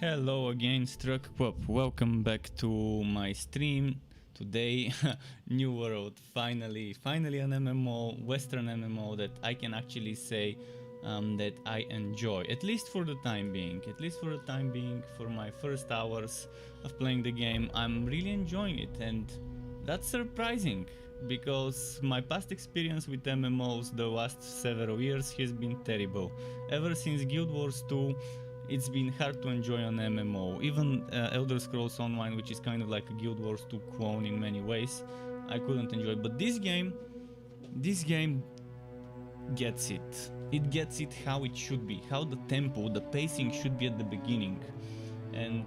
Hello again, Struck Pop. Welcome back to my stream. Today, New World, finally an MMO, Western MMO that I can actually say that I enjoy, at least for the time being. For my first hours of playing the game, I'm really enjoying it, and that's surprising because my past experience with MMOs the last several years has been terrible. Ever since Guild Wars 2, it's been hard to enjoy an MMO. Even Elder Scrolls Online, which is kind of like a Guild Wars 2 clone in many ways, I couldn't enjoy. But this game gets it. It gets it how it should be, how the tempo, the pacing should be at the beginning. And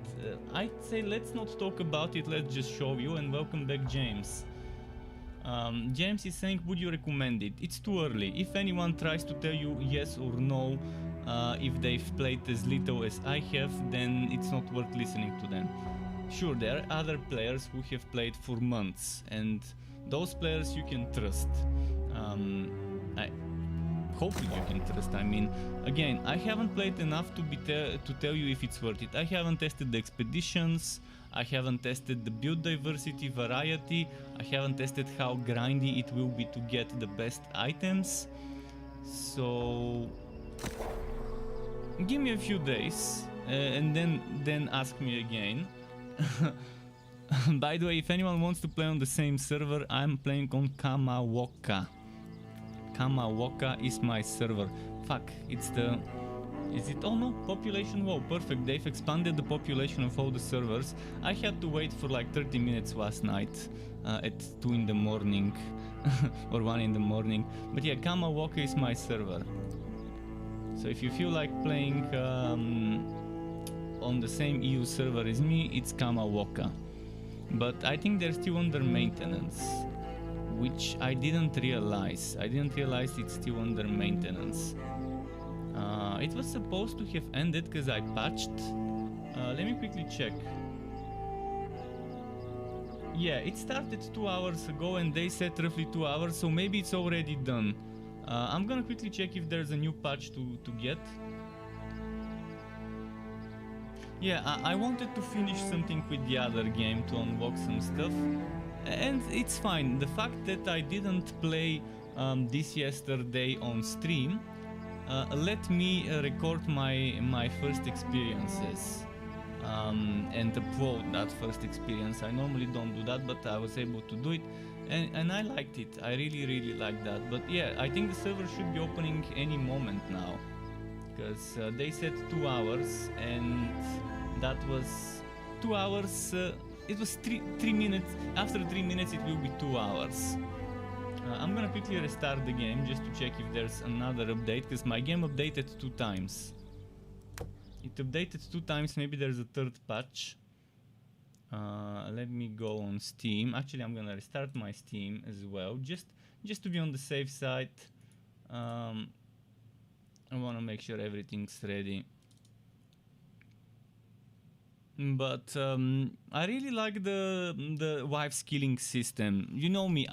I'd say let's not talk about it, let's just show you. And welcome back, James. James is saying, would you recommend it? It's too early. If anyone tries to tell you yes or no, if they've played as little as I have, then it's not worth listening to them. Sure, there are other players who have played for months, and those players you can trust. Hopefully you can trust. I mean, again, I haven't played enough to tell you if it's worth it. I haven't tested the expeditions, I haven't tested the build diversity, variety, I haven't tested how grindy it will be to get the best items. So give me a few days and then ask me again. By the way, if anyone wants to play on the same server, I'm playing on Kamawoka. Kamawoka is my server. Fuck, it's the... Is it? Oh no, population, wow, perfect. They've expanded the population of all the servers. I had to wait for like 30 minutes last night at 2 in the morning or 1 in the morning. But yeah, Kamawoka is my server. So if you feel like playing on the same EU server as me, it's Kamawoka. But I think they're still under maintenance, which I didn't realize. I didn't realize it's still under maintenance. It was supposed to have ended because I patched. Let me quickly check. Yeah, it started 2 hours ago and they said roughly 2 hours, so maybe it's already done. I'm gonna quickly check if there's a new patch to get. Yeah, I wanted to finish something with the other game to unlock some stuff. And it's fine. The fact that I didn't play this yesterday on stream let me record my first experiences and upload that first experience. I normally don't do that, but I was able to do it, and I liked it. I really liked that. But yeah, I think the server should be opening any moment now, because they said 2 hours, and that was 2 hours. It was 3 minutes. After 3 minutes it will be 2 hours. I'm gonna quickly restart the game just to check if there's another update, because my game updated 2 times. It updated 2 times, maybe there's a 3rd patch. Let me go on Steam. Actually, I'm gonna restart my Steam as well, just to be on the safe side. I wanna make sure everything's ready. But I really like the wife skilling system. You know me,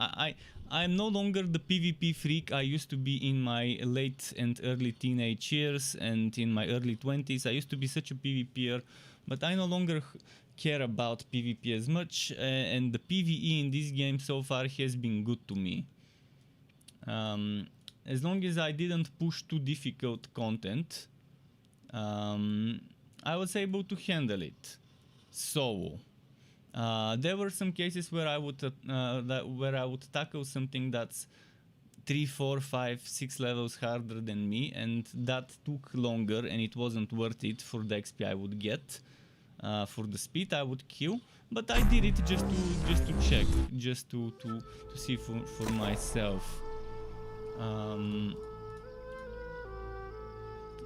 I'm no longer the PvP freak I used to be in my late and early teenage years and in my early 20s. I used to be such a PvPer, but I no longer care about PvP as much, and the PvE in this game so far has been good to me. As long as I didn't push too difficult content, I was able to handle it. So there were some cases where I would tackle something that's 3, 4, 5, 6 levels harder than me, and that took longer, and it wasn't worth it for the XP I would get, for the speed I would kill. But I did it just to check, just to see for myself.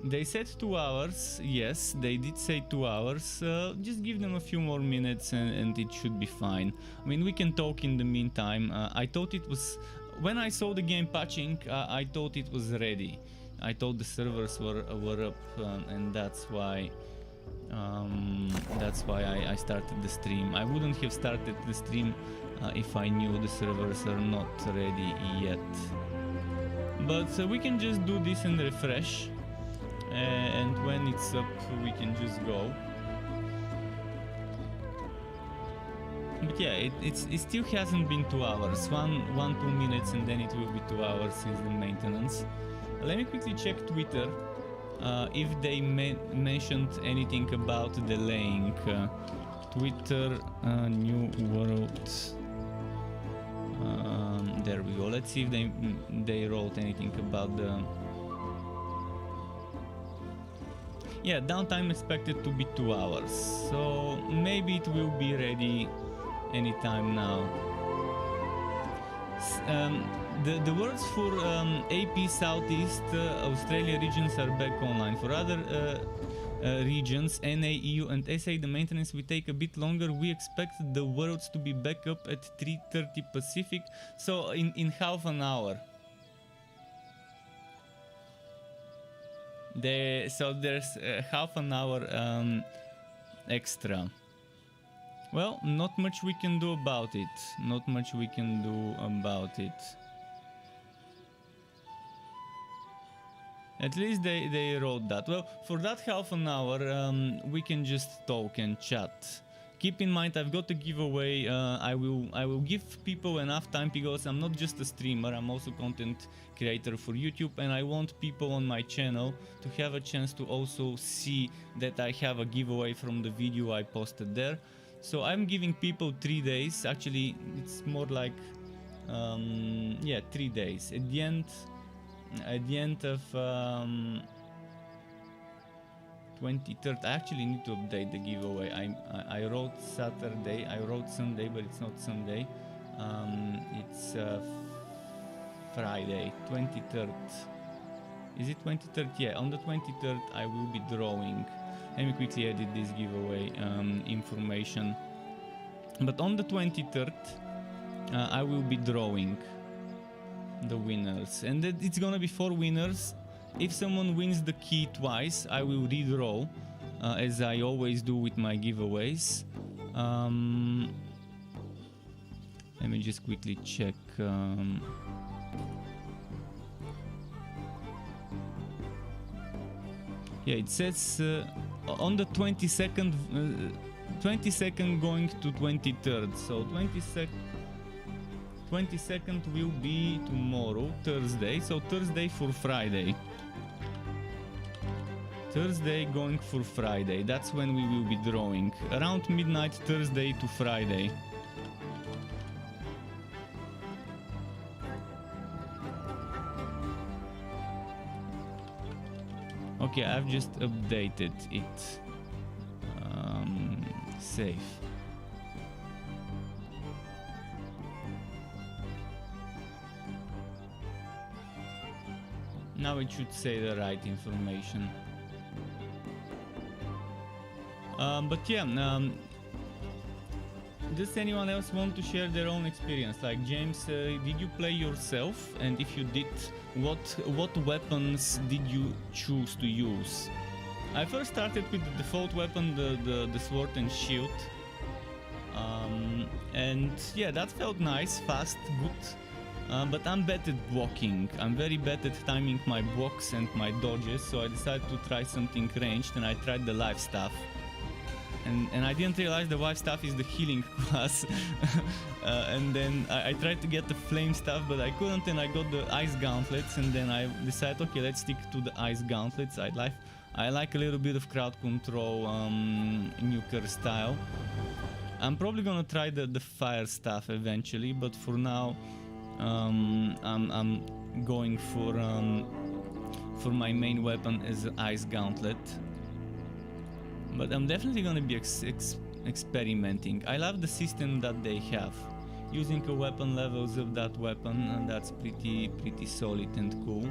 They said 2 hours. Yes, they did say 2 hours. Just give them a few more minutes and it should be fine. I mean, we can talk in the meantime. I thought it was... When I saw the game patching, I thought it was ready. I thought the servers were up, and that's why I started the stream. I wouldn't have started the stream if I knew the servers are not ready yet. But we can just do this and refresh. And when it's up, we can just go. But yeah, it still hasn't been 2 hours. 2 minutes, and then it will be 2 hours since the maintenance. Let me quickly check Twitter if they mentioned anything about delaying. Twitter, New World. There we go. Let's see if they wrote anything about the... Yeah, downtime expected to be 2 hours, so maybe it will be ready anytime now. The words for AP Southeast Australia regions are back online. For other regions, NA, EU and SA, the maintenance will take a bit longer. We expect the worlds to be back up at 3:30 Pacific, so in half an hour. So there's half an hour extra. Well, not much we can do about it. Not much we can do about it. At least they wrote that. Well, for that half an hour, we can just talk and chat. Keep in mind, I've got a giveaway. I will give people enough time because I'm not just a streamer. I'm also content creator for YouTube, and I want people on my channel to have a chance to also see that I have a giveaway from the video I posted there. So I'm giving people 3 days. Actually, it's more like yeah, 3 days. At the end of 23rd, I actually need to update the giveaway. I wrote Saturday, I wrote Sunday, but it's not Sunday. It's Friday, 23rd. Is it 23rd? Yeah, on the 23rd I will be drawing. Let me quickly edit this giveaway information. But on the 23rd I will be drawing the winners, and it's gonna be 4 winners. If someone wins the key twice, I will redraw, as I always do with my giveaways. Let me just quickly check. Yeah, it says on the 22nd, 22nd going to 23rd. So 22nd will be tomorrow, Thursday. So Thursday for Friday. Thursday going for Friday. That's when we will be drawing. Around midnight, Thursday to Friday. Okay, I've just updated it. Save. Now it should say the right information. But yeah, does anyone else want to share their own experience? Like James, did you play yourself? And if you did, what weapons did you choose to use? I first started with the default weapon, the sword and shield. And yeah, that felt nice, fast, good. But I'm bad at blocking. I'm very bad at timing my blocks and my dodges, so I decided to try something ranged, and I tried the life staff. And I didn't realize the life staff is the healing class. And then I tried to get the flame staff, but I couldn't, and I got the ice gauntlets, and then I decided, okay, let's stick to the ice gauntlets. I like a little bit of crowd control, nuker style. I'm probably gonna try the fire staff eventually, but for now I'm going for my main weapon as an Ice Gauntlet. But I'm definitely gonna be experimenting. I love the system that they have. Using a weapon levels up that weapon, and that's pretty solid and cool.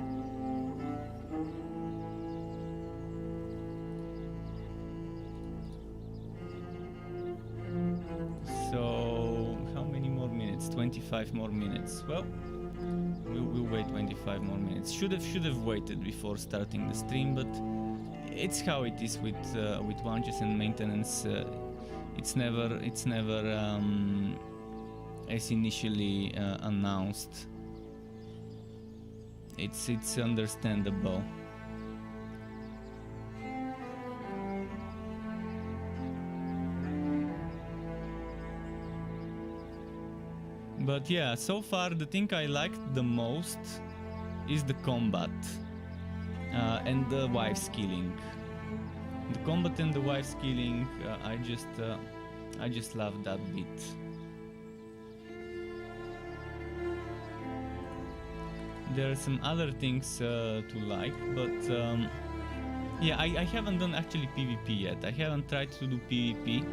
So how many more minutes? 25 more minutes. Well, we'll wait 25 more minutes. Should have waited before starting the stream, but it's how it is with launches and maintenance. It's never as initially announced. It's understandable. But yeah, so far the thing I liked the most is the combat and the wife skilling. The combat and the wife skilling, I just love that bit. There are some other things to like, but yeah, I haven't done actually PvP yet. I haven't tried to do PvP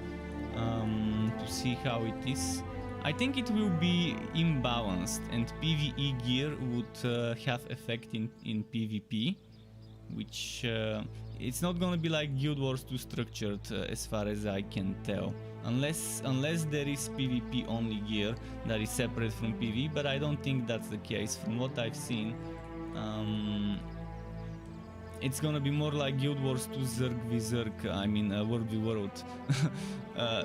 to see how it is. I think it will be imbalanced, and PvE gear would have effect in PvP, which it's not gonna be like Guild Wars 2 structured as far as I can tell, unless there is PvP only gear that is separate from PvE, but I don't think that's the case from what I've seen. It's gonna be more like Guild Wars 2 Zerg v Zerg, I mean World v World.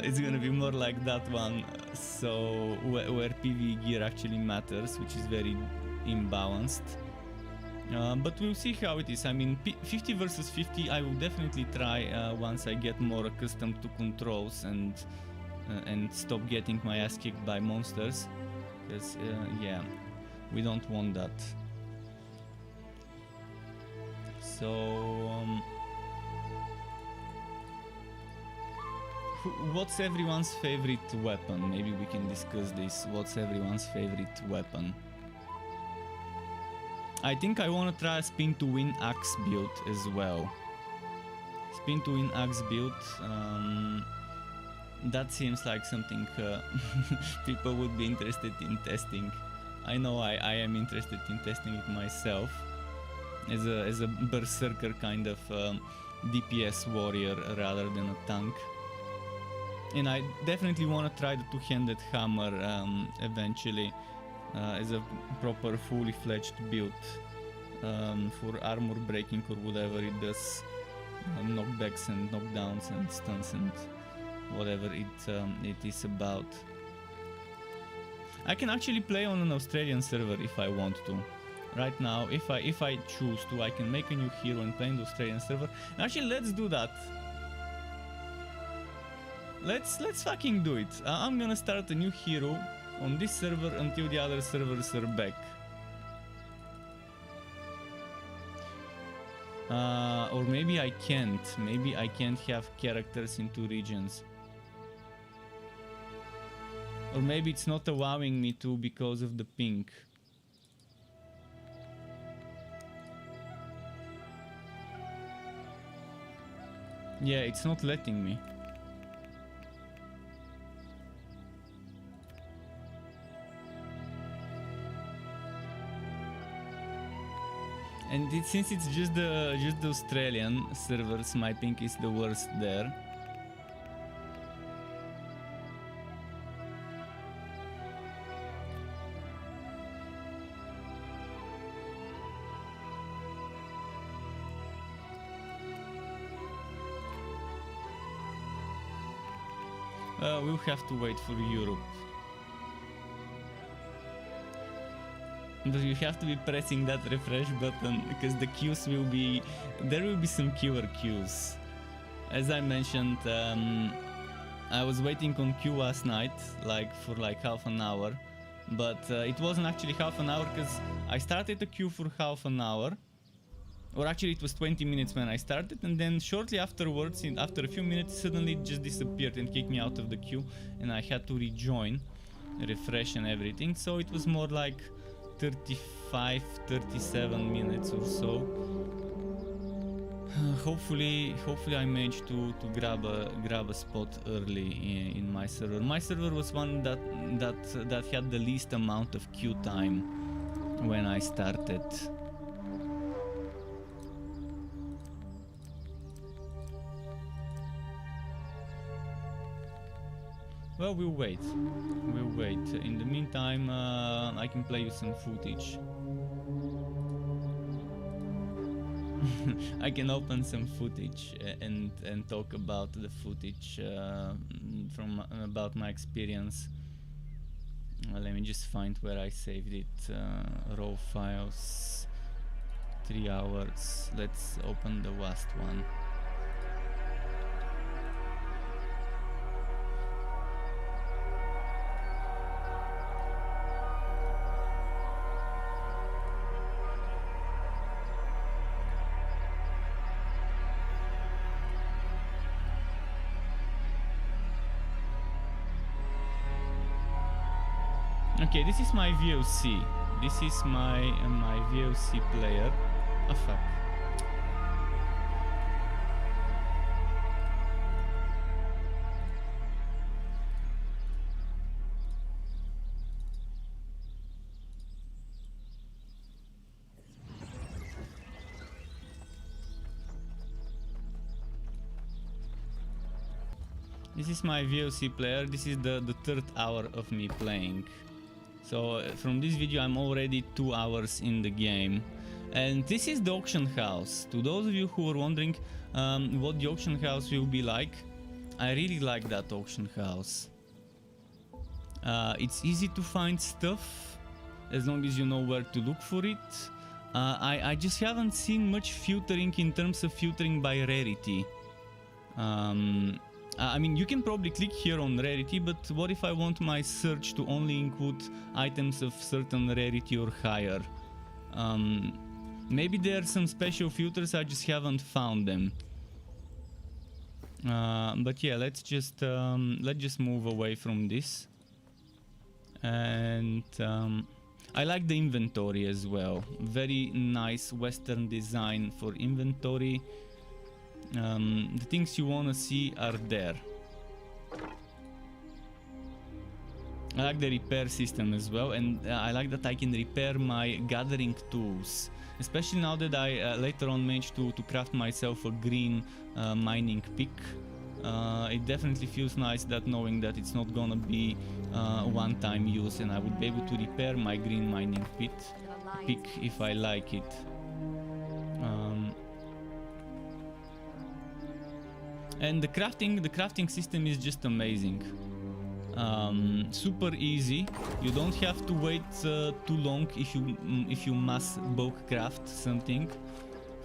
It's gonna be more like that one, so where PvE gear actually matters, which is very imbalanced. But we'll see how it is. I mean, 50 versus 50 I will definitely try once I get more accustomed to controls and stop getting my ass kicked by monsters, because yeah, we don't want that. So what's everyone's favorite weapon? Maybe we can discuss this. What's everyone's favorite weapon? I think I want to try a spin to win axe build as well. Spin to win axe build. That seems like something people would be interested in testing. I know I am interested in testing it myself as a berserker kind of DPS warrior rather than a tank. And I definitely want to try the two-handed hammer eventually as a proper fully fledged build for armor breaking or whatever it does, knockbacks and knockdowns and stuns and whatever it is about. I can actually play on an Australian server if I want to. Right now, if I choose to, I can make a new hero and play in the Australian server. Actually, let's do that. Let's fucking do it. I'm gonna start a new hero on this server until the other servers are back. Or maybe I can't. Maybe I can't have characters in two regions. Or maybe it's not allowing me to because of the ping. Yeah, it's not letting me. And since it's just the Australian servers, my ping is the worst there. We'll have to wait for Europe. But you have to be pressing that refresh button because the queues will be... There will be some killer queues. As I mentioned, I was waiting on queue last night, for half an hour. But it wasn't actually half an hour because I started the queue for half an hour. Or actually it was 20 minutes when I started, and then shortly afterwards, after a few minutes, suddenly it just disappeared and kicked me out of the queue, and I had to rejoin, refresh and everything. So it was more like 35, 37 minutes or so. Hopefully I managed to grab a spot early in my server. My server was one that had the least amount of queue time when I started. Well, we'll wait. In the meantime, I can play you some footage. I can open some footage and talk about the footage about my experience. Let me just find where I saved it. Raw files, 3 hours. Let's open the last one. Okay, this is my VOC. This is my VOC player. Oh fuck. This is my VOC player. This is the third hour of me playing. So from this video I'm already 2 hours in the game, and this is the auction house. To those of you who are wondering what the auction house will be like, I really like that auction house. It's easy to find stuff as long as you know where to look for it. I just haven't seen much filtering in terms of filtering by rarity. I mean, you can probably click here on rarity, but what if I want my search to only include items of certain rarity or higher? Maybe there are some special filters, I just haven't found them. But yeah, let's just move away from this. And I like the inventory as well. Very nice Western design for inventory. The things you want to see are there. I like the repair system as well, and I like that I can repair my gathering tools, especially now that I later on managed to craft myself a green mining pick. It definitely feels nice that knowing that it's not gonna be one-time use, and I would be able to repair my green mining pick if I like it. And the crafting system is just amazing. Super easy. You don't have to wait too long if you must bulk craft something.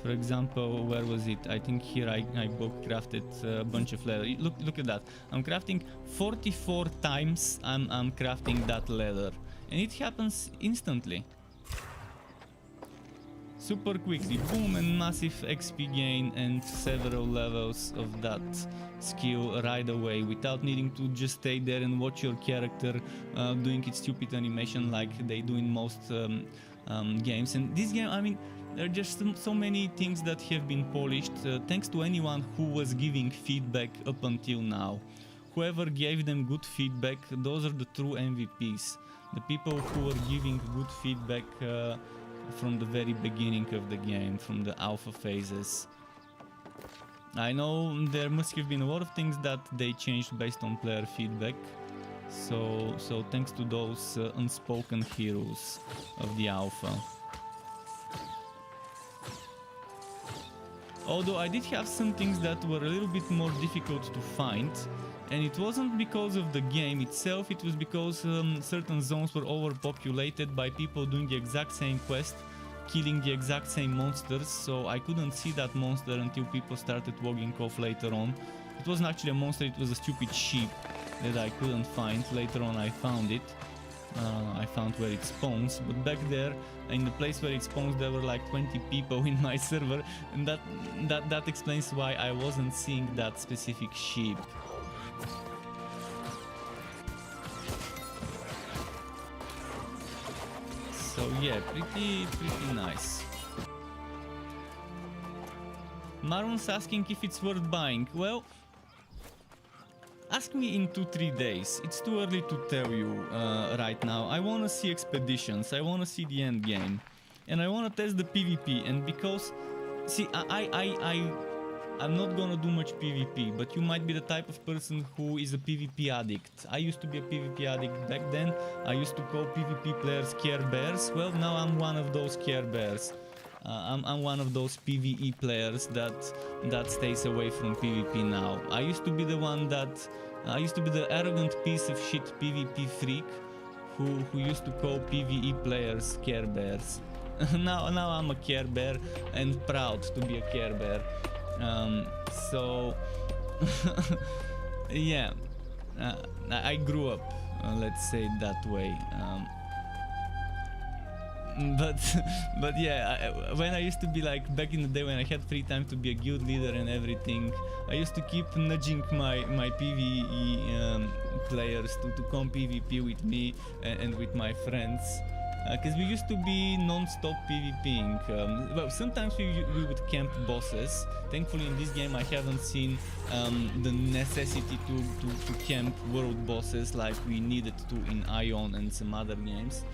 For example, where was it? I think here I bulk crafted a bunch of leather. Look at that. I'm crafting 44 times. I'm crafting that leather, and it happens instantly. Super quickly, boom, and massive XP gain and several levels of that skill right away without needing to just stay there and watch your character doing its stupid animation like they do in most games. And this game, I mean, there are just so many things that have been polished thanks to anyone who was giving feedback up until now. Whoever gave them good feedback, those are the true MVPs. The people who are giving good feedback from the very beginning of the game, from the alpha phases. I know there must have been a lot of things that they changed based on player feedback, so thanks to those unspoken heroes of the alpha. Although I did have some things that were a little bit more difficult to find, and it wasn't because of the game itself, it was because certain zones were overpopulated by people doing the exact same quest, killing the exact same monsters, so I couldn't see that monster until people started logging off later on. It wasn't actually a monster, it was a stupid sheep that I couldn't find. Later on I found it. I found where it spawns, but back there in the place where it spawns there were like 20 people in my server, and that explains why I wasn't seeing that specific sheep. So yeah, pretty nice. Marlon's asking if it's worth buying. Well, ask me in 2-3 days. It's too early to tell you right now. I wanna see expeditions, I wanna see the end game, and I wanna test the PvP. And because, see, I'm not gonna do much PvP, but you might be the type of person who is a PvP addict. I used to be a PvP addict back then. I used to call PvP players Care Bears. Well, now I'm one of those Care Bears. I'm one of those PvE players that stays away from PvP now. I used to be the one that I used to be the arrogant piece of shit PvP freak who used to call PvE players Care Bears. now I'm a Care Bear and proud to be a Care Bear. So yeah, I grew up, let's say it that way. But yeah, when I used to be like back in the day when I had free time to be a guild leader and everything, I used to keep nudging my PvE players to come PvP with me and with my friends, because we used to be non-stop PvPing. Well, sometimes we would camp bosses. Thankfully in this game I haven't seen the necessity to camp world bosses like we needed to in Ion and some other games.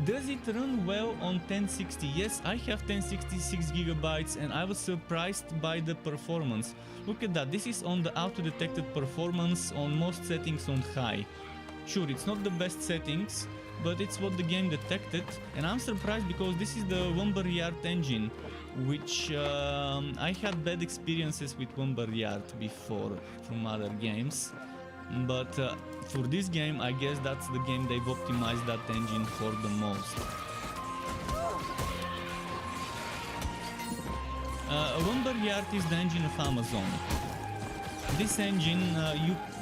Does it run well on 1060? Yes, I have 1066 gigabytes and I was surprised by the performance. Look at that, this is on the auto-detected performance, on most settings on high. Sure, it's not the best settings, but it's what the game detected, and I'm surprised because this is the Lumberyard engine, which I had bad experiences with Lumberyard before from other games. But for this game, I guess that's the game they've optimized that engine for the most. Lumberyard is the engine of Amazon. This engine,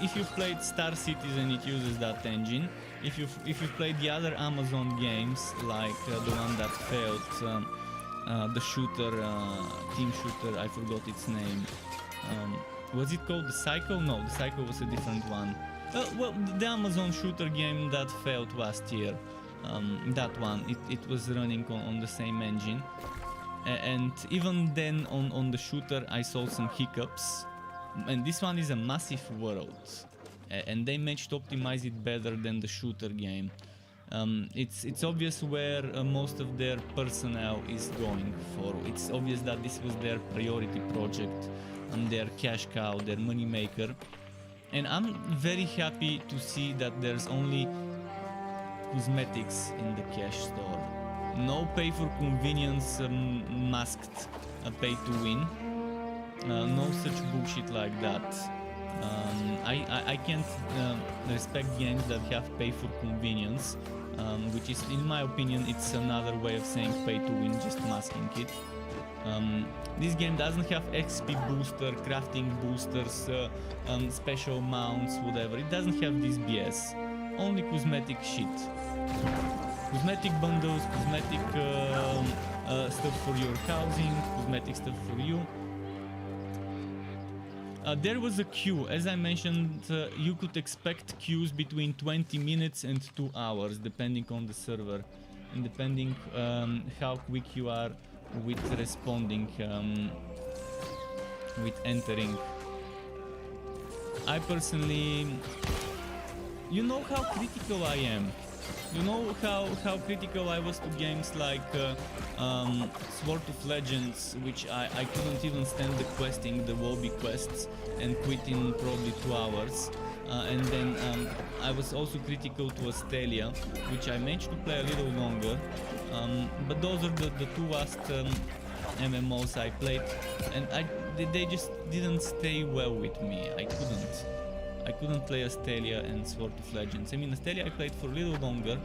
if you've played Star Citizen, it uses that engine. If you've played the other Amazon games, like the one that failed, the shooter, team shooter, I forgot its name. Was it called the Psycho? No, the Psycho was a different one. Well, the Amazon shooter game that failed last year, that one, it was running on the same engine. And even then on the shooter I saw some hiccups. And this one is a massive world. And they managed to optimize it better than the shooter game. It's obvious where most of their personnel is going for. It's obvious that this was their priority project. Their cash cow, their money maker, and I'm very happy to see that there's only cosmetics in the cash store. No pay for convenience masked pay to win. No such bullshit like that. I can't respect games that have pay for convenience, which is, in my opinion, it's another way of saying pay to win, just masking it. This game doesn't have XP booster, crafting boosters, special mounts, whatever. It doesn't have this BS. Only cosmetic shit. Cosmetic bundles, cosmetic stuff for your housing, cosmetic stuff for you. There was a queue. As I mentioned, you could expect queues between 20 minutes and 2 hours, depending on the server, and depending how quick you are with responding, with entering. I personally, you know how critical I am. You know how critical I was to games like Sword of Legends, which I couldn't even stand the questing, the Wobby quests, and quit in probably 2 hours. And then I was also critical to Astelia, which I managed to play a little longer. But those are the two last MMOs I played, and they just didn't stay well with me. I couldn't play Astelia and Sword of Legends. I mean, Astelia I played for a little longer,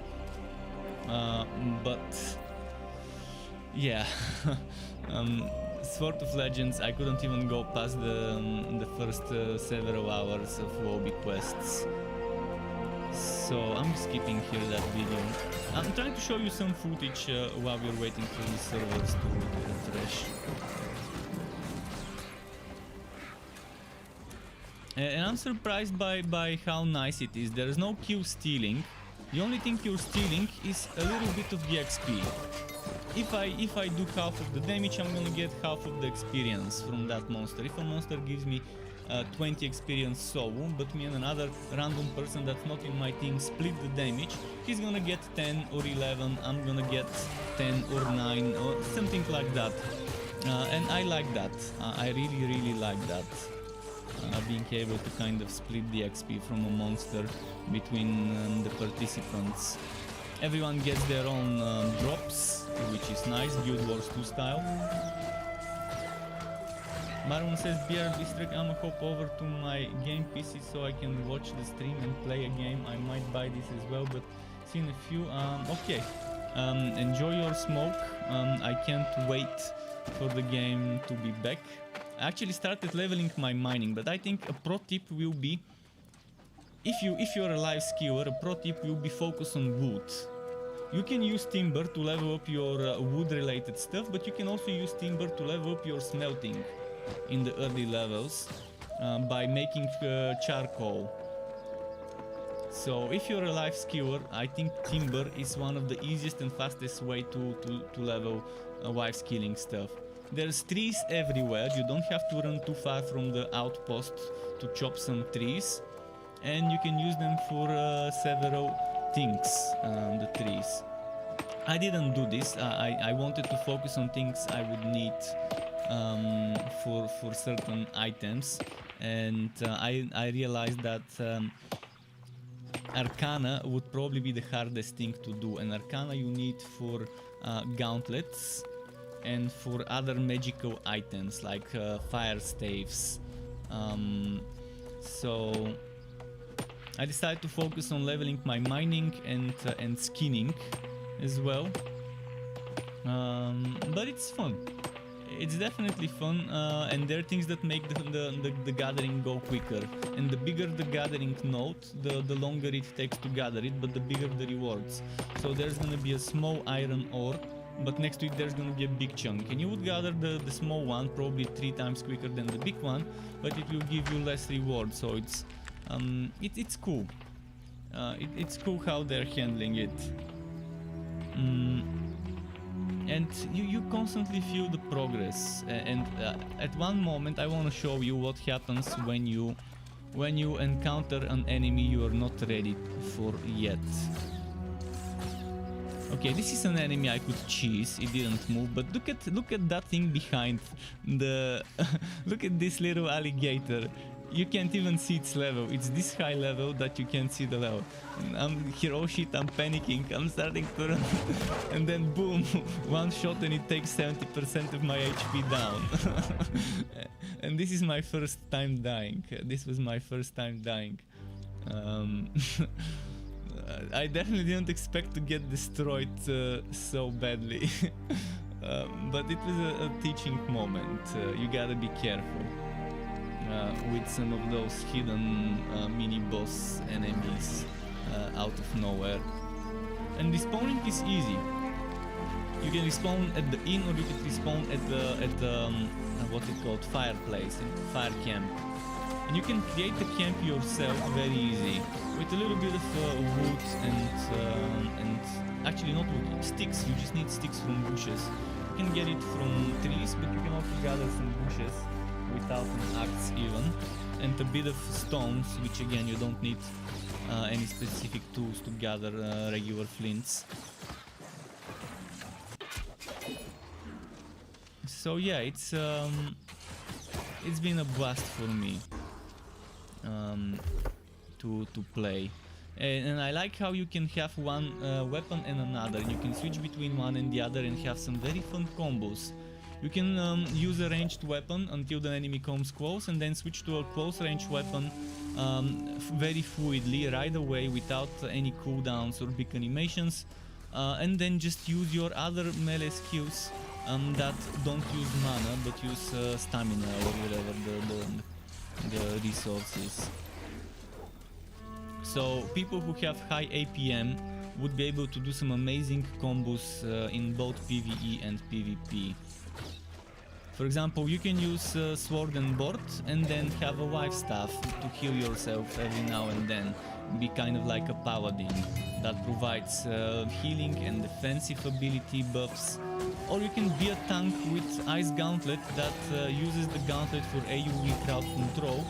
but yeah. Sword of Legends, I couldn't even go past the first several hours of Wobby quests. So I'm skipping here that video. I'm trying to show you some footage while we're waiting for the servers to refresh. And I'm surprised by how nice it is. There's no kill stealing. The only thing you're stealing is a little bit of the XP. If I do half of the damage, I'm gonna get half of the experience from that monster. If a monster gives me 20 experience, so, but me and another random person that's not in my team split the damage, he's gonna get 10 or 11, I'm gonna get 10 or 9 or something like that. And I like that. I really like that. Being able to kind of split the XP from a monster between the participants. Everyone gets their own drops, which is nice, Guild Wars 2 style. Marwan says, BRB Strike, I'ma hop over to my game PC so I can watch the stream and play a game. I might buy this as well, but seen a few. Okay, enjoy your smoke. I can't wait for the game to be back. I actually started leveling my mining, but I think a pro tip will be, if you're a live skiller, a pro tip will be focus on wood. You can use timber to level up your wood related stuff, but you can also use timber to level up your smelting in the early levels by making charcoal. So if you're a live skiller, I think timber is one of the easiest and fastest way to level live skilling stuff. There's trees everywhere, you don't have to run too far from the outpost to chop some trees, and you can use them for several things, the trees. I didn't do this, I wanted to focus on things I would need for certain items, and I realized that Arcana would probably be the hardest thing to do, and Arcana you need for gauntlets and for other magical items like fire staves. So I decided to focus on leveling my mining and skinning as well. But it's fun. It's definitely fun, and there are things that make the gathering go quicker. And the bigger the gathering node, the longer it takes to gather it, but the bigger the rewards. So there's gonna be a small iron ore, but next to it there's gonna be a big chunk. And you would gather the small one probably 3 times quicker than the big one, but it will give you less reward. So it's cool. It's cool how they're handling it. And you constantly feel the progress, and at one moment I want to show you what happens when you encounter an enemy you are not ready for yet. Okay, this is an enemy I could cheese, it didn't move, but look at that thing behind the look at this little alligator. You can't even see its level. It's this high level that you can't see the level. I'm here, oh shit, I'm panicking, I'm starting to run. And then boom, one shot and it takes 70% of my HP down. And this is my first time dying. This was my first time dying. I definitely didn't expect to get destroyed so badly. But it was a teaching moment. You gotta be careful with some of those hidden mini-boss enemies out of nowhere. And respawning is easy. You can respawn at the inn, or you can respawn at the what it called, fireplace, fire camp. And you can create the camp yourself very easy with a little bit of wood and actually not wood, sticks. You just need sticks from bushes. You can get it from trees, but you can also gather some bushes without an axe even, and a bit of stones, which again you don't need any specific tools to gather regular flints. So yeah, it's been a blast for me to play, and I like how you can have one weapon and another. You can switch between one and the other and have some very fun combos. You can use a ranged weapon until the enemy comes close, and then switch to a close range weapon very fluidly right away without any cooldowns or big animations, and then just use your other melee skills that don't use mana but use stamina or whatever the resources. So people who have high APM would be able to do some amazing combos in both PvE and PvP. For example, you can use sword and board and then have a life staff to heal yourself every now and then. be kind of like a paladin that provides healing and defensive ability buffs, or you can be a tank with Ice Gauntlet that uses the gauntlet for AoE crowd control,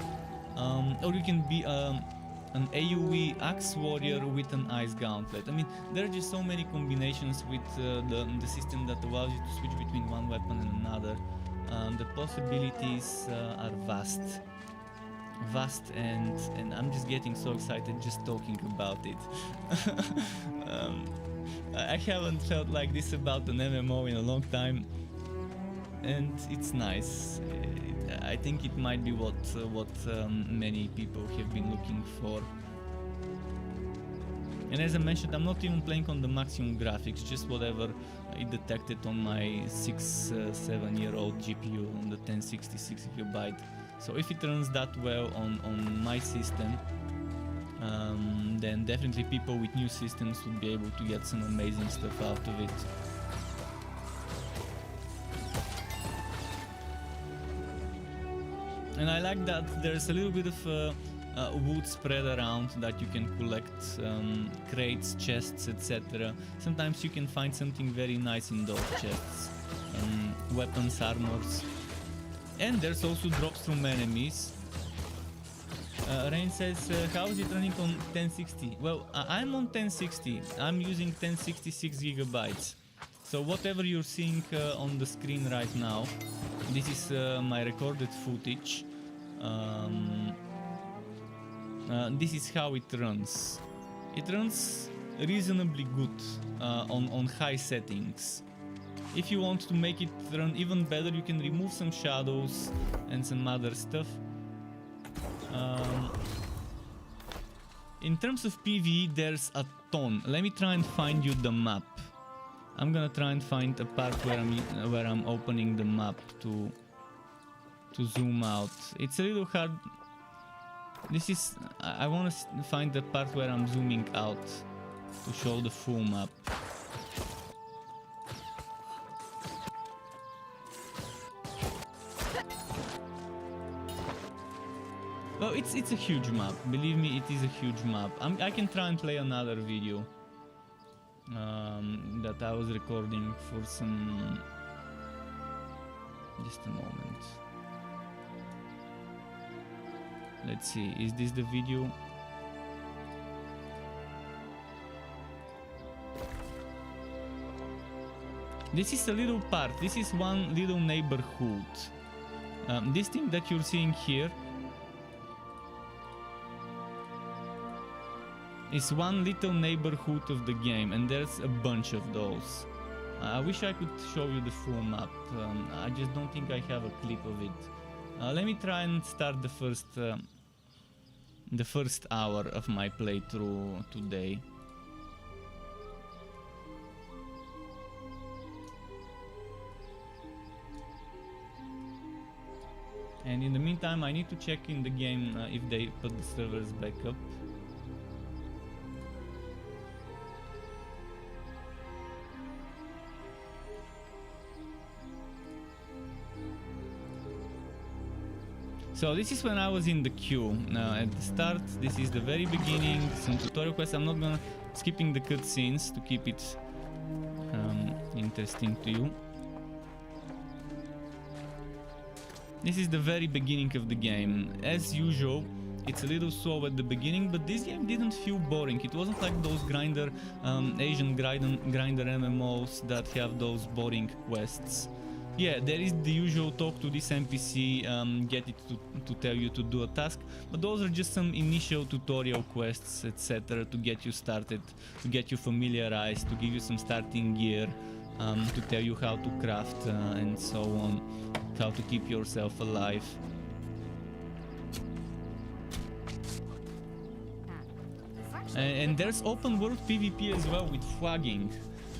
or you can be an AoE Axe Warrior with an Ice Gauntlet. I mean, there are just so many combinations with the system that allows you to switch between one weapon and another. The possibilities are vast, and I'm just getting so excited just talking about it. I haven't felt like this about an MMO in a long time, and it's nice. I think it might be what many people have been looking for. And as I mentioned, I'm not even playing on the maximum graphics, just whatever it detected on my 6-7-year-old GPU on the 1066GB. So if it runs that well on my system, then definitely people with new systems will be able to get some amazing stuff out of it. And I like that there's a little bit of wood spread around that you can collect, crates, chests, etc. Sometimes you can find something very nice in those chests, weapons, armors, and there's also drops from enemies. Rain says, how is it running on 1060? Well, I'm on 1060, I'm using 1066GB. So whatever you're seeing on the screen right now, this is my recorded footage. This is how it runs. It runs reasonably good on high settings. If you want to make it run even better, you can remove some shadows and some other stuff. In terms of PvE, there's a ton. Let me try and find you the map. I'm gonna try and find a part where I'm opening the map to zoom out. It's a little hard. This is, I want to find the part where I'm zooming out to show the full map. Well, it's a huge map. Believe me, it is a huge map. I can try and play another video that I was recording for some. Just a moment. Let's see. Is this the video? This is a little part. This is one little neighborhood. This thing that you're seeing here is one little neighborhood of the game, and there's a bunch of those. I wish I could show you the full map. I just don't think I have a clip of it. Let me try and start the first hour of my playthrough today. And in the meantime, I need to check in the game if they put the servers back up. So this is when I was in the queue. At the start, this is the very beginning, some tutorial quests. I'm not gonna skipping the cutscenes to keep it interesting to you. This is the very beginning of the game. As usual, it's a little slow at the beginning, but this game didn't feel boring. It wasn't like those Asian grinder MMOs that have those boring quests. Yeah, there is the usual talk to this NPC, get it to tell you to do a task, but those are just some initial tutorial quests, etc. to get you started, to get you familiarized, to give you some starting gear, to tell you how to craft and so on, how to keep yourself alive. And there's open world PvP as well with flagging.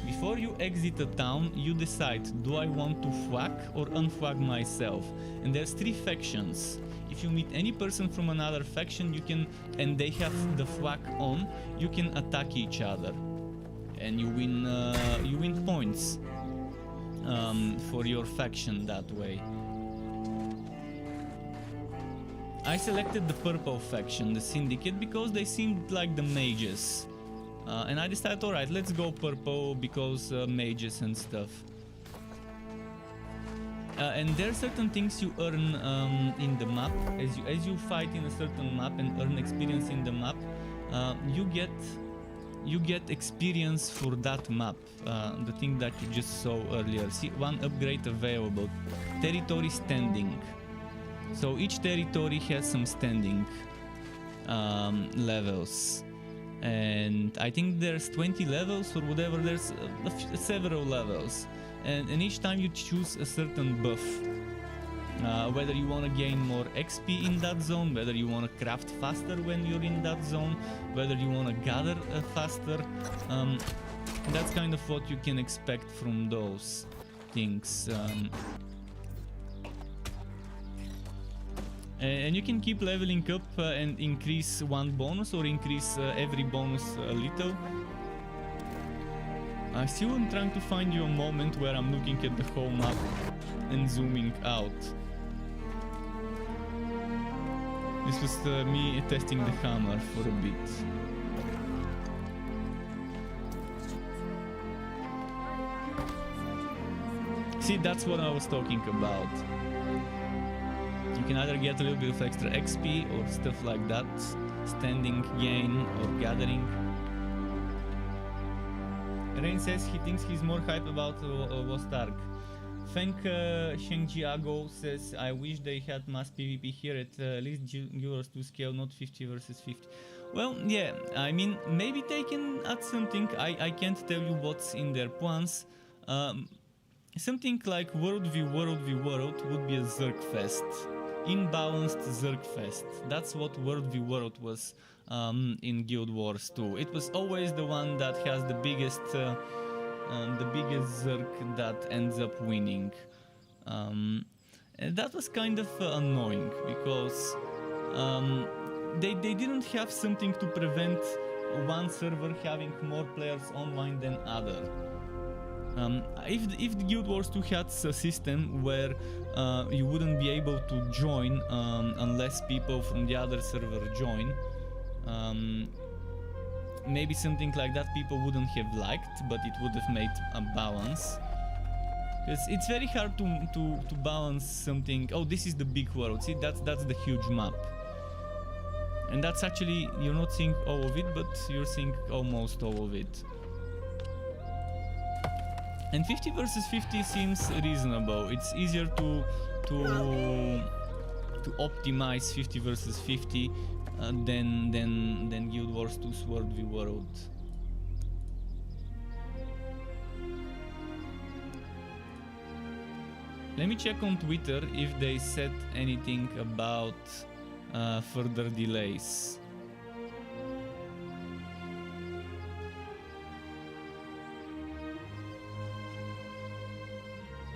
Before you exit a town, you decide, do I want to flag or unflag myself? And there's 3 factions. If you meet any person from another faction, you can, and they have the flag on, you can attack each other, and you win points for your faction that way. I selected the purple faction, the Syndicate, because they seemed like the mages. And I decided, alright, let's go purple because mages and stuff. And there are certain things you earn in the map. As you fight in a certain map and earn experience in the map, you get experience for that map. The thing that you just saw earlier. See, one upgrade available. Territory standing. So each territory has some standing levels. And I think there's 20 levels or whatever. There's several levels. And each time you choose a certain buff. Whether you want to gain more XP in that zone, whether you want to craft faster when you're in that zone, whether you want to gather faster. That's kind of what you can expect from those things. And you can keep leveling up and increase one bonus or increase every bonus a little. I still am trying to find you a moment where I'm looking at the whole map and zooming out. This was me testing the hammer for a bit. See, that's what I was talking about. You can either get a little bit of extra XP or stuff like that, standing gain or gathering. Rain says he thinks he's more hype about Lost Ark. Feng Shengjiago says, I wish they had mass PvP here at least Guild Wars 2 scale, not 50 versus 50. Well, yeah, I mean, maybe they can add something. I can't tell you what's in their plans. Something like World v World would be a Zerg Fest. Imbalanced Zerg Fest. That's what World v World was in Guild Wars 2. It was always the one that has the biggest Zerg that ends up winning. And that was kind of annoying because they didn't have something to prevent one server having more players online than other. If the Guild Wars 2 had a system where you wouldn't be able to join unless people from the other server join, maybe something like that people wouldn't have liked, but it would have made a balance. It's very hard to balance something. Oh, this is the big world. See, that's the huge map. And that's actually, you're not seeing all of it, but you're seeing almost all of it. And 50 versus 50 seems reasonable. It's easier to optimize 50 versus 50 than Guild Wars 2 World v World. Let me check on Twitter if they said anything about further delays.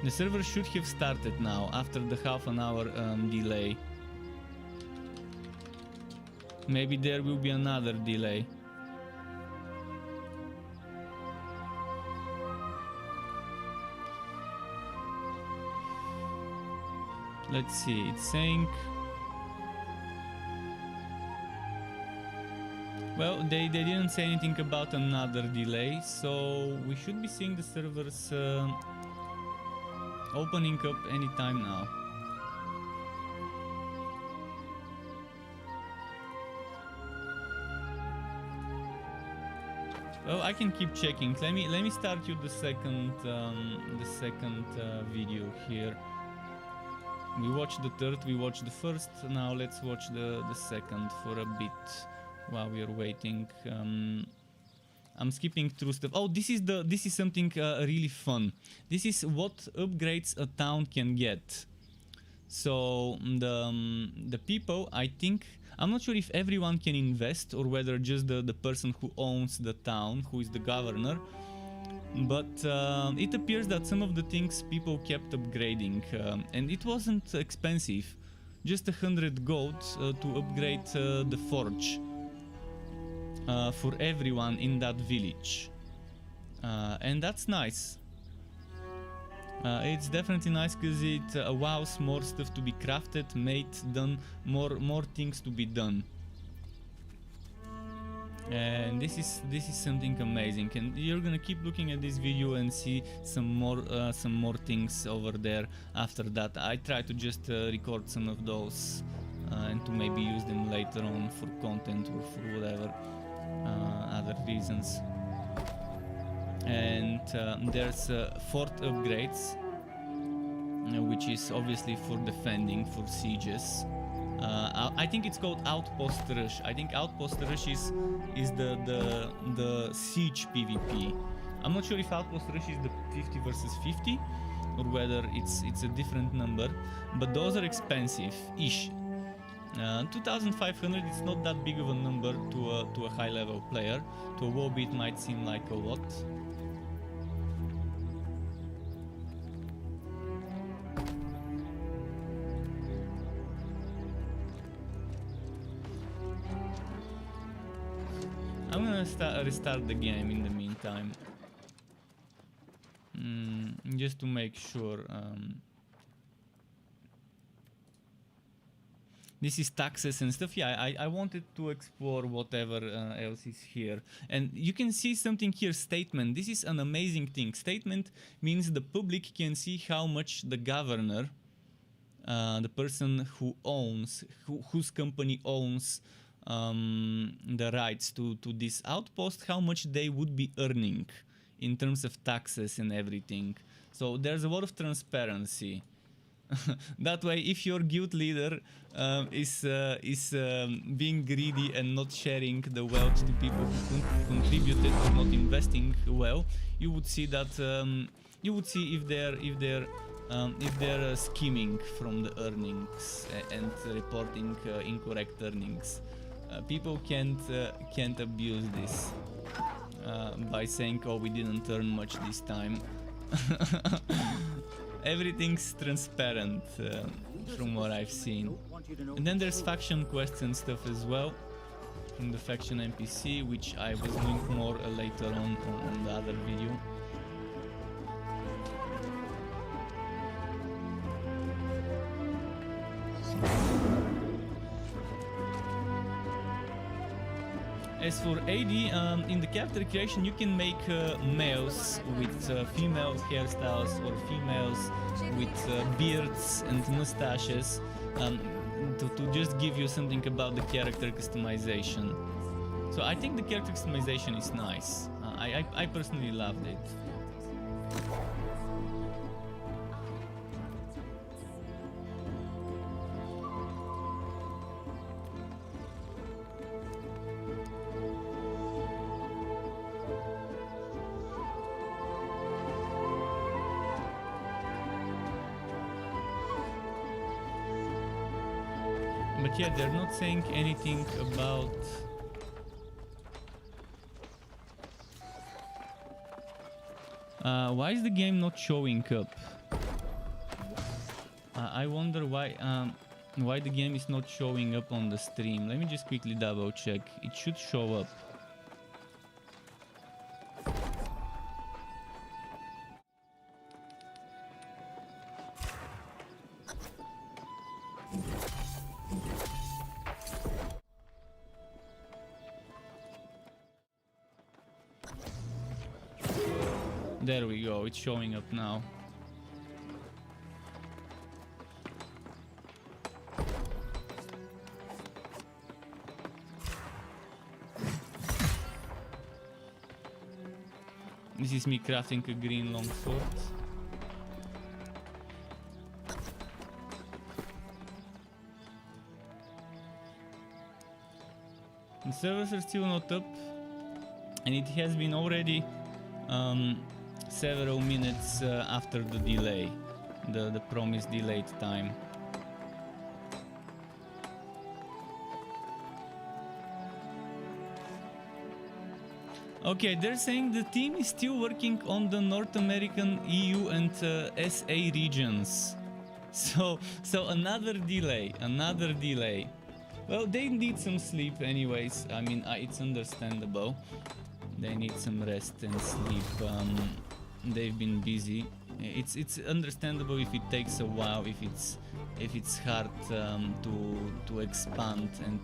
The server should have started now after the half-an-hour delay. Maybe there will be another delay. Let's see, it's saying... Well, they didn't say anything about another delay, so we should be seeing the servers opening up anytime now. Well, I can keep checking. Let me start you the second video here. We watched the third, we watched the first. Now let's watch the second for a bit while we are waiting. I'm skipping through stuff. Oh, this is something really fun. This is what upgrades a town can get. So the people, I think, I'm not sure if everyone can invest or whether just the person who owns the town, who is the governor. But it appears that some of the things people kept upgrading, and it wasn't expensive. Just 100 gold to upgrade the forge. For everyone in that village, and that's nice. It's definitely nice because it allows more stuff to be crafted, made, done, more things to be done. And this is something amazing, and you're gonna keep looking at this video and see some more things over there after that. I try to just record some of those and to maybe use them later on for content or for whatever other reasons. And there's fort upgrades, which is obviously for defending, for sieges. I think it's called Outpost Rush. I think Outpost Rush is the siege PvP. I'm not sure if Outpost Rush is the 50 versus 50 or whether it's a different number, but those are expensive-ish. 2,500 is not that big of a number to a high-level player. To a WoW it might seem like a lot. I'm gonna restart the game in the meantime, just to make sure. This is taxes and stuff. Yeah, I wanted to explore whatever else is here. And you can see something here, statement. This is an amazing thing. Statement means the public can see how much the governor, the person who owns, whose company owns the rights to this outpost, how much they would be earning in terms of taxes and everything. So there's a lot of transparency. That way, if your guild leader is being greedy and not sharing the wealth to people who contributed or not investing well, you would see that you would see if they're scheming from the earnings and reporting incorrect earnings. People can't abuse this by saying, "Oh, we didn't earn much this time." Everything's transparent from what I've seen. And then there's faction quests and stuff as well from the faction NPC, which I was doing more later on the other video. As for AD, in the character creation you can make males with female hairstyles or females with beards and mustaches to just give you something about the character customization. So I think the character customization is nice. I personally loved it. But yeah, they're not saying anything about... why is the game not showing up? I wonder why the game is not showing up on the stream. Let me just quickly double check. It should show up. There we go, it's showing up now. This is me crafting a green longsword. The servers are still not up, and it has been already several minutes after the delay, the promised delayed time. Okay, they're saying the team is still working on the North American, EU and SA regions. So another delay, Well, they need some sleep anyways. I mean, it's understandable. They need some rest and sleep. They've been busy It's understandable if it takes a while, if it's hard to expand and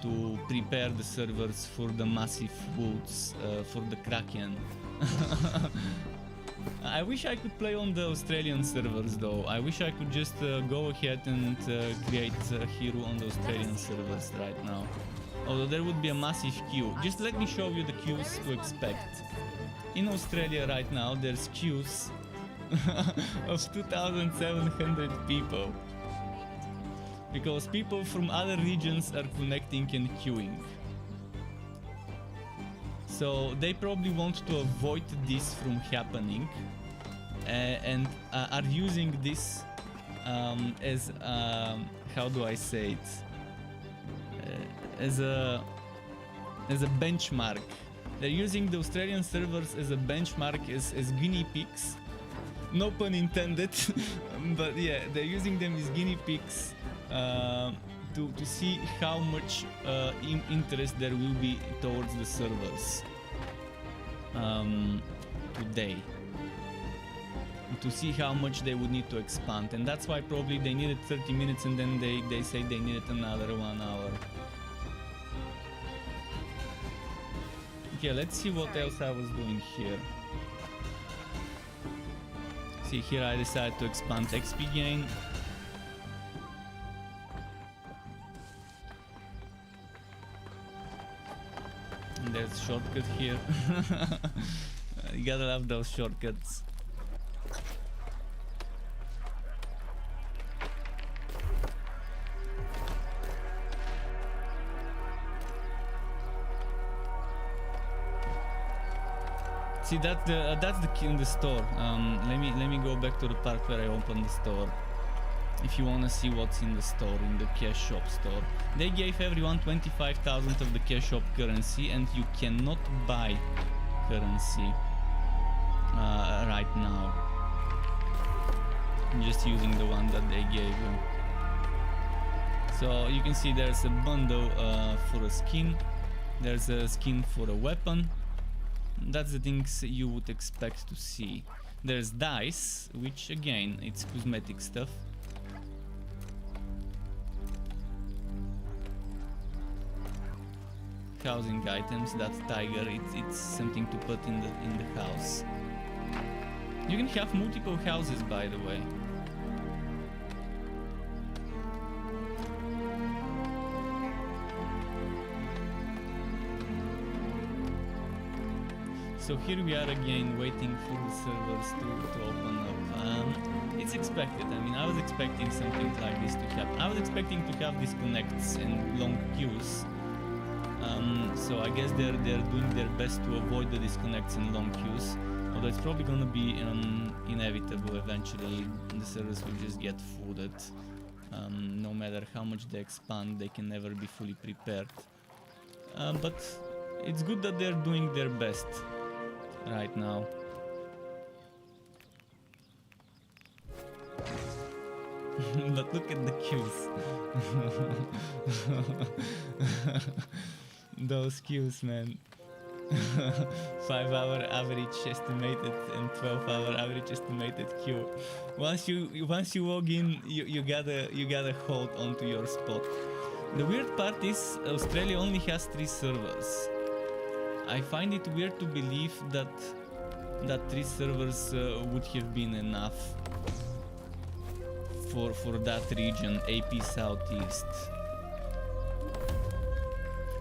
to prepare the servers for the massive boots for the Kraken. I wish I could play on the Australian servers though. I wish I could just go ahead and create a hero on the Australian servers right now. Although there would be a massive queue. Just let me show you the queues to expect. In Australia right now there's queues of 2,700 people. Because people from other regions are connecting and queuing. So they probably want to avoid this from happening and are using this as how do I say it, as a benchmark. They're using the Australian servers as a benchmark, as guinea pigs, no pun intended. But yeah, they're using them as guinea pigs to see how much interest there will be towards the servers today, to see how much they would need to expand. And that's why probably they needed 30 minutes and then they say they needed another 1 hour. Okay, let's see what else I was doing here. See, here I decided to expand XP gain. And there's a shortcut here. You gotta love those shortcuts. See, that's the key in the store. Let me go back to the part where I opened the store. If you wanna see what's in the store, in the cash shop store, they gave everyone 25,000 of the cash shop currency, and you cannot buy currency right now. I'm just using the one that they gave you. So you can see there's a bundle for a skin. There's a skin for a weapon. That's the things you would expect to see. There's dice, which again, it's cosmetic stuff. Housing items, that's tiger, it's something to put in the house. You can have multiple houses, by the way. So here we are again, waiting for the servers to open up. It's expected. I mean, I was expecting something like this to happen. I was expecting to have disconnects and long queues. So I guess they're doing their best to avoid the disconnects and long queues. Although it's probably gonna be inevitable eventually. The servers will just get flooded. No matter how much they expand, they can never be fully prepared. But it's good that they're doing their best right now. But look at the queues. Those queues, man. 5-hour average estimated and 12-hour average estimated queue. Once you log in, you gotta hold onto your spot. The weird part is Australia only has 3 servers. I find it weird to believe that 3 servers would have been enough for that region, AP Southeast.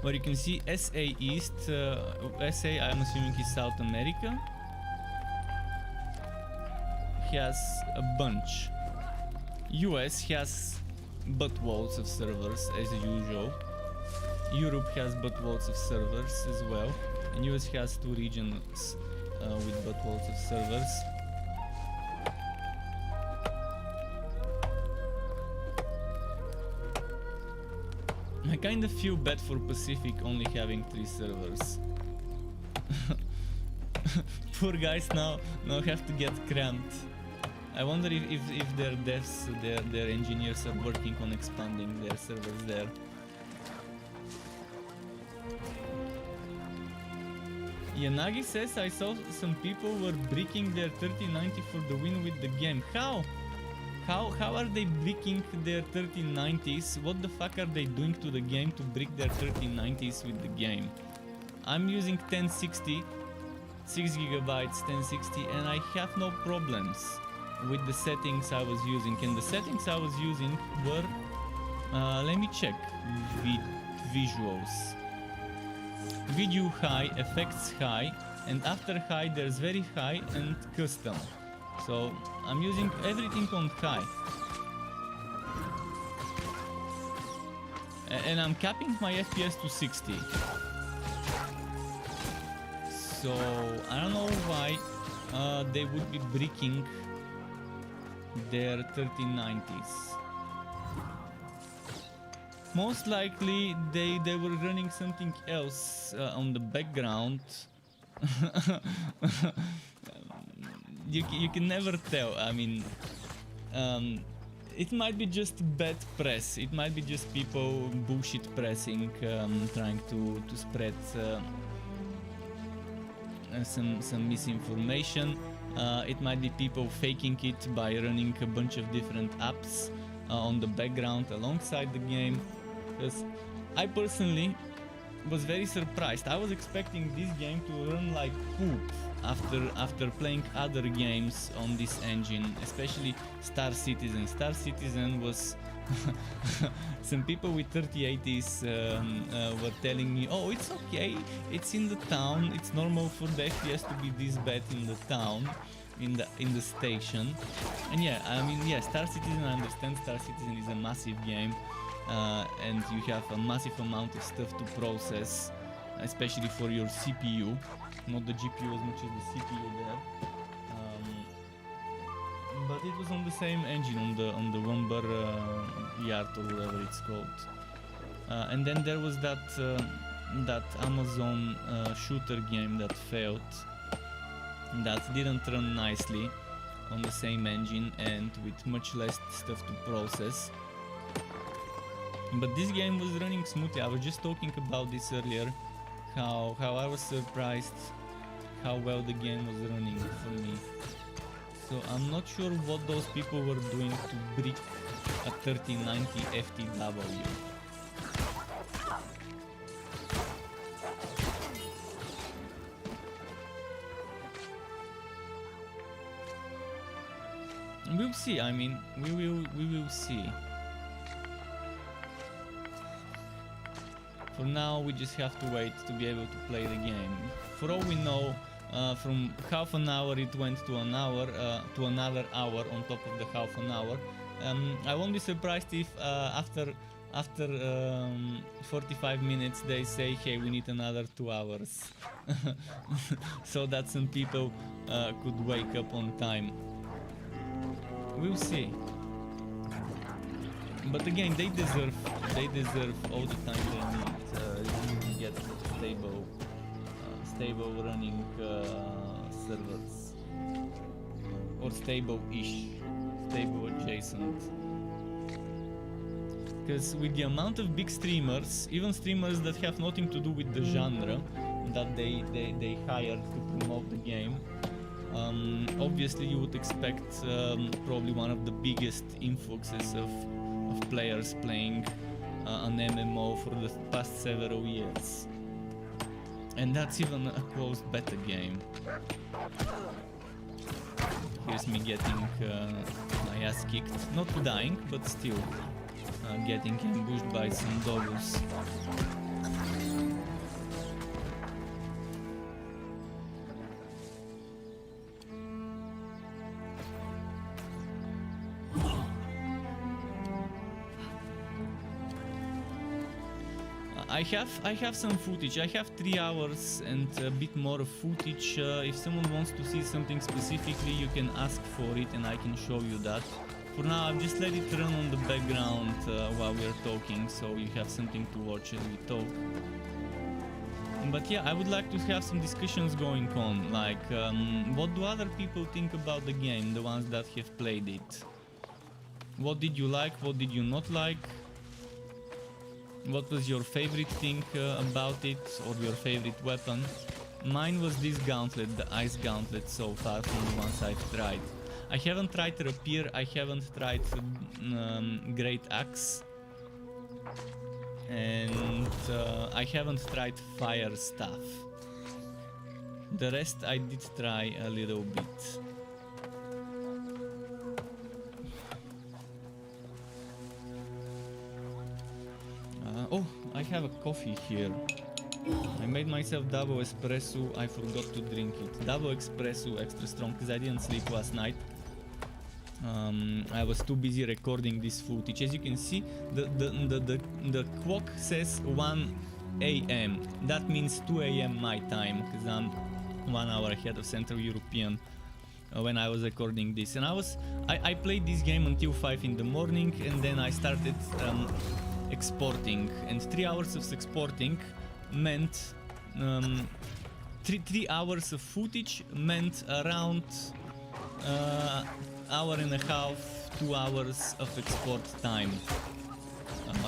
Where you can see SA East, SA I'm assuming is South America, has a bunch. US has buttloads of servers as usual. Europe has buttloads of servers as well. And US has 2 regions with buttloads of servers. I kind of feel bad for Pacific only having 3 servers. Poor guys now have to get cramped. I wonder if their devs, their engineers are working on expanding their servers there. Yanagi says I saw some people were bricking their 3090 for the win with the game. How? How are they bricking their 3090s? What the fuck are they doing to the game to brick their 3090s with the game? I'm using 1060, 6 gigabytes 1060, and I have no problems with the settings I was using. And the settings I was using were, let me check, visuals. Video high, effects high, and after high there's very high and custom. So I'm using everything on high. And I'm capping my FPS to 60. So I don't know why they would be bricking their 3090s. Most likely they were running something else on the background. You can never tell. I mean, it might be just bad press. It might be just people bullshit pressing, trying to spread some misinformation. It might be people faking it by running a bunch of different apps on the background alongside the game. Because I personally was very surprised. I was expecting this game to run like poop after playing other games on this engine, especially Star Citizen. Star Citizen was some people with 3080s were telling me, oh, it's okay, it's in the town, it's normal for the FPS to be this bad in the town, in the station. And yeah, I mean, yeah, Star Citizen, I understand Star Citizen is a massive game, and you have a massive amount of stuff to process, especially for your CPU, not the GPU as much as the CPU there. But it was on the same engine, on the Wumber Yard or whatever it's called. And then there was that Amazon shooter game that failed, that didn't run nicely on the same engine and with much less stuff to process. But this game was running smoothly. I was just talking about this earlier, how I was surprised how well the game was running for me. So I'm not sure what those people were doing to brick a 3090 FTW. We'll see. I mean, we will see. For now, we just have to wait to be able to play the game. For all we know, from half an hour it went to an hour, to another hour on top of the half an hour. I won't be surprised if after 45 minutes they say, hey, we need another 2 hours. So that some people could wake up on time. We'll see. But again, they deserve all the time they need to get stable running servers, or stable-ish, stable adjacent. Because with the amount of big streamers, even streamers that have nothing to do with the genre that they hire to promote the game, obviously you would expect probably one of the biggest influxes of players playing an MMO for the past several years. And that's even a closed beta game. Here's me getting my ass kicked. Not dying, but still getting ambushed by some dogs. I have some footage. I have 3 hours and a bit more of footage. If someone wants to see something specifically, you can ask for it and I can show you that. For now, I've just let it run on the background while we're talking, so you have something to watch as we talk. But yeah, I would like to have some discussions going on, like what do other people think about the game, the ones that have played it? What did you like, what did you not like? What was your favorite thing about it, or your favorite weapon? Mine was this gauntlet, the ice gauntlet, so far from the ones I've tried. I haven't tried Rapier, I haven't tried Great Axe. And I haven't tried Fire Staff. The rest I did try a little bit. Oh, I have a coffee here. I made myself double espresso, I forgot to drink it. Double espresso, extra strong, because I didn't sleep last night. I was too busy recording this footage. As you can see, the clock says 1 AM. That means 2 AM my time, because I'm 1 hour ahead of Central European when I was recording this. And I played this game until 5 in the morning, and then I started exporting. And 3 hours of exporting meant 3 hours of footage meant around hour and a half, 2 hours of export time,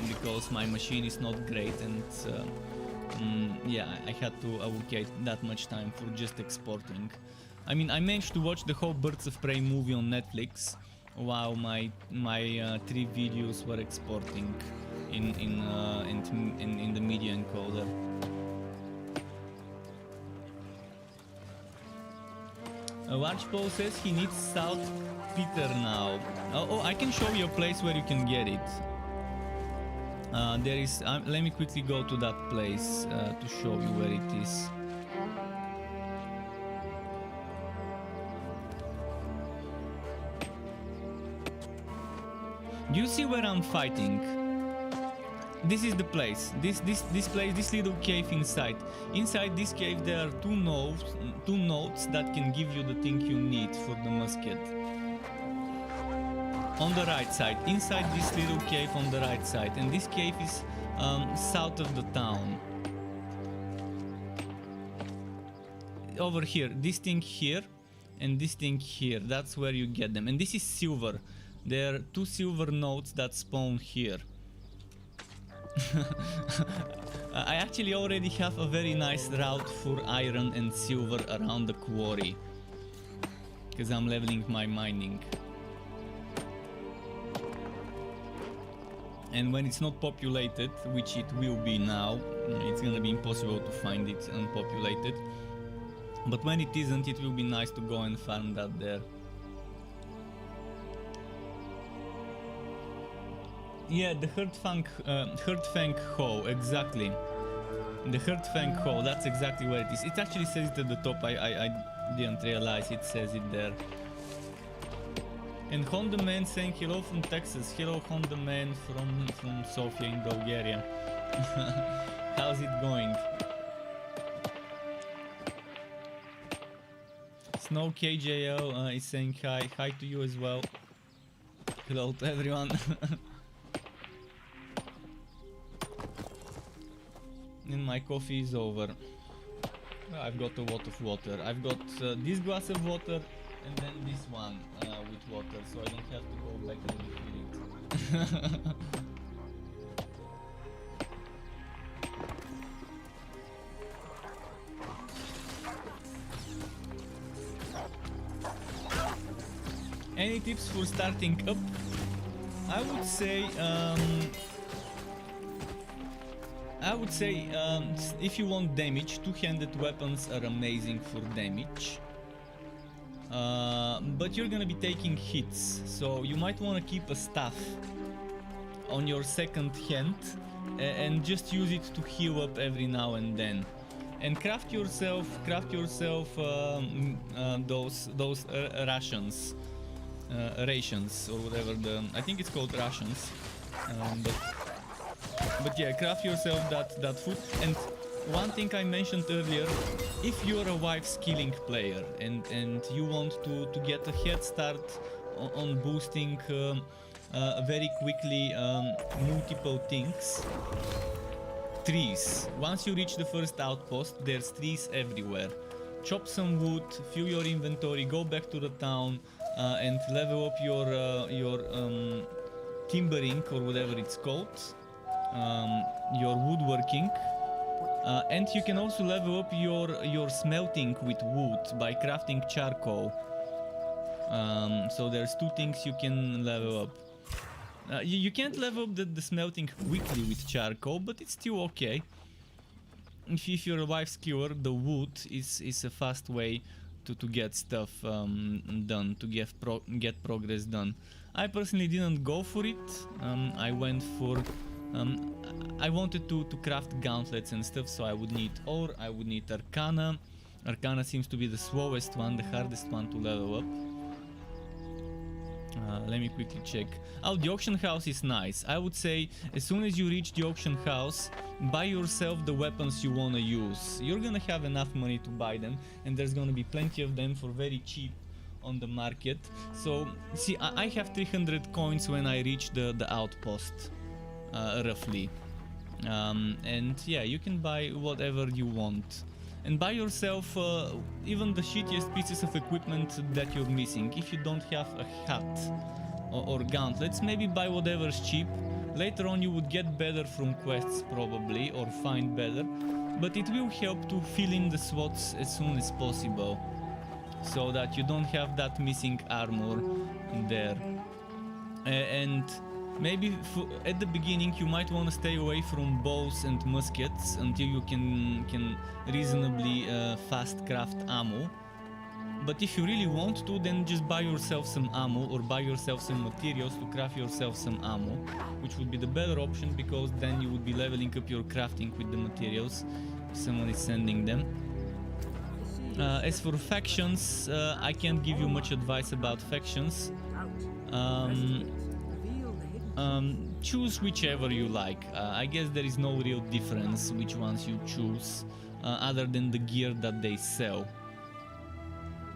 because my machine is not great, and yeah, I had to allocate that much time for just exporting. I mean, I managed to watch the whole Birds of Prey movie on Netflix while my 3 videos were exporting in the media encoder. Large says he needs saltpeter now. Oh, I can show you a place where you can get it. There is. Let me quickly go to that place to show you where it is. Do you see where I'm fighting? This is the place. This place, this little cave inside. Inside this cave there are two notes that can give you the thing you need for the musket. On the right side, inside this little cave on the right side, and this cave is south of the town. Over here, this thing here, and this thing here. That's where you get them. And this is silver. There are 2 silver notes that spawn here. I actually already have a very nice route for iron and silver around the quarry, because I'm leveling my mining. And when it's not populated, which it will be now, it's gonna be impossible to find it unpopulated. But when it isn't, it will be nice to go and farm that there. Yeah, the Herdfang Hole, exactly. The Herdfang Hole, that's exactly where it is. It actually says it at the top, I didn't realize it says it there. And Honda Man saying hello from Texas. Hello Honda Man from Sofia in Bulgaria. How's it going? Snow KJL is saying hi. Hi to you as well. Hello to everyone. And my coffee is over. I've got a lot of water. I've got this glass of water and then this one with water, so I don't have to go back and refill it. Any tips for starting up? I would say if you want damage, two-handed weapons are amazing for damage. But you're gonna be taking hits, so you might want to keep a staff on your second hand and just use it to heal up every now and then. And craft yourself those rations or whatever I think it's called rations. But yeah, craft yourself that food. And one thing I mentioned earlier, if you're a wife skilling player and you want to get a head start on boosting very quickly multiple things, trees. Once you reach the first outpost, there's trees everywhere. Chop some wood, fill your inventory, go back to the town and level up your timbering or whatever it's called, your woodworking. And you can also level up your smelting with wood by crafting charcoal. So there's two things you can level up. You can't level up the smelting quickly with charcoal, but it's still okay. If you're a wife skewer, the wood is a fast way to get stuff done, to get progress done. I personally didn't go for it. I went for... I wanted to craft gauntlets and stuff, so I would need ore, I would need arcana. Arcana seems to be the slowest one, the hardest one to level up. Let me quickly check. Oh, the auction house is nice. I would say as soon as you reach the auction house, buy yourself the weapons you wanna use. You're gonna have enough money to buy them, and there's gonna be plenty of them for very cheap on the market. So, see, I have 300 coins when I reach the outpost, roughly. And yeah, you can buy whatever you want. And buy yourself even the shittiest pieces of equipment that you're missing. If you don't have a hat or gauntlets, maybe buy whatever's cheap. Later on you would get better from quests probably, or find better. But it will help to fill in the slots as soon as possible, so that you don't have that missing armor there. And maybe at the beginning you might want to stay away from bows and muskets until you can reasonably fast craft ammo. But if you really want to, then just buy yourself some ammo, or buy yourself some materials to craft yourself some ammo, which would be the better option, because then you would be leveling up your crafting with the materials if someone is sending them. As for factions, I can't give you much advice about factions. Choose whichever you like. I guess there is no real difference which ones you choose, other than the gear that they sell.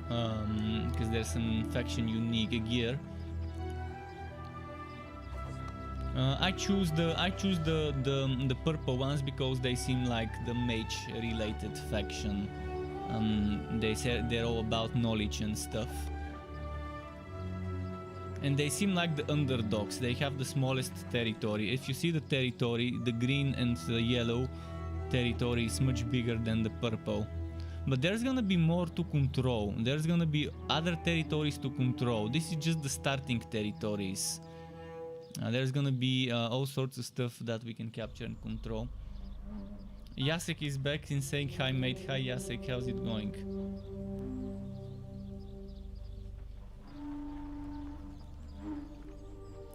Because there's some faction unique gear. I choose the purple ones because they seem like the mage related faction. They say they're all about knowledge and stuff. And they seem like the underdogs. They have the smallest territory. If you see the territory, the green and the yellow territory is much bigger than the purple. But there's gonna be more to control. There's gonna be other territories to control. This is just the starting territories. There's gonna be all sorts of stuff that we can capture and control. Jacek is back in saying hi mate. Hi Jacek, how's it going?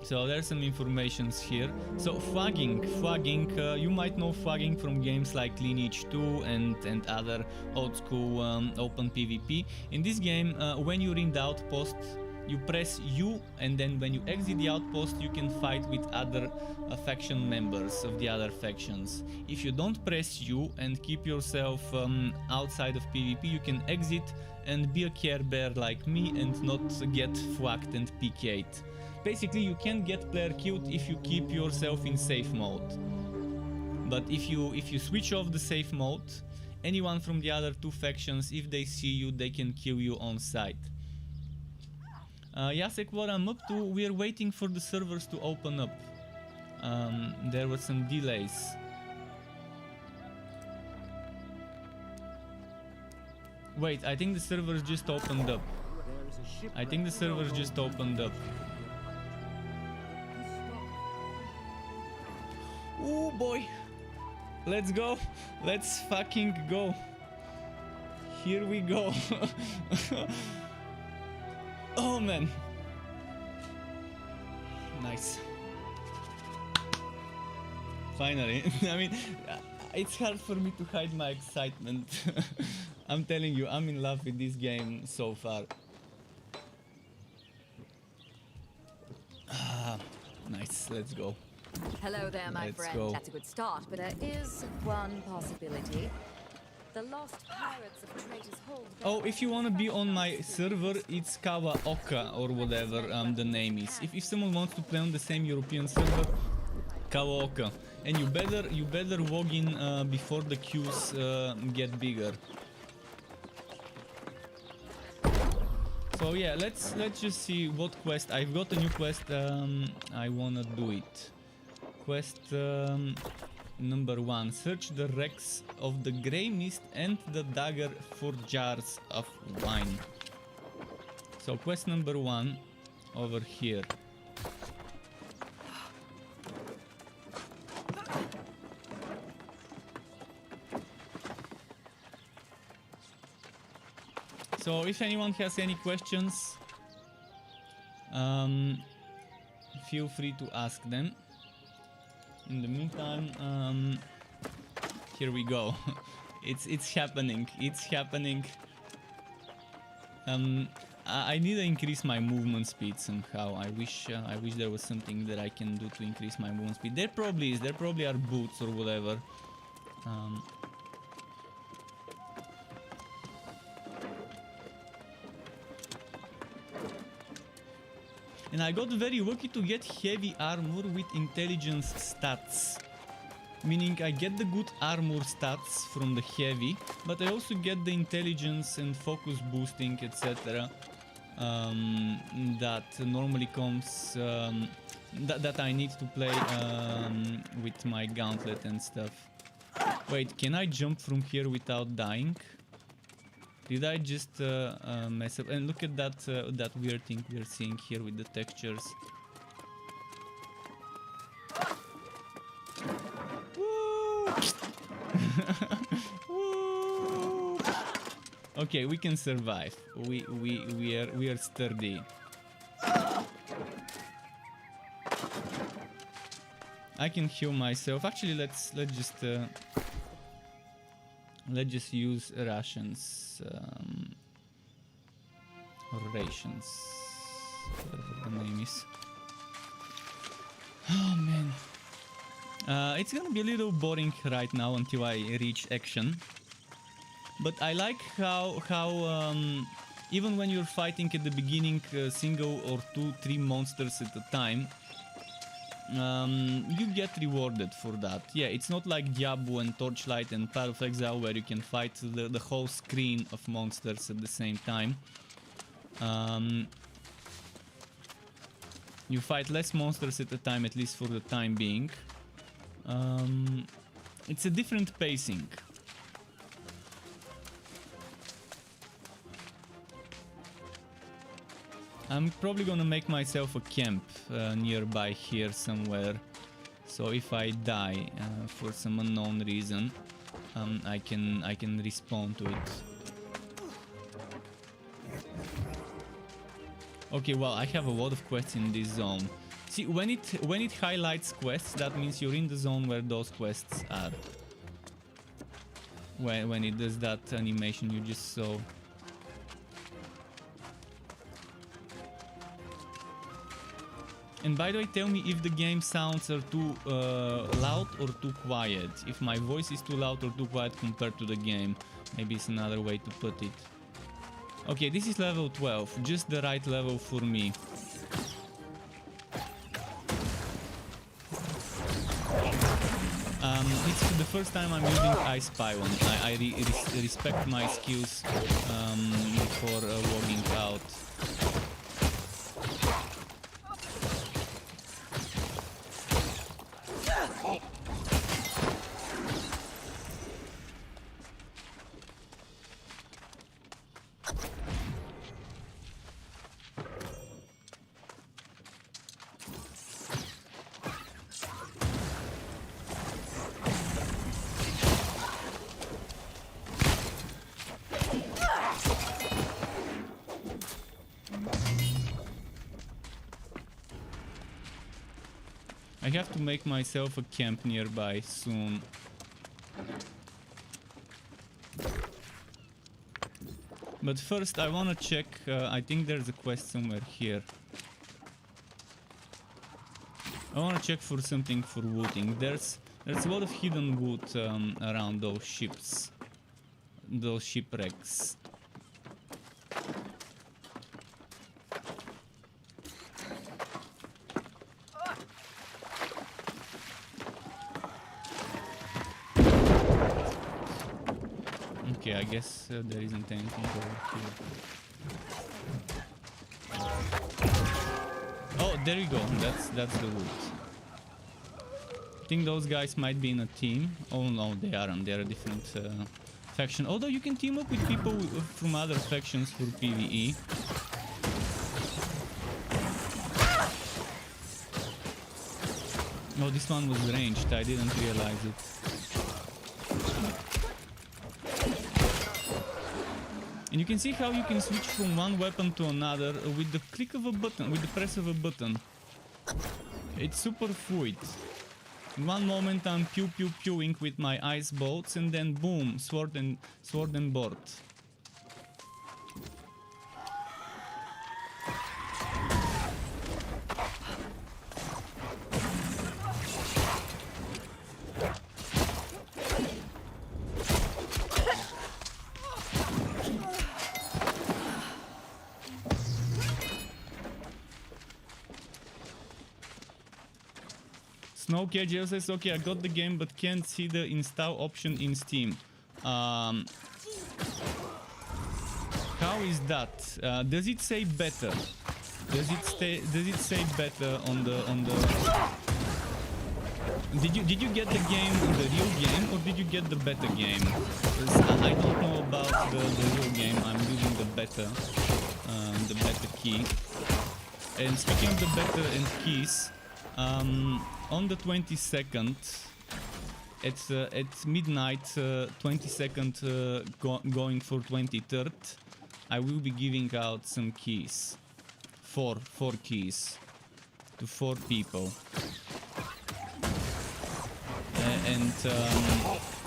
So there's some informations here. So flagging, you might know flagging from games like Lineage 2 and other old school open PvP. In this game, when you're in the outpost, you press U, and then when you exit the outpost, you can fight with other faction members of the other factions. If you don't press U and keep yourself outside of PvP, you can exit and be a Care Bear like me and not get flagged and PK'd. Basically, you can get player killed if you keep yourself in safe mode. But if you switch off the safe mode, anyone from the other two factions, if they see you, they can kill you on sight. Jacek, what I'm up to, we're waiting for the servers to open up. There were some delays. Wait, I think the servers just opened up. Oh boy, let's go, let's fucking go. Here we go. Oh man, nice. Finally. I mean, it's hard for me to hide my excitement. I'm telling you, I'm in love with this game so far. Nice, let's go. Hello there, my friend. Go. That's a good start, but there is one possibility. The lost pirates of Traitors Hold. Oh, if you want to be on my server, it's Kawaoka or whatever the name is. If someone wants to play on the same European server, Kawaoka. And you better log in before the queues get bigger. So yeah, let's just see what quest. I've got a new quest. I wanna do it. Quest number 1. Search the wrecks of the grey mist and the dagger for jars of wine. So quest number 1 over here. So if anyone has any questions, feel free to ask them. In the meantime, here we go. It's happening. It's happening. I need to increase my movement speed somehow. I wish there was something that I can do to increase my movement speed. There probably is. There probably are boots or whatever. And I got very lucky to get heavy armor with intelligence stats. Meaning I get the good armor stats from the heavy, but I also get the intelligence and focus boosting, etc. That normally comes... that I need to play with my gauntlet and stuff. Wait, can I jump from here without dying? Did I just mess up? And look at that that weird thing we're seeing here with the textures. Woo! Woo! Okay, we can survive. We are sturdy. I can heal myself. Actually, let's just use rations. Or rations, whatever the name is. Oh man, it's gonna be a little boring right now until I reach action. But I like how even when you're fighting at the beginning single or 2-3 monsters at a time, you get rewarded for that. Yeah, it's not like Diablo and Torchlight and Path of Exile where you can fight the whole screen of monsters at the same time. You fight less monsters at a time, at least for the time being. It's a different pacing. I'm probably gonna make myself a camp nearby here somewhere, so if I die for some unknown reason, I can respawn to it. Okay, well, I have a lot of quests in this zone. See, when it highlights quests, that means you're in the zone where those quests are. When it does that animation you just saw. And by the way, tell me if the game sounds are too loud or too quiet. If my voice is too loud or too quiet compared to the game. Maybe it's another way to put it. Okay, this is level 12. Just the right level for me. It's the first time I'm using I Spy one. I respect my skills before logging out. I have to make myself a camp nearby soon. But first I wanna check, I think there's a quest somewhere here. I wanna check for something for looting. There's a lot of hidden loot around those ships. Those shipwrecks. Okay, I guess there isn't anything over here. Oh, there you go. That's the loot. think those guys might be in a team. Oh no, they aren't. They're a different faction. Although you can team up with people from other factions for PvE. Oh, this one was ranged. I didn't realize it. And you can see how you can switch from one weapon to another with the click of a button, with the press of a button. It's super fluid. In one moment I'm pew pew pewing with my ice bolts, and then boom, sword and board. Okay, Jill says, okay, I got the game, but can't see the install option in Steam. How is that? Does it say better? Does it say better on the? Did you get the game, the real game, or did you get the beta game? I don't know about the real game. I'm using the beta key. And speaking of the beta and keys. On the 22nd, at midnight, 22nd going for 23rd, I will be giving out some keys. Four keys to 4 people. And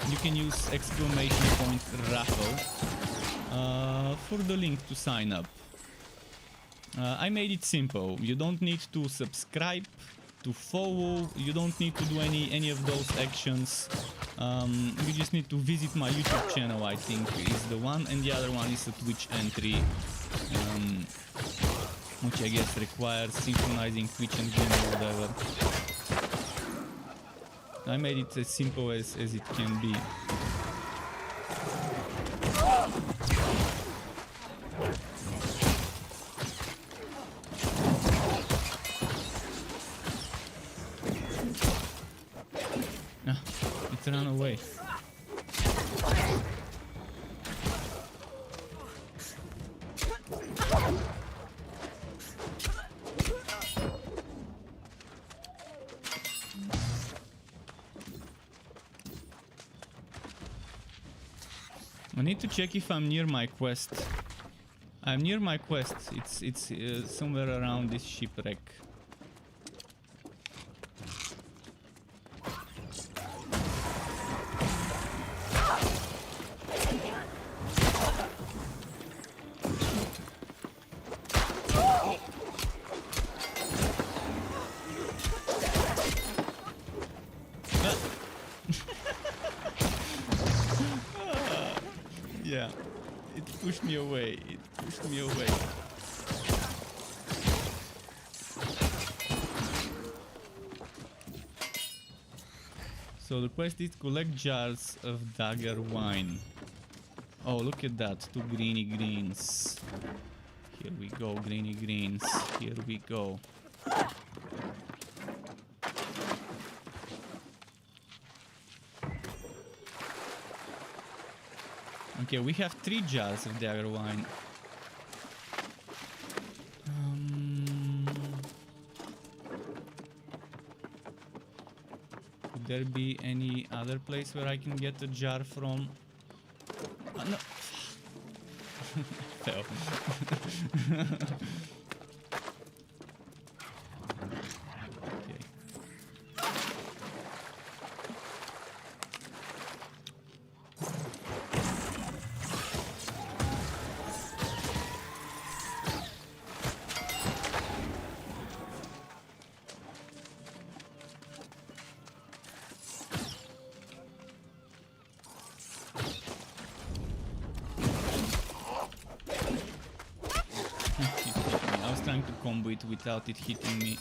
you can use exclamation point raffle for the link to sign up. I made it simple. You don't need to subscribe, to follow, you don't need to do any of those actions. You just need to visit my YouTube channel, I think is the one, and the other one is a Twitch entry, which I guess requires synchronizing Twitch and game or whatever. I made it as simple as it can be. Run away. I need to check if I'm near my quest. I'm near my quest. It's somewhere around this shipwreck. Yeah, it pushed me away. It pushed me away. So the quest is collect jars of dagger wine. Oh, look at that, 2 greeny greens. Here we go, greeny greens. Here we go. Okay, we have 3 jars of dagger wine. Could there be any other place where I can get a jar from? No. Fail. Combo it without it hitting me.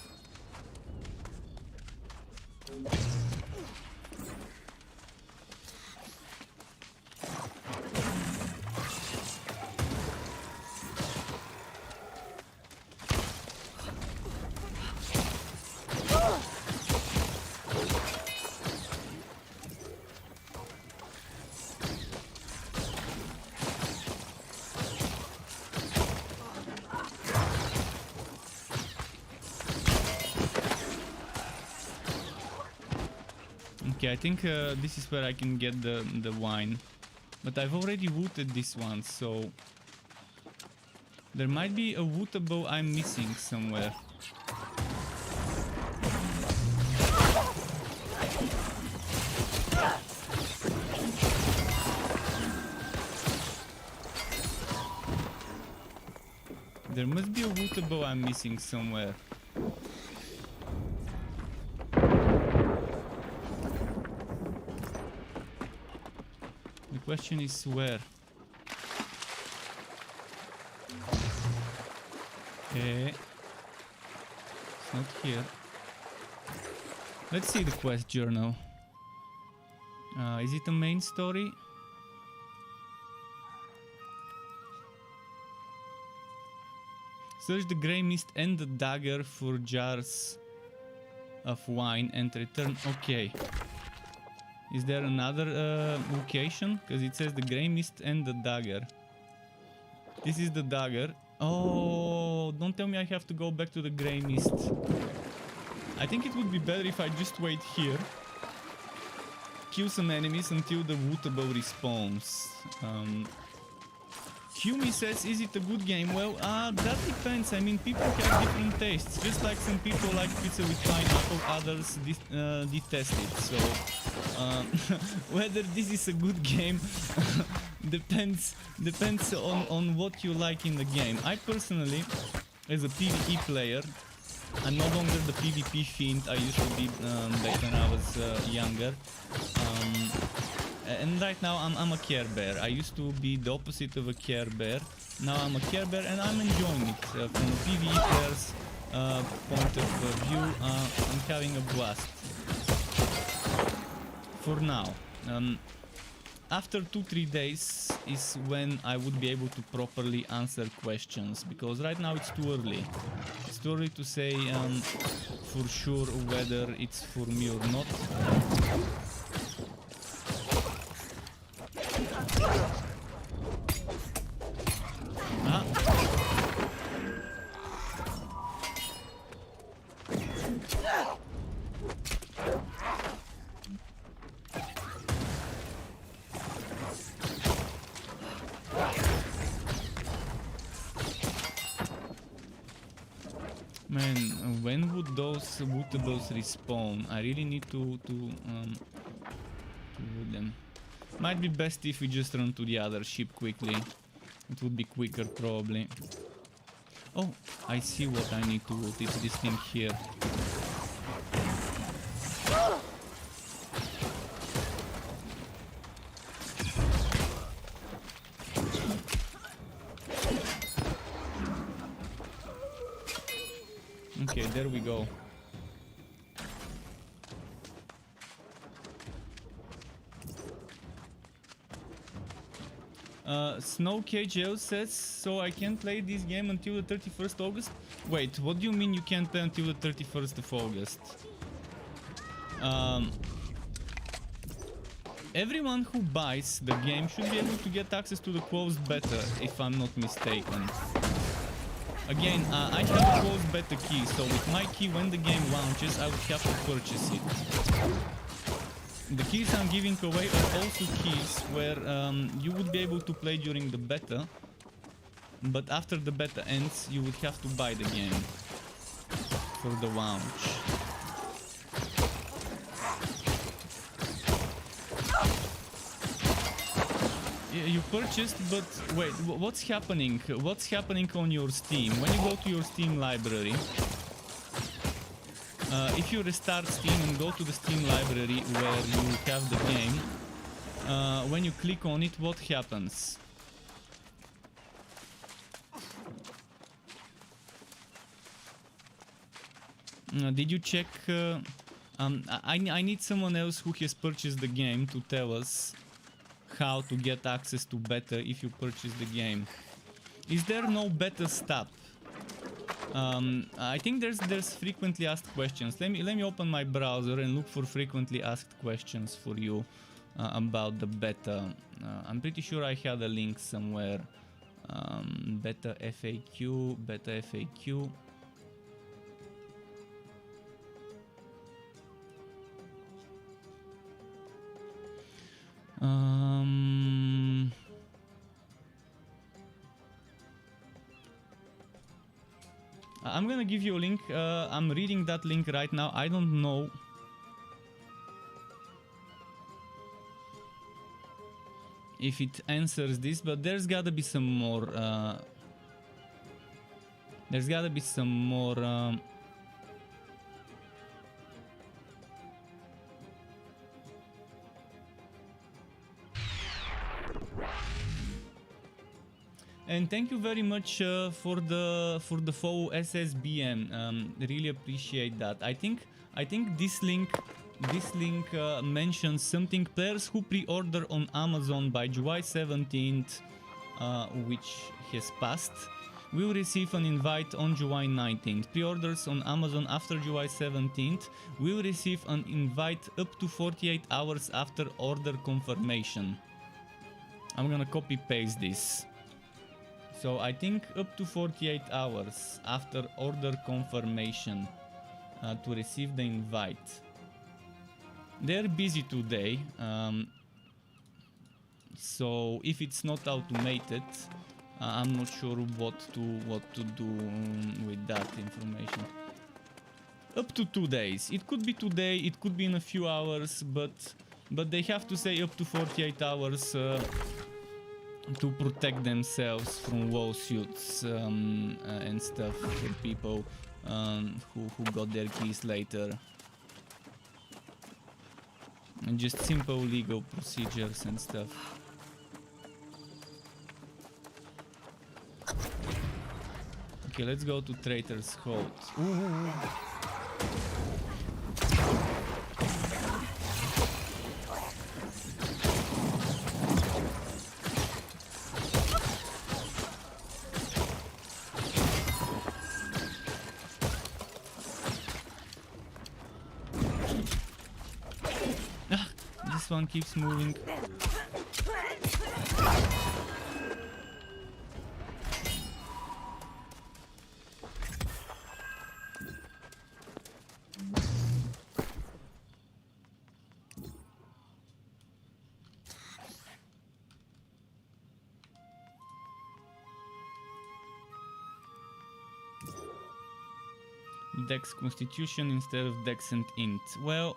Okay, I think this is where I can get the wine. But I've already looted this one, so... There might be a wootable I'm missing somewhere. There must be a wootable I'm missing somewhere. The question is where? Okay. It's not here. Let's see the quest journal. Is it a main story? Search the grey mist and the dagger for jars of wine and return. Okay. Is there another location? Because it says the grey mist and the dagger. This is the dagger. Oh, don't tell me I have to go back to the grey mist. I think it would be better if I just wait here. Kill some enemies until the wootable respawns. Humi says, is it a good game? Well, that depends. I mean, people have different tastes. Just like some people like pizza with pineapple, others detest it. So, whether this is a good game depends on what you like in the game. I personally, as a PvE player, I'm no longer the PvP fiend I used to be back when I was younger. And right now I'm a Care Bear. I used to be the opposite of a Care Bear. Now I'm a Care Bear and I'm enjoying it. From a PvE player's point of view, I'm having a blast. For now. After 2-3 days is when I would be able to properly answer questions, because right now it's too early. It's too early to say for sure whether it's for me or not. Man, when would those wootables respawn? I really need to wood them. Might be best if we just run to the other ship quickly. It would be quicker probably. Oh, I see what I need to loot. It's this thing here. Okay, there we go. Snow KJL says, so I can't play this game until the 31st August? Wait, what do you mean you can't play until the 31st of August? Everyone who buys the game should be able to get access to the closed beta, if I'm not mistaken. Again, I have a closed beta key, so with my key when the game launches, I would have to purchase it. The keys I'm giving away are also keys where you would be able to play during the beta, but after the beta ends, you would have to buy the game for the launch. You purchased, but wait, what's happening? What's happening on your Steam? When you go to your Steam library, if you restart Steam and go to the Steam library where you have the game, when you click on it, what happens? Did you check? I need someone else who has purchased the game to tell us how to get access to beta if you purchase the game. Is there no beta stop? I think there's frequently asked questions. Let me open my browser and look for frequently asked questions for you about the beta. I'm pretty sure I had a link somewhere. Beta FAQ, beta FAQ. I'm gonna give you a link. I'm reading that link right now. I don't know if it answers this, but there's gotta be some more. There's gotta be some more. And thank you very much for the follow SSBM. Really appreciate that. I think this link mentions something. Players who pre-order on Amazon by July 17th, which has passed, will receive an invite on July 19th. Pre-orders on Amazon after July 17th will receive an invite up to 48 hours after order confirmation. I'm gonna copy paste this. So I think up to 48 hours after order confirmation to receive the invite. They're busy today, so if it's not automated, I'm not sure what to do with that information. Up to 2 days. It could be today, it could be in a few hours, but they have to say up to 48 hours to protect themselves from lawsuits and stuff for people who got their keys later. And just simple legal procedures and stuff. Okay, let's go to Traitor's Hold. Ooh. This one keeps moving. Dex Constitution instead of Dex and Int. Well,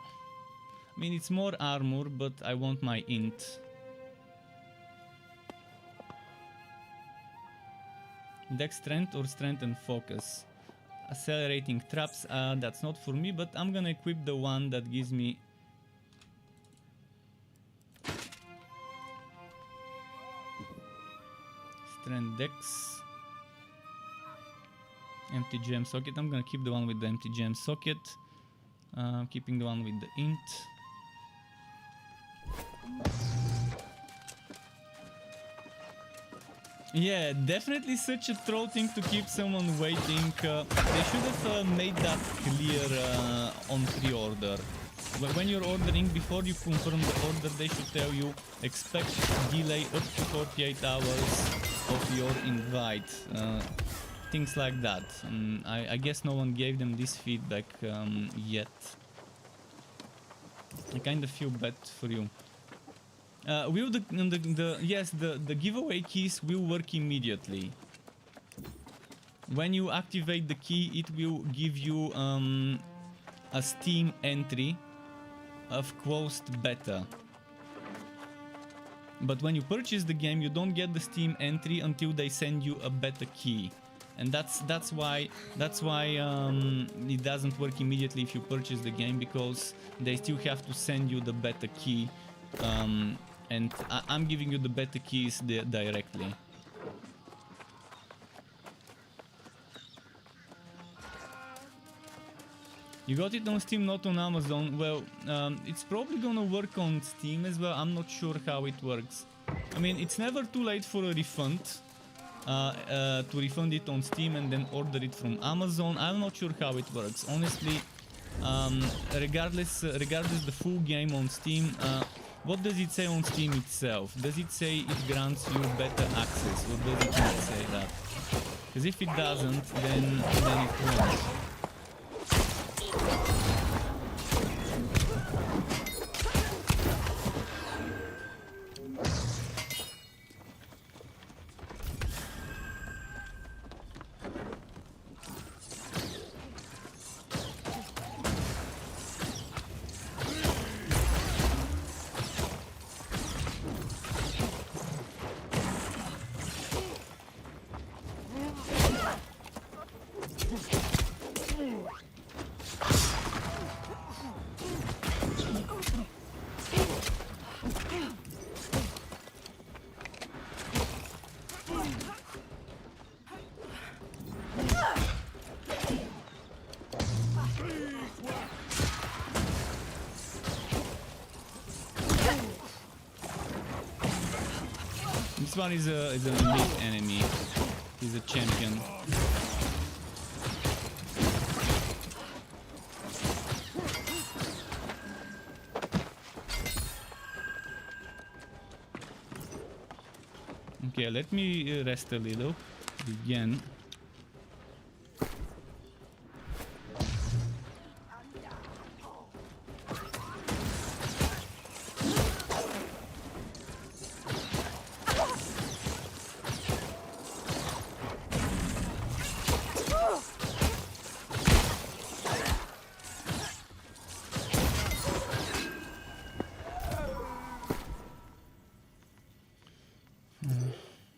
I mean, it's more armor, but I want my int. Dex strength or strength and focus. Accelerating traps, that's not for me, but I'm gonna equip the one that gives me... Strength Dex. Empty gem socket. I'm gonna keep the one with the empty gem socket. Keeping the one with the int. Yeah, definitely such a troll thing to keep someone waiting. They should have made that clear on pre-order. When you're ordering, before you confirm the order, they should tell you expect delay up to 48 hours of your invite. Things like that. I guess no one gave them this feedback yet. I kind of feel bad for you. Will the giveaway keys will work immediately. When you activate the key, it will give you a Steam entry of closed beta. But when you purchase the game, you don't get the Steam entry until they send you a beta key. And that's why it doesn't work immediately if you purchase the game, because they still have to send you the beta key, and I'm giving you the beta keys directly. You got it on Steam, not on Amazon. Well, it's probably gonna work on Steam as well. I'm not sure how it works. I mean, it's never too late for a refund. To refund it on Steam and then order it from Amazon. I'm not sure how it works, honestly. Regardless the full game on Steam, what does it say on Steam itself? Does it say it grants you better access, or does it not say that? Because if it doesn't, then it won't. This one is an elite enemy. He's a champion. Okay, let me rest a little. Again.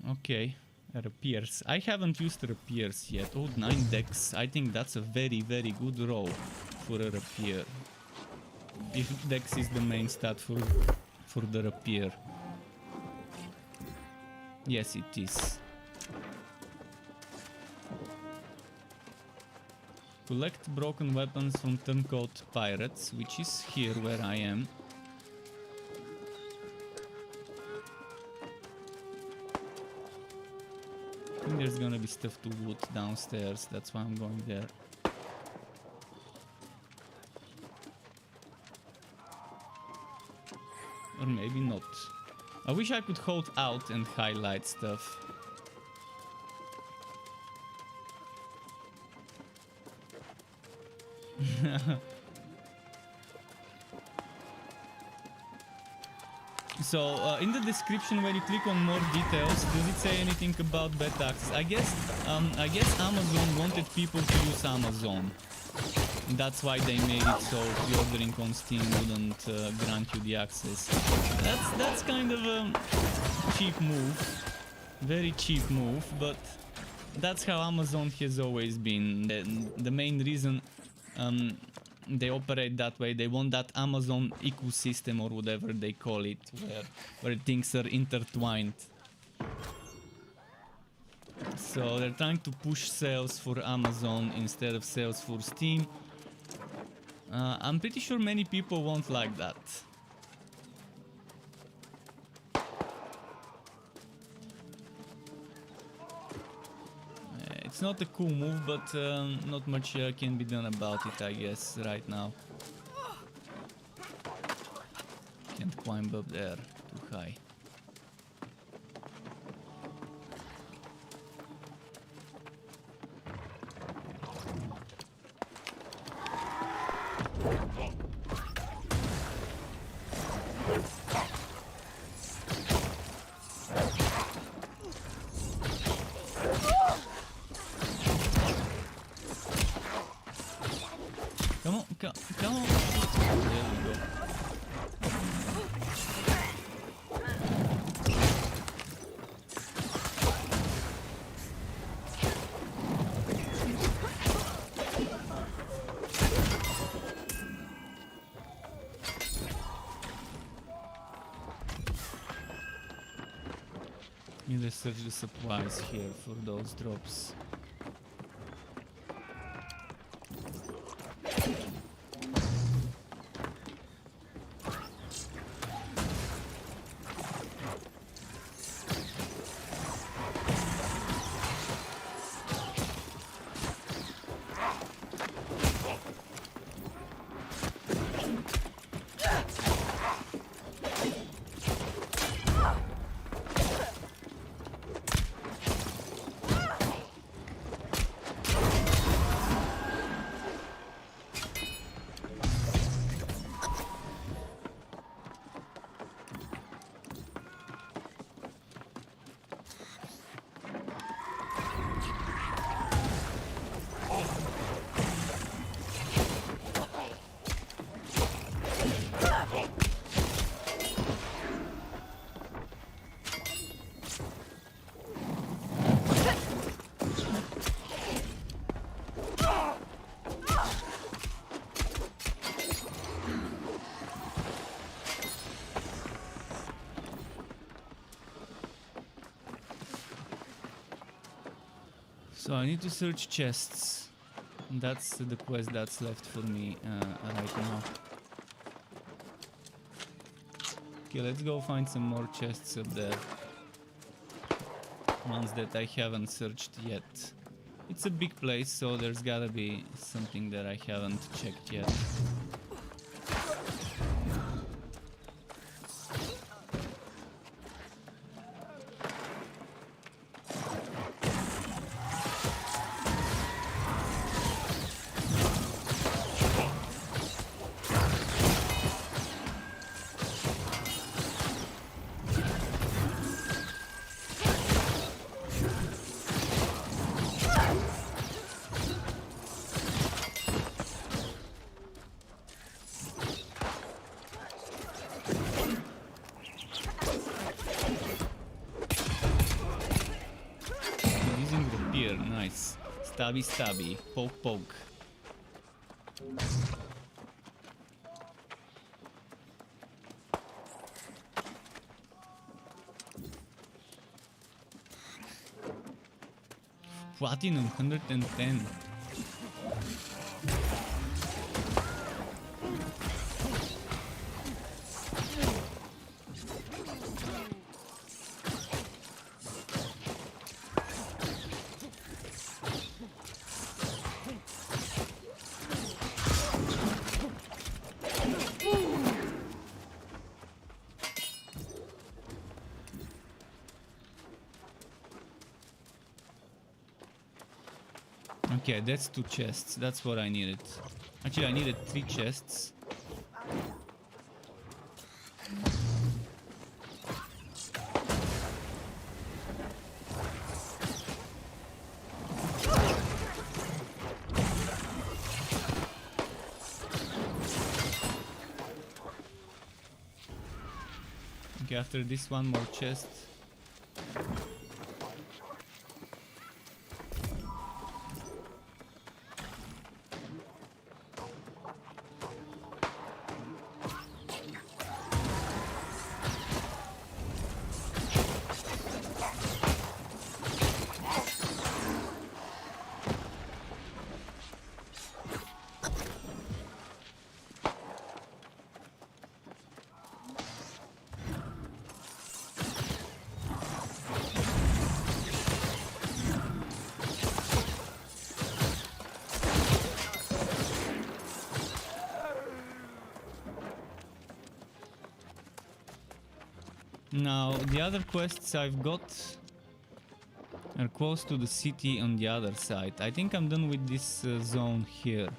Okay, Rapiers. I haven't used Rapiers yet. Oh, 9 dex. I think that's a very, very good roll for a Rapier. If dex is the main stat for the Rapier. Yes, it is. Collect broken weapons from turncoat pirates, which is here where I am. I think there's gonna be stuff to loot downstairs, that's why I'm going there. Or maybe not. I wish I could hold out and highlight stuff. So in the description, when you click on more details, does it say anything about beta access? I guess Amazon wanted people to use Amazon. That's why they made it so pre-ordering on Steam wouldn't grant you the access. That's kind of a cheap move, very cheap move, but that's how Amazon has always been. The main reason they operate that way, they want that Amazon ecosystem or whatever they call it, where things are intertwined. So they're trying to push sales for Amazon instead of sales for Steam. I'm pretty sure many people won't like that. It's not a cool move, but not much can be done about it, I guess, right now. Can't climb up there, too high. Come on. There we go. Need to search the supplies here for those drops. So I need to search chests. That's the quest that's left for me right now. Okay, let's go find some more chests up there. Ones that I haven't searched yet. It's a big place, so there's gotta be something that I haven't checked yet. Nice. Stabby stabby. Poke poke. Platinum 110. Okay, that's 2 chests. That's what I needed. Actually, I needed 3 chests. Okay, after this, 1 more chest. Now, the other quests I've got are close to the city on the other side. I think I'm done with this zone here.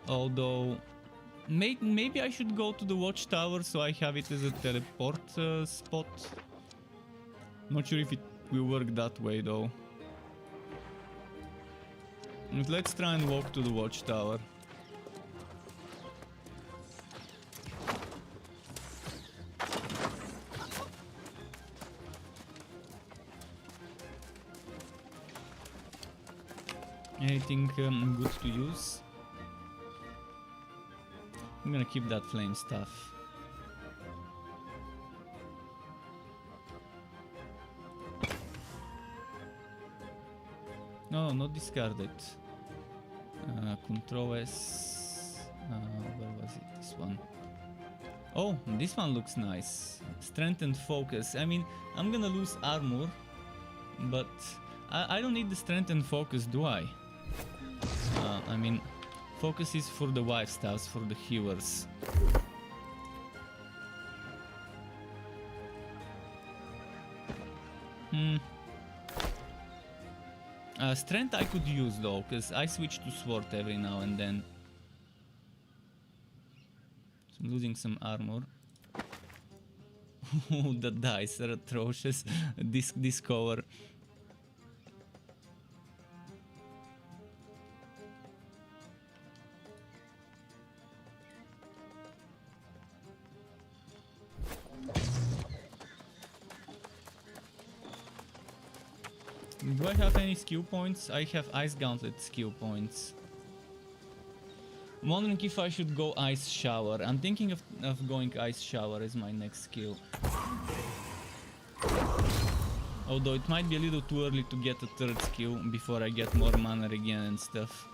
Although, maybe I should go to the watchtower so I have it as a teleport spot. Not sure if it will work that way though. But let's try and walk to the watchtower. Anything good to use? I'm gonna keep that flame stuff. No, not discarded. Control S. Where was it? This one. Oh, this one looks nice. Strength and focus. I mean, I'm gonna lose armor, but I don't need the strength and focus, do I? I mean, focus is for the wife stars, for the healers. Strength I could use though, because I switch to sword every now and then. So I'm losing some armor. The dice are atrocious. This cover. Do I have any skill points? I have Ice Gauntlet skill points. I'm wondering if I should go Ice Shower. I'm thinking of going Ice Shower as my next skill. Although it might be a little too early to get a 3rd skill before I get more mana again and stuff.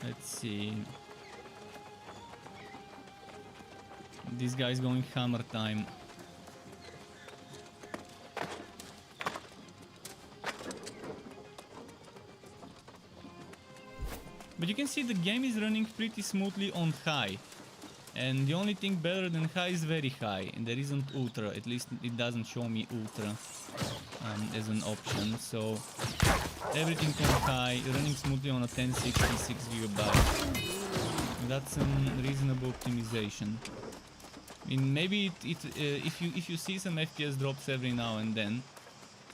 Let's see. This guy's going hammer time. But you can see the game is running pretty smoothly on high. And the only thing better than high is very high. And there isn't ultra. At least it doesn't show me ultra as an option. So everything on high, running smoothly on a 1066 GB. That's some reasonable optimization. I mean, maybe if you see some FPS drops every now and then,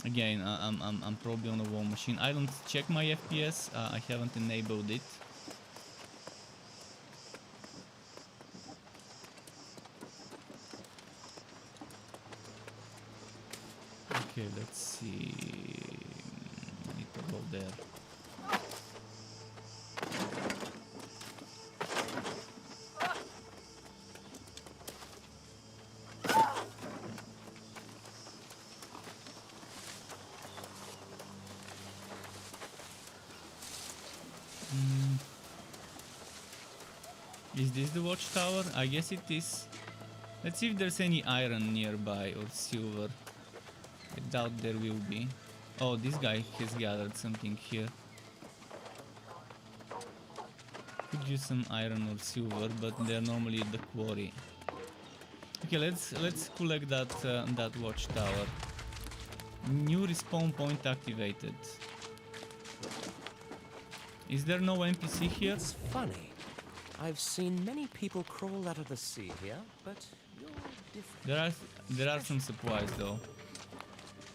again, I'm probably on a wall machine. I don't check my FPS. I haven't enabled it. Okay, let's see. I need to go there. Is this the watchtower? I guess it is. Let's see if there's any iron nearby or silver. I doubt there will be. Oh, this guy has gathered something here. Could use some iron or silver, but they're normally at the quarry. Okay, let's collect that watchtower. New respawn point activated. Is there no NPC here? It's funny. I've seen many people crawl out of the sea here, but you're different. There are some supplies though.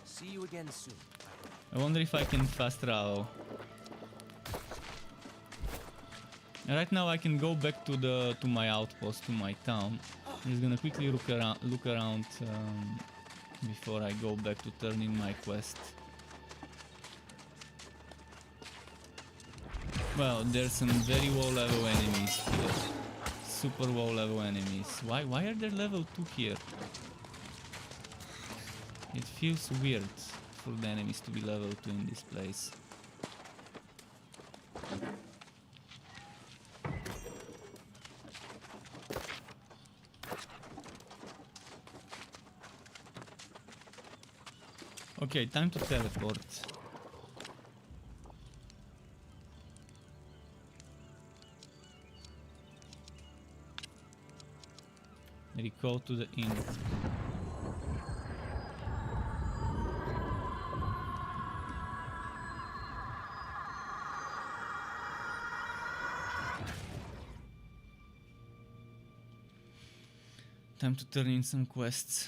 See you again soon. I wonder if I can fast travel. Right now I can go back to my outpost, to my town. I'm just gonna quickly look around before I go back to turn in my quest. Well, there's some very low level enemies here. Super low level enemies. Why are there level 2 here? It feels weird for the enemies to be level 2 in this place. Okay, time to teleport. Recall to the inn. Time to turn in some quests.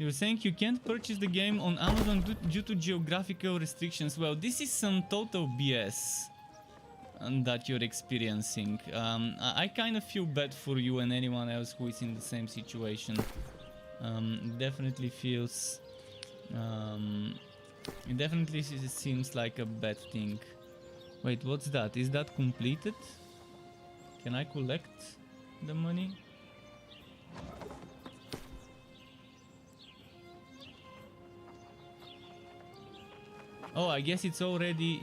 You were saying you can't purchase the game on Amazon due to geographical restrictions. Well, this is some total BS that you're experiencing. I kind of feel bad for you and anyone else who is in the same situation. It definitely feels... it definitely seems like a bad thing. Wait, what's that? Is that completed? Can I collect the money? Oh, I guess it's already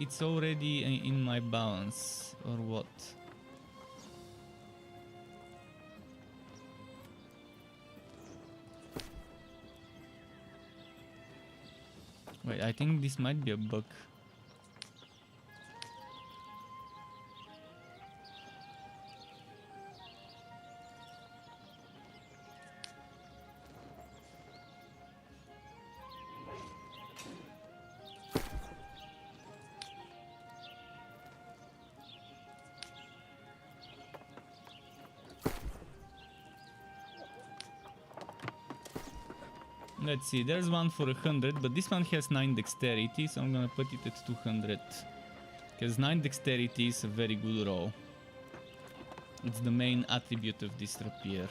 in my balance, or what? Wait, I think this might be a bug. Let's see, there's one for 100, but this one has 9 dexterity, so I'm gonna put it at 200. Because 9 dexterity is a very good roll. It's the main attribute of this rapier.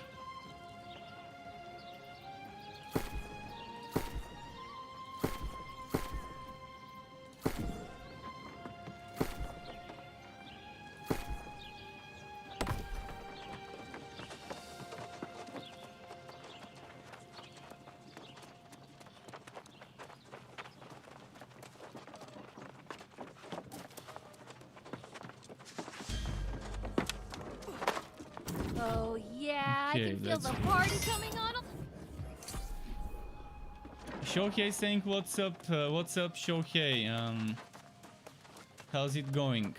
Okay, let's go. Shohei saying what's up, Shohei? How's it going?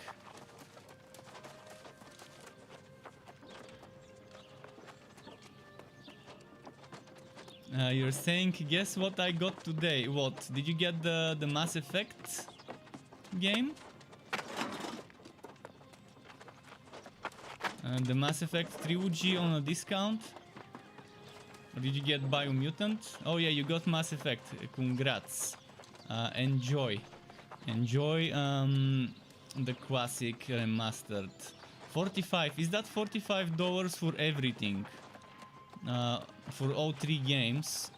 You're saying, guess what I got today? What? Did you get the Mass Effect game? The Mass Effect trilogy on a discount? Or did you get Biomutant? Oh yeah, you got Mass Effect. Congrats. Enjoy. Enjoy the classic remastered. 45. Is that $45 for everything? For all 3 games?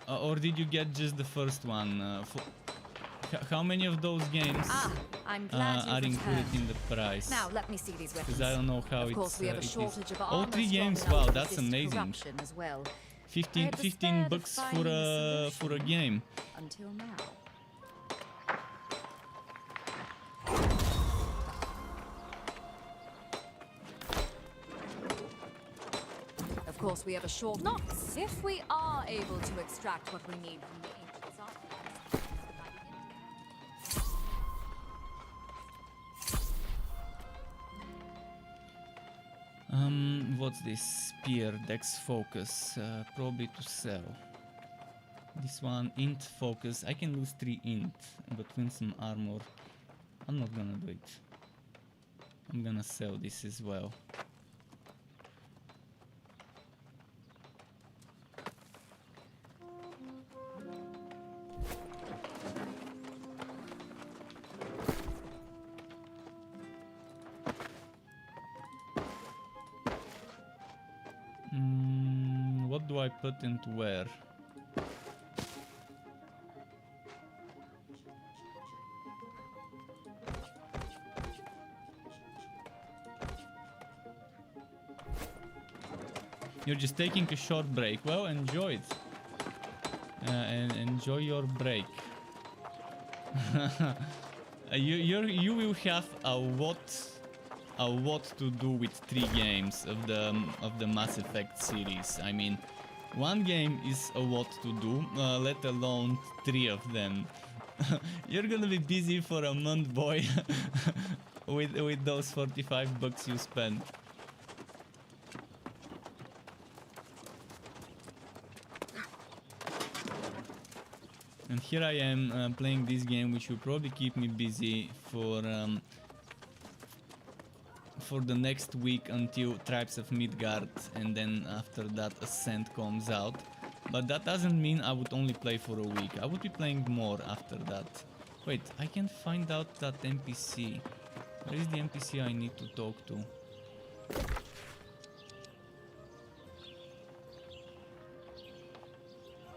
Or did you get just the first one? How many of those games are included in the price? Now let me see these weapons. Because I don't know how of course, we have a it is. shortage of All armor 3 games, strong enough wow, to that's resist amazing. corruption as well. 15 bucks for a game. Until now. Of course, we have a short knocks. If we are able to extract what we need from the ancients artifacts. What's this? Spear, Dex Focus, probably to sell. This one, Int Focus. I can lose 3 Int, but win some armor. I'm not gonna do it. I'm gonna sell this as well. What do I put into where? You're just taking a short break. Well, enjoy it. And enjoy your break. You will have a lot to do with 3 games of the Mass Effect series. I mean, 1 game is a lot to do, let alone 3 of them. You're gonna be busy for a month, boy, with those 45 bucks you spent. And here I am playing this game, which will probably keep me busy for the next week until Tribes of Midgard, and then after that Ascent comes out. But that doesn't mean I would only play for a week. I would be playing more after that. Wait, I can find out that NPC. Where is the NPC I need to talk to?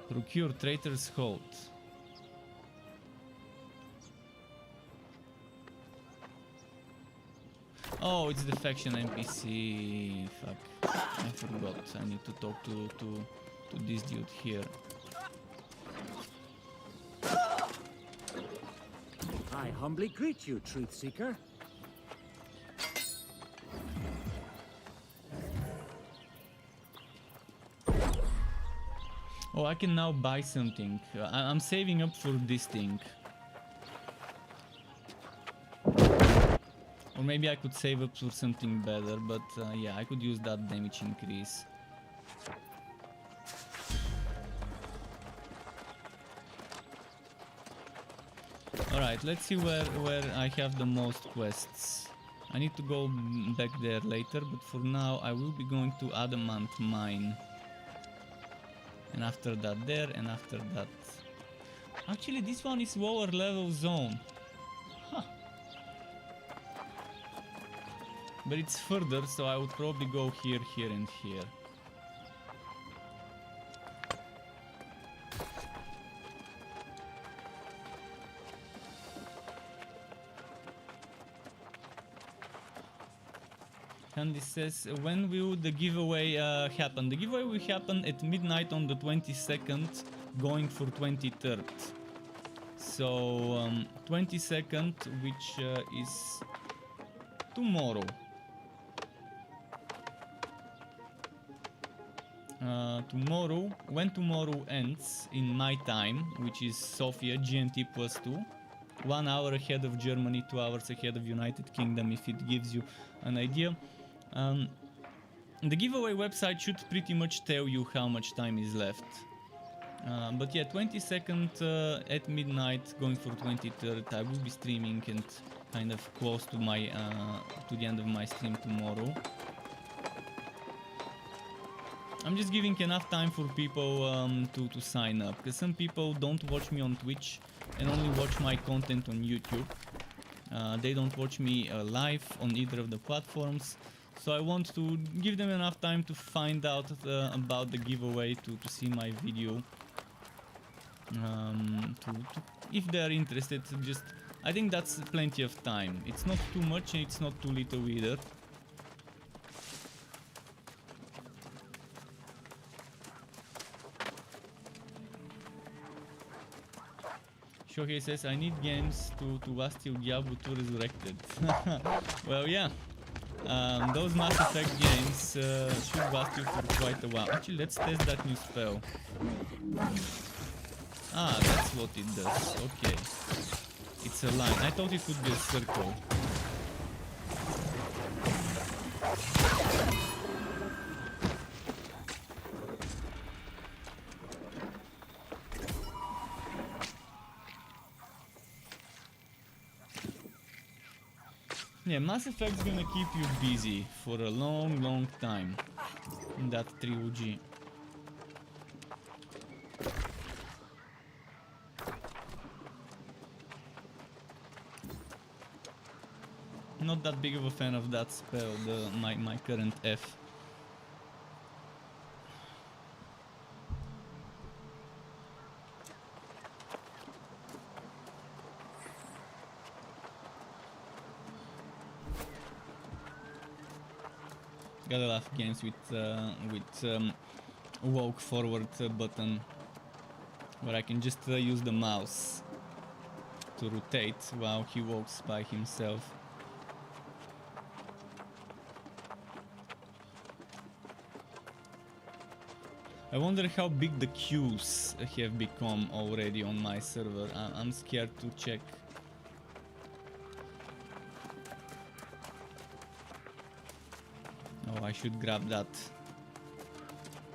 Procure Traitor's Hold. Oh, it's the faction NPC. Fuck, I forgot. I need to talk to this dude here. I humbly greet you, Truth Seeker. Oh, I can now buy something. I'm saving up for this thing. Or maybe I could save up for something better, but yeah, I could use that damage increase. Alright, let's see where I have the most quests. I need to go back there later, but for now I will be going to Adamant Mine. And after that there, and after that... Actually, this one is lower level zone. Huh. But it's further, so I would probably go here, here and here. Candy says, when will the giveaway happen? The giveaway will happen at midnight on the 22nd, going for 23rd. So 22nd, which is tomorrow. tomorrow, when tomorrow ends in my time, which is Sofia GMT +2, 1 hour ahead of Germany, 2 hours ahead of United Kingdom, if it gives you an idea. The giveaway website should pretty much tell you how much time is left. But yeah, 22nd at midnight, going for 23rd, I will be streaming and kind of close to my to the end of my stream tomorrow. I'm just giving enough time for people to sign up, because some people don't watch me on Twitch and only watch my content on YouTube. They don't watch me live on either of the platforms, so I want to give them enough time to find out about the giveaway, to see my video. If they are interested, just I think that's plenty of time. It's not too much and it's not too little either. Shohei says, I need games to last till Diablo 2 Resurrected. Well, yeah. Those Mass Effect games should last you for quite a while. Actually, let's test that new spell. Ah, that's what it does. Okay. It's a line. I thought it would be a circle. Yeah, Mass Effect's gonna keep you busy for a long time in that trilogy. Not that big of a fan of that spell, my current F. Gotta love games with walk forward button, where I can just use the mouse to rotate while he walks by himself. I wonder how big the queues have become already on my server. I'm scared to check. Oh, I should grab that.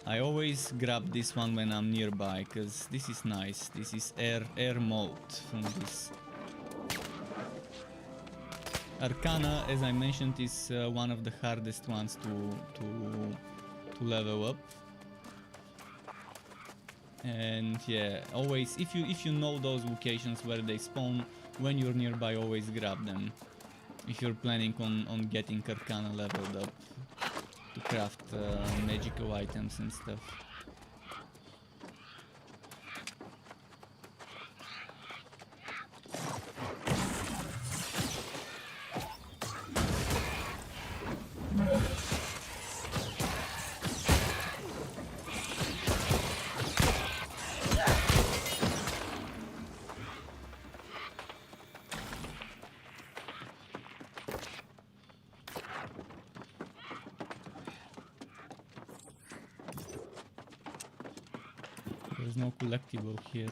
I always grab this one when I'm nearby, because this is nice. This is air mode from this. Arcana, as I mentioned, is one of the hardest ones to level up. And yeah, always if you know those locations where they spawn, when you're nearby, always grab them. If you're planning on getting Arcana leveled up to craft magical items and stuff. There's no collectible here.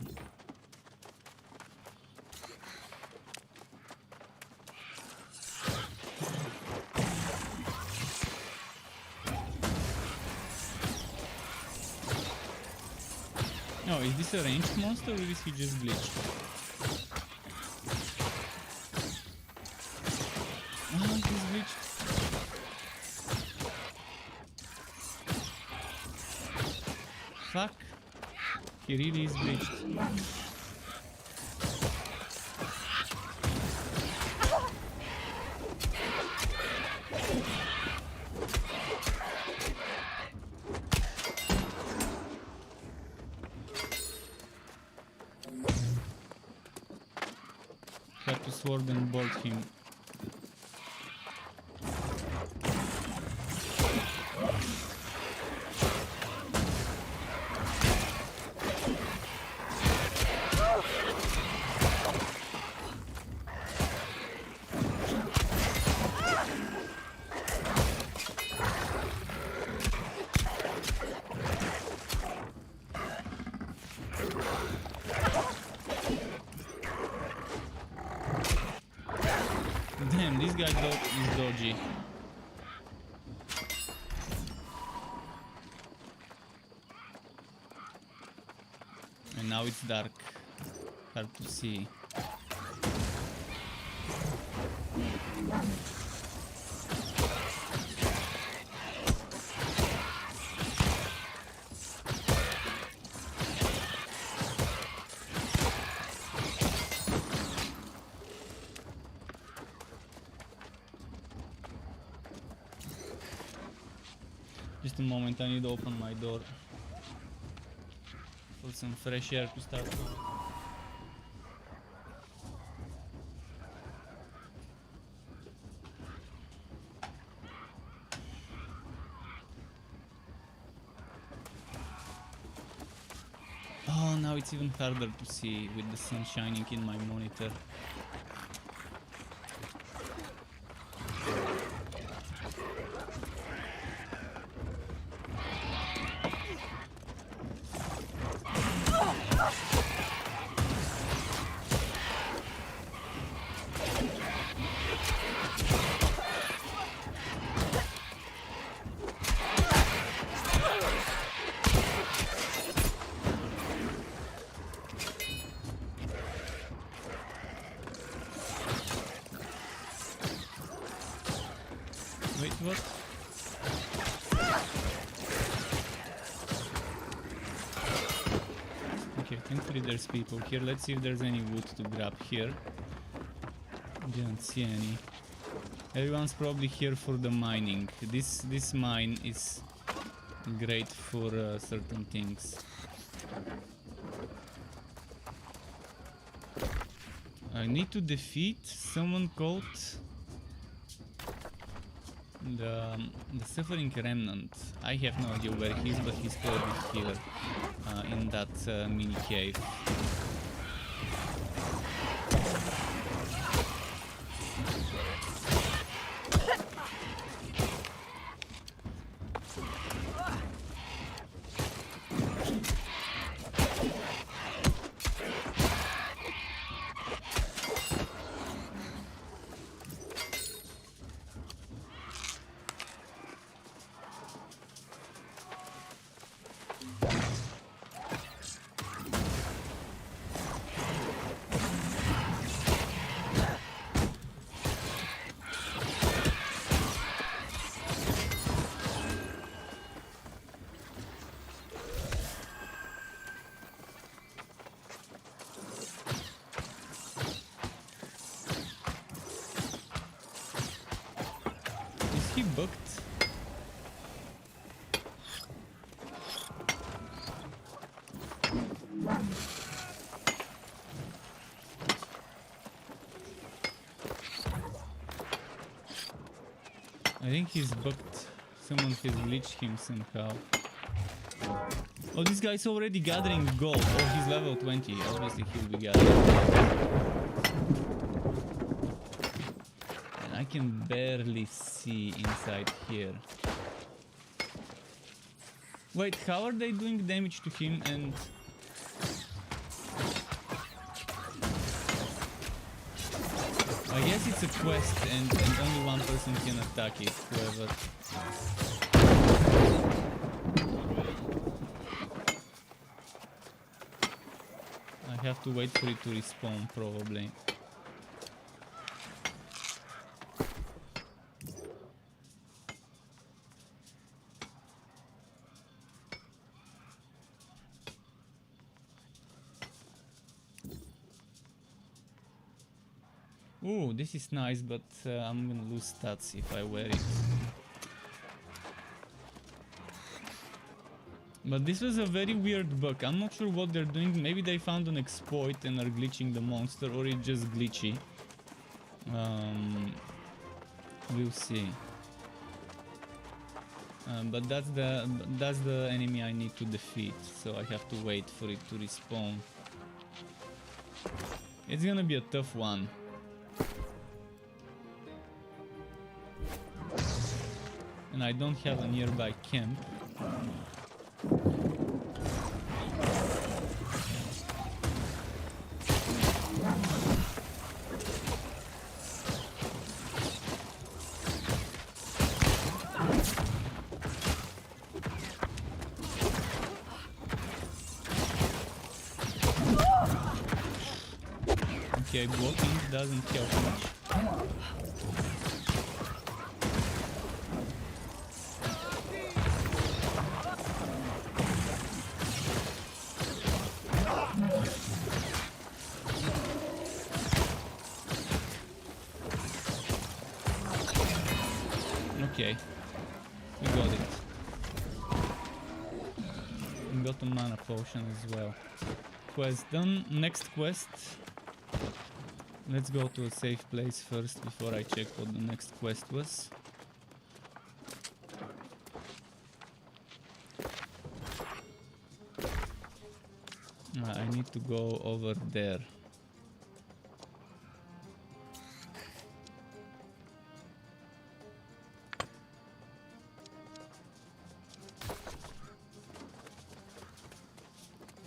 No, is this a ranged monster or is he just glitched? Oh, he's glitched. Fuck. He really is glitched. Have to sword and bolt him. guy is dodgy. And now it's dark. Hard to see. Just a moment, I need to open my door for some fresh air to start with. Oh, now it's even harder to see with the sun shining in my monitor. Wait, what? Okay, thankfully there's people here. Let's see if there's any wood to grab here. Didn't see any. Everyone's probably here for the mining. This mine is great for certain things. I need to defeat someone called the Suffering Remnant. I have no idea where he is, but he's probably here in that mini cave. He booked. I think he's booked. Someone has glitched him somehow. Oh, this guy's already gathering gold. Oh, he's level 20. Obviously he'll be gathering gold. I can barely see inside here. Wait, how are they doing damage to him and... I guess it's a quest and only one person can attack it, whoever... I have to wait for it to respawn, probably. Ooh, this is nice, but I'm gonna lose stats if I wear it. But this was a very weird bug. I'm not sure what they're doing. Maybe they found an exploit and are glitching the monster, or it's just glitchy. We'll see. But that's the enemy I need to defeat, so I have to wait for it to respawn. It's gonna be a tough one. And I don't have a nearby camp. Okay, blocking doesn't help much. Okay, we got it. We got a mana potion as well. Quest done. Next quest. Let's go to a safe place first before I check what the next quest was. I need to go over there.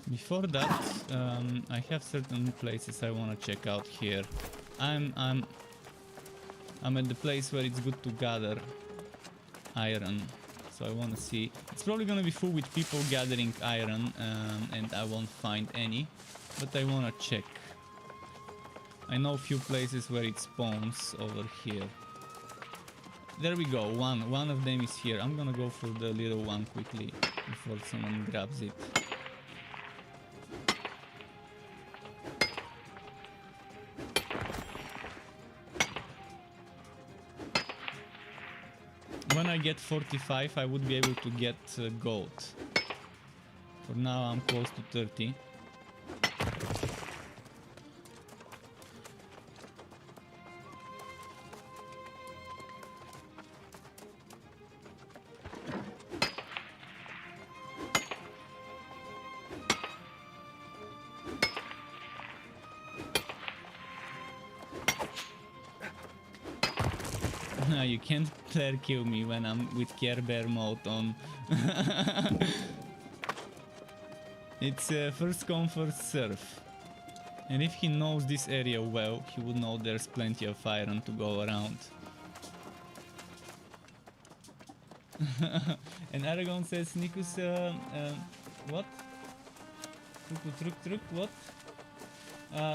Before that, I have certain places I want to check out here. I'm at the place where it's good to gather iron, so I want to see. It's probably gonna be full with people gathering iron, and I won't find any, but I want to check. I know a few places where it spawns over here. There we go. One of them is here. I'm gonna go for the little one quickly before someone grabs it. When I get 45, I would be able to get gold. For now, I'm close to 30. You can't player kill me when I'm with Care Bear mode on. It's first come first serve. And if he knows this area well, he would know there's plenty of iron to go around. And Aragon says, Nikus, what? Truk, what?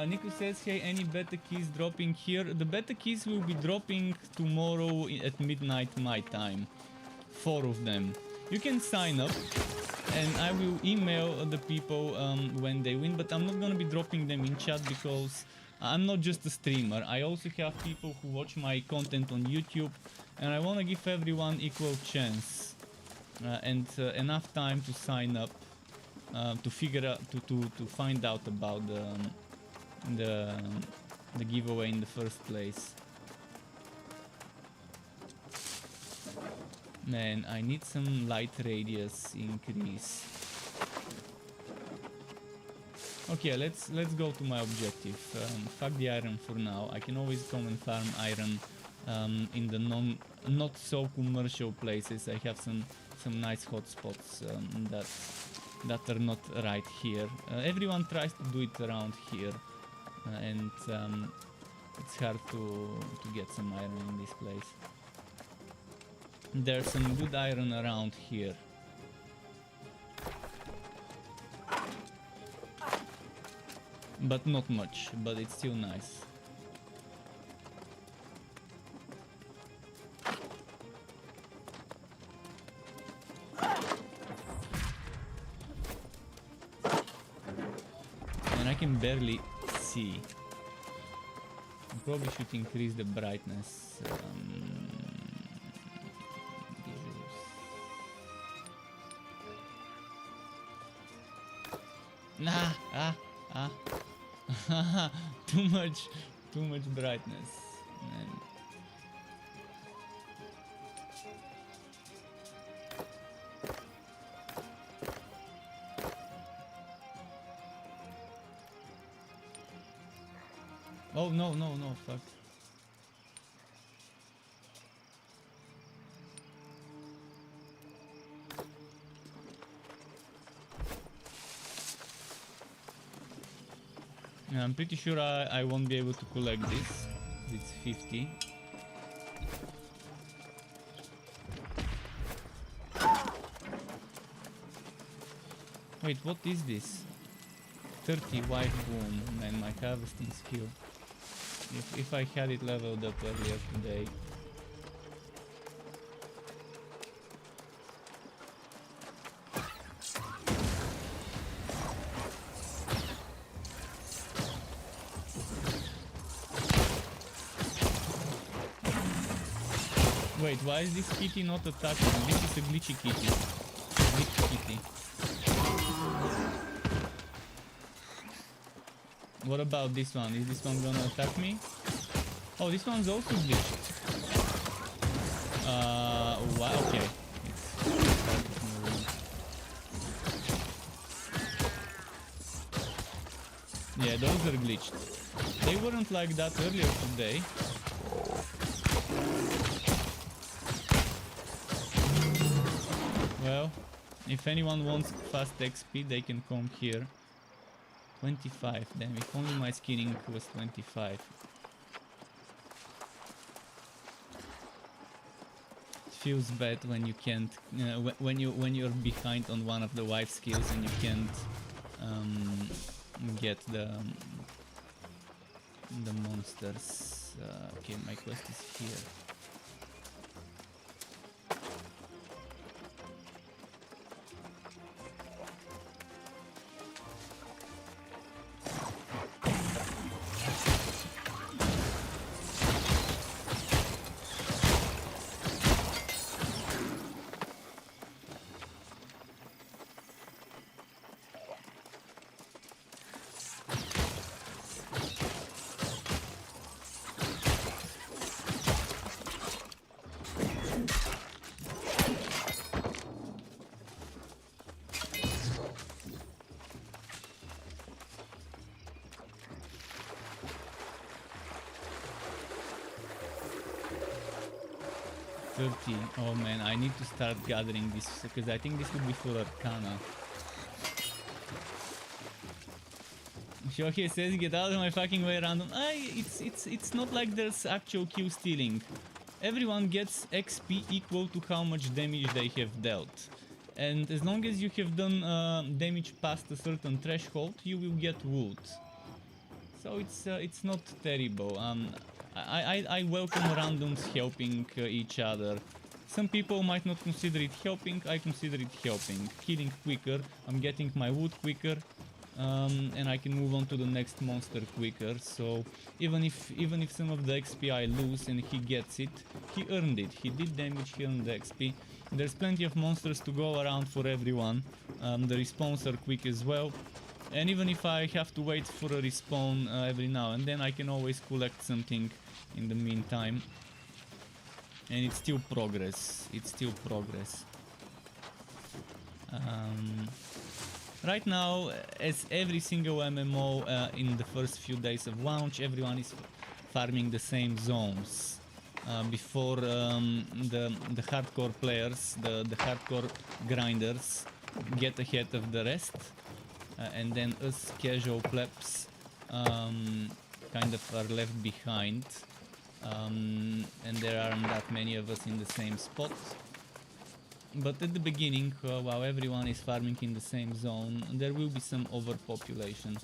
Nico says, hey, any beta keys dropping here? The beta keys will be dropping tomorrow at midnight my time. 4 of them. You can sign up and I will email the people when they win, but I'm not gonna be dropping them in chat because I'm not just a streamer. I also have people who watch my content on YouTube and I want to give everyone equal chance and enough time to sign up to figure out, to find out about the giveaway in the first place. Man, I need some light radius increase. Okay, let's go to my objective. Fuck the iron for now. I can always come and farm iron in the not so commercial places. I have some nice hotspots that are not right here. Everyone tries to do it around here. And it's hard to get some iron in this place. There's some good iron around here. But not much, but it's still nice. And I can barely see. I probably should increase the brightness. Too much brightness. Man. Oh no, fuck. I'm pretty sure I won't be able to collect this. It's 50. Wait, what is this? 30 white boom, man, my harvesting skill. If I had it leveled up earlier today. Wait, why is this kitty not attacking? This is a glitchy kitty. Glitchy kitty. What about this one? Is this one gonna attack me? Oh, this one's also glitched. Wow, okay. Yeah, those are glitched. They weren't like that earlier today. Well, if anyone wants fast XP, they can come here. 25, damn, if only my skinning was 25. It feels bad when you can't, when you're behind on one of the wife skills and you can't get the monsters. Okay, my quest is here. Oh man, I need to start gathering this because I think this would be for Arcana. Shohei says, "Get out of my fucking way, random." It's not like there's actual Q stealing. Everyone gets XP equal to how much damage they have dealt, and as long as you have done damage past a certain threshold, you will get wood. So it's not terrible. I welcome randoms helping each other. Some people might not consider it helping, I consider it helping. Killing quicker, I'm getting my wood quicker, and I can move on to the next monster quicker. So even if some of the XP I lose and he gets it, he earned it. He did damage, he earned the XP. There's plenty of monsters to go around for everyone. The respawns are quick as well. And even if I have to wait for a respawn every now and then, I can always collect something in the meantime. And it's still progress. It's still progress. Right now, as every single MMO in the first few days of launch, everyone is farming the same zones. Before the hardcore players, the hardcore grinders get ahead of the rest. And then us casual plebs kind of are left behind, and there aren't that many of us in the same spot. But at the beginning, while everyone is farming in the same zone, there will be some overpopulation.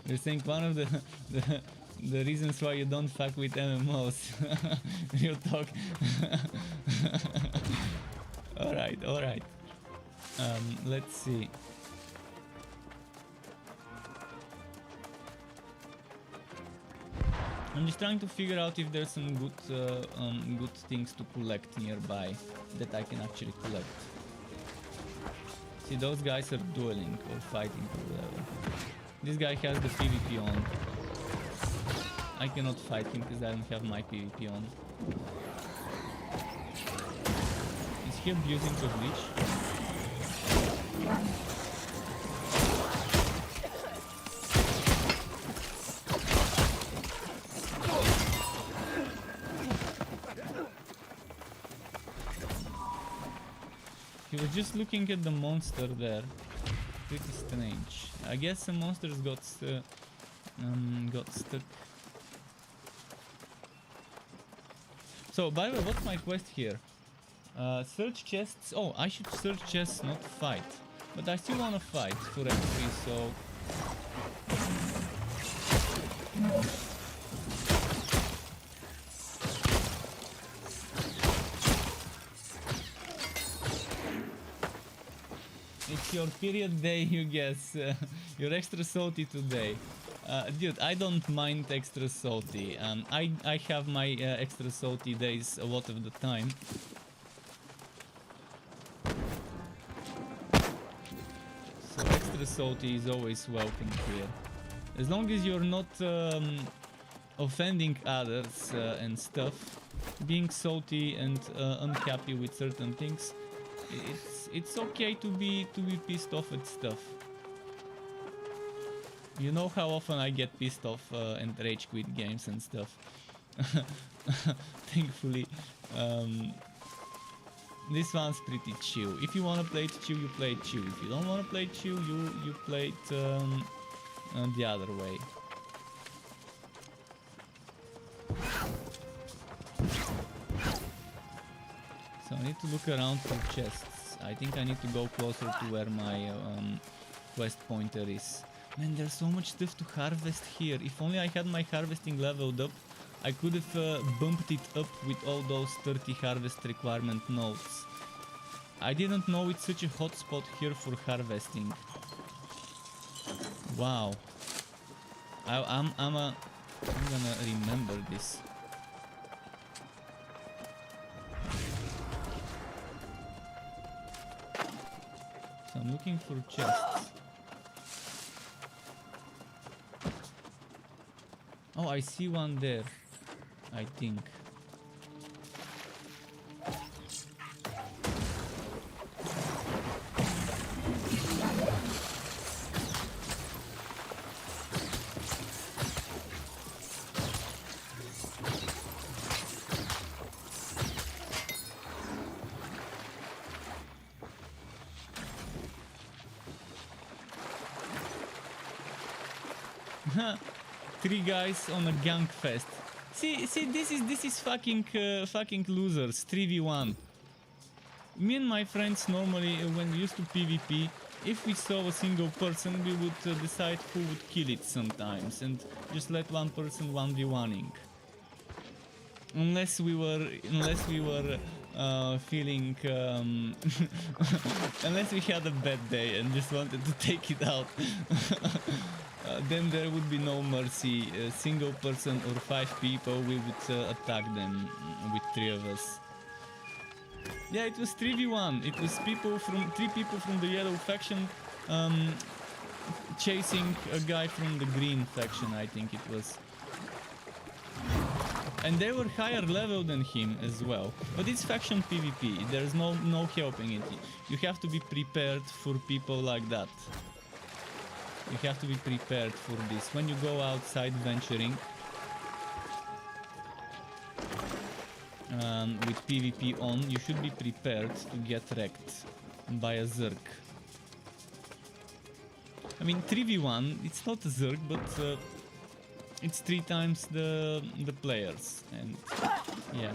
You're saying one of the reasons why you don't fuck with MMOs. Real talk. Alright, alright. Let's see. I'm just trying to figure out if there's some good things to collect nearby that I can actually collect. See, those guys are dueling or fighting or whatever. This guy has the PvP on. I cannot fight him because I don't have my PvP on. Is he abusing the glitch? He was just looking at the monster there. Pretty strange. I guess some monsters got stuck. So, by the way, what's my quest here? Search chests. Oh, I should search chests, not fight. But I still want to fight for XP, so It's your period day, you guess. You're extra salty today. Dude, I don't mind extra salty. I have my extra salty days a lot of the time. So extra salty is always welcome here. As long as you're not offending others and stuff, being salty and unhappy with certain things, it's okay to be pissed off at stuff. You know how often I get pissed off and rage quit games and stuff. Thankfully, this one's pretty chill. If you wanna play it chill, you play it chill. If you don't wanna play it chill, you play it the other way. So I need to look around for chests. I think I need to go closer to where my quest pointer is. Man, there's so much stuff to harvest here. If only I had my harvesting leveled up, I could have bumped it up with all those 30 harvest requirement nodes. I didn't know it's such a hot spot here for harvesting. Wow. I'm gonna remember this. So I'm looking for chests. Oh, I see one there, I think. Three guys on a gang fest. See, this is fucking losers. 3v1. Me and my friends normally, when we used to PvP, if we saw a single person, we would decide who would kill it sometimes, and just let one person 1v1ing. Unless we were feeling unless we had a bad day and just wanted to take it out. Then there would be no mercy. A single person or 5 people, we would attack them with 3 of us. Yeah, it was 3v1. It was 3 people from the yellow faction chasing a guy from the green faction, I think it was. And they were higher level than him as well. But it's faction PvP. There's no helping it. You have to be prepared for people like that. You have to be prepared for this. When you go outside venturing with PvP on, you should be prepared to get wrecked by a Zerg. I mean, 3v1, it's not a Zerg, but it's 3 times the players, and yeah.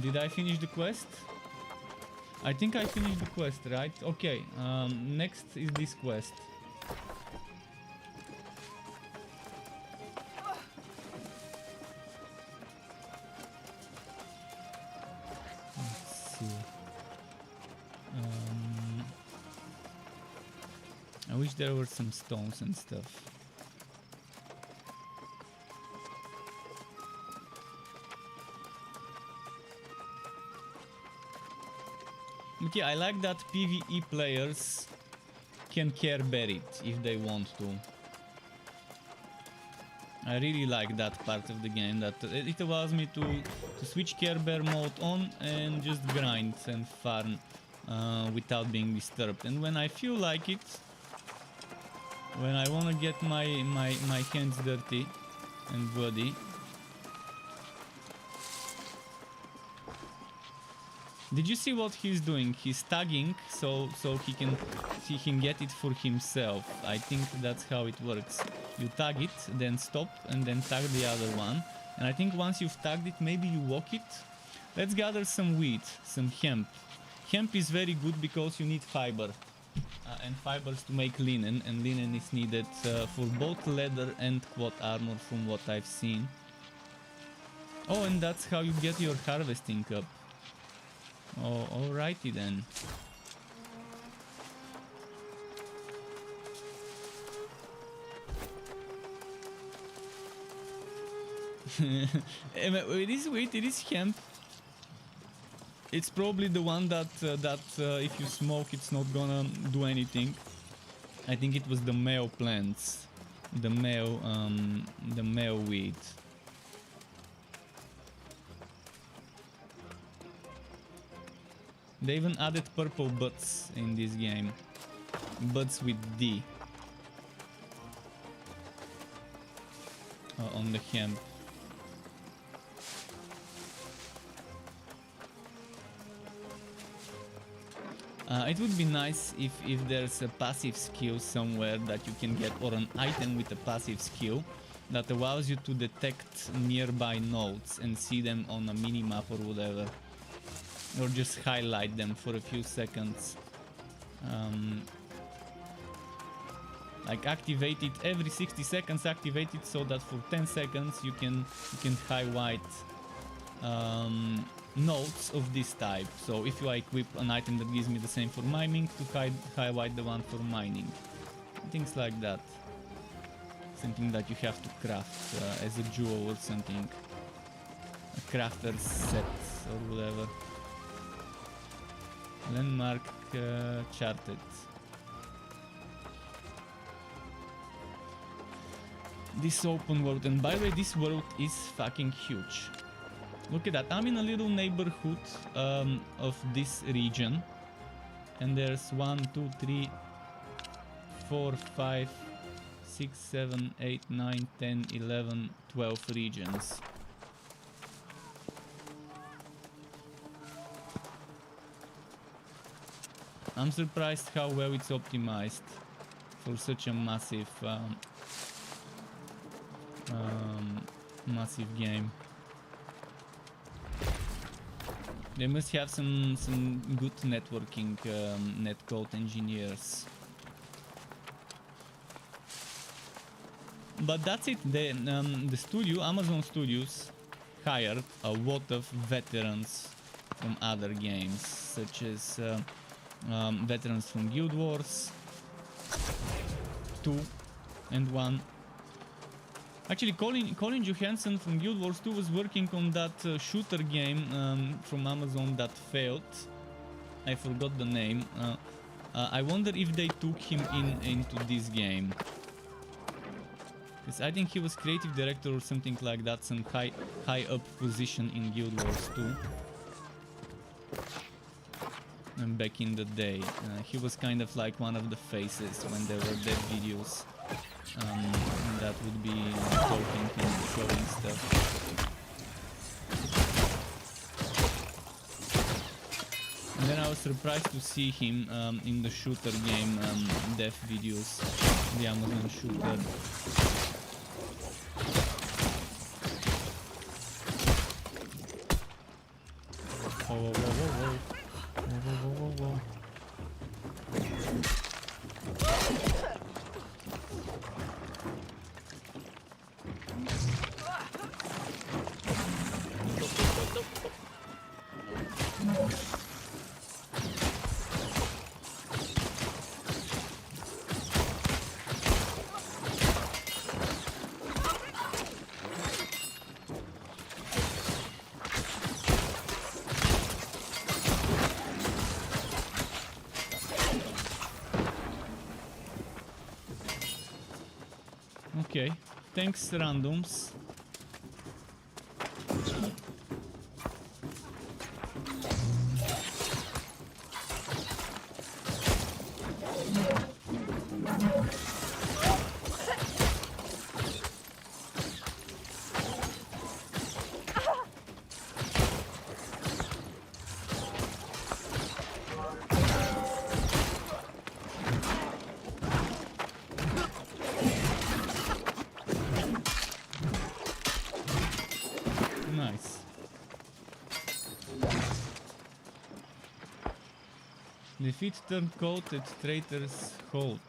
Did I finish the quest? I think I finished the quest, right? Okay, next is this quest. Let's see. I wish there were some stones and stuff. But yeah, I like that PvE players can care bear it if they want to. I really like that part of the game, that it allows me to switch Care Bear mode on and just grind and farm without being disturbed. And when I feel like it, when I wanna get my hands dirty and bloody. Did you see what he's doing? He's tagging so he can get it for himself. I think that's how it works. You tag it, then stop, and then tag the other one, And I think once you've tagged it, maybe you walk it. Let's gather some wheat, some hemp. Hemp is very good because you need fiber. And fibers to make linen, and linen is needed for both leather and quad armor from what I've seen. Oh, and that's how you get your harvesting cup. Oh, alrighty then. It is wheat, it is hemp. It's probably the one that if you smoke, it's not gonna do anything. I think it was the male plants, the male wheat. They even added purple buds in this game, buds with D on the hemp. It would be nice if there's a passive skill somewhere that you can get, or an item with a passive skill that allows you to detect nearby nodes and see them on a minimap or whatever, or just highlight them for a few seconds. Like activate it every 60 seconds, activate it so that for 10 seconds you can highlight nodes of this type. So if you equip an item that gives me the same for mining, to highlight the one for mining. Things like that. Something that you have to craft as a jewel or something. A crafter's set or whatever. Landmark charted. This open world, and by the way, this world is fucking huge. Look at that. I'm in a little neighborhood of this region, and there's 1, 2, 3, 4, 5, 6, 7, 8, 9, 10, 11, 12 regions. I'm surprised how well it's optimized for such a massive massive game. They must have some good networking netcode engineers. But that's it. The studio, Amazon Studios, hired a lot of veterans from other games, such as veterans from Guild Wars 2 and 1. Actually, Colin Johansson from Guild Wars 2 was working on that shooter game from Amazon that failed. I forgot the name. I wonder if they took him into this game. Because I think he was creative director or something like that, some high up position in Guild Wars 2. And back in the day, he was kind of like one of the faces when there were dev videos. That would be talking and showing stuff. And then I was surprised to see him in the shooter game dev videos, the Amazon shooter. Whoa, whoa, whoa, whoa, whoa. Whoa, whoa, whoa, whoa, whoa. Okay, thanks randoms. Defeat turncoat at Traitor's Hold.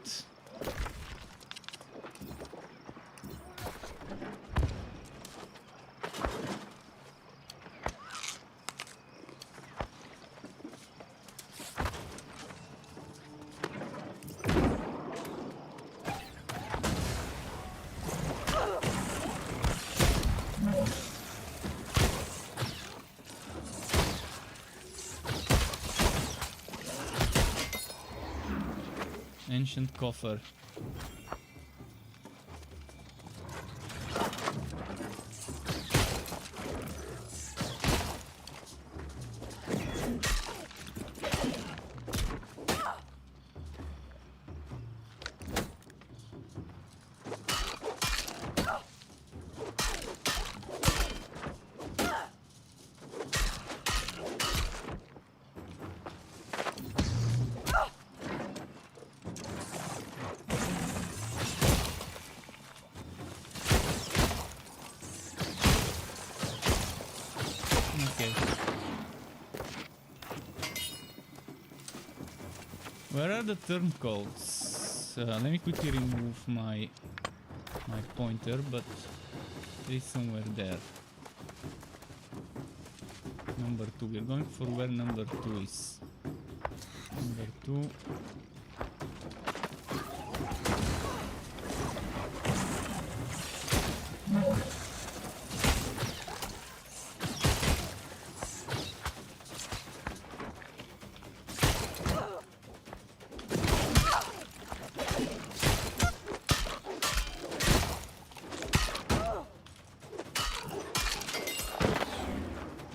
Ancient coffer. Where are the turncoats? Let me quickly remove my pointer, but it's somewhere there. Number 2. We're going for where number 2 is. Number 2.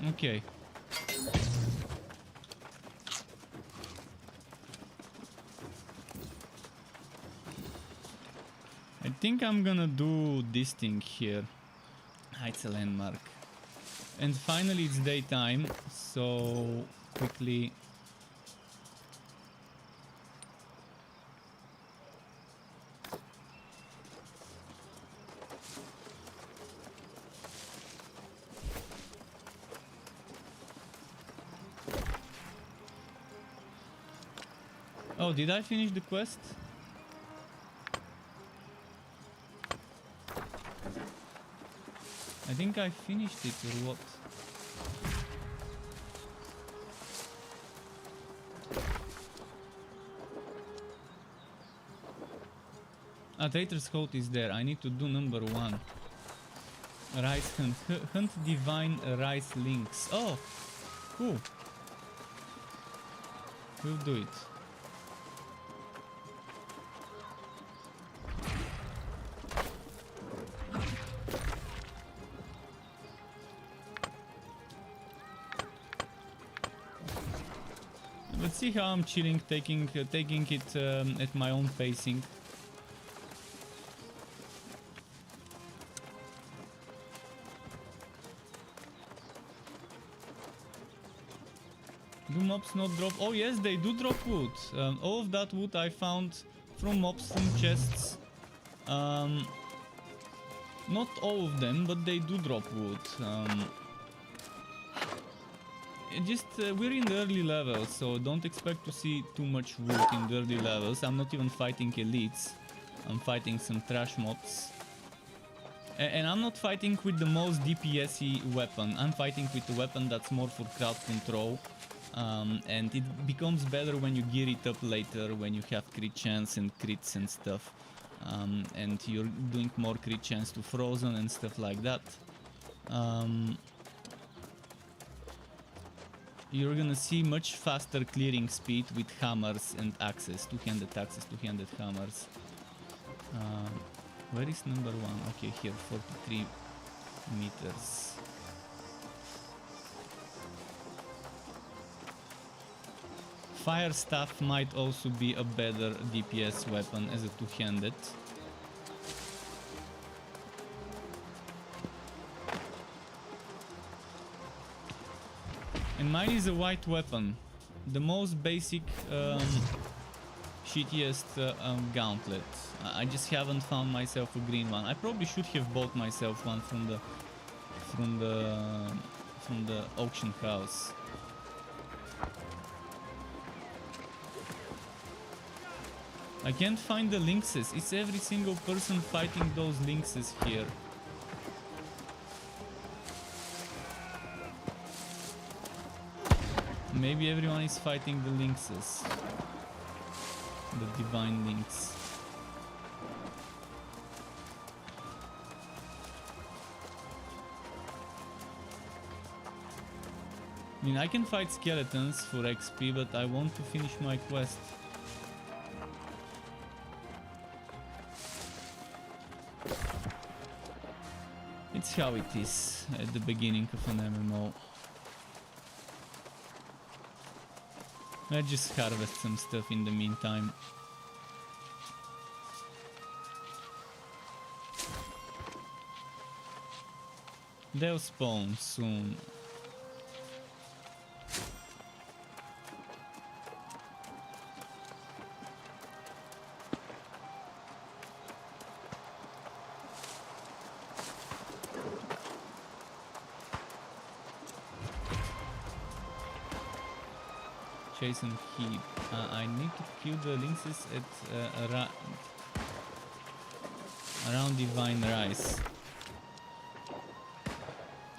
Okay. I think I'm gonna do this thing here. It's a landmark. And finally it's daytime, so quickly. Oh, did I finish the quest? I think I finished it or what? Traitor's Hold is there. I need to do number 1. Rice hunt. Hunt divine rice links. Oh, cool. We'll do it. Let's see how I'm chilling, taking it at my own pacing. Do mobs not drop? Oh yes, they do drop wood. All of that wood I found from mobs, from chests. Not all of them, but they do drop wood. We're in the early levels, so don't expect to see too much wood in the early levels. I'm not even fighting elites. I'm fighting some trash mobs. And I'm not fighting with the most DPS-y weapon. I'm fighting with a weapon that's more for crowd control. And it becomes better when you gear it up later, when you have crit chance and crits and stuff. And you're doing more crit chance to frozen and stuff like that. You're gonna see much faster clearing speed with hammers and axes, two-handed axes, two-handed hammers. Where is number 1? Okay, here, 43 meters. Fire staff might also be a better DPS weapon as a two-handed. And mine is a white weapon, the most basic, shittiest gauntlet. I just haven't found myself a green one. I probably should have bought myself one from the auction house. I can't find the lynxes. It's every single person fighting those lynxes here. Maybe everyone is fighting the lynxes. The divine lynx. I mean, I can fight skeletons for XP, but I want to finish my quest. It's how it is at the beginning of an MMO. Let's just harvest some stuff in the meantime. They'll spawn soon. Chase and keep. I need to kill the lynxes at around Divine Rise.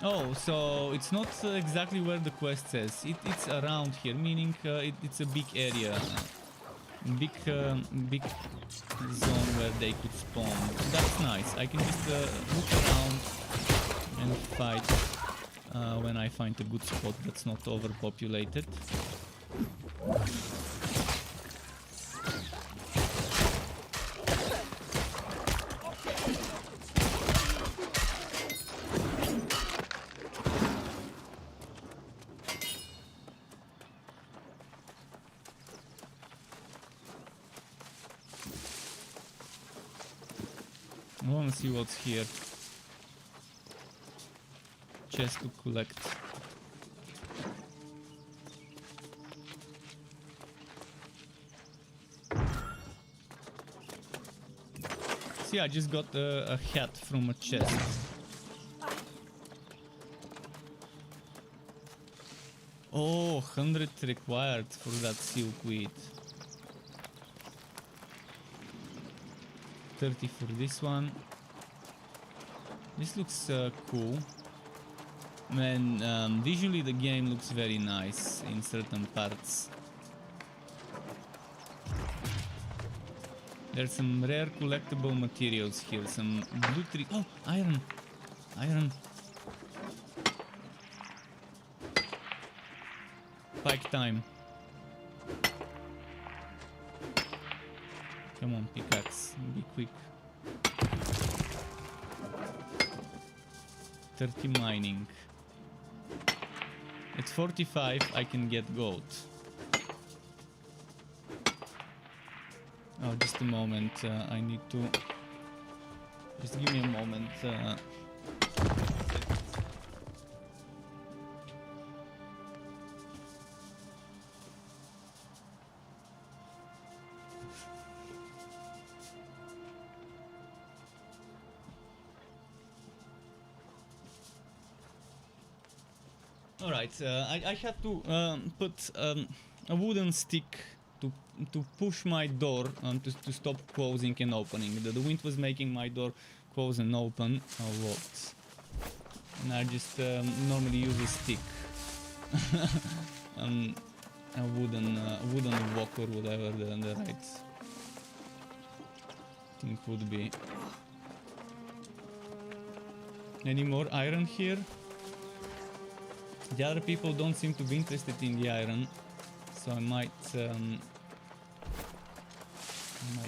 Oh, so it's not exactly where the quest says. It's around here, meaning it's a big area, big zone where they could spawn. That's nice. I can just look around and fight when I find a good spot that's not overpopulated. I wanna see what's here. Chest to collect. See, I just got a hat from a chest. Oh, 100 required for that silkweed. 30 for this one. This looks cool. Man, visually the game looks very nice in certain parts. There's some rare collectible materials here. Some blue tree. Oh, iron! Iron! Pike time. Come on, pickaxe. Be quick. 30 mining. At 45 I can get gold. Oh, just a moment. I need to... Just give me a moment. Alright, I had to put a wooden stick to push my door to stop closing and opening. The wind was making my door close and open a lot. And I just normally use a stick. A wooden wok or whatever the right thing would be. Any more iron here? The other people don't seem to be interested in the iron, so I might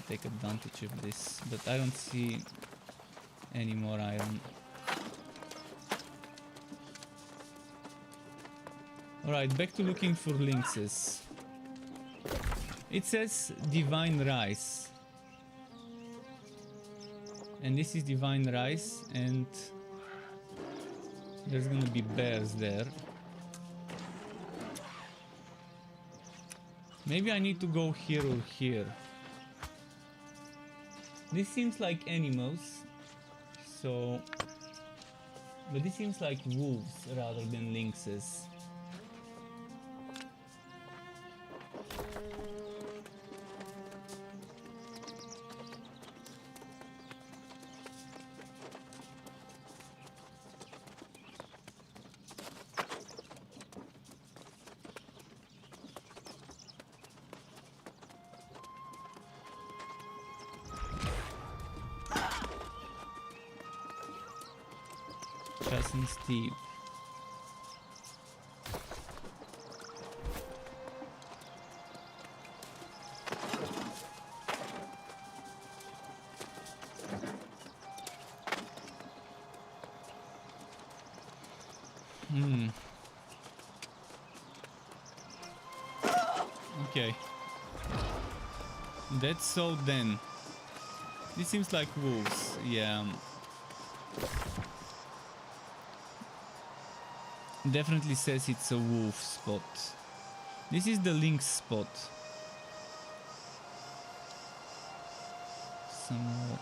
take advantage of this, but I don't see any more iron. Alright, back to looking for lynxes. It says Divine Rise. And this is Divine Rise, and there's gonna be bears there. Maybe I need to go here or here. This seems like animals, so... But this seems like wolves rather than lynxes. Cousin Steve. Okay. That's so then. This seems like wolves, yeah. Definitely says it's a wolf spot. This is the lynx spot. Somewhere.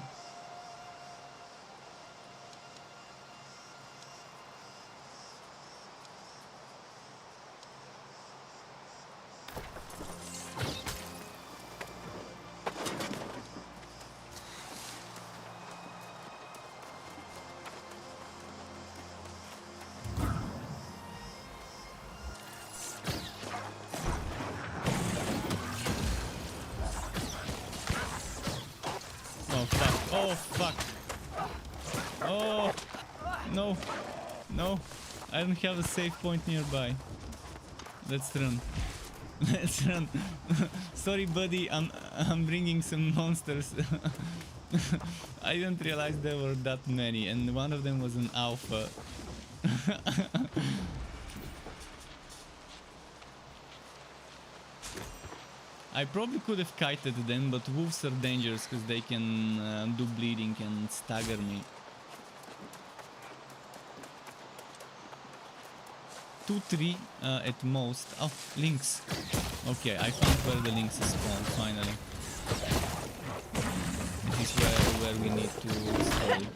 Oh fuck. Oh no. No. I don't have a safe point nearby. Let's run. Let's run. Sorry buddy, I'm bringing some monsters. I didn't realize there were that many and one of them was an alpha. I probably could have kited them, but wolves are dangerous because they can do bleeding and stagger me. 2-3 at most. Oh, lynx. Okay, I found where the lynx is spawned finally. This is where we need to stay.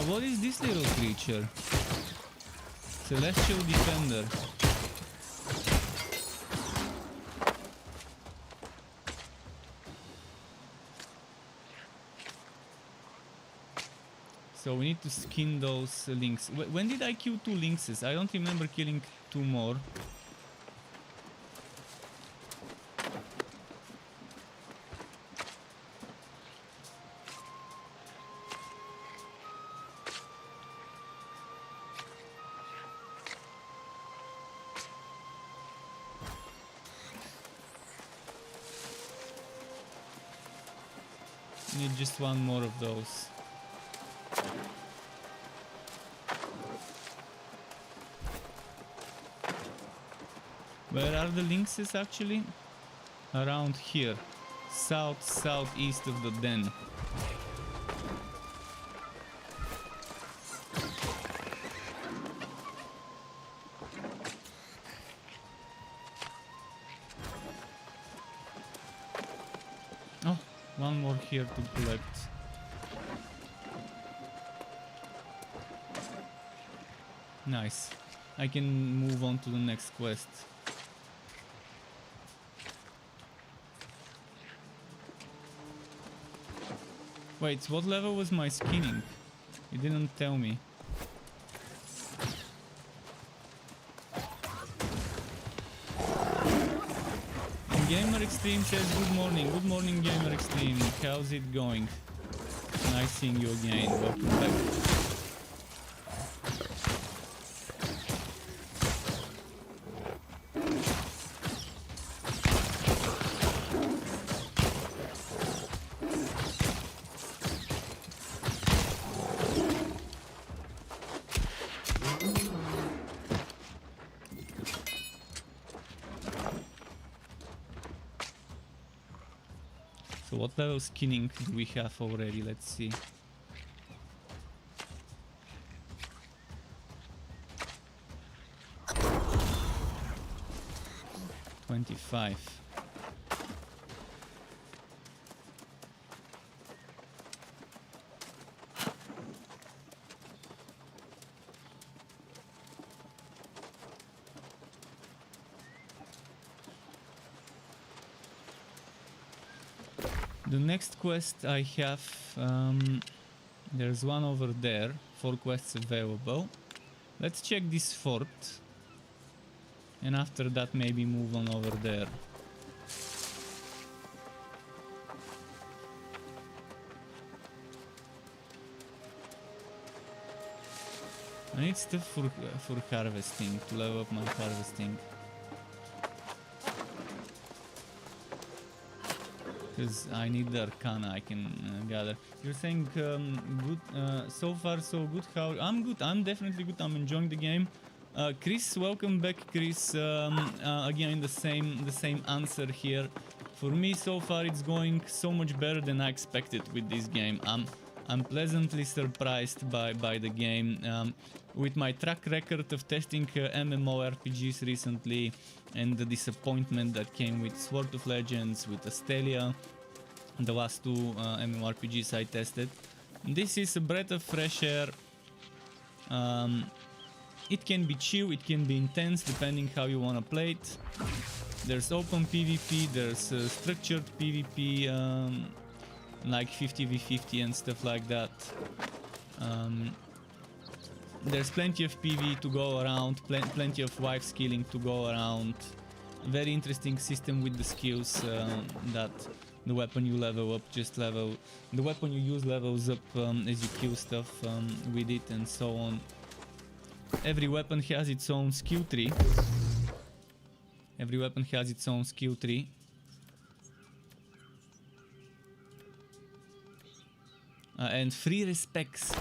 What is this little creature? Celestial Defender. So we need to skin those lynx. When did I kill 2 lynxes? I don't remember killing 2 more. Need just one more of those. Where are the lynxes actually? Around here. Southeast of the den. Oh, one more here to collect. Nice. I can move on to the next quest. Wait, what level was my skinning? You didn't tell me. Gamer Extreme says good morning. Good morning, Gamer Extreme. How's it going? Nice seeing you again. Welcome back. So what level skinning do we have already? Let's see. $25. The next quest I have, there's one over there, 4 quests available. Let's check this fort, and after that maybe move on over there. need stuff for harvesting, to level up my harvesting. Because I need the arcana I can gather. You're saying good, so far so good. How? I'm good. I'm definitely good. I'm enjoying the game. Chris, welcome back, Chris. Again, the same answer here. For me, so far it's going so much better than I expected with this game. I'm pleasantly surprised by the game. With my track record of testing MMORPGs recently, and the disappointment that came with Sword of Legends, with Astelia, the last two MMORPGs I tested, this is a breath of fresh air. It can be chill, it can be intense, depending how you want to play it. There's open PvP, there's structured PvP, like 50v50 and stuff like that. There's plenty of PV to go around, plenty of wife skilling to go around. Very interesting system with the skills, that the weapon you level up the weapon you use levels up as you kill stuff with it, and so on. Every weapon has its own skill tree. And free respects.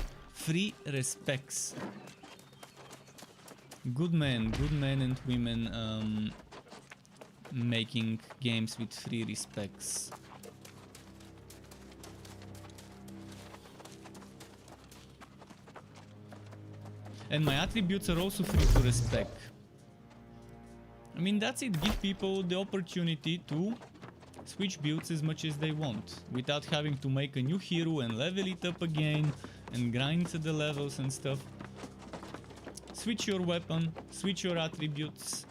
Good men and women making games with free respects. And my attributes are also free to respec. I mean, that's it. Give people the opportunity to switch builds as much as they want, without having to make a new hero and level it up again and grind to the levels and stuff. Switch your weapon, switch your attributes,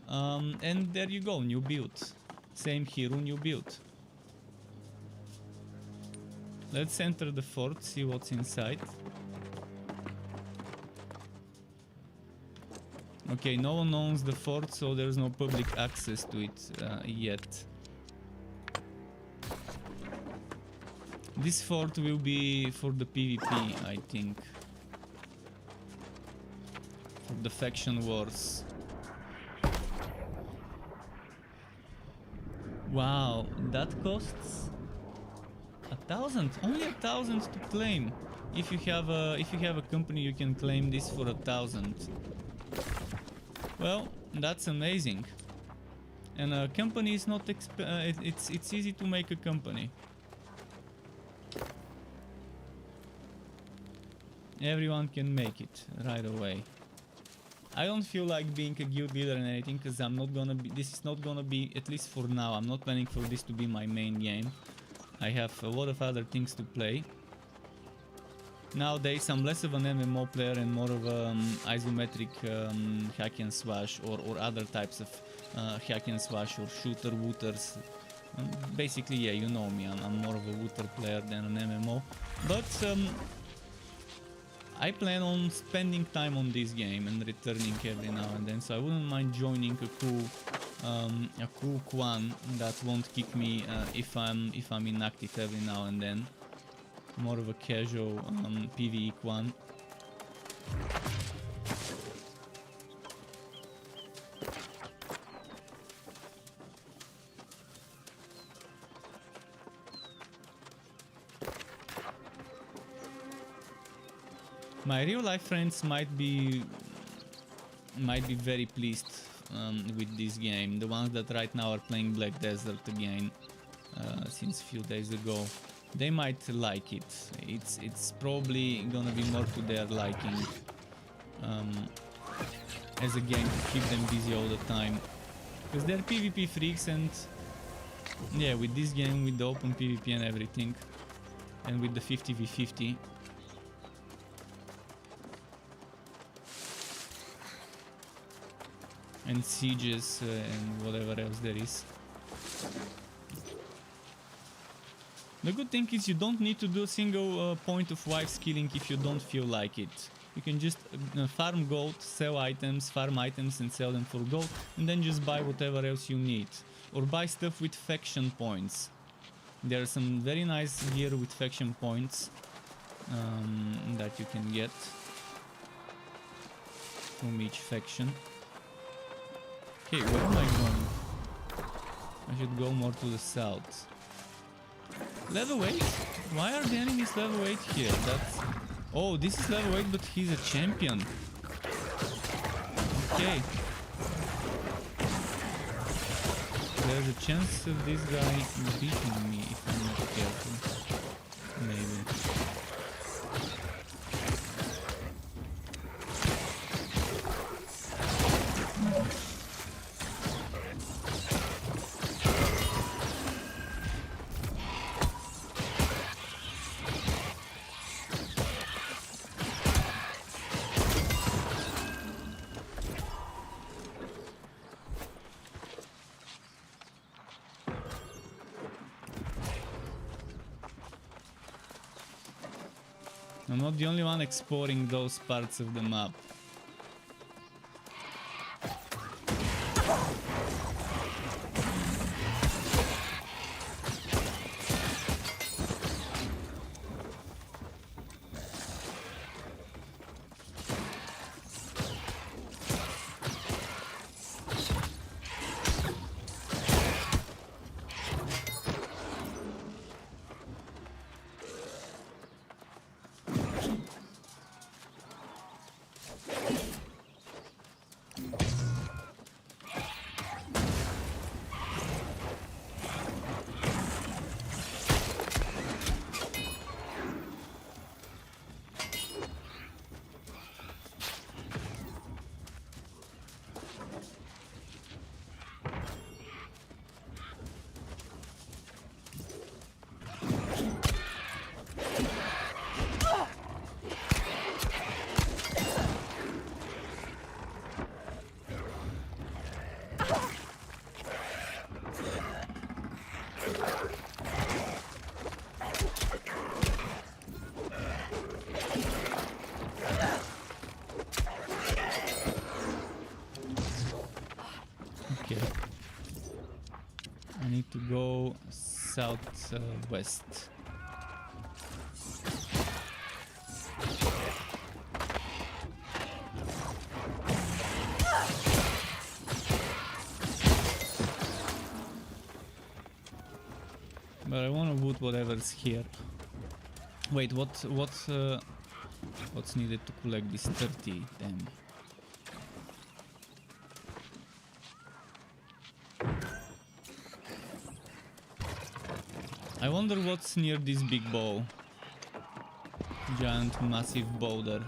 and there you go, new build. Same hero, new build. Let's enter the fort, see what's inside. Okay, no one owns the fort, so there's no public access to it yet. This fort will be for the PvP, I think. For the faction wars. Wow, that costs 1,000. Only 1,000 to claim. If you have a company, you can claim this for 1,000. Well, that's amazing. And a company is not it's easy to make a company. Everyone can make it right away. I don't feel like being a guild leader and anything, because I'm not gonna be. This is not gonna be, at least for now. I'm not planning for this to be my main game. I have a lot of other things to play. Nowadays, I'm less of an MMO player and more of an isometric hack and slash, or other types of hack and slash or shooter wooters. Basically, yeah, you know me. I'm more of a wooter player than an MMO, but. I plan on spending time on this game and returning every now and then, so I wouldn't mind joining a cool clan that won't kick me if I'm inactive every now and then. More of a casual PvE clan. My real life friends might be very pleased with this game. The ones that right now are playing Black Desert again since a few days ago, they might like it. It's probably gonna be more to their liking as a game to keep them busy all the time, because they're PvP freaks, and yeah, with this game, with the open PvP and everything, and with the 50v50. And sieges and whatever else there is. The good thing is you don't need to do a single point of wife skilling if you don't feel like it. You can just farm gold, sell items, farm items and sell them for gold, and then just buy whatever else you need. Or buy stuff with faction points. There are some very nice gear with faction points that you can get. from each faction. Okay, where am I going? I should go more to the south. Level 8? Why are the enemies level 8 here? That's... Oh, this is level 8, but he's a champion. Okay. There's a chance of this guy beating me if I'm not careful. Maybe. I'm not the only one exploring those parts of the map. To go southwest. But I want to put whatever's here. Wait, what's needed to collect this 30? Damn. I wonder what's near this big bow. Giant, massive boulder.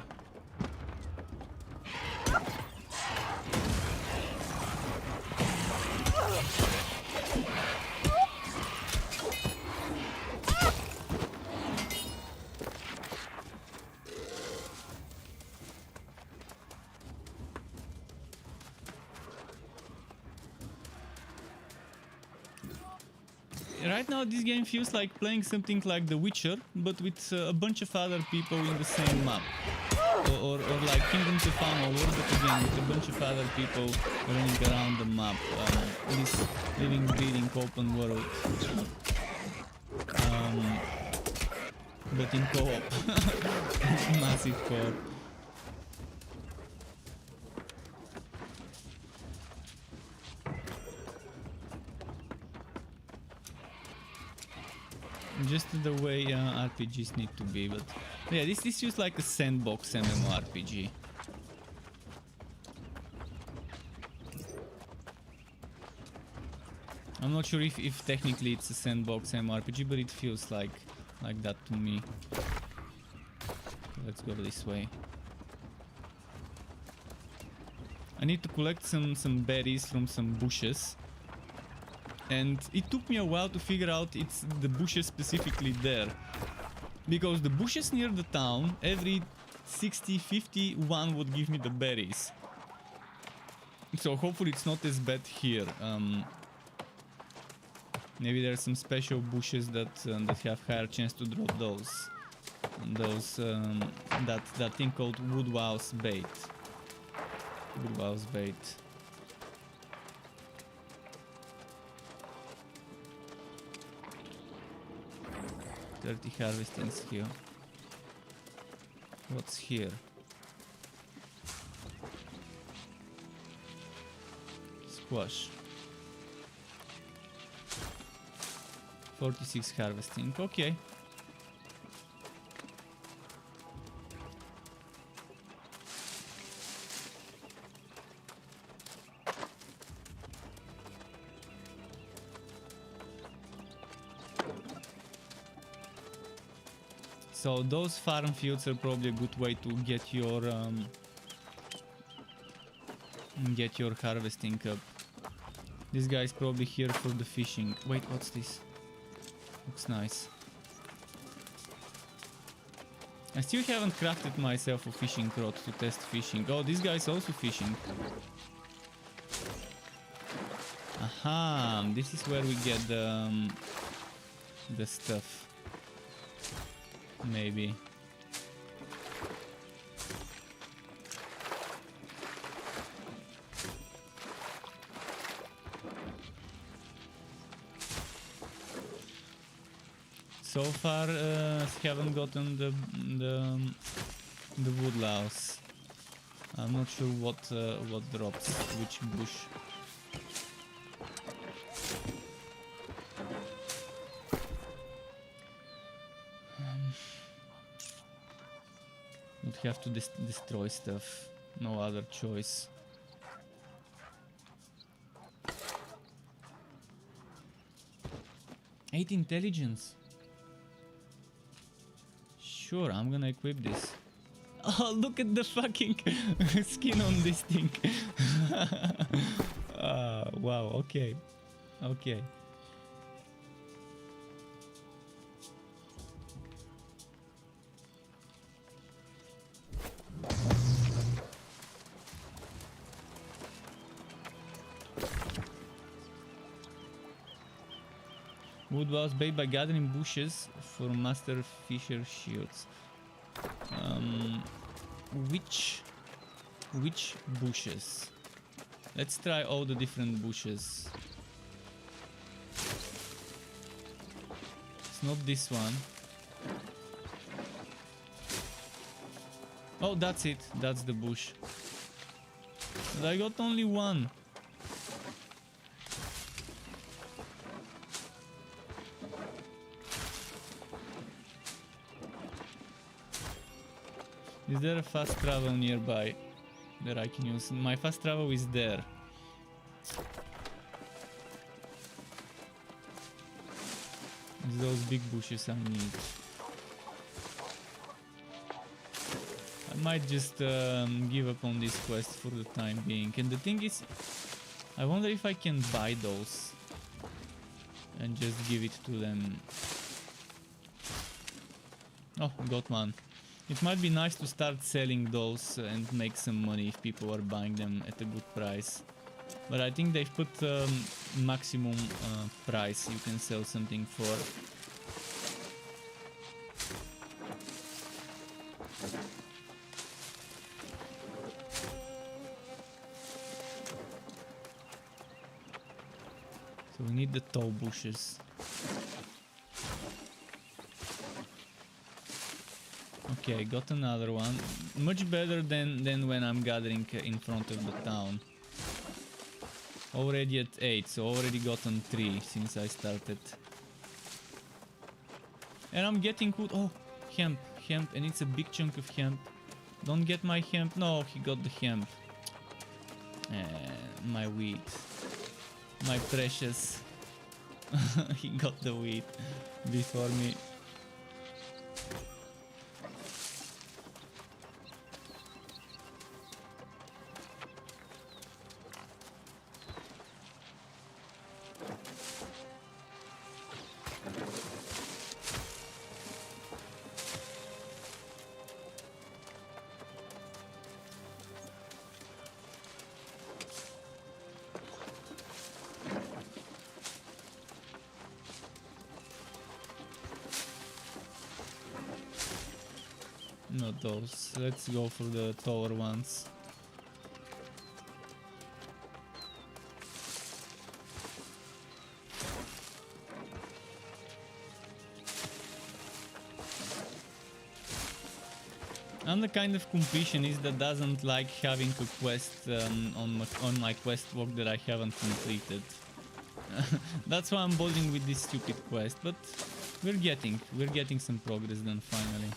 Right now this game feels like playing something like The Witcher, but with a bunch of other people in the same map. Or like Kingdoms of Amalur, but again with a bunch of other people running around the map. This living, breathing open world. But in co-op. Massive co-op. Just the way RPGs need to be, but yeah, this feels like a sandbox MMORPG. I'm not sure if technically it's a sandbox MMORPG, but it feels like that to me. Let's go this way. I need to collect some berries from some bushes. And it took me a while to figure out it's the bushes specifically there. Because the bushes near the town, every 60-50, one would give me the berries. So hopefully it's not as bad here. Maybe there's some special bushes that have higher chance to drop those. That thing called woodwow's bait. Woodwow's bait. 30 harvesting skill. squash. 46 harvesting, okay. So those farm fields are probably a good way to get your harvesting up. This guy is probably here for the fishing. Wait, what's this? Looks nice. I still haven't crafted myself a fishing rod to test fishing. Oh, this guy is also fishing. Aha, this is where we get the stuff. Maybe. So far, haven't gotten the wood louse. I'm not sure what drops, which bush. Would have to destroy stuff. No other choice. Eight intelligence. Sure, I'm gonna equip this. Oh, look at the fucking skin on this thing. Wow, okay. Okay. Wood was made by gathering bushes for master fisher shields. Which bushes? Let's try all the different bushes. It's not this one. Oh, that's it. That's the bush. But I got only one. Is there a fast travel nearby that I can use? My fast travel is there. It's those big bushes I need. I might just give up on this quest for the time being. And the thing is, I wonder if I can buy those and just give it to them. Oh, got one. It might be nice to start selling those and make some money if people are buying them at a good price. But I think they've put maximum price you can sell something for. So we need the tall bushes. Okay, got another one. Much better than when I'm gathering in front of the town. Already at 8, so already gotten 3 since I started. And I'm getting wood. Oh, hemp, and it's a big chunk of hemp. Don't get my hemp. No, he got the hemp. My wheat. My precious. He got the wheat before me. Not those. Let's go for the taller ones. I'm the kind of completionist that doesn't like having a quest on my quest walk that I haven't completed. That's why I'm bothering with this stupid quest, but we're getting some progress done finally.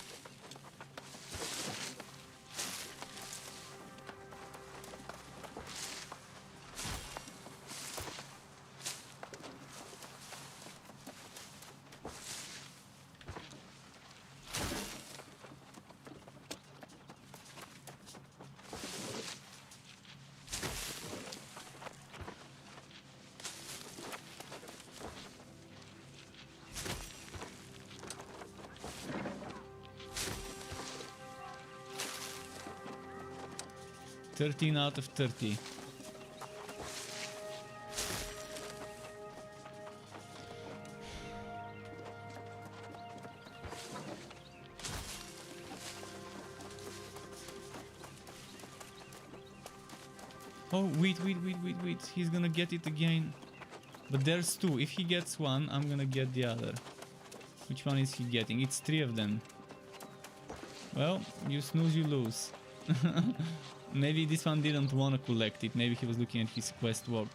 $13 out of 30. Oh, wait. He's gonna get it again. But there's two. If he gets one, I'm gonna get the other. Which one is he getting? It's 3 of them. Well, you snooze, you lose. Maybe this one didn't want to collect it. Maybe he was looking at his quest walk.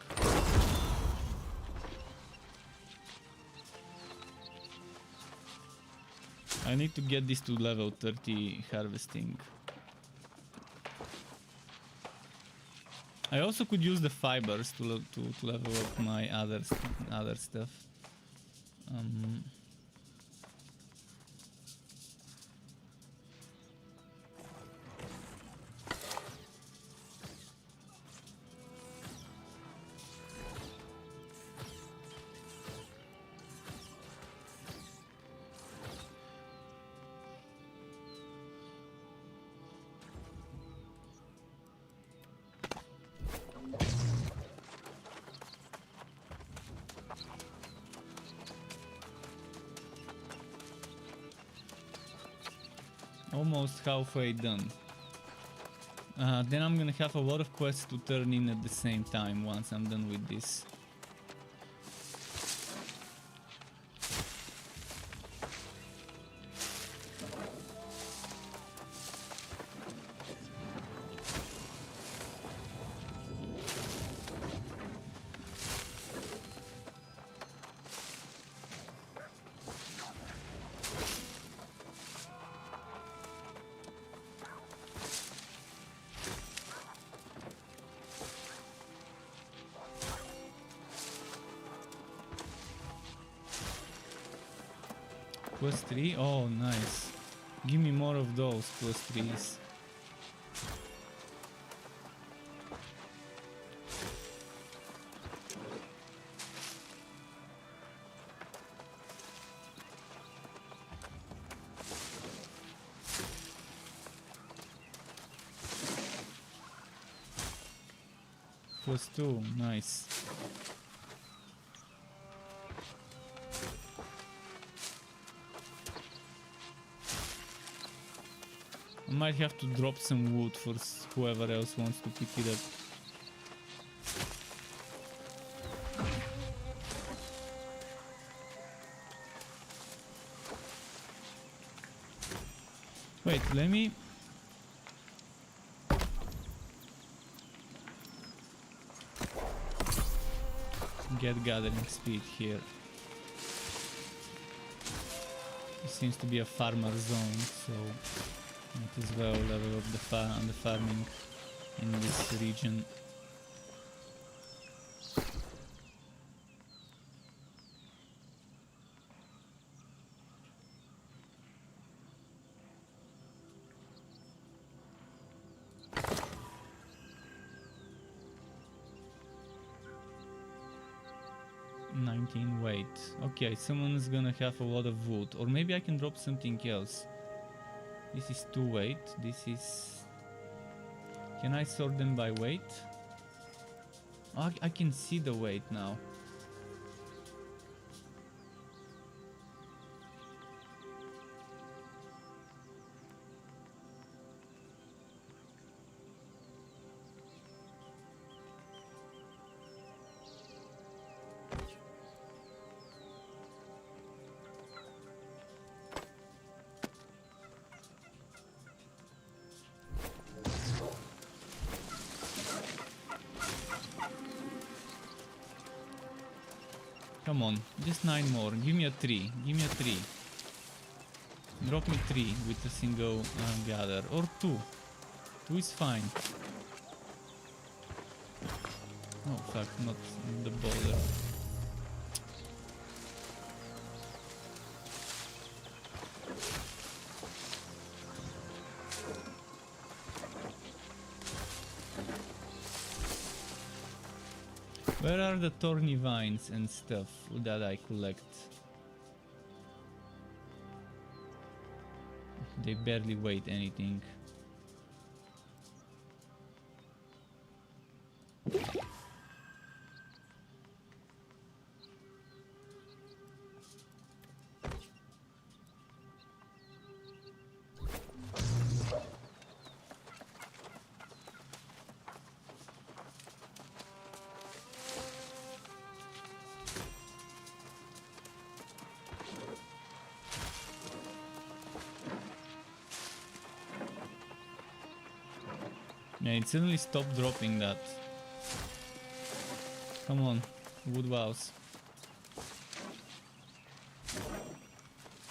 I need to get this to level 30 harvesting. I also could use the fibers to level up my other stuff. Almost halfway done. Then I'm gonna have a lot of quests to turn in at the same time once I'm done with this. Plus 3? Oh, nice. Give me more of those plus 3s. Plus 2, nice. I might have to drop some wood for whoever else wants to pick it up. Wait, let me... get gathering speed here. It seems to be a farmer zone, so... might as well level up the farming in this region. Weight. Okay, someone's gonna have a lot of wood, or maybe I can drop something else. This is 2 weight. This is... can I sort them by weight? Oh, I can see the weight now. Come on, just 9 more. Give me a 3. Give me a 3. Drop me 3 with a single gather. Or 2. 2 is fine. Oh fuck, not the boulder. Where are the thorny vines and stuff that I collect? They barely weigh anything. Yeah, it suddenly stopped dropping that. Come on, wood wows.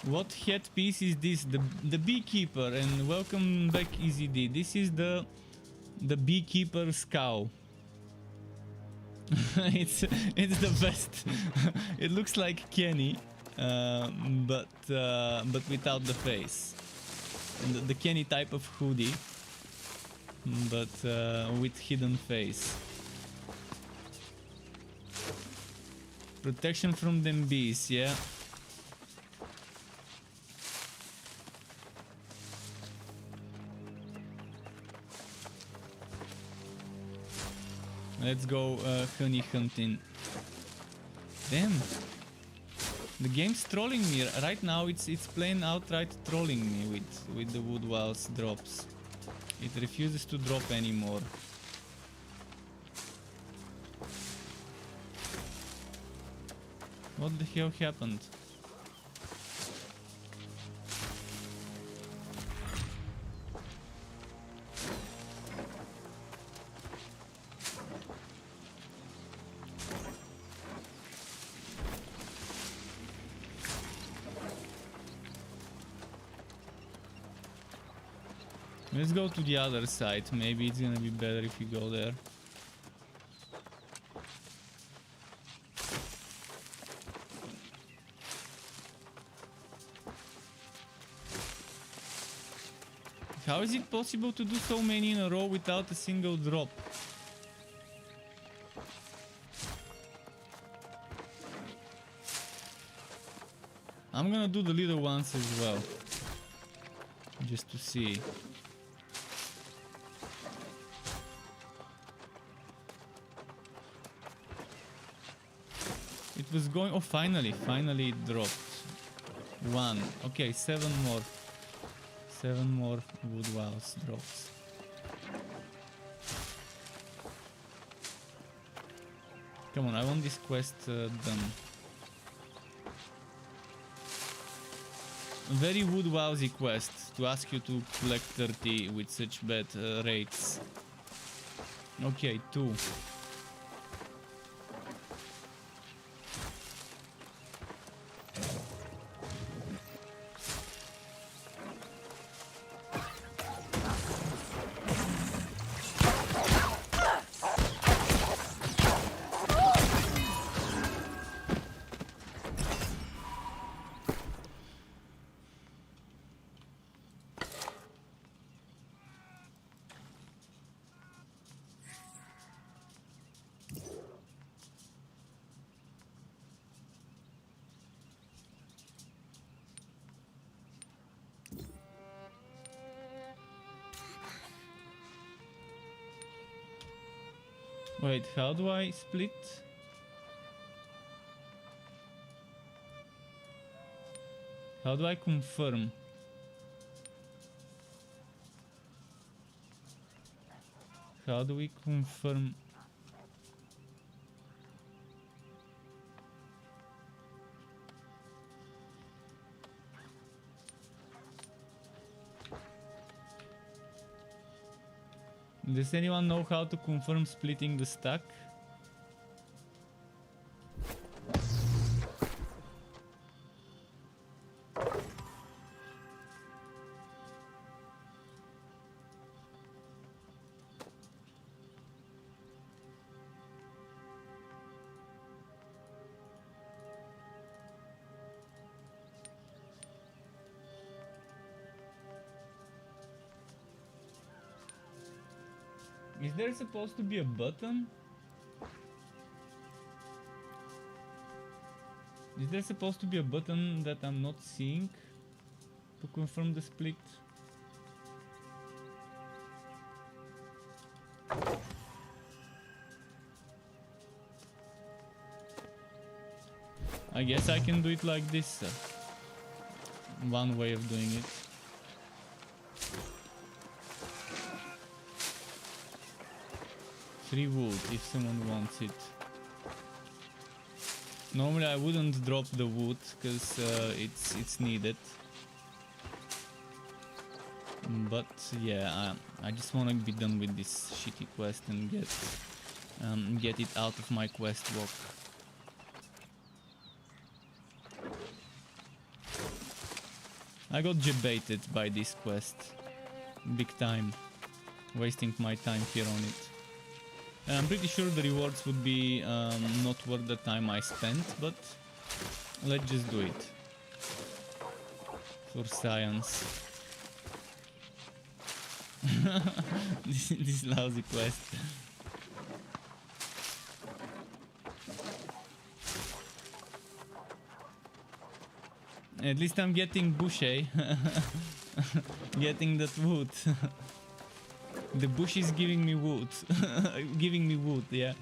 What headpiece is this? The beekeeper, and welcome back EZD. This is the beekeeper's cow. it's the best. It looks like Kenny, but without the face. The Kenny type of hoodie, but with hidden face. Protection from them bees, yeah. Let's go honey hunting. Damn. The game's trolling me. Right now it's plain outright trolling me with the wood walls drops. It refuses to drop anymore. What the hell happened? Let's go to the other side. Maybe it's gonna be better if we go there. How is it possible to do so many in a row without a single drop? I'm gonna do the little ones as well, just to see. It was going... oh, finally it dropped. 1. Okay, 7 more. 7 more wood walls drops. Come on, I want this quest done. Very wood wowsy quest to ask you to collect 30 with such bad rates. Okay, 2. Wait, how do I split? How do I confirm? How do we confirm? Does anyone know how to confirm splitting the stack? Is there supposed to be a button? Is there supposed to be a button that I'm not seeing to confirm the split? I guess I can do it like this. One way of doing it. Free wood if someone wants it. Normally I wouldn't drop the wood because it's needed. But yeah, I just want to be done with this shitty quest and get it out of my quest walk. I got jebaited by this quest, big time, wasting my time here on it. I'm pretty sure the rewards would be not worth the time I spent, but let's just do it for science. this lousy quest. At least I'm getting bushy. Getting that wood. The bush is giving me wood. Giving me wood, yeah.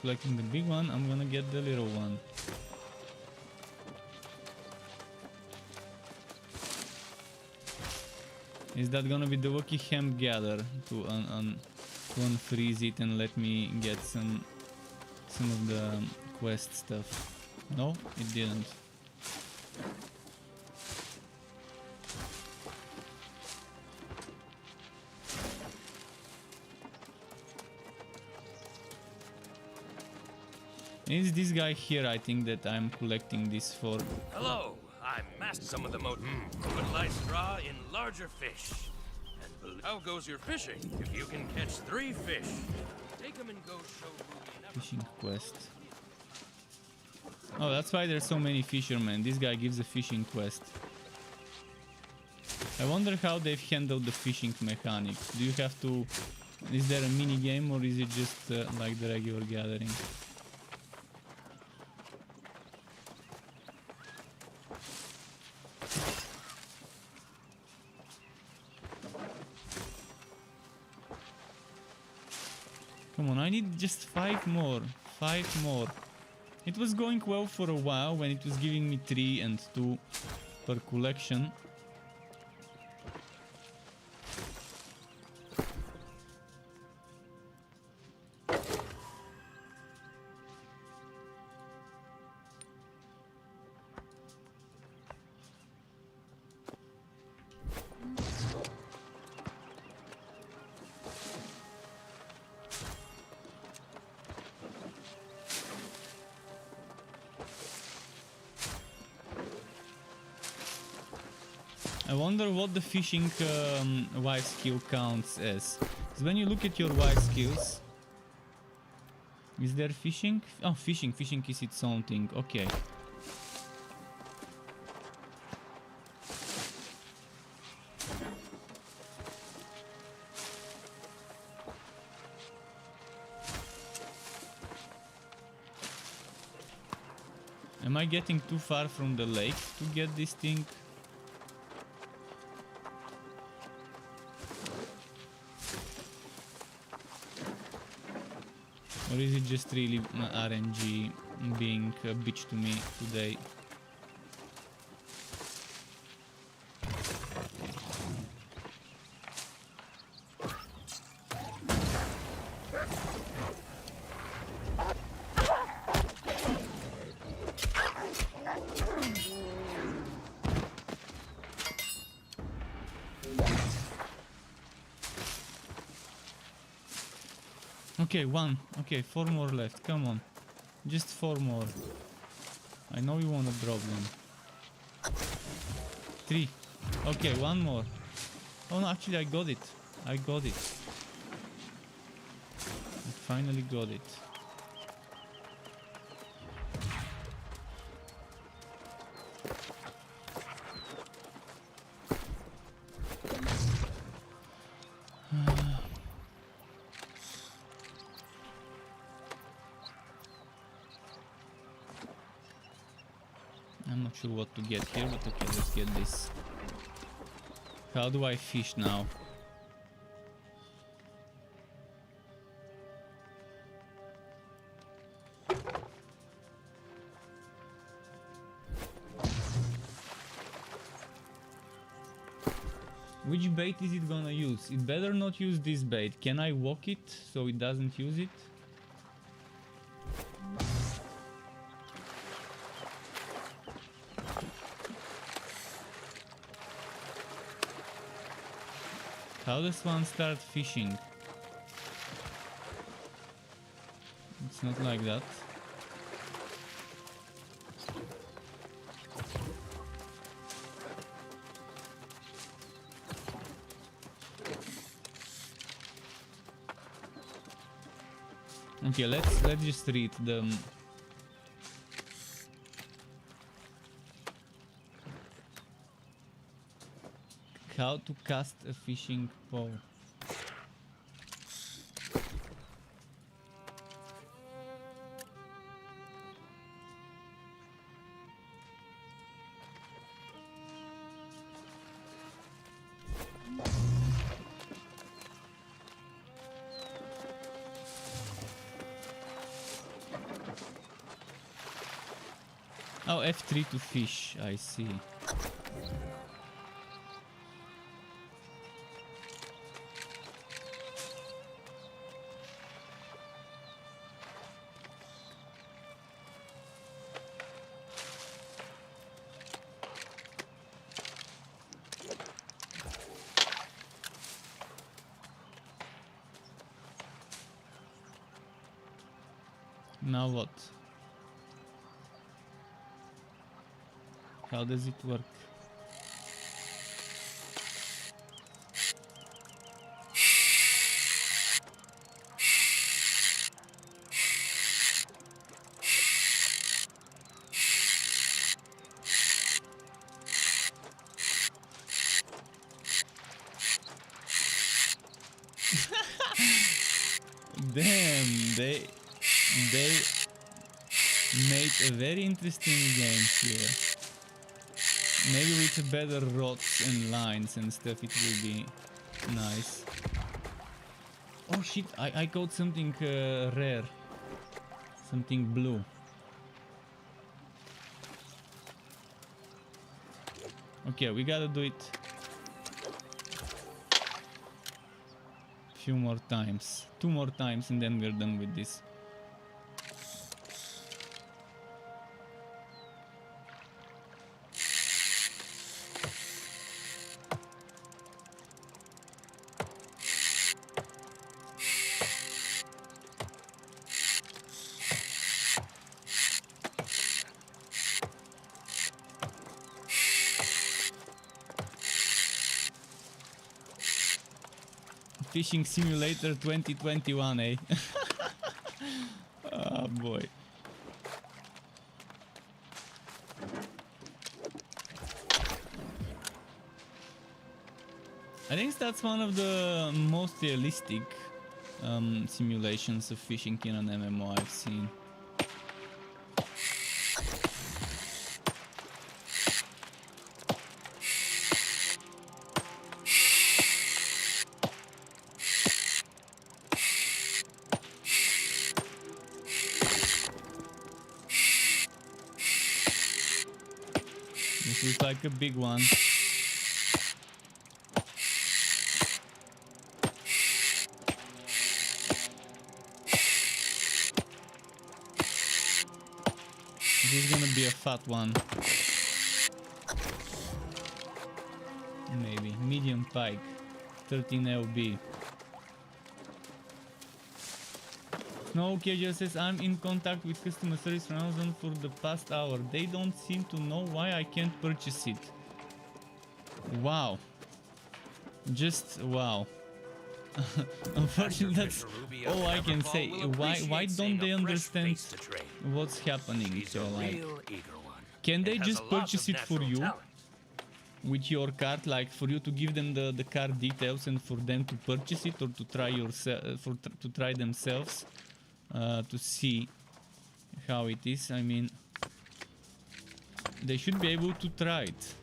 Collecting the big one, I'm gonna get the little one. Is that gonna be the Wookiee hemp gather to unfreeze it and let me get some of the quest stuff? No, it didn't. It's this guy here, I think, that I'm collecting this for. Hello, I'm Master. Some of the most put light straw in larger fish. And how goes your fishing? If you can catch 3 fish, take them and go show Ruby. Fishing quest. Oh, that's why there's so many fishermen. This guy gives a fishing quest. I wonder how they've handled the fishing mechanics. Do you have to? Is there a mini game or is it just like the regular gathering? Come on, I need just 5 more. 5 more. It was going well for a while when it was giving me 3 and 2 per collection. I wonder what the fishing wife skill counts as. Because when you look at your wife skills, is there fishing? Oh, fishing. Fishing is its own thing. Okay. Am I getting too far from the lake to get this thing? Or is it just really RNG being a bitch to me today? Okay, 1. Okay, 4 more left. Come on. Just 4 more. I know you wanna drop them. 3. Okay, one more. Oh no, actually I got it. I got it. I finally got it. I'm not sure what to get here, but okay, let's get this. How do I fish now? Which bait is it gonna use? It better not use this bait. Can I walk it so it doesn't use it? How does one start fishing? It's not like that. Okay, let's just read the how to cast a fishing pole. Oh, F3 to fish, I see. Now what? How does it work? Damn, they made a very interesting game here. Maybe with better rods and lines and stuff it will be nice. Oh shit, I got something rare. Something blue. Okay, we gotta do it few more times. 2 more times and then we're done with this. Fishing Simulator 2021, eh? Oh boy. I think that's one of the most realistic simulations of fishing in an MMO I've seen. This is like a big one. This is gonna be a fat one. Maybe. Medium pike. 13 LB. Snow Cager says, I'm in contact with customer service from Amazon for the past hour. They don't seem to know why I can't purchase it. Wow. Just wow. Unfortunately, that's all I can say. Why don't they understand what's happening? Like, can they just purchase it for you with your card, like for you to give them the card details and for them to purchase it, or to try to try themselves to see how it is? I mean, they should be able to try it.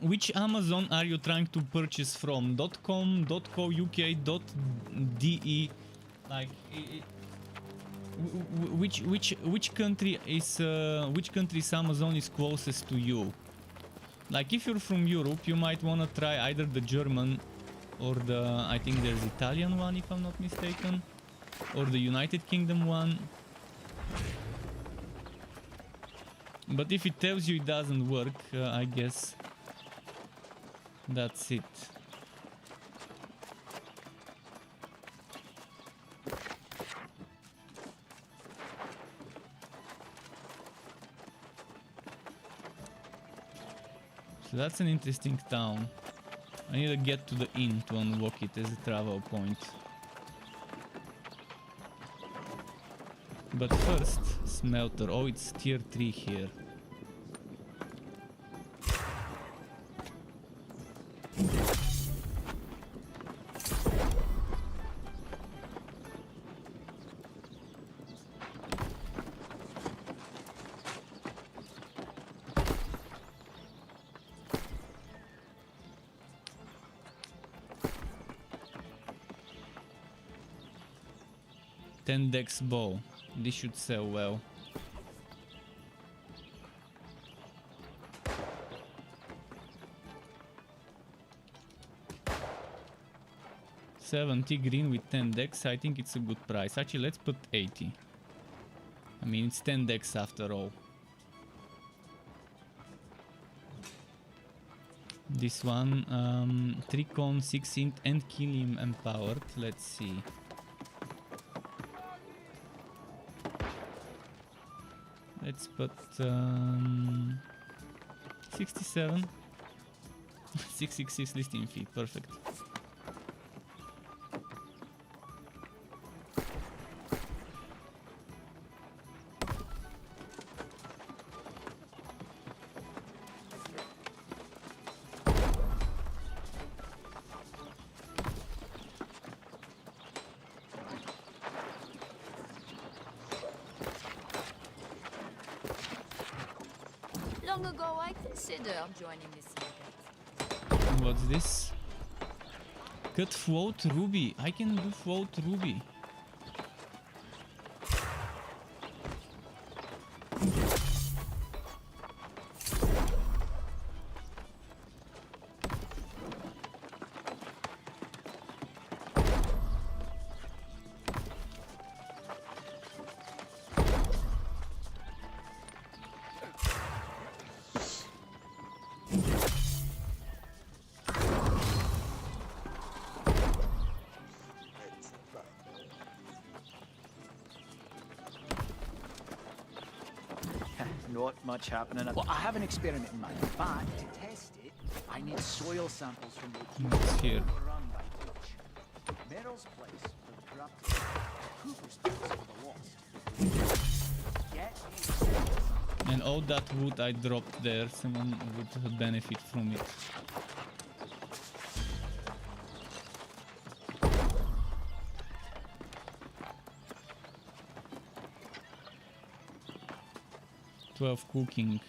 Which Amazon are you trying to purchase from? .com, .co, UK, .de? Like, which country is which country's Amazon is closest to you? Like, if you're from Europe, you might wanna try either the German or the, I think there's Italian one, if I'm not mistaken, or the United Kingdom one. But if it tells you it doesn't work, I guess that's it. So that's an interesting town. I need to get to the inn to unlock it as a travel point. But first, smelter. Oh, it's tier 3 here. Dex bow. This should sell well. $70 green with 10 dex. I think it's a good price. Actually, let's put 80. I mean, it's 10 dex after all. This one, Tricon 6 int and Killim empowered. Let's see. Let's put 67. 666 listing fee. Perfect. Long ago, I considered joining this circuit. What's this? Cut float ruby. I can do float ruby. Not much happening. Well, I have an experiment in mind, but to test it, I need soil samples from the here. Run by Teach. Meryl's place for the corrupted. Cooper's place for the lost. Get me. And all that wood I dropped there, someone would benefit from it. Cooking.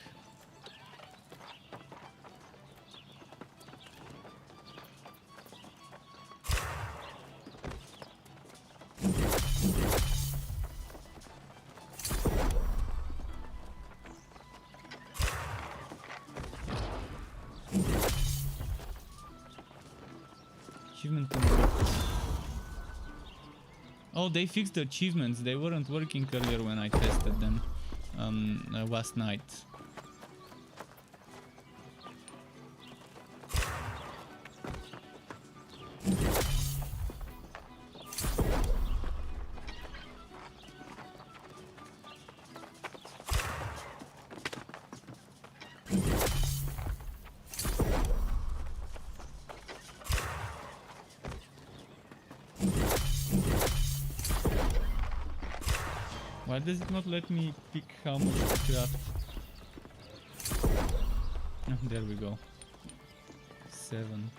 Achievement complete. Oh, they fixed the achievements. They weren't working earlier when I tested them last night. Why does it not let me pick how much to craft? Oh, there we go. 7.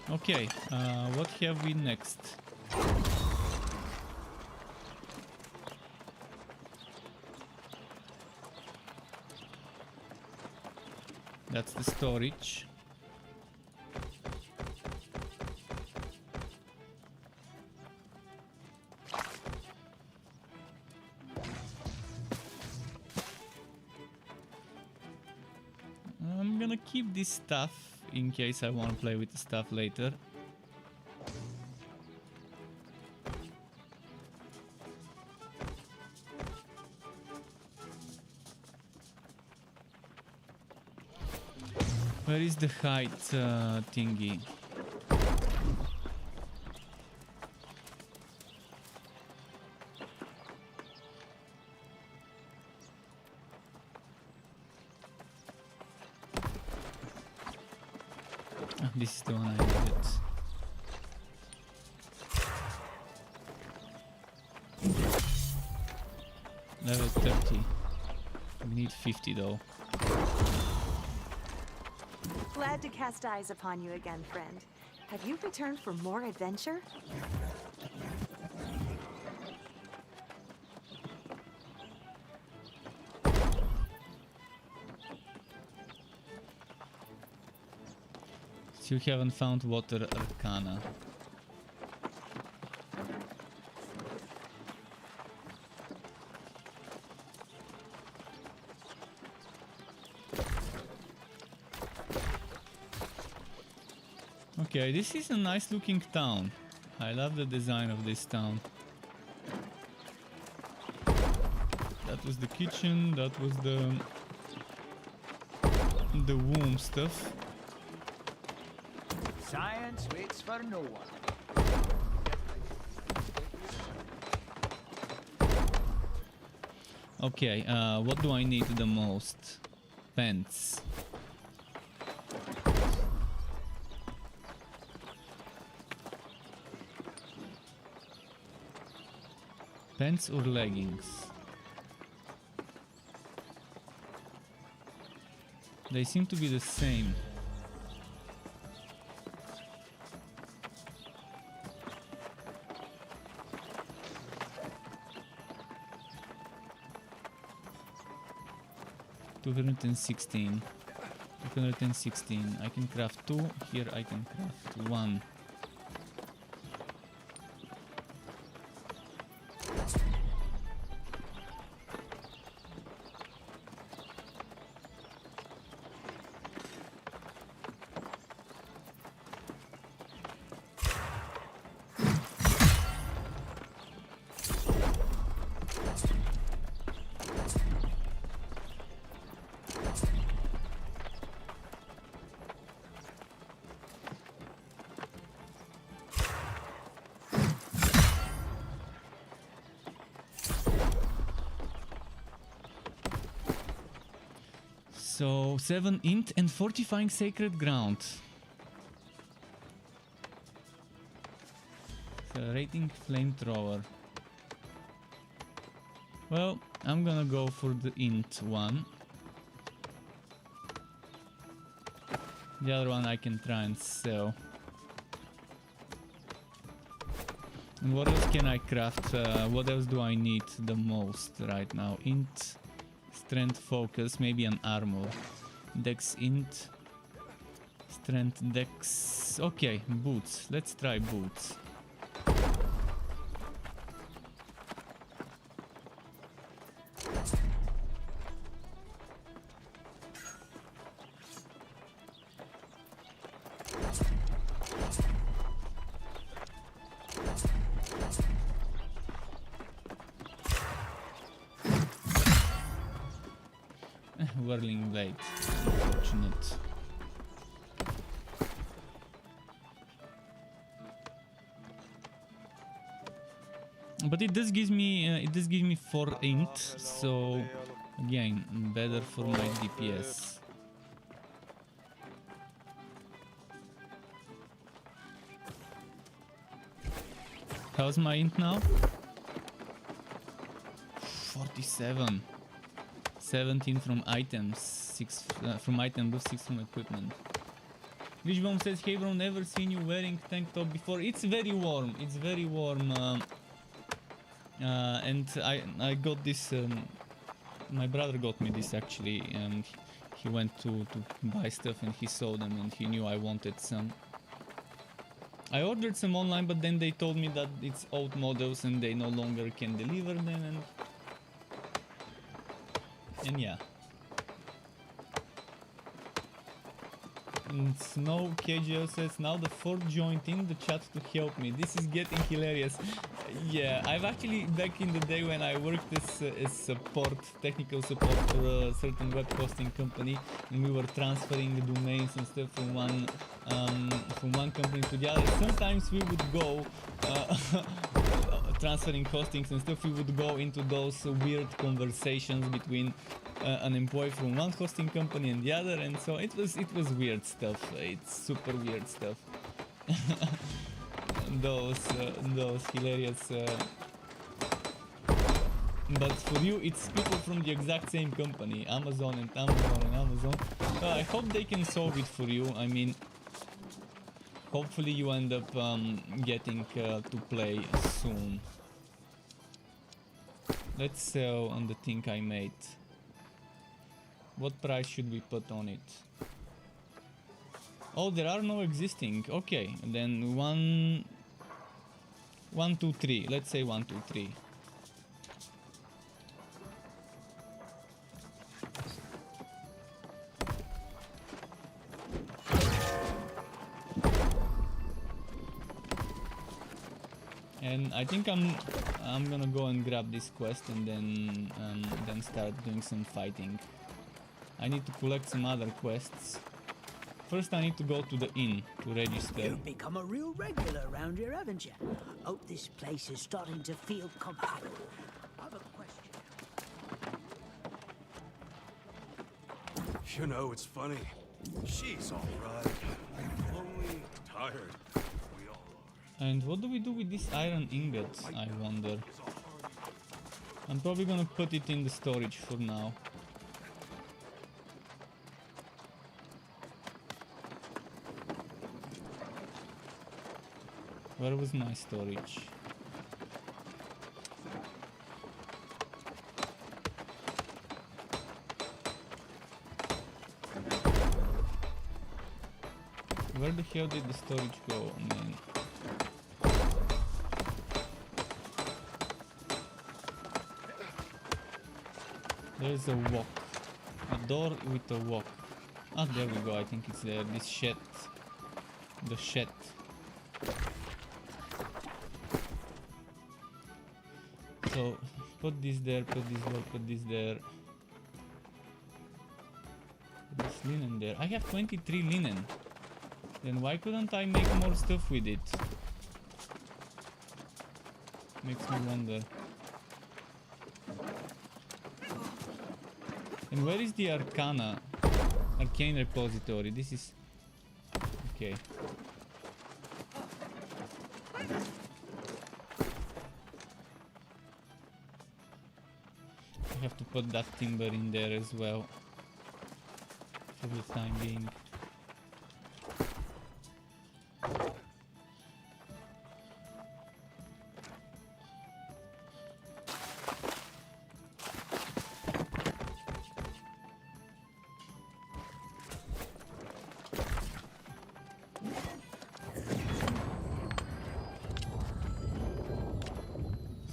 Okay, what have we next? That's the storage. I'm gonna keep this stuff in case I want to play with the stuff later. Where is the height thingy? Ah, this is the one I needed. Level 30. We need 50 though. Glad to cast eyes upon you again, friend. Have you returned for more adventure? Still haven't found Water Arcana. Okay, this is a nice looking town. I love the design of this town. That was the kitchen, that was the womb stuff. Science waits for no one. Okay, what do I need the most? Pants. Pants or leggings? They seem to be the same. $216. $216. I can craft 2. Here I can craft 1. So 7 int and fortifying sacred ground. Rating flamethrower. Well, I'm gonna go for the int one. The other one I can try and sell. And what else can I craft? What else do I need the most right now? Int, strength, focus, maybe an armor. Dex, int, strength, dex. Okay, boots. Let's try boots. Whirling blade. Unfortunate. But it does give me 4 int, so again better for my DPS. How's my int now? 47. 17 from items, 6 from item boost, 6 from equipment. Wishbone says, hey bro, never seen you wearing tank top before. It's very warm, it's very warm. And I got this, my brother got me this actually, and he went to buy stuff and he saw them and he knew I wanted some. I ordered some online, but then they told me that it's old models and they no longer can deliver them, and yeah. And Snow KGL says, now the fourth joined in the chat to help me. This is getting hilarious. Yeah, I've actually, back in the day when I worked as support, technical support for a certain web hosting company, and we were transferring the domains and stuff from one company to the other. Sometimes we would go transferring hostings and stuff. We would go into those weird conversations between an employee from one hosting company and the other, and so it was weird stuff. It's super weird stuff. those hilarious. But for you, it's people from the exact same company, Amazon and Amazon and Amazon. I hope they can solve it for you. I mean, hopefully you end up getting to play soon. Let's sell on the thing I made. What price should we put on it? Oh, there are no existing. Okay, then 1, 2, 3. Let's say 1, 2, 3. And I think I'm gonna go and grab this quest and then start doing some fighting. I need to collect some other quests. First I need to go to the inn to register. You've become a real regular around here, haven't you? Oh, this place is starting to feel compatible. I've a question. You know, it's funny. She's all right. Lonely, tired. We all are. And what do we do with this iron ingot, I wonder? I'm probably gonna put it in the storage for now. Where was my storage? Where the hell did the storage go? I mean, there's a walk. A door with a walk. Ah, there we go. I think it's there. This shed. The shed. So, put this there, put this there, put this there. Put this linen there. I have 23 linen. Then why couldn't I make more stuff with it? Makes me wonder. And where is the arcane repository? This is... okay. I have to put that timber in there as well for the time being.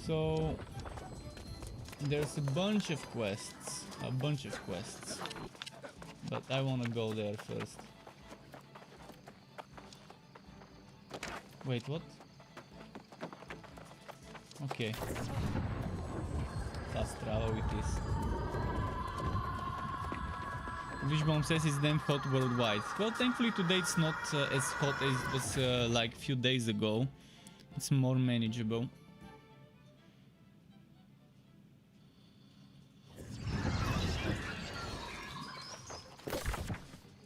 So there's a bunch of quests, but I want to go there first. Wait, what? Okay. Fast travel with this. Wishbone says it's damn hot worldwide. Well, thankfully today it's not as hot as it was like a few days ago. It's more manageable.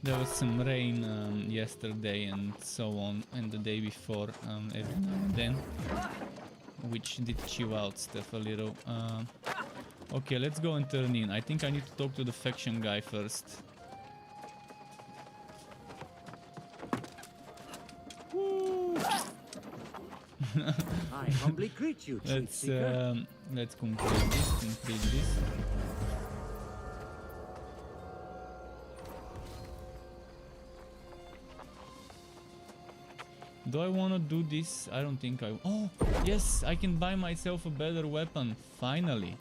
There was some rain yesterday and so on, and the day before every now and then, which did chill out stuff a little. Okay, let's go and turn in. I think I need to talk to the faction guy first. I humbly greet you, Truth Seeker. Let's complete this. Do I want to do this? I don't think I... Oh, yes, I can buy myself a better weapon, finally.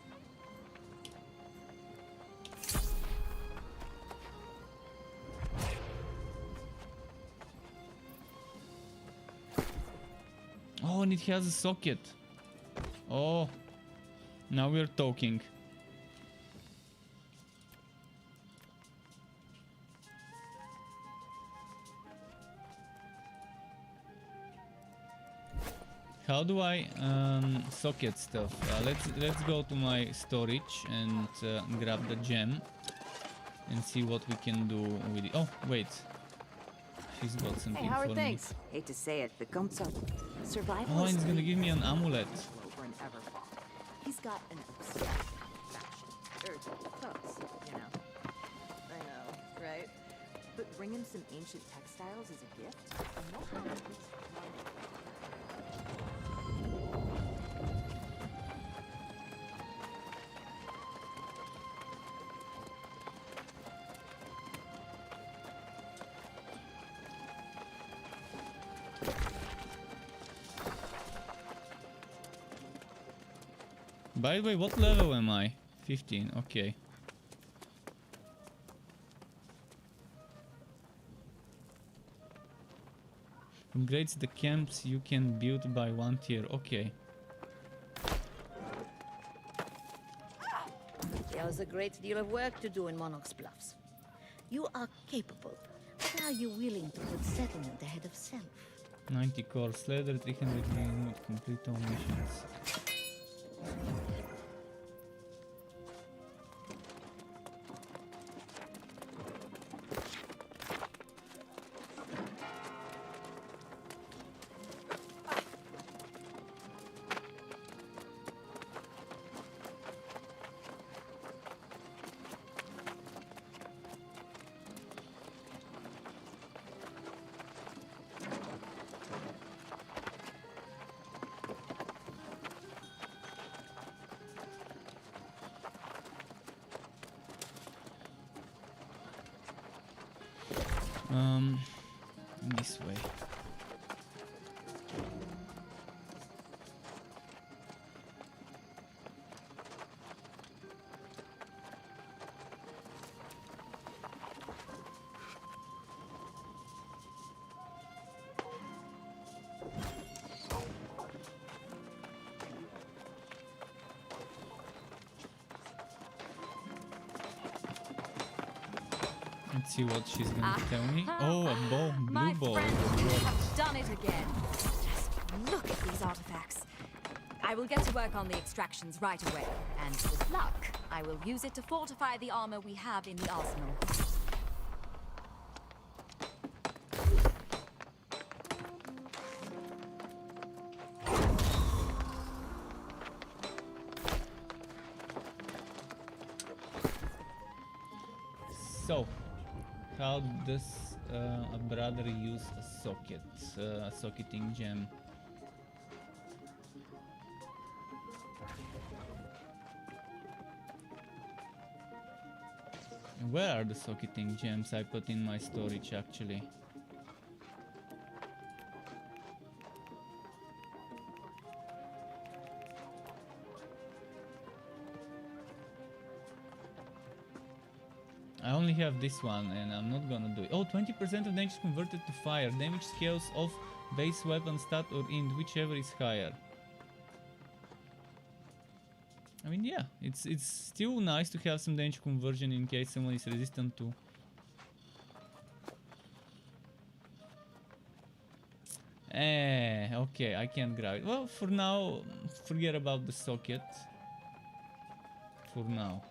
Oh, and it has a socket. Oh, now we're talking. How do I socket stuff? Let's go to my storage and grab the gem and see what we can do with it. Oh, wait. She's got something Hey, how are for things? Hate to say it, but Gumso, survival me. Oh, is and it's gonna give me an amulet. over and ever fought. He's got an obsession with fashion, or clothes, you know. I know, right? But bring him some ancient textiles as a gift, and he'll have at least one. By the way, what level am I? 15, okay. Upgrades the camps you can build by 1 tier, okay. There's a great deal of work to do in Monarch's Bluffs. You are capable, but are you willing to put settlement ahead of self? 90 cores, leather, 300 million, complete all missions. This way. Let's see what she's gonna tell me. Oh, a ball, My blue ball. friend, you have done it again. Just look at these artifacts. I will get to work on the extractions right away, and with luck, I will use it to fortify the armor we have in the arsenal. So, how does a brother use a socket, a socketing gem? Where are the socketing gems I put in my storage actually? I only have this one and I'm not gonna do it. Oh, 20% of damage is converted to fire. Damage scales off base weapon stat or int, whichever is higher. I mean, yeah, it's still nice to have some damage conversion in case someone is resistant to. Okay, I can't grab it. Well, for now, forget about the socket. For now.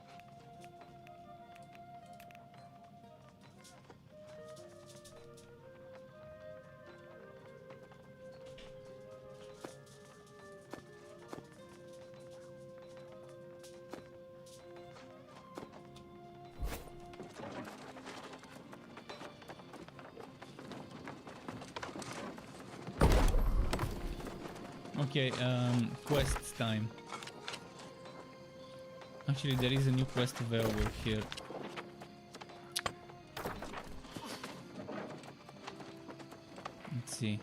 Okay, quests time. Actually, there is a new quest available here. Let's see.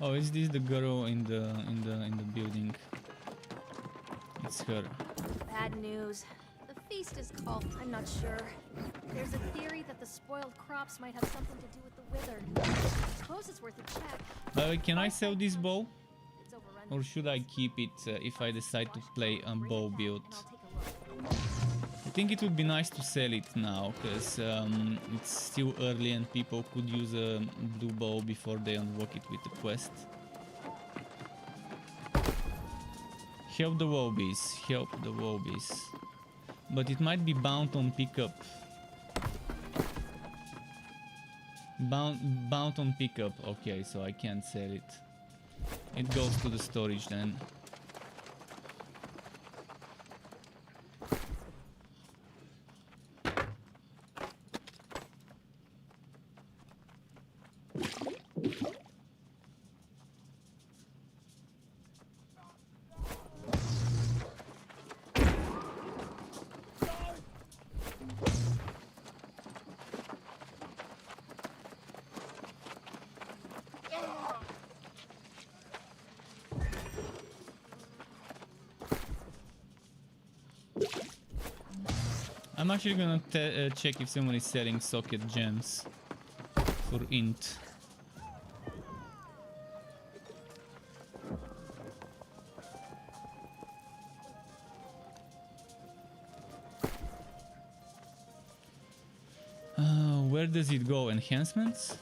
Oh, is this the girl in the building? It's her. Bad news. The feast is called. I'm not sure. There's a theory that the spoiled crops might have something to do with the wither. I suppose it's worth a check. Can I sell this bow? It's overrun. Or should I keep it if I decide to play a bow build? And I'll take a look. I think it would be nice to sell it now, because it's still early and people could use a blue bow before they unlock it with the quest. Help the Wobbies, help the Wobbies. But it might be bound on pickup. Bound on pickup. Okay, so I can't sell it. It goes to the storage then. I'm actually gonna check if someone is selling socket gems for int. Where does it go? Enhancements?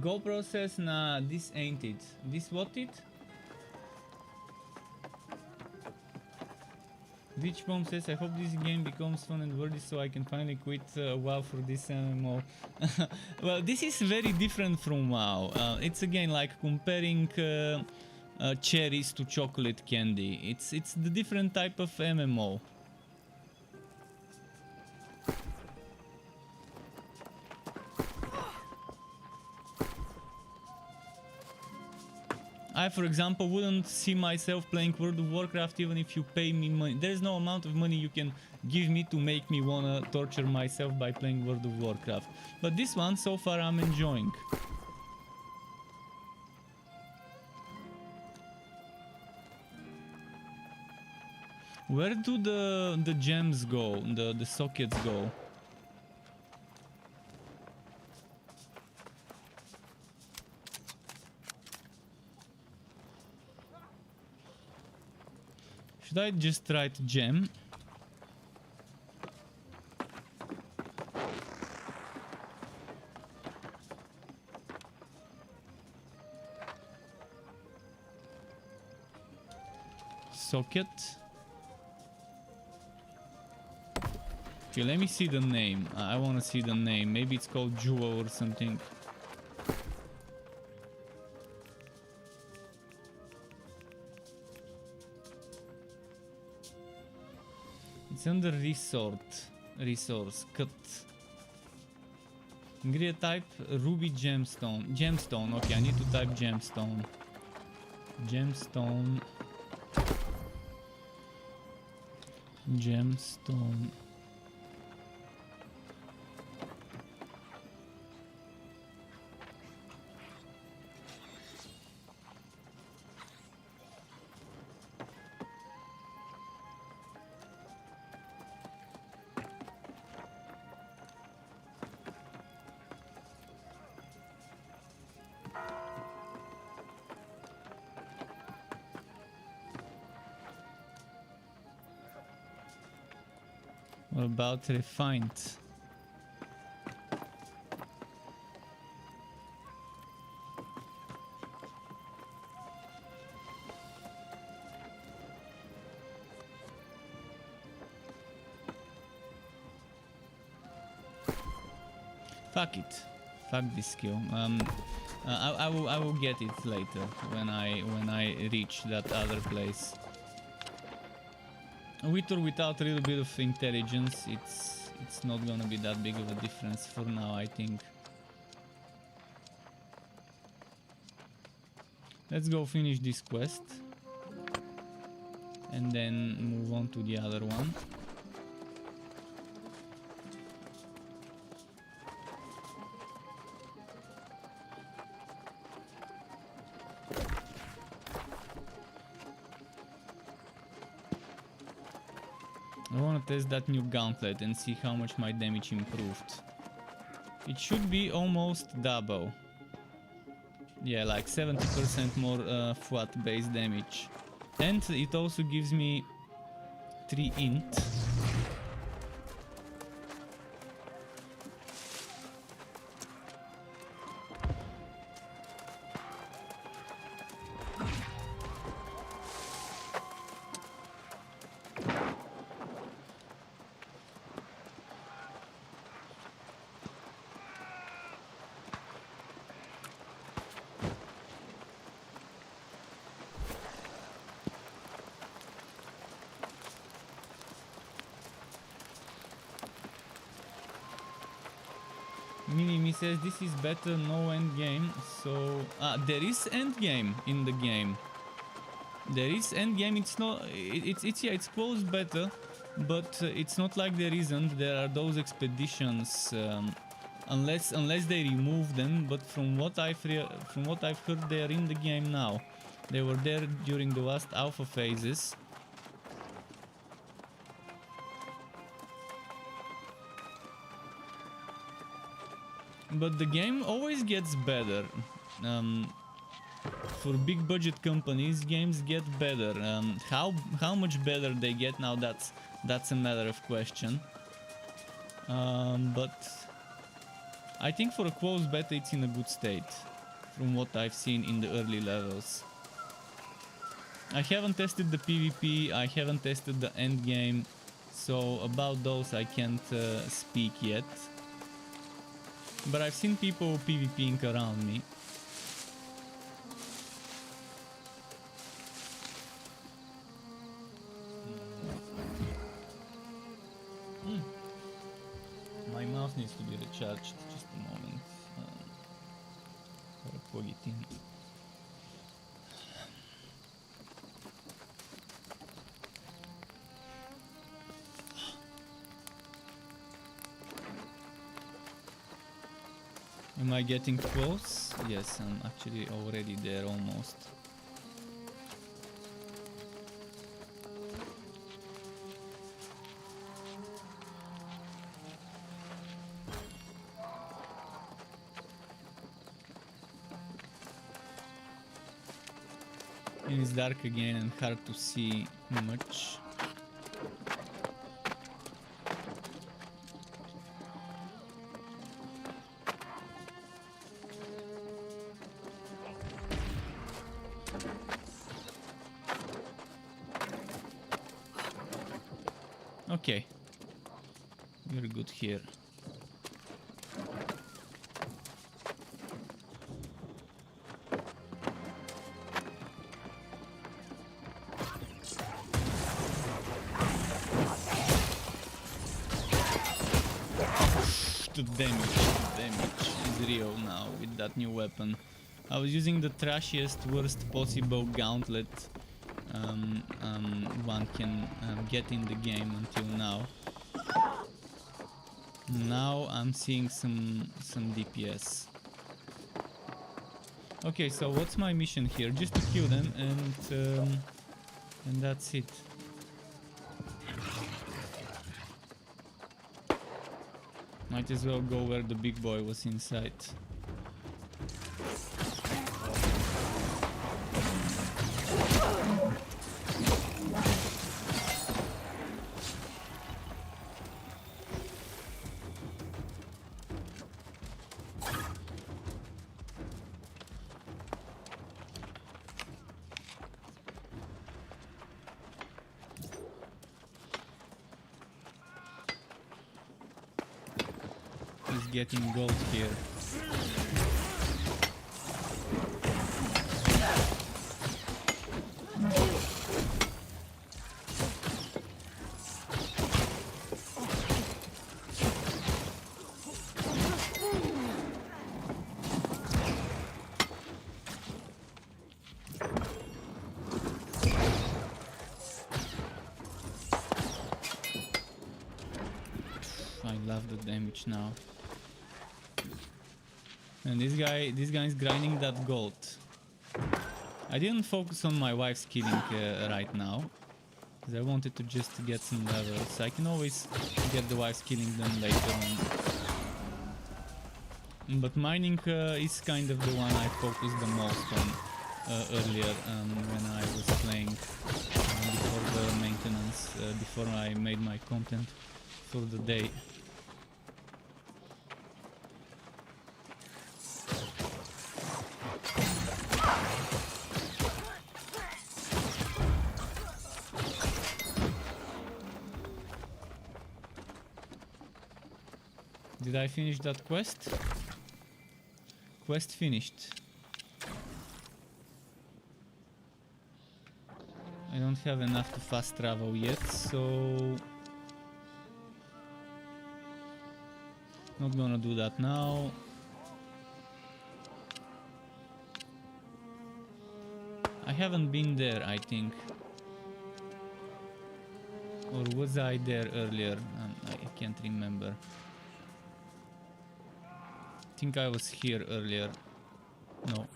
Go process, nah, this ain't it. This what it? Witch Bomb says, I hope this game becomes fun and worthy so I can finally quit WoW for this MMO. Well, this is very different from WoW. It's again like comparing cherries to chocolate candy. It's the different type of MMO. I, for example, wouldn't see myself playing World of Warcraft even if you pay me money. There's no amount of money you can give me to make me wanna torture myself by playing World of Warcraft. But this one, so far, I'm enjoying. Where do the gems go? The sockets go? Should I just write gem? Socket. Okay, let me see the name. I want to see the name. Maybe it's called Jewel or something. It's under resource, cut. Ingredient type, ruby gemstone. Gemstone, okay, I need to type gemstone. Gemstone. Gemstone. What about refined? Fuck it. Fuck this skill. I will get it later when I reach that other place. With or without a little bit of intelligence, it's not gonna be that big of a difference for now, I think. Let's go finish this quest and then move on to the other one. I want to test that new gauntlet and see how much my damage improved. It should be almost double. Yeah, like 70% more flat base damage. And it also gives me 3 int. Minimi says this is better, no end game. So there is end game in the game. There is end game. It's not. It's closed better, but it's not like there isn't. There are those expeditions, unless they remove them. But from what I've heard, they are in the game now. They were there during the last alpha phases. But the game always gets better. For big budget companies, games get better. How much better they get now, that's a matter of question. But I think for a closed beta it's in a good state from what I've seen in the early levels. I haven't tested the PvP, I haven't tested the end game, so about those I can't speak yet. But I've seen people PvPing around me. My mouse needs to be recharged. Just a moment. I'll plug it in. Am I getting close? Yes, I'm actually already there almost. And it's dark again and hard to see much. Okay, you're good here. to damage. Damage is real now with that new weapon. I was using the trashiest, worst possible gauntlet one can get in the game until now. Now I'm seeing some DPS. Okay, so what's my mission here? Just to kill them and that's it. Might as well go where the big boy was inside. He's getting gold here. I love the damage now. And this guy is grinding that gold. I didn't focus on my wife's killing right now, because I wanted to just get some levels. I can always get the wife's killing them later on. But mining is kind of the one I focused the most on earlier when I was playing before the maintenance, before I made my content for the day. Did I finish that quest? Quest finished. I don't have enough to fast travel yet, so not gonna do that now. I haven't been there, I think. Or was I there earlier? I can't remember. I think I was here earlier. No.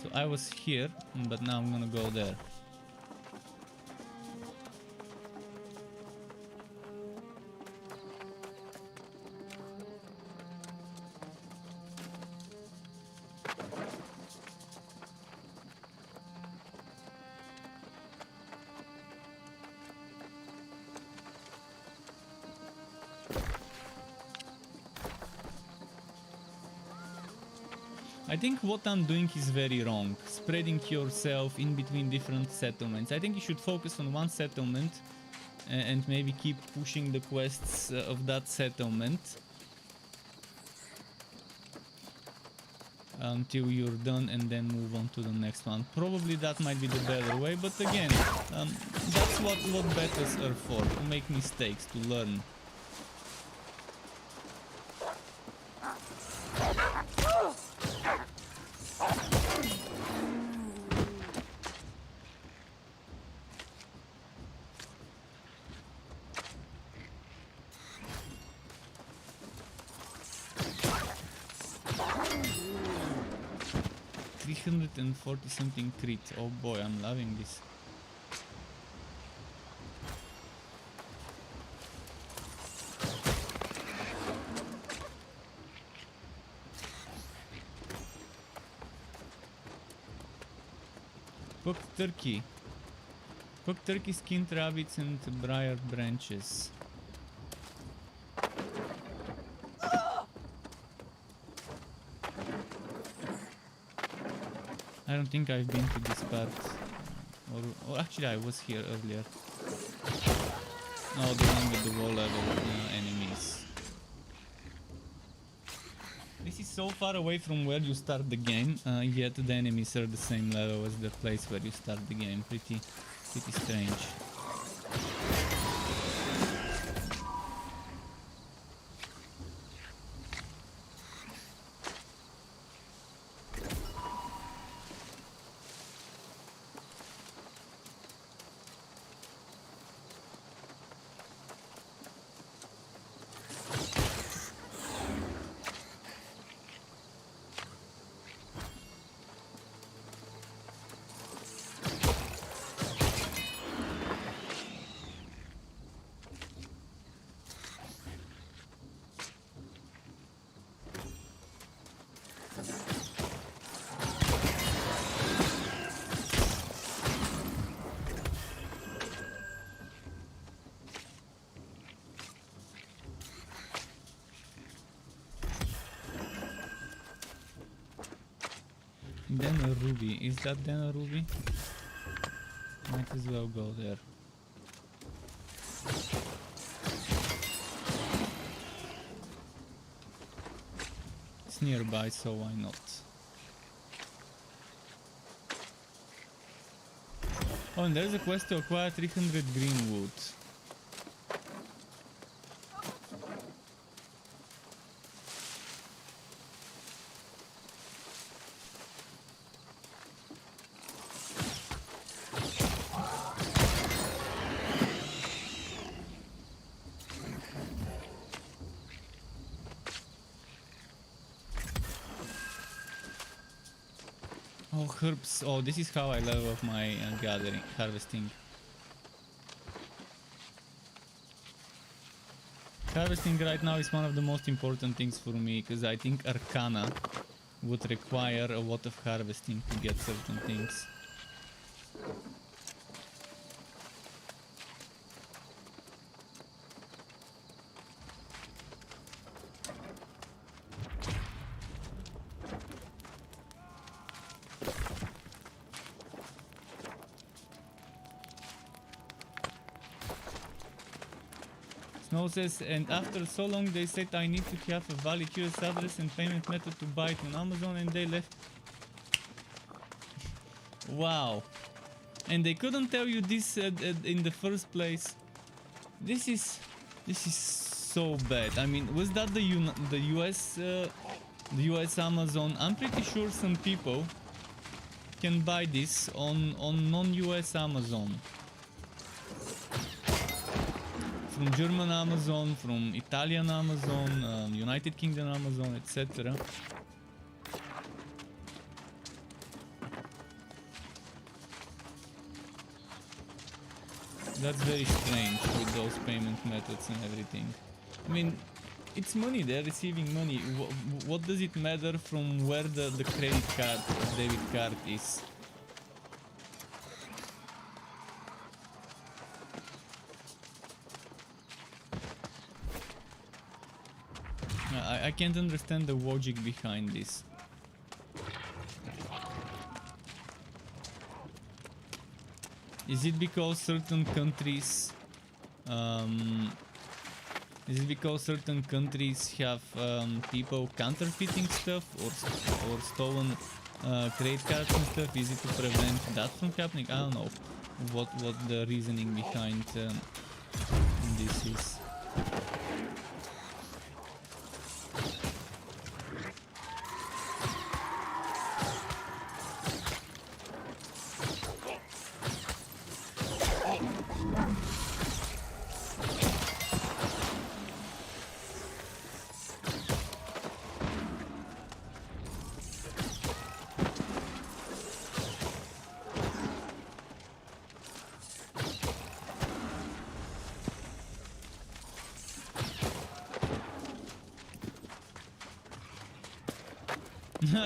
So I was here, but now I'm gonna go there. I think what I'm doing is very wrong, spreading yourself in between different settlements. I think you should focus on one settlement and maybe keep pushing the quests of that settlement until you're done and then move on to the next one. Probably that might be the better way, but again, that's what betters are for, to make mistakes, to learn. And 40 something crit. Oh boy, I'm loving this. Cooked turkey. Cooked turkey, skinned rabbits and briar branches. I don't think I've been to this part, or actually I was here earlier. No, the one with the wall level enemies. This is so far away from where you start the game, yet the enemies are the same level as the place where you start the game. Pretty strange. Then a ruby. Is that then a ruby? Might as well go there. It's nearby, so why not? Oh, and there's a quest to acquire 300 green wood. Oh, herbs. Oh, this is how I level up my harvesting. Harvesting right now is one of the most important things for me, because I think Arcana would require a lot of harvesting to get certain things. Snow says, and after so long they said I need to have a valid US address and payment method to buy it on Amazon, and they left. Wow. And they couldn't tell you this in the first place. This is so bad. I mean, was that the US Amazon? I'm pretty sure some people can buy this on non-US Amazon. From German Amazon, from Italian Amazon, United Kingdom Amazon, etc. That's very strange with those payment methods and everything. I mean, it's money, they're receiving money. What does it matter from where the credit card or debit card is? I can't understand the logic behind this. Is it because certain countries have people counterfeiting stuff or stolen credit cards and stuff? Is it to prevent that from happening? I don't know what the reasoning behind this is.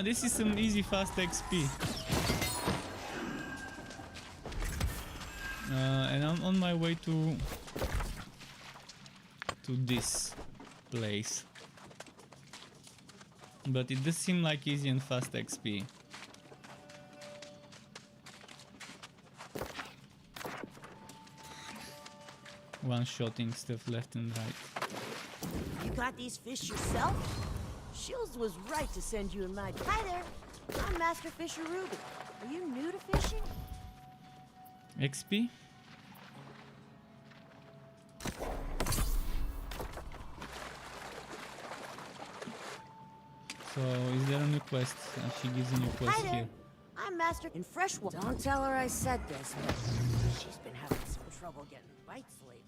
This is some easy fast XP. And I'm on my way to this place. But it does seem like easy and fast XP. One-shotting stuff left and right. You got these fish yourself? Shields was right to send you in my... Hi there. I'm Master Fisher Ruby. Are you new to fishing? XP? So, is there a new quest? She gives a new quest Hi there. here. I'm Master in freshwater. Don't tell her I said this, but she's been having some trouble getting bites lately.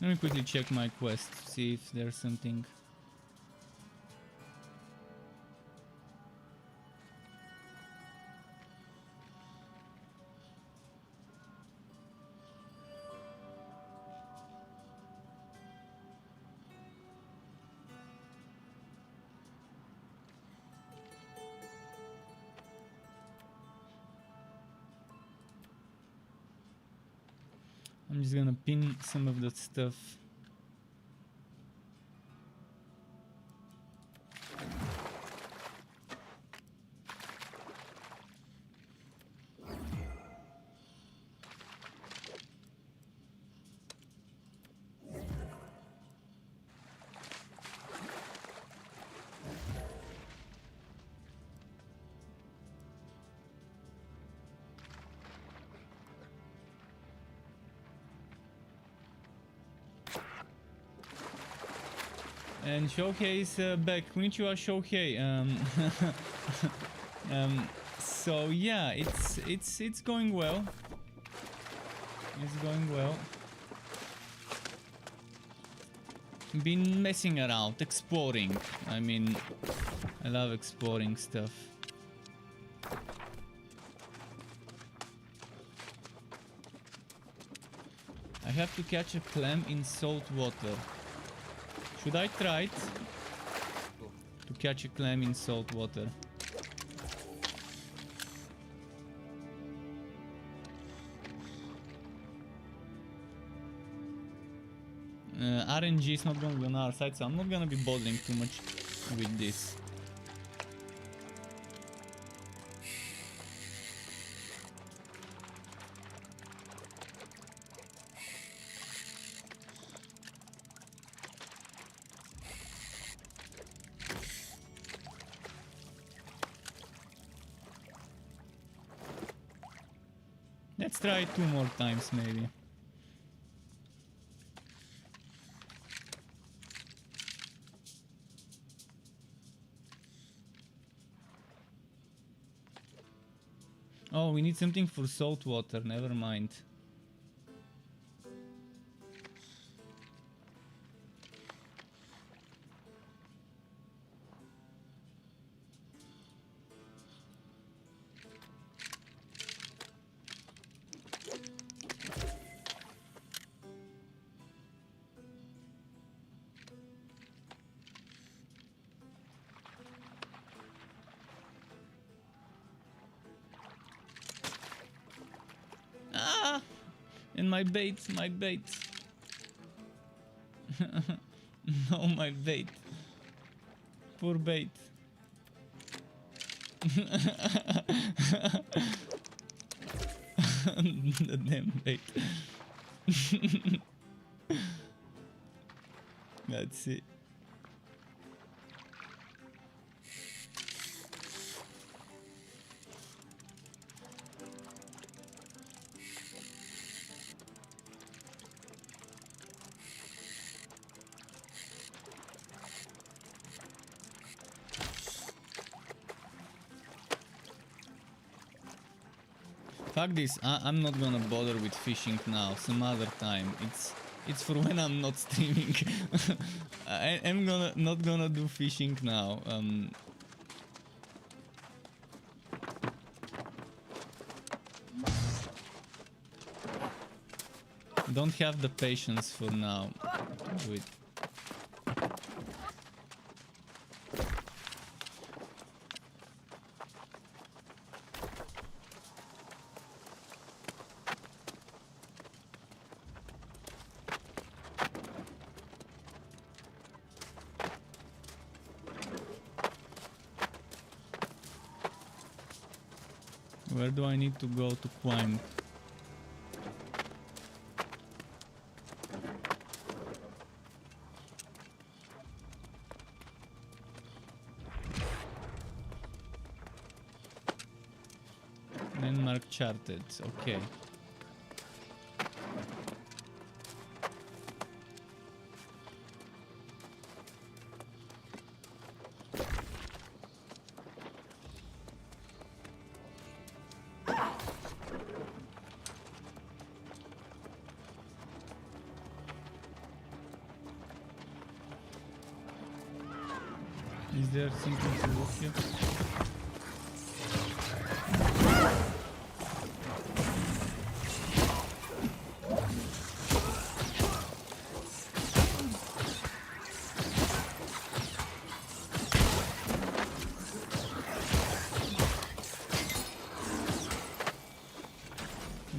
Let me quickly check my quest, see if there's something. I'm just gonna pin some of that stuff. And Shohei is back. Konnichiwa, Shohei. So yeah, it's going well. It's going well. Been messing around, exploring. I mean, I love exploring stuff. I have to catch a clam in salt water. Should I try it? To catch a clam in salt water. RNG is not going to be on our side, so I'm not gonna be bothering too much with this. Let's try it 2 more times maybe. Oh, we need something for salt water, never mind. And my bait, my bait. No, my bait. Poor bait. The damn bait. That's it. Fuck this, I'm not gonna bother with fishing now, some other time. It's for when I'm not streaming. I'm not gonna do fishing now. Don't have the patience for now to do it. Where do I need to go to climb? Landmark charted, okay. Is there something to look here?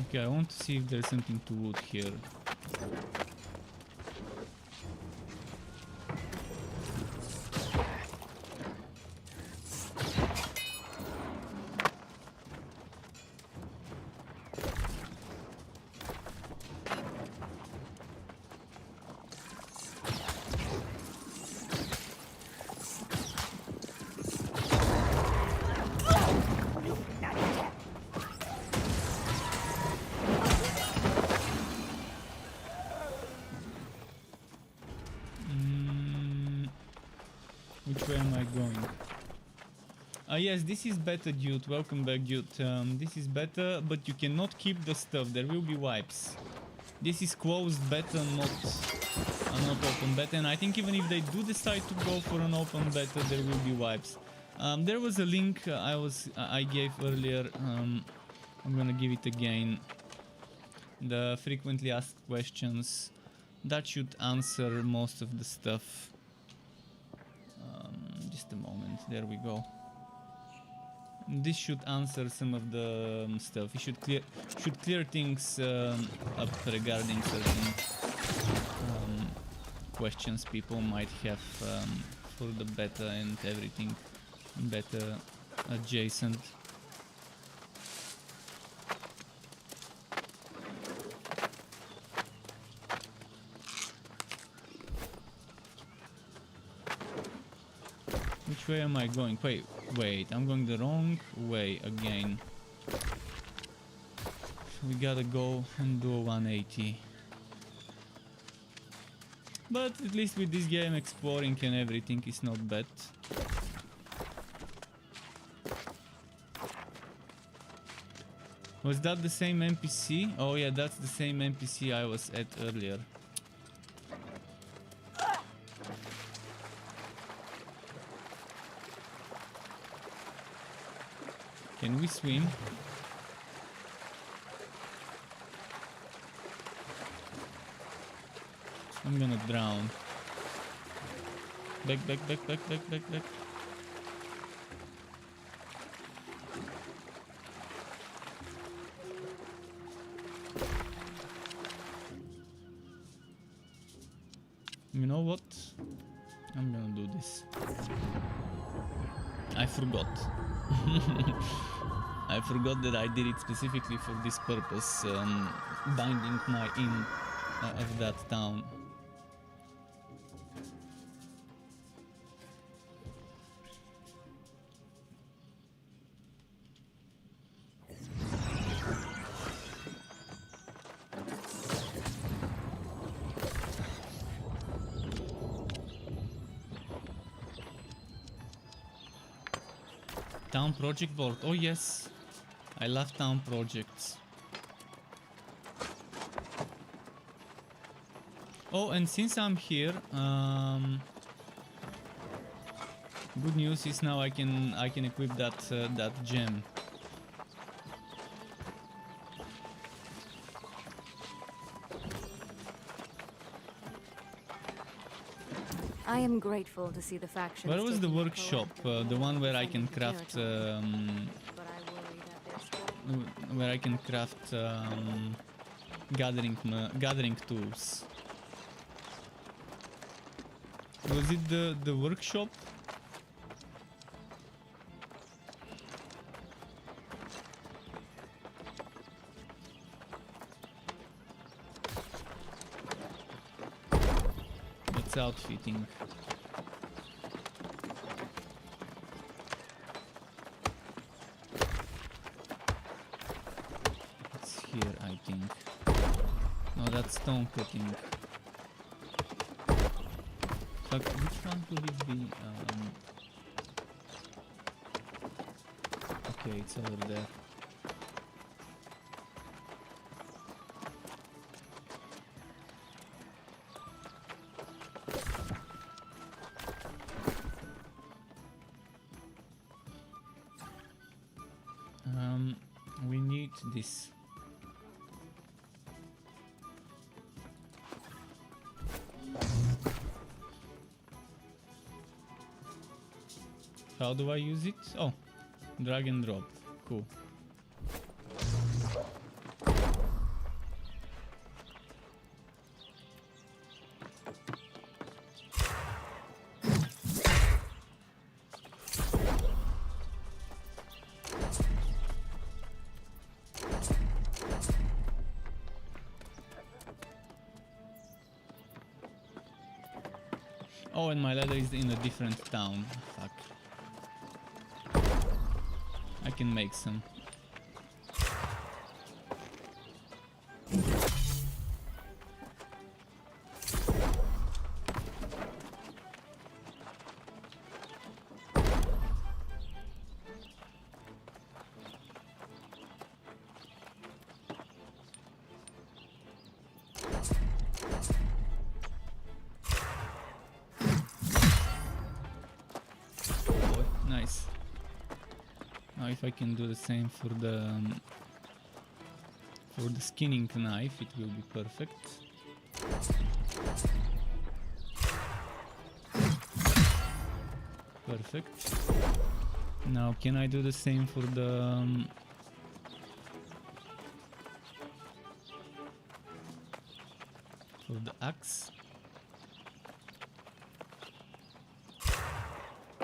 Okay, I want to see if there's something to loot here. Which way am I going? Yes, this is better, dude. Welcome back, dude. This is better, but you cannot keep the stuff. There will be wipes. This is closed beta, not open beta. And I think even if they do decide to go for an open beta, there will be wipes. There was a link I gave earlier. I'm gonna give it again. The frequently asked questions. That should answer most of the stuff. Just a moment, there we go. This should answer some of the stuff. It should clear things up regarding certain questions people might have for the beta and everything beta adjacent. Which way am I going? Wait, I'm going the wrong way again. We gotta go and do a 180. But at least with this game, exploring and everything is not bad. Was that the same NPC? Oh yeah, that's the same NPC I was at earlier. Can we swim? I'm gonna drown. Back. You know what? I'm gonna do this. I forgot. I forgot that I did it specifically for this purpose, binding my inn of that town. Town project board. Oh yes, I love town projects. Oh, and since I'm here, good news is now I can equip that that gem. I am grateful to see the factions. Where was the taking a workshop? proactive The role one where I in can defending craft, territory. But I worry that there's still where I can craft gathering tools. Was it the workshop? it's outfitting. It's here, I think. No, that's stone cutting. Fuck, which one could it be? Okay, it's over there. We need this. How do I use it? Oh, drag and drop. Cool. Oh, and my ladder is in a different town. Fuck. I can make some. Nice. Now if I can do the same for the skinning knife, it will be perfect. Perfect. Now can I do the same for the axe?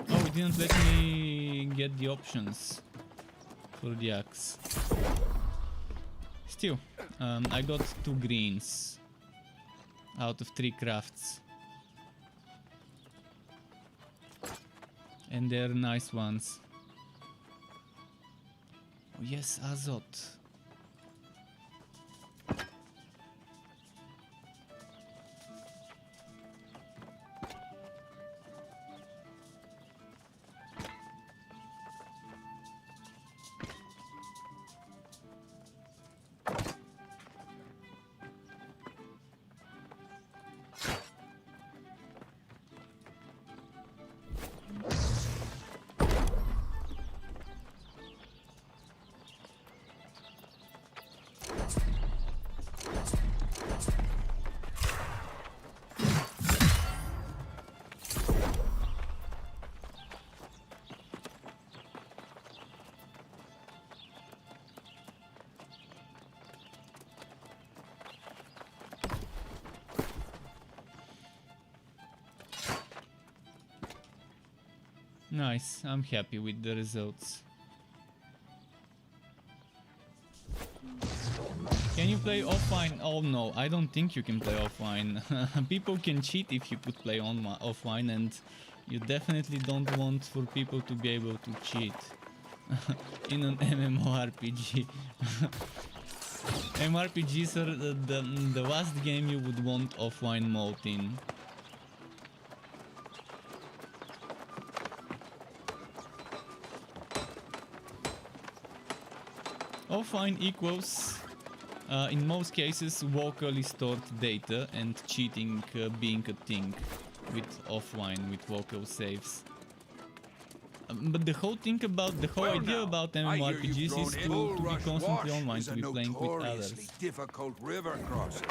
Oh, it didn't let me get the options for the axe. Still, I got 2 greens out of 3 crafts. And they're nice ones. Oh yes, Azot. Nice, I'm happy with the results. Can you play offline? Oh no, I don't think you can play offline. People can cheat if you could play offline, and you definitely don't want for people to be able to cheat in an MMORPG. MMORPGs are the last game you would want offline mode in. Offline equals, in most cases, locally stored data, and cheating being a thing with offline, with local saves. But the whole thing about, the whole idea about MMORPGs is to be constantly online, to be playing with others. Difficult river crossing.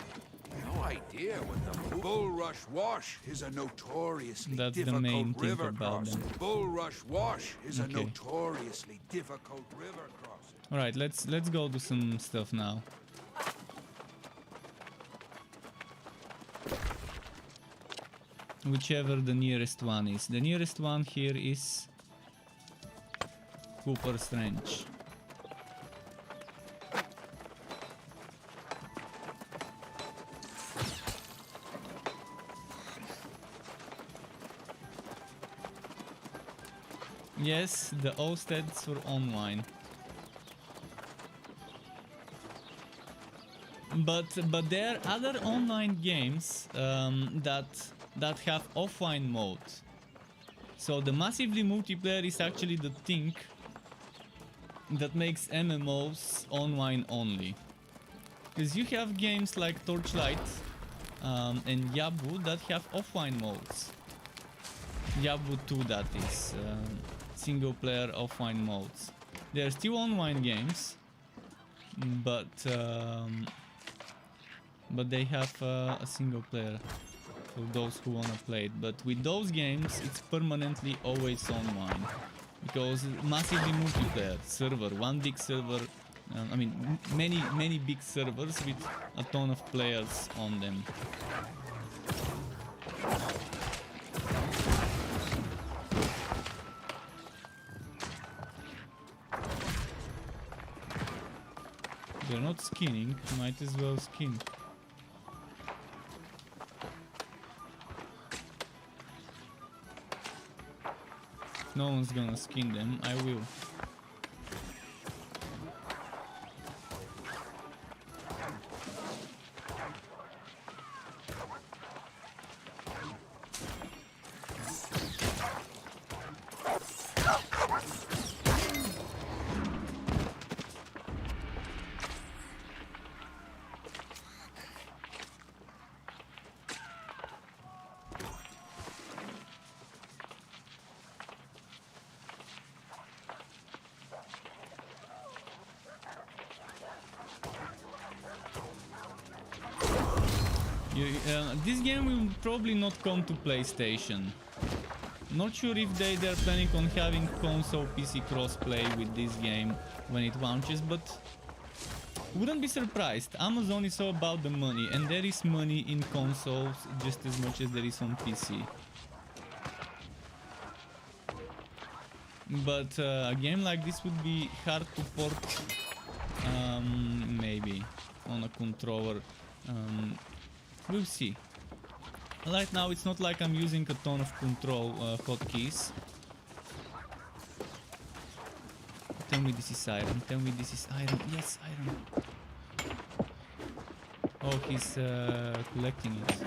No idea what the Bull Rush Wash is a notoriously That's difficult the main thing river about crossing. them. Bull Rush Wash is Okay. a notoriously difficult river crossing. All right, let's go do some stuff now. Whichever the nearest one is. The nearest one here is Cooper's Ranch. Yes, the O stands for online. But there are other online games that have offline mode. So the massively multiplayer is actually the thing that makes MMOs online only. Because you have games like Torchlight and Yabu that have offline modes. Yabu 2, that is single player offline modes. They are still online games, but they have a single player for those who wanna play it. But with those games, it's permanently always online because massively multiplayer server, one big server. I mean, many big servers with a ton of players on them. They're not skinning, might as well skin. No one's gonna skin them, I will. This game will probably not come to PlayStation. Not sure if they're planning on having console PC crossplay with this game when it launches, but wouldn't be surprised. Amazon is all about the money, and there is money in consoles just as much as there is on PC. But a game like this would be hard to port, maybe on a controller. We'll see. Right now it's not like I'm using a ton of control hotkeys. Tell me this is iron. Tell me this is iron. Yes, iron. Oh, he's collecting it.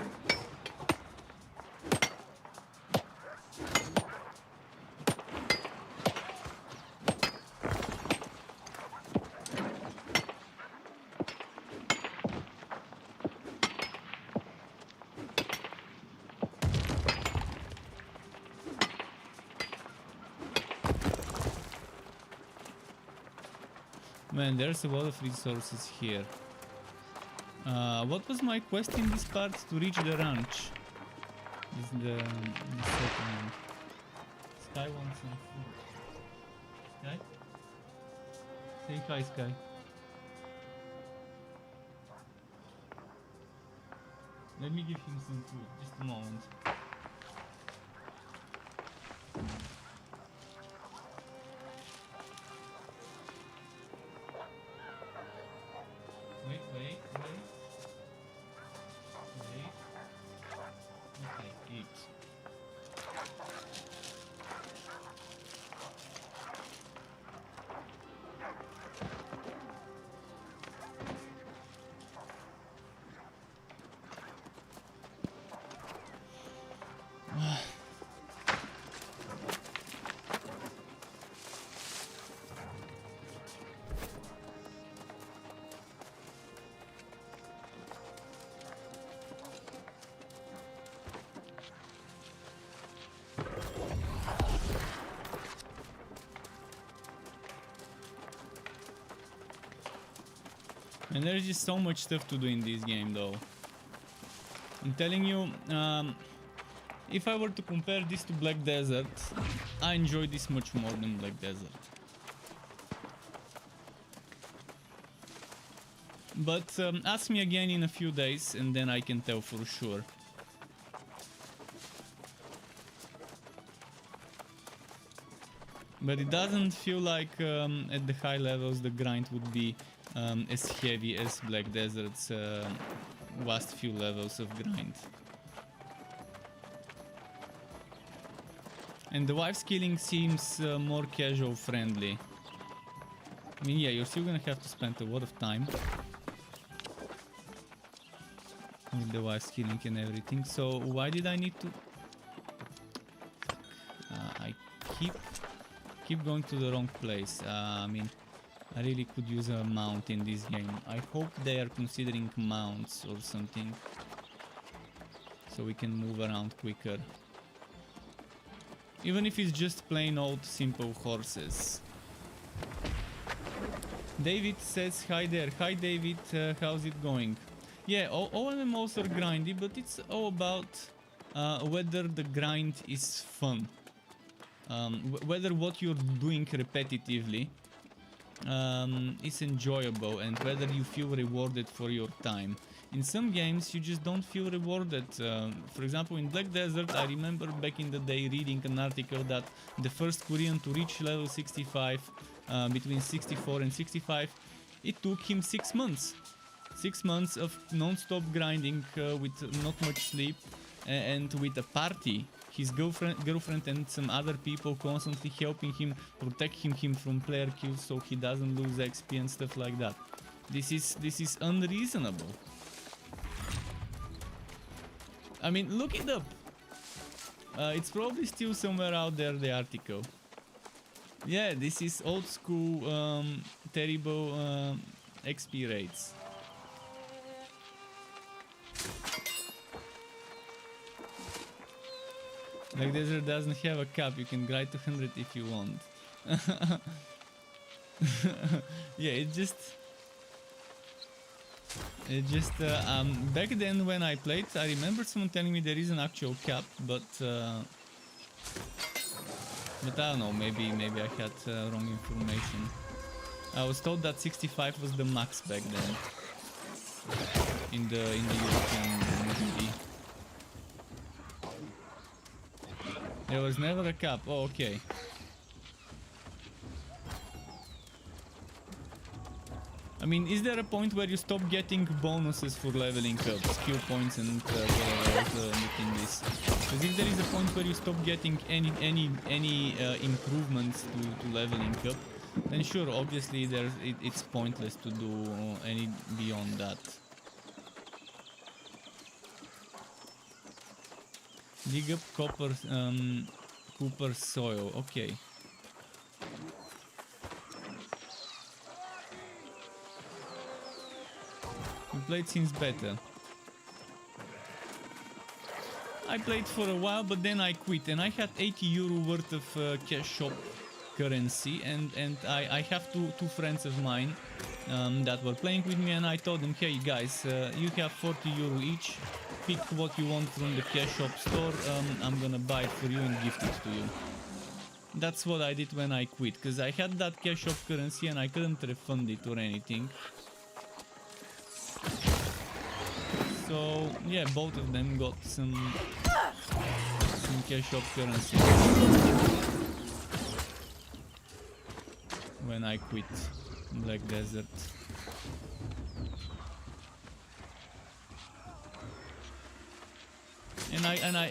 Man, there's a lot of resources here. What was my quest in this part? To reach the ranch. This is the settlement. Sky wants some food. Sky? Say hi, Sky. Let me give him some food. Just a moment. Wait. Okay, eat. And there's just so much stuff to do in this game, though. I'm telling you, if I were to compare this to Black Desert, I enjoy this much more than Black Desert. But ask me again in a few days and then I can tell for sure. But it doesn't feel like at the high levels the grind would be as heavy as Black Desert's last few levels of grind. And the wife skilling seems more casual friendly. I mean, yeah, you're still gonna have to spend a lot of time with the wife skilling and everything. So why did I need to... I keep going to the wrong place. I mean, I really could use a mount in this game. I hope they are considering mounts or something, so we can move around quicker. Even if it's just plain old simple horses. David says hi there. Hi David, how's it going? Yeah, all MMOs are grindy, but it's all about whether the grind is fun. Whether what you're doing repetitively is enjoyable, and whether you feel rewarded for your time. In some games you just don't feel rewarded. For example, in Black Desert, I remember back in the day reading an article that the first Korean to reach level 65, between 64 and 65, it took him 6 months. 6 months of non-stop grinding with not much sleep and with a party. His girlfriend and some other people constantly helping him, protecting him from player kills so he doesn't lose XP and stuff like that. This is unreasonable. I mean, look it up. It's probably still somewhere out there, the article. Yeah, this is old school, terrible XP rates. Like Desert doesn't have a cap, you can grind to 100 if you want. Yeah, it just back then when I played, I remember someone telling me there is an actual cap, but I don't know, maybe I had wrong information. I was told that 65 was the max back then in the European community. There was never a cap. Oh, okay. I mean, is there a point where you stop getting bonuses for leveling up, skill points and whatever else in this? Because if there is a point where you stop getting any improvements to leveling up, then sure, obviously it's pointless to do any beyond that. Dig up Cooper soil. Okay. You played since beta. I played for a while, but then I quit, and I had 80 euro worth of cash shop currency, and I have two friends of mine that were playing with me, and I told them, hey guys, you have 40 euro each. Pick what you want from the cash shop store, I'm gonna buy it for you and gift it to you. That's what I did when I quit, because I had that cash shop currency and I couldn't refund it or anything. So yeah, both of them got some cash shop currency when I quit Black Desert.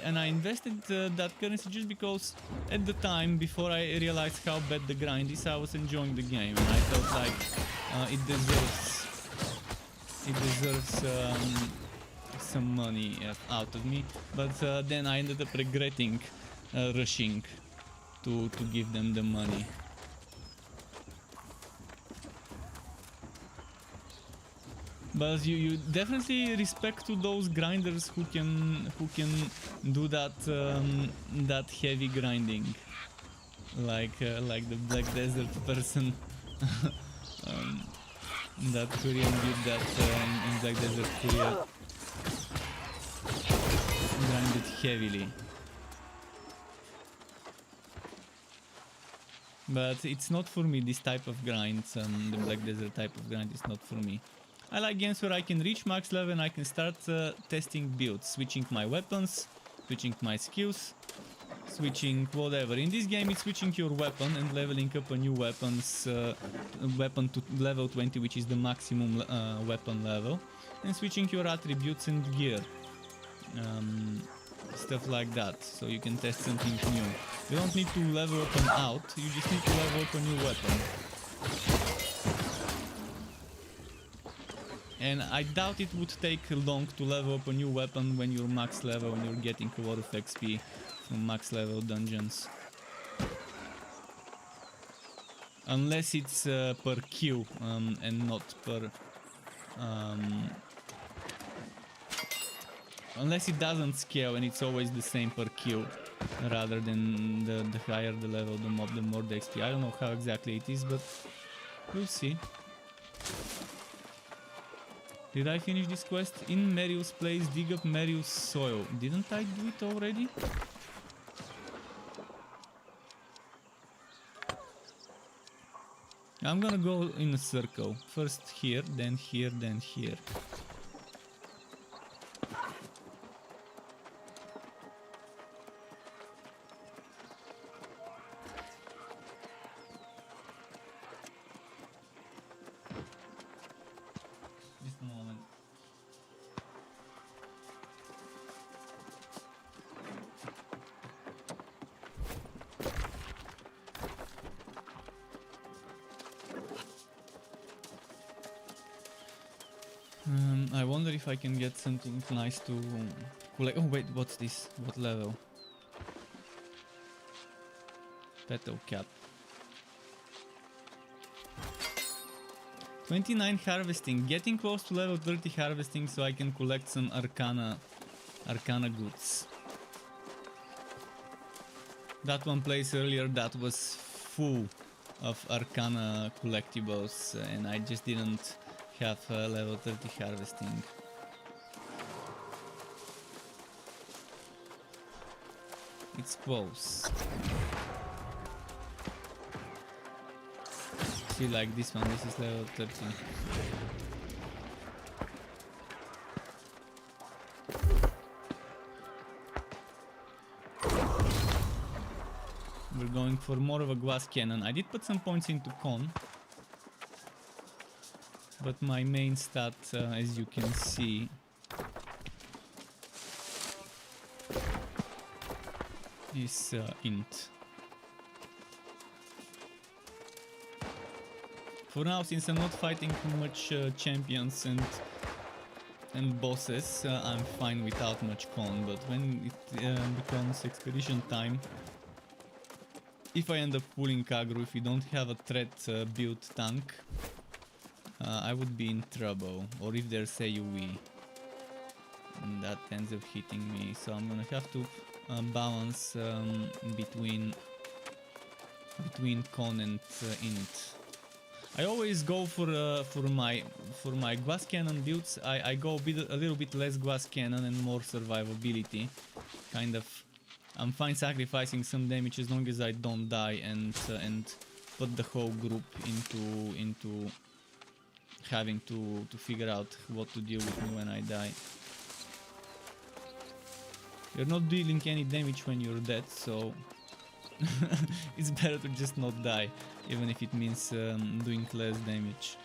And I invested that currency just because at the time, before I realized how bad the grind is, I was enjoying the game, and I felt like it deserves some money out of me. But then I ended up regretting rushing to give them the money. But you definitely respect to those grinders who can do that that heavy grinding, like the Black Desert person, that Korean dude that in Black Desert Korea grinded heavily. But it's not for me, this type of grind. The Black Desert type of grind is not for me. I like games where I can reach max level and I can start testing builds, switching my weapons, switching my skills, switching whatever. In this game it's switching your weapon and leveling up a new weapon to level 20, which is the maximum weapon level, and switching your attributes and gear. stuff like that, so you can test something new. You don't need to level up and out, you just need to level up a new weapon. And I doubt it would take long to level up a new weapon when you're max level and you're getting a lot of XP from max level dungeons. Unless it's per kill and not per... unless it doesn't scale and it's always the same per kill, rather than the higher the level the mob, the more the XP. I don't know how exactly it is, but we'll see. Did I finish this quest? In Marius' place, dig up Marius' soil. Didn't I do it already? I'm gonna go in a circle. First here, then here, then here. Just a moment. I wonder if I can get something nice to collect. Oh wait, what's this? What level? Petal cap. 29 harvesting. Getting close to level 30 harvesting so I can collect some arcana goods. That one place earlier that was full of arcana collectibles and I just didn't have level 30 harvesting. It's close. See, like this one, this is level 30. We're going for more of a glass cannon. I did put some points into con, but my main stat, as you can see, is int. For now, since I'm not fighting much champions and bosses, I'm fine without much con, but when it becomes expedition time, if I end up pulling aggro, if we don't have a threat built tank, I would be in trouble, or if there's AoE, and that ends up hitting me, so I'm gonna have to balance between con and int. I always go for my glass cannon builds. I go a little bit less glass cannon and more survivability. Kind of, I'm fine sacrificing some damage as long as I don't die and put the whole group into having to figure out what to deal with me when I die. You're not dealing any damage when you're dead, so it's better to just not die, even if it means doing less damage.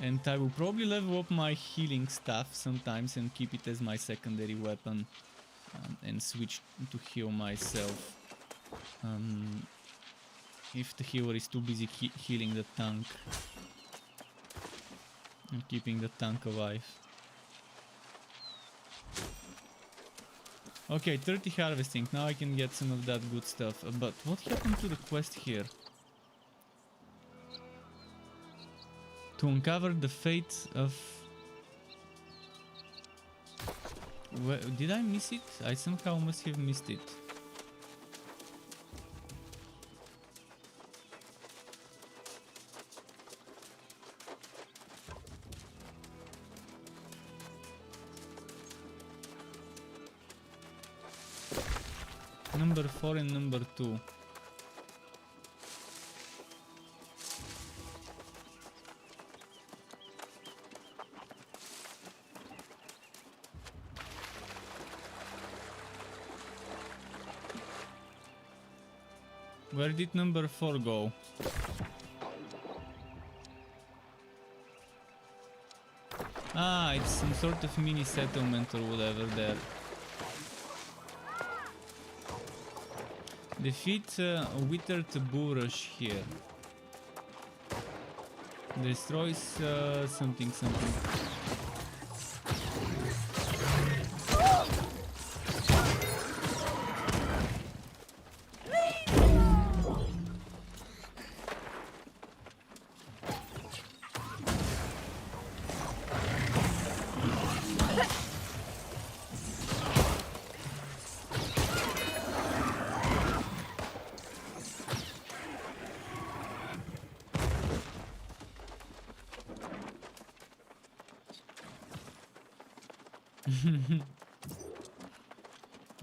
And I will probably level up my healing staff sometimes and keep it as my secondary weapon and switch to heal myself. If the healer is too busy healing the tank and keeping the tank alive. Okay, 30 harvesting, now I can get some of that good stuff. But what happened to the quest here? To uncover the fate of... Did I miss it? I somehow must have missed it. Number 4 and number 2. Where did number 4 go? Ah, it's some sort of mini settlement or whatever there. Defeat a withered bulrush here. Destroys something.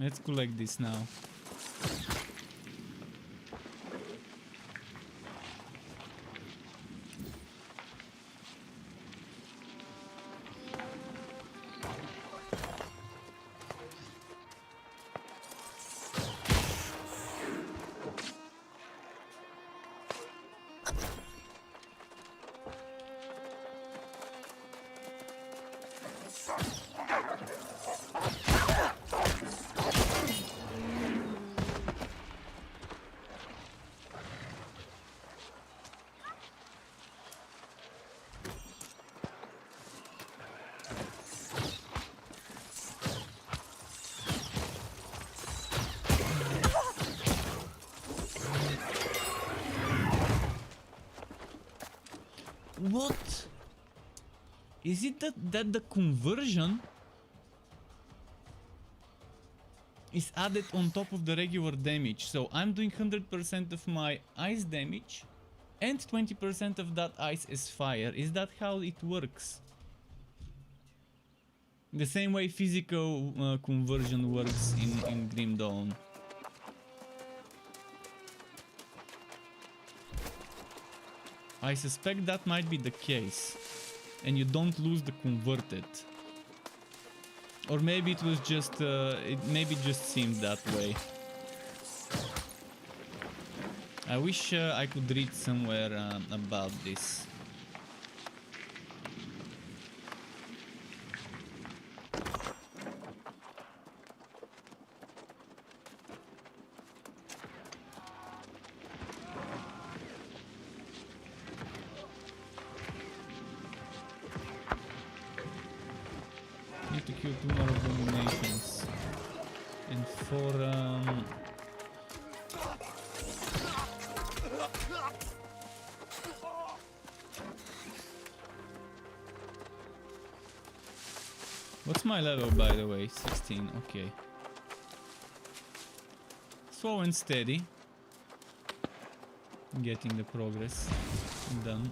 Let's collect this now. What? Is it that the conversion is added on top of the regular damage? So I'm doing 100% of my ice damage and 20% of that ice is fire. Is that how it works? The same way physical conversion works in Grim Dawn. I suspect that might be the case, and you don't lose the converted. Or maybe it was just, maybe it just seemed that way. I wish I could read somewhere about this. Need to kill 2 more abominations. And for what's my level, by the way? 16, okay. Slow and steady. Getting the progress done.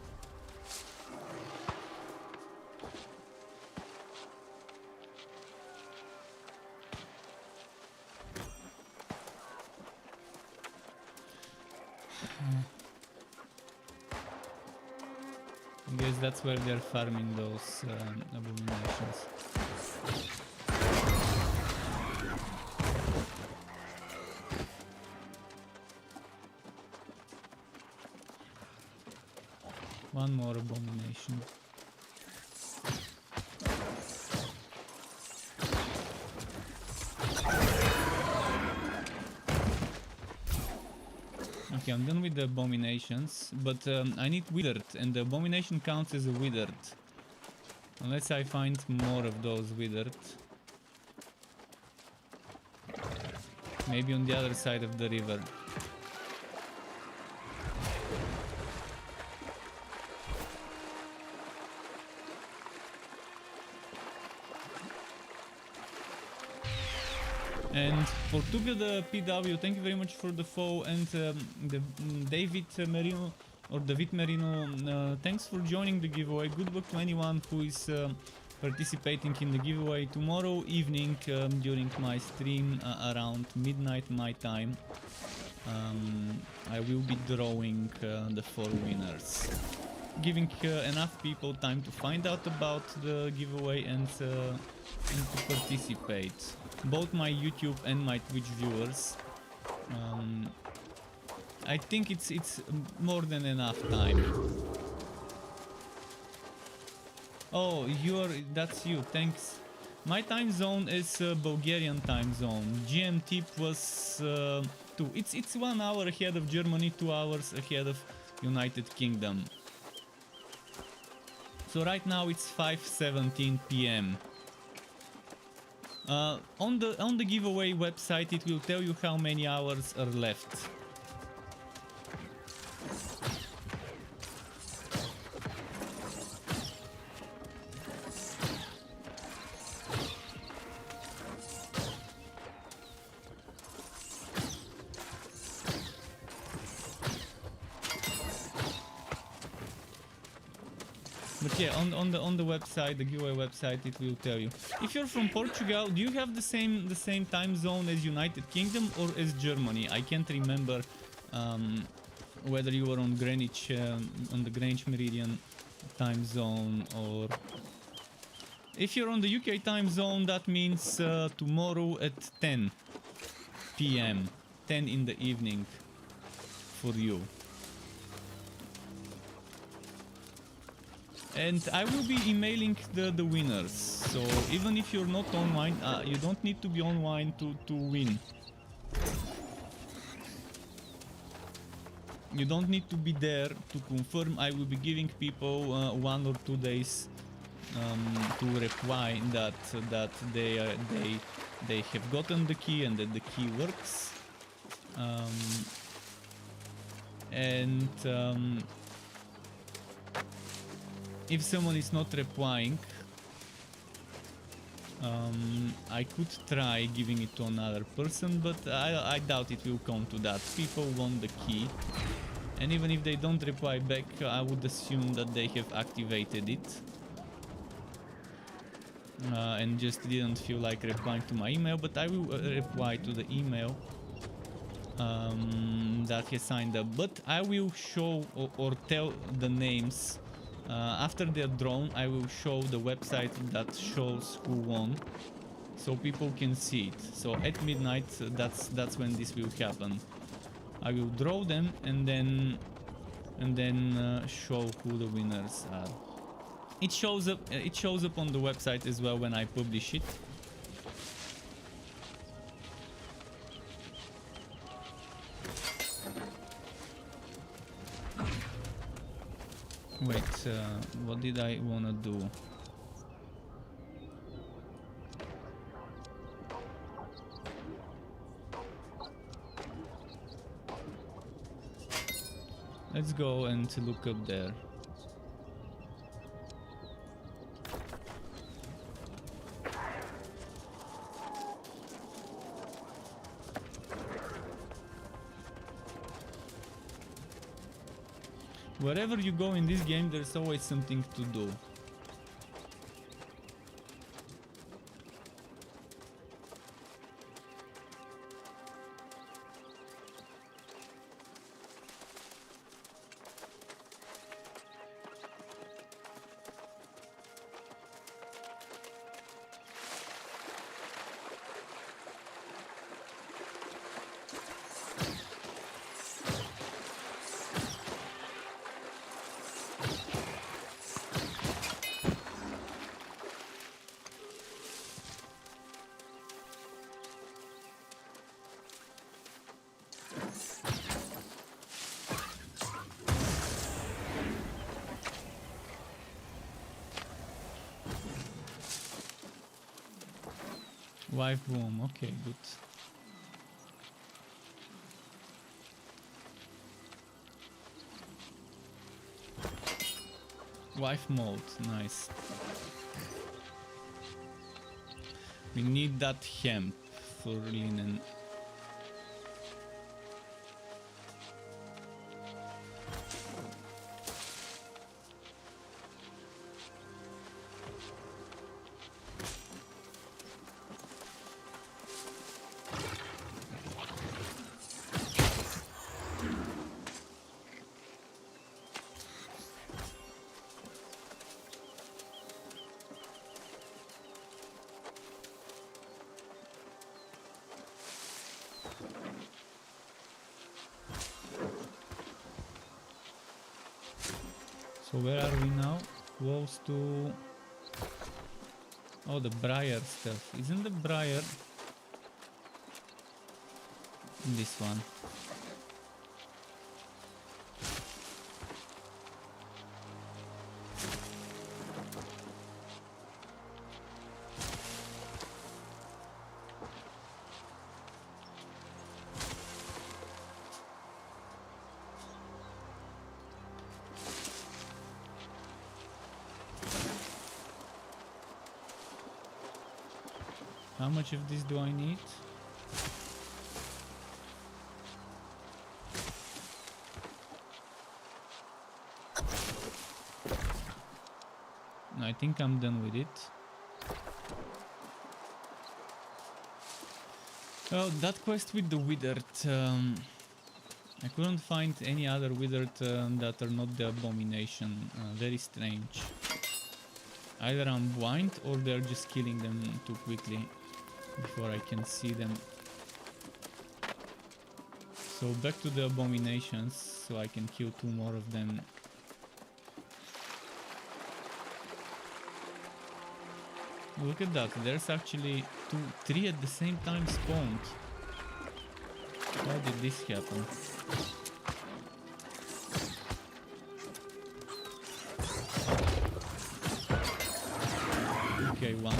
I guess that's where they're farming those abominations. One more abomination. Okay, I'm done with the abominations, but I need withered, and the abomination counts as a withered. Unless I find more of those withered. Maybe on the other side of the river. And Portuga the PW, thank you very much for the follow, and the David Merino or David Merino, thanks for joining the giveaway. Good luck to anyone who is participating in the giveaway tomorrow evening during my stream around midnight my time. I will be drawing the 4 winners, giving enough people time to find out about the giveaway and to participate. Both my YouTube and my Twitch viewers. I think it's more than enough time. Oh, that's you. Thanks. My time zone is Bulgarian time zone. GMT plus 2. It's 1 hour ahead of Germany, 2 hours ahead of United Kingdom. So right now it's 5:17 p.m. On the giveaway website it will tell you how many hours are left. But yeah, on the website, the giveaway website, it will tell you. If you're from Portugal, do you have the same time zone as United Kingdom or as Germany? I can't remember whether you were on Greenwich, on the Greenwich Meridian time zone, or if you're on the UK time zone, that means tomorrow at 10 p.m., 10 in the evening for you. And I will be emailing the winners, so even if you're not online, you don't need to be online to win. You don't need to be there to confirm. I will be giving people 1 or 2 days to reply that they have gotten the key and that the key works. If someone is not replying, I could try giving it to another person, but I doubt it will come to that. People want the key, and even if they don't reply back, I would assume that they have activated it and just didn't feel like replying to my email. But I will reply to the email that he signed up. But I will show or tell the names. After they're drawn, I will show the website that shows who won, so people can see it. So at midnight, that's when this will happen. I will draw them and then show who the winners are. It shows up on the website as well when I publish it. Wait, what did I wanna do? Let's go and look up there. Wherever you go in this game, there's always something to do. Wife boom, okay, good. Wife mold, nice. We need that hemp for linen. So where are we now? Close to Oh, the briar stuff. Isn't the briar this one? How much of this do I need? I think I'm done with it. Well, that quest with the withered, I couldn't find any other withered that are not the abomination. Very strange. Either I'm blind or they're just killing them too quickly before I can see them. So back to the abominations so I can kill 2 more of them. Look at that, there's actually 3 at the same time spawned. How did this happen? Okay, 1.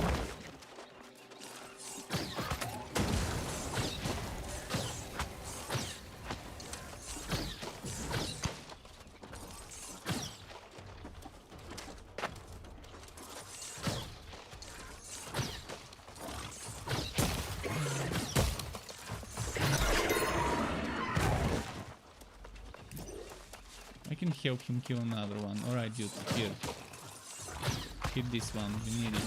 I can help him kill another one. Alright, dude, here. Hit this one, we need it.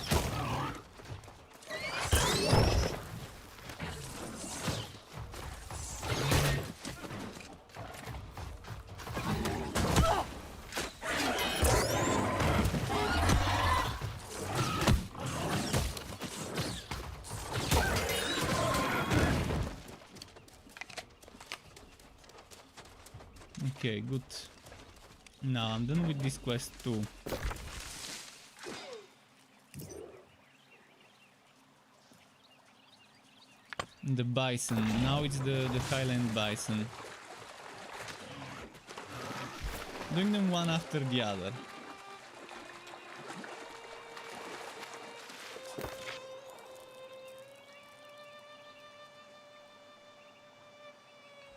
Okay, good. Now I'm done with this quest too. The bison. Now it's the Highland bison. Doing them one after the other.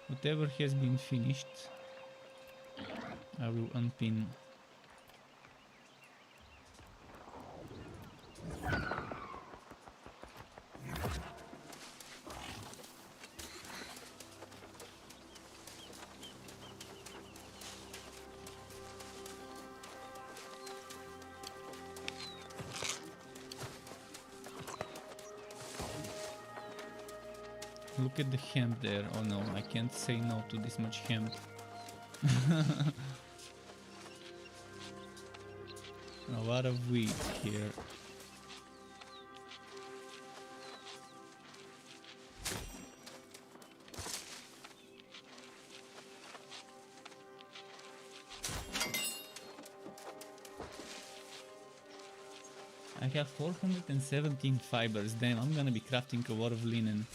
Whatever has been finished, I will unpin. Look at the hemp there. Oh no, I can't say no to this much hemp. A lot of wheat here. I have 417 fibers. Damn, I'm gonna be crafting a lot of linen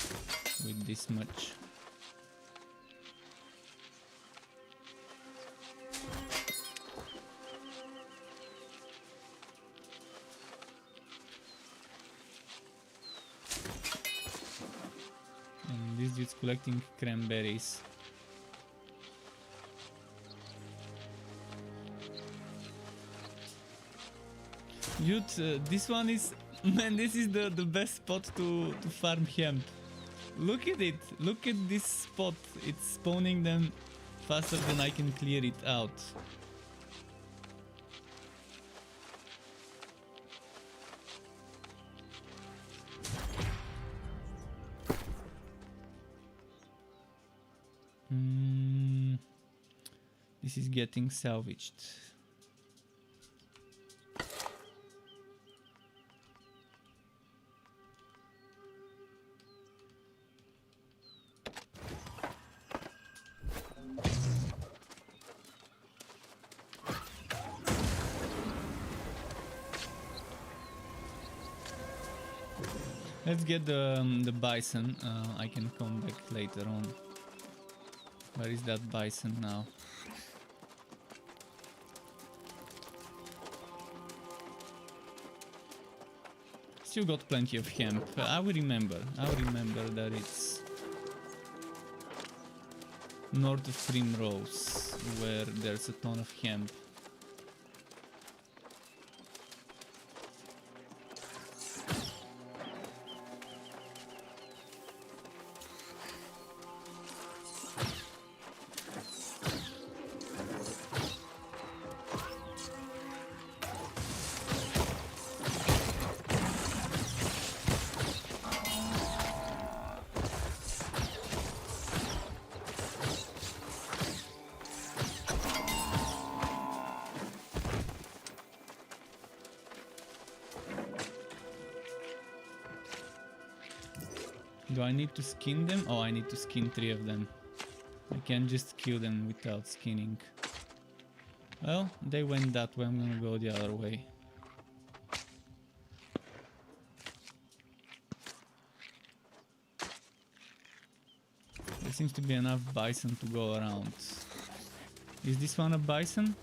with this much. And this dude's collecting cranberries. Dude, this one is... Man, this is the best spot to farm hemp. Look at it. Look at this spot. It's spawning them faster than I can clear it out. This is getting salvaged. Let's get the bison. I can come back later on. Where is that bison now? Still got plenty of hemp. I will remember that it's north of Primrose, where there's a ton of hemp. Do I need to skin them? Oh, I need to skin 3 of them. I can't just kill them without skinning. Well, they went that way, I'm gonna go the other way. There seems to be enough bison to go around. Is this one a bison?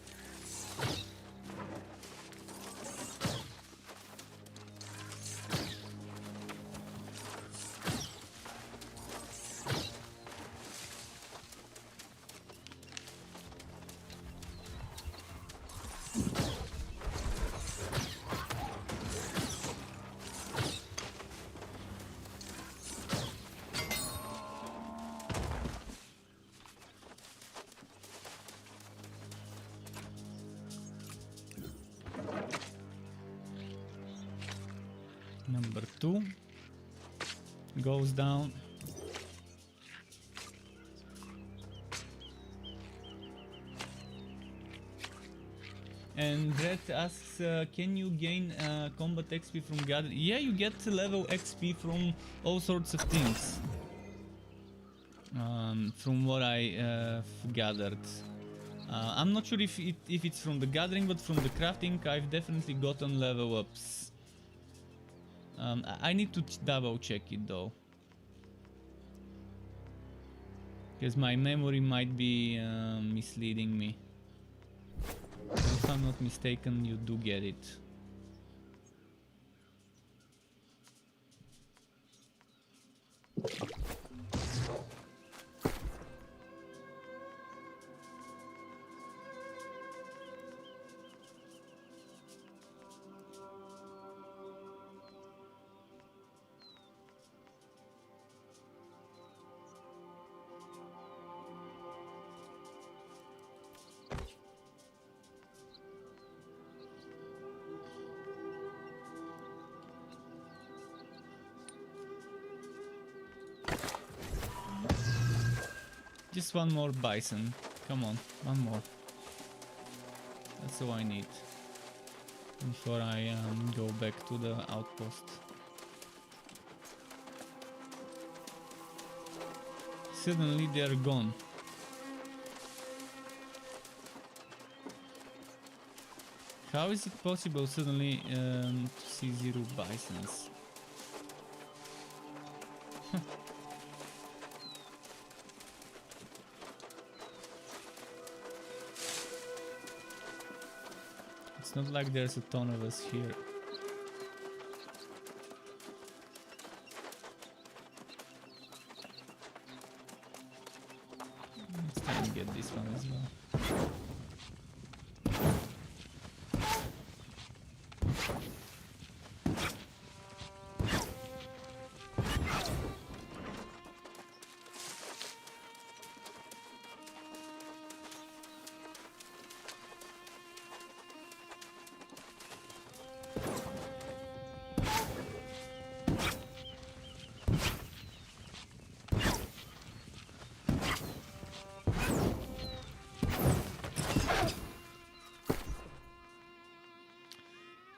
Number 2 goes down. And Brett asks, can you gain combat XP from gathering? Yeah, you get level XP from all sorts of things. From what I gathered. I'm not sure if it's from the gathering, but from the crafting I've definitely gotten level ups. I need to double check it though, because my memory might be misleading me. If I'm not mistaken, you do get it. Just one more bison. Come on, one more. That's all I need before I go back to the outpost. Suddenly they're gone. How is it possible suddenly to see 0 bisons? It's not like there's a ton of us here. Let's try and get this one as well.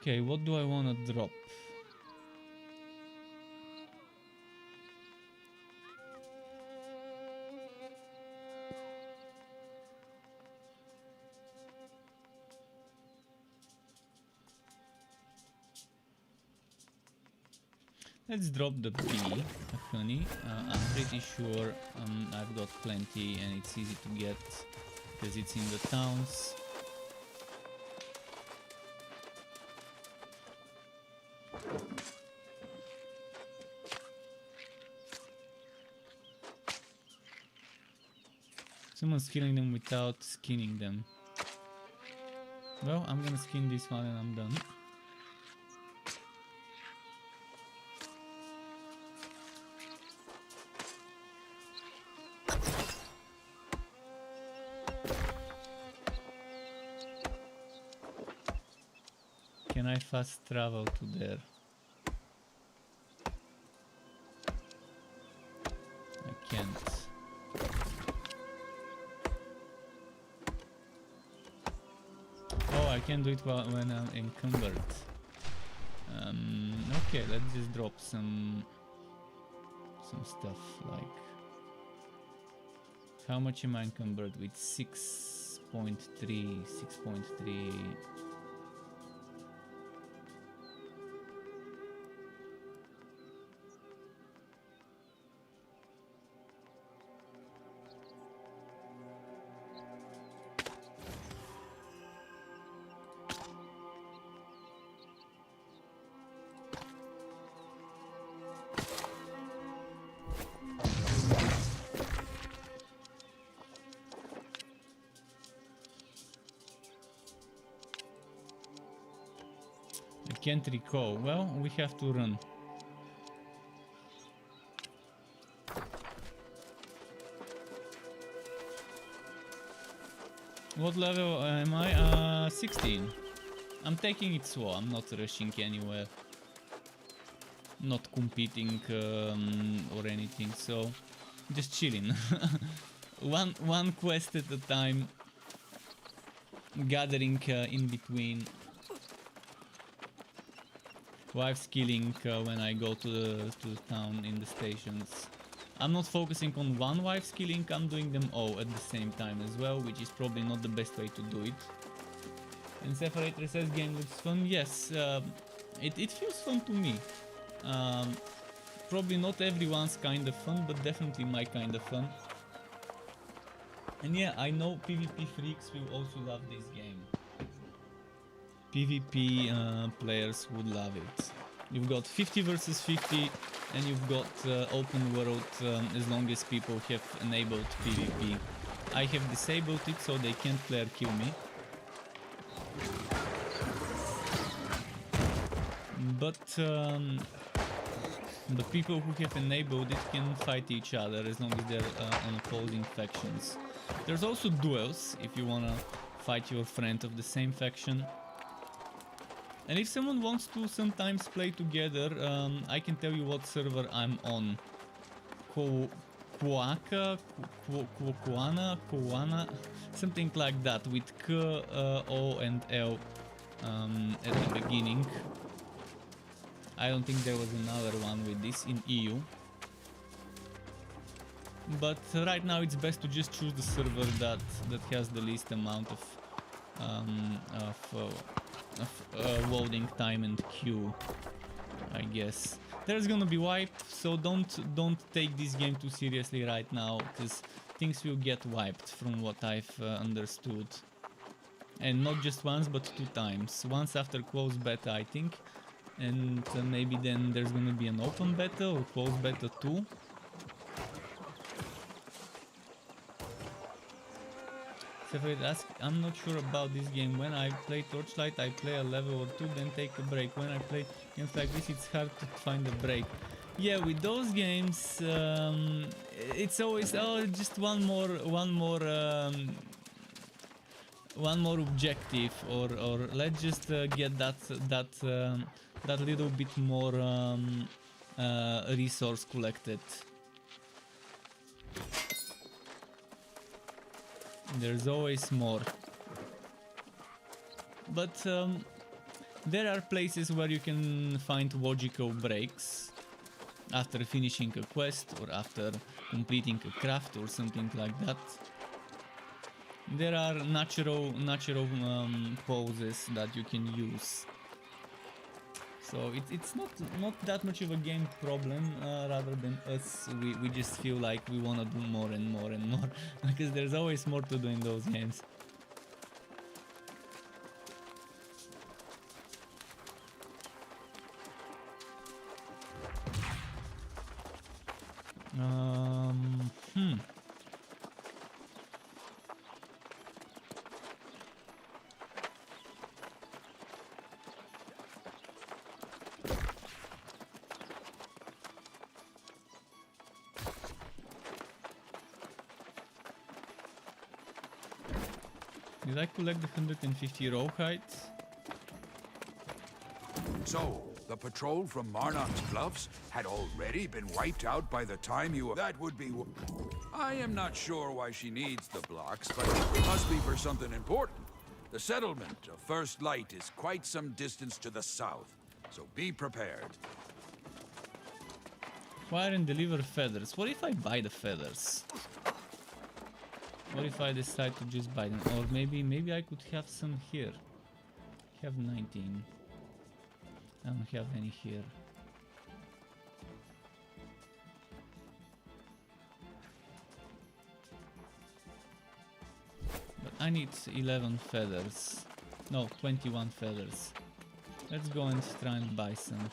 Okay, what do I want to drop? Let's drop the bee, honey. I'm pretty sure I've got plenty and it's easy to get because it's in the towns. Someone's killing them without skinning them. Well, I'm gonna skin this one and I'm done. Can I fast travel to there? I can't. Oh, I can do it when I'm encumbered. Okay, let's just drop some stuff like. How much am I encumbered with? 6.3, 6.3. Can't recall. Well, we have to run. What level am I? 16. I'm taking it slow. I'm not rushing anywhere. Not competing or anything. So just chilling. one quest at a time. Gathering in between. Wife skilling when I go to the town in the stations. I'm not focusing on one wife skilling, I'm doing them all at the same time as well, which is probably not the best way to do it. And Separator says game looks fun. Yes, it feels fun to me. Probably not everyone's kind of fun, but definitely my kind of fun. And yeah, I know PvP freaks will also love this game. PvP players would love it. You've got 50 versus 50 and you've got open world as long as people have enabled PvP. I have disabled it so they can't player kill me. But the people who have enabled it can fight each other as long as they're on opposing factions. There's also duels if you wanna fight your friend of the same faction. And if someone wants to sometimes play together, I can tell you what server I'm on. Koana, something like that, with K, O and L at the beginning. I don't think there was another one with this in EU. But right now it's best to just choose the server that has the least amount of loading time and queue, I guess. There's gonna be wipe, so don't take this game too seriously right now, because things will get wiped from what I've understood. And not just once, but 2 times. Once after closed beta, I think, and maybe then there's gonna be an open beta or closed beta too. I'm not sure about this game. When I play Torchlight, I play a level or 2, then take a break. When I play games like this, it's hard to find a break. Yeah, with those games, it's always just one more objective, or let's just get that little bit more resource collected. There's always more. But there are places where you can find logical breaks after finishing a quest or after completing a craft or something like that. There are natural pauses that you can use. So it's not that much of a game problem, rather than us. We just feel like we wanna do more and more and more because there's always more to do in those games. Did I collect the 150 rawhide? So, the patrol from Marnock's Bluffs had already been wiped out by the time you... That would be... I am not sure why she needs the blocks, but it must be for something important. The settlement of First Light is quite some distance to the south, so be prepared. Acquire and deliver feathers. What if I buy the feathers? What if I decide to just buy them? Or maybe I could have some here. I have 19. I don't have any here. But I need 11 feathers. No, 21 feathers. Let's go and try and buy some.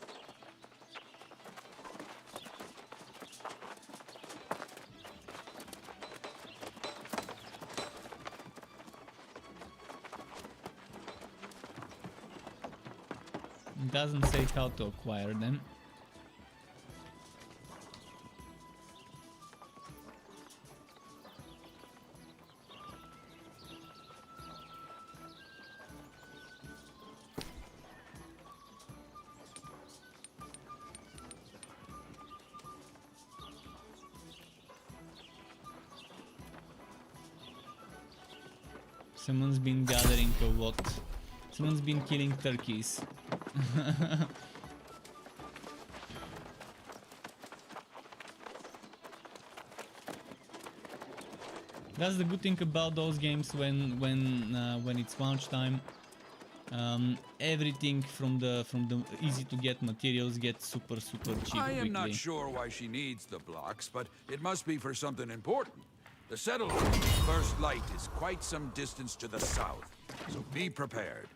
It doesn't say how to acquire them. Someone's been gathering a lot. Someone's been killing turkeys. That's the good thing about those games when it's launch time. Everything from the easy to get materials gets super cheap quickly. I am not sure why she needs the blocks, but it must be for something important. The settlement of First Light is quite some distance to the south, so be prepared.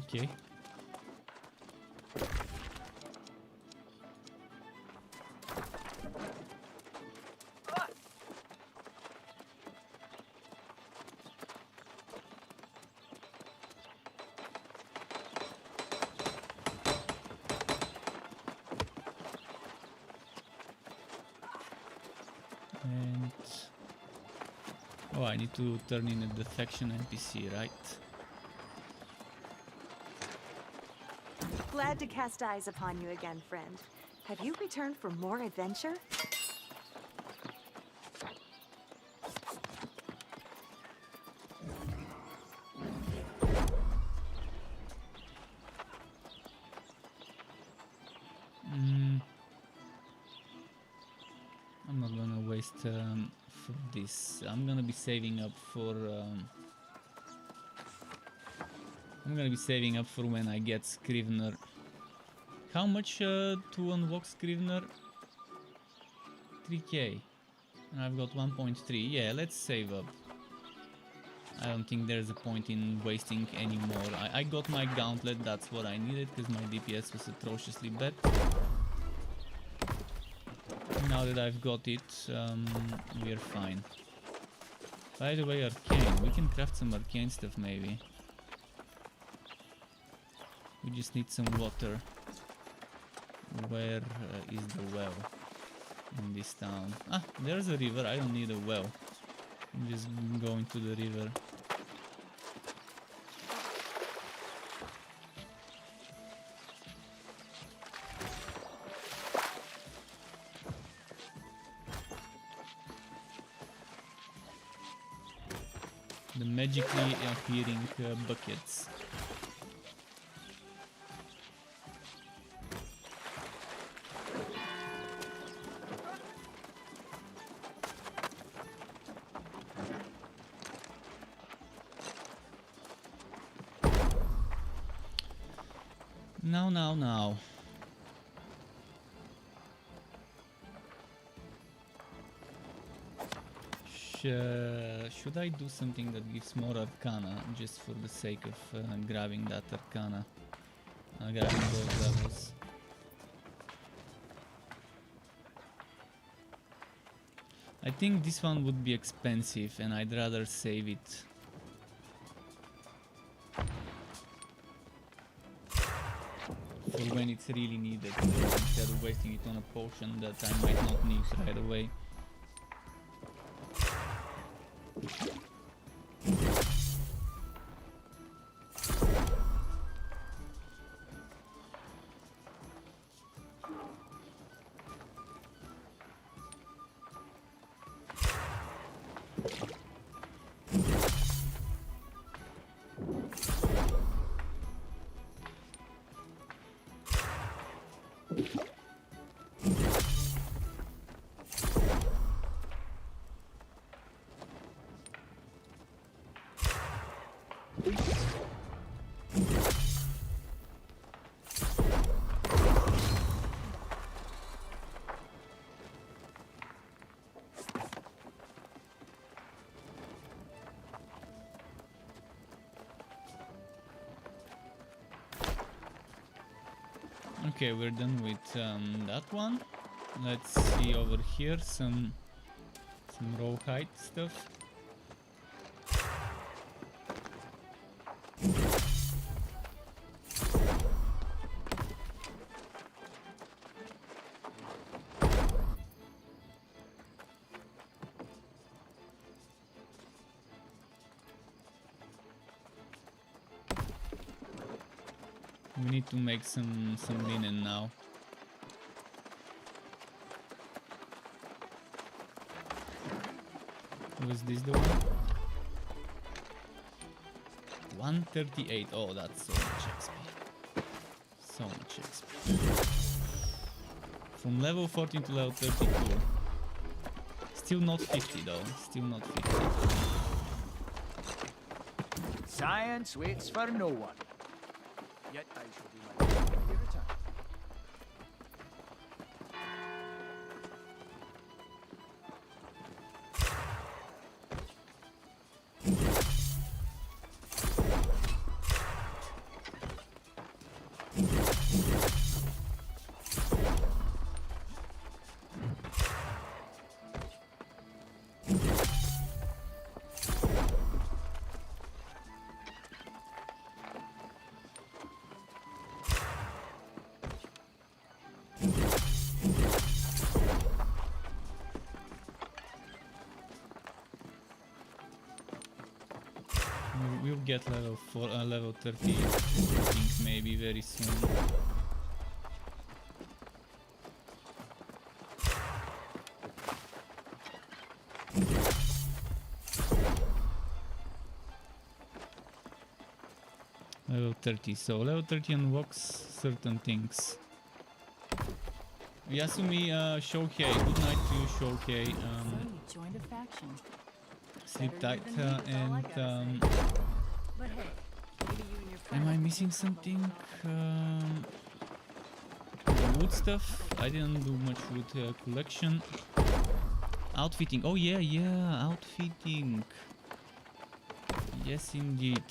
Okay. And oh, I need to turn in a defection NPC, right? Glad to cast eyes upon you again, friend. Have you returned for more adventure? I'm not gonna waste for this. I'm gonna be saving up for when I get Scrivener. How much to unlock Scrivener? 3k. And I've got 1.3. Yeah, let's save up. I don't think there's a point in wasting any more. I got my gauntlet, that's what I needed, because my DPS was atrociously bad. Now that I've got it, we're fine. By the way, arcane. We can craft some arcane stuff maybe. We just need some water. Where is the well in this town? Ah, there's a river. I don't need a well. I'm just going to the river. The magically appearing buckets. Now. Should I do something that gives more Arcana, just for the sake of grabbing that Arcana? Grabbing those levels. I think this one would be expensive and I'd rather save it. For when it's really needed, instead of wasting it on a potion that I might not need right away. Okay, we're done with that one. Let's see over here some rawhide stuff. We need to make some linen now. Was this the one? 138. Oh, that's so much XP. So much XP. From level 14 to level 32. Still not 50 though. Still not 50. Science waits for no one. Yet I shall do my best to return. We'll get level 30, I think, maybe very soon. Level 30, so level 30 unlocks certain things. Yasumi, Shohei, good night to you, Shohei. Joined a faction. Sleep tight, and But hey, maybe you and your friend am I missing something? The wood stuff? I didn't do much wood collection. Outfitting. Oh yeah, outfitting. Yes, indeed.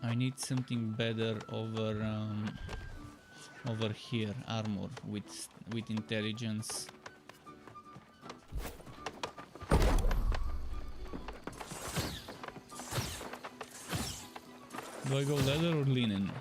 I need something better over here. Armor with intelligence. Do I go leather or linen?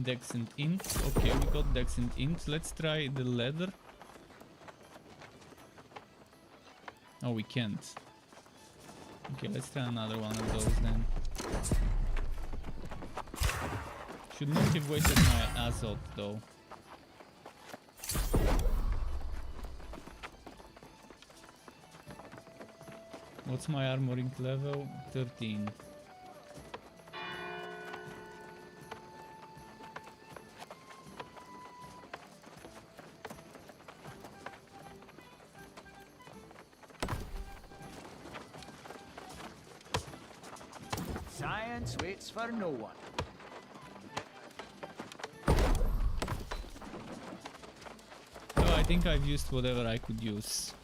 Dex and int. Okay, we got Dex and int. Let's try the leather. Oh, we can't. Okay, let's try another one of those then. Should not have wasted my azot though. What's my armoring level? 13. Science waits for no one. Oh, I think I've used whatever I could use.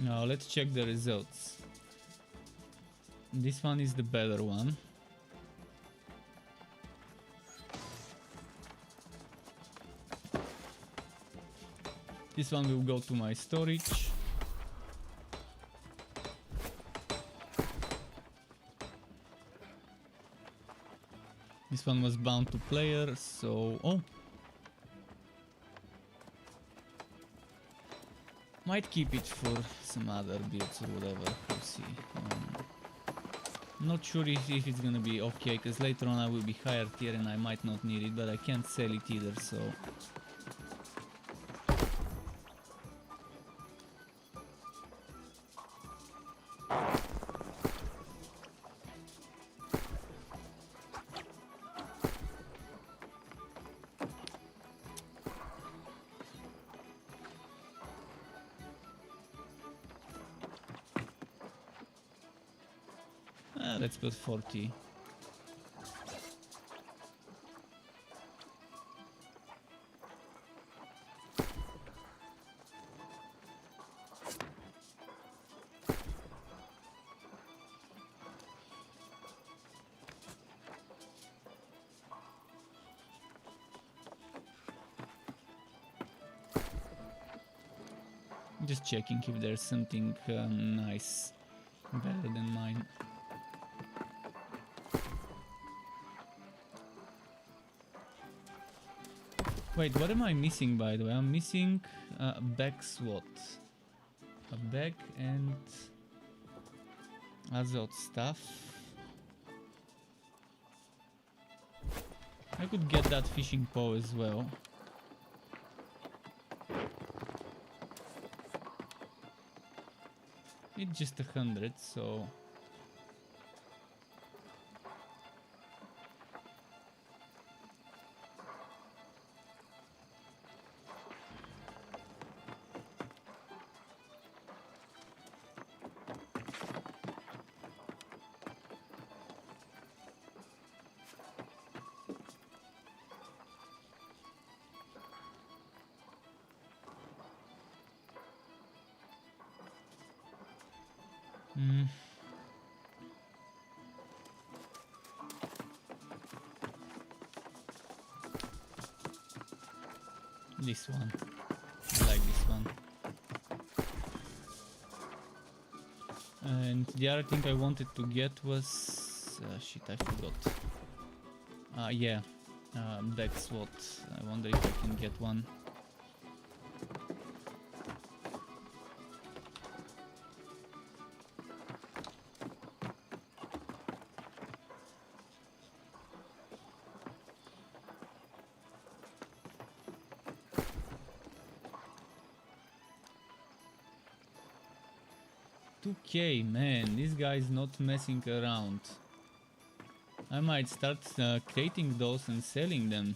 Now let's check the results. This one is the better one. This one will go to my storage. This one was bound to player, so... oh! Might keep it for some other builds or whatever, we'll see. Not sure if it's gonna be okay, because later on I will be higher tier and I might not need it, but I can't sell it either, so... let's put 40. Just checking if there's something nice, better than mine. Wait, what am I missing, by the way? I'm missing a back SWAT. A back and Azot stuff. I could get that fishing pole as well. It's just 100, so... This one. I like this one. And the other thing I wanted to get was... shit, I forgot. Yeah. Back SWAT. I wonder if I can get one. Okay, man, this guy is not messing around. I might start creating those and selling them.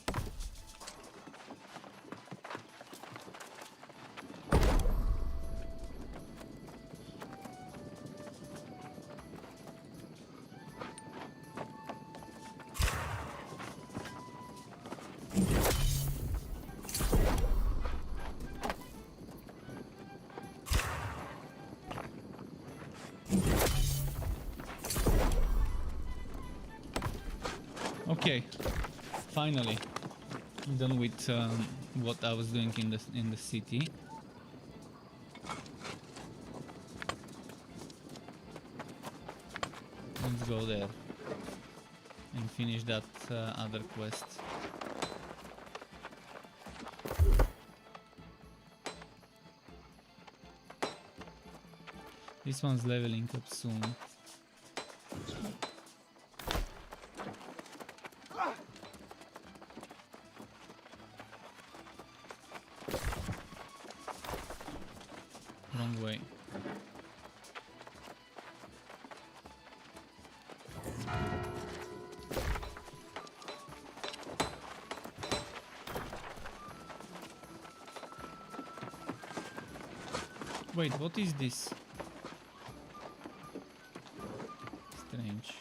Okay, finally done with what I was doing in the city. Let's go there and finish that other quest. This one's leveling up soon. wrong way. Wait, what is this? Strange.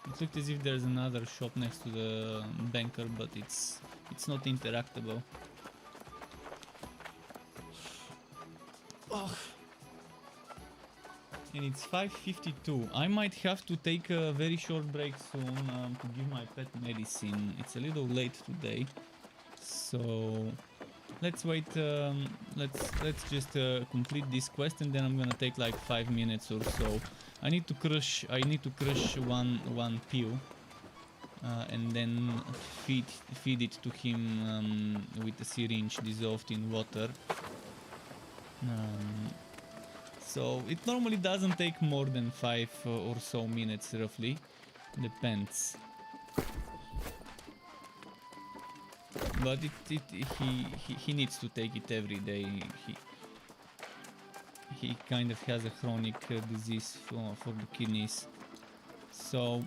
It looked as if there's another shop next to the banker, but it's not interactable. Oh. And it's 5:52. I might have to take a very short break soon to give my pet medicine. It's a little late today, so let's wait. Let's just complete this quest, and then I'm gonna take like 5 minutes or so. I need to crush one pill, and then feed it to him with a syringe dissolved in water. So it normally doesn't take more than 5 or so minutes, roughly. Depends. But he needs to take it every day. He kind of has a chronic disease for the kidneys, so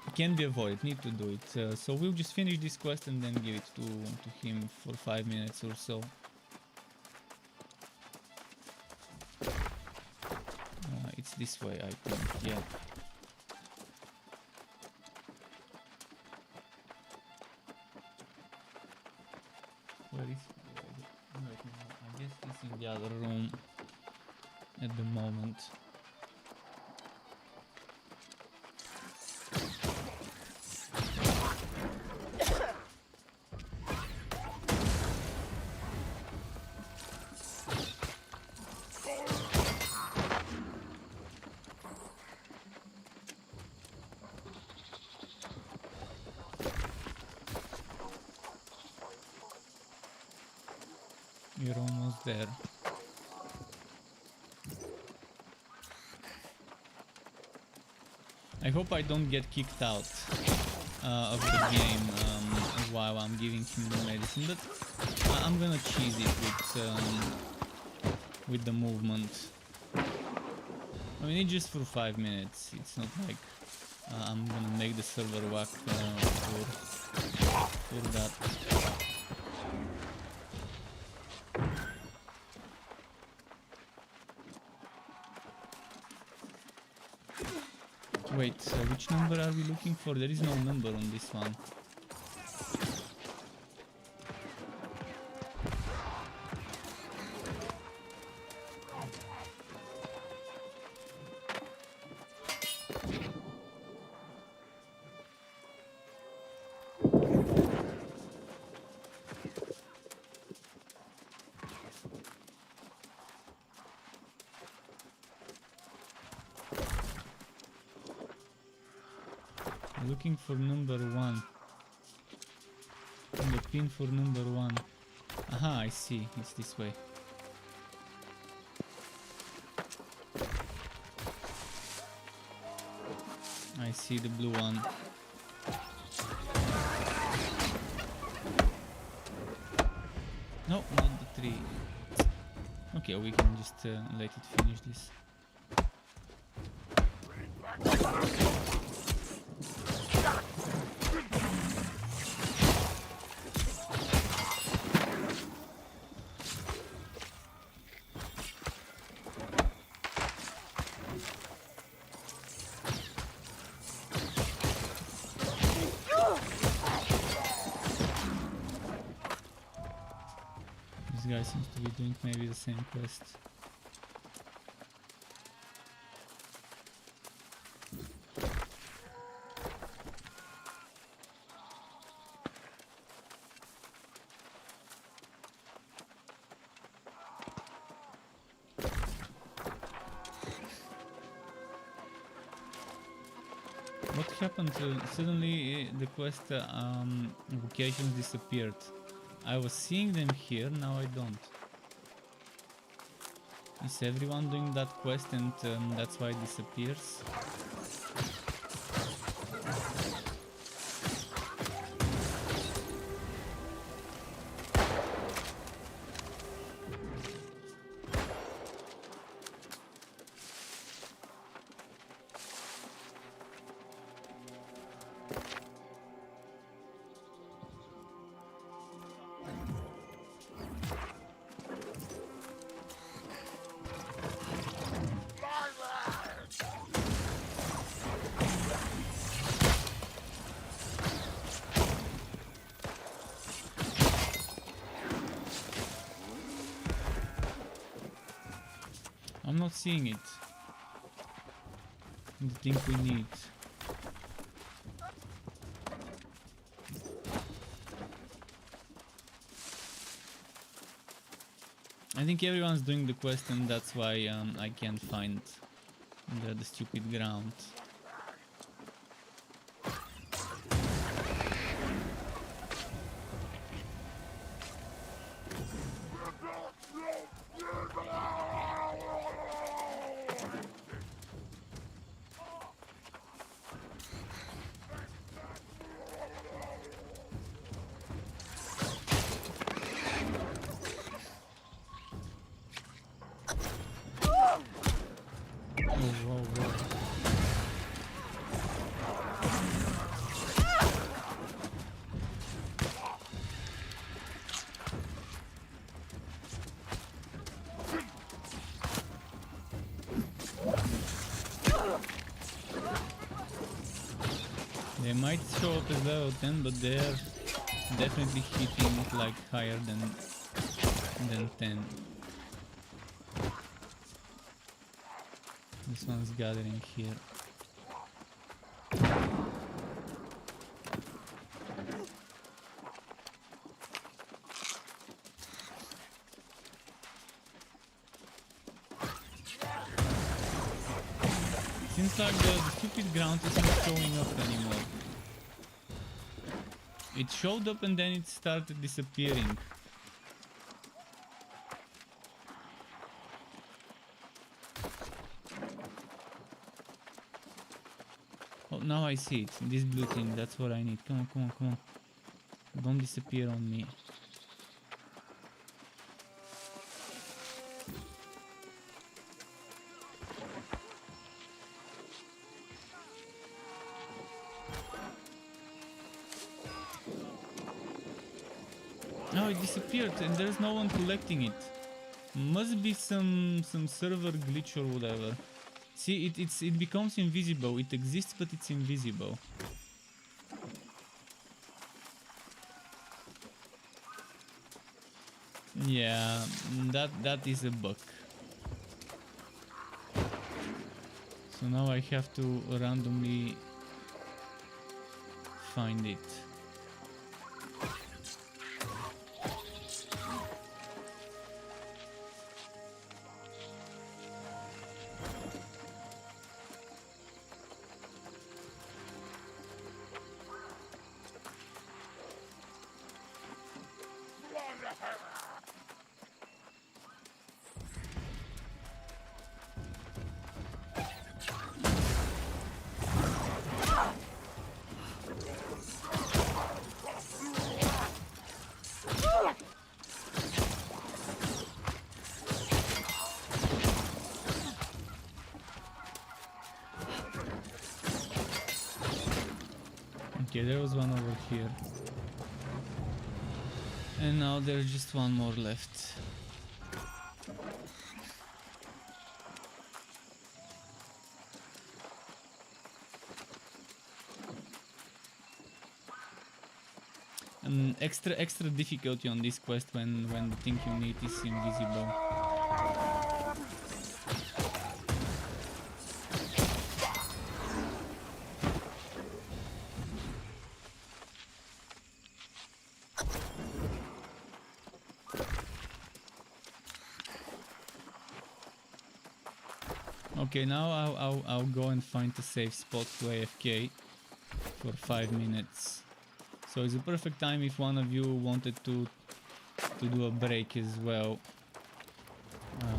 it can be avoided. Need to do it. So we'll just finish this quest and then give it to him for 5 minutes or so. It's this way, I think. Yeah. Where is? Right now, I guess it's in the other room at the moment. You're almost there. I hope I don't get kicked out of the game while I'm giving him the medicine, but I'm gonna cheese it with the movement. I mean, it's just for 5 minutes. It's not like I'm gonna make the server whack for that. Wait, which number are we looking for? There is no number on this one. Looking for number 1. And the pin for number 1. Aha, I see. It's this way. I see the blue one. No, not the 3. Okay, we can just let it finish this. This guy seems to be doing maybe the same quest. What happened? Suddenly the quest vocations disappeared. I was seeing them here, now I don't. Is everyone doing that quest and that's why it disappears? not seeing it. The thing we need. I think everyone's doing the quest and that's why I can't find the stupid ground. They might show up as level 10, but they're definitely hitting like higher than 10. This one's gathering here. Seems like the stupid ground is not showing up anymore. It showed up and then it started disappearing. Oh, now I see it. This blue thing, that's what I need. Come on, come on, come on. Don't disappear on me. No, it disappeared and there's no one collecting it. Must be some server glitch or whatever. See, it becomes invisible. It exists, but it's invisible. Yeah, that is a bug. So now I have to randomly find it. Okay, there was one over here. And now there's just one more left. Extra difficulty on this quest when the thing you need is invisible. Okay, now I'll go and find a safe spot to AFK for 5 minutes. So it's a perfect time if one of you wanted to do a break as well,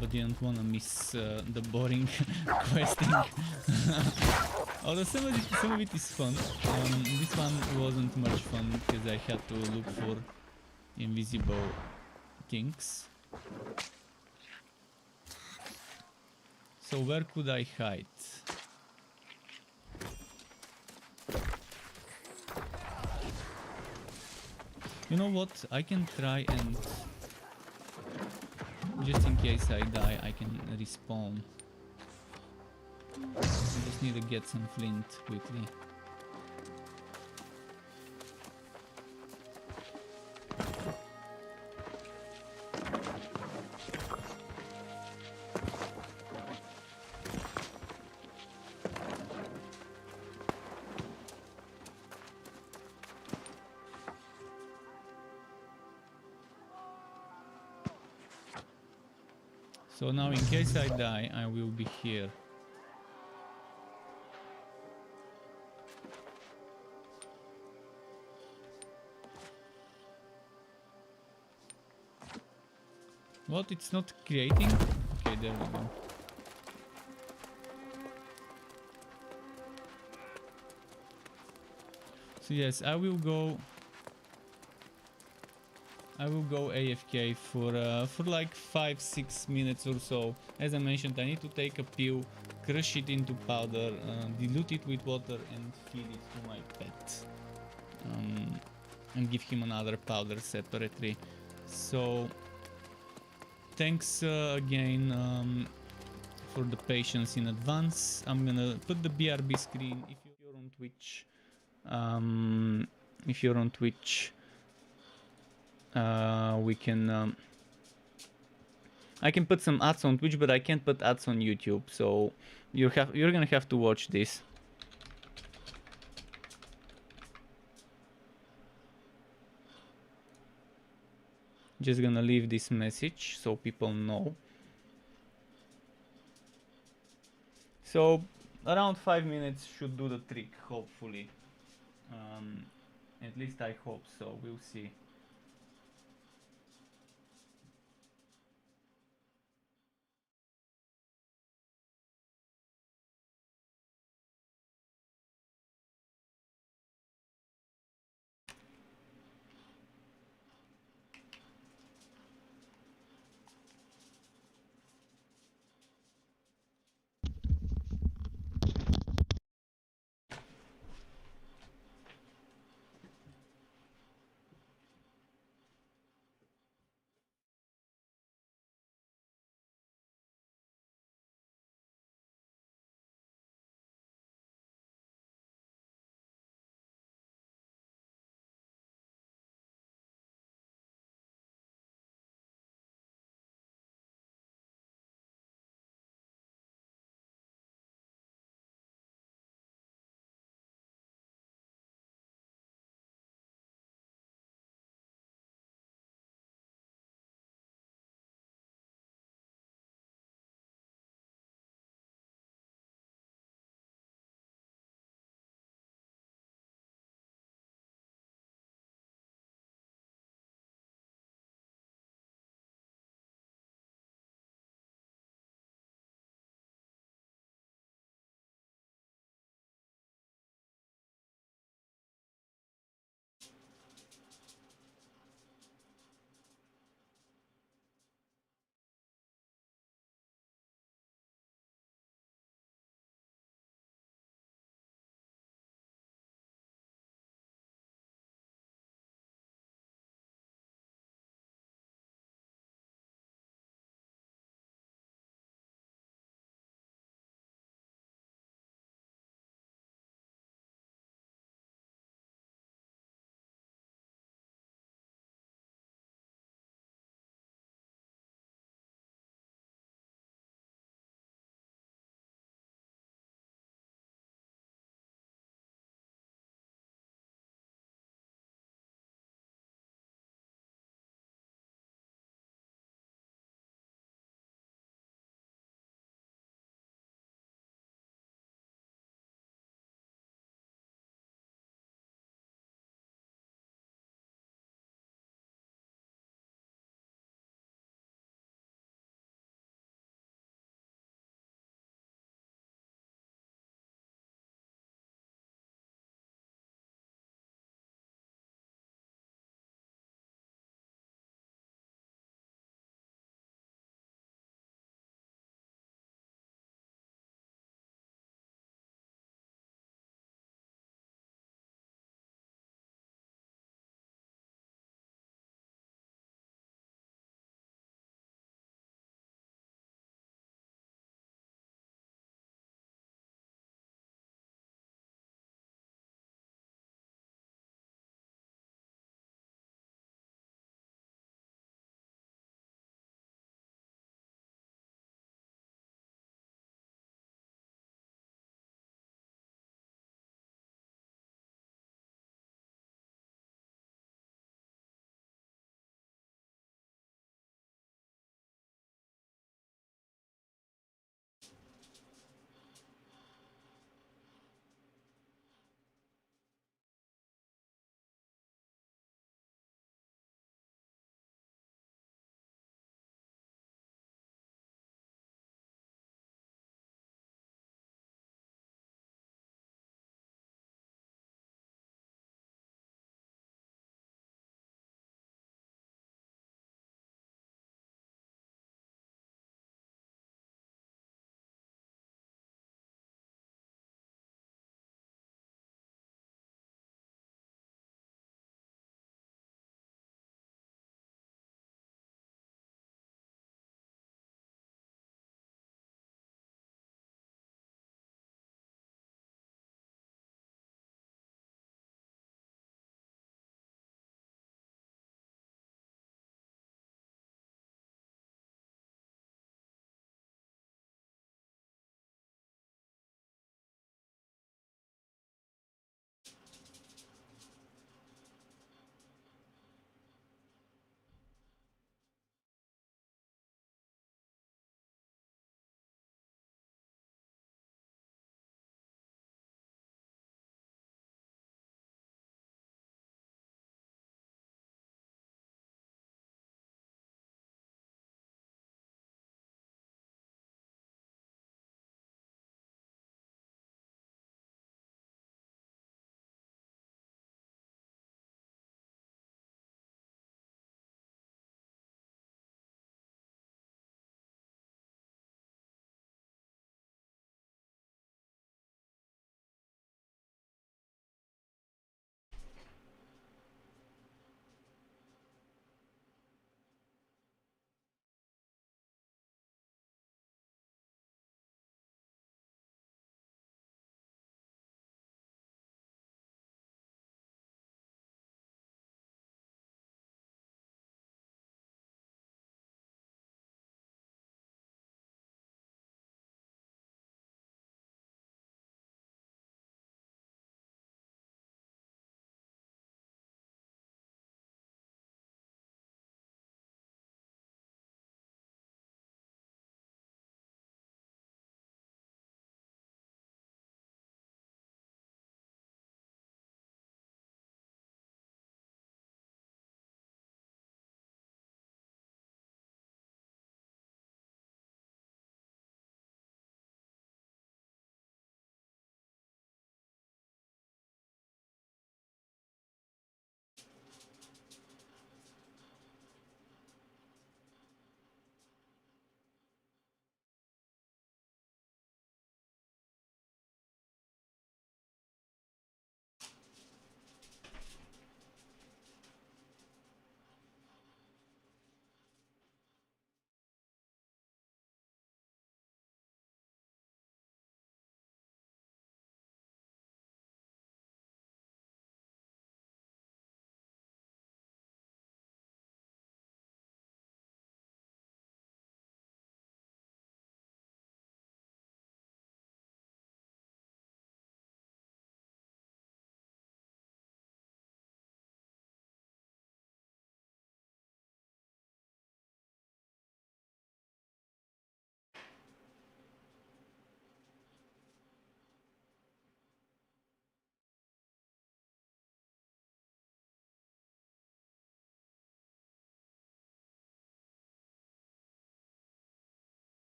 but didn't want to miss the boring questing. Although some of it is fun. This one wasn't much fun because I had to look for invisible things. So where could I hide? You know what? I can try and just in case I die, I can respawn. I just need to get some flint quickly. So now in case I die, I will be here. What? It's not creating? Okay, there we go. So yes, I will go AFK for like 5-6 minutes or so. As I mentioned, I need to take a pill, crush it into powder, dilute it with water, and feed it to my pet. And give him another powder separately. So thanks again for the patience in advance. I'm gonna put the BRB screen if you're on Twitch. If you're on Twitch, we can. I can put some ads on Twitch, but I can't put ads on YouTube. So you're gonna have to watch this. Just gonna leave this message so people know. So around 5 minutes should do the trick, hopefully. At least I hope so. We'll see.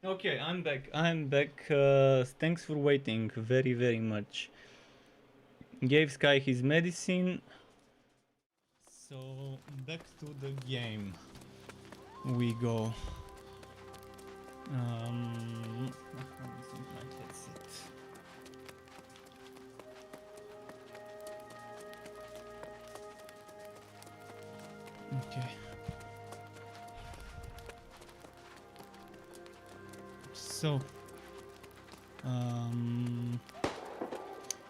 Okay, I'm back. I'm back. Thanks for waiting very, very much. Gave Sky his medicine. So, back to the game. We go. How is my headset? Okay. So,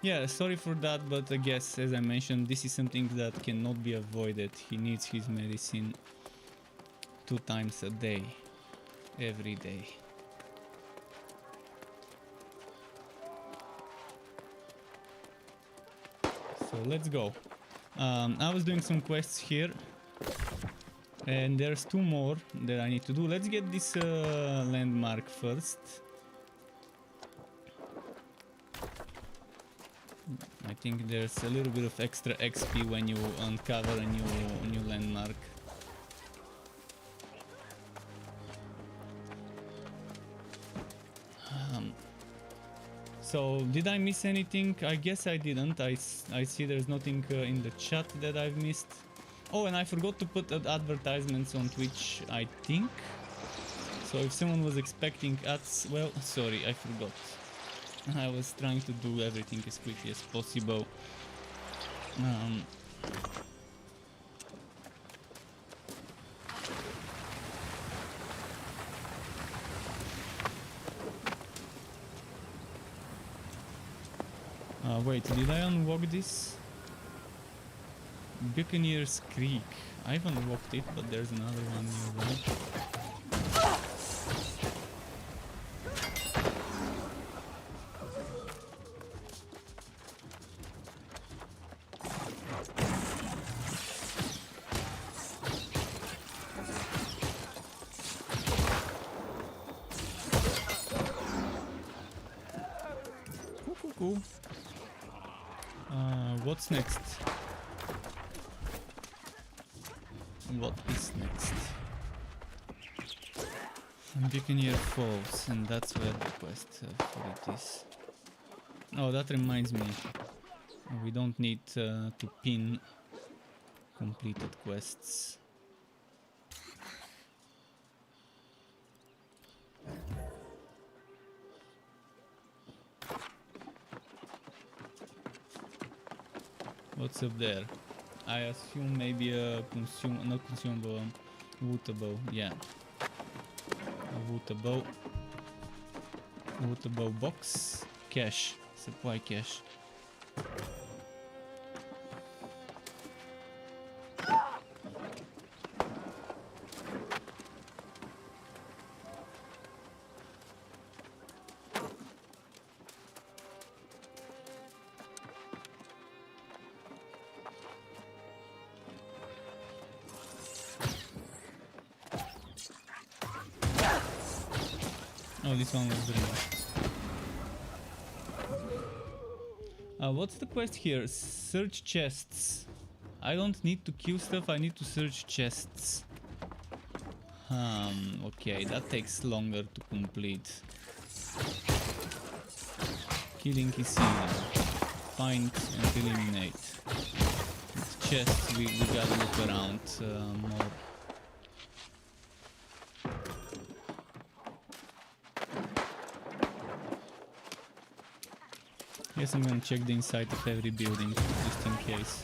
yeah, sorry for that, but I guess, as I mentioned, this is something that cannot be avoided. He needs his medicine 2 times a day, every day. So let's go. I was doing some quests here, and there's 2 more that I need to do. Let's get this landmark first. I think there's a little bit of extra XP when you uncover a new landmark. So, did I miss anything? I guess I didn't. I see there's nothing in the chat that I've missed. Oh, and I forgot to put advertisements on Twitch, I think. So if someone was expecting ads, well, sorry, I forgot. I was trying to do everything as quickly as possible. Wait, did I unlock this? Buccaneers Creek. I've unlocked it, but there's another one nearby. Cool. What's next? What is next? Buccaneer Falls, and that's where the quest for it is. Oh, that reminds me. We don't need to pin completed quests. What's up there? I assume maybe a not consumable, wootable, yeah. A wootable box, cache, supply cache. Oh, this one was green. What's the quest here? Search chests. I don't need to kill stuff, I need to search chests. Okay, that takes longer to complete. Killing is easy. Find and eliminate. With chests, we gotta look around more. Guess I'm gonna check the inside of every building, just in case.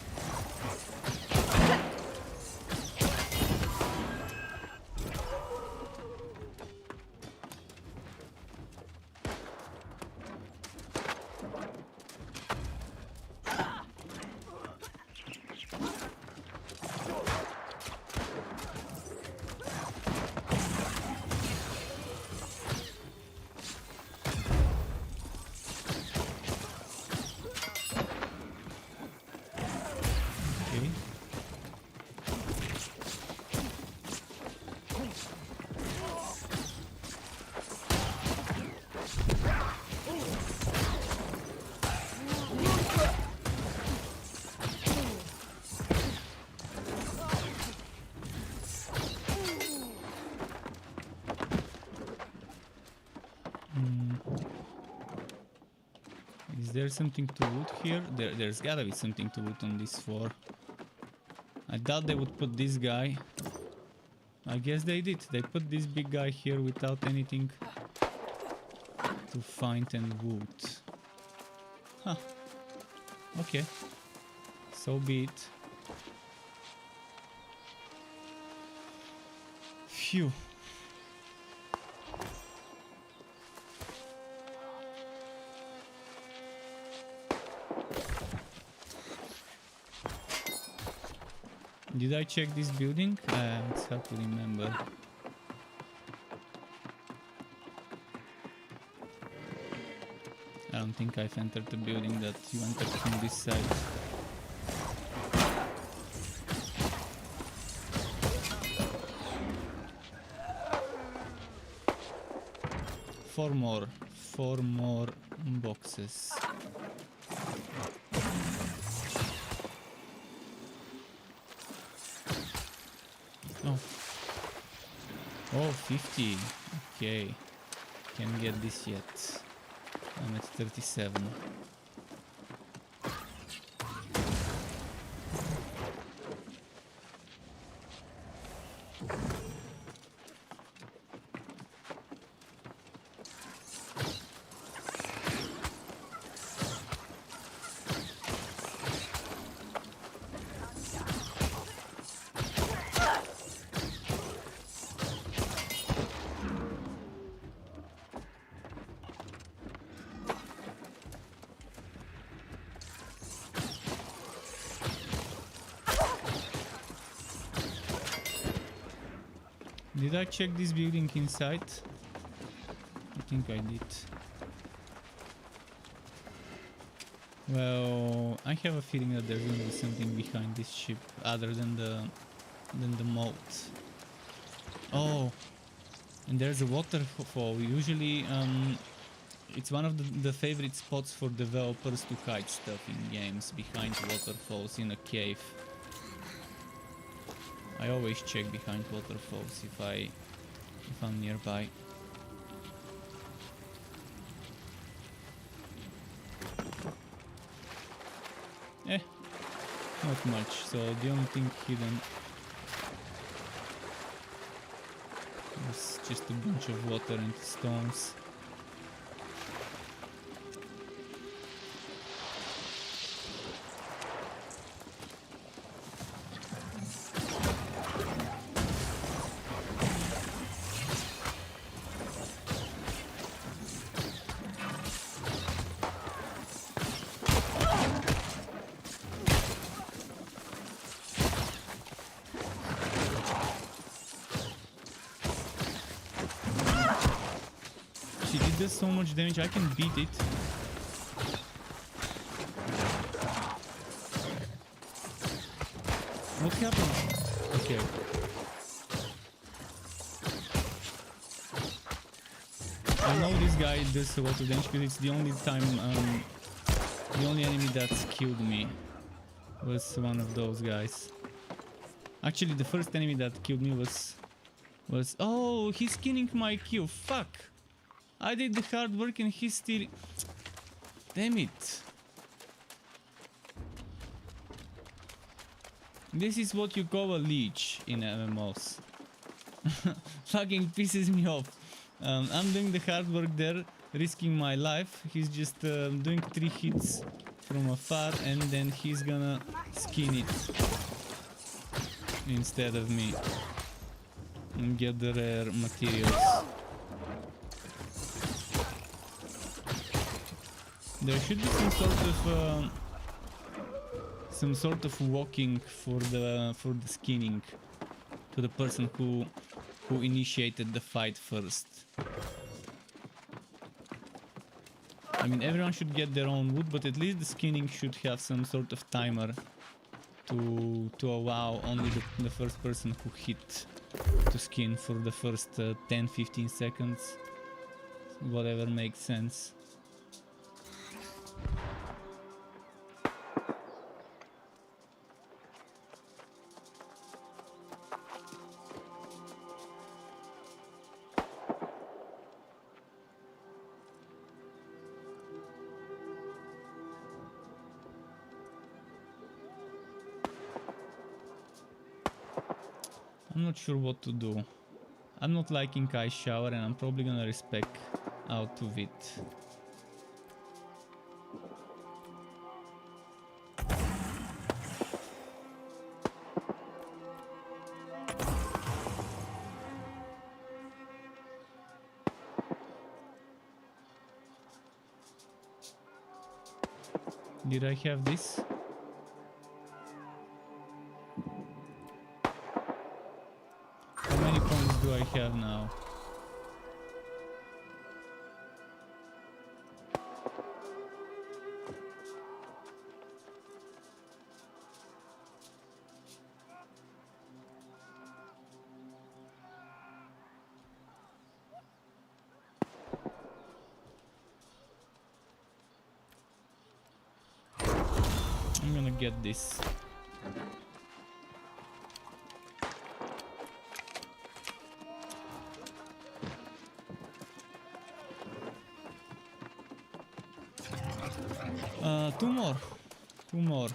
Is there something to loot here? There's gotta be something to loot on this floor. I doubt they would put this guy. I guess they did. They put this big guy here without anything to find and loot. Huh. Okay. So be it. Phew. Did I check this building? It's hard to remember. I don't think I've entered the building that you entered from this side. Four more boxes. Oh. Oh, 50. Okay. Can't get this yet. I'm at 37. Did I check this building inside? I think I did. Well, I have a feeling that there's gonna be something behind this ship other than the moat. Oh, and there's a waterfall. Usually, it's one of the favorite spots for developers to hide stuff in games, behind waterfalls in a cave. I always check behind waterfalls if I'm nearby. Not much. So the only thing hidden is just a bunch of water and stones. Does so much damage, I can beat it. What happened? Okay. I know this guy does a lot of damage because it's the only time, the only enemy that's killed me was one of those guys. Actually, the first enemy that killed me was oh, he's skinning my kill. Fuck. I did the hard work and he's still... Damn it. This is what you call a leech in MMOs. Fucking pisses me off. I'm doing the hard work there, risking my life. He's just doing 3 hits from afar and then he's gonna skin it instead of me and get the rare materials. There should be some sort of walking for the skinning to the person who initiated the fight first. I mean, everyone should get their own wood, but at least the skinning should have some sort of timer to allow only the first person who hit to skin for the first 10-15 seconds. Whatever makes sense. I'm not sure what to do. I'm not liking ice shower and I'm probably gonna respec out of it. Did I have this? How many points do I have now? I'm gonna get this. Two more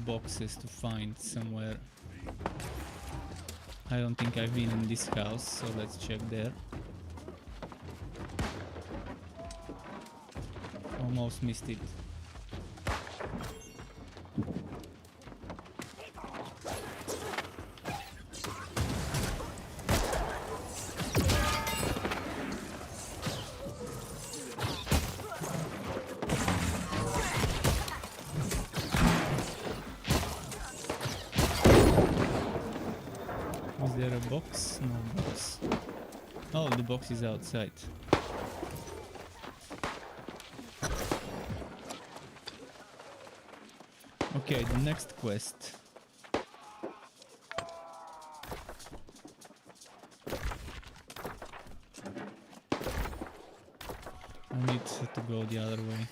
boxes to find somewhere. I don't think I've been in this house, so let's check there. Almost missed it. Is there a box? No box. Oh, the box is outside. Okay, the next quest. I need to go the other way.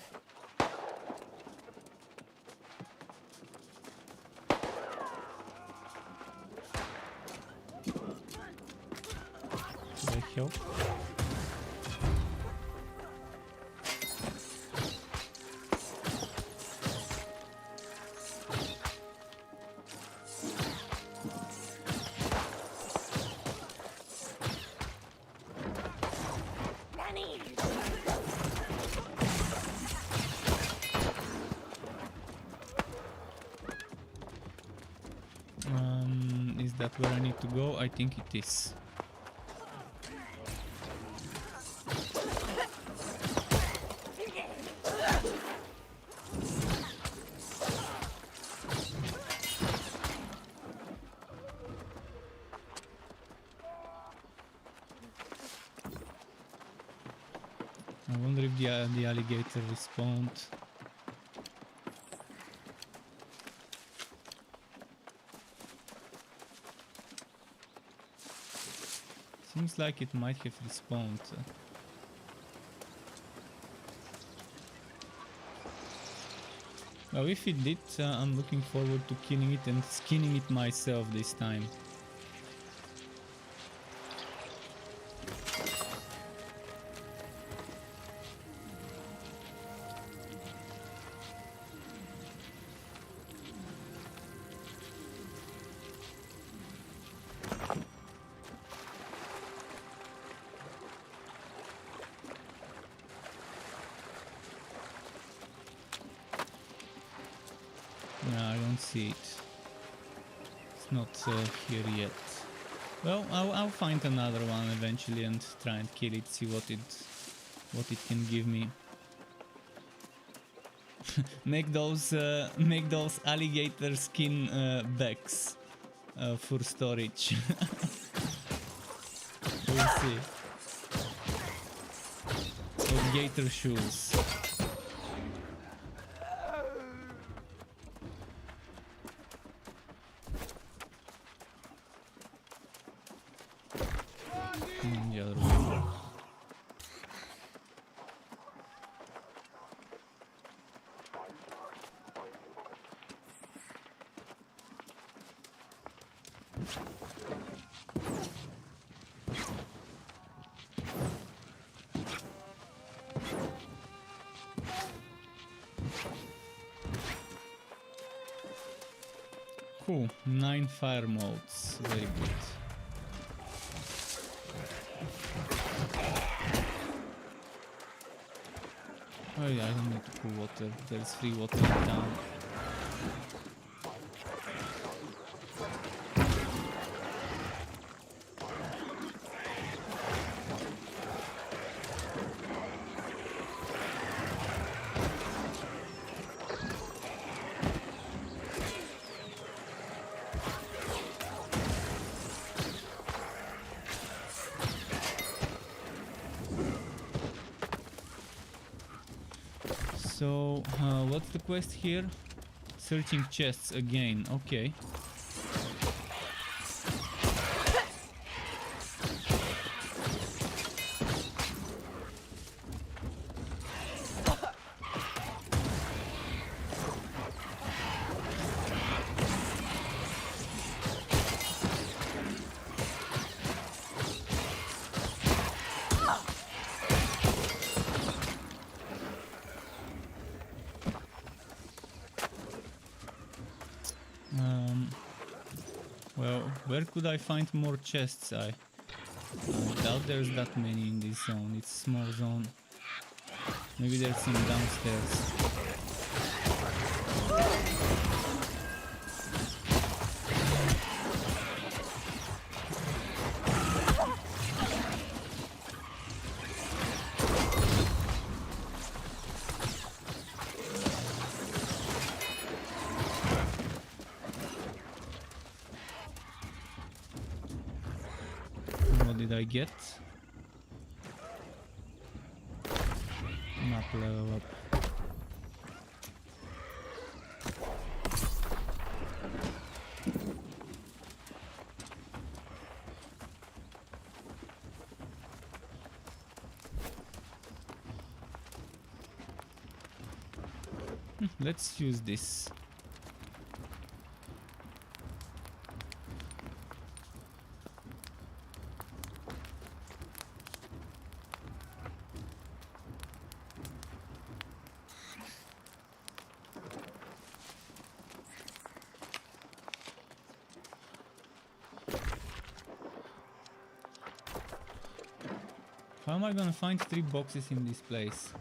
Should I help? Is that where I need to go? I think it is. I wonder if the alligator respawned. Seems like it might have respawned. Well, if it did, I'm looking forward to killing it and skinning it myself this time. Yeah, I don't see it. It's not here yet. Well, I'll find another one eventually and try and kill it, see what it can give me. make those alligator skin bags for storage. We'll see. Or gator shoes. The other way. Cool. 9 fire modes. Very good. Oh yeah, I don't need to pull water. There's free water in town. So, what's the quest here? Searching chests again, okay. Well, where could I find more chests? I doubt there's that many in this zone. It's a small zone. Maybe there's some downstairs. What did I get? Map level up. Let's use this. How am I gonna find 3 boxes in this place?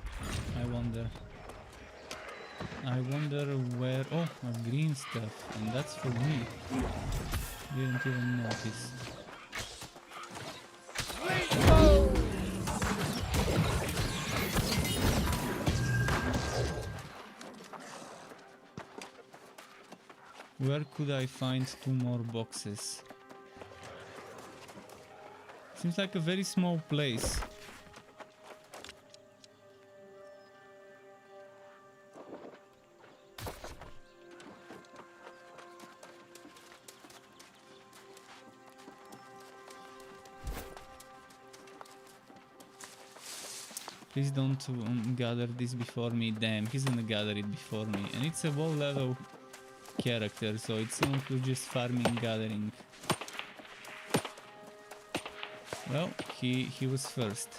I wonder. I wonder where... Oh, a green stuff. And that's for me. Didn't even notice. Where could I find 2 more boxes? Seems like a very small place. Please don't gather this before me. Damn, he's gonna gather it before me. And it's a low level character, so it's someone who's just farming, gathering. Well, he was first.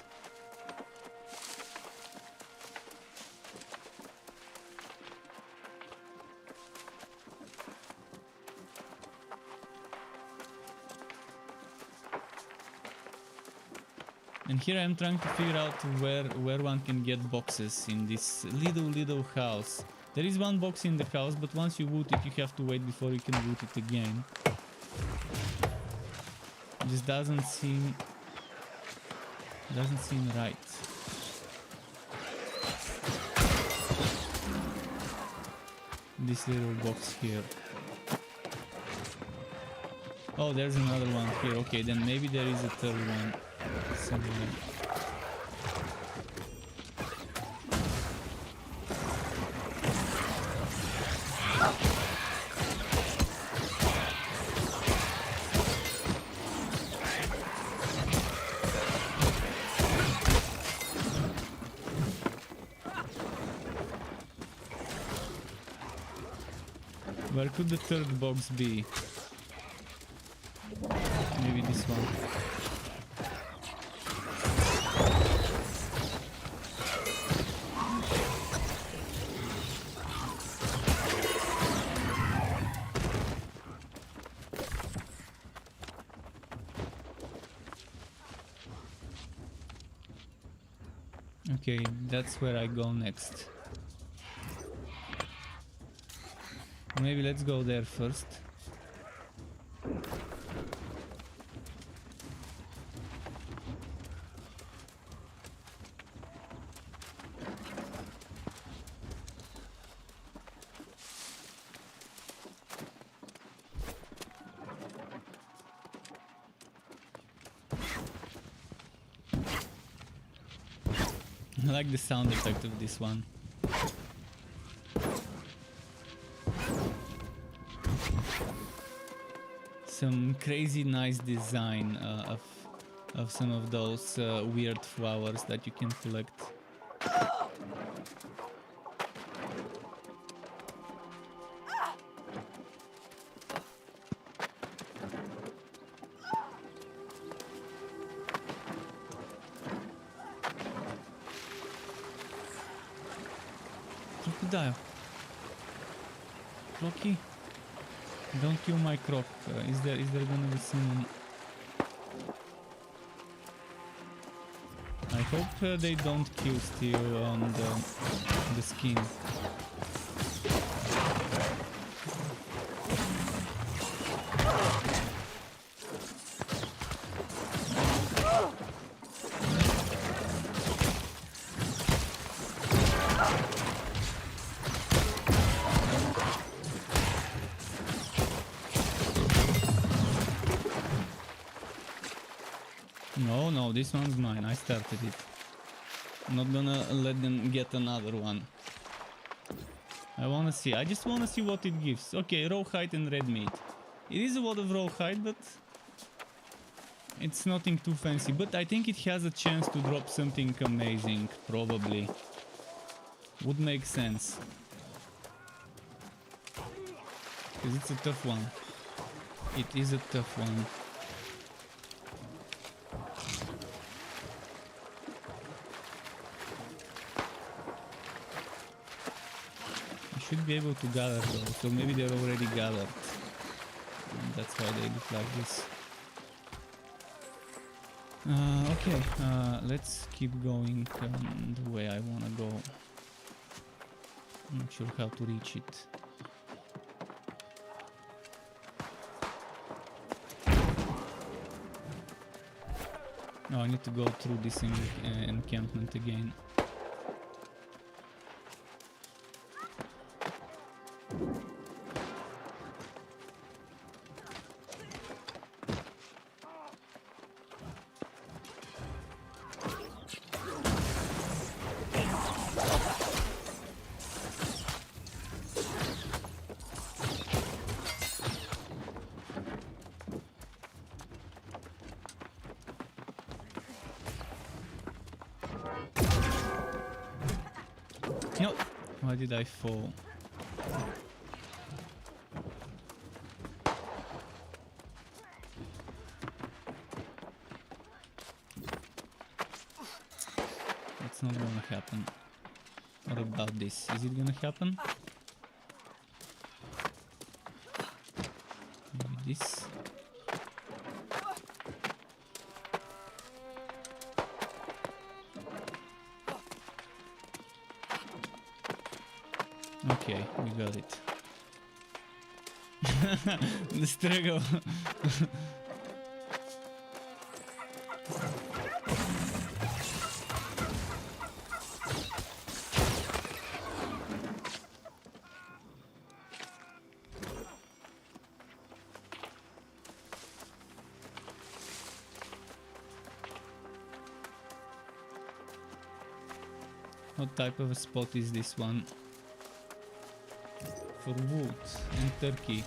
And here I'm trying to figure out where one can get boxes in this little house. There is 1 box in the house, but once you loot it, you have to wait before you can loot it again. This doesn't seem right. This little box here. Oh, there's another one here. Okay, then maybe there is a 3rd one somewhere. Where could the 3rd box be? Maybe this one. Okay, that's where I go next. Maybe let's go there first. I like the sound effect of this one. Some crazy nice design of some of those weird flowers that you can collect. Crocodile. Crocky. Don't kill my croc. Is there gonna be someone? I hope they don't kill still on the skin. No, this one's mine. I started it. I'm not gonna let them get another one. I just wanna see what it gives. Okay, rawhide and red meat. It is a lot of rawhide, but it's nothing too fancy. But I think it has a chance to drop something amazing, probably. Would make sense. Because it's a tough one. It is a tough one. Should be able to gather though, so maybe they're already gathered. And that's why they look like this. Okay, let's keep going the way I wanna go. I'm not sure how to reach it. Oh, I need to go through this encampment again. No! Why did I fall? That's not gonna happen. What about this? Is it gonna happen? Maybe this? Okay, we got it. The struggle. What type of a spot is this one? For wood and turkey.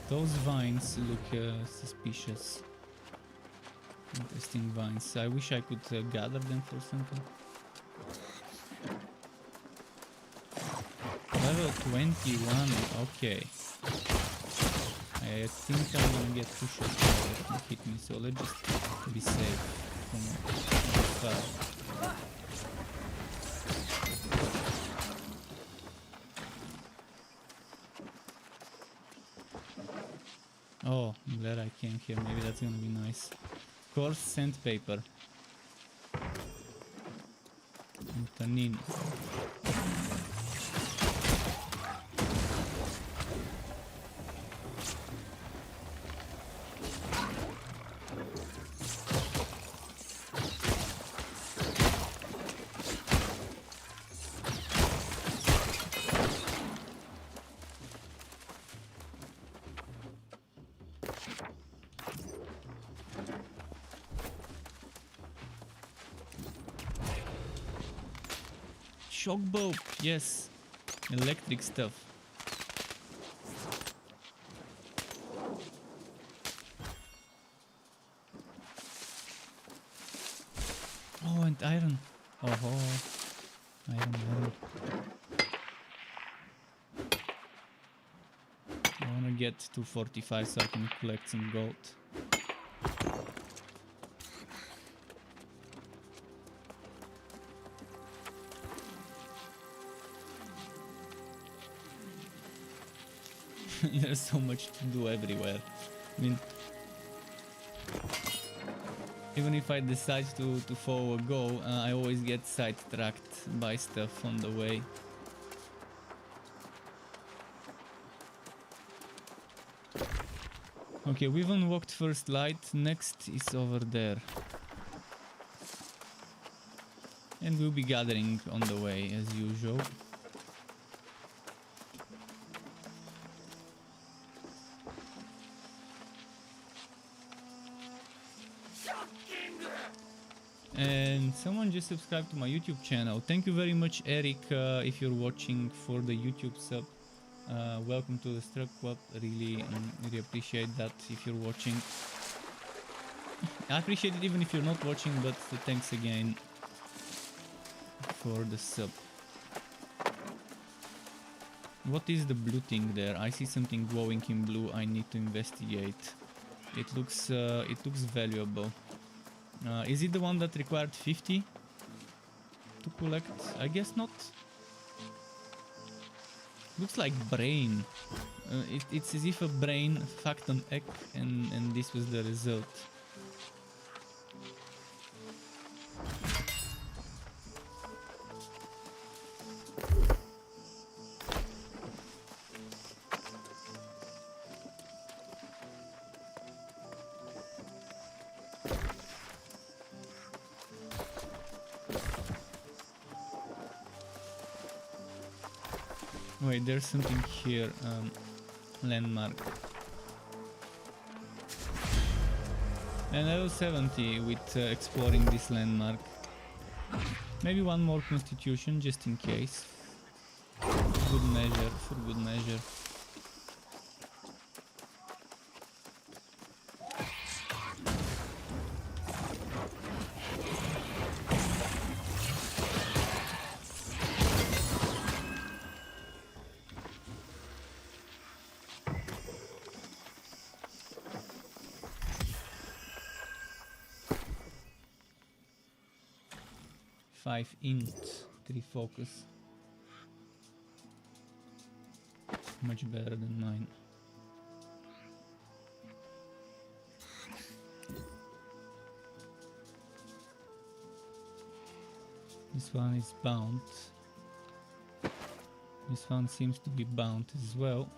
Those vines look suspicious. Interesting vines. I wish I could gather them for something. Level 21, okay. I think I'm gonna get two shots that hit me, so let's just be safe from far. Oh, I'm glad I came here. Maybe that's gonna be nice. Coarse sandpaper. And tannin. Shock bulb, yes. Electric stuff. Oh, and iron. Oh, iron. I wanna get to 45 so I can collect some gold. There's so much to do everywhere. I mean, even if I decide to follow a goal, I always get sidetracked by stuff on the way. Okay, we've unlocked first light. Next is over there. And we'll be gathering on the way as usual. And someone just subscribed to my YouTube channel. Thank you very much, Eric, if you're watching for the YouTube sub. Welcome to the Struck Club. Really appreciate that if you're watching. I appreciate it even if you're not watching, but thanks again for the sub. What is the blue thing there? I see something glowing in blue. I need to investigate. It looks valuable. Is it the one that required 50 to collect? I guess not. Looks like brain. It's as if a brain fucked an egg and this was the result. Wait, there's something here, landmark. And level 70 with exploring this landmark. Maybe one more constitution just in case. Good measure, for good measure. Int 3 focus. Much better than mine. This one is bound. This one seems to be bound as well.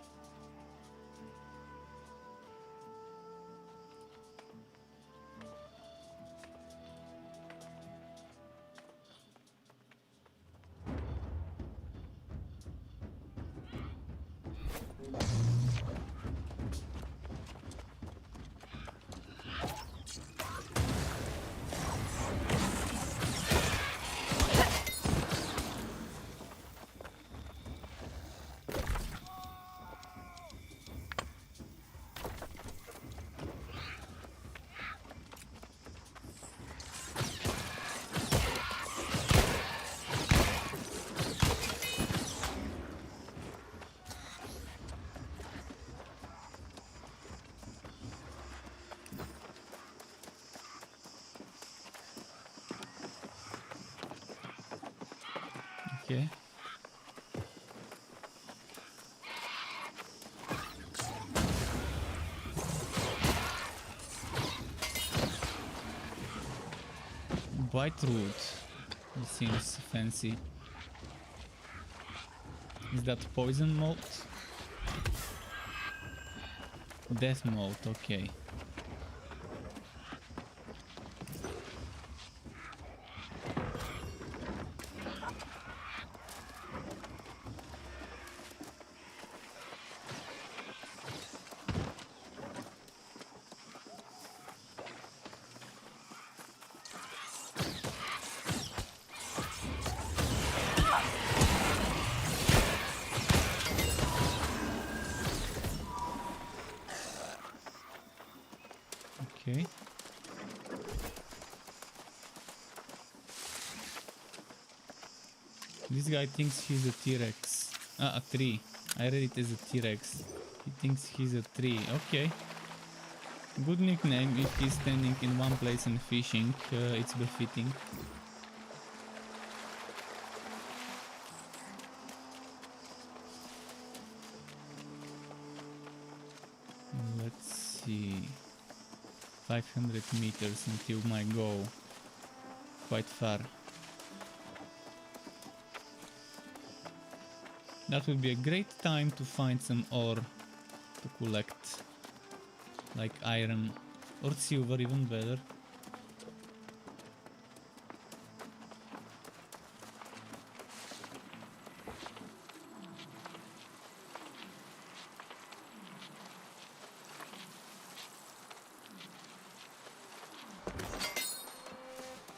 Okay. White root. It seems fancy. Is that poison malt? Death malt, okay. Okay. This guy thinks he's a T-Rex. Ah, a tree. I read it as a T-Rex. He thinks he's a tree. Okay. Good nickname if he's standing in one place and fishing. It's befitting. Let's see. 500 meters until my goal. Quite far. That would be a great time to find some ore to collect. Like iron or silver, even better.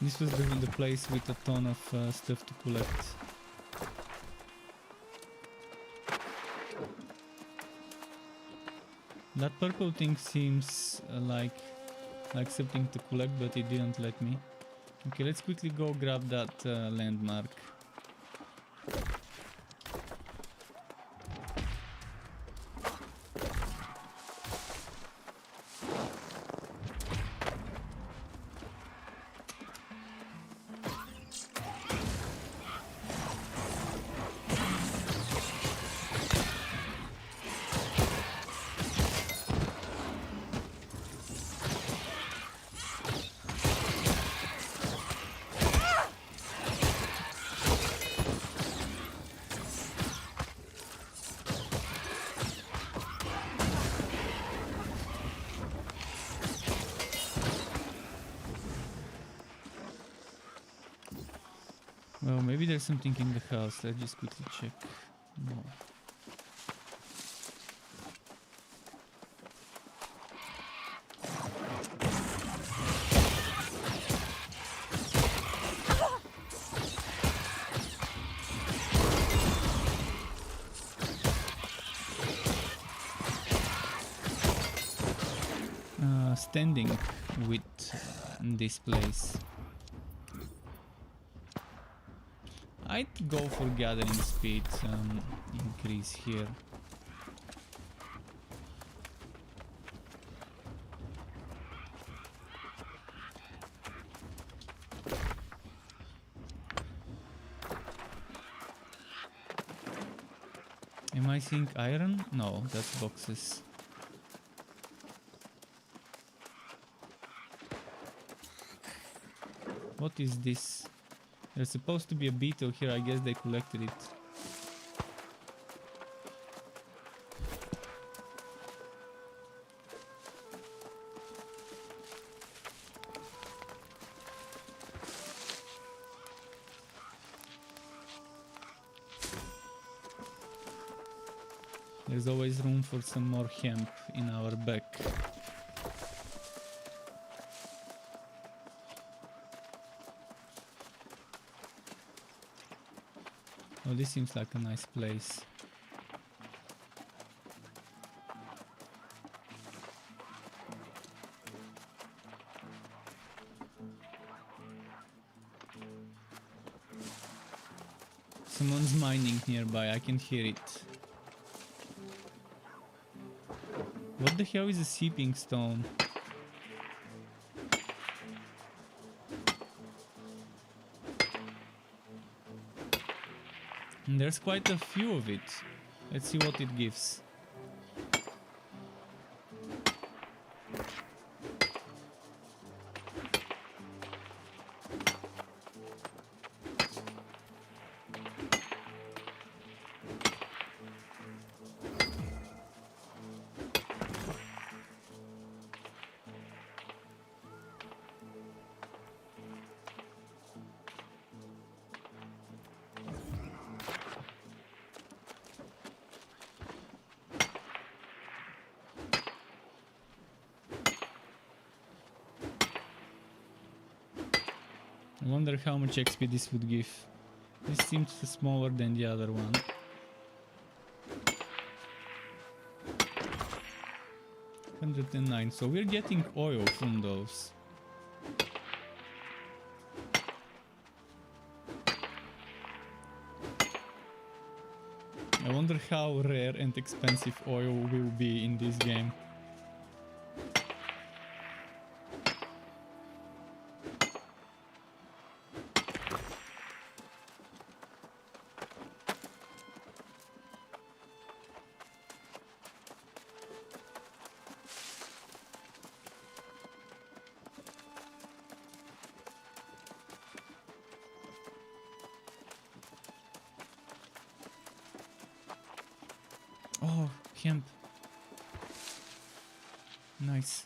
This was the place with a ton of stuff to collect. That purple thing seems like something to collect, but it didn't let me. Okay, let's quickly go grab that landmark. Well, maybe there's something in the house. Let's just quickly check. No. Standing with this place. I'd go for gathering speed increase here. Am I seeing iron? No, that's boxes. What is this? There's supposed to be a beetle here, I guess they collected it. There's always room for some more hemp in our back. Oh, this seems like a nice place. Someone's mining nearby, I can hear it. What the hell is a seeping stone? And there's quite a few of it. Let's see what it gives. wonder how much XP this would give. This seems smaller than the other one. $109, so we're getting oil from those. I wonder how rare and expensive oil will be in this game. Oh, hemp. Nice.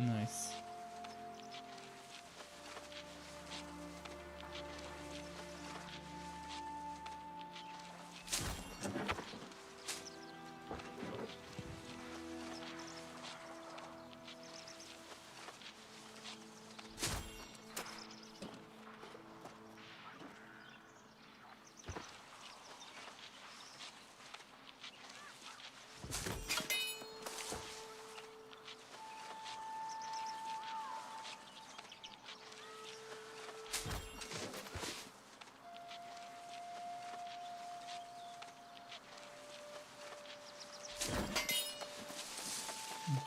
Nice.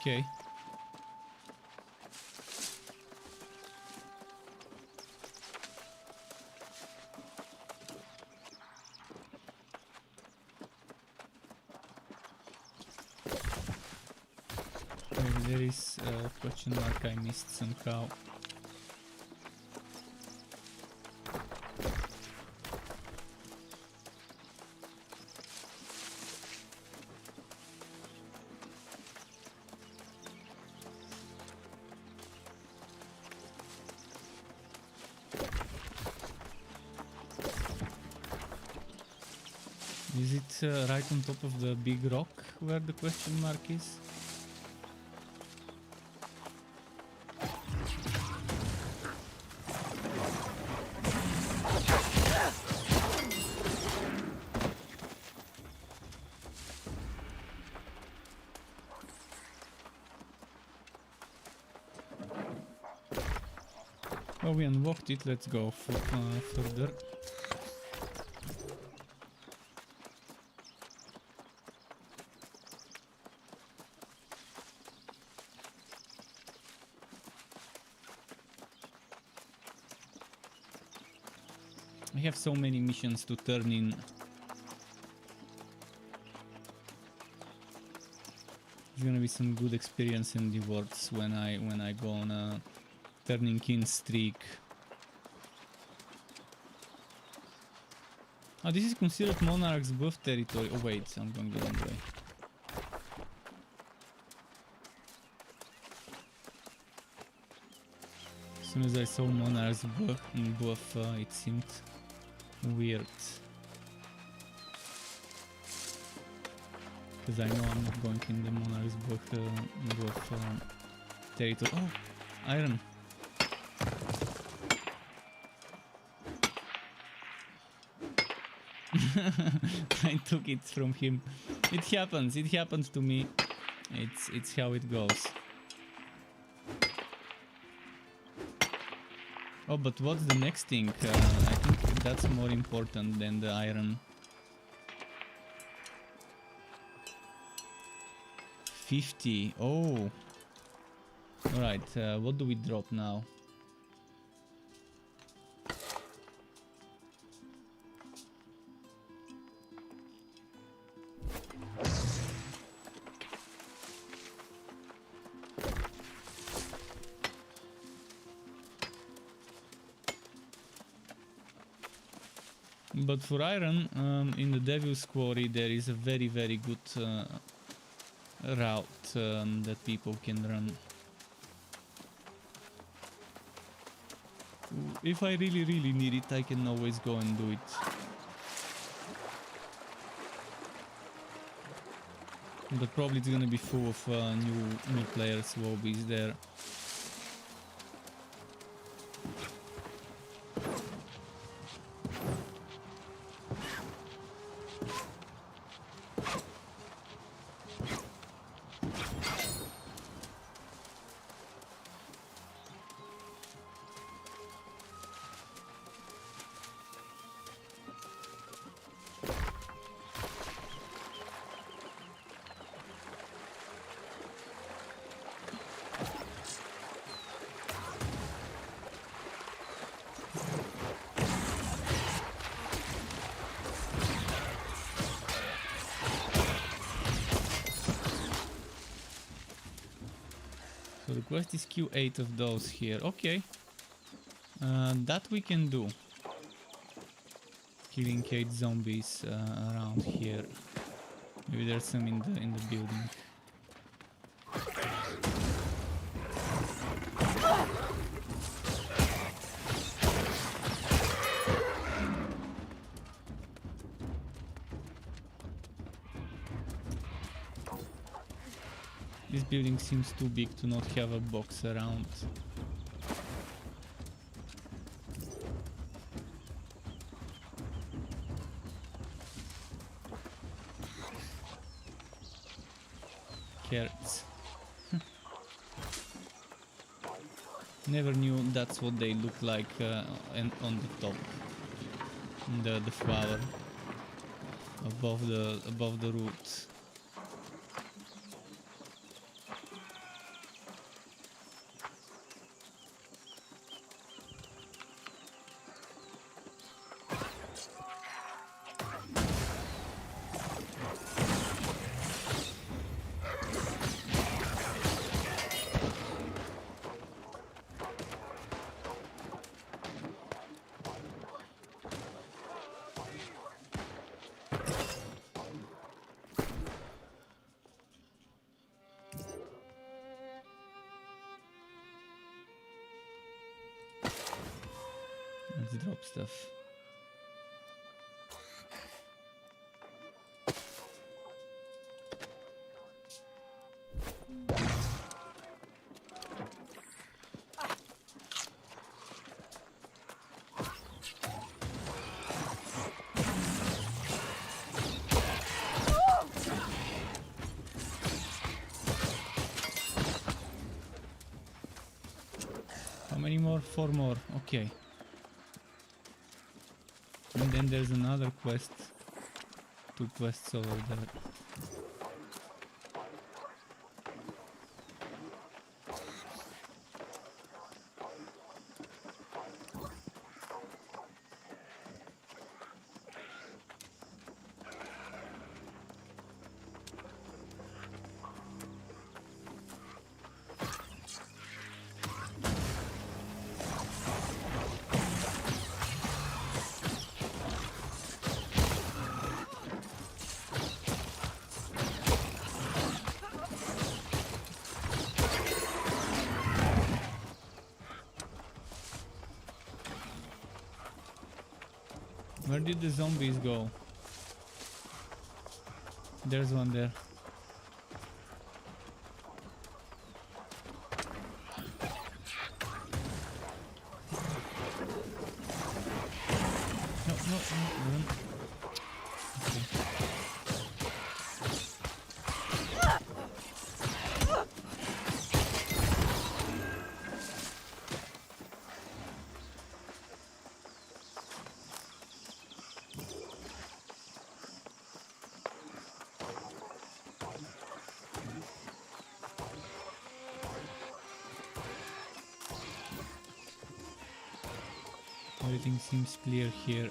Okay. There is a question mark I missed somehow. Is it right on top of the big rock where the question mark is? Oh, we unlocked it. Let's go further. I have so many missions to turn in. It's gonna be some good experience and rewards when I go on a turning in streak. Oh, this is considered Monarch's buff territory. Oh wait, I'm going the wrong way. As soon as I saw Monarch's buff, it seemed weird. Because I know I'm not going in the Monarch's buff territory. Oh, iron. I took it from him. It happens to me. It's how it goes. Oh, but what's the next thing? I think that's more important than the iron. 50. Oh. Alright, what do we drop now? But for iron, in the Devil's Quarry there is a very good route that people can run. If I really need it, I can always go and do it. But probably it's gonna be full of new players who will be there. So the quest is kill 8 of those here. Okay. That we can do. Killing 8 zombies around here. Maybe there's some in the building. This building seems too big to not have a box around. Carrots. Never knew that's what they look like and on the top. The flower above the roots. Let's drop stuff. How many more? 4 more. Okay. And then there's another quest. 2 quests over there. Where did the zombies go? There's one there. No, run. Okay. Everything seems clear here.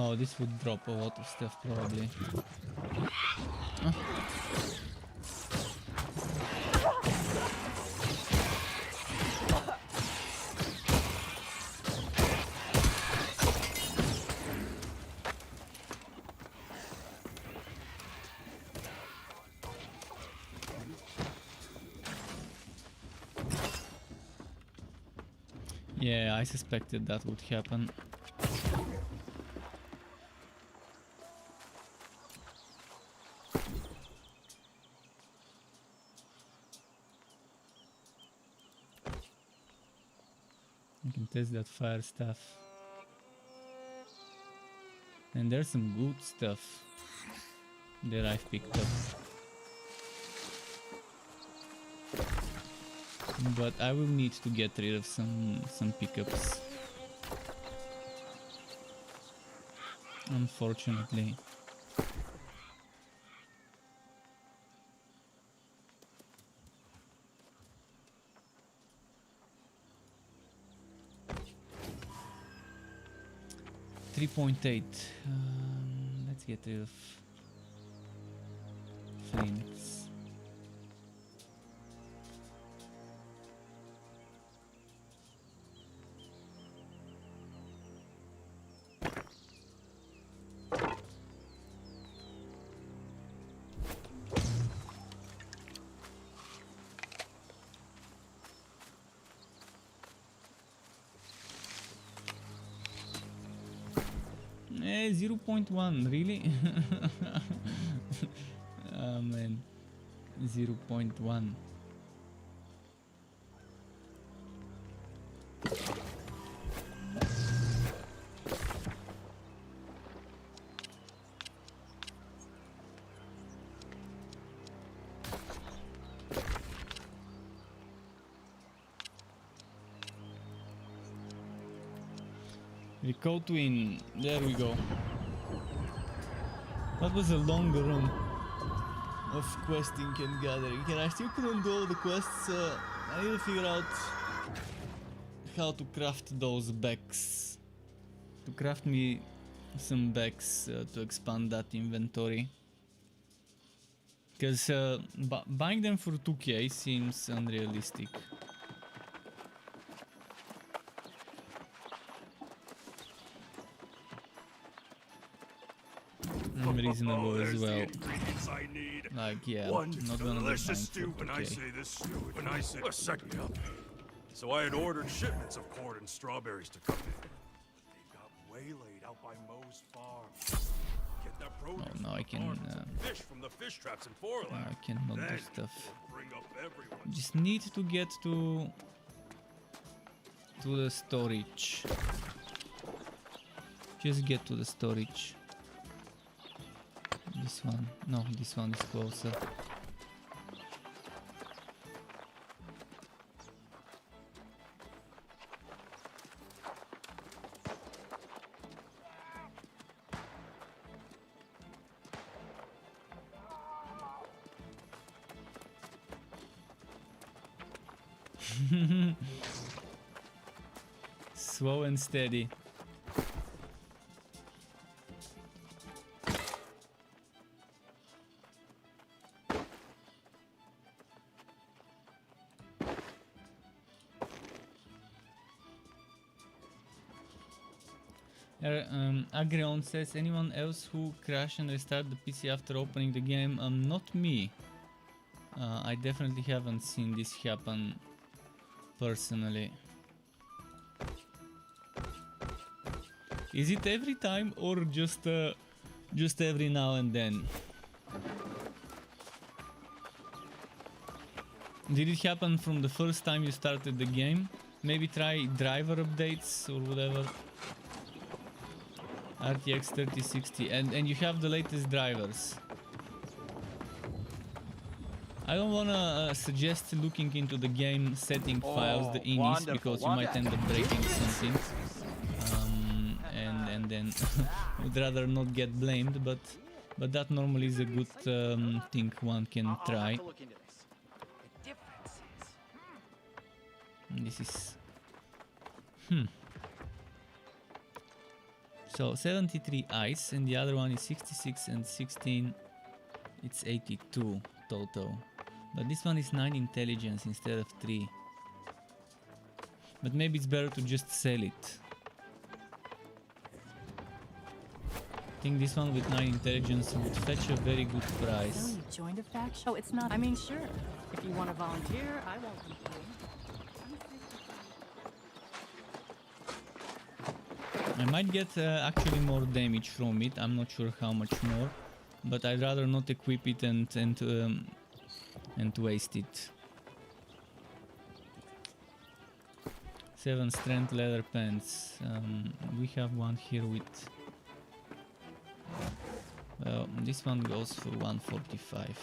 Oh, this would drop a lot of stuff probably. Yeah, I suspected that would happen. I can test that fire stuff. And there's some good stuff that I've picked up. But I will need to get rid of some pickups. Unfortunately. .8. Let's get rid of flames. Eh, 0.1, really? Oh man, 0.1. Recall twin, there we go. That was a long run of questing and gathering, and I still couldn't do all the quests. I need to figure out how to craft those bags. To craft me some bags to expand that inventory. Because buying them for 2k seems unrealistic. Reasonable as well. Like, yeah, not gonna be stew when I say this stew. When I say second up. So I had ordered shipments of corn and strawberries to come in. They got waylaid out by Moe's farm. Get that produce. Oh, now I can fish from the fish traps in Foreland. I cannot do stuff. Bring up everyone. Just need to get to the storage. Just get to the storage. This one. No, this one is closer. Slow and steady. Agreon says, anyone else who crashed and restarted the PC after opening the game? Not me. I definitely haven't seen this happen personally. Is it every time or just every now and then? Did it happen from the first time you started the game? Maybe try driver updates or whatever. RTX 3060 and you have the latest drivers. I don't wanna suggest looking into the game setting files, the inis, because you might end up breaking something. And then would rather not get blamed, but that normally is a good thing one can try. This is So 73 ice and the other one is 66 and 16. It's 82 total. But this one is 9 intelligence instead of 3. But maybe it's better to just sell it. I think this one with 9 intelligence would fetch a very good price. So you joined a faction? Oh, it's not. I mean, sure. If you want to volunteer, I won't complain. I might get actually more damage from it. I'm not sure how much more, but I'd rather not equip it and waste it. 7 strength leather pants. We have one here with. Well, this one goes for 145.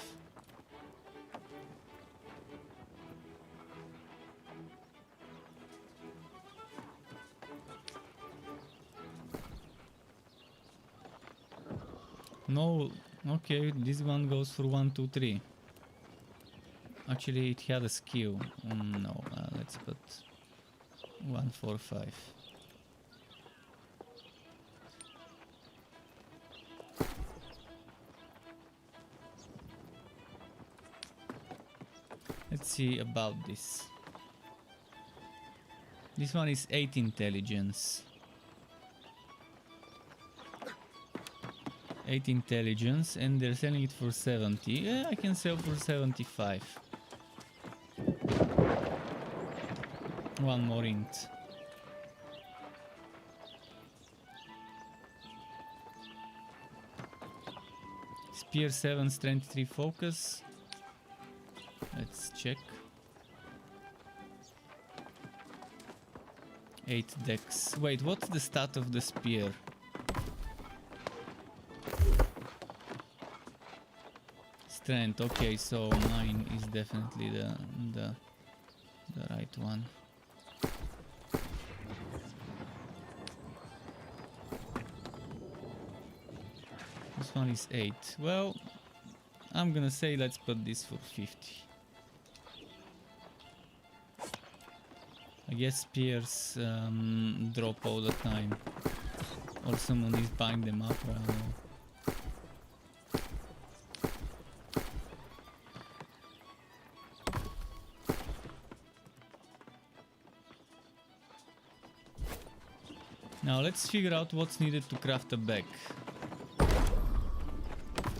No, okay, this one goes for 123. Actually, it had a skill. No, let's put 145. Let's see about this. This one is 8 intelligence. 8 intelligence, and they're selling it for 70. Yeah, I can sell for 75. One more int. Spear 7, strength 3, focus. Let's check. 8 dex. Wait, what's the stat of the spear? Strength. Okay, so mine is definitely the right one. This one is 8. Well, I'm gonna say let's put this for 50. I guess spears drop all the time, or someone is buying them up, or I don't know. Now let's figure out what's needed to craft a bag.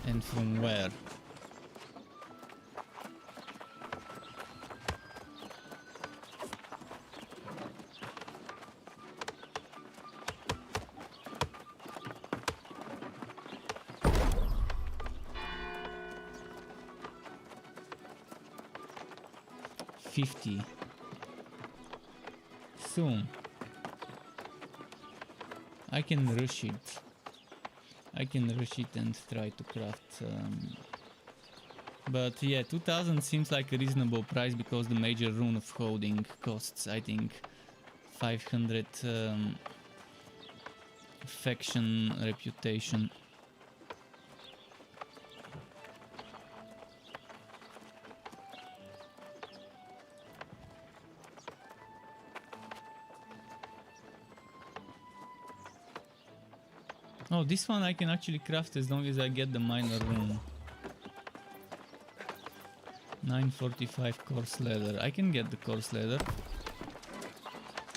And from where. Soon. I can rush it. I can rush it and try to craft. But yeah, 2000 seems like a reasonable price because the major rune of holding costs, I think, 500 faction reputation. Oh, this one I can actually craft as long as I get the minor rune. 945 coarse leather. I can get the coarse leather.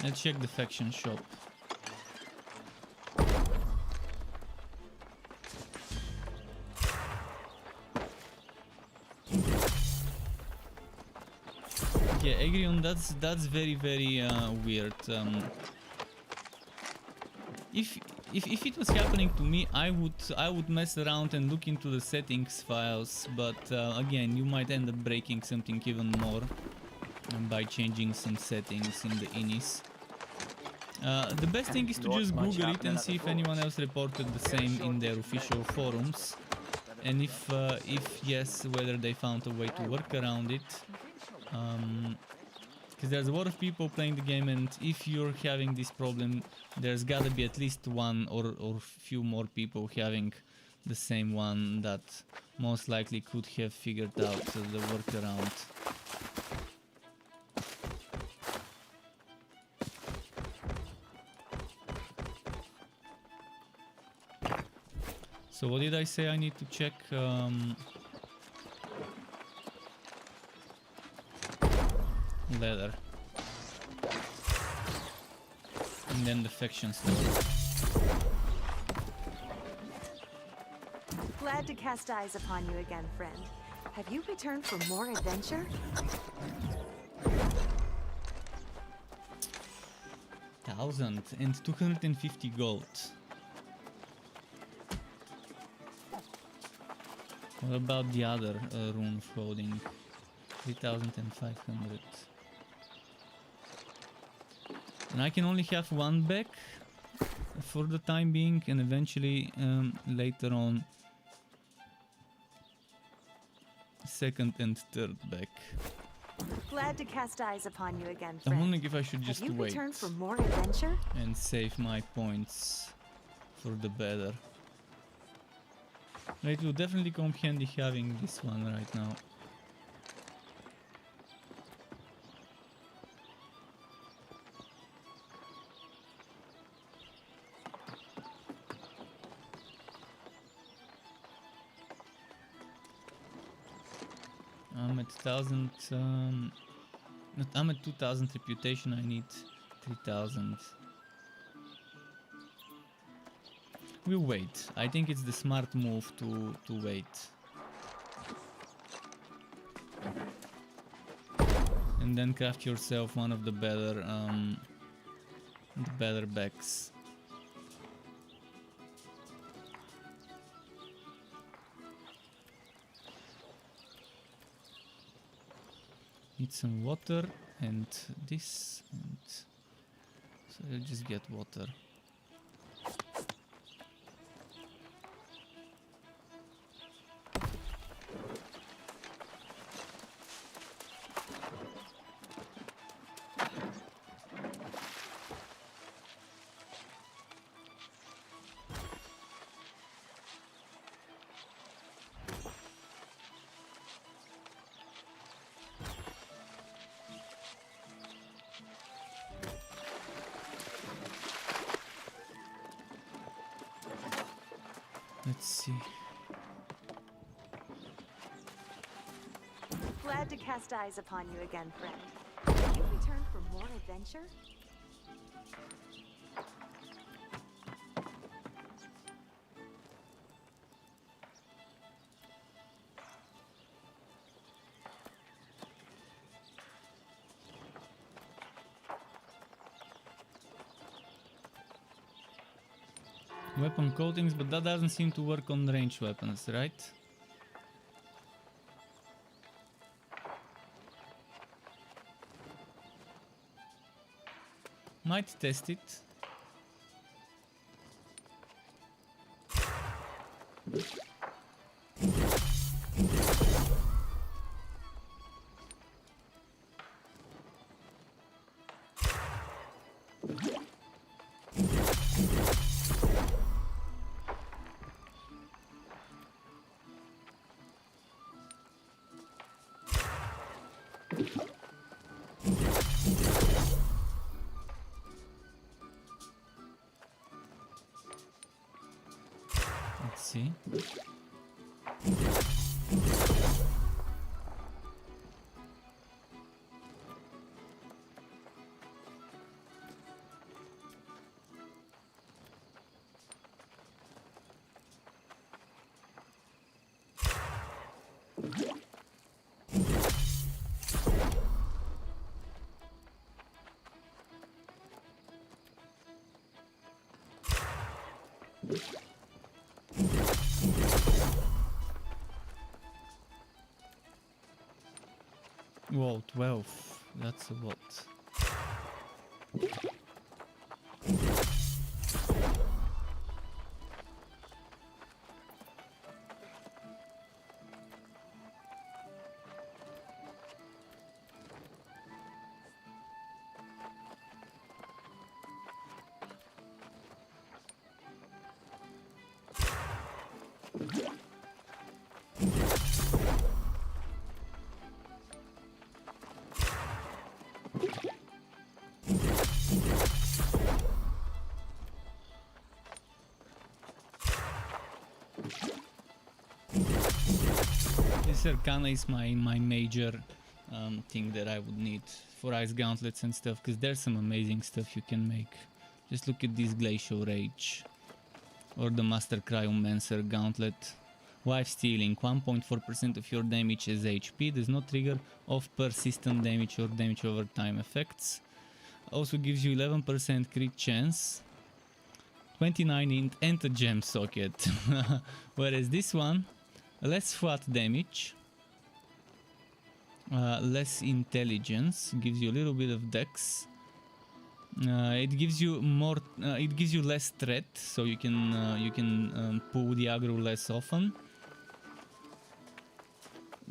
Let's check the faction shop. Yeah, Agrion, that's very weird. If it was happening to me, I would mess around and look into the settings files, but again, you might end up breaking something even more by changing some settings in the Inis. The best thing is to just Google it and see if anyone else reported the same in their official forums, and if yes, whether they found a way to work around it. Because there's a lot of people playing the game, and if you're having this problem, there's gotta be at least one or few more people having the same one that most likely could have figured out the workaround. So what did I say I need to check? Leather. And then the faction store. Glad to cast eyes upon you again, friend. Have you returned for more adventure? 1000 and 250 gold. What about the other rune floating? 3500. And I can only have one back for the time being, and eventually later on second and third back. Glad to cast eyes upon you again, I'm friend. wondering if I should just Have you wait returned for more adventure? and save my points for the better. It will definitely come handy having this one right now. I'm at 1000. I'm at 2000 reputation. I need 3000. We'll wait. I think it's the smart move to wait. And then craft yourself one of the better backs. Need some water and this, and so I'll just get water. Let's see. Glad to cast eyes upon you again, friend. Have you returned for more adventure? Weapon coatings, but that doesn't seem to work on ranged weapons, right? Might test it. Let's see. Whoa, 12. That's a lot. This Arcana is my major thing that I would need for ice gauntlets and stuff, because there's some amazing stuff you can make. Just look at this Glacial Rage or the Master Cryomancer Gauntlet. Wife Stealing, 1.4% of your damage as HP, does not trigger off persistent damage or damage over time effects. also gives you 11% crit chance, 29 and a gem socket. Whereas this one, less flat damage, less intelligence, gives you a little bit of dex. It gives you more. It gives you less threat, so you can pull the aggro less often.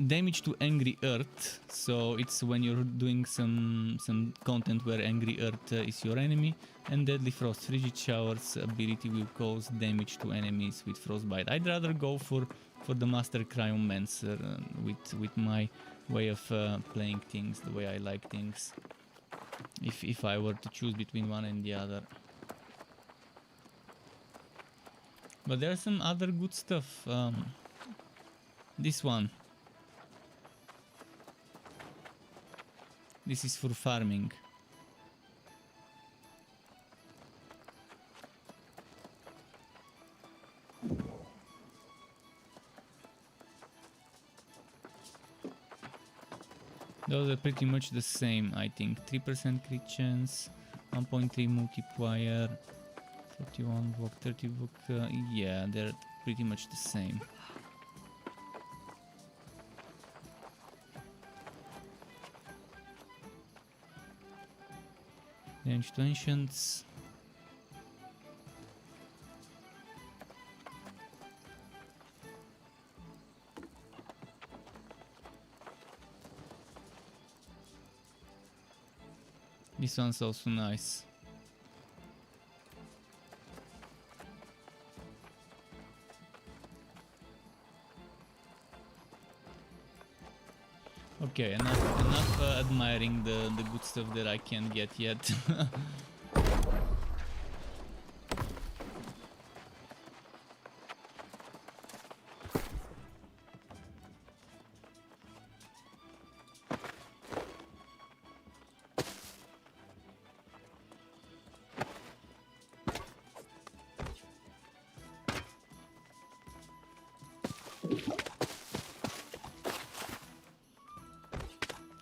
Damage to Angry Earth, so it's when you're doing some content where Angry Earth is your enemy. And Deadly Frost, Frigid Shower's ability will cause damage to enemies with Frostbite. I'd rather go for the Master Cryomancer with my way of playing things, the way I like things. If I were to choose between one and the other. But there's some other good stuff. This one. This is for farming. Those are pretty much the same, I think. 3% crit chance, 1.3 multiplier, 41 book, 30 book. Yeah, they're pretty much the same. Range to Ancients. This one's also nice. Okay, enough admiring the good stuff that I can't get yet.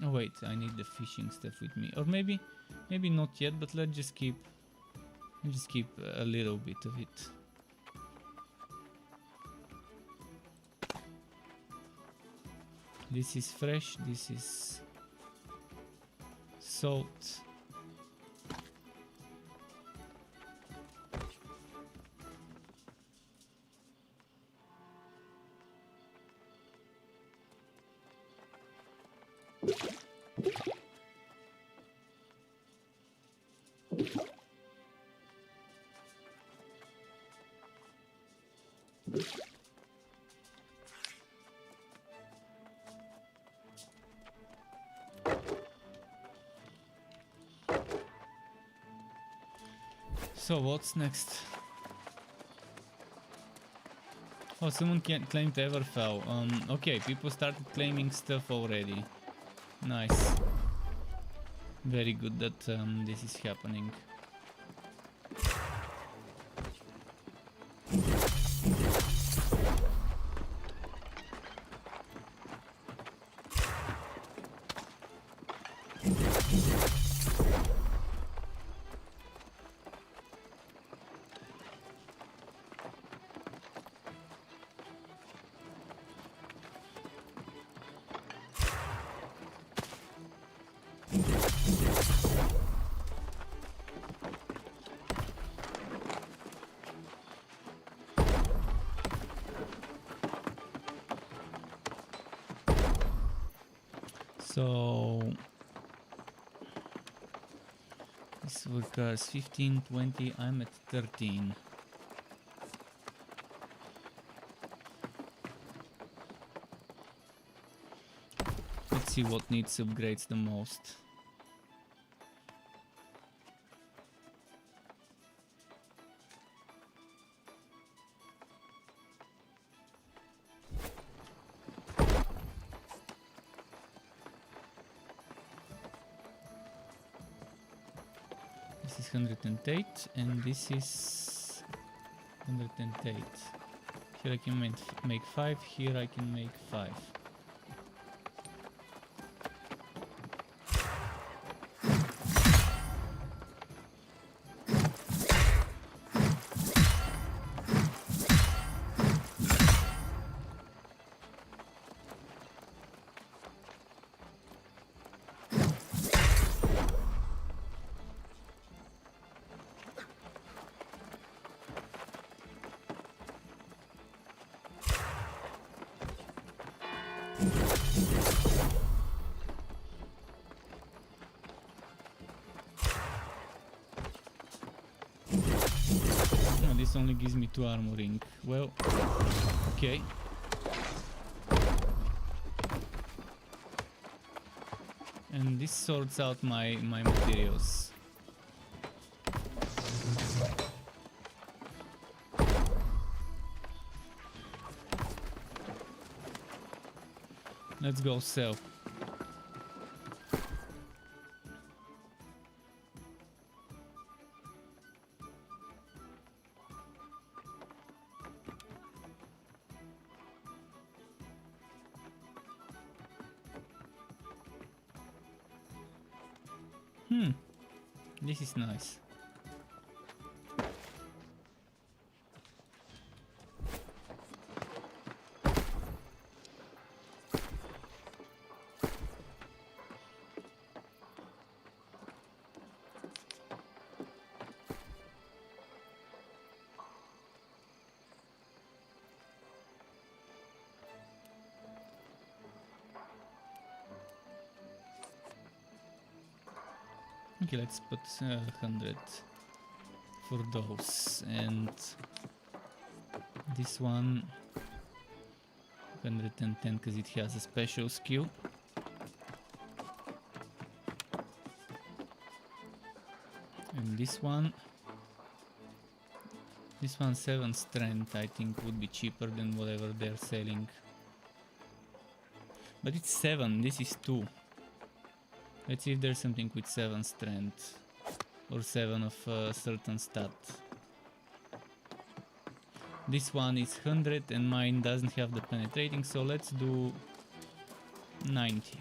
Oh wait, I need the fishing stuff with me, or maybe not yet. But let's just keep a little bit of it. This is fresh. This is salt. So what's next? Oh, someone claimed Everfell. Okay, people started claiming stuff already. Nice. Very good that this is happening. So this requires 15, 20, I'm at 13. Let's see what needs upgrades the most. This is 108 and this is 108. Here I can make 5, here I can make 5. this only gives me 2 armoring. Well, okay. And this sorts out my materials. Let's go sell. This is nice. Okay, let's put 100 for those, and this one 110 because it has a special skill. And this one 7 strength, I think would be cheaper than whatever they're selling. But it's 7, this is 2. Let's see if there's something with 7 strength or 7 of a certain stat. This one is 100 and mine doesn't have the penetrating, so let's do 90.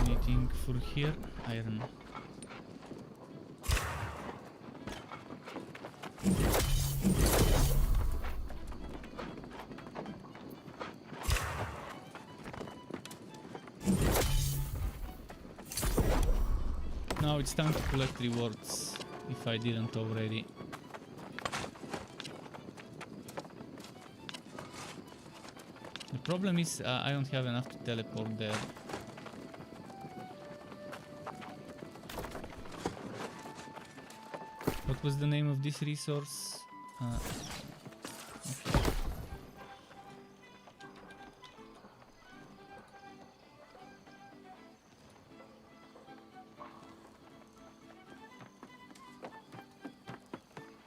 Anything for here? Iron. Now it's time to collect rewards, if I didn't already. The problem is I don't have enough to teleport there. What was the name of this resource? Okay.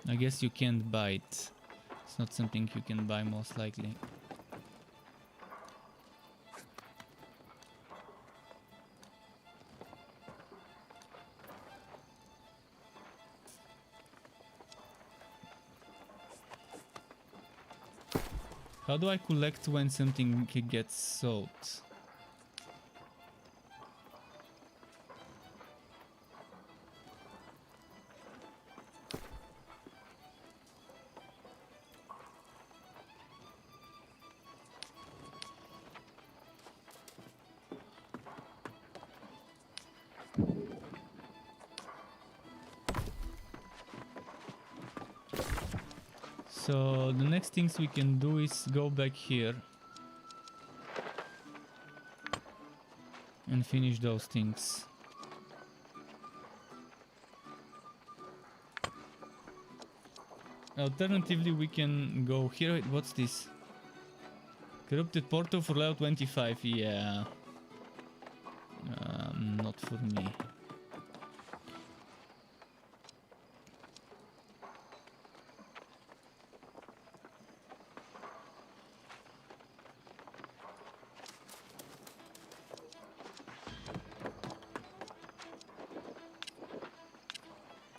I guess you can't buy it. It's not something you can buy, most likely. How do I collect when something gets sold? So the next things we can do is go back here and finish those things. Alternatively, we can go here. Wait, what's this? Corrupted portal for level 25. Yeah. Not for me.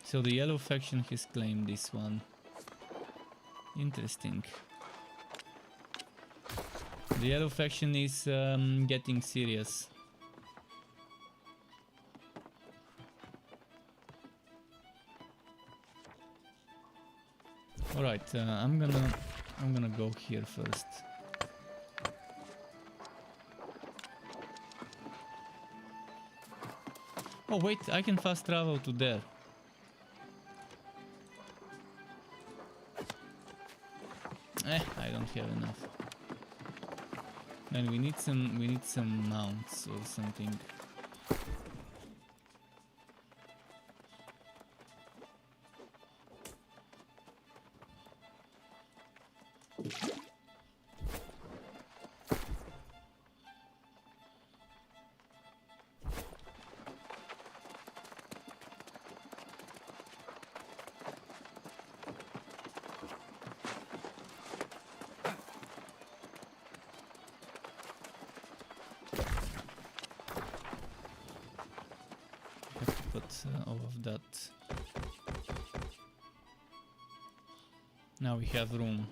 So the yellow faction has claimed this one. Interesting. The yellow faction is getting serious. All right, I'm gonna go here first. Oh wait, I can fast travel to there. I don't have enough. And we need some mounts or something. All of that. Now we have room.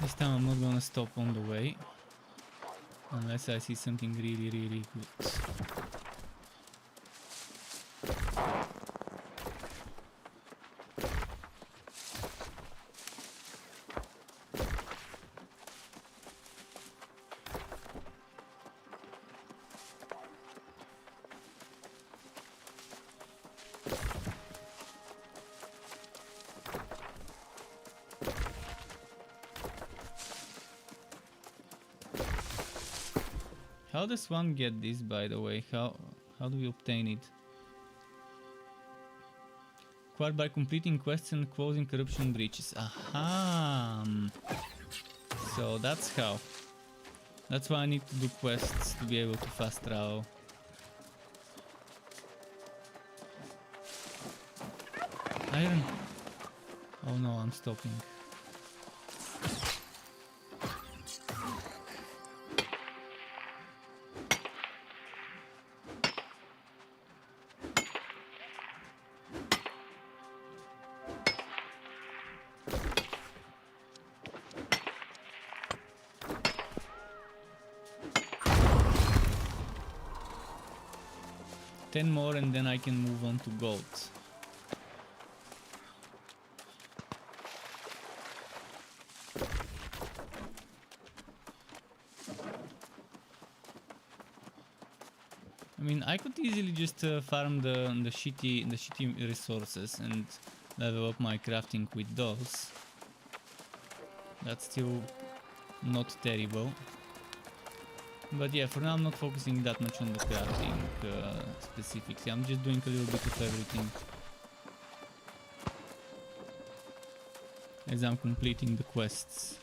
This time I'm not gonna stop on the way, unless I see something really good. How does one get this, by the way? How do we obtain it? Acquired by completing quests and closing corruption breaches. Aha! So that's how. That's why I need to do quests to be able to fast travel. Iron. Oh no, I'm stopping. Ten more and then I can move on to gold. I mean, I could easily just farm the shitty resources and level up my crafting with those. That's still not terrible. But yeah, for now I'm not focusing that much on the crafting specifically. I'm just doing a little bit of everything as I'm completing the quests.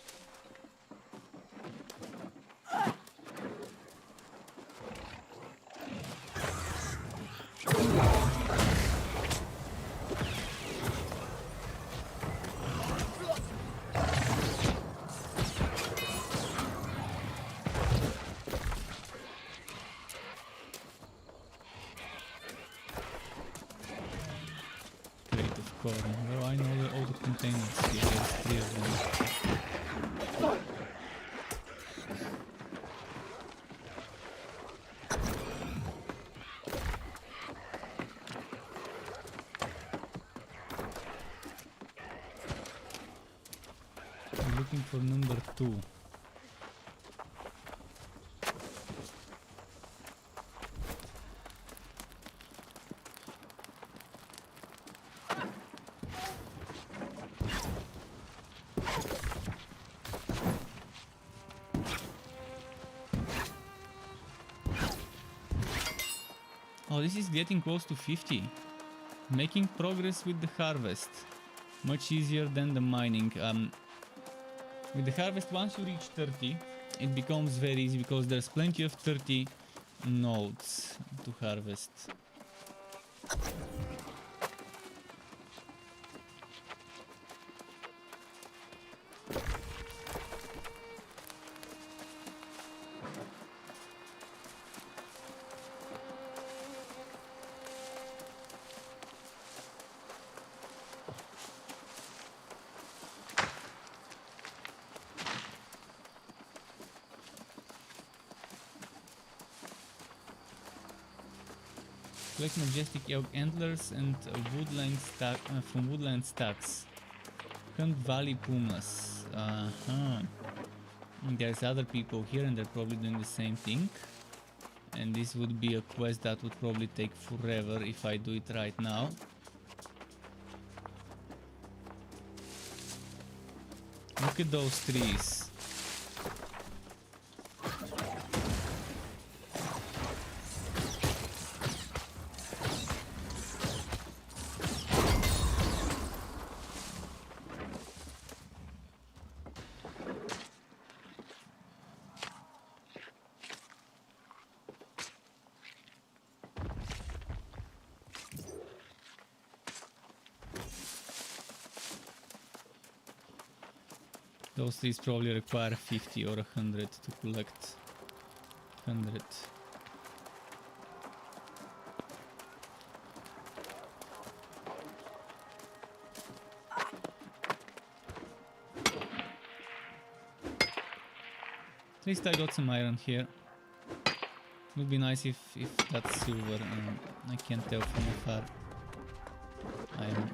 Well, I know all the containers here, there's 3 of them. I'm looking for number 2. Oh, this is getting close to 50. Making progress with the harvest. Much easier than the mining. With the harvest, once you reach 30, it becomes very easy because there's plenty of 30 nodes to harvest. Collect majestic elk antlers and woodland stack from woodland stacks. Hunt valley pumas. There's other people here and they're probably doing the same thing. And this would be a quest that would probably take forever if I do it right now. Look at those trees. Those trees probably require 50 or 100 to collect. 100. At least I got some iron here. Would be nice if that's silver. I can't tell from afar. Iron.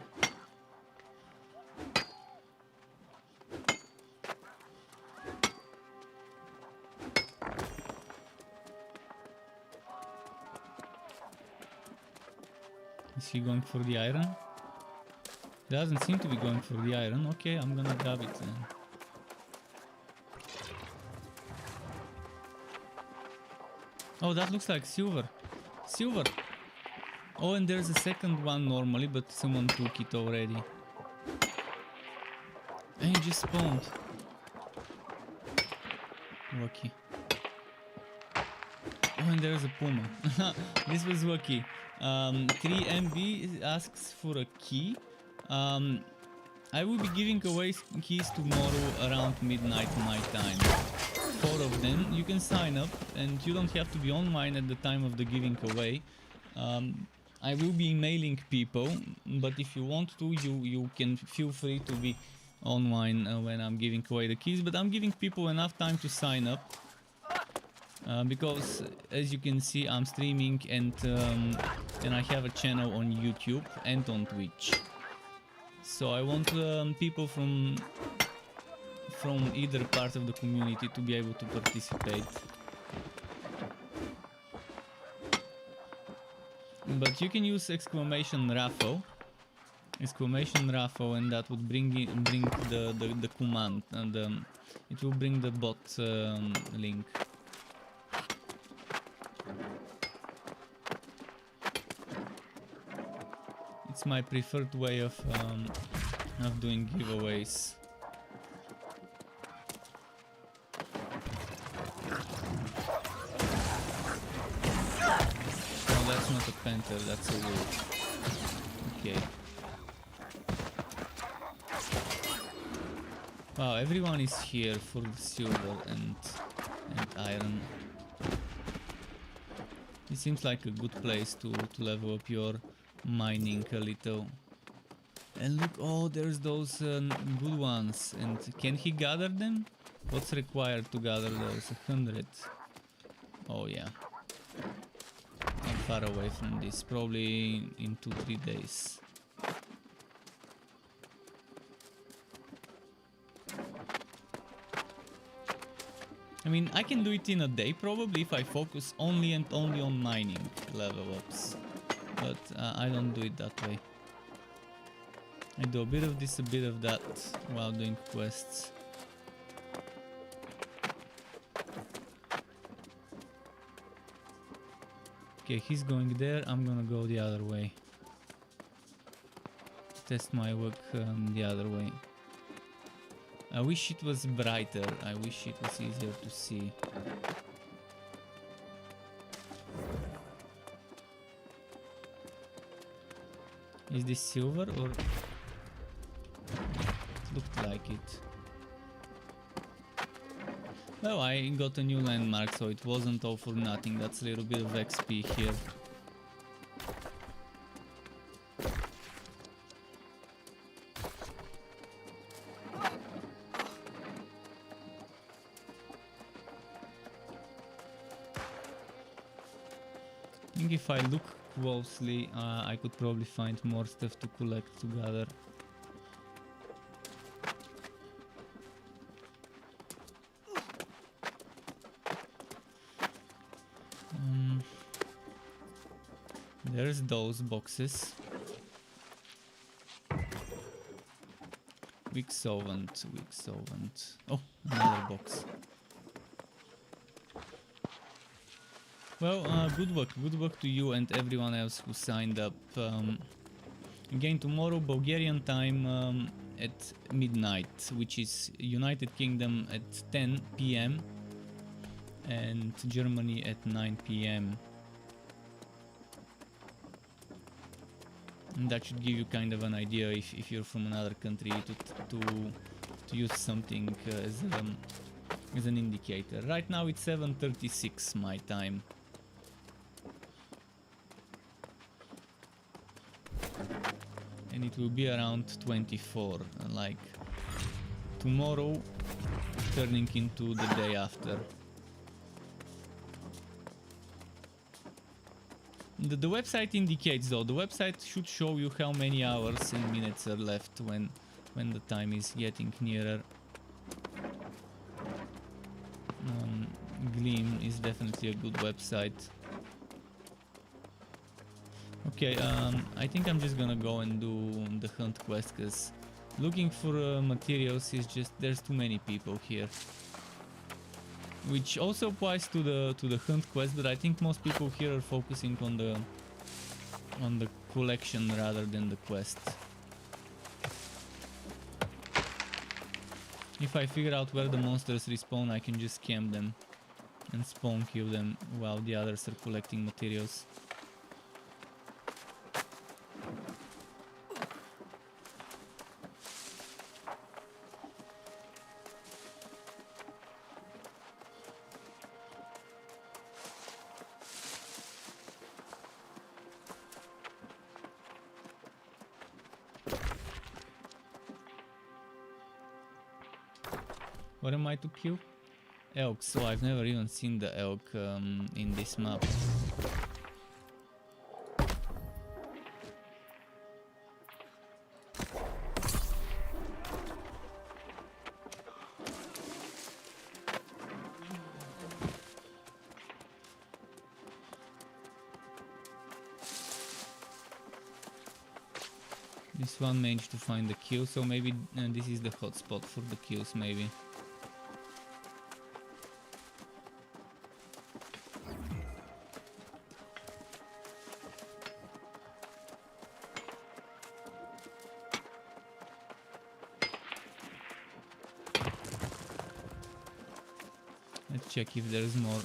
Is he going for the iron? Doesn't seem to be going for the iron. Okay, I'm gonna grab it then. Oh, that looks like silver. Silver! Oh, and there's a second one normally, but someone took it already. And he just spawned. Lucky. Oh, and there's a puma. This was lucky. 3MB asks for a key. I will be giving away keys tomorrow around midnight my time. 4 of them. You can sign up and you don't have to be online at the time of the giving away. I will be emailing people, but if you want to, you can feel free to be online when I'm giving away the keys. But I'm giving people enough time to sign up. Because as you can see, I'm streaming and I have a channel on YouTube and on Twitch. So I want people from either part of the community to be able to participate. But you can use !raffle, and that would bring the command, and it will bring the bot link. It's my preferred way of doing giveaways. No, that's not a panther, that's a wolf. Okay. Wow, everyone is here for the silver and iron. It seems like a good place to level up your mining a little. And look, oh, there's those good ones. And can he gather them? What's required to gather those? 100. Oh yeah. I'm far away from this, probably in 2-3 days. I mean, I can do it in a day probably if I focus only and only on mining level ups. But I don't do it that way. I do a bit of this, a bit of that while doing quests. Okay, he's going there, I'm gonna go the other way. Test my work the other way. I wish it was brighter, I wish it was easier to see. Is this silver or... It looked like it. Well, I got a new landmark, so it wasn't all for nothing. That's a little bit of XP here. I think if I look closely, I could probably find more stuff to collect together. There's those boxes. Weak solvent, weak solvent. Oh, another box. Well, good luck to you and everyone else who signed up. Again, tomorrow Bulgarian time at midnight, which is United Kingdom at 10 p.m. and Germany at 9 p.m. And that should give you kind of an idea if you're from another country to use something as an indicator. Right now it's 7:36 my time. And it will be around 24, like tomorrow turning into the day after. The website indicates though, the website should show you how many hours and minutes are left when the time is getting nearer. Gleam is definitely a good website. Okay, I think I'm just gonna go and do the hunt quest, because looking for materials is just, there's too many people here. Which also applies to the hunt quest, but I think most people here are focusing on the collection rather than the quest. If I figure out where the monsters respawn, I can just camp them and spawn kill them while the others are collecting materials. What am I to kill? Elk, so I've never even seen the elk in this map. This one managed to find the kill, so maybe this is the hotspot for the kills, maybe. Let's check if there's more.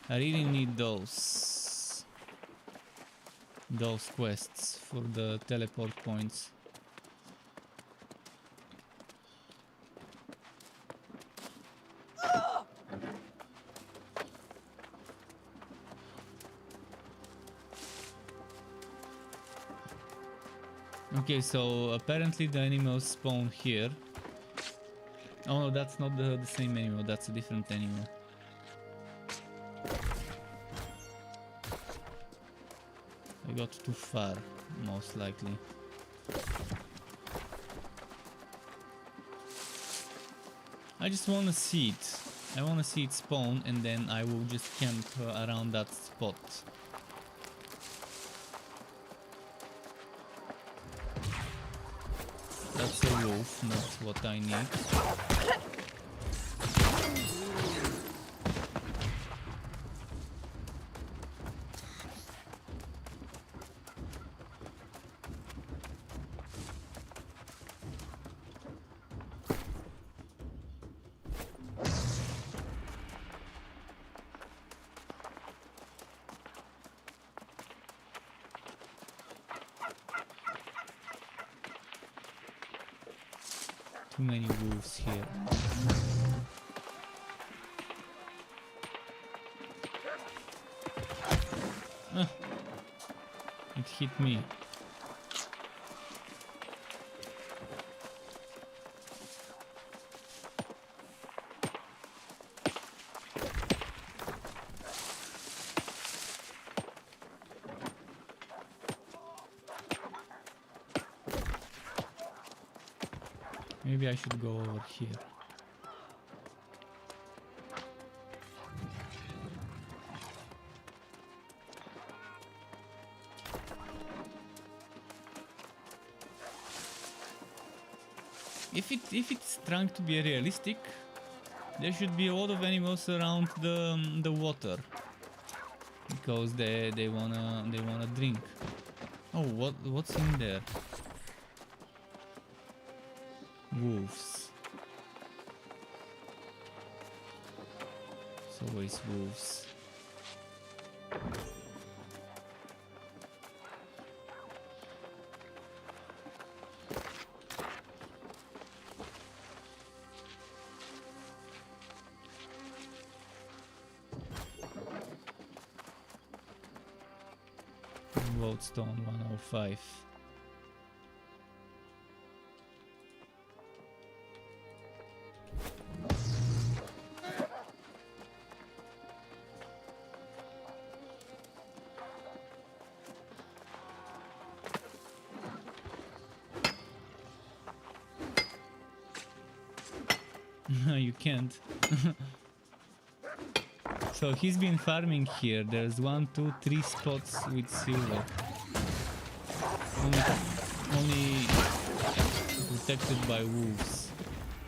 I really need those quests for the teleport points. Okay, so apparently the animals spawn here. Oh no, that's not the same animal, that's a different animal. I got too far, most likely. I just wanna see it. I wanna see it spawn, and then I will just camp around that spot. That's a wolf, not what I need. Too many wolves here. hit me. Maybe I should go over here. If it's trying to be realistic, there should be a lot of animals around the water because they wanna drink. Oh, what's in there? Wolves. It's always wolves. Lodestone 105. No, you can't. So he's been farming here. There's 1, 2, 3 spots with silver. Only protected by wolves.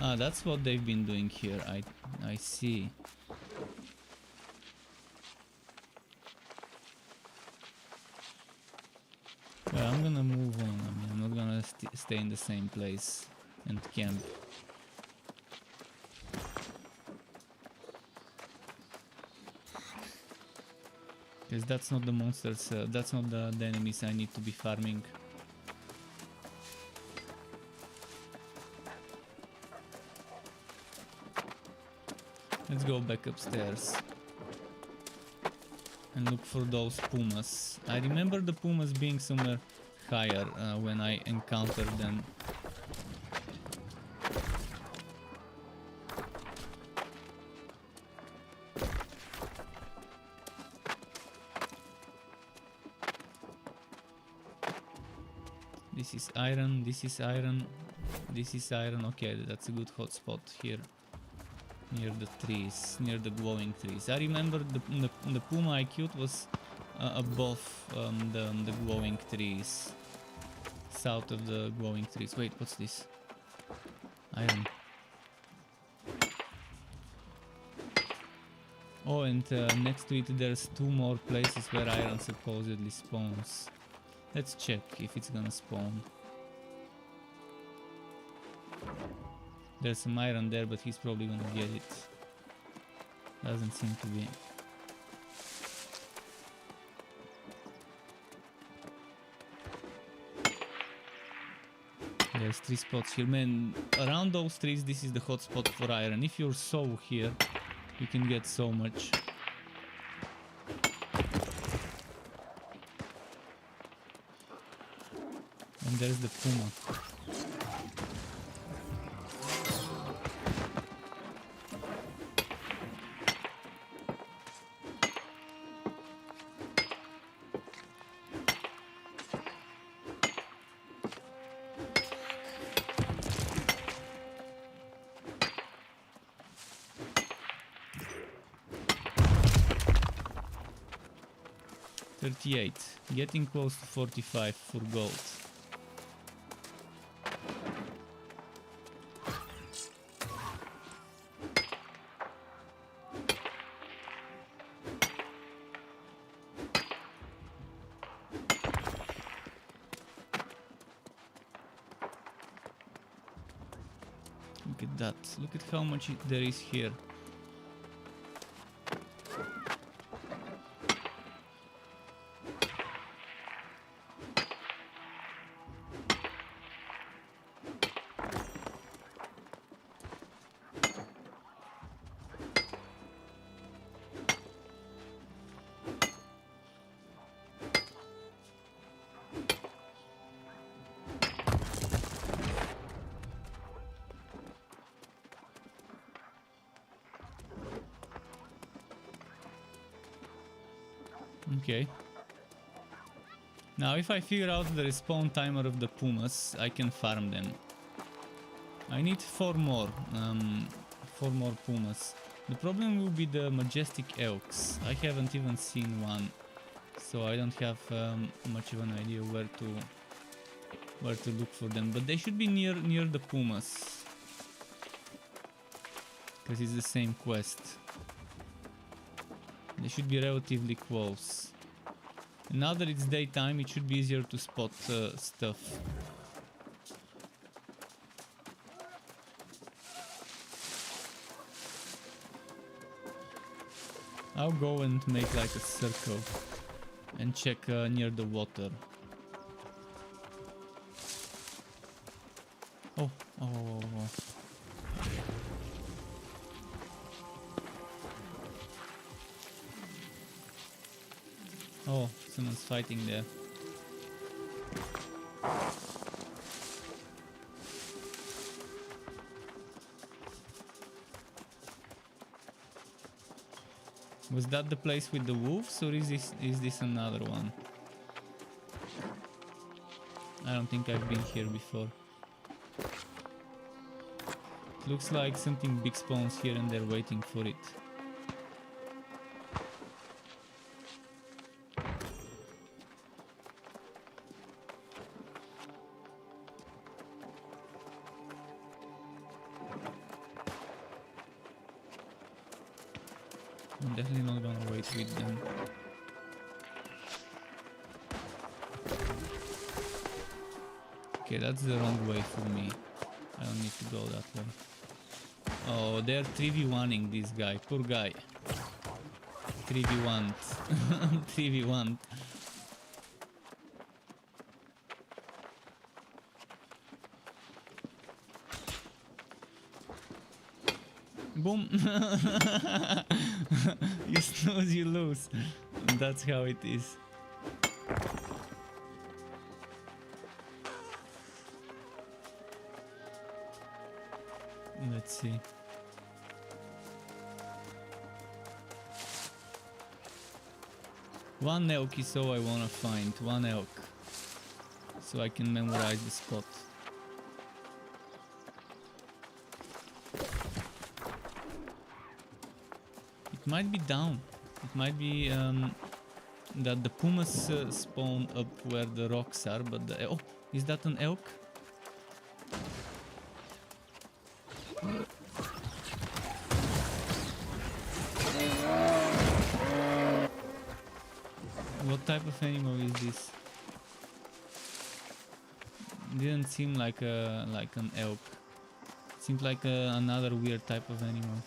Ah, that's what they've been doing here. I see. Well, I'm gonna move on. I mean, I'm not gonna stay in the same place and camp. Because that's not the monsters, that's not the enemies I need to be farming. Let's go back upstairs and look for those pumas. I remember the pumas being somewhere higher when I encountered them. This is iron, this is iron, this is iron. Okay, that's a good hotspot here. Near the trees, near the glowing trees. I remember the puma I killed was above the glowing trees. South of the glowing trees. Wait, what's this? Iron. Oh, and next to it there's 2 more places where iron supposedly spawns. Let's check if it's gonna spawn. There's some iron there, but he's probably gonna get it. Doesn't seem to be. There's 3 spots here. Man, around those trees, this is the hot spot for iron. If you're so here, you can get so much. And there's the puma. Getting close to 45 for gold. Look at that. Look at how much there is here. Okay. Now if I figure out the respawn timer of the pumas, I can farm them. I need 4 more. 4 more pumas. The problem will be the majestic elks. I haven't even seen one, so I don't have much of an idea where to look for them. But they should be near the pumas, because it's the same quest. They should be relatively close. And now that it's daytime, it should be easier to spot stuff. I'll go and make like a circle and check near the water. Oh. Oh, someone's fighting there. Was that the place with the wolves, or is this another one? I don't think I've been here before. It looks like something big spawns here and they're waiting for it. I'm definitely not gonna wait with them. Okay, that's the wrong way for me. I don't need to go that way. Oh, they're 3v1ing this guy. Poor guy. 3v1. 3v1. Boom. You snooze, you lose. That's how it is. Let's see. One elk is all I wanna find. One elk. So I can memorize the spot. It might be down. It might be that the pumas spawn up where the rocks are, but oh, is that an elk? What type of animal is this? Didn't seem like an elk. Seemed like another weird type of animal.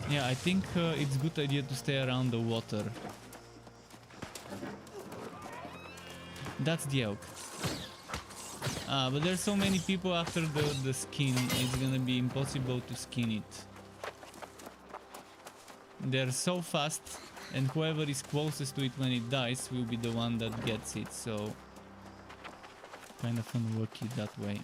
Yeah, I think it's a good idea to stay around the water. That's the elk. But there's so many people after the skin, it's gonna be impossible to skin it. They're so fast, and whoever is closest to it when it dies will be the one that gets it, so kind of unlucky that way.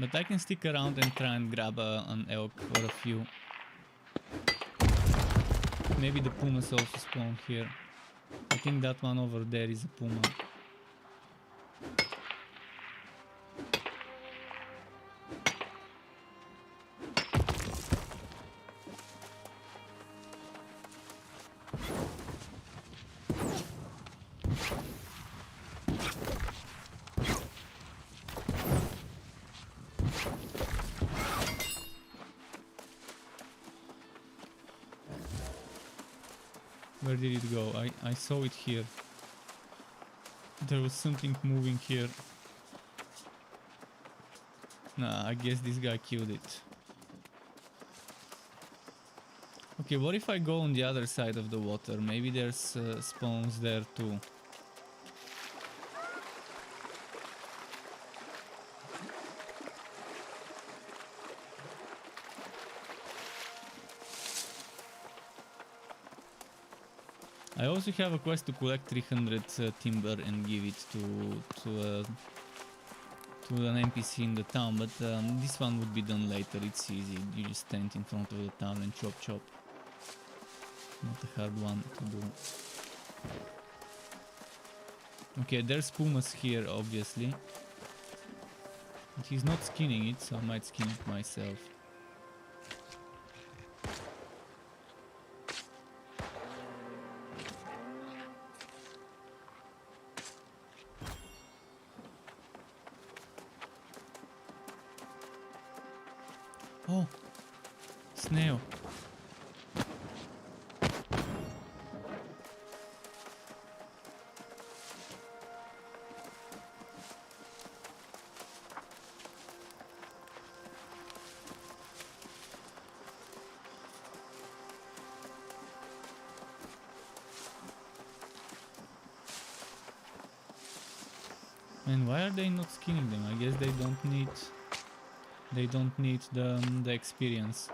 But I can stick around and try and grab an elk or a few. Maybe the pumas also spawn here. I think that one over there is a puma. Where did it go? I saw it here. There was something moving here. Nah, I guess this guy killed it. Okay, what if I go on the other side of the water? Maybe there's spawns there too. I also have a quest to collect 300 timber and give it to an NPC in the town, but this one would be done later. It's easy. You just stand in front of the town and chop chop. Not a hard one to do. Okay, there's pumas here, obviously. But he's not skinning it, so I might skin it myself. Oh, snail. And why are they not skinning them? I guess they don't need the experience.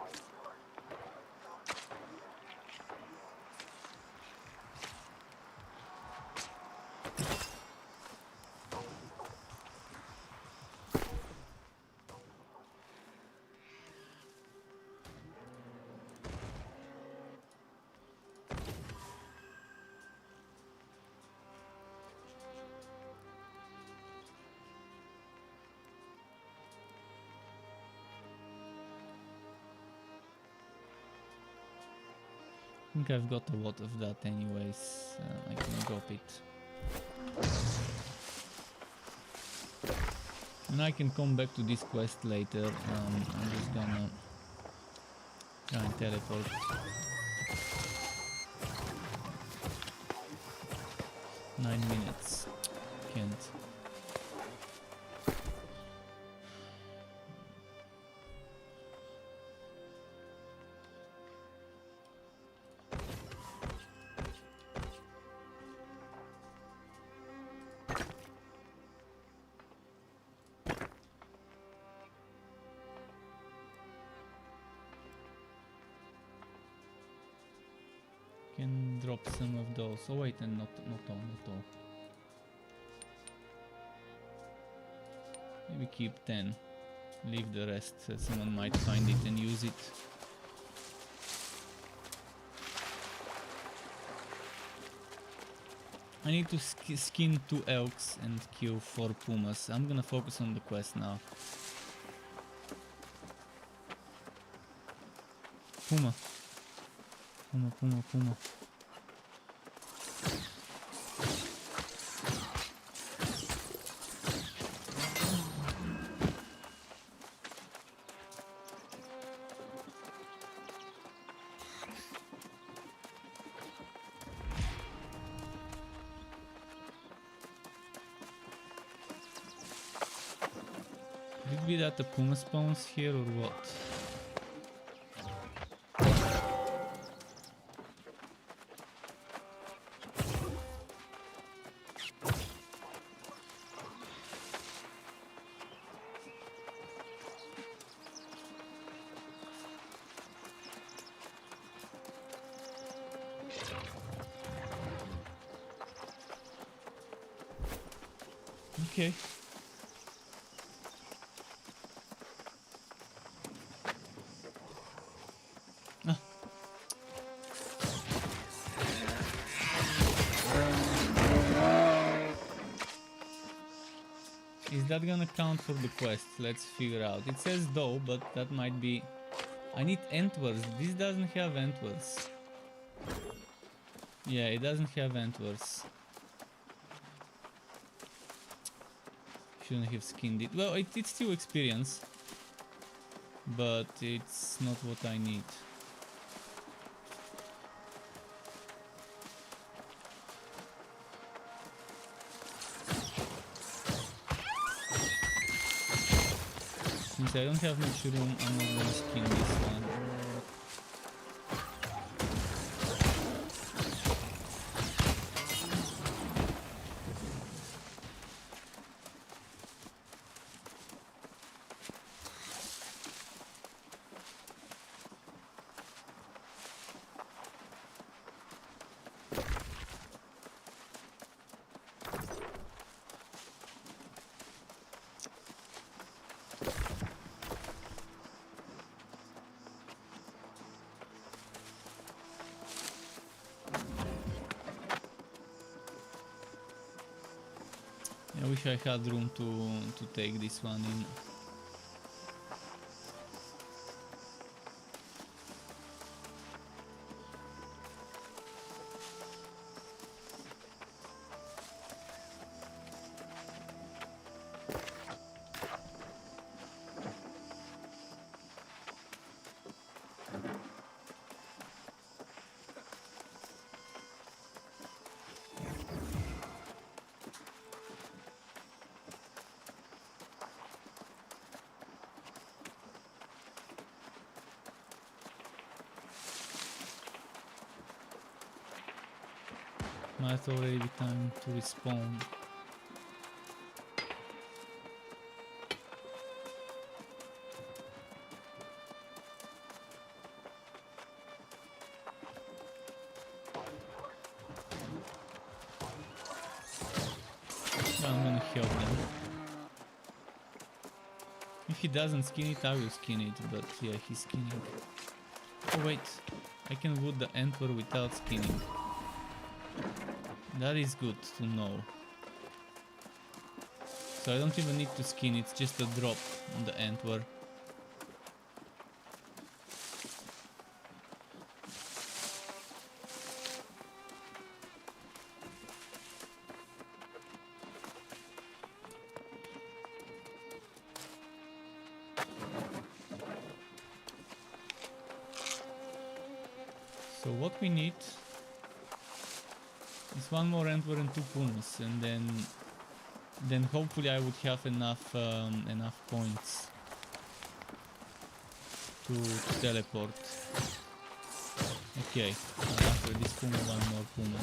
I think I've got a lot of that anyways. I can drop it. And I can come back to this quest later. I'm just gonna try and teleport. Nine minutes. Can't. Can drop some of those. Oh wait, and not all. Maybe keep 10. Leave the rest. Someone might find it and use it. I need to skin 2 elks and kill 4 pumas. I'm gonna focus on the quest now. Puma. Puma. Could it be that the puma spawns here or what? Okay. Ah. Is that gonna count for the quest? Let's figure out. It says though, but that might be... I need antlers. This doesn't have antlers. Yeah, it doesn't have antlers. Shouldn't have skinned it. Well, it's still experience, but it's not what I need. Since I don't have much room, I'm not gonna skin this one. I wish I had room to take this one in. Might already be time to respawn. I'm gonna help him. If he doesn't skin it, I will skin it, but yeah, he's skinning. Oh wait, I can wood the antwer without skinning. That is good to know. So I don't even need to skin, it's just a drop on the antwer. So what we need is one more antwer and 2 punas, and then hopefully I would have enough enough points to teleport. Okay, after this puma, one more puma.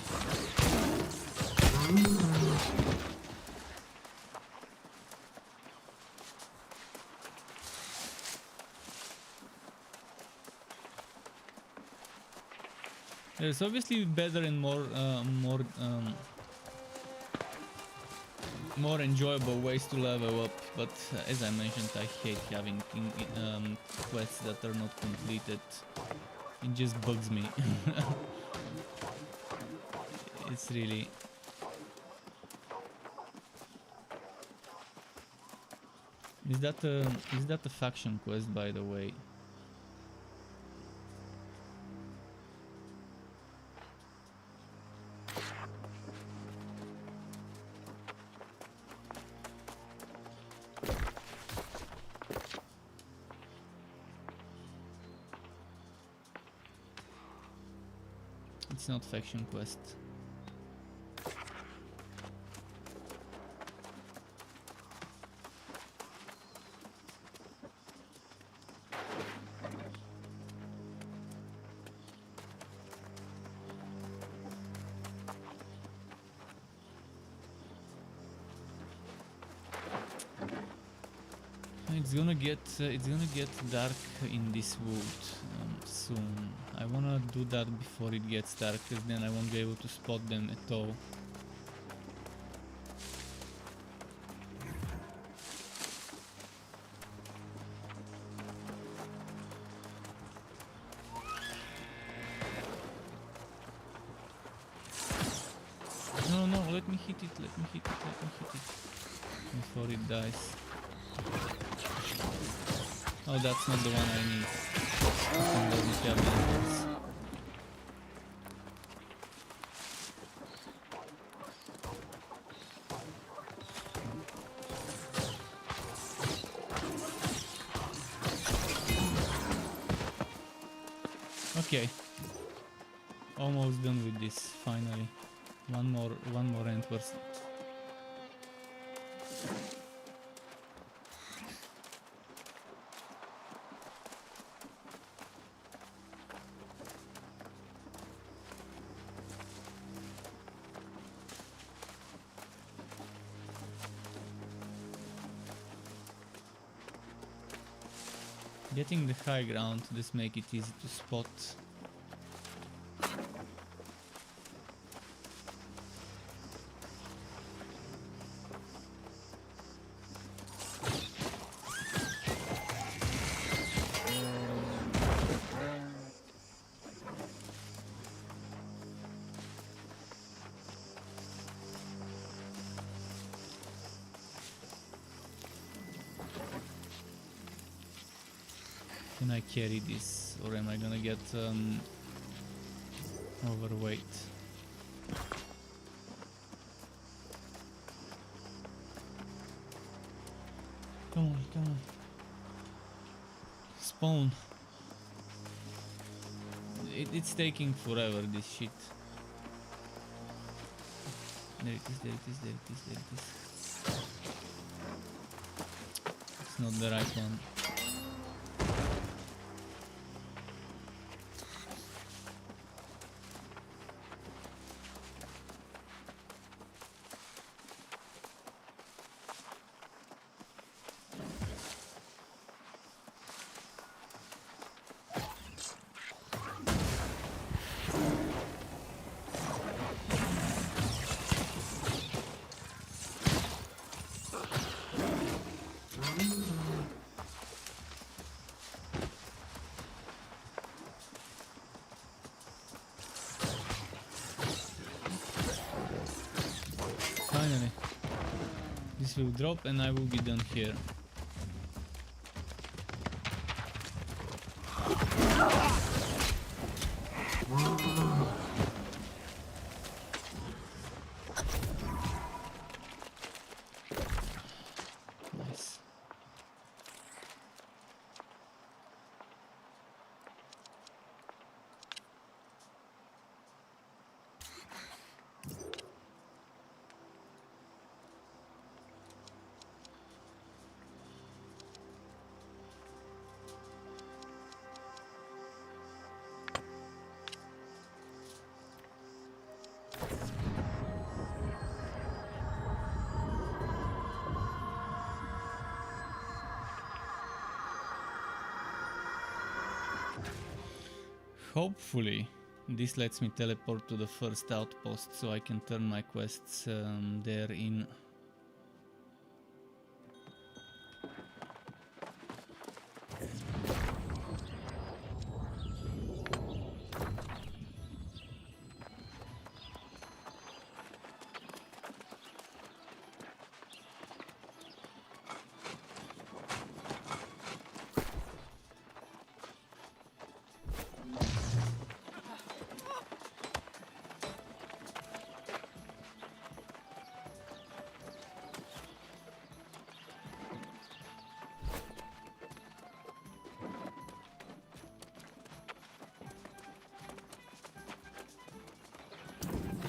There's obviously better and more enjoyable ways to level up, but as I mentioned, I hate having quests that are not completed. It just bugs me. It's really... Is that a faction quest, by the way? It's not faction quest. It's gonna get dark in this wood soon. I wanna do that before it gets dark, because then I won't be able to spot them at all. No, let me hit it, before it dies. Oh, that's not the one I need. This one doesn't have lanterns. Okay. Almost done with this, finally. One more antwer. Getting the high ground to just make it easy to spot. Can I carry this, or am I gonna get overweight? Come on, come on. Spawn. It's taking forever, this shit. There it is, there it is, there it is, there it is. It's not the right one. Finally. This will drop and I will be done here. Nice. Hopefully this lets me teleport to the first outpost so I can turn my quests there in.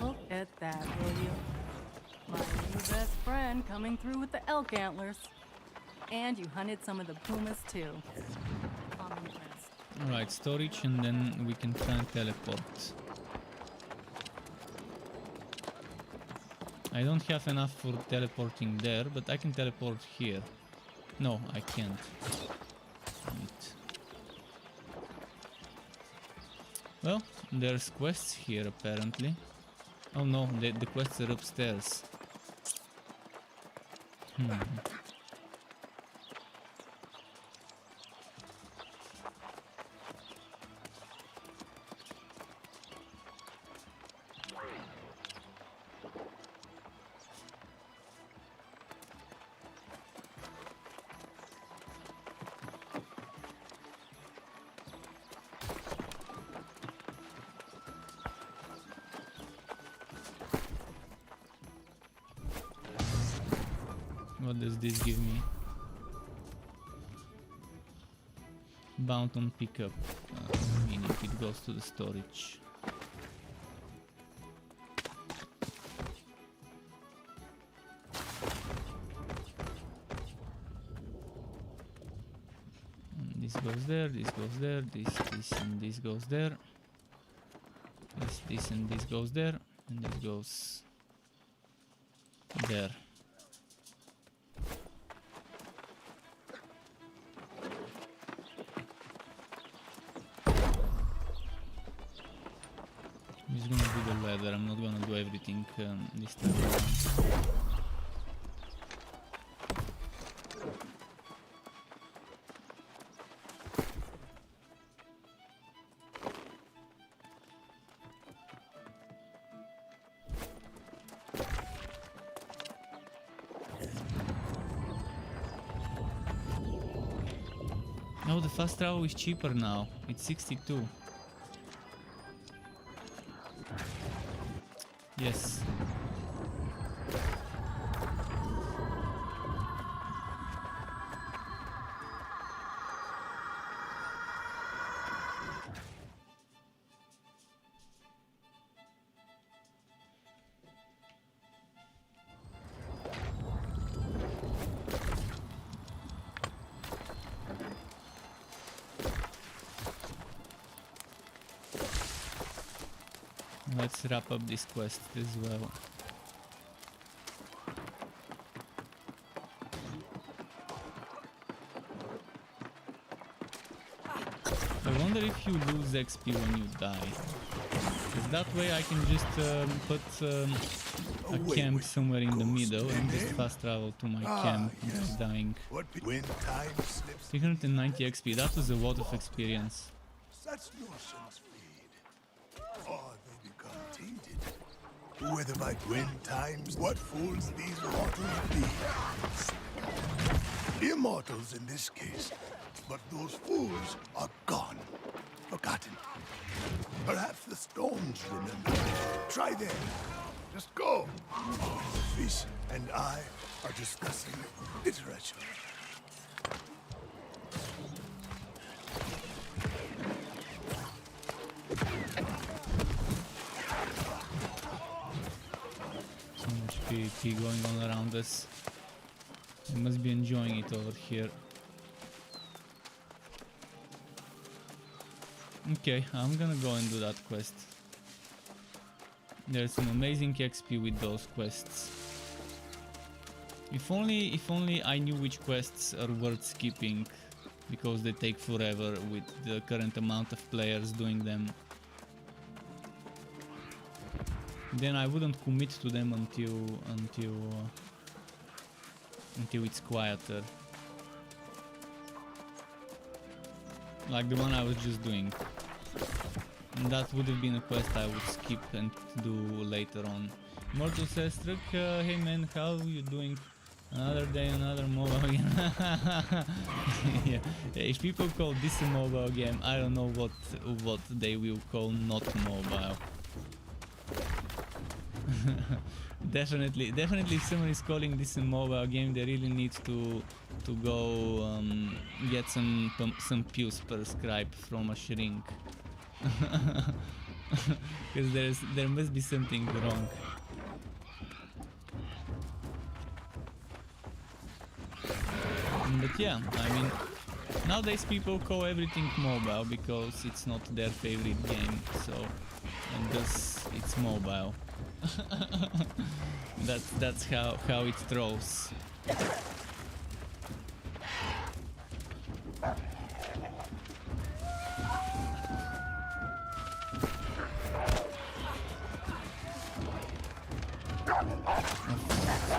Look at that, will you? My new best friend coming through with the elk antlers. And you hunted some of the pumas too. I'm impressed. Alright, storage, and then we can try and teleport. I don't have enough for teleporting there, but I can teleport here. No, I can't. Wait. Well, there's quests here apparently. Oh no, the quests are upstairs. What does this give me? Bound on pickup, meaning it goes to the storage. This goes there, this goes there, this and this goes there. This and this goes there, and this goes there. I'm just gonna do the ladder, I'm not gonna do everything this time around. Oh, the fast travel is cheaper now. It's 62. Yes. Let's wrap up this quest as well. I wonder if you lose XP when you die. Because that way I can just put a camp somewhere in the middle and just fast travel to my camp without dying. 390 XP, that was a lot of experience. Such notions fade, or they become tainted. Whether by when times, what fools these mortals be. Immortals in this case, but those fools are gone, forgotten. Perhaps the stones remember. Try them. Just go. The fish and I are discussing literature. So much PvP going on around us. I must be enjoying it over here. Okay, I'm gonna go and do that quest. There's some amazing XP with those quests. If only I knew which quests are worth skipping, because they take forever with the current amount of players doing them. Then I wouldn't commit to them until it's quieter. Like the one I was just doing. And that would have been a quest I would skip and do later on. Mortal says, Truk, hey man, how you doing? Another day, another mobile game. Yeah. If people call this a mobile game, I don't know what they will call not mobile. Definitely if someone is calling this a mobile game, they really need to go get some pills prescribed from a shrink. Because there must be something wrong. But yeah, I mean, nowadays people call everything mobile because it's not their favorite game, so, and thus it's mobile. That's how it throws.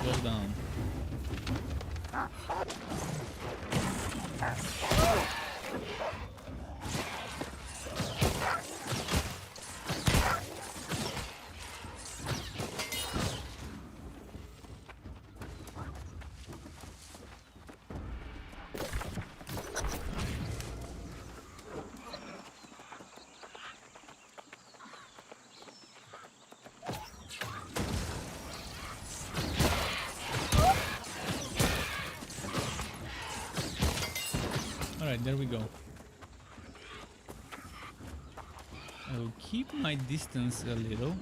Slow down. Alright, there we go. I will keep my distance a little.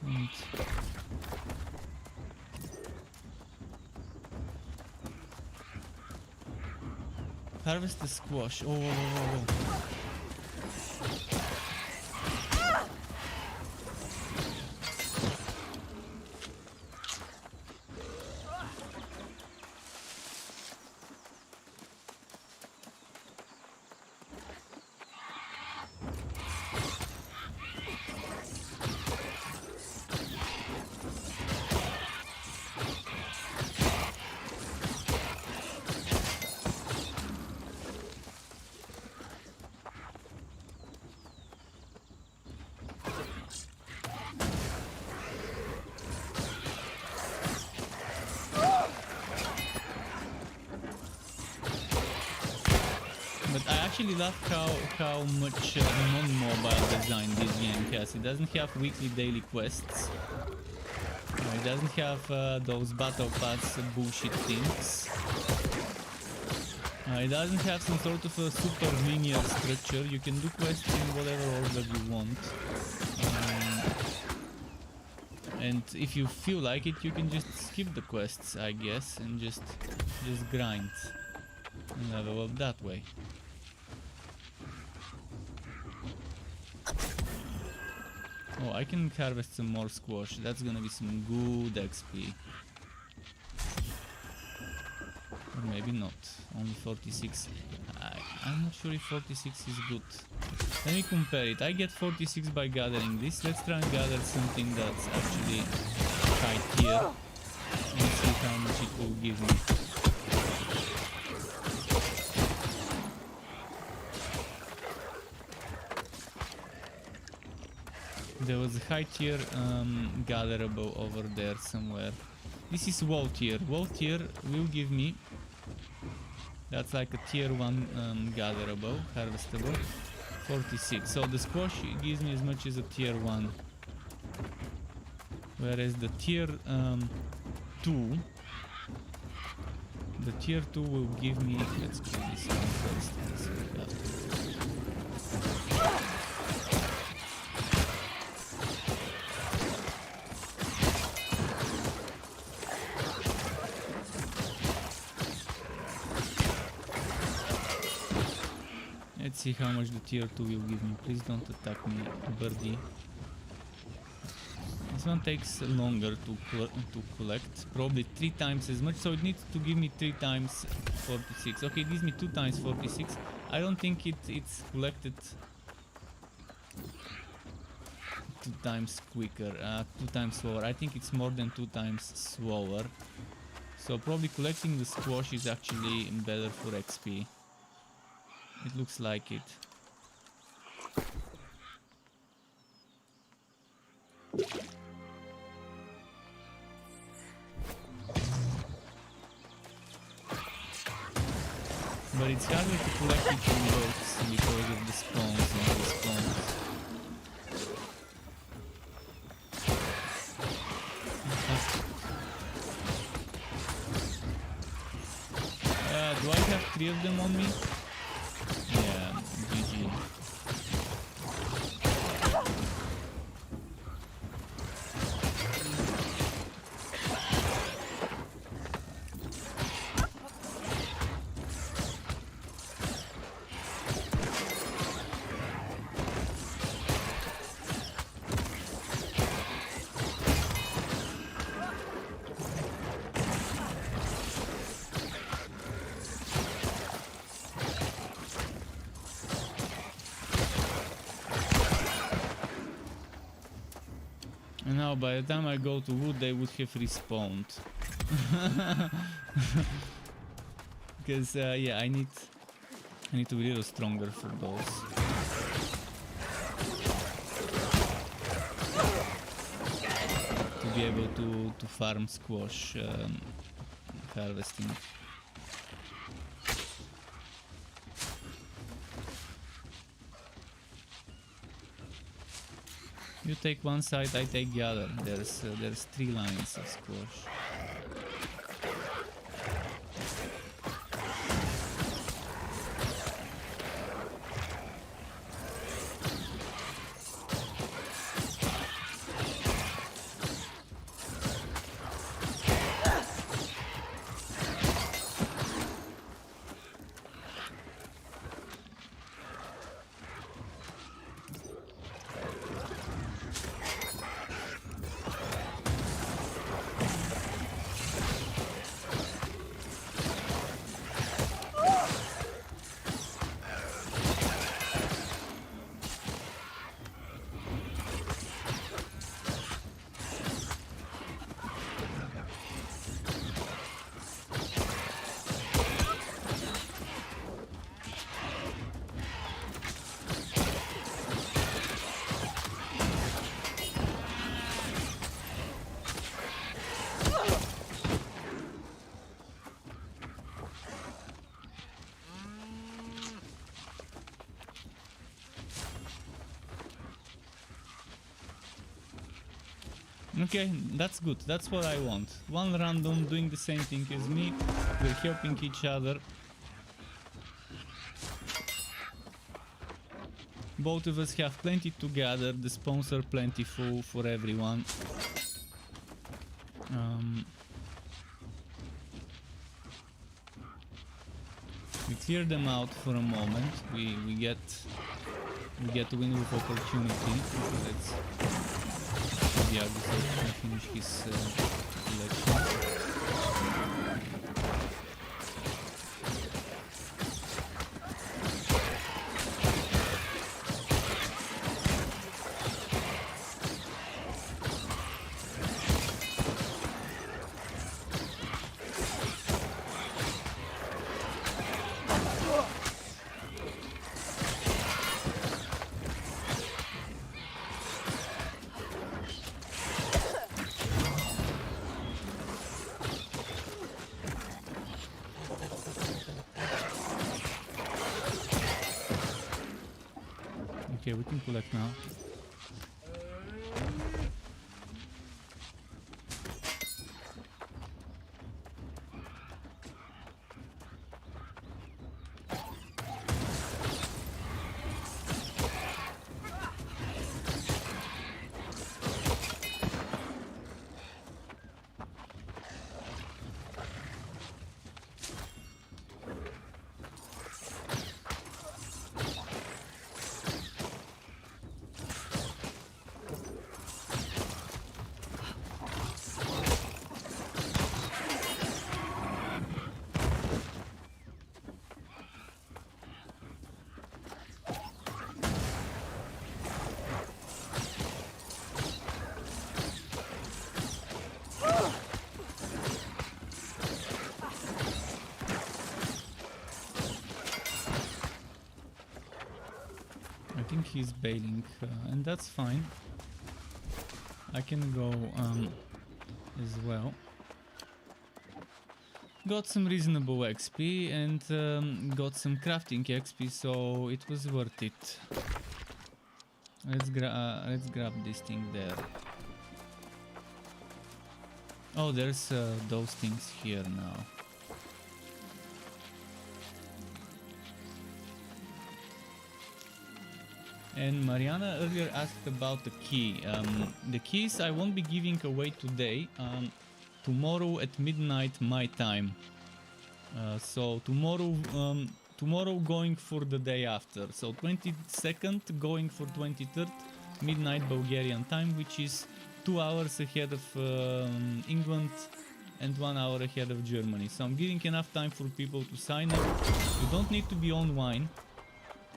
And harvest the squash. Oh, whoa. actually love how much non-mobile design this game has. It doesn't have weekly daily quests. It doesn't have those battle pass bullshit things. It doesn't have some sort of a super linear structure. You can do quests in whatever order you want. And if you feel like it, you can just skip the quests, I guess, and just grind and level up that way. Oh, I can harvest some more squash. That's gonna be some good XP. Or maybe not. Only 46. I'm not sure if 46 is good. Let me compare it. I get 46 by gathering this. Let's try and gather something that's actually high tier. And see how much it will give me. There was a high tier gatherable over there somewhere. This is low tier. Low tier will give me... That's like a tier 1 gatherable, harvestable. 46. So the squash gives me as much as a tier 1. Whereas the tier 2... The tier 2 will give me... Let's put this one first. Let's see how much the tier 2 will give me. Please don't attack me, birdie. This one takes longer to collect, probably 3 times as much, so it needs to give me 3 times 46. Okay, it gives me 2 times 46. I don't think it's collected 2 times quicker, 2 times slower. I think it's more than 2 times slower. So probably collecting the squash is actually better for XP. It looks like it. But it's harder to collect it in boats because of the spawns and the spawns. Do I have 3 of them on me? Yeah, GG. And now by the time I go to wood, they would have respawned. Because yeah, I need to be a little stronger for those. To be able to farm squash harvesting. You take one side, I take the other. There's 3 lines of squash. Okay, that's good. That's what I want. One random doing the same thing as me. We're helping each other. Both of us have plenty to gather. The spawns are plentiful for everyone. We clear them out for a moment. We get a window of opportunity. Let's the Argus finish his election. Okay, we can collect now. I think he's bailing, and that's fine. I can go as well. Got some reasonable XP and got some crafting XP, so it was worth it. Let's grab this thing there. Oh, there's those things here now. And Mariana earlier asked about the key. The keys I won't be giving away today. Tomorrow at midnight my time. So tomorrow going for the day after. So 22nd going for 23rd midnight Bulgarian time, which is 2 hours ahead of England and 1 hour ahead of Germany. So I'm giving enough time for people to sign up. You don't need to be online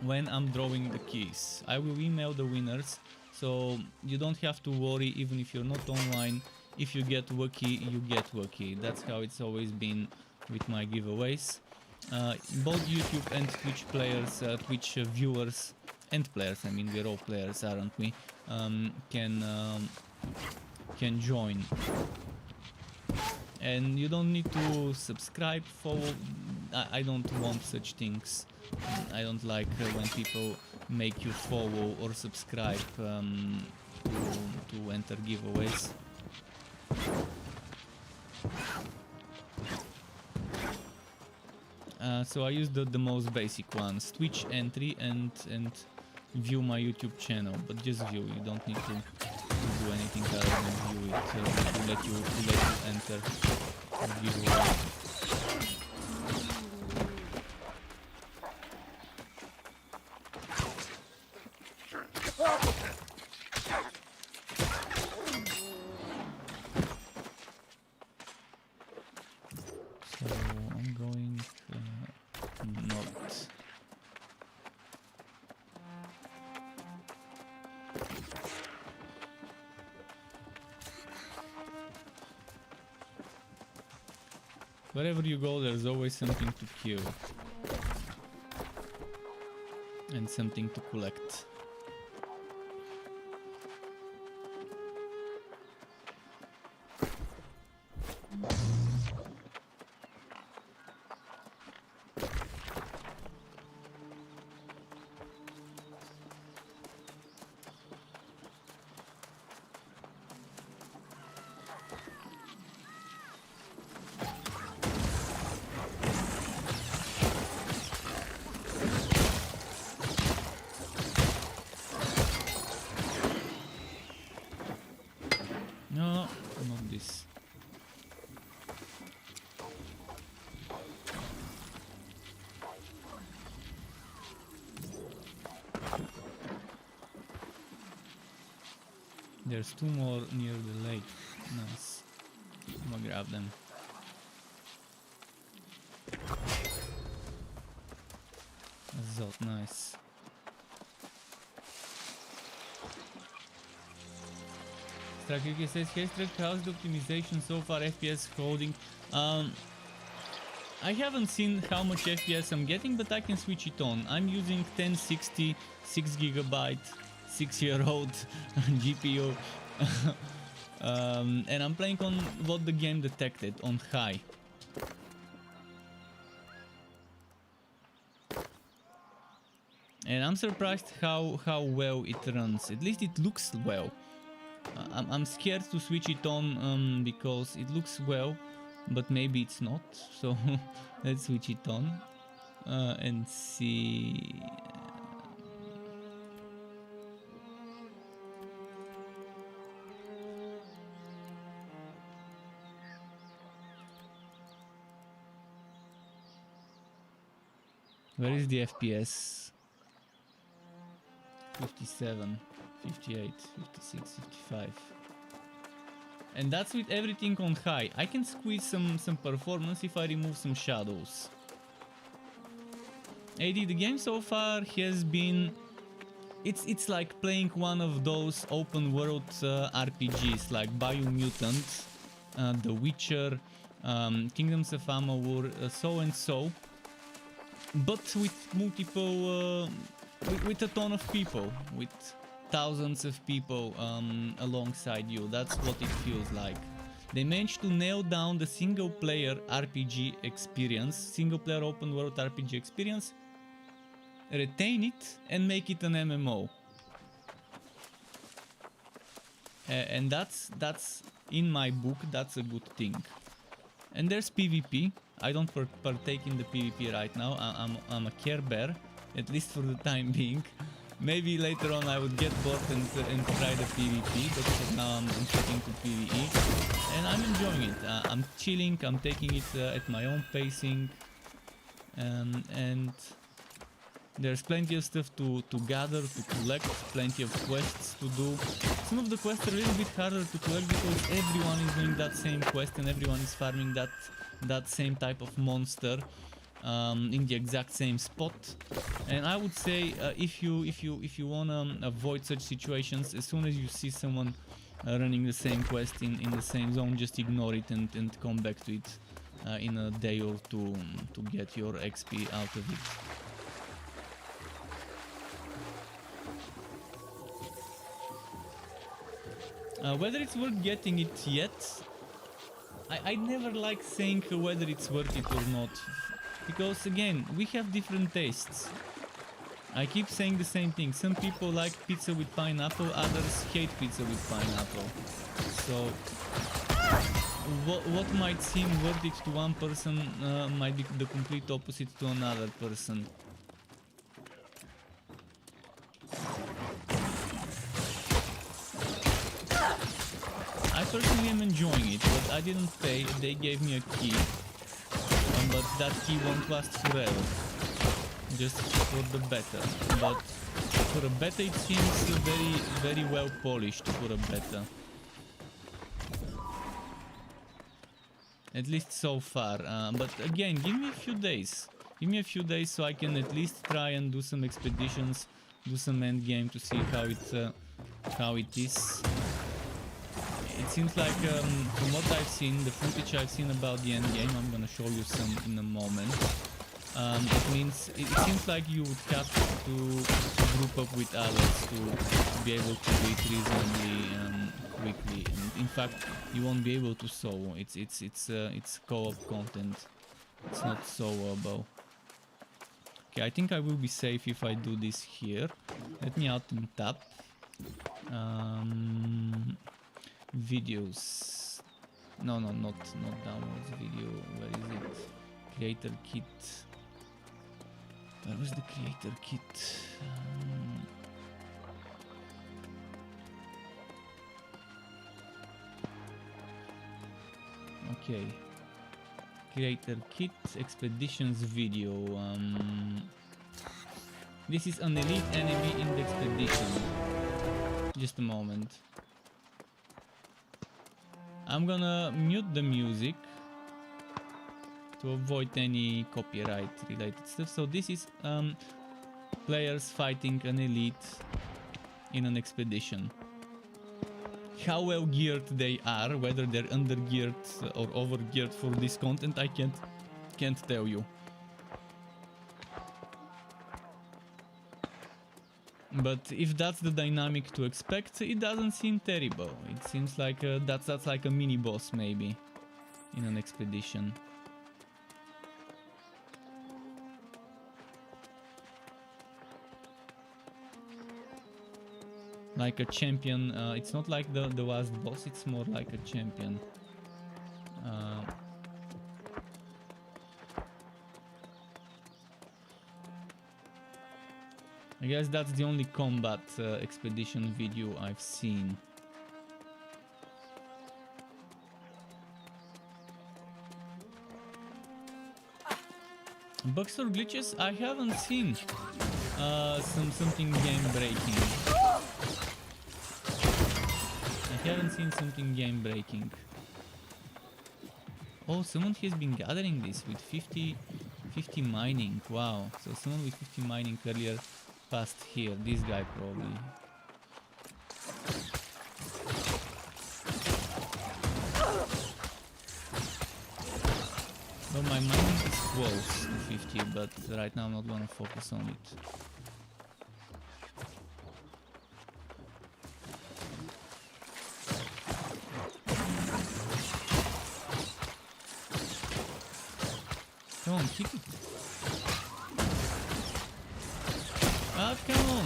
when I'm drawing the keys. I will email the winners, so you don't have to worry even if you're not online. If you get lucky, you get lucky. That's how it's always been with my giveaways. Both YouTube and Twitch players, Twitch viewers and players, I mean we're all players, aren't we, can join. And you don't need to subscribe, follow. I don't want such things. I don't like when people make you follow or subscribe to enter giveaways. So I use the most basic ones: Twitch entry and view my YouTube channel. But just view. You don't need to do anything other than view it to let you enter the giveaway. Wherever you go, there's always something to kill and something to collect. this. There's 2 more near the lake. Nice. I'm gonna grab them. Azot, nice. Strakiki says, hey Strak, how's the optimization so far? FPS holding? I haven't seen how much FPS I'm getting, but I can switch it on. I'm using 1060, 6GB, 6-year-old GPU. And I'm playing on what the game detected, on high. And I'm surprised how well it runs. At least it looks well. I'm scared to switch it on because it looks well, but maybe it's not. So let's switch it on and see. Where is the FPS? 57, 58, 56, 55. And that's with everything on high. I can squeeze some performance if I remove some shadows. AD, the game so far has been... It's like playing one of those open world RPGs like Biomutant, The Witcher, Kingdoms of Amalur, so and so. But with multiple... with a ton of people, with thousands of people alongside you. That's what it feels like. They managed to nail down the single player RPG experience, single player open world RPG experience, retain it and make it an MMO. And that's in my book, that's a good thing. And there's PvP. I don't partake in the PvP right now. I'm a Care Bear, at least for the time being. Maybe later on I would get bored and try the PvP, but for now I'm sticking to PvE. And I'm enjoying it. I'm chilling, I'm taking it at my own pacing. And there's plenty of stuff to gather, to collect, plenty of quests to do. Some of the quests are a little bit harder to collect because everyone is doing that same quest and everyone is farming that same type of monster in the exact same spot. And I would say if you wanna avoid such situations, as soon as you see someone running the same quest in the same zone, just ignore it and come back to it in a day or two to get your XP out of it. Whether it's worth getting it yet, I never like saying whether it's worth it or not, because again, we have different tastes. I keep saying the same thing. Some people like pizza with pineapple, others hate pizza with pineapple. So what might seem worth it to one person might be the complete opposite to another person. I personally am enjoying it, but I didn't pay. They gave me a key, but that key won't last forever. Just for the beta. But for a beta, it seems very well polished for a beta. At least so far. But again, give me a few days. Give me a few days so I can at least try and do some expeditions, do some end game to see how it is. It seems like, from what I've seen, the footage I've seen about the end game, I'm gonna show you some in a moment. It seems like you would have to group up with others to be able to do it reasonably quickly. And in fact, you won't be able to solo. It's co-op content. It's not soloable. Okay, I think I will be safe if I do this here. Let me out and tap. Videos. No, not downloads video. Where is it? Creator kit. Where was the creator kit? Okay. Creator kit, expeditions video. This is an elite enemy in the expedition. Just a moment. I'm gonna mute the music to avoid any copyright related stuff. So this is players fighting an elite in an expedition. How well geared they are, whether they're under geared or over geared for this content, I can't tell you. But if that's the dynamic to expect, it doesn't seem terrible. It seems like that's like a mini boss maybe in an expedition. Like a champion. It's not like the last boss. It's more like a champion. I guess that's the only combat expedition video I've seen. Bugs or glitches? I haven't seen something game breaking. I haven't seen something game breaking. Oh, someone has been gathering this with 50 mining. Wow. So someone with 50 mining earlier passed here. This guy probably. Well, my mining is close to 50, but right now I'm not gonna focus on it. Come on, kick it. Ah, come on.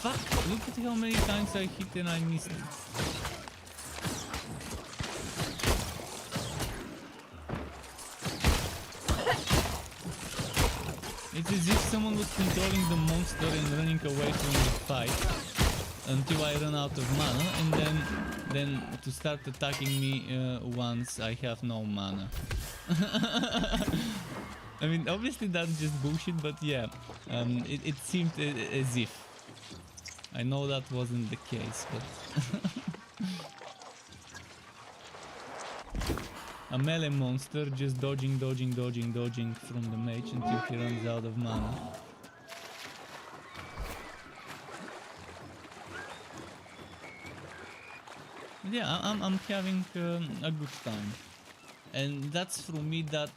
Fuck, look at how many times I hit and I missed it. It's as if someone was controlling the monster and running away from the fight until I run out of mana, and then to start attacking me once I have no mana. I mean, obviously that's just bullshit, but yeah, it seemed as if. I know that wasn't the case, but... A melee monster just dodging from the mage until he runs out of mana. Yeah, I'm having a good time. And that's for me that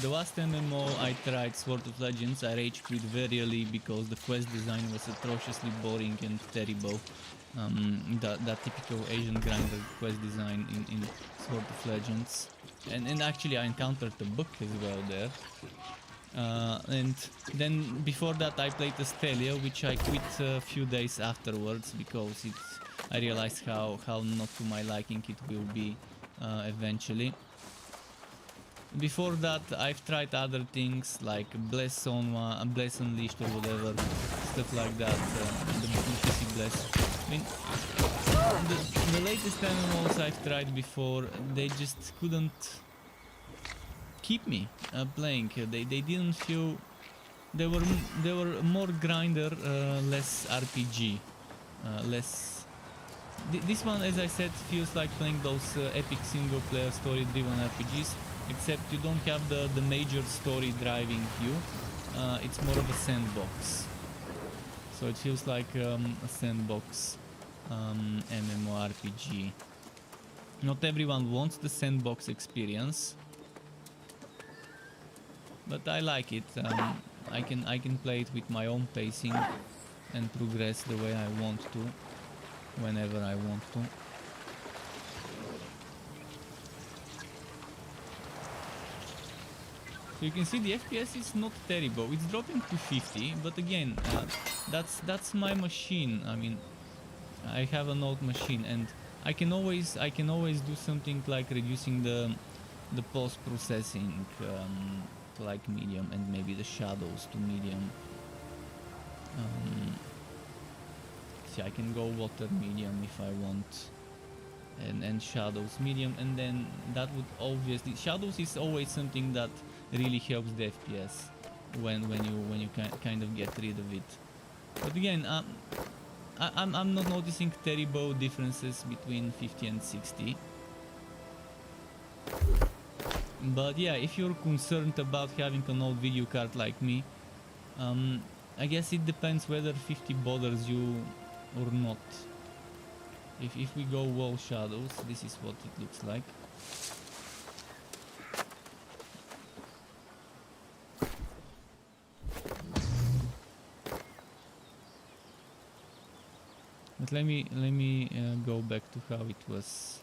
the last MMO I tried, Sword of Legends, I rage quit very early because the quest design was atrociously boring and terrible. That typical Asian grinder quest design in Sword of Legends. And actually I encountered a bug as well there. And then before that I played Astelia, which I quit a few days afterwards because I realized how not to my liking it will be eventually. Before that I've tried other things like Bless Unleashed or whatever, stuff like that, the PC Bless. I mean, the latest MMOs I've tried before, they just couldn't keep me playing. They didn't feel... They were more grinder, less RPG, less... This one, as I said, feels like playing those epic single-player story-driven RPGs, except you don't have the major story driving you. It's more of a sandbox. So it feels like a sandbox MMORPG. Not everyone wants the sandbox experience, but I like it. I can play it with my own pacing and progress the way I want to, whenever I want to. So you can see the FPS is not terrible. It's dropping to 50, but again, that's my machine. I mean, I have an old machine, and I can always do something like reducing the post-processing to like medium, and maybe the shadows to medium. See, I can go water medium if I want, and Shadows medium, and then that would obviously Shadows is always something that really helps the FPS when you kind of get rid of it. But again, I'm not noticing terrible differences between 50 and 60. But yeah, if you're concerned about having an old video card like me, I guess it depends whether 50 bothers you or not. If we go wall shadows, this is what it looks like. But let me go back to how it was.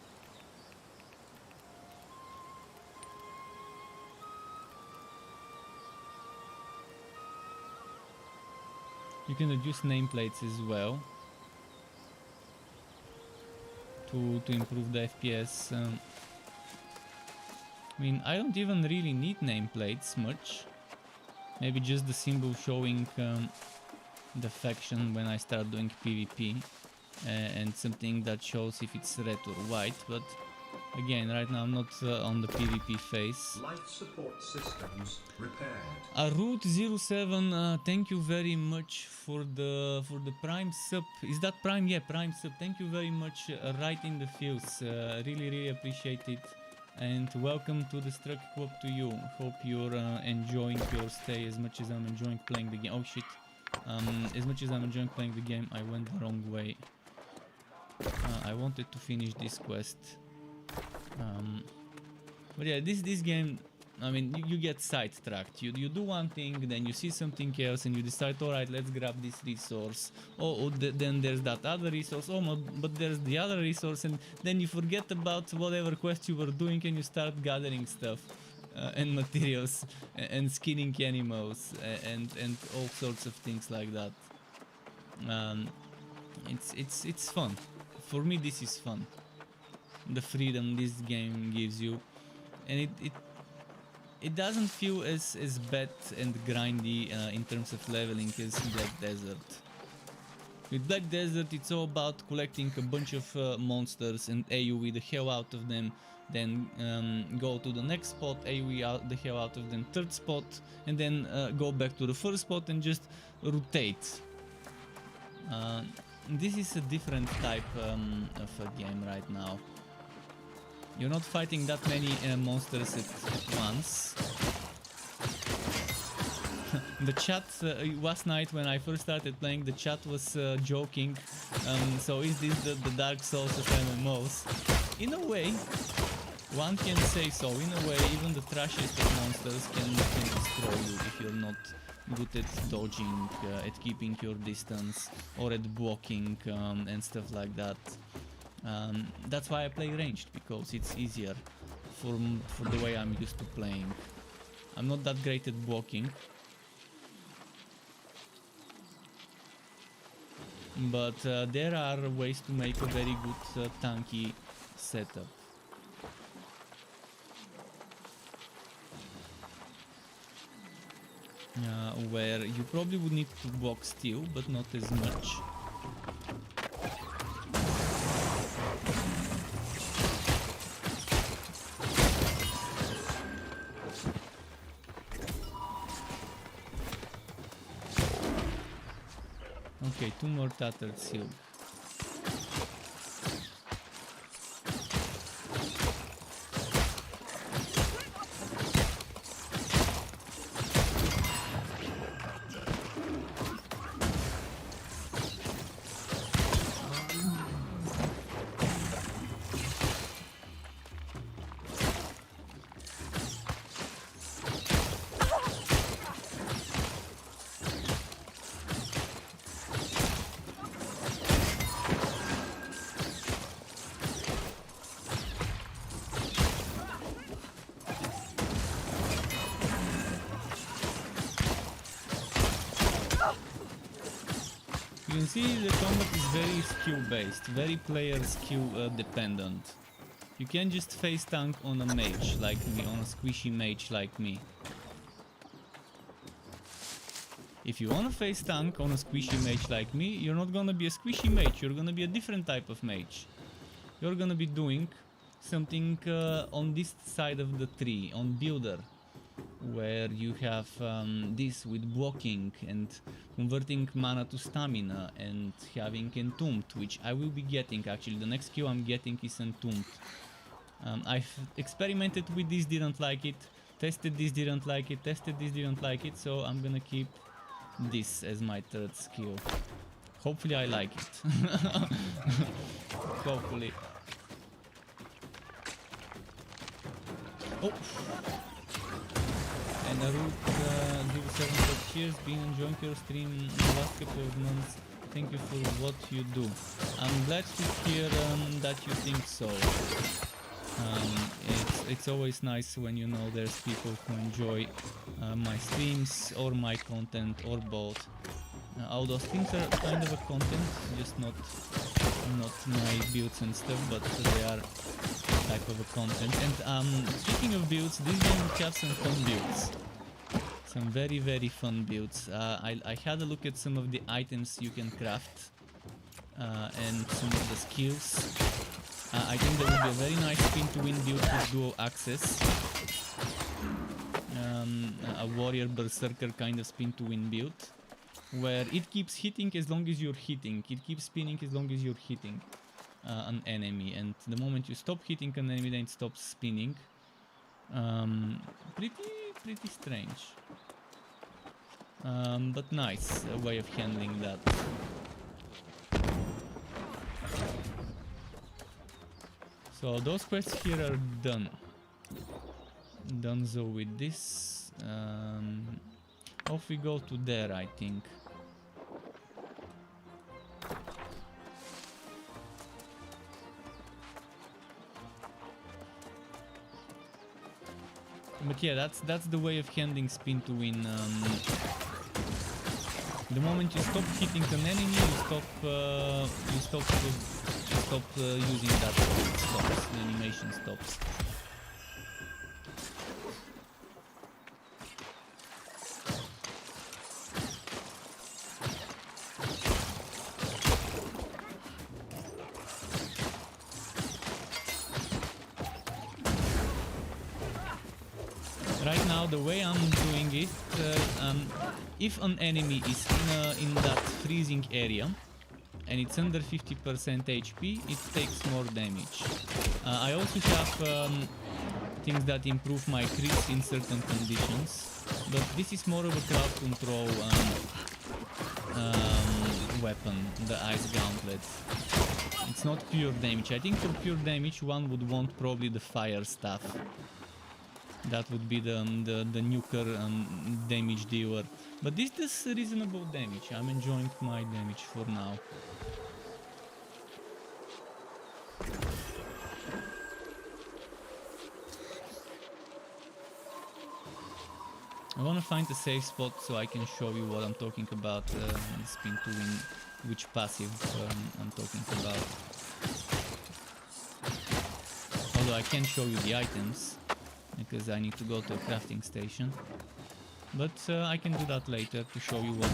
You can reduce nameplates as well to improve the FPS. I mean, I don't even really need nameplates much. Maybe just the symbol showing the faction when I start doing PvP, and something that shows if it's red or white. But again, right now I'm not on the PvP phase. Life support systems repaired. Root 07, thank you very much for the Prime sub. Is that Prime? Yeah, Prime sub. Thank you very much. Right in the feels. Really appreciate it. And welcome to the Struck Club to you. Hope you're enjoying your stay as much as I'm enjoying playing the game. Oh shit. As much as I'm enjoying playing the game, I went the wrong way. I wanted to finish this quest. But yeah, this game, I mean, you get sidetracked. You do one thing, then you see something else, and you decide, alright, let's grab this resource. Then there's that other resource. But there's the other resource, and then you forget about whatever quest you were doing, and you start gathering stuff and materials and skinning animals and all sorts of things like that. It's fun. For me, this is fun. The freedom this game gives you, and it doesn't feel as bad and grindy in terms of leveling as Black Desert. With Black Desert, it's all about collecting a bunch of monsters and AoE the hell out of them, then go to the next spot, AoE the hell out of them, third spot, and then go back to the first spot and just rotate. This is a different type of a game right now. You're not fighting that many monsters at once. The chat last night when I first started playing, the chat was joking. So is this the Dark Souls of MMOs? In a way, one can say so. In a way, even the trashiest of monsters can destroy you if you're not good at dodging, at keeping your distance, or at blocking and stuff like that. That's why I play ranged, because it's easier for the way I'm used to playing. I'm not that great at blocking, but there are ways to make a very good tanky setup. Where you probably would need to block still, but not as much. Okay, 2 more tattered silk. You can see the combat is very skill based, very player skill dependent. You can't just face tank on a mage like me, on a squishy mage like me. If you wanna face tank on a squishy mage like me, you're not gonna be a squishy mage, you're gonna be a different type of mage. you're gonna be doing something on this side of the tree, on builder, where you have this with blocking and converting mana to stamina and having entombed, which I will be getting actually. The next skill I'm getting is entombed. I've experimented with this, didn't like it, tested this, didn't like it, tested this, didn't like it, so I'm gonna keep this as my third skill. Hopefully I like it. Hopefully. Oh! And Naruk 07 said, cheers, been enjoying your stream in the last couple of months. Thank you for what you do. I'm glad to hear that you think so. It's always nice when you know there's people who enjoy my streams or my content or both. All those things are kind of a content, just not my builds and stuff, but they are type of a content. And speaking of builds, this game will have some fun builds. Some very, very fun builds. I had a look at some of the items you can craft and some of the skills. I think there will be a very nice spin to win build with dual access. A warrior berserker kind of spin to win build, where it keeps hitting as long as you're hitting. It keeps spinning as long as you're hitting an enemy, and the moment you stop hitting an enemy, then it stops spinning. Pretty strange, but nice way of handling that. So those quests here are done. Donezo with this. Off we go to there, I think. But yeah, that's the way of handling spin to win. The moment you stop hitting an enemy, you stop using that. It stops. The animation stops. Right now, the way I'm doing it, if an enemy is in that freezing area and it's under 50% HP, it takes more damage. I also have things that improve my crits in certain conditions, but this is more of a crowd control weapon, the Ice Gauntlet. It's not pure damage. I think for pure damage one would want probably the fire staff. That would be the nuker damage dealer. But this does reasonable damage. I'm enjoying my damage for now. I want to find a safe spot so I can show you what I'm talking about, spin to win, which passive I'm talking about. Although I can't show you the items, because I need to go to a crafting station. But I can do that later to show you what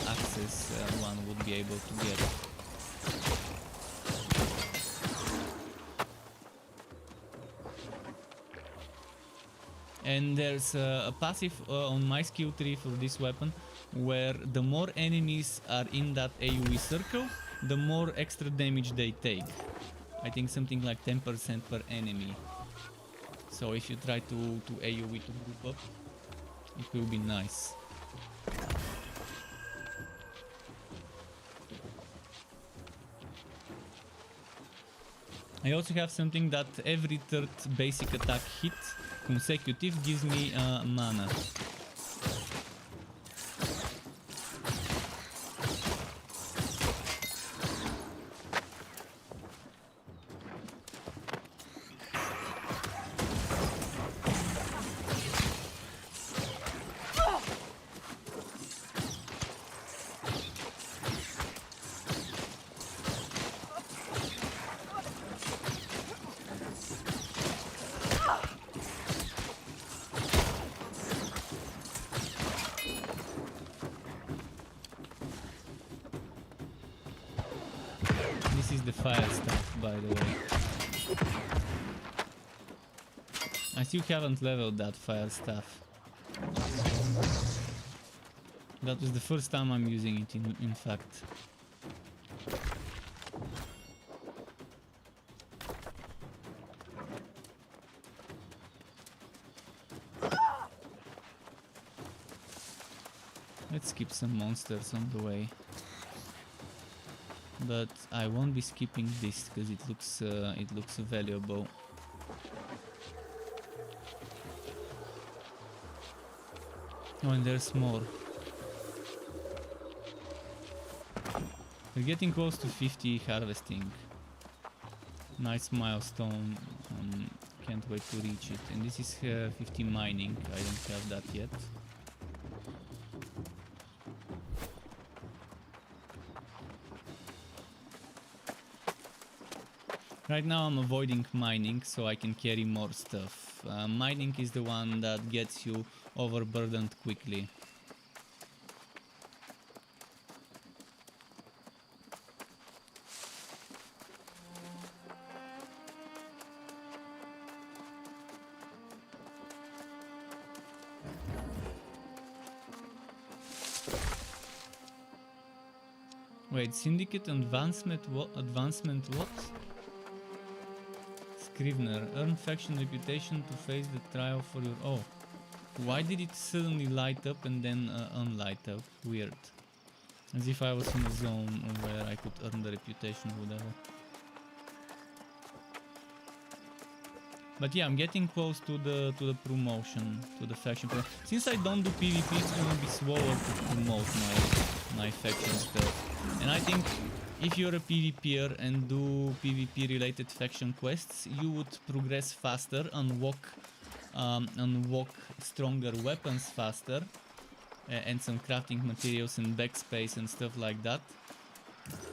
access one would be able to get. And there's a passive on my skill tree for this weapon, where the more enemies are in that AoE circle, the more extra damage they take. I think something like 10% per enemy. So if you try to AoE to group up, it will be nice. I also have something that every third basic attack hit consecutive gives me mana. This is the fire stuff, by the way. I still haven't leveled that fire staff. That was the first time I'm using it in fact. Let's skip some monsters on the way. But I won't be skipping this because it looks valuable. Oh, and there's more. We're getting close to 50 harvesting. Nice milestone. Can't wait to reach it. And this is 50 mining. I don't have that yet. Right now I'm avoiding mining so I can carry more stuff. Mining is the one that gets you overburdened quickly. Wait, Syndicate advancement what? Scrivener, earn faction reputation to face the trial for your... Oh, why did it suddenly light up and then unlight up? Weird. As if I was in a zone where I could earn the reputation or whatever. But yeah, I'm getting close to the promotion, to the faction. Since I don't do PvP, it's gonna be slower to promote my faction stuff. And I think if you're a PvPer and do PvP related faction quests, you would progress faster, unlock stronger weapons faster, and some crafting materials and backspace and stuff like that.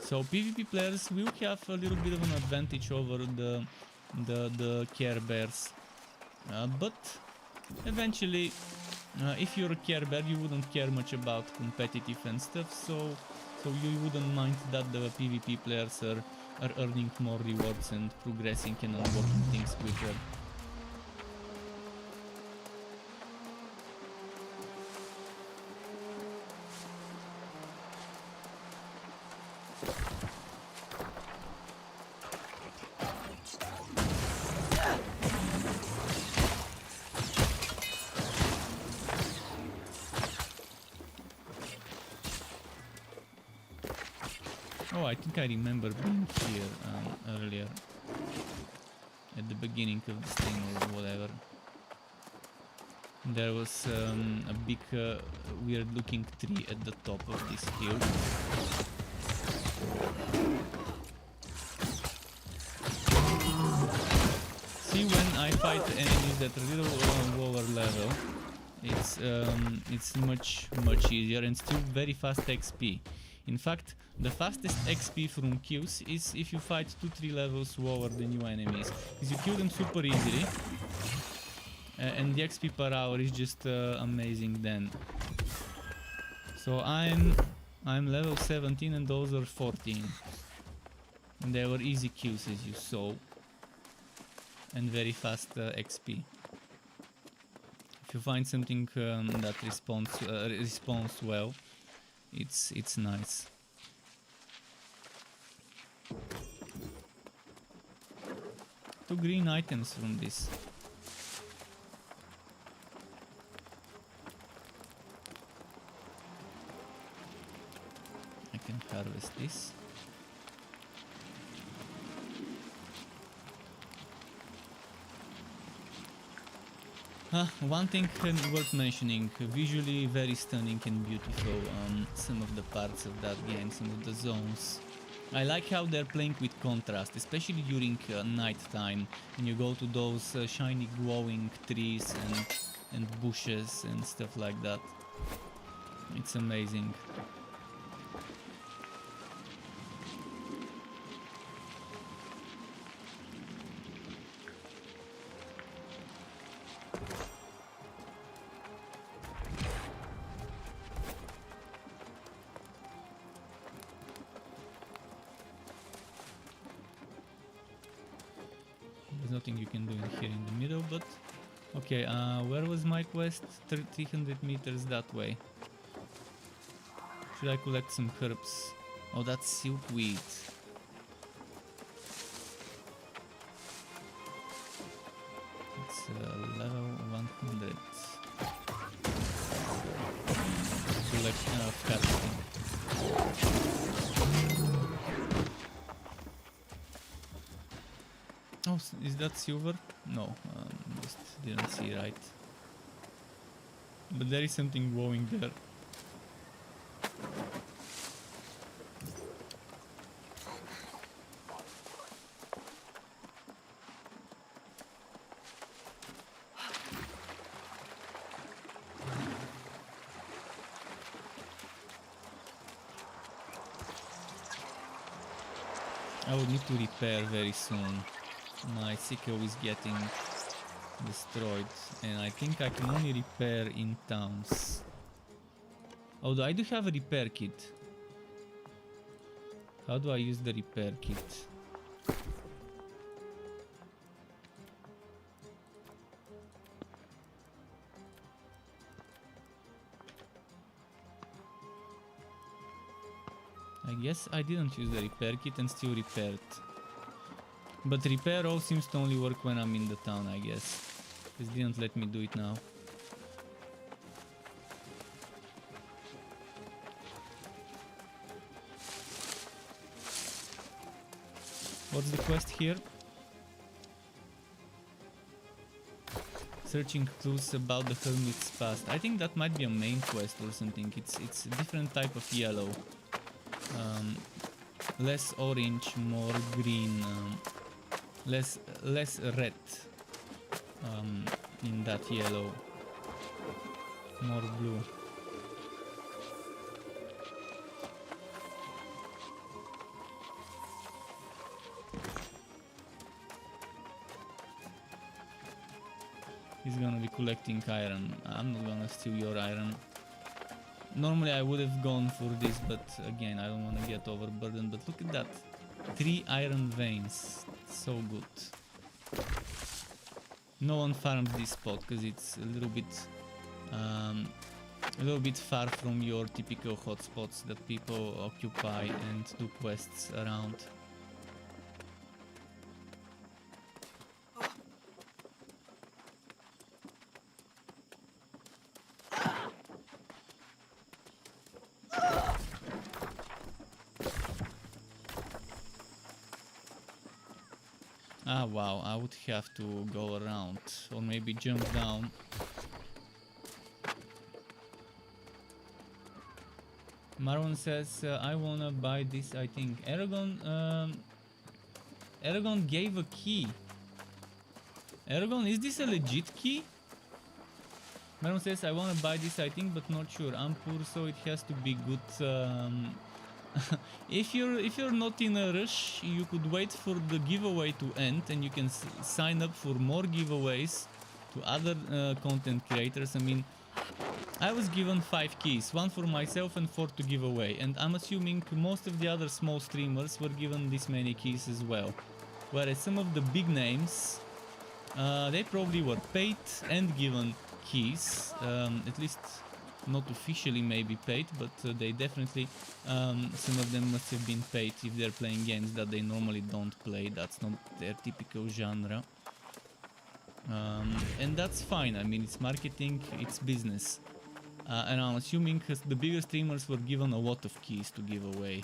So PvP players will have a little bit of an advantage over the Care Bears. But eventually, if you're a Care Bear, you wouldn't care much about competitive and stuff, so you wouldn't mind that the PvP players are earning more rewards and progressing and unlocking things quicker. Oh, I think I remember being here earlier, at the beginning of this thing or whatever. There was a big weird looking tree at the top of this hill. See, when I fight enemies that are a little lower level, it's much easier and still very fast XP. In fact, the fastest XP from kills is if you fight 2-3 levels lower than your enemies, because you kill them super easily, and the XP per hour is just amazing then. So I'm level 17 and those are 14, and they were easy kills as you saw, and very fast XP. If you find something that responds well, it's nice. Two green items from this. I can harvest this. One thing worth mentioning, visually very stunning and beautiful, some of the parts of that game, some of the zones. I like how they're playing with contrast, especially during night time, when you go to those shiny glowing trees and bushes and stuff like that. It's amazing. nothing you can do in here in the middle, but okay, where was my quest? 300 meters that way. Should I collect some herbs? Oh, that's silkweed. It's level 100. Collection of harvesting. Oh, is that silver? No, just didn't see right. But there is something glowing there. I will need to repair very soon. My sickle is getting destroyed and I think I can only repair in towns. Although I do have a repair kit. How do I use the repair kit? I guess I didn't use the repair kit and still repaired. But repair all seems to only work when I'm in the town, I guess. This didn't let me do it now. What's the quest here? Searching clues about the hermit's past. I think that might be a main quest or something. It's a different type of yellow. Less orange, more green, less red in that yellow, more blue. He's gonna be collecting iron. I'm not gonna steal your iron. Normally I would have gone for this, but again I don't want to get overburdened. But look at that, 3 iron veins, so good. No one farms this spot because it's a little bit far from your typical hotspots that people occupy and do quests around. Ah, wow, I would have to go around or maybe jump down. Marwan says, I wanna buy this, I think. Aragon gave a key. Aragon, is this a legit key? Marwan says, I wanna buy this, I think, but not sure. I'm poor, so it has to be good. If you're not in a rush, you could wait for the giveaway to end and you can sign up for more giveaways to other content creators. I mean, I was given 5 keys, 1 for myself and 4 to give away, and I'm assuming most of the other small streamers were given this many keys as well. Whereas some of the big names, they probably were paid and given keys, at least not officially maybe paid, but they definitely, some of them must have been paid if they're playing games that they normally don't play. That's not their typical genre. And that's fine, I mean, it's marketing, it's business. And I'm assuming the bigger streamers were given a lot of keys to give away.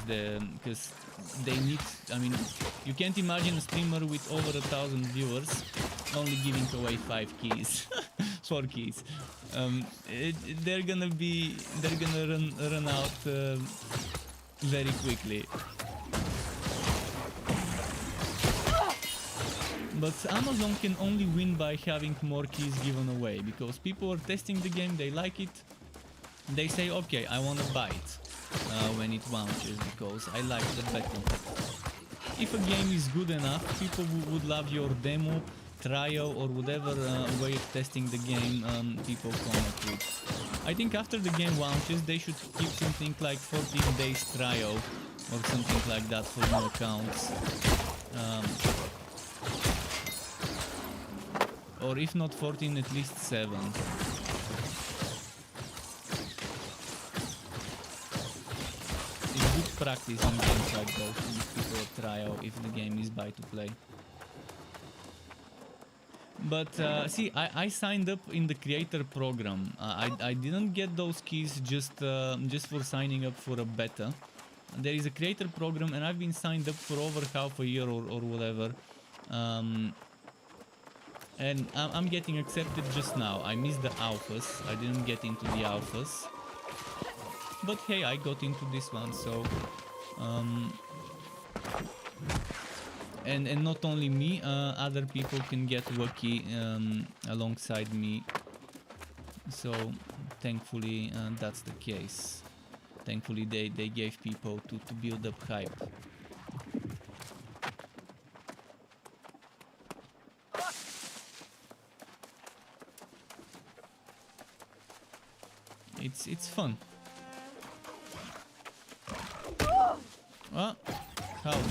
Because they need, I mean, you can't imagine a streamer with over 1,000 viewers only giving away 5 keys. 4 keys. They're gonna run out very quickly. But Amazon can only win by having more keys given away, because people are testing the game, they like it, they say, okay, I want to buy it when it launches because I like the better. If a game is good enough, people would love your demo, trial, or whatever way of testing the game people come up with. I think after the game launches, they should keep something like 14 days trial or something like that for new accounts. or if not 14, at least 7. It's good practice in games like those to give people a trial if the game is buy to play. But see, I signed up in the creator program. I didn't get those keys just for signing up for a beta. There is a creator program, and I've been signed up for over half a year or whatever. And I'm getting accepted just now. I missed the alphas. I didn't get into the alphas. But hey, I got into this one, so... And not only me, other people can get lucky alongside me. So thankfully that's the case. Thankfully they gave people to build up hype. It's fun. How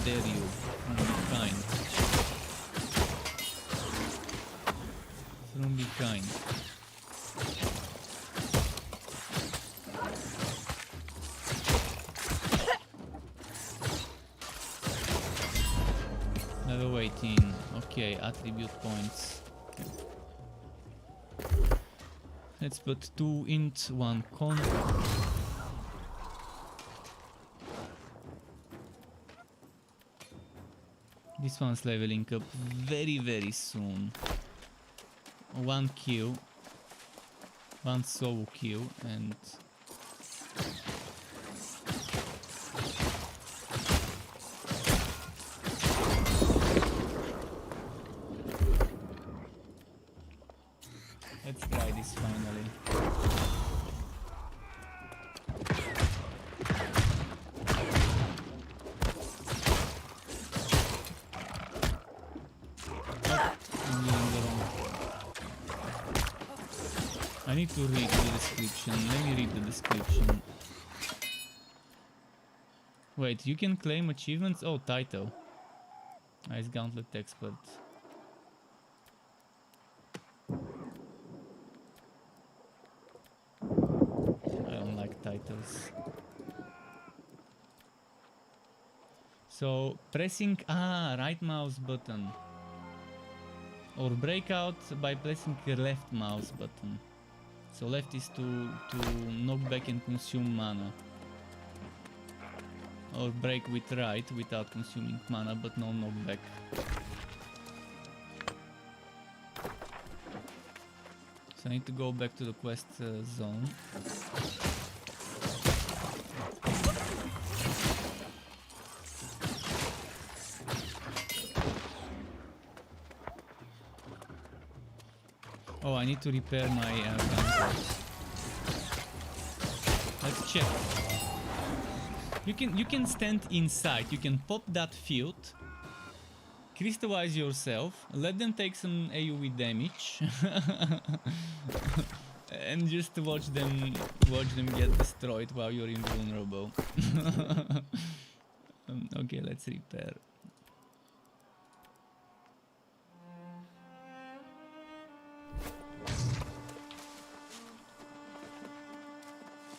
dare you? From behind. From behind. Level 18. Okay, attribute points. Let's put 2 int, 1 con. This one's leveling up very soon. 1 kill, 1 solo kill, and let's try this finally. I need to read the description. Let me read the description. Wait, you can claim achievements? Oh, title. Ice Gauntlet Expert. I don't like titles. So, pressing right mouse button. Or breakout by pressing left mouse button. So left is to knock back and consume mana. Or break with right without consuming mana, but no knockback. So I need to go back to the quest zone. Oh, I need to repair my gun. Let's check. You can stand inside. You can pop that field, crystallize yourself, let them take some AoE damage, and just watch them get destroyed while you're invulnerable. Okay, let's repair.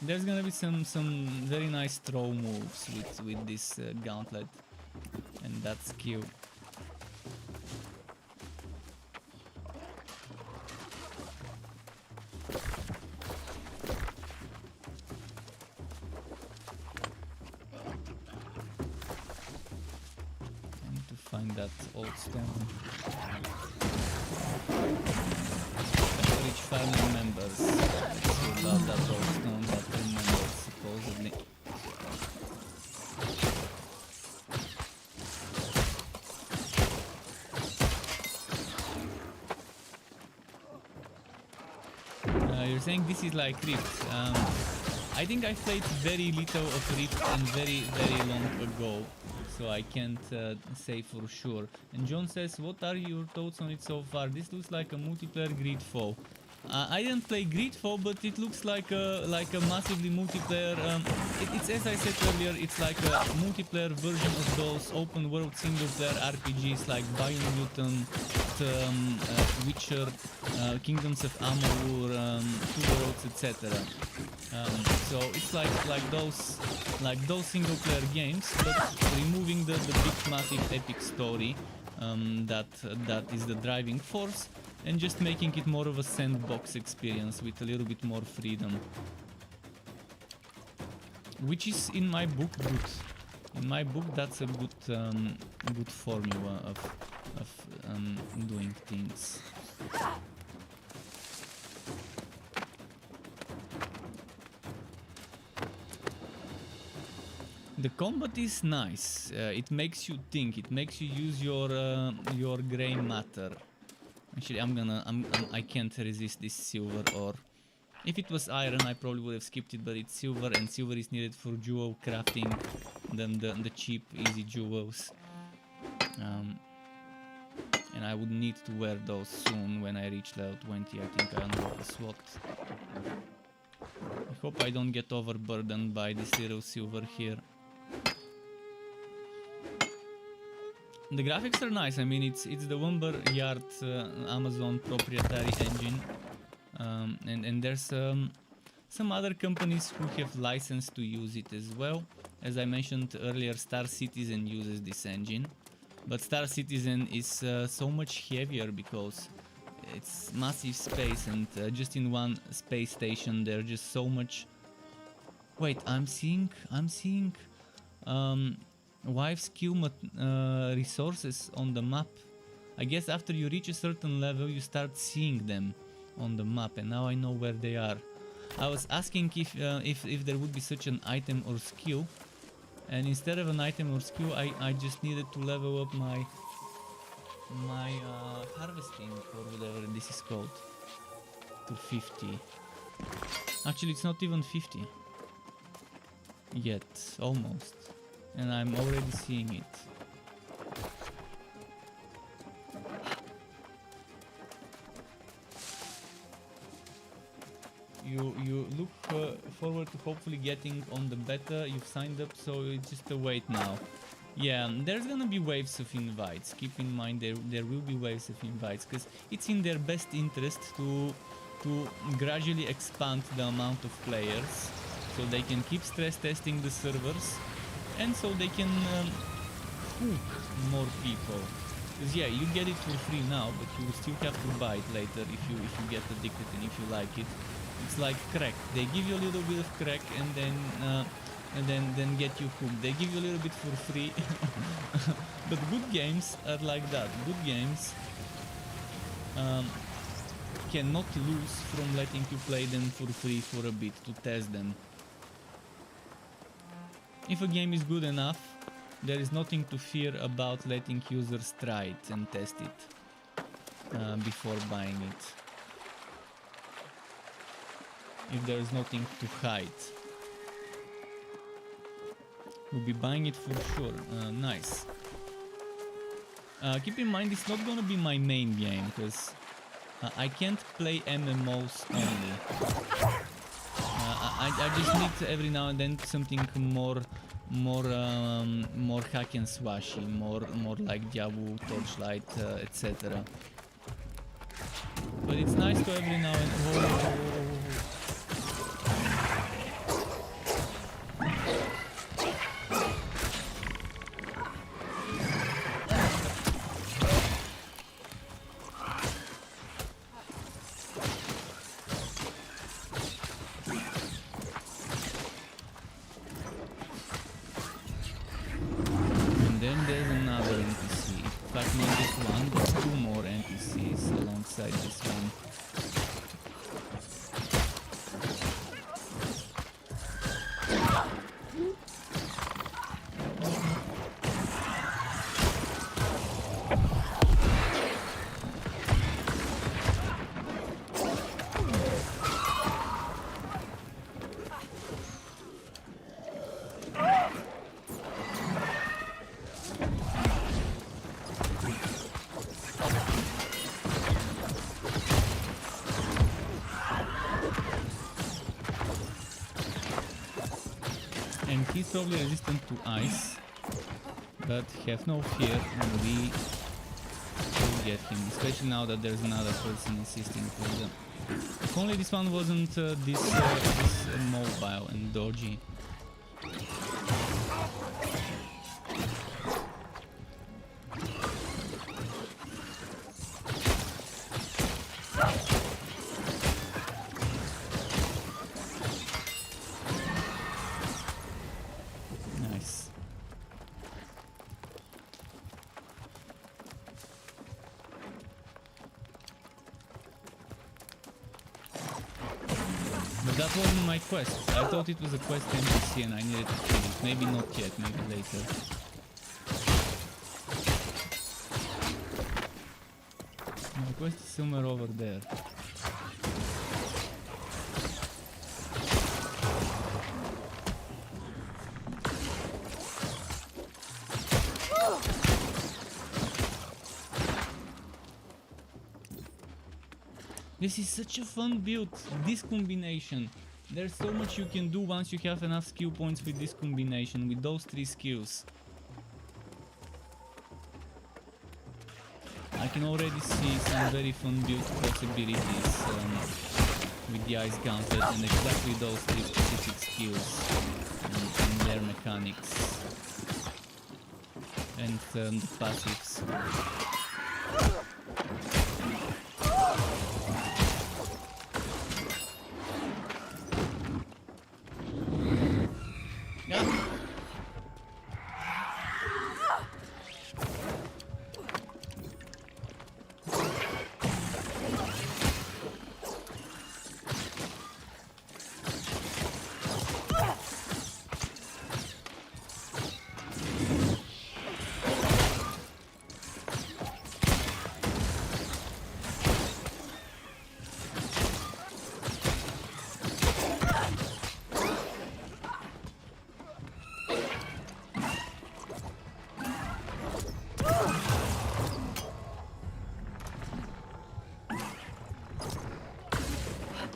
There's gonna be some very nice throw moves with this gauntlet and that skill. I need to find that old stone. Rich family members. About that old stone that remembers, supposedly. You're saying this is like Rift. I think I played very little of Rift and very long ago, so I can't say for sure. And John says, what are your thoughts on it so far? This looks like a multiplayer Gridfall. I didn't play Greedfall, but it looks like a massively multiplayer. It's as I said earlier, it's like a multiplayer version of those open world single player RPGs like Biomutant, Witcher, Kingdoms of Amalur, Two Worlds, etc. So it's like those single player games, but removing the big massive epic story that is the driving force, and just making it more of a sandbox experience with a little bit more freedom, which is in my book good. In my book, that's a good formula of doing things. The combat is nice. It makes you think. It makes you use your gray matter. Actually, I can't resist this silver ore. If it was iron, I probably would have skipped it, but it's silver, and silver is needed for jewel crafting, the cheap, easy jewels. And I would need to wear those soon when I reach level 20. I think I unlock the SWAT. I hope I don't get overburdened by this little silver here. The graphics are nice. I mean, it's the Wumber Yard Amazon proprietary engine, and there's some other companies who have licensed to use it as well. As I mentioned earlier, Star Citizen uses this engine, but Star Citizen is so much heavier because it's massive space, and just in one space station there's just so much. Wait, I'm seeing wife skill resources on the map. I guess after you reach a certain level you start seeing them on the map, and now I know where they are. I was asking if there would be such an item or skill, and instead of an item or skill I just needed to level up my harvesting, or whatever this is called, to 50. Actually, it's not even 50 yet, almost. And I'm already seeing it. You look forward to hopefully getting on the beta. You've signed up, so it's just a wait now. Yeah, there's gonna be waves of invites. Keep in mind there will be waves of invites, because it's in their best interest to gradually expand the amount of players, so they can keep stress testing the servers, and so they can hook more people. Because yeah, you get it for free now, but you will still have to buy it later if you get addicted and if you like it. It's like crack. They give you a little bit of crack and then get you hooked. They give you a little bit for free. But good games are like that. Good games cannot lose from letting you play them for free for a bit to test them. If a game is good enough, there is nothing to fear about letting users try it and test it before buying it. If there is nothing to hide, we'll be buying it for sure. Nice. Keep in mind, it's not gonna be my main game, because I can't play MMOs only. I just need every now and then something more hack and slashy, more like Diablo, Torchlight, etc. But it's nice to every now and then. probably resistant to ice, but have no fear, and we will get him, especially now that there's another person assisting with them. If only this one wasn't this mobile and dodgy. Nice. But that wasn't my quest. I thought it was a quest NPC and I needed to kill it. Maybe not yet, maybe later. My quest is somewhere over there. This is such a fun build, this combination. There's so much you can do once you have enough skill points with this combination, with those 3 skills. I can already see some very fun build possibilities with the Ice Gauntlet and exactly those 3 specific skills and their mechanics and the passives.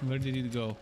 Where did it go?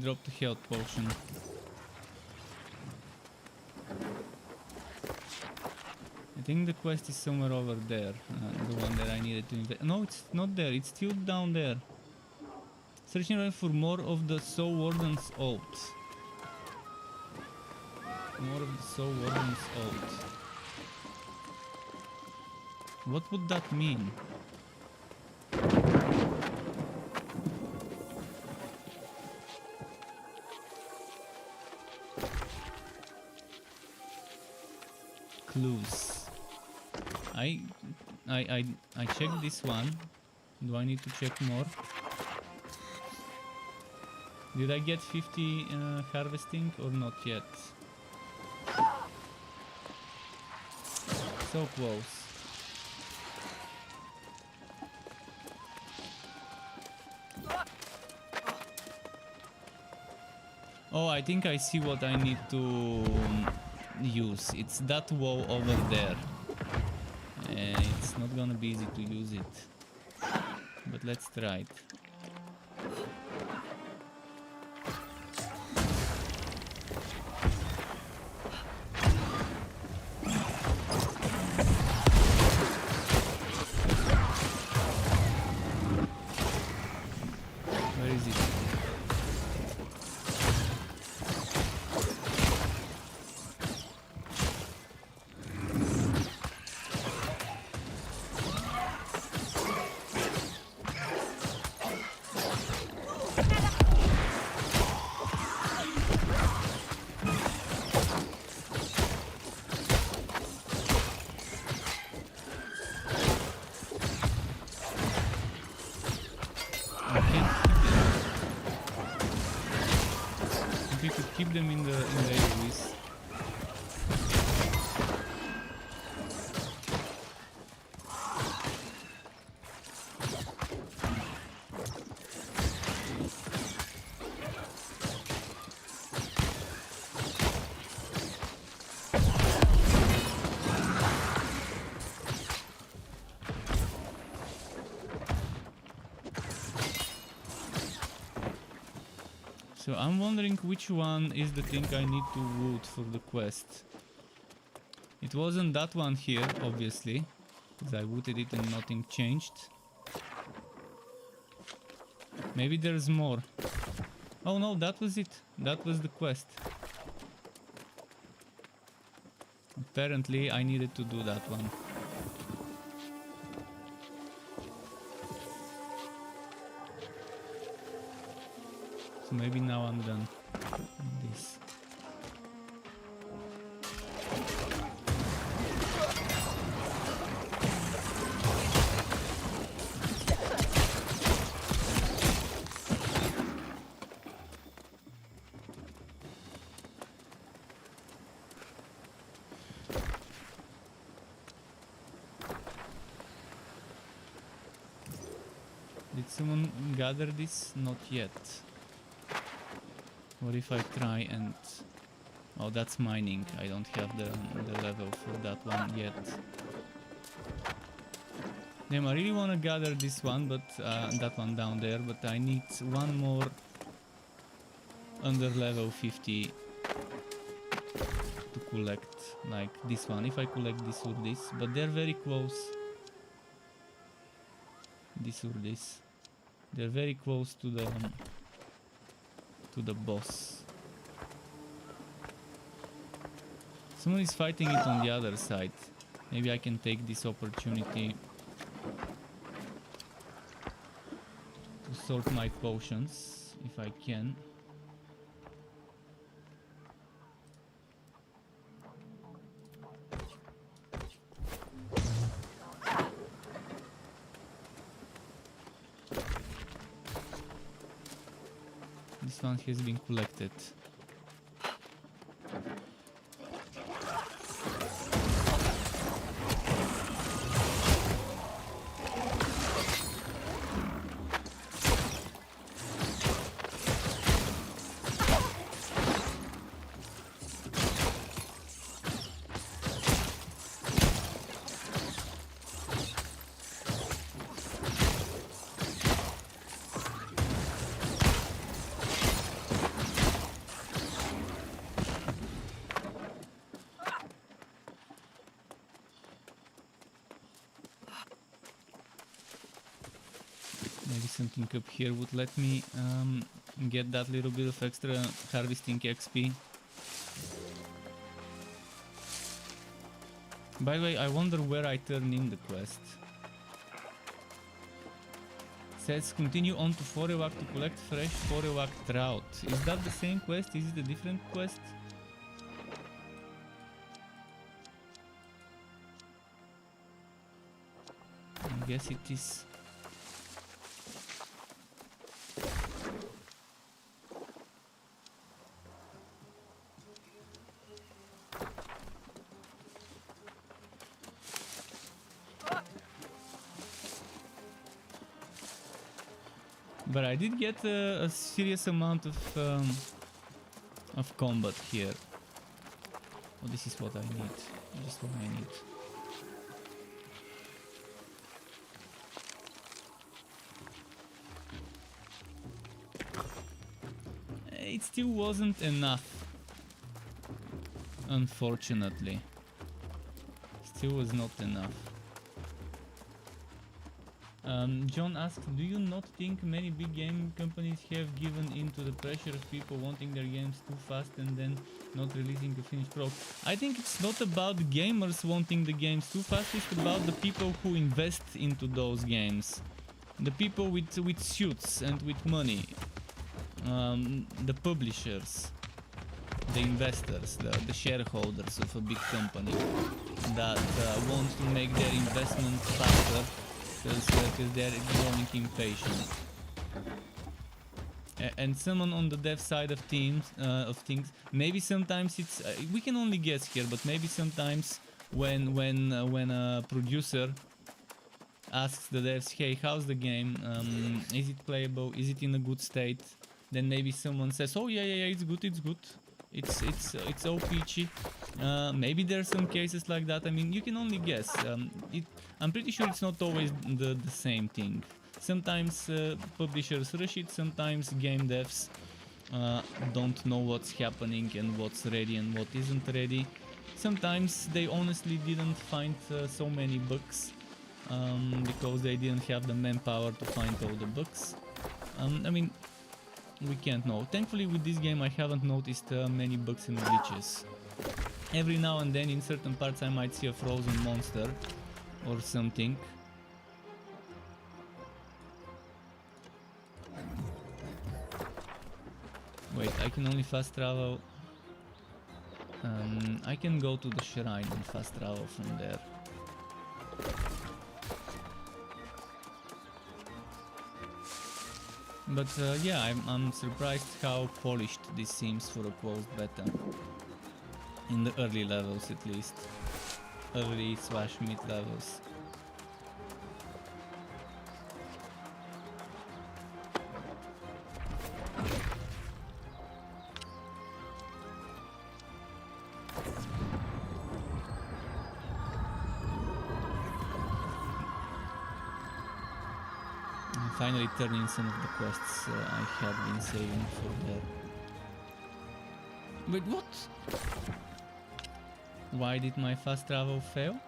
Drop the health potion. I think the quest is somewhere over there, the one that I needed to invest. No, it's not there, it's still down there. Searching around for more of the Soul Warden's ult. More of the Soul Warden's ult. What would that mean? Clues. I checked this one. Do I need to check more? Did I get 50 harvesting or not yet? So close. Oh, I think I see what I need to use. It's that wall over there. It's not gonna be easy to use it. But let's try it. Where is it? Keep them in the AoEs. So I'm wondering which one is the thing I need to loot for the quest. It wasn't that one here, obviously, because I looted it and nothing changed. Maybe there's more. Oh no, that was it. That was the quest. Apparently I needed to do that one. So maybe now I'm done with this. Did someone gather this? Not yet. What if I try and... Oh, that's mining. I don't have the level for that one yet. Damn, I really want to gather this one, but that one down there, but I need one more under level 50 to collect, like this one. If I collect this or this, but they're very close. This or this. They're very close to the boss. Someone is fighting it on the other side. Maybe I can take this opportunity to sort my potions if I can. This one has been collected. Maybe something up here would let me get that little bit of extra harvesting XP. By the way, I wonder where I turn in the quest. It says continue on to Forewak to collect fresh Forewak trout. Is that the same quest? Is it a different quest? I guess it is. But I did get a serious amount of of combat here. Oh, this is what I need. Just what I need. It still wasn't enough, unfortunately. Still was not enough. John asks, do you not think many big game companies have given in to the pressure of people wanting their games too fast and then not releasing a finished product? I think it's not about gamers wanting the games too fast, it's about the people who invest into those games. The people with suits and with money. The publishers, the investors, the shareholders of a big company that want to make their investment faster because they're growing impatient. And someone on the dev side of things, maybe sometimes it's we can only guess here, but maybe sometimes when a producer asks the devs, hey, how's the game? Is it playable? Is it in a good state? Then maybe someone says, oh yeah, it's good, it's all peachy. Maybe there's some cases like that. I mean, you can only guess. I'm pretty sure it's not always the same thing. Sometimes publishers rush it, sometimes game devs don't know what's happening and what's ready and what isn't ready. Sometimes they honestly didn't find so many bugs because they didn't have the manpower to find all the bugs. I mean, we can't know. Thankfully with this game I haven't noticed many bugs and glitches. Every now and then in certain parts I might see a frozen monster or something. Wait, I can only fast travel. I can go to the shrine and fast travel from there. But yeah, I'm surprised how polished this seems for a closed beta. In the early levels at least. Early/mid levels. Finally turning some of the quests I had been saving for there. Wait, what? Why did my fast travel fail?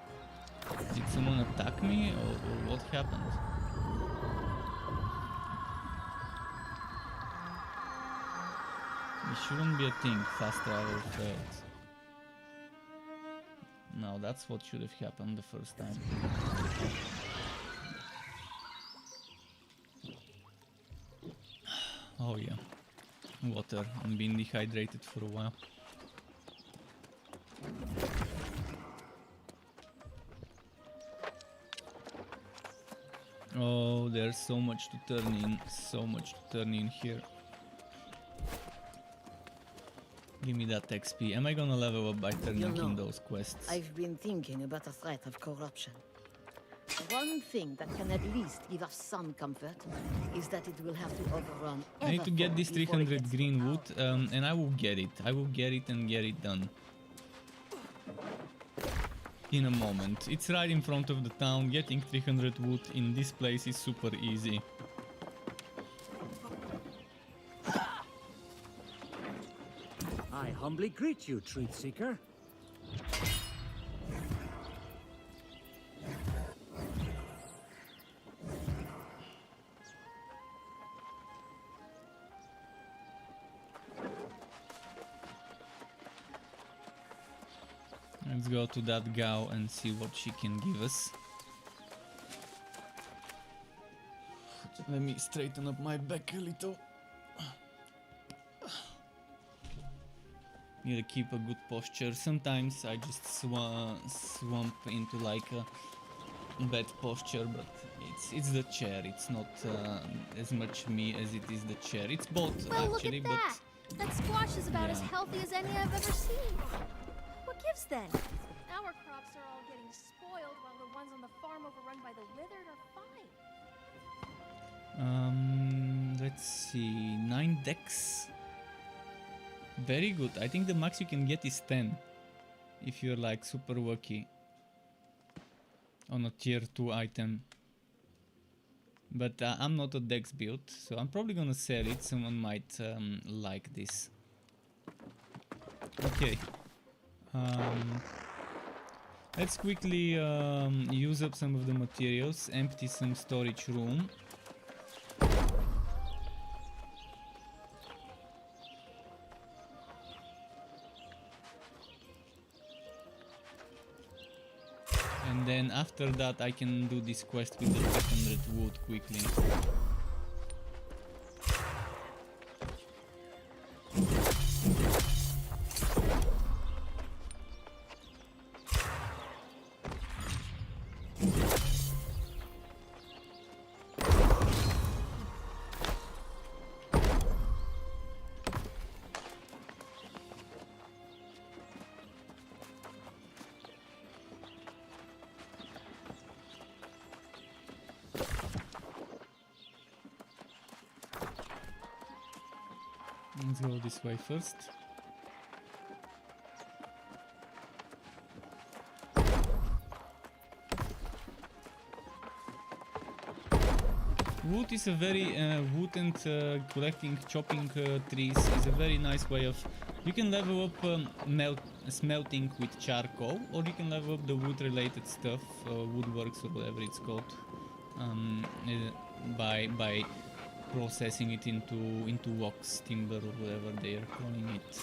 Did someone attack me or what happened? It shouldn't be a thing, fast travel failed. No, that's what should have happened the first time. Oh yeah, water. I'm being dehydrated for a while. Oh, there's so much to turn in here. Give me that XP. Am I gonna level up by turning in those quests? I've been thinking about the threat of corruption. One thing that can at least give us some comfort is that it will have to overrun. I need to get this 300 green wood, and I will get it. I will get it and get it done. In a moment. It's right in front of the town. Getting 300 wood in this place is super easy. I humbly greet you, Truth Seeker. Let's go to that gal and see what she can give us. Let me straighten up my back a little. Need to keep a good posture. Sometimes I just swamp into like a bad posture, but it's the chair. It's not as much me as it is the chair. It's both Well, actually, look at that. That squash is about as healthy as any I've ever seen. What gives then? Our crops are all getting spoiled while the ones on the farm overrun by the withered are fine. Let's see. 9 decks. Very good. I think the max you can get is 10 if you're like super lucky on a tier 2 item. But I'm not a dex build, so I'm probably gonna sell it. Someone might like this. Okay. Let's quickly use up some of the materials, empty some storage room. And then after that I can do this quest with the 300 wood quickly. Let's go this way first. Wood is a very wood and collecting, chopping trees is a very nice way of. You can level up smelting with charcoal, or you can level up the wood-related stuff, woodworks or whatever it's called, by processing it into logs, timber, or whatever they are calling it.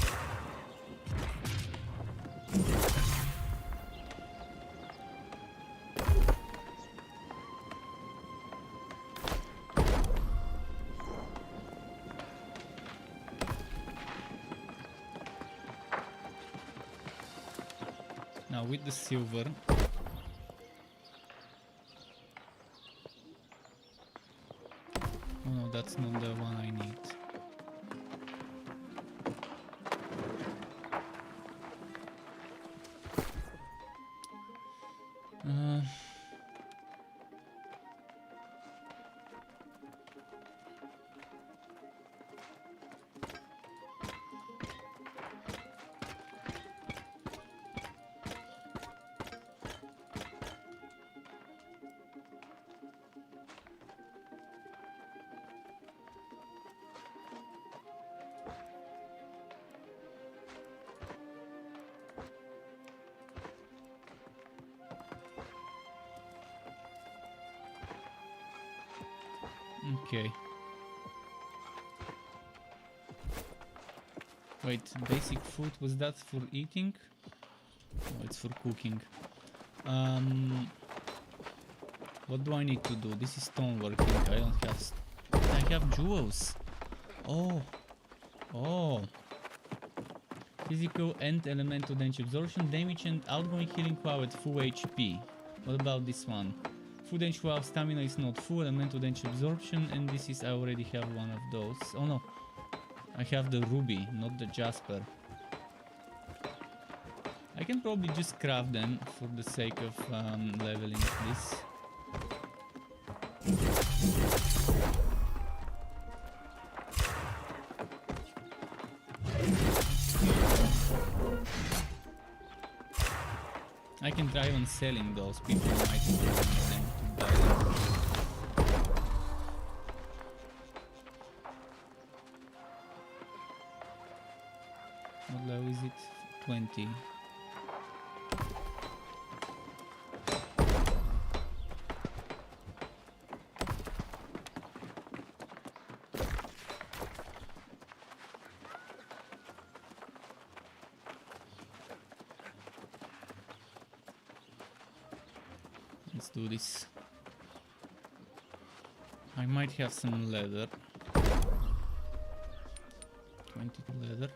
Now with the silver, oh no, that's not the one I need. Okay. Wait, basic food, was that for eating? Oh, it's for cooking. What do I need to do? This is stoneworking. I don't have. I have jewels. Oh. Oh. Physical and elemental damage absorption, damage and outgoing healing power at full HP. What about this one? Full damage while stamina is not full, elemental damage absorption, and this is, I already have one of those. Oh no, I have the ruby, not the jasper. I can probably just craft them for the sake of leveling this. I can try on selling those, people might want them to buy them. What level is it? 20. Let's do this. I might have some leather. 22 leather.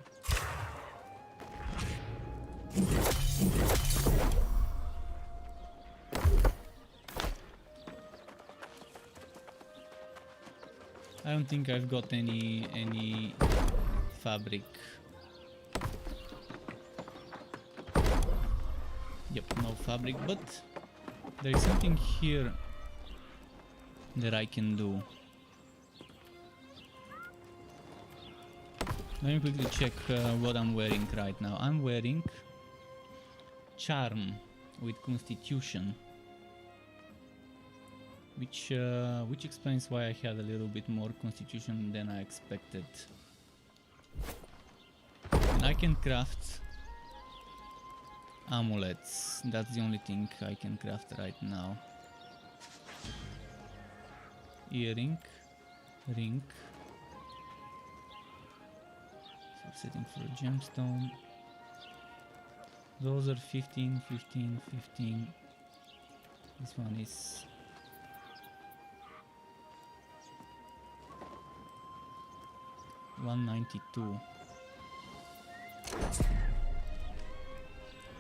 I don't think I've got any fabric. Yep, no fabric, but there is something here that I can do. Let me quickly check what I'm wearing right now. I'm wearing Charm with Constitution, which explains why I had a little bit more Constitution than I expected. And I can craft amulets. That's the only thing I can craft right now. Earring, ring. So setting for a gemstone. Those are 15, 15, 15. This one is 192.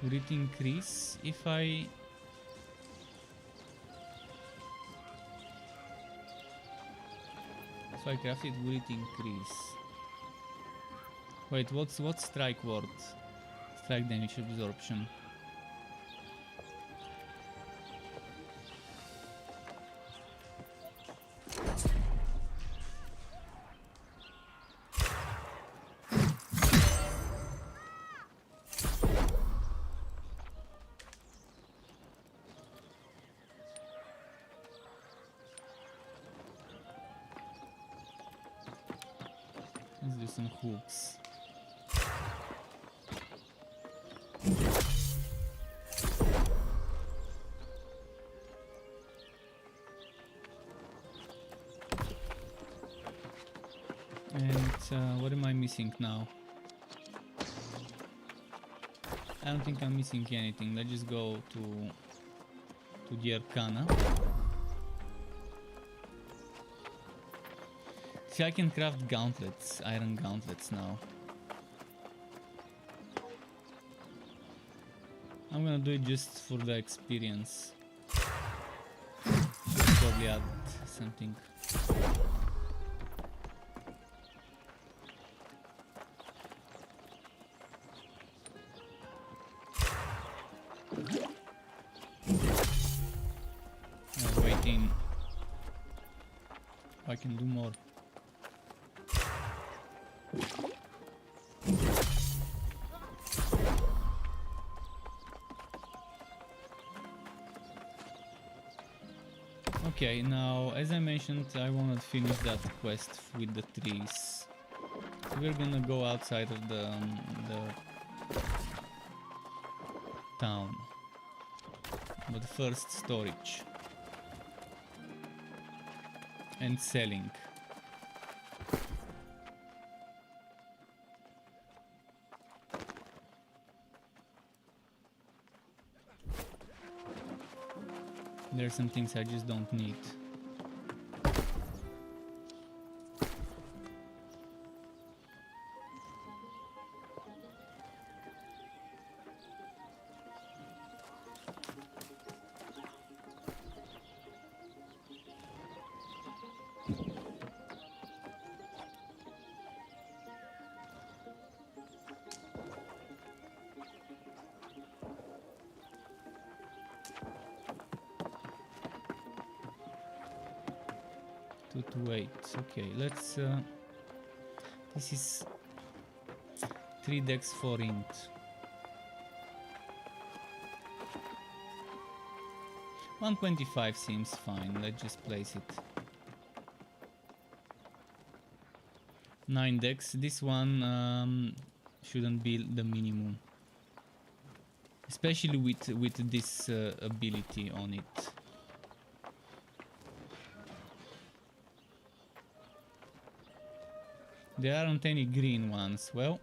Would it increase if I craft it? Would it increase? Wait, what's strike ward? Strike damage absorption. Let's do some hooks. And what am I missing now? I don't think I'm missing anything. Let's just go to the Arcana. See, I can craft gauntlets, iron gauntlets now. I'm gonna do it just for the experience. Should probably add something. Waiting. I can do more. Okay, now as I mentioned, I want to finish that quest with the trees. So we're gonna go outside of the town. But first, storage and selling. There are some things I just don't need. To 8. Okay, let's this is 3 decks 4 int. 125 seems fine. Let's just place it. 9 decks. This one shouldn't be the minimum, especially with this ability on it. There aren't any green ones. Well,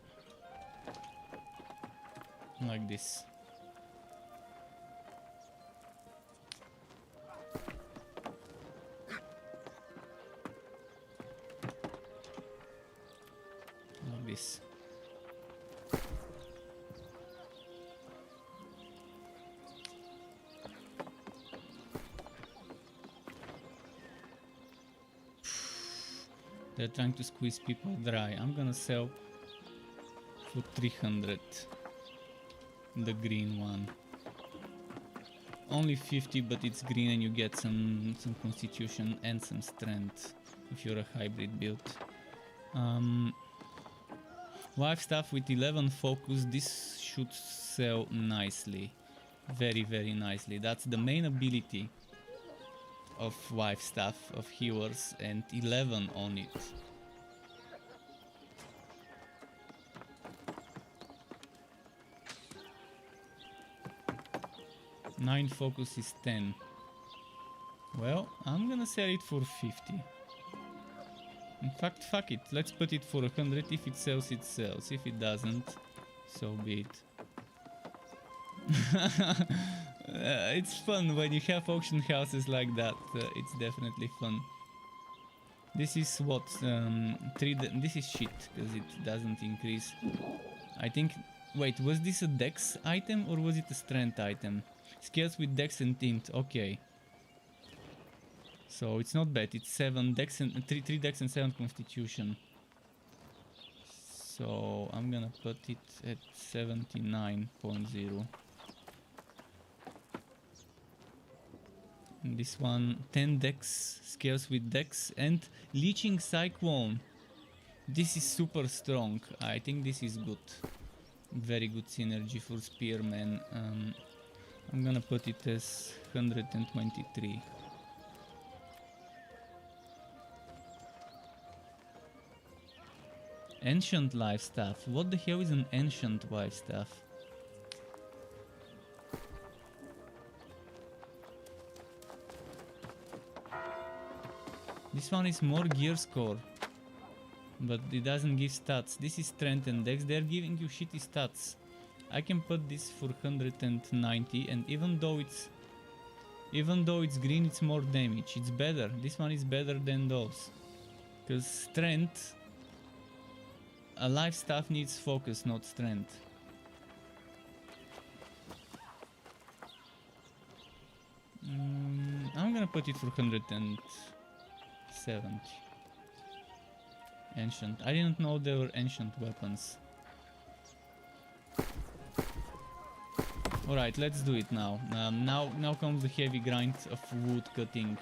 like this. Like this. They're trying to squeeze people dry. I'm gonna sell for 300 the green one. Only 50, but it's green and you get some constitution and some strength if you're a hybrid build. Wife staff with 11 focus, this should sell nicely. Very, very nicely. That's the main ability of wife staff, of healers, and 11 on it. Nine focus is 10. Well, I'm gonna sell it for 50. In fact, fuck it. Let's put it for 100. If it sells, it sells. If it doesn't, so be it. It's fun when you have auction houses like that. It's definitely fun. This is what? This is shit, because it doesn't increase. I think... Wait, was this a dex item or was it a strength item? Scales with dex and int. Okay. So it's not bad. It's 7 dex and 3 dex and 7 constitution. So I'm gonna put it at 79.0. And this one 10 dex, scales with dex and leeching cyclone. This is super strong. I think this is good. Very good synergy for spearmen. I'm gonna put it as 123. Ancient life staff. What the hell is an ancient life staff? This one is more gear score, but it doesn't give stats. This is strength and dex. They're giving you shitty stats. I can put this for 190, and even though it's green, it's more damage. It's better. This one is better than those, because strength. A life staff needs focus, not strength. I'm gonna put it for 170. Ancient. I didn't know there were ancient weapons. Alright, let's do it now. Now comes the heavy grind of wood cutting.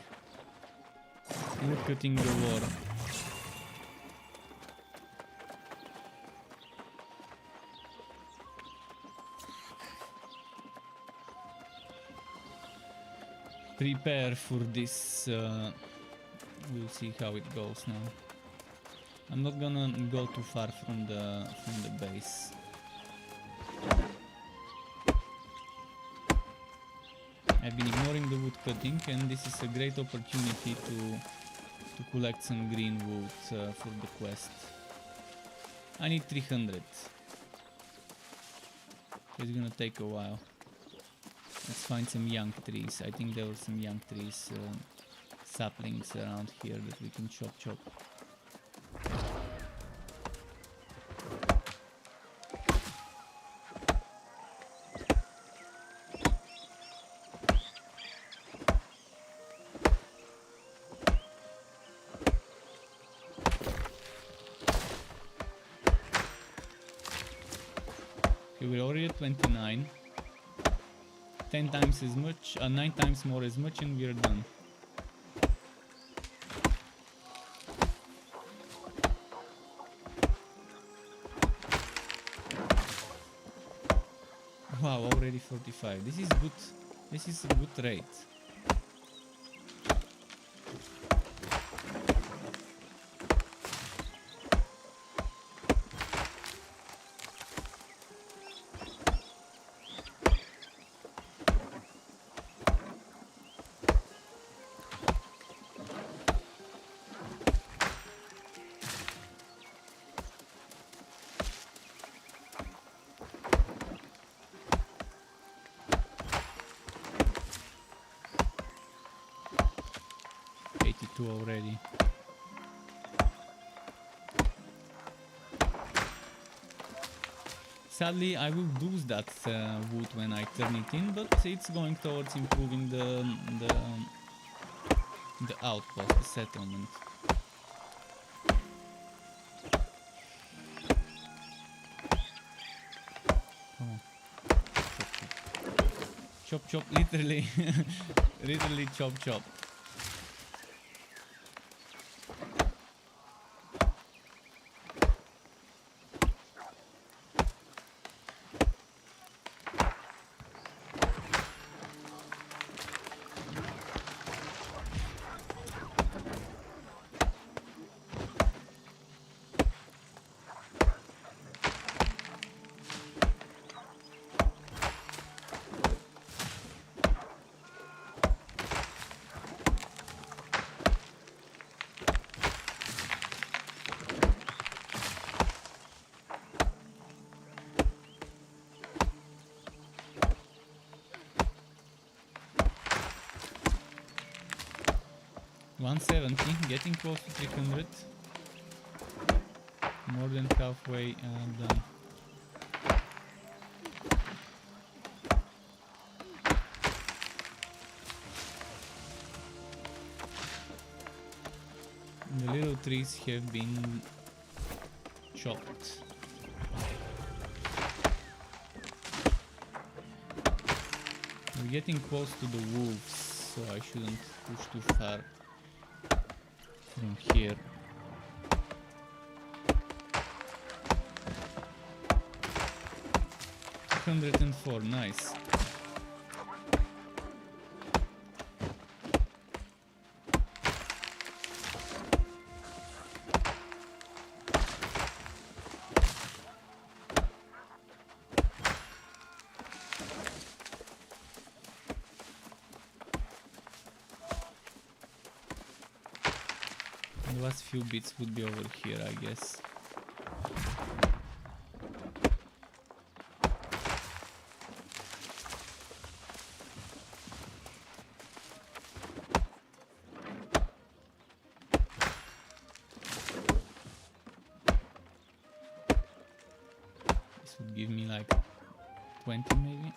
Wood cutting galore. Prepare for this. We'll see how it goes now. I'm not gonna go too far from the base. I've been ignoring the wood cutting, and this is a great opportunity to collect some green wood for the quest. I need 300. It's gonna take a while. Let's find some young trees. I think there were some young trees, saplings around here that we can chop. Okay, we're already at 29. 10 times as much, 9 times more as much, and we're done. Wow, already 45. This is good. This is a good rate. Already. Sadly, I will lose that wood when I turn it in, but it's going towards improving the outpost, the settlement. Come on. Chop chop, literally, literally chop chop. 170, getting close to 300. More than halfway done. The little trees have been chopped. We're getting close to the wolves, so I shouldn't push too far from here. $104, nice. The last few bits would be over here, I guess. This would give me like 20 maybe.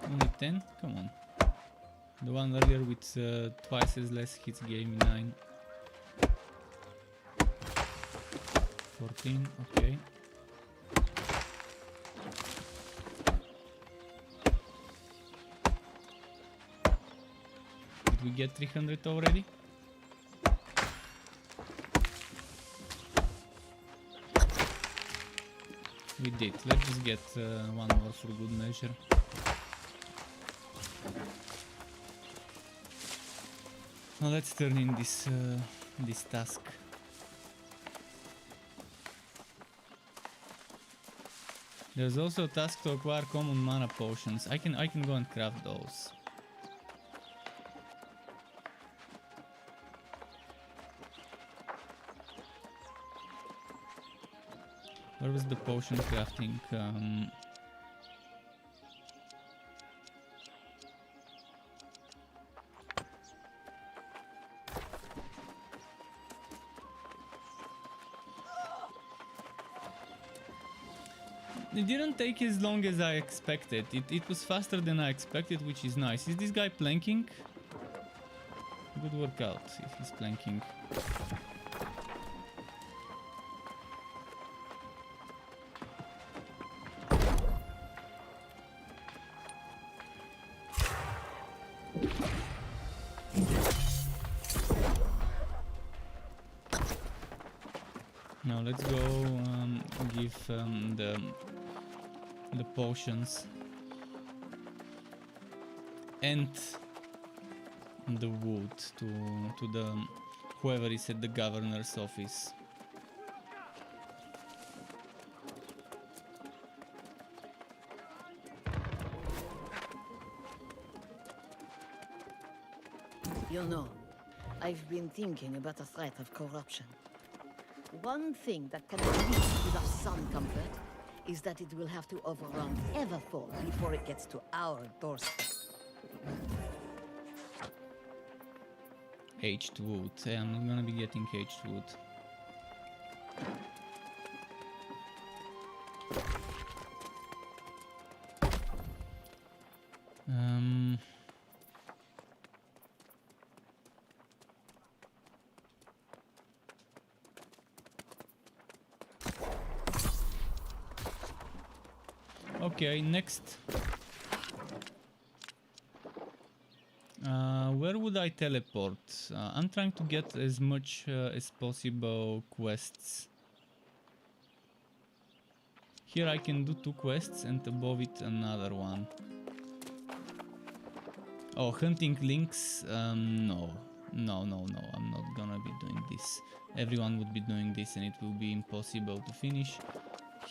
Only 10? Come on. The one earlier with twice as less hits gave me 9. 14, okay. Did we get 300 already? We did. Let's just get one more for good measure. Now let's turn in this this task. There's also a task to acquire common mana potions. I can go and craft those. Where was the potion crafting? It didn't take as long as I expected. It was faster than I expected, which is nice. Is this guy planking? Good workout if he's planking. Now let's go give the potions and the wood to the whoever is at the governor's office. You know, I've been thinking about the threat of corruption. One thing that can at least give us some comfort is that it will have to overrun Everfall before it gets to our doorstep. Aged wood. I'm not gonna be getting aged wood. Okay, next. Where would I teleport? I'm trying to get as much as possible quests. Here I can do 2 quests and above it another one. Oh, hunting lynx? No. No, I'm not gonna be doing this. Everyone would be doing this and it will be impossible to finish.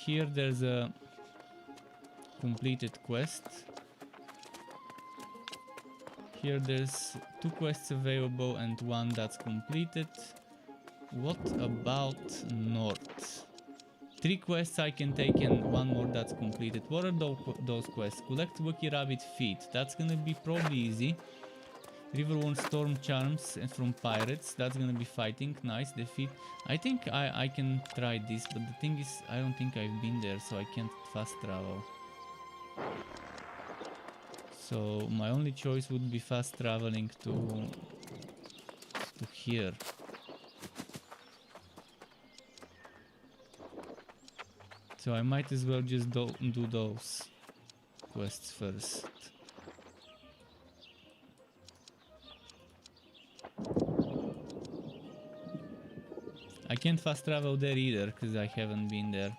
Here there's a completed quest. Here there's 2 quests available and 1 that's completed. What about north? 3 quests I can take and 1 more that's completed. What are those quests? Collect Wookie Rabbit feet. That's gonna be probably easy. Riverworn Storm Charms and from Pirates. That's gonna be fighting. Nice defeat. I think I can try this, but the thing is I don't think I've been there, so I can't fast travel. So my only choice would be fast traveling to here. So I might as well just do those quests first. I can't fast travel there either because I haven't been there.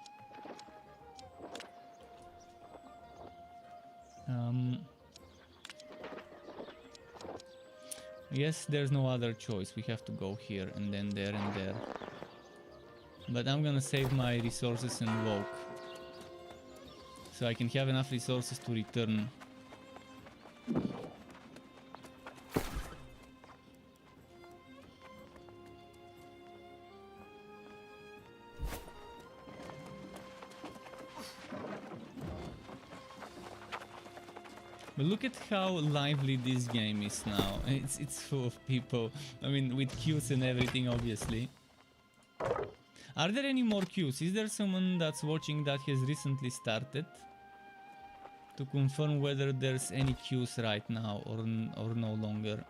Yes, there's no other choice. We have to go here and then there and there. But I'm gonna save my resources and walk, so I can have enough resources to return. But look at how lively this game is now. It's full of people. I mean, with queues and everything, obviously. Are there any more queues? Is there someone that's watching that has recently started? To confirm whether there's any queues right now or no longer.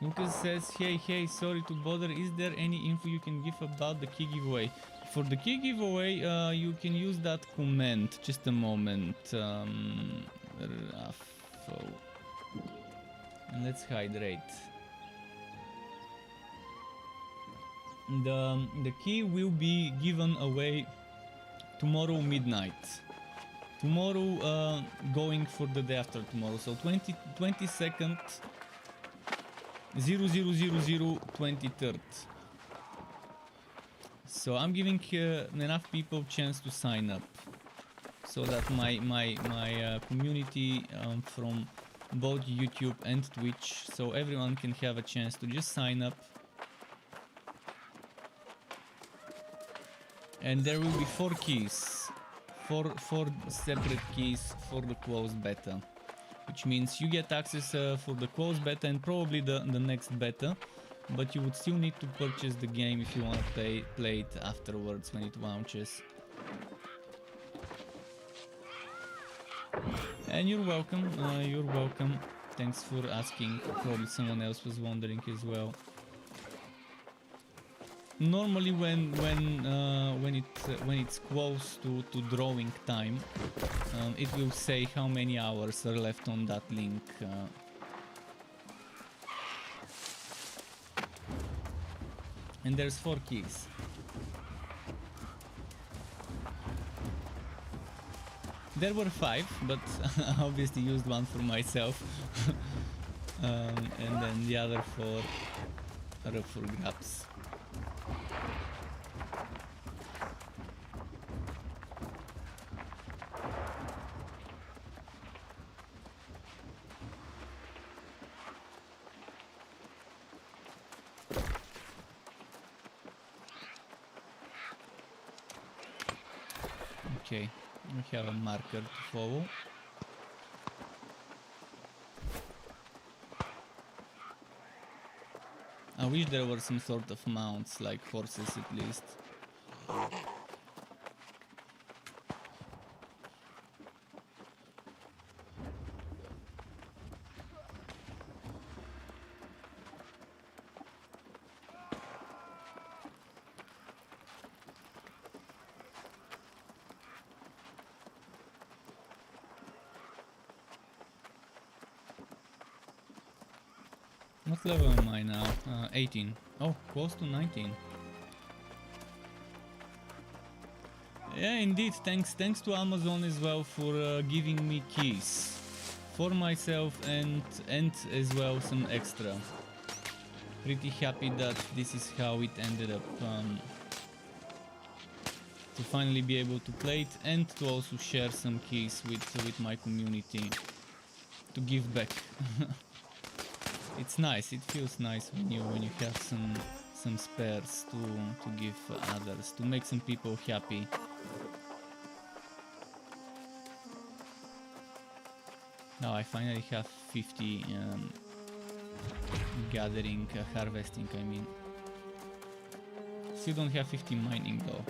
Lucas says, hey, sorry to bother, is there any info you can give about the key giveaway? For the key giveaway, you can use that command. Just a moment. Raffle. And let's hydrate. The key will be given away tomorrow midnight. Tomorrow, going for the day after tomorrow. So 22nd. 000023rd. So I'm giving enough people chance to sign up, so that my community from both YouTube and Twitch, so everyone can have a chance to just sign up. And there will be 4 keys, four separate keys for the closed beta. Which means you get access for the closed beta and probably the next beta, but you would still need to purchase the game if you want to play it afterwards when it launches. And you're welcome, Thanks for asking. Probably someone else was wondering as well. Normally when it's close to drawing time, it will say how many hours are left on that link. And there's 4 keys. There were 5, but I obviously used one for myself. And then the other 4 are up for grabs. Okay, we have a marker to follow. I wish there were some sort of mounts, like horses at least. What level am I now? 18. Oh, close to 19. Yeah, indeed. Thanks to Amazon as well for giving me keys for myself and as well some extra. Pretty happy that this is how it ended up. To finally be able to play it and to also share some keys with my community to give back. it's nice. It feels nice when you have some spares to give others, to make some people happy. Now I finally have 50 gathering, harvesting, I mean. Still don't have 50 mining though.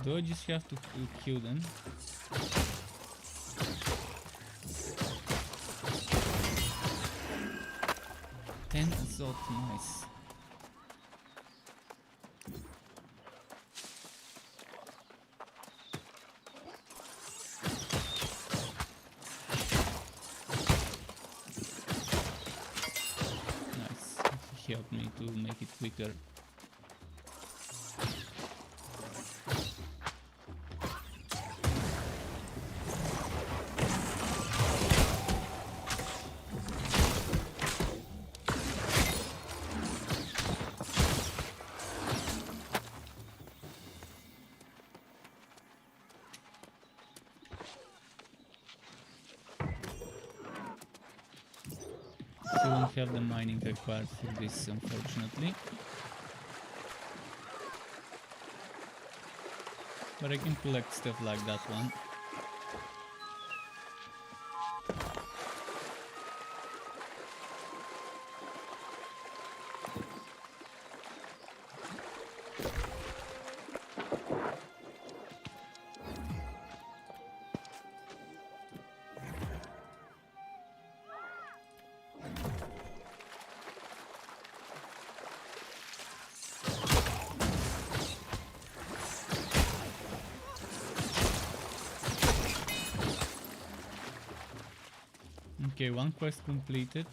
Do I just have to kill them? So nice. Nice. He helped me to make it quicker. Have the mining required for this, unfortunately, but I can collect stuff like that one. Okay, one quest completed.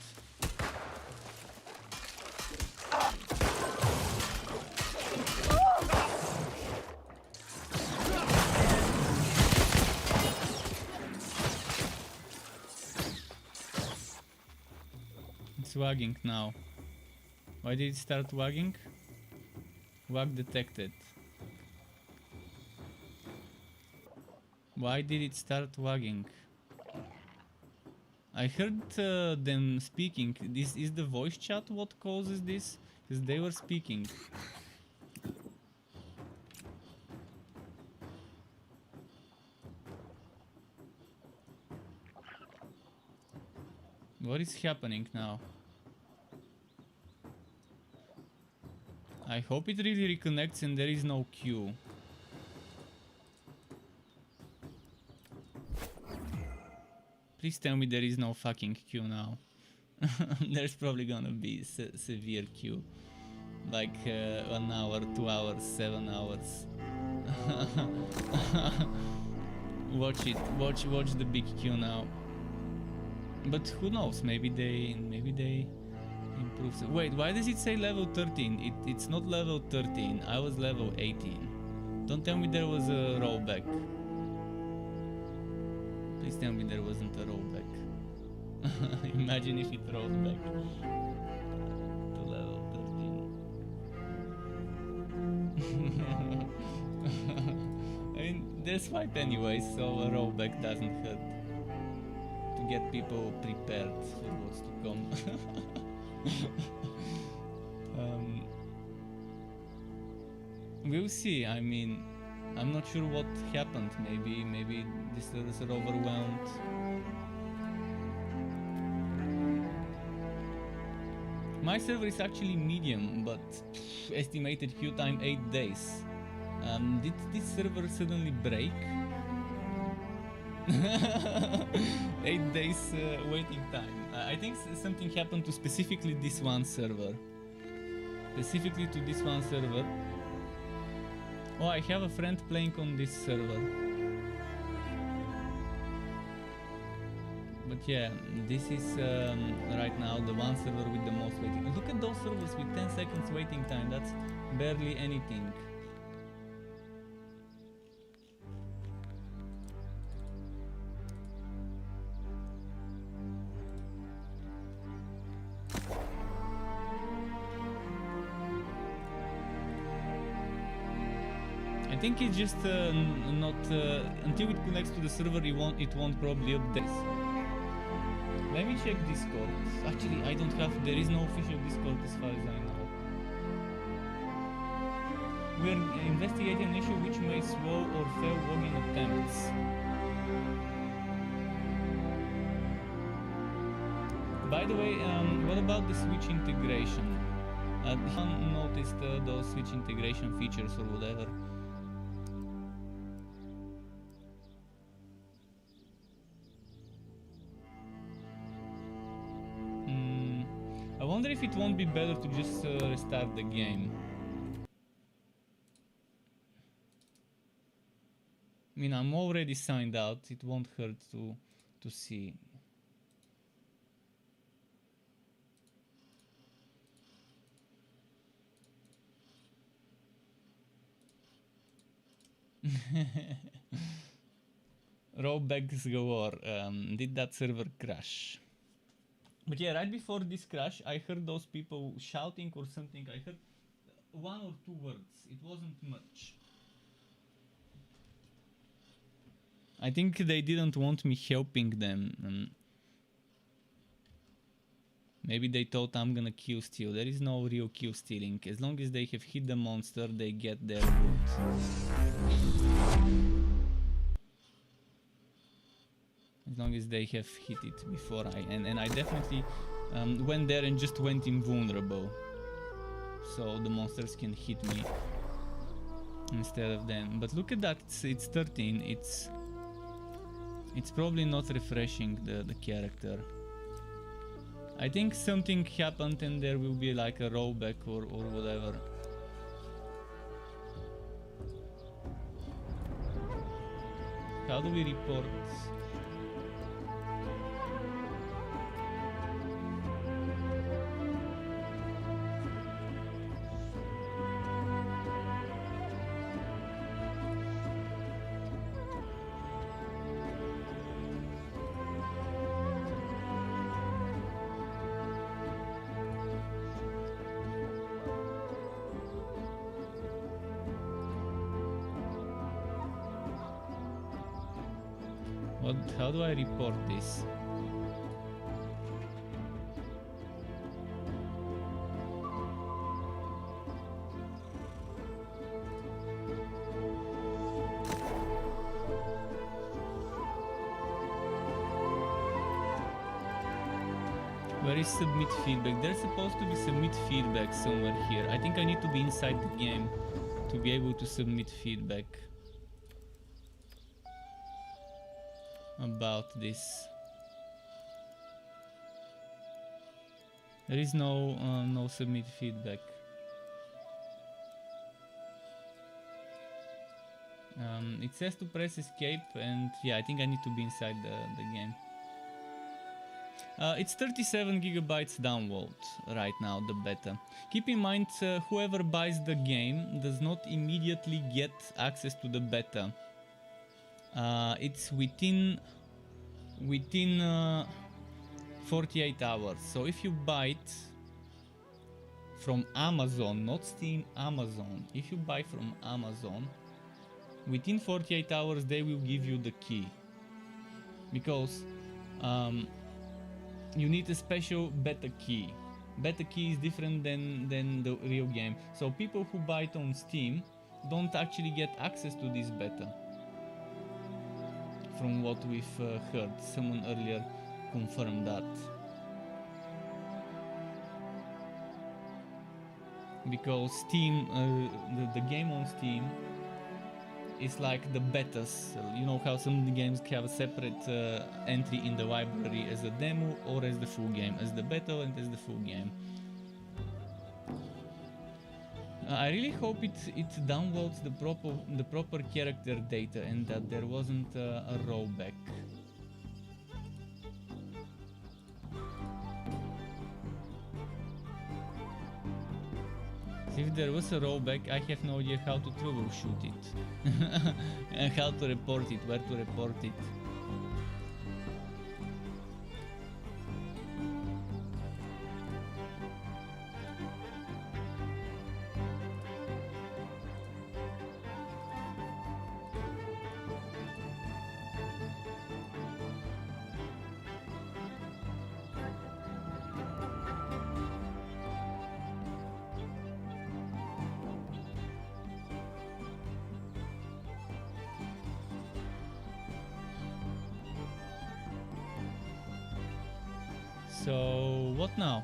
It's wagging now. Why did it start wagging? Wag detected. Why did it start wagging? I heard them speaking. This is the voice chat what causes this? Because they were speaking. What is happening now? I hope it really reconnects and there is no queue. Please tell me there is no fucking queue now. There's probably gonna be severe queue. Like 1 hour, 2 hours, 7 hours. Watch it. Watch the big queue now. But who knows? Maybe they improve. Wait, why does it say level 13? It's not level 13. I was level 18. Don't tell me there was a rollback. Please tell me there wasn't a rollback. Imagine if it rolls back to level 13. I mean, there's fight anyway, so a rollback doesn't hurt. To get people prepared for what's to come. We'll see. I mean, I'm not sure what happened. Maybe the servers are overwhelmed. My server is actually medium, but estimated queue time 8 days. Did this server suddenly break? 8 days waiting time. I think something happened to specifically this one server. Specifically to this one server. Oh, I have a friend playing on this server. But yeah, this is right now the one server with the most waiting. Look at those servers with 10 seconds waiting time. That's barely anything. think it's just not until it connects to the server. It won't probably update. Let me check Discord. Actually, I don't have. There is no official Discord as far as I know. We are investigating an issue which may slow or fail login attempts. By the way, what about the Switch integration? Haven't noticed those Switch integration features or whatever. I wonder if it won't be better to just restart the game. I mean, I'm already signed out. It won't hurt to see. Rollbacks galore. Did that server crash? But yeah, right before this crash, I heard those people shouting or something. I heard 1 or 2 words. It wasn't much. I think they didn't want me helping them. Maybe they thought I'm gonna kill steal. There is no real kill stealing. As long as they have hit the monster, they get their loot. As long as they have hit it before and I definitely went there and just went invulnerable, so the monsters can hit me instead of them. But look at that, it's 13. It's probably not refreshing the character. I think something happened and there will be like a rollback or whatever. How do we report? How do I report this? Where is submit feedback? There's supposed to be submit feedback somewhere here. I think I need to be inside the game to be able to submit feedback about this. There is no submit feedback. It says to press escape, and yeah, I think I need to be inside the game. It's 37 gigabytes download right now, the beta. Keep in mind, whoever buys the game does not immediately get access to the beta. It's within 48 hours. So if you buy it from Amazon, not Steam, Amazon. If you buy from Amazon, within 48 hours they will give you the key. Because you need a special beta key. Beta key is different than the real game. So people who buy it on Steam don't actually get access to this beta. From what we've heard, someone earlier confirmed that. Because Steam, the game on Steam is like the betas. You know how some of the games have a separate entry in the library as a demo or as the full game, as the beta and as the full game. I really hope it downloads the proper character data and that there wasn't a rollback. If there was a rollback, I have no idea how to troubleshoot it and how to report it, where to report it. So what now?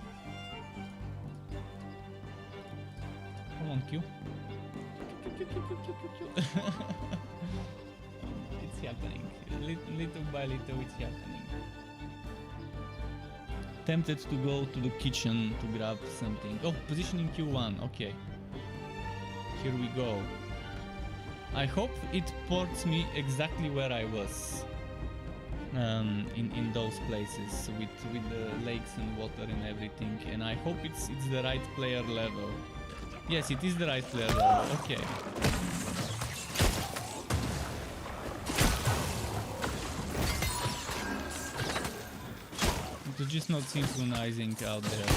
Come on, Q. It's happening. Little by little, it's happening. Tempted to go to the kitchen to grab something. Oh, positioning Q1. Okay. Here we go. I hope it ports me exactly where I was. In those places with the lakes and water and everything, and I hope it's the right player level. Yes, it is the right player level. Okay. It's just not synchronizing out there.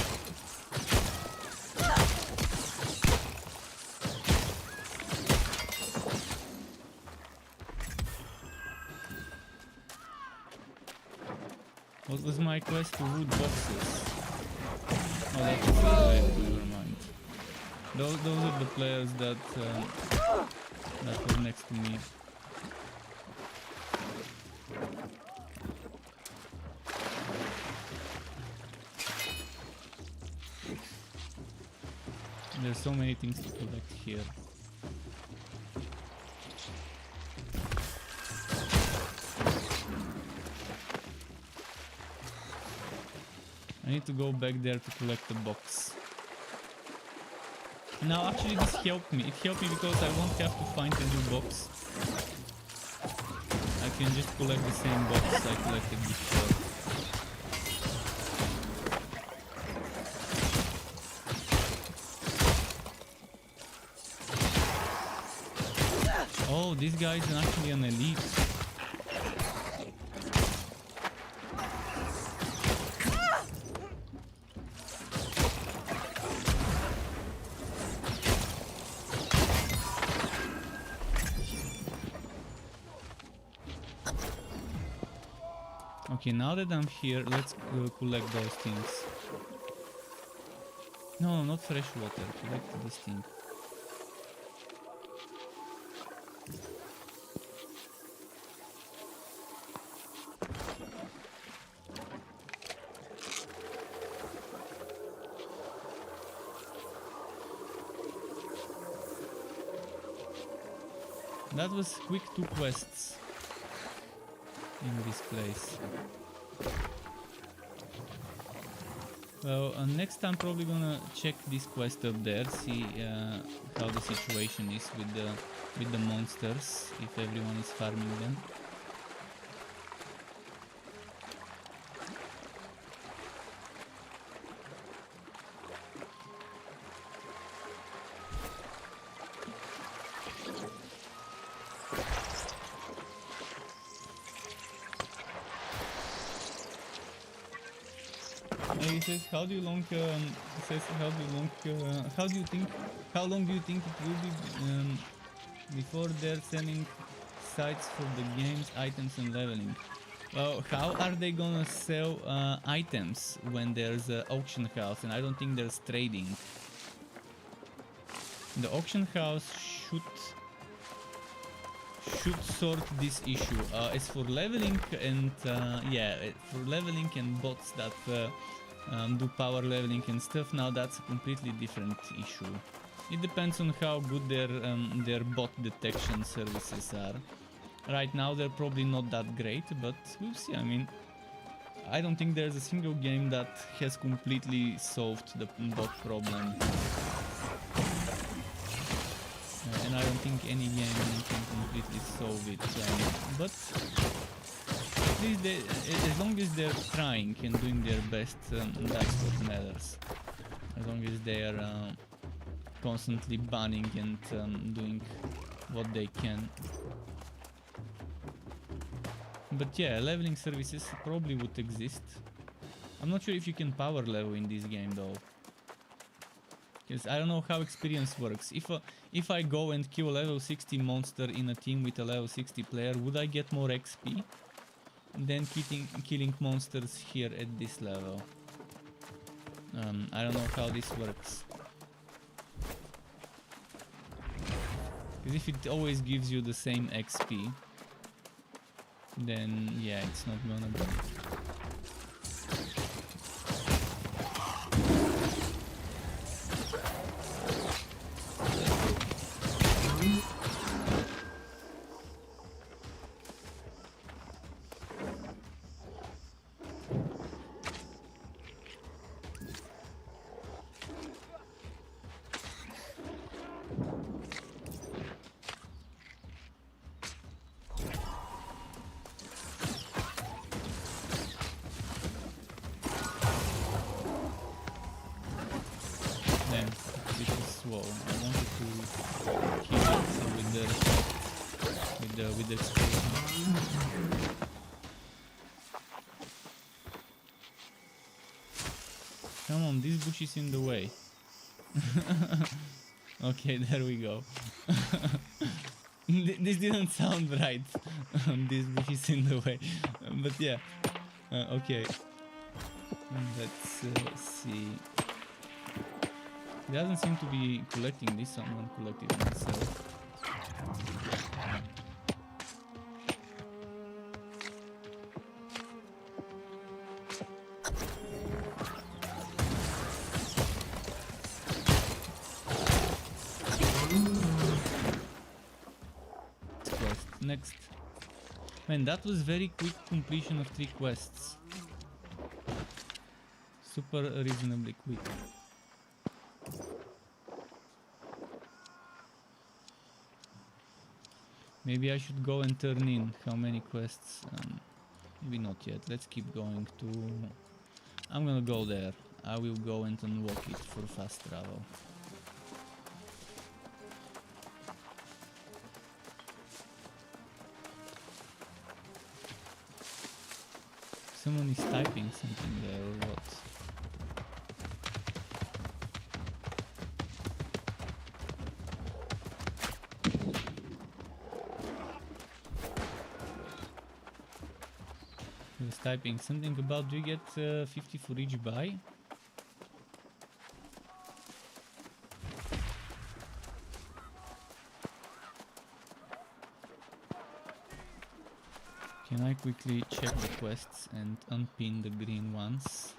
What was my quest to wood boxes? Oh, that's never mind. Those are the players that were next to me. There's so many things to collect here. I need to go back there to collect the box. Now actually this helped me. It helped me because I won't have to find a new box. I can just collect the same box I collected before. Oh, this guy is actually an elite. Okay, now that I'm here, let's collect those things. No, not fresh water. Collect this thing. That was quick 2 quests in this place. Well, next I'm probably gonna check this quest up there, see how the situation is with the monsters, if everyone is farming them. He says, how do you long how long do you think it will be before they're selling sites for the games, items and leveling? Well, how are they gonna sell items when there's an auction house and I don't think there's trading? The auction house should sort this issue. As for leveling and for leveling and bots that do power leveling and stuff, now that's a completely different issue. It depends on how good their bot detection services are. Right now they're probably not that great, but we'll see. I mean, I don't think there's a single game that has completely solved the bot problem. And I don't think any game can completely solve it. But at least as long as they're trying and doing their best, that's what matters. As long as they are constantly banning and doing what they can. But yeah, leveling services probably would exist. I'm not sure if you can power level in this game though. Because I don't know how experience works. If I go and kill a level 60 monster in a team with a level 60 player, would I get more XP than killing monsters here at this level? I don't know how this works. Because if it always gives you the same XP, then yeah, it's not gonna be. with explosion. Come on, this bush is in the way. Okay, there we go. This didn't sound right. This bush is in the way. But yeah, okay. Let's see. He doesn't seem to be collecting this, someone collected it himself. Next. Man, that was very quick completion of 3 quests. Super reasonably quick. Maybe I should go and turn in how many quests. Maybe not yet. Let's keep going to... I'm gonna go there. I will go and unlock it for fast travel. Someone is typing something there or what? He was typing something about do you get 50 for each buy? Can I quickly check the quests and unpin the green ones?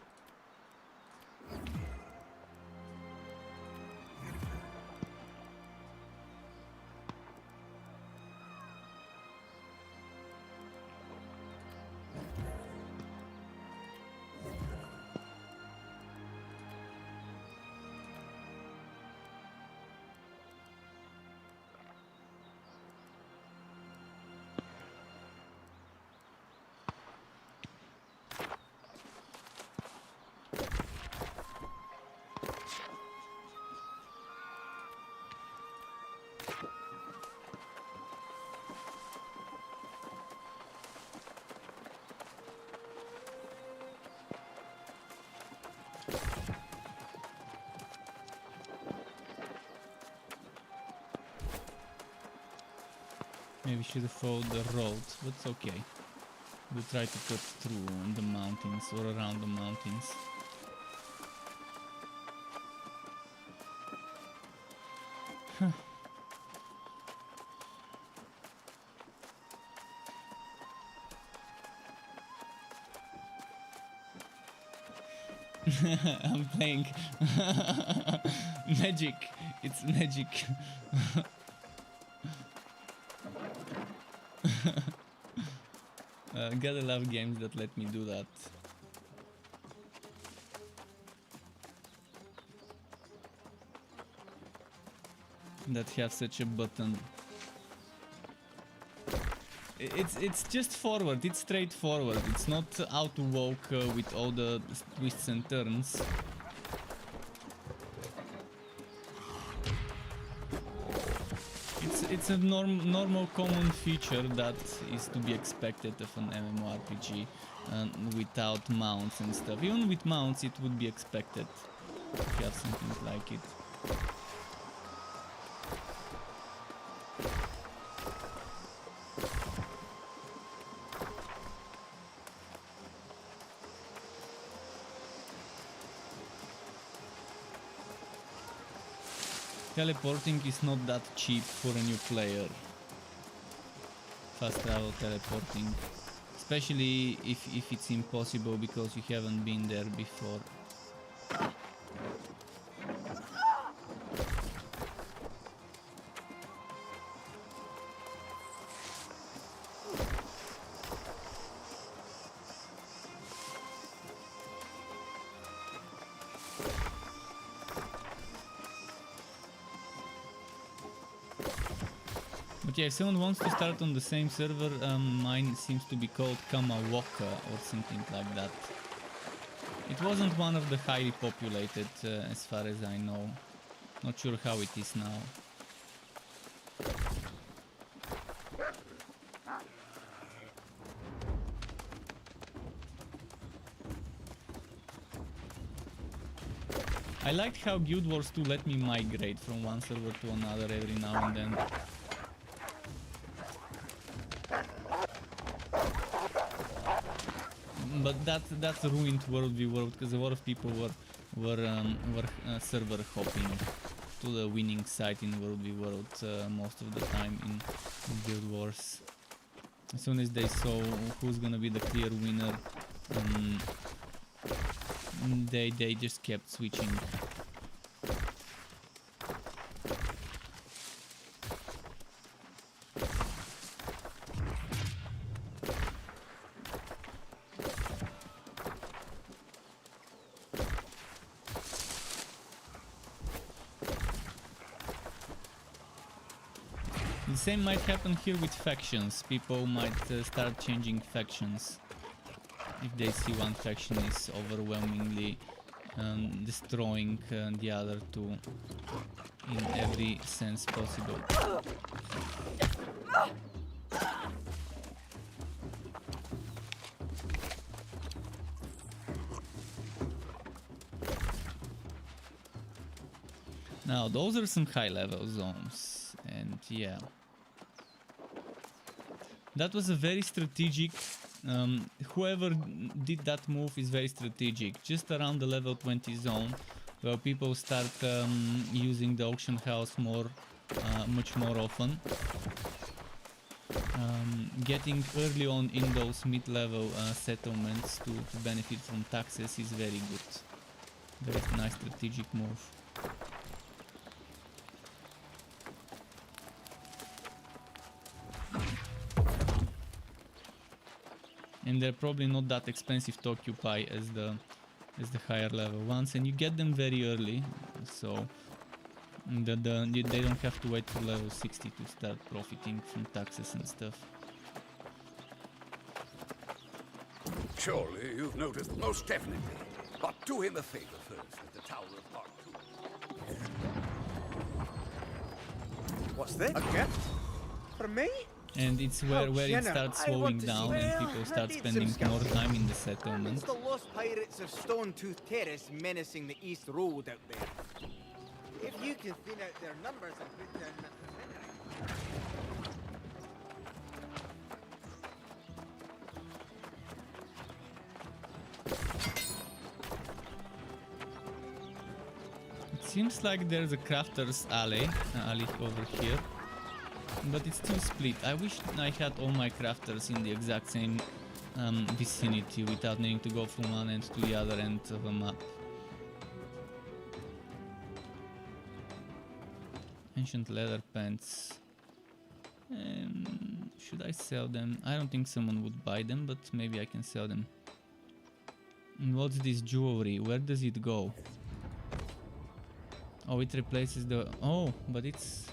Maybe should have followed the road, but it's okay. We'll try to cut through the mountains or around the mountains. Huh. I'm playing magic. It's magic. Gotta love games that let me do that. That have such a button. It's just forward. It's straightforward. It's not how to walk with all the twists and turns. It's a normal common feature that is to be expected of an MMORPG without mounts and stuff. Even with mounts it would be expected to have something like it. Teleporting is not that cheap for a new player. Fast travel teleporting. Especially if it's impossible because you haven't been there before. But yeah, if someone wants to start on the same server, mine seems to be called Kamawaka or something like that. It wasn't one of the highly populated as far as I know. Not sure how it is now. I liked how Guild Wars 2 let me migrate from one server to another every now and then. But that's ruined World v World because a lot of people were server hopping to the winning side in World v World most of the time in Guild Wars. As soon as they saw who's gonna be the clear winner, they just kept switching. The same might happen here with factions. People might start changing factions if they see one faction is overwhelmingly destroying the other two in every sense possible. Now those are some high level zones, and yeah, that was a very strategic, whoever did that move is very strategic, just around the level 20 zone where people start using the auction house much more often. Getting early on in those mid-level settlements to benefit from taxes is very good. Very nice strategic move. And they're probably not that expensive to occupy as the higher level ones, and you get them very early, so they don't have to wait for level 60 to start profiting from taxes and stuff. Surely you've noticed, most definitely. But do him a favor first with the Tower of Mark II. What's this? A gift? For me? And it's where it starts slowing down and people start spending more time in the settlement. It's the lost pirates of Stone-Tooth Terrace menacing the East Road out there. If you can thin out their numbers and put down... It seems like there's a crafter's alley over here. But it's still split. I wish I had all my crafters in the exact same vicinity without needing to go from one end to the other end of a map. Ancient leather pants. Should I sell them? I don't think someone would buy them, but maybe I can sell them. And what's this jewelry? Where does it go? Oh, it replaces the... Oh, but it's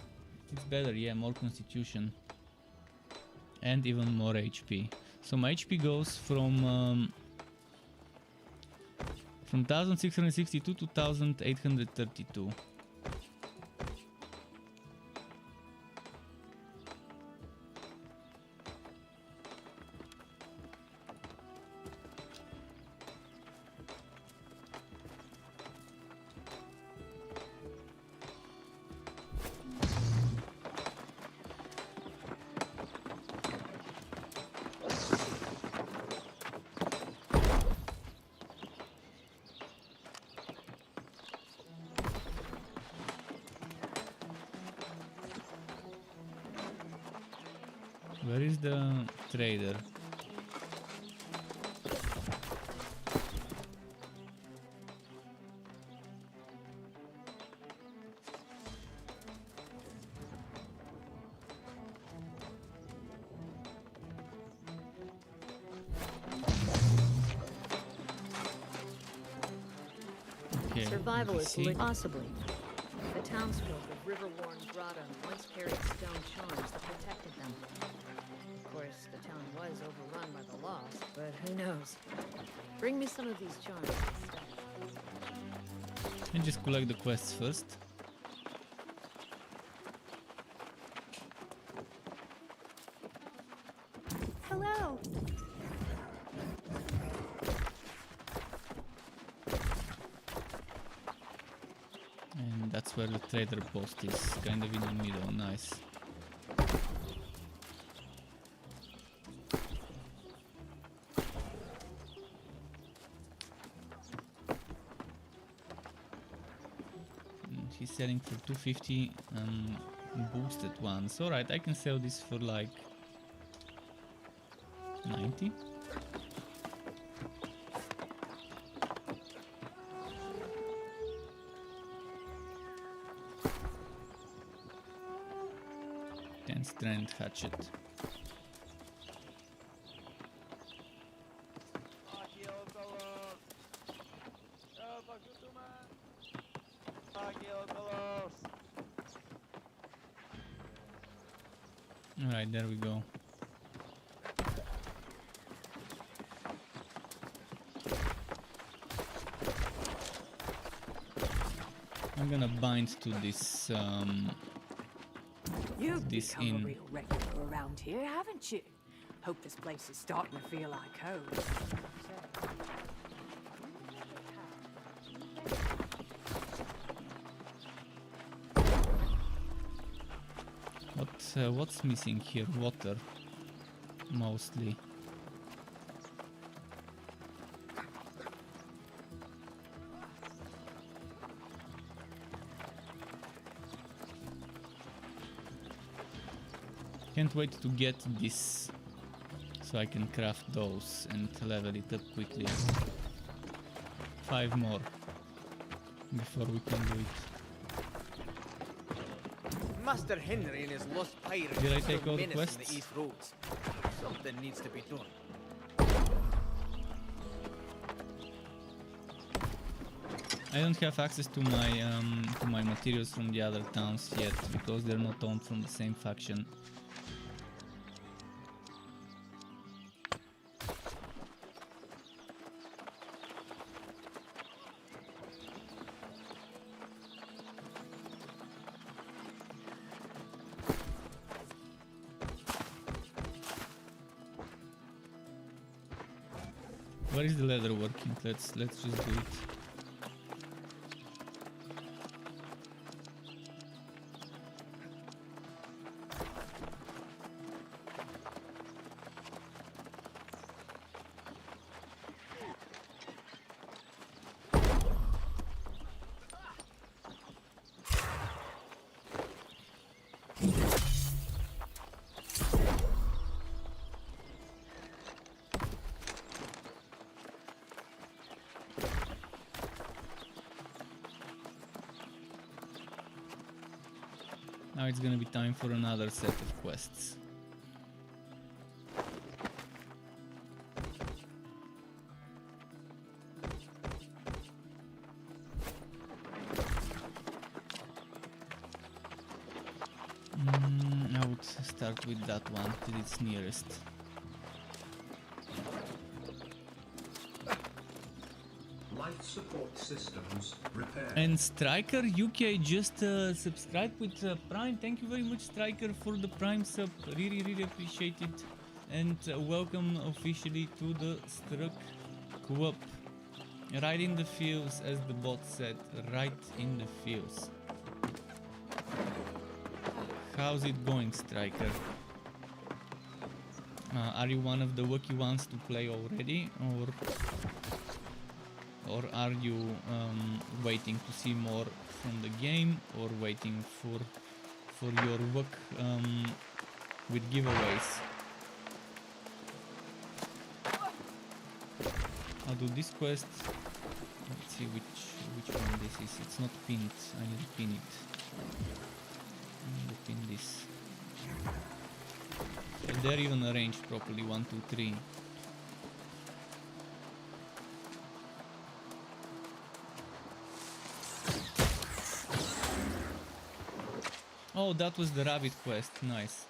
better, yeah, more constitution. And even more HP. So my HP goes from 1662 to 1832. Where is the trader? Okay, survival is possibly. The townsfolk of river-worn grotto once carried stone charms that protected them. Of course, the town was overrun by the lost, but who knows? Bring me some of these charms instead. And just collect the quests first. Hello. that's where the trader post is, kind of in the middle. Nice. He's selling for 250 boosted ones. Alright, I can sell this for like 90. Strength hatchet. Alright, there we go. I'm gonna bind to this You've this become in. a real regular around here, haven't you? Hope this place is starting to feel like home. What's missing here? Water, mostly. Can't wait to get this so I can craft those and level it up quickly. 5 more before we can do it. Master Henry and his lost pirates Did I are still take all the menacing quests? the East Roads. Something needs to be done. I don't have access to my materials from the other towns yet because they're not owned from the same faction. Where is the leather working? Let's just do it. Now it's gonna be time for another set of quests. I would start with that one till it's nearest. Life support systems repaired. And Striker UK just subscribed with Prime. Thank you very much, Striker, for the Prime sub. Really appreciate it. And welcome officially to the Struck Club. Right in the fields, as the bot said. Right in the fields. How's it going, Striker? Are you one of the lucky ones to play already, or are you waiting to see more from the game, or waiting for your luck with giveaways? I'll do this quest. Let's see which one this is. It's not pinned. I need to pin it. I need to pin this. They're even arranged properly. 1, 2, 3. Oh, that was the rabbit quest. Nice.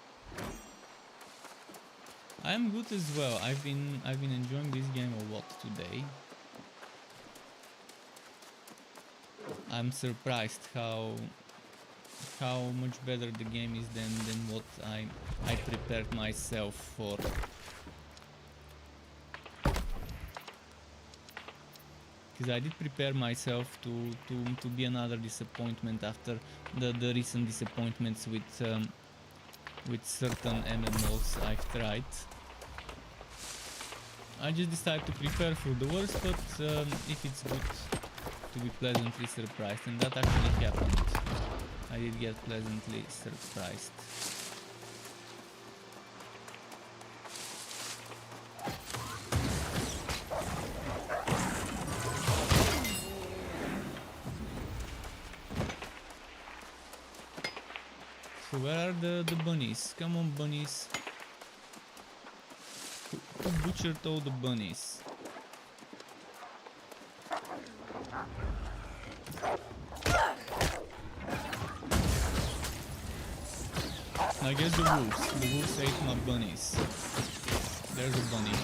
I am good as well. I've been enjoying this game a lot today. I'm surprised how much better the game is than what I prepared myself for. because I did prepare myself to be another disappointment after the recent disappointments with certain MMOs I've tried. I just decided to prepare for the worst, but if it's good to be pleasantly surprised, and that actually happened. I did get pleasantly surprised. So where are the bunnies? Come on, bunnies. Who butchered all the bunnies? I guess the wolves. The wolves ate my bunnies. There's a bunny.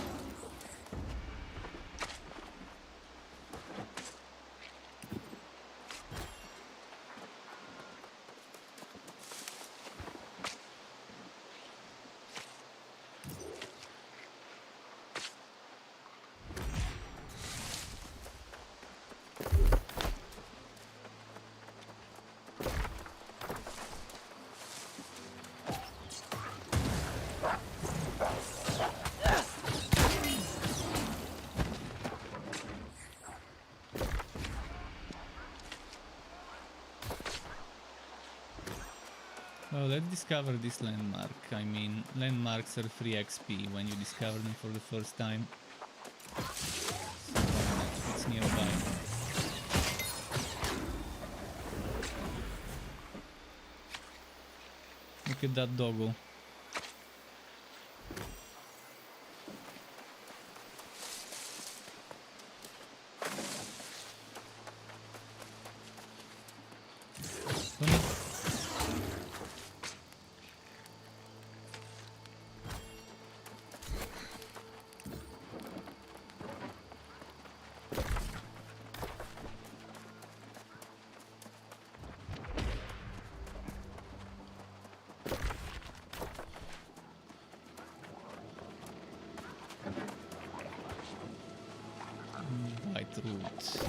Oh, let's discover this landmark. I mean, landmarks are free XP when you discover them for the first time. So why not? It's nearby. Look at that doggo.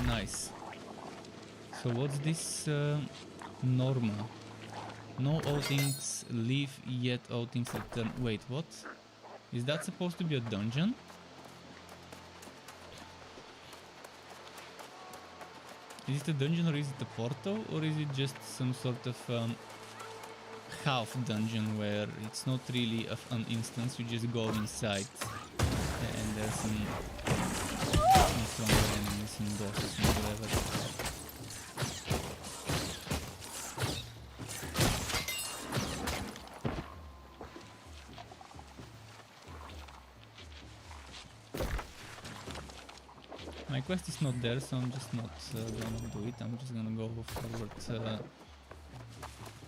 Nice. So what's this Norma? No outings leave yet outings return. Wait, what? Is that supposed to be a dungeon? Is it a dungeon or is it a portal, or is it just some sort of half dungeon where it's not really an instance, you just go inside and there's some stronger enemies and bosses and whatever. My quest is not there, so I'm just not gonna do it. I'm just gonna go forward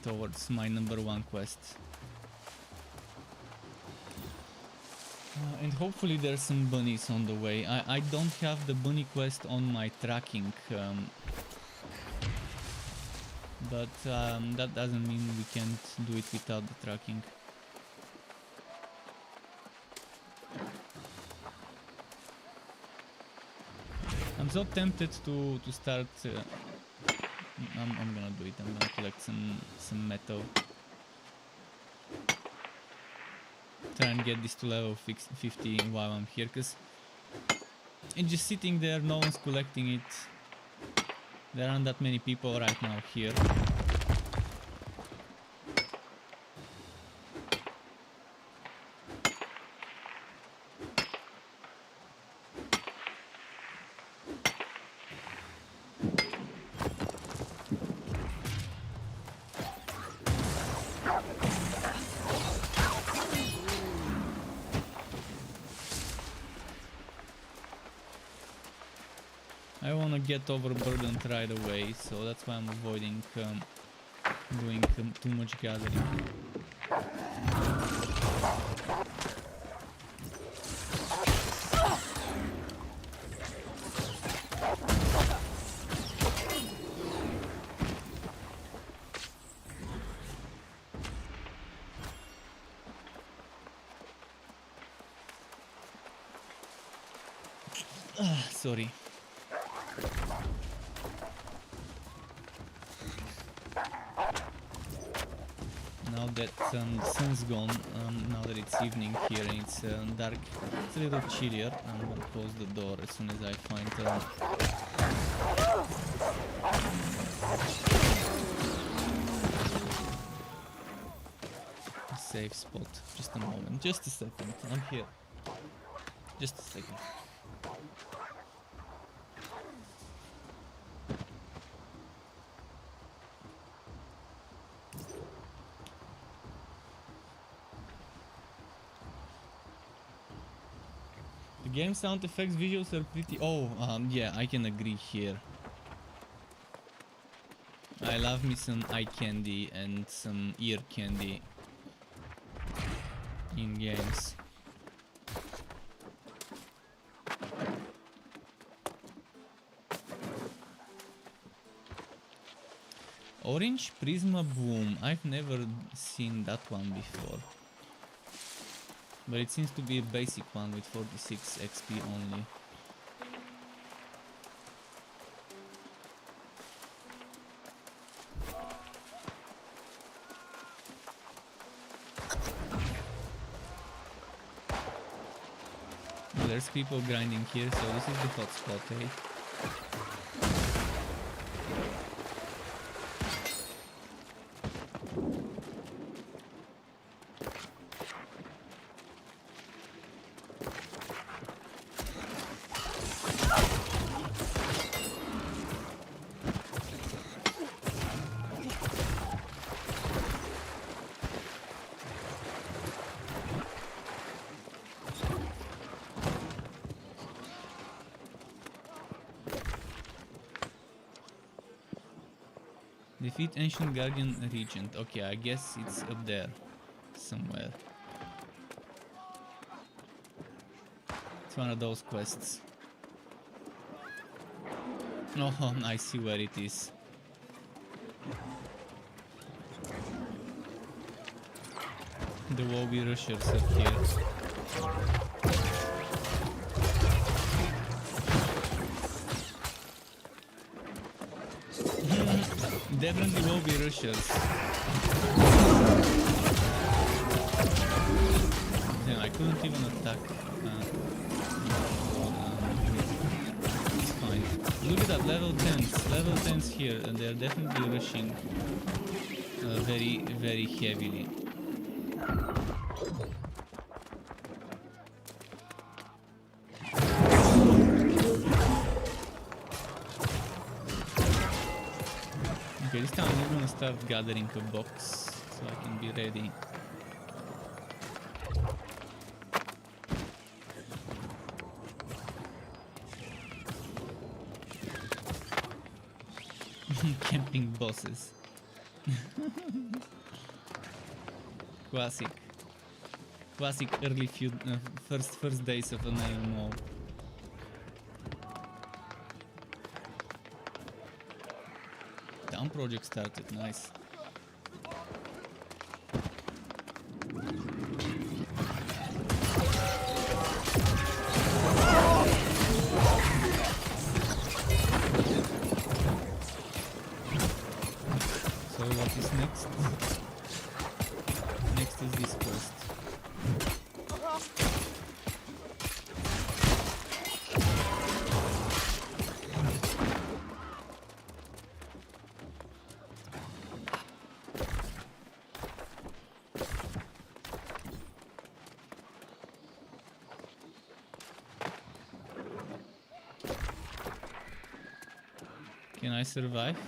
towards my #1 quest. And hopefully there's some bunnies on the way. I don't have the bunny quest on my tracking, but that doesn't mean we can't do it without the tracking. I'm so tempted to start. I'm gonna do it. I'm gonna collect some metal. Try and get this to level 50 while I'm here, cause it's just sitting there, no one's collecting it. There aren't that many people right now here. I wanna get overburdened right away, so that's why I'm avoiding doing too much gathering. Sorry. now that the sun's gone, now that it's evening here and it's dark, it's a little chillier. I'm gonna close the door as soon as I find a safe spot. Just a moment, just a second. I'm here. Just a second. The game sound effects visuals are pretty... Oh, yeah, I can agree here. I love me some eye candy and some ear candy in games. Orange Prisma Boom. I've never seen that one before. But it seems to be a basic one with 46 XP only. There's people grinding here, so this is the hotspot, eh? Defeat Ancient Guardian Regent. Okay, I guess it's up there somewhere. It's one of those quests. Oh, I see where it is. The Wowie Rushers up here. Definitely will be Russians. Yeah, I couldn't even attack. It's fine. Look at that, level 10s. Level 10s here, and they're definitely rushing very, very heavily. Okay, this time I'm gonna start gathering a box so I can be ready. Camping bosses. Classic. Classic early few first days of an MMO. Project started, nice. So what is next? Next is this quest. Can I survive?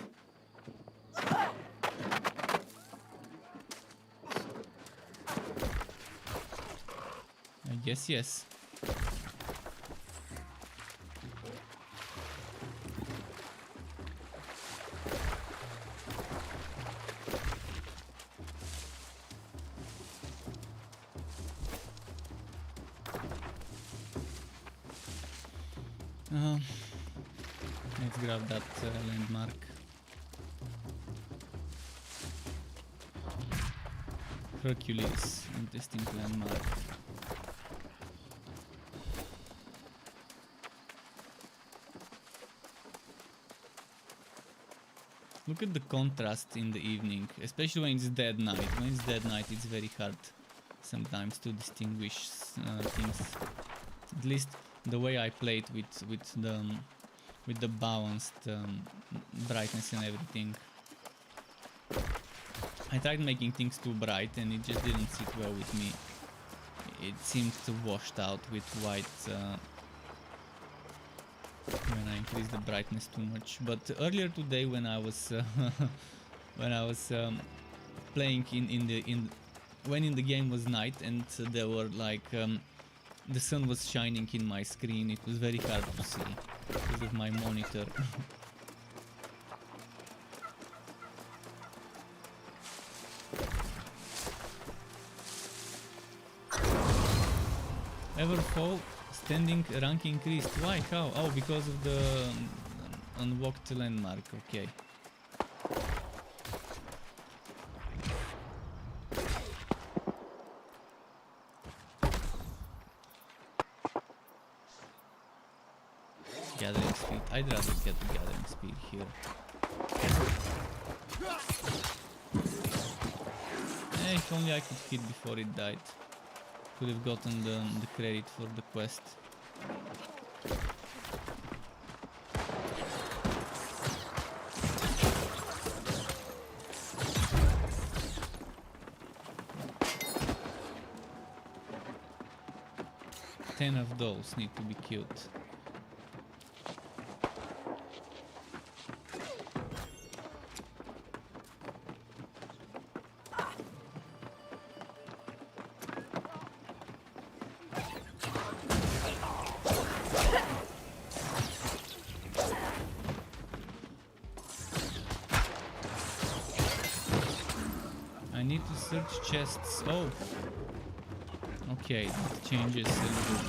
I guess yes. Let's grab that landmark. Hercules, interesting landmark. Look at the contrast in the evening, especially when it's dead night. When it's dead night, it's very hard sometimes to distinguish things. At least the way I played with the balanced brightness and everything. I tried making things too bright and it just didn't sit well with me. It seemed washed out with white when I increased the brightness too much. But earlier today, when I was playing when in the game was night and there were like the sun was shining in my screen, it was very hard to see because of my monitor. Everfall standing rank increased. Why? How? Oh, because of the unlocked landmark. Okay. Gathering speed. I'd rather get the gathering speed here. If only I could hit before it died. Could have gotten the credit for the quest. Ten of those need to be killed. Search chests. Oh, okay, that changes a little bit.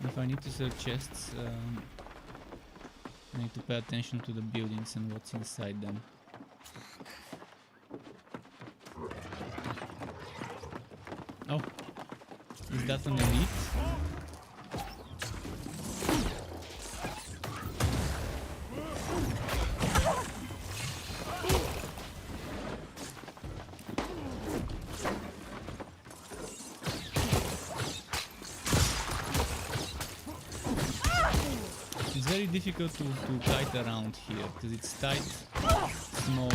If I need to search chests, I need to pay attention to the buildings and what's inside them. Oh, is that an elite? Difficult to kite around here because it's tight, small.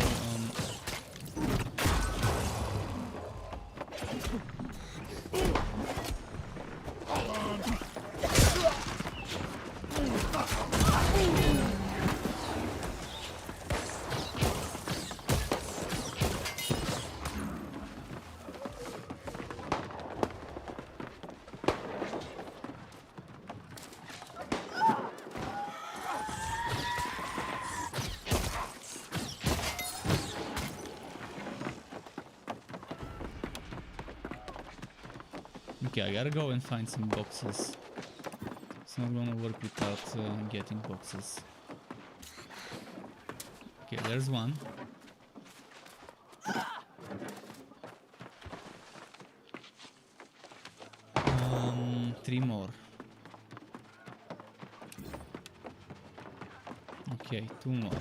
Okay, I gotta go and find some boxes. It's not gonna work without getting boxes. Okay, there's one. Three more. Okay, two more.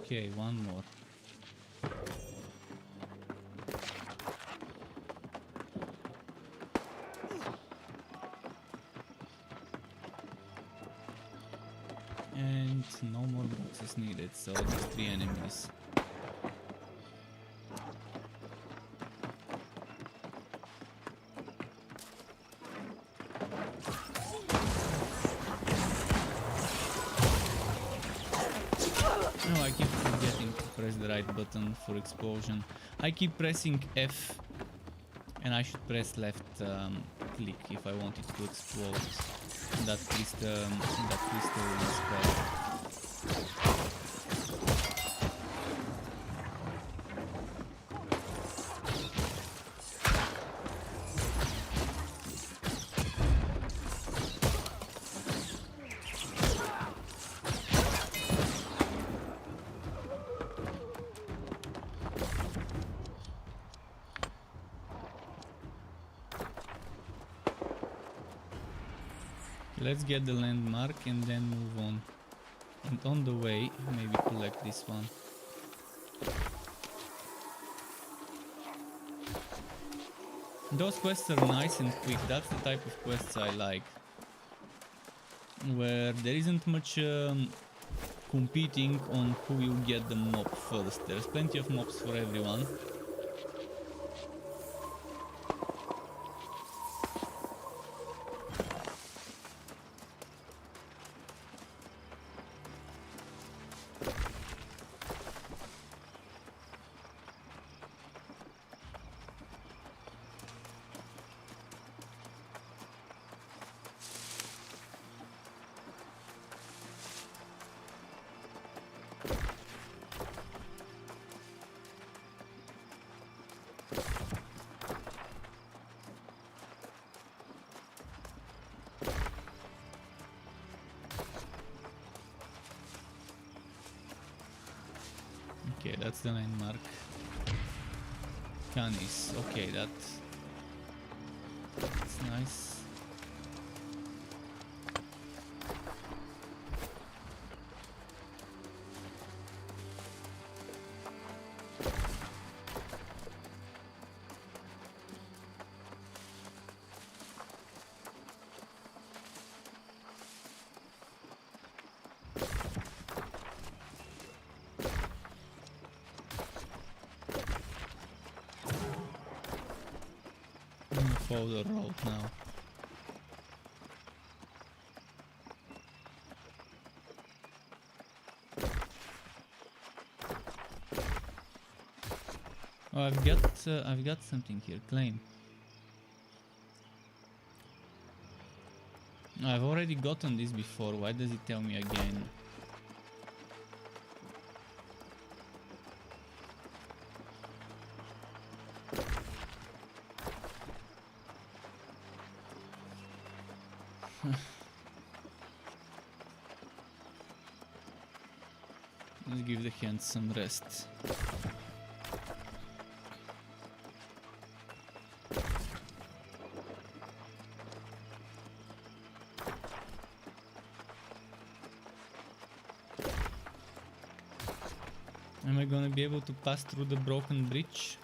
Okay, one more. And no more boxes needed, so just 3 enemies. No, I keep forgetting to press the right button for explosion. I keep pressing F and I should press left click if I want it to explode. That crystal is spell. Let's get the landmark and then move on. And on the way, maybe collect this one. Those quests are nice and quick. That's the type of quests I like. Where there isn't much competing on who will get the mob first. There's plenty of mobs for everyone. Okay, that's the landmark. Canis. Okay, that's nice. Follow the road now. Oh, I've got something here. Claim. I've already gotten this before. Why does it tell me again? Let's give the hands some rest. Am I gonna be able to pass through the broken bridge?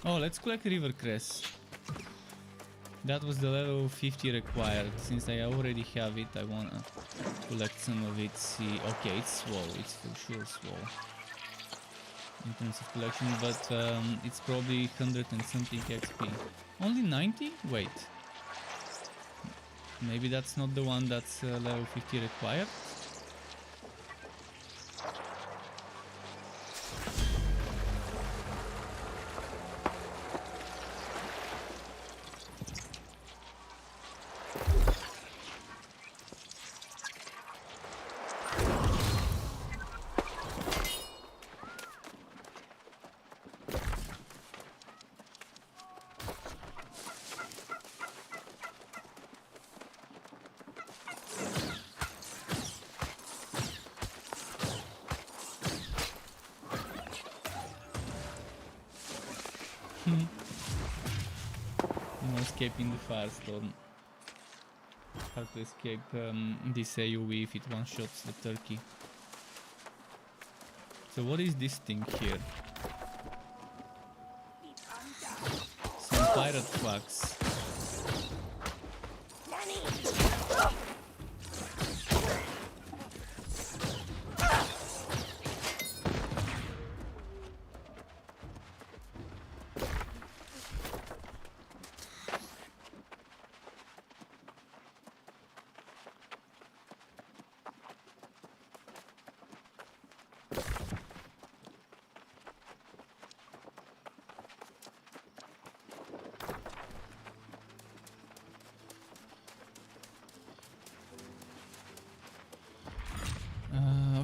Oh, let's collect river cress. That was the level 50 required. Since I already have it, I wanna collect some of it. See, okay, it's swole. It's for sure swole in terms of collection, but it's probably 100 and something XP. Only 90? Wait. Maybe that's not the one that's level 50 required? No escaping the firestorm. Hard to escape this AoE if it one-shots the turkey. So what is this thing here? Some pirate flags.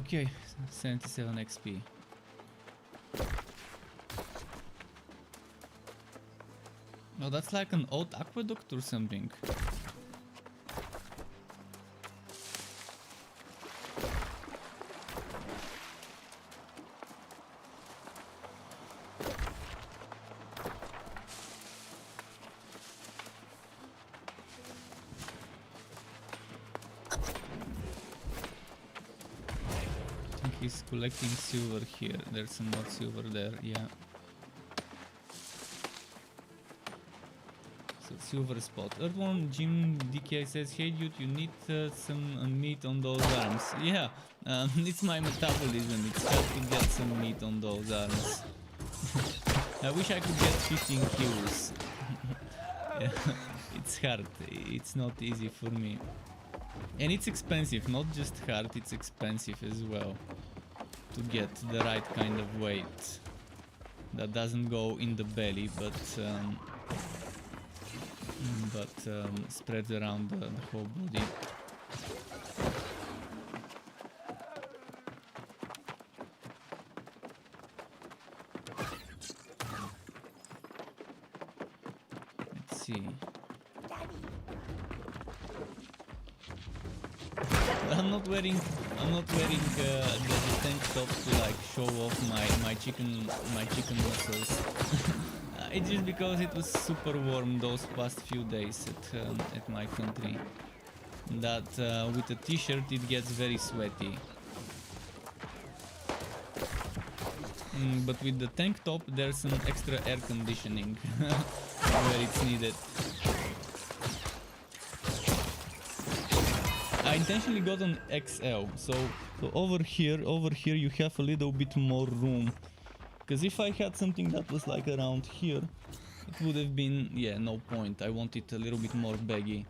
Okay, 77 XP. Oh, that's like an old aqueduct or something. is collecting silver here. There's some more silver there, yeah. So silver spot. Earthworm Jim DK says, hey dude, you need some meat on those arms. Yeah, it's my metabolism. It's hard to get some meat on those arms. I wish I could get 15 kills. Yeah, it's hard. It's not easy for me. And it's expensive, not just hard, it's expensive as well. To get the right kind of weight. That doesn't go in the belly, but spreads around the whole body. Let's see. I'm not wearing the tank top to like show off my chicken muscles. It's just because it was super warm those past few days at my country. That with a t-shirt it gets very sweaty. But with the tank top there's some extra air conditioning where it's needed. I intentionally got an XL, so over here you have a little bit more room. Because if I had something that was like around here, it would have been, yeah, no point. I want it a little bit more baggy.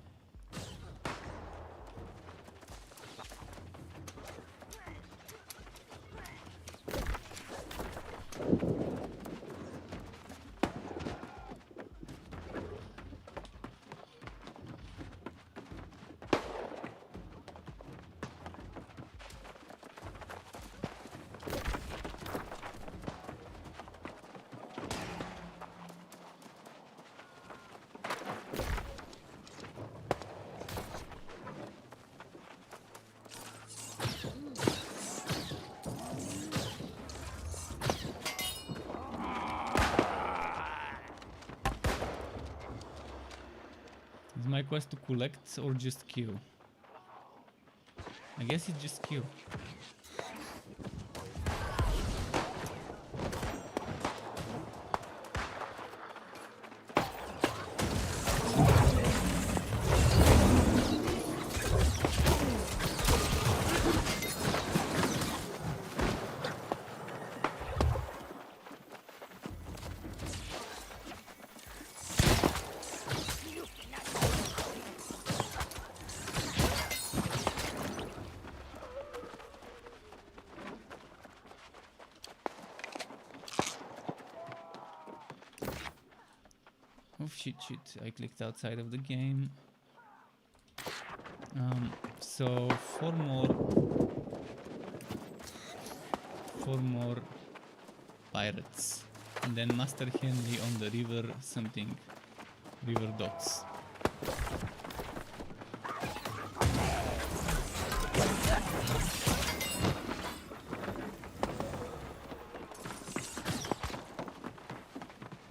Is my quest to collect or just kill? I guess it's just kill. Oh shit, I clicked outside of the game. So four more pirates. And then Master Henry on the river something. River docks.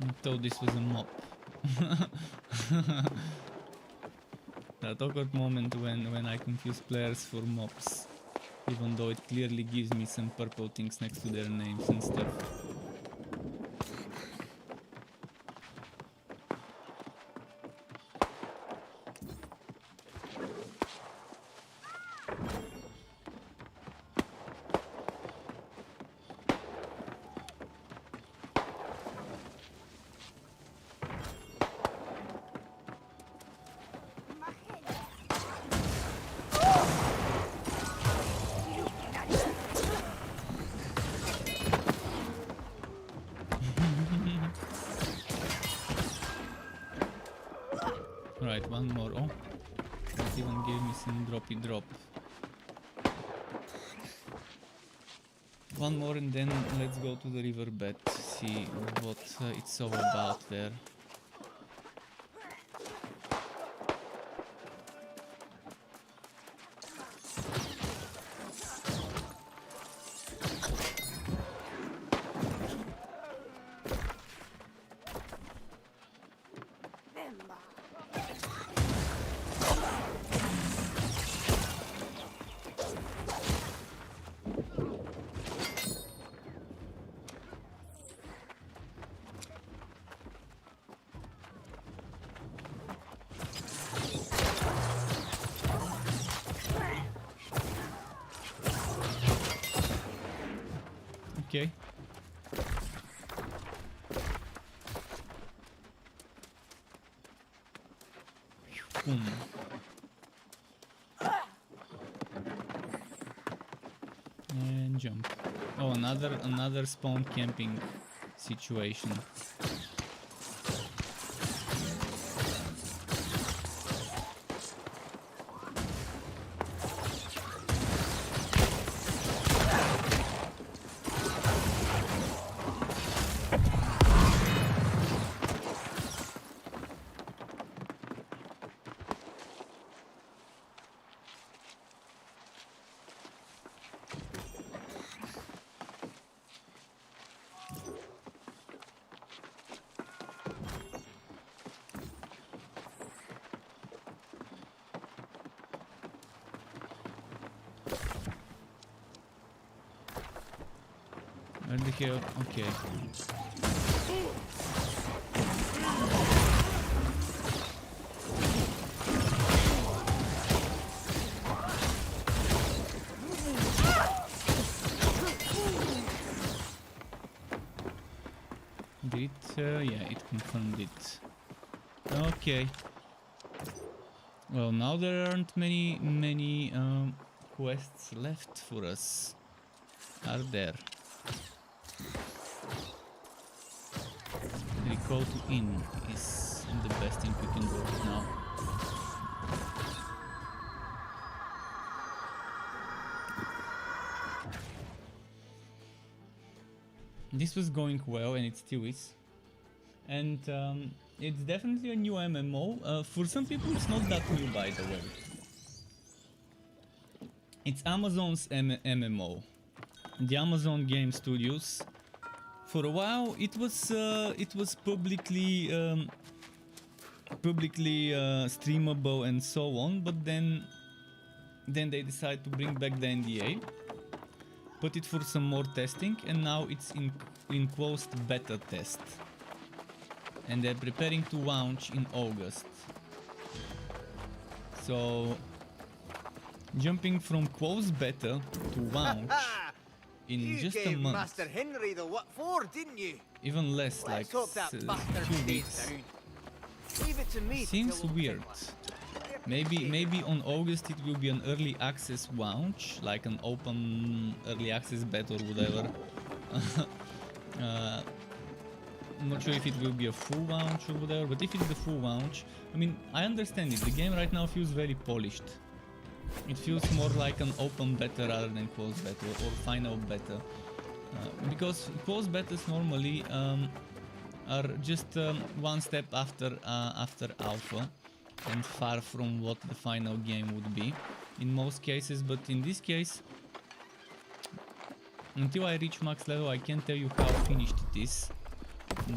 I thought this was a mop. That awkward moment when I confuse players for mobs, even though it clearly gives me some purple things next to their names and stuff. Right, one more. Oh, that even gave me some droppy drop. One more and then let's go to the riverbed, see what it's all about there. Okay. Boom. And jump. Oh, another spawn camping situation. Where the hell? Okay. Did it? Yeah, it confirmed it. Okay. Well, now there aren't many quests left for us, are there? Recall to inn is the best thing we can do right now. This was going well, and it still is. And it's definitely a new MMO. For some people it's not that new, by the way. It's Amazon's MMO. The Amazon Game Studios. For a while it was publicly streamable and so on, but then they decided to bring back the NDA, put it for some more testing, and now it's in closed beta test. And they're preparing to launch in August. So, jumping from closed beta to launch in you just gave a month. Master Henry the what for, didn't you? Even less, Let's like hope that few bastard stays weeks. down. Leave it to me. Seems weird. Maybe on August it will be an early access launch, like an open early access beta or whatever. I'm not sure if it will be a full launch or whatever, but if it's the full launch, I mean, I understand it. The game right now feels very polished. It feels more like an open beta rather than closed beta or final beta. Because closed betas normally are just one step after alpha and far from what the final game would be in most cases, but in this case, until I reach max level I can't tell you how finished it is,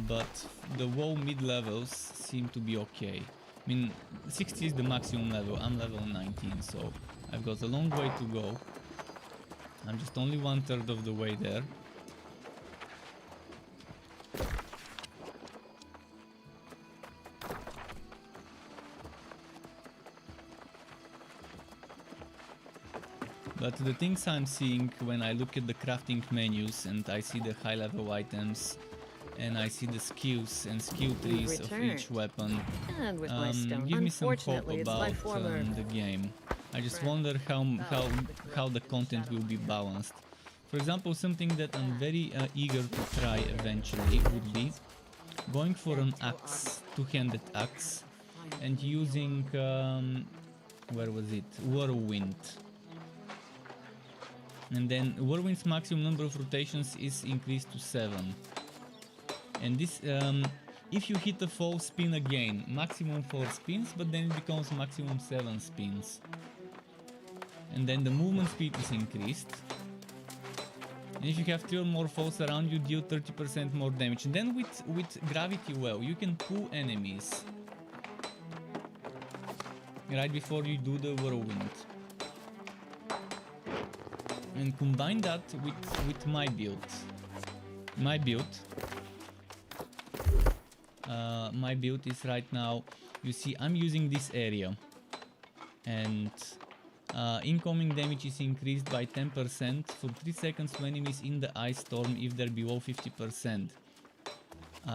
but the low mid levels seem to be okay. I mean, 60 is the maximum level, I'm level 19, so I've got a long way to go. I'm just only 1/3 of the way there. But the things I'm seeing when I look at the crafting menus and I see the high level items and I see the skills and skill trees of each weapon, And with my stone. give me some hope Unfortunately, it's my about former the game. I just wonder how the content will be balanced. For example, something that I'm very eager to try eventually would be going for an axe, two-handed axe, and using where was it? Whirlwind. And then Whirlwind's maximum number of rotations is increased to 7. And this, if you hit a full spin again, maximum 4 spins, but then it becomes maximum 7 spins. And then the movement speed is increased. And if you have 3 or more falls around you, deal 30% more damage. And then with gravity well, you can pull enemies right before you do the whirlwind. And combine that with my build. My build is right now, you see, I'm using this area. And Incoming damage is increased by 10% for 3 seconds to enemies in the ice storm if they're below 50%.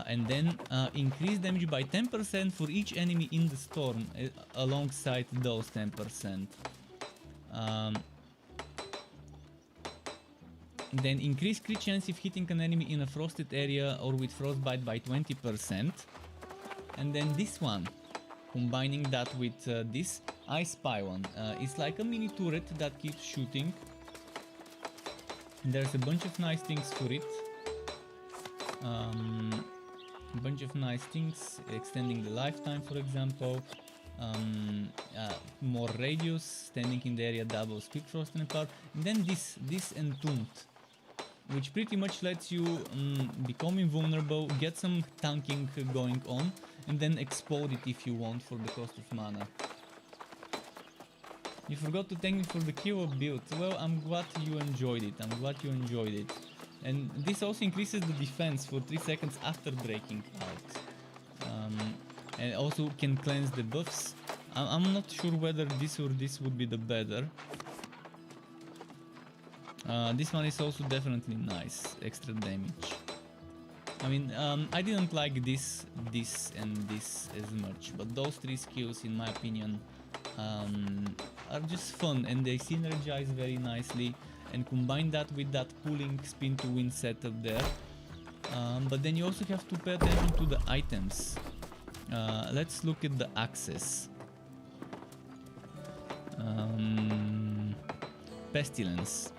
And then increase damage by 10% for each enemy in the storm alongside those 10%. Then increase crit chance if hitting an enemy in a frosted area or with frostbite by 20%. And then this one, combining that with this ice pylon, it's like a mini turret that keeps shooting. There's a bunch of nice things for it. A bunch of nice things, extending the lifetime, for example. More radius, standing in the area doubles quick frost and power. And then this entombed, which pretty much lets you become invulnerable, get some tanking going on, and then explode it if you want for the cost of mana. You forgot to thank me for the killer build. Well, I'm glad you enjoyed it. And this also increases the defense for 3 seconds after breaking out. And also can cleanse the buffs. I'm not sure whether this or this would be the better. This one is also definitely nice, extra damage. I mean, I didn't like this and this as much, but those 3 skills, in my opinion, are just fun and they synergize very nicely. And combine that with that cooling spin to win setup there. But then you also have to pay attention to the items. Let's look at the axes. Pestilence.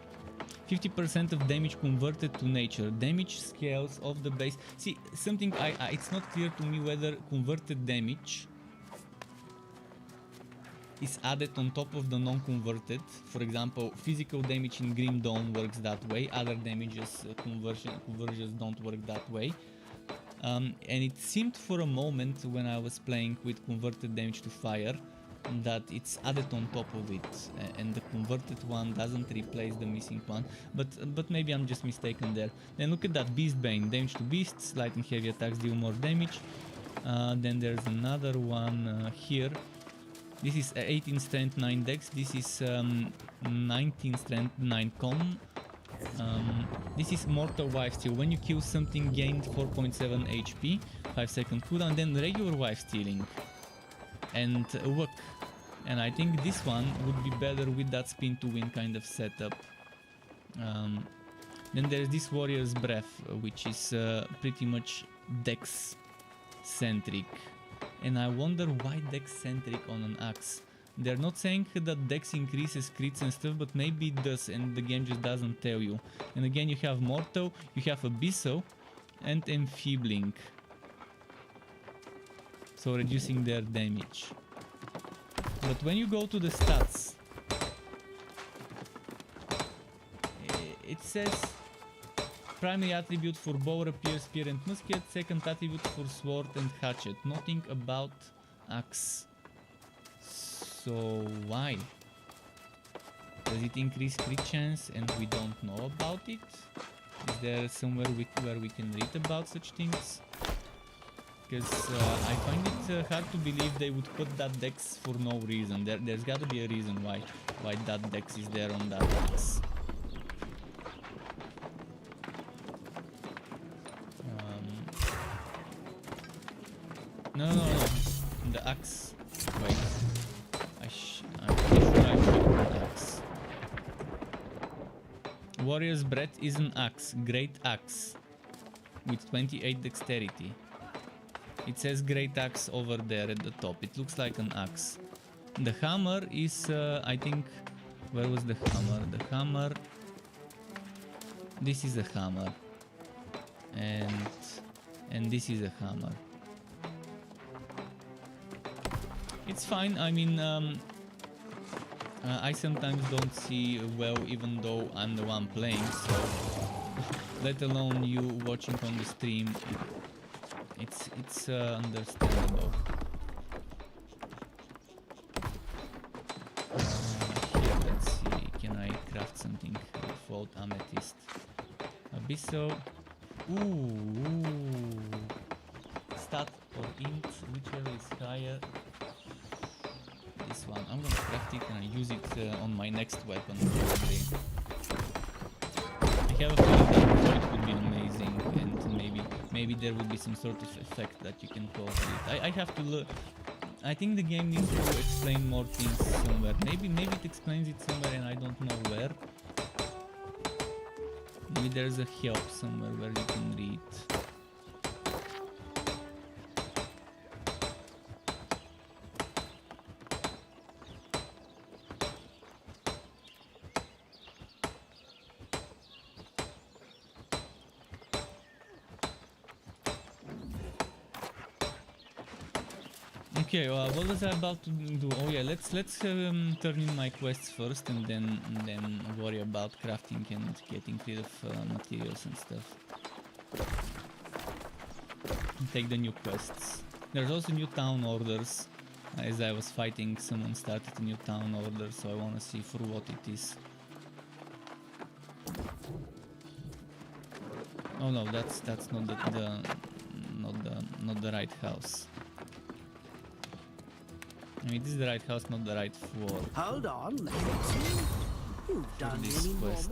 50% of damage converted to nature. Damage scales of the base. See, something it's not clear to me whether converted damage is added on top of the non-converted. For example, physical damage in Grim Dawn works that way. Other damages conversions don't work that way. And it seemed for a moment when I was playing with converted damage to fire that it's added on top of it, and the converted one doesn't replace the missing one, but maybe I'm just mistaken there. Then look at that Beast Bane, damage to beasts, light and heavy attacks deal more damage. Then there's another one here. This is 18 strength, 9 dex. This is 19 strength, 9 con. This is Mortal Wife Steal. When you kill something, gained 4.7 HP, 5-second cooldown. Then regular wife stealing and Wuk. And I think this one would be better with that spin to win kind of setup. Then there's this Warrior's Breath, which is pretty much dex centric. And I wonder why dex centric on an axe. They're not saying that dex increases crits and stuff, but maybe it does and the game just doesn't tell you. And again, you have Mortal, you have Abyssal and Enfeebling, so reducing their damage. But when you go to the stats, it says primary attribute for bow, rapier, spear and musket, second attribute for sword and hatchet. Nothing about axe. So why? Does it increase crit chance and we don't know about it? Is there somewhere where we can read about such things? Because I find it hard to believe they would put that dex for no reason. There's gotta be a reason why that dex is there on that axe. No, the axe. Wait, I'm pretty sure I checked the axe. Warrior's Breath is an axe, great axe, with 28 dexterity. It says great axe over there at the top. It looks like an axe. The hammer is, I think, where was the hammer? The hammer. This is a hammer, and this is a hammer. It's fine. I mean, I sometimes don't see well, even though I'm the one playing. So, let alone you watching on the stream. It's understandable. Here, let's see. Can I craft something? Default amethyst, abyssal. Ooh. Stat or int, whichever is higher. this one. I'm gonna craft it and use it on my next weapon probably. I have a feeling that it would be amazing, and maybe there would be some sort of effect that you can cause it. I have to look. I think the game needs to explain more things somewhere. Maybe it explains it somewhere and I don't know where. Maybe there's a help somewhere where you can read. Okay, what was I about to do? Oh yeah, let's turn in my quests first, and then worry about crafting and getting rid of materials and stuff. And take the new quests. There's also new town orders. As I was fighting, someone started a new town order, so I want to see for what it is. Oh no, that's not the right house. I mean, this is the right house, not the right floor. Hold on, let me see. You've done this any more quest.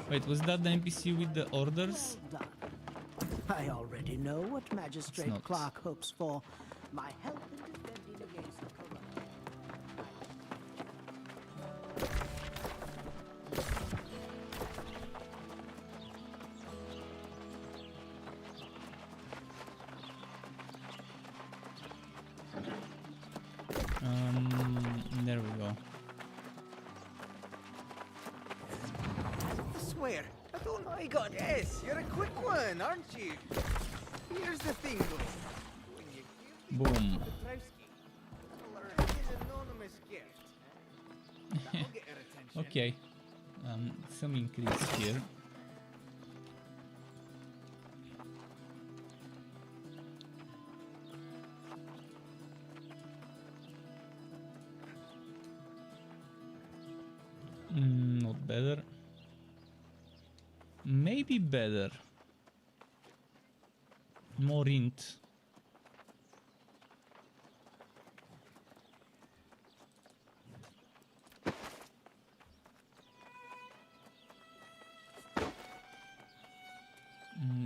Wait, was that the NPC with the orders? I already know what Magistrate not. Clark hopes for. My help in defending against the corrupt. There we go. I swear, I don't know you got S. You're a quick one, aren't you? Here's the thing, though. When you give Boom. Petrowski, you'll learn his anonymous gift. That'll get her attention. Okay. Some increase here. Not better. Maybe better. More int.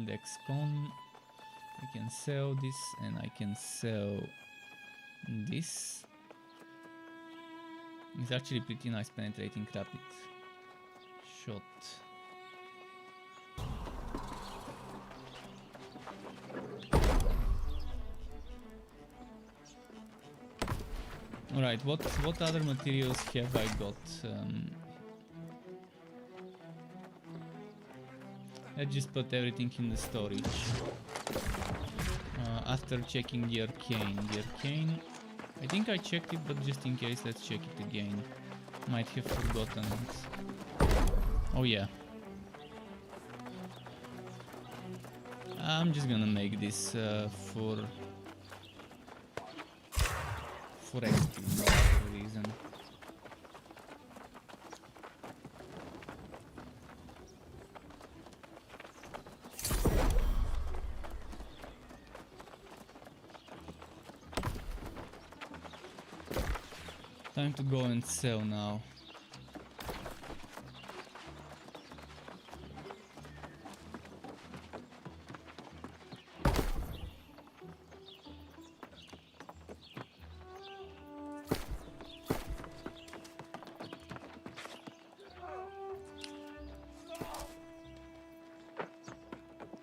Dexcon. I can sell this and I can sell this. It's actually pretty nice penetrating rapid shot. Alright, what other materials have I got? Let's just put everything in the storage. After checking the arcane. The arcane, I think I checked it, but just in case, let's check it again. Might have forgotten it. Oh yeah. I'm just gonna make this for XP, no other reason. Time to go and sell now.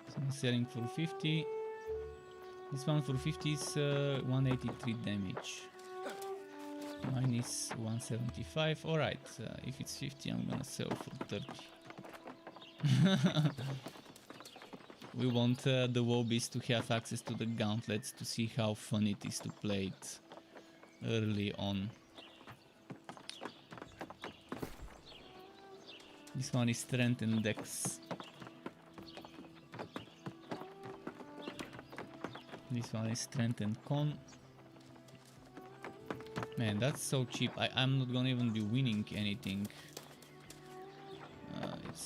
So I'm selling for 50. This one for 50 is 183 damage. Mine is 175. Alright, if it's 50, I'm gonna sell for 30. We want the Wobbies to have access to the gauntlets to see how fun it is to play it early on. This one is strength and dex. This one is strength and con. Man, that's so cheap. I'm not gonna even be winning anything.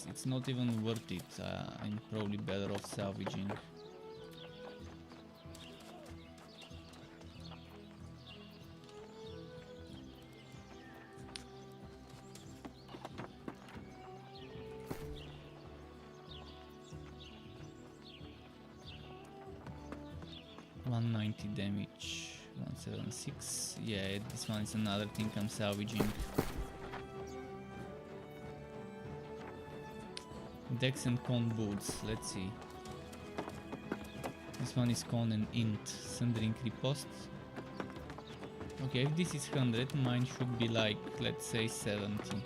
It's not even worth it. I'm probably better off salvaging. 190 damage. 176. Yeah, this one is another thing I'm salvaging. Dex and con boots. Let's see. This one is con and int. Sundering riposte. Okay, if this is 100, mine should be like, let's say 70.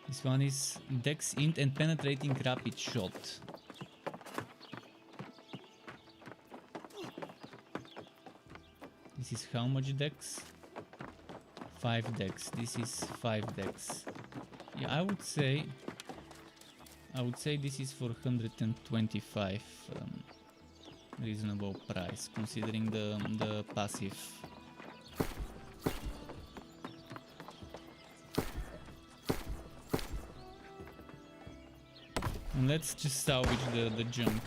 This one is Dex int and penetrating rapid shot. This is how much Dex? 5 Dex. This is 5 Dex. Yeah, I would say this is for 125 reasonable price considering the passive. And let's just salvage the junk.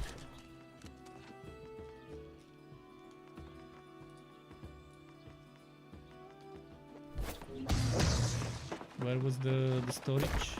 Where was the storage?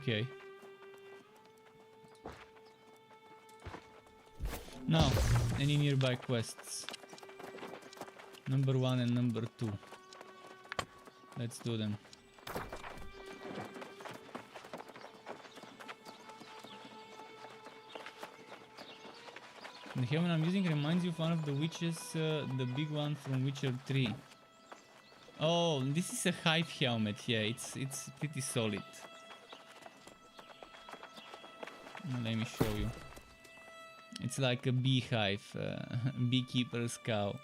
Okay. Now, any nearby quests? Number 1 and number 2. Let's do them. The helmet I'm using reminds you of one of the witches, the big one from Witcher 3. Oh, this is a hive helmet. Yeah, it's pretty solid. Let me show you. It's like a beehive, beekeeper's cow.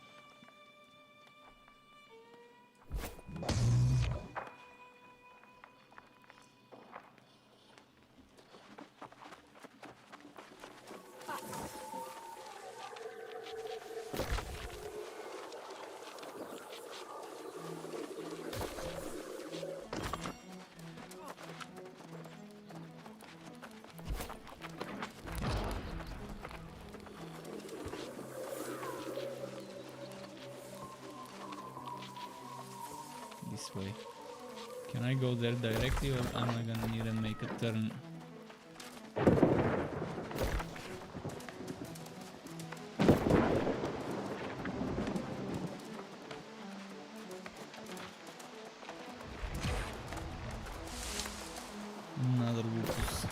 This way. Can I go there directly or am I gonna need to make a turn? Another Whoopus.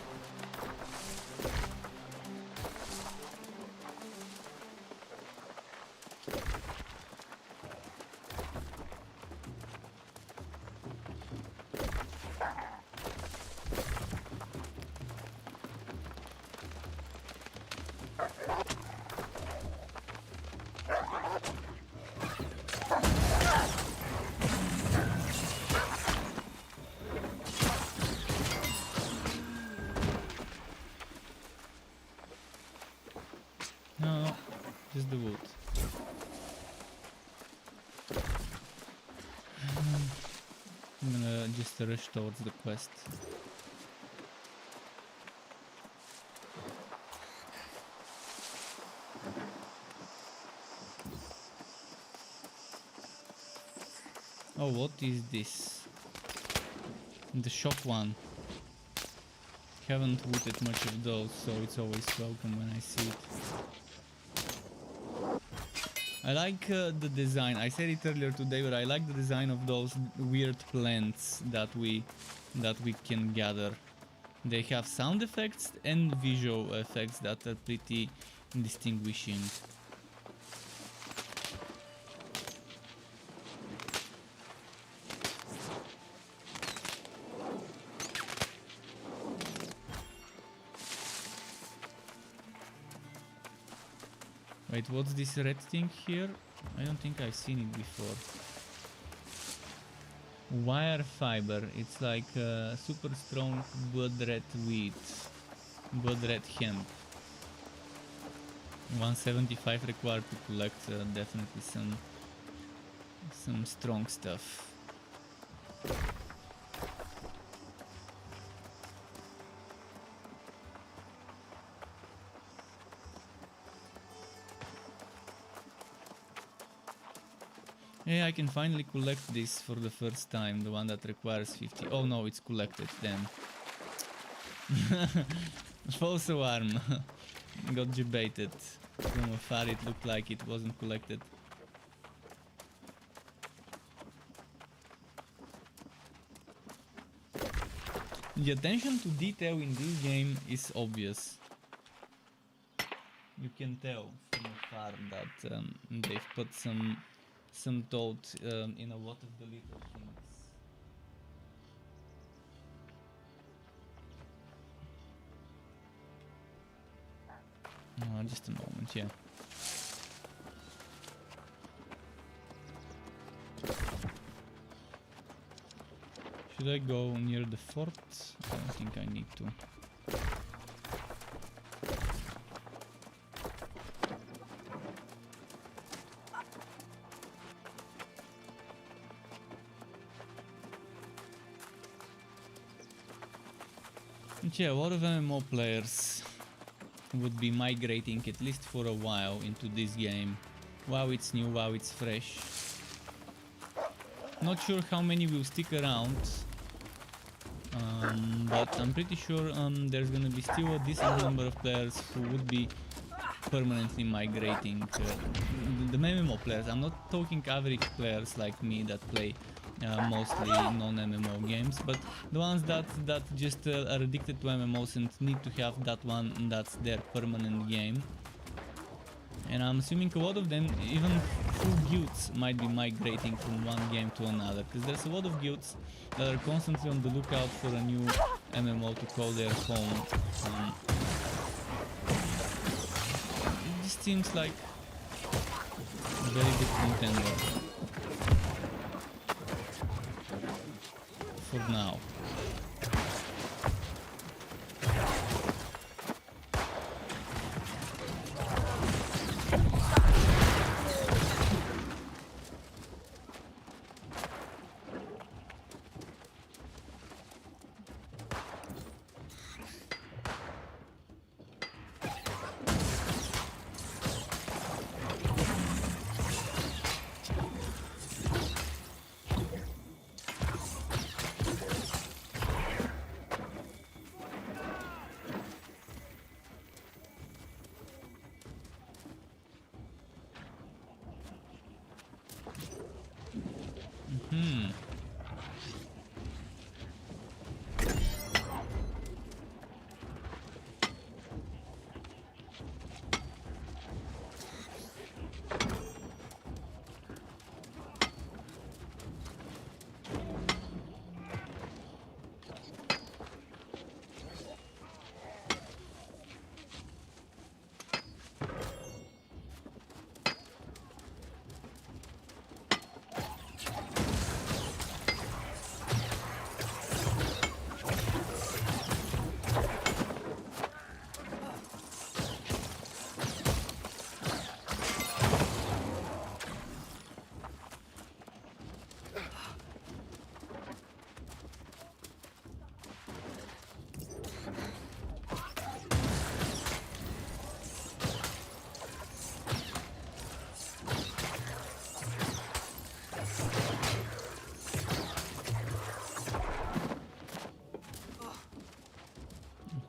No, just the wood. I'm gonna just rush towards the quest. Oh, what is this? The shock one. Haven't looted much of those, so it's always welcome when I see it. I like the design. I said it earlier today, but I like the design of those weird plants that we can gather. They have sound effects and visual effects that are pretty distinguishing. Wait, what's this red thing here? I don't think I've seen it before. Wire fiber. It's like super strong blood red wheat. Blood red hemp. 175 required to collect. Definitely some strong stuff. Yeah, I can finally collect this for the first time, the one that requires 50. Oh no, it's collected then. False alarm. Got debated. From afar it looked like it wasn't collected. The attention to detail in this game is obvious. You can tell from afar that they've put some thought in a lot of the little things. Just a moment, yeah. Should I go near the fort? I don't think I need to. Yeah, a lot of MMO players would be migrating at least for a while into this game. Wow, it's new, wow, it's fresh. Not sure how many will stick around, but I'm pretty sure there's gonna be still a decent number of players who would be permanently migrating. The MMO players, I'm not talking average players like me that play mostly non-MMO games, but the ones that just are addicted to MMOs and need to have that one that's their permanent game. And I'm assuming a lot of them, even full guilds, might be migrating from one game to another, because there's a lot of guilds that are constantly on the lookout for a new MMO to call their home. It just seems like a very good contender. For now.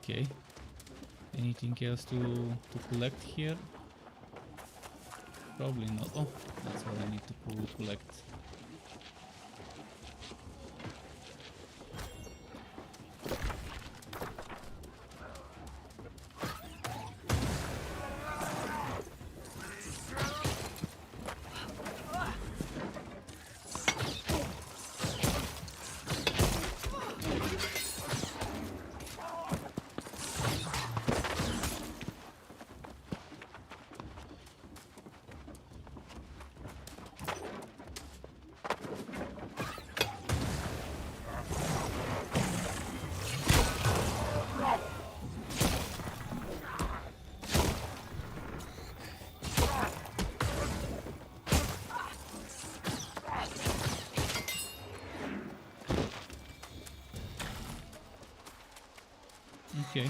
Okay. Anything else to collect here? Probably not. Oh, that's what I need to collect. Okay.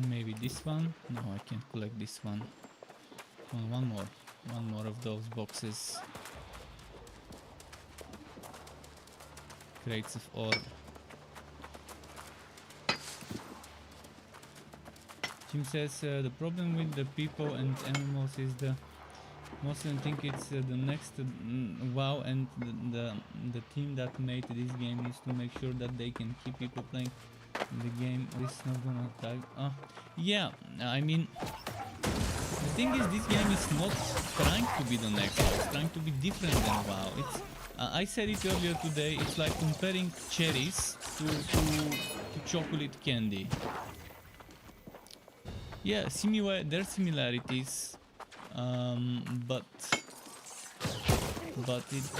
Maybe this one? No, I can't collect this one. Well, one more of those boxes. Crates of ore. Jim says the problem with the people and animals is the most of them think it's the next WoW, and the team that made this game is to make sure that they can keep people playing the game. This is not gonna die. Yeah, I mean, the thing is, this game is not trying to be the next WoW. It's trying to be different than WoW. It's I said it earlier today. It's like comparing cherries to chocolate candy. Yeah, there's similarities, but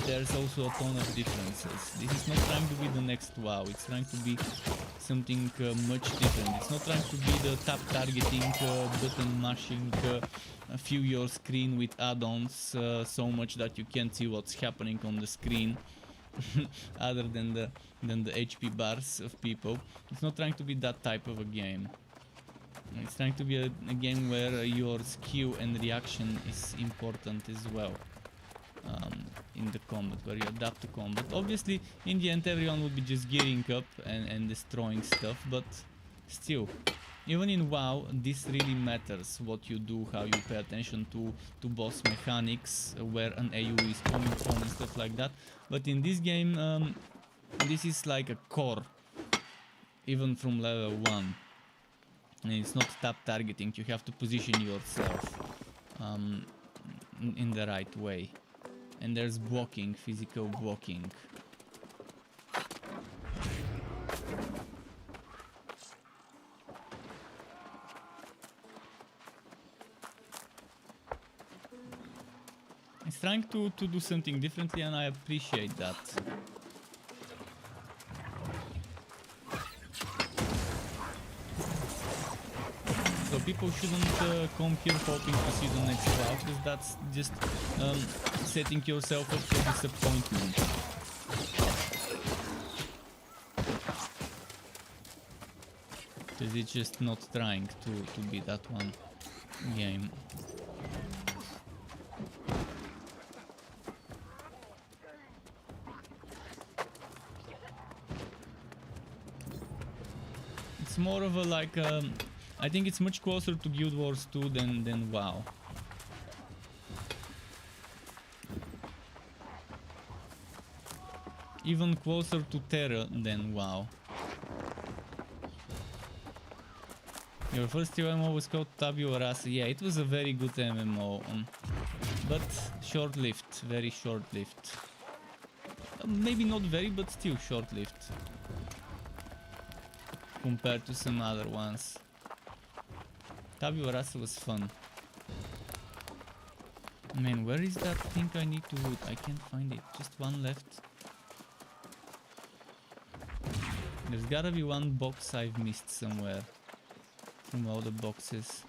there's also a ton of differences. This is not trying to be the next WoW. It's trying to be something much different. It's not trying to be the tap targeting, button mashing, view your screen with add-ons so much that you can't see what's happening on the screen, other than the HP bars of people. It's not trying to be that type of a game. It's trying to be a game where your skill and reaction is important as well. In the combat, where you adapt to combat. Obviously, in the end, everyone will be just gearing up and destroying stuff, but still, even in WoW, this really matters. What you do, how you pay attention to boss mechanics, where an AU is coming from and stuff like that. But in this game, this is like a core, even from level 1. And it's not tap targeting. You have to position yourself in the right way. And there's blocking, physical blocking. It's trying to do something differently, and I appreciate that. So people shouldn't come here hoping to see the next WoW, because that's just setting yourself up for disappointment. Because it's just not trying to be that one game. It's more of a like I think it's much closer to Guild Wars 2 than WoW. Even closer to Terra than WoW. Your first MMO was called Tabula Rasa. Yeah, it was a very good MMO, but short-lived, very short-lived. Maybe not very, but still short-lived compared to some other ones. Tabula Rasa was fun. Man, where is that thing I need to loot? I can't find it. Just one left. There's gotta be one box I've missed somewhere from all the boxes.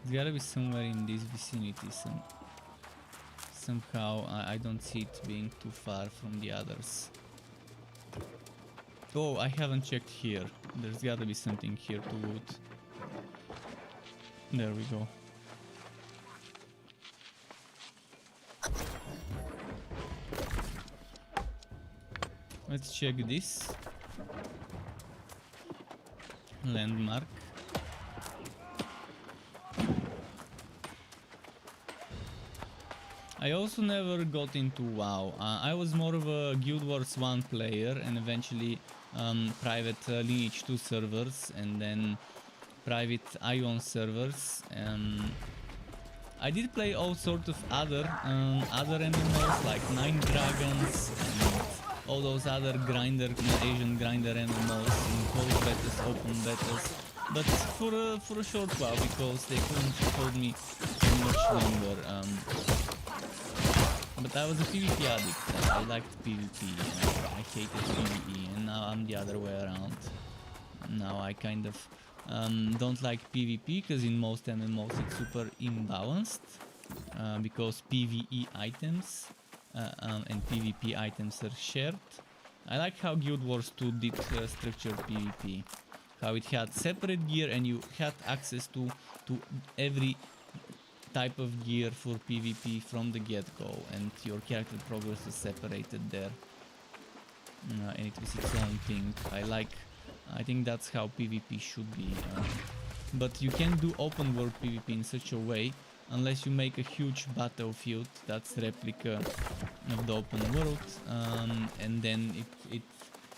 It's gotta be somewhere in this vicinity. Somehow I don't see it being too far from the others. Oh, I haven't checked here. There's gotta be something here to loot. There we go. Let's check this. Landmark. I also never got into WoW. I was more of a Guild Wars 1 player, and eventually private Lineage 2 servers, and then private Ion servers. I did play all sorts of other MMOs like Nine Dragons and all those other Asian grinder MMOs in closed betas, open betas, but for a short while, because they couldn't hold me much longer. But I was a PvP addict. I liked PvP. I hated PvE, and now I'm the other way around. Now I kind of don't like PvP because in most MMOs it's super imbalanced because PvE items and PvP items are shared. I like how Guild Wars 2 did structured PvP. How it had separate gear and you had access to every type of gear for PvP from the get-go, and your character progress was separated there. And it was its own thing. I think that's how PvP should be. But you can't do open world PvP in such a way unless you make a huge battlefield that's replica of the open world, and then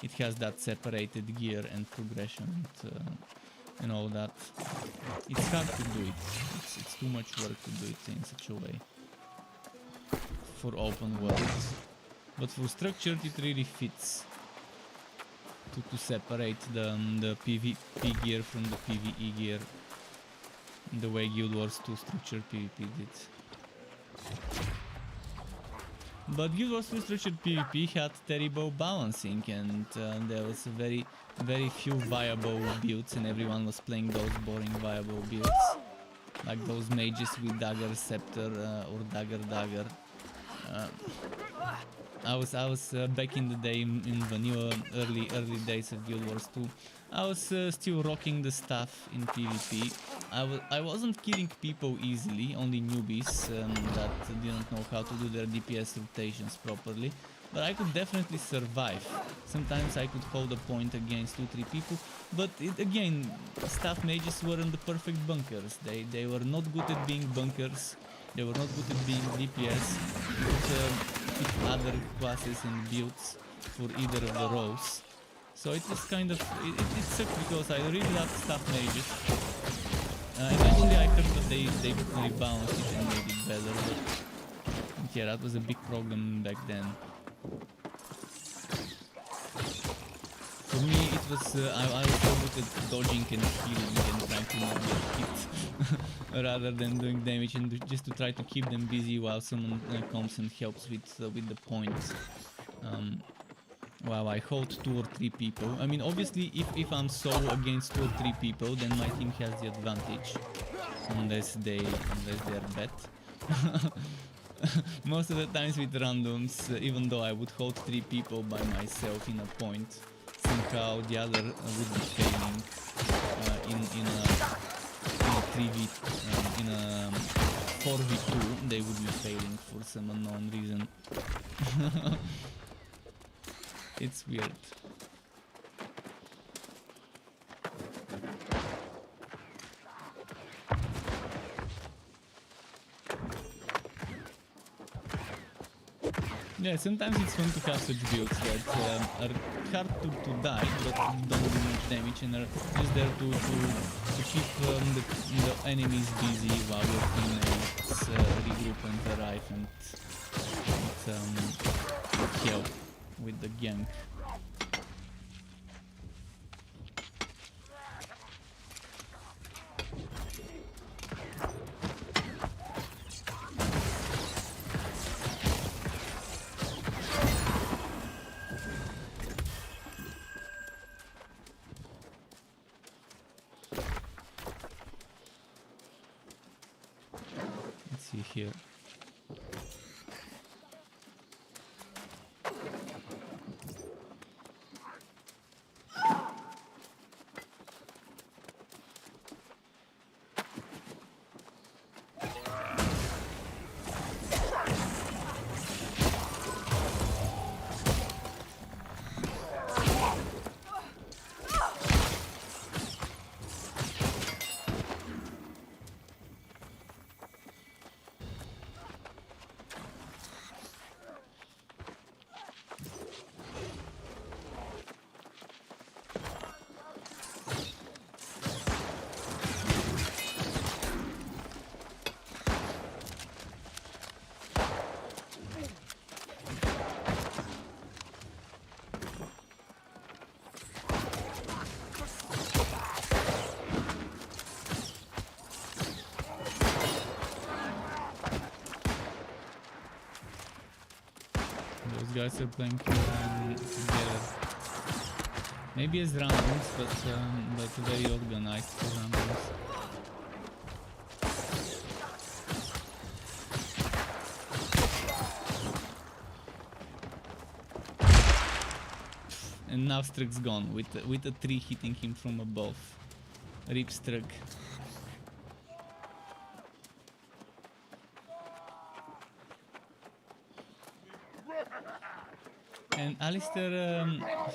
it has that separated gear and progression and all that. It's hard to do it. It's too much work to do it in such a way for open worlds. But for structured, it really fits to separate the PvP gear from the PvE gear, the way Guild Wars 2 structured PvP did. But Guild Wars 2 structured PvP had terrible balancing, and there was very few viable builds, and everyone was playing those boring viable builds, like those mages with dagger scepter or dagger. I was back in the day in vanilla, early days of Guild Wars 2. I was still rocking the stuff in PvP. I wasn't killing people easily, only newbies that didn't know how to do their DPS rotations properly. But I could definitely survive. Sometimes I could hold a point against 2-3 people, but again, staff mages weren't the perfect bunkers. They were not good at being bunkers. They were not good at being DPS. With other classes and builds for either of the roles. So it was kind of... It sucked because I really loved staff mages. Eventually I heard that they rebalanced it and made it better, but yeah, that was a big problem back then. For me it was... I was so good at dodging and healing and trying to not get hit rather than doing damage, and just to try to keep them busy while someone comes and helps with the points. While I hold 2 or 3 people. I mean, obviously if I'm solo against 2 or 3 people, then my team has the advantage. Unless they're bad. Most of the times with randoms, even though I would hold 3 people by myself in a point, somehow the other would be failing in a 3v, in a 4v2, they would be failing for some unknown reason. It's weird. Yeah, sometimes it's fun to have such builds that are hard to die, but don't do much damage, and are just there to keep the enemies busy while your teammates regroup and arrive and help with the gank. Let's see here. Those guys are playing together. Maybe as randoms, but very organized for randoms. And now Struk's gone with a tree hitting him from above. Rip Struk. And Alistair,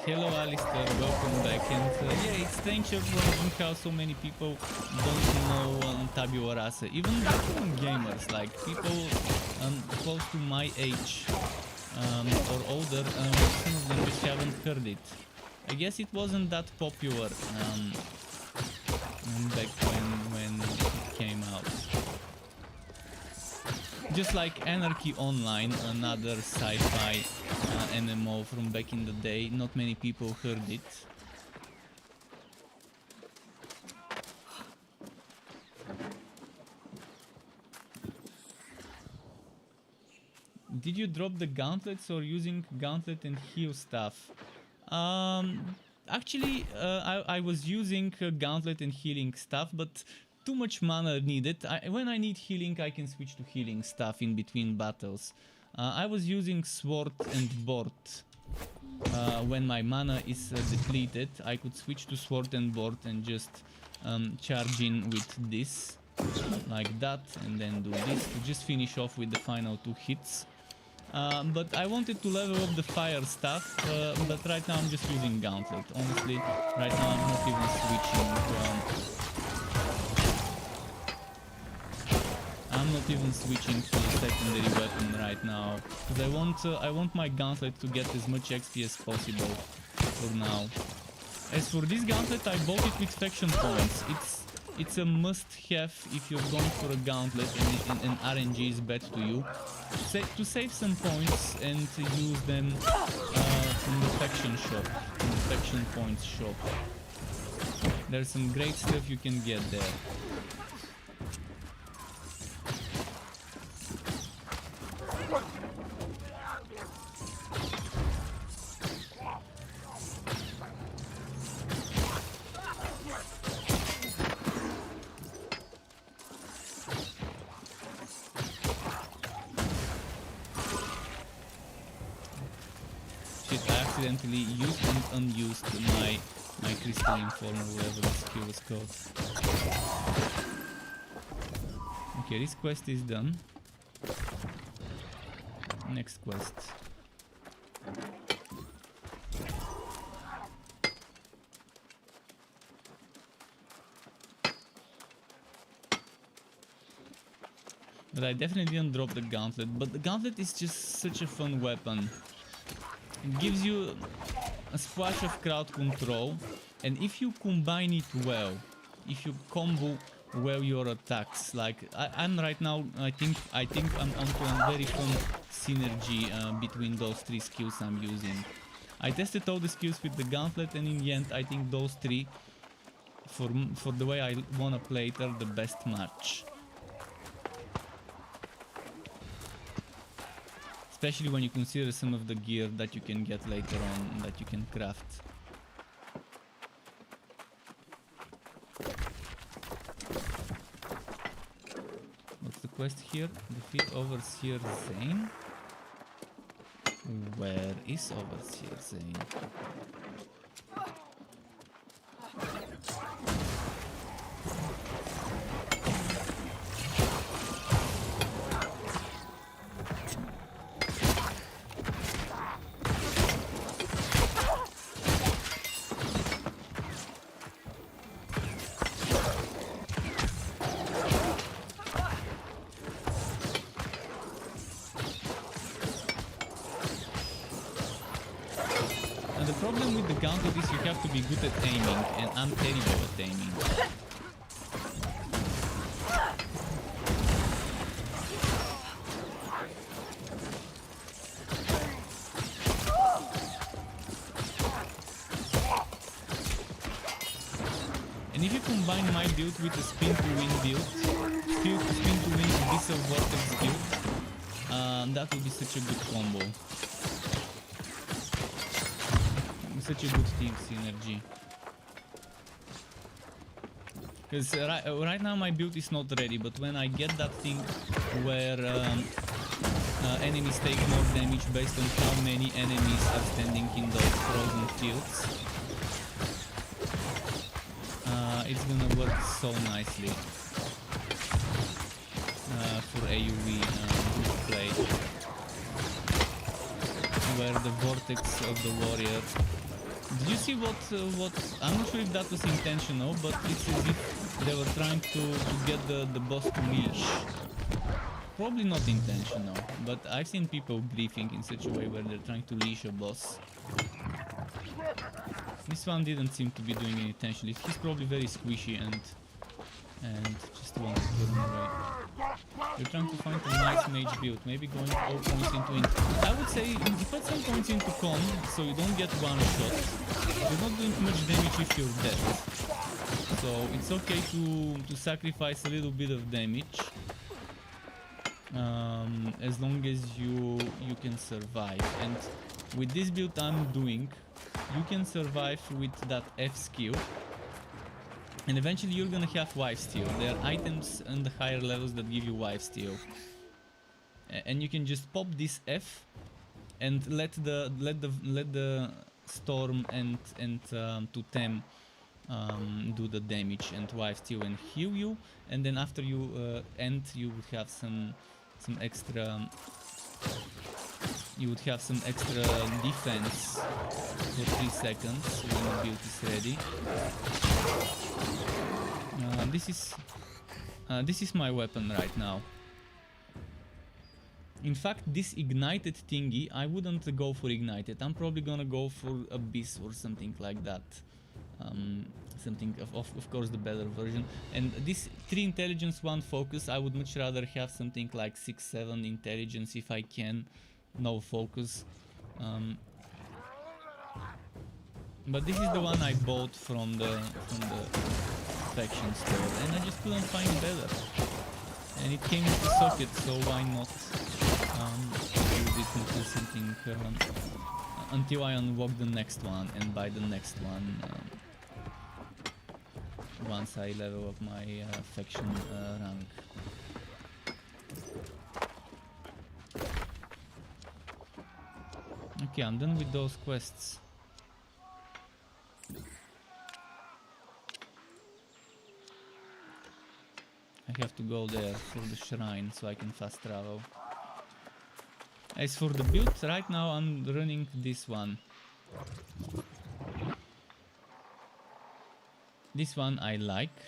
hello Alistair, welcome back. And yeah, it's strange wondering how so many people don't know Tabula Rasa. Even veteran gamers, like people close to my age or older, some of them just haven't heard it. I guess it wasn't that popular back when it came out. Just like Anarchy Online, another sci-fi MMO from back in the day, not many people heard it. Did you drop the gauntlets or using gauntlet and heal stuff? Actually, I was using gauntlet and healing stuff, but too much mana needed. When I need healing, I can switch to healing stuff in between battles. I was using sword and board. When my mana is depleted, I could switch to sword and board and just charge in with this, like that, and then do this to just finish off with the final 2 hits. But I wanted to level up the fire stuff, but right now I'm just using gauntlet. Honestly, right now I'm not even switching. I'm not even switching to the secondary weapon right now, because I want my gauntlet to get as much XP as possible for now. As for this gauntlet, I bought it with faction points. It's a must-have if you're going for a gauntlet and RNG is bad to you. To save some points and to use them from the faction shop, from the faction points shop. There's some great stuff you can get there. Accidentally used and unused my crystalline form, whatever the skill is called. Okay, this quest is done. Next quest. But I definitely didn't drop the gauntlet, but the gauntlet is just such a fun weapon. It gives you a splash of crowd control, and if you combine it well, if you combo well your attacks, like I'm right now, I think I'm onto a very fun synergy between those 3 skills I'm using. I tested all the skills with the gauntlet, and in the end I think those 3, for the way I wanna play it, are the best match. Especially when you consider some of the gear that you can get later on, that you can craft. What's the quest here? Defeat Overseer Zane? Where is Overseer Zane? You have to be good at aiming, and I'm terrible at aiming. And if you combine my build with a spin to win build, spin to win Abyssal Vortex build, that would be such a good combo. such a good team synergy. Because right now my build is not ready, but when I get that thing where enemies take more damage based on how many enemies are standing in those frozen fields, it's gonna work so nicely for AUV play, where the vortex of the warrior. Did you see what I'm not sure if that was intentional, but it's as if they were trying to get the boss to leash. Probably not intentional, but I've seen people briefing in such a way where they're trying to leash a boss. This one didn't seem to be doing it intentionally. He's probably very squishy and just wanted to run away. You're trying to find a nice mage build, maybe going all points into int. I would say put some points into con, so you don't get one shot. You're not doing too much damage if you're dead. So it's okay to sacrifice a little bit of damage. As long as you can survive. And with this build I'm doing, you can survive with that F skill. And eventually you're gonna have lifesteal. There are items on the higher levels that give you lifesteal. And you can just pop this F and let the storm and Totem do the damage and lifesteal and heal you. And then after you end, you would have some extra. You would have some extra defense for 3 seconds when the build is ready. This is my weapon right now. In fact, this ignited thingy, I wouldn't go for ignited. I'm probably gonna go for abyss or something like that. Something of course the better version. And this 3 intelligence 1 focus, I would much rather have something like 6-7 intelligence if I can. No focus. But this is the one I bought from the faction store, and I just couldn't find better. And it came with the socket, so why not use it into something until I unlock the next one and buy the next one once I level up my faction rank. Okay, I'm done with those quests. I have to go there for the shrine so I can fast travel. As for the build, right now I'm running this one. This one I like.